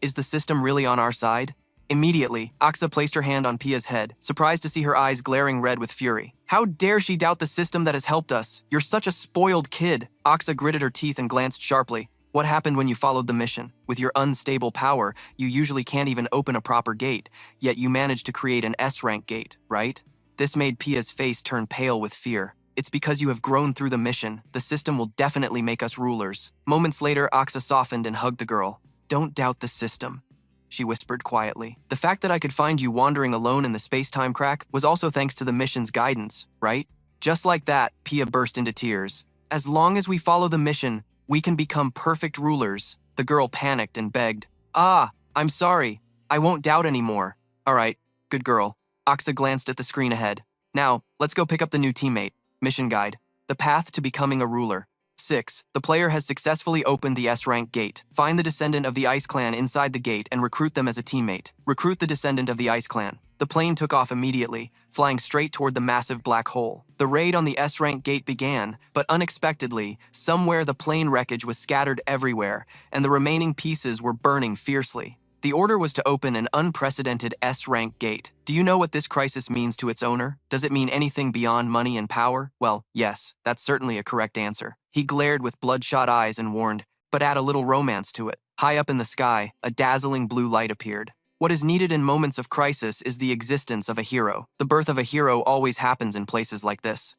Is the system really on our side? Immediately, Aksa placed her hand on Pia's head, surprised to see her eyes glaring red with fury. "How dare she doubt the system that has helped us? You're such a spoiled kid." Aksa gritted her teeth and glanced sharply. "What happened when you followed the mission? With your unstable power, you usually can't even open a proper gate, yet you managed to create an S-rank gate, right?" This made Pia's face turn pale with fear. "It's because you have grown through the mission. The system will definitely make us rulers." Moments later, Aksa softened and hugged the girl. "Don't doubt the system," she whispered quietly. "The fact that I could find you wandering alone in the space-time crack was also thanks to the mission's guidance, right?" Just like that, Pia burst into tears. "As long as we follow the mission, we can become perfect rulers." The girl panicked and begged. "I'm sorry. I won't doubt anymore." "All right, good girl. Aksa glanced at the screen ahead. Now, let's go pick up the new teammate. Mission guide. The path to becoming a ruler. 6. The player has successfully opened the S-rank gate. Find the descendant of the Ice Clan inside the gate and recruit them as a teammate. Recruit the descendant of the Ice Clan. The plane took off immediately, flying straight toward the massive black hole. The raid on the S-rank gate began, but unexpectedly, somewhere the plane wreckage was scattered everywhere, and the remaining pieces were burning fiercely. The order was to open an unprecedented S-rank gate. Do you know what this crisis means to its owner? Does it mean anything beyond money and power? Well, yes, that's certainly a correct answer. He glared with bloodshot eyes and warned, but add a little romance to it. High up in the sky, a dazzling blue light appeared. What is needed in moments of crisis is the existence of a hero. The birth of a hero always happens in places like this.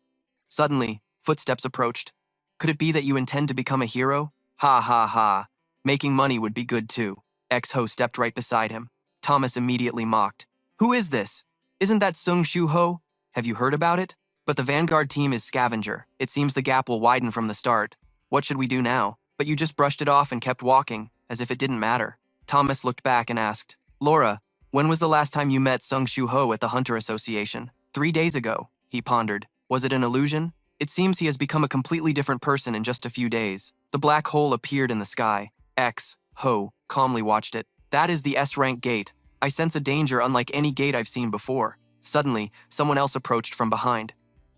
Suddenly, footsteps approached. Could it be that you intend to become a hero? Ha ha ha. Making money would be good too. Ex-Ho stepped right beside him. Thomas immediately mocked. Who is this? Isn't that Sung Shu Ho? Have you heard about it? But the Vanguard team is Scavenger. It seems the gap will widen from the start. What should we do now? But you just brushed it off and kept walking, as if it didn't matter. Thomas looked back and asked, Laura, when was the last time you met Sung Shu Ho at the Hunter Association? 3 days ago, he pondered. Was it an illusion? It seems he has become a completely different person in just a few days. The black hole appeared in the sky. Ho calmly watched it. That is the S-rank gate. I sense a danger unlike any gate I've seen before. Suddenly, someone else approached from behind.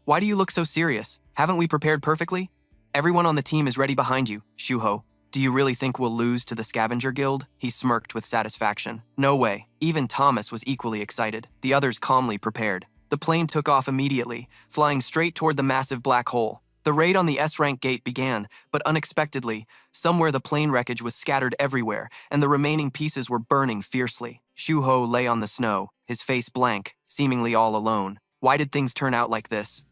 Why do you look so serious? Haven't we prepared perfectly? Everyone on the team is ready behind you, Shuho. Do you really think we'll lose to the Scavenger Guild? He smirked with satisfaction. No way. Even Thomas was equally excited. The others calmly prepared. The plane took off immediately, flying straight toward the massive black hole. The raid on the S-rank gate began, but unexpectedly, somewhere the plane wreckage was scattered everywhere, and the remaining pieces were burning fiercely. Shuho lay on the snow, his face blank, seemingly all alone. Why did things turn out like this?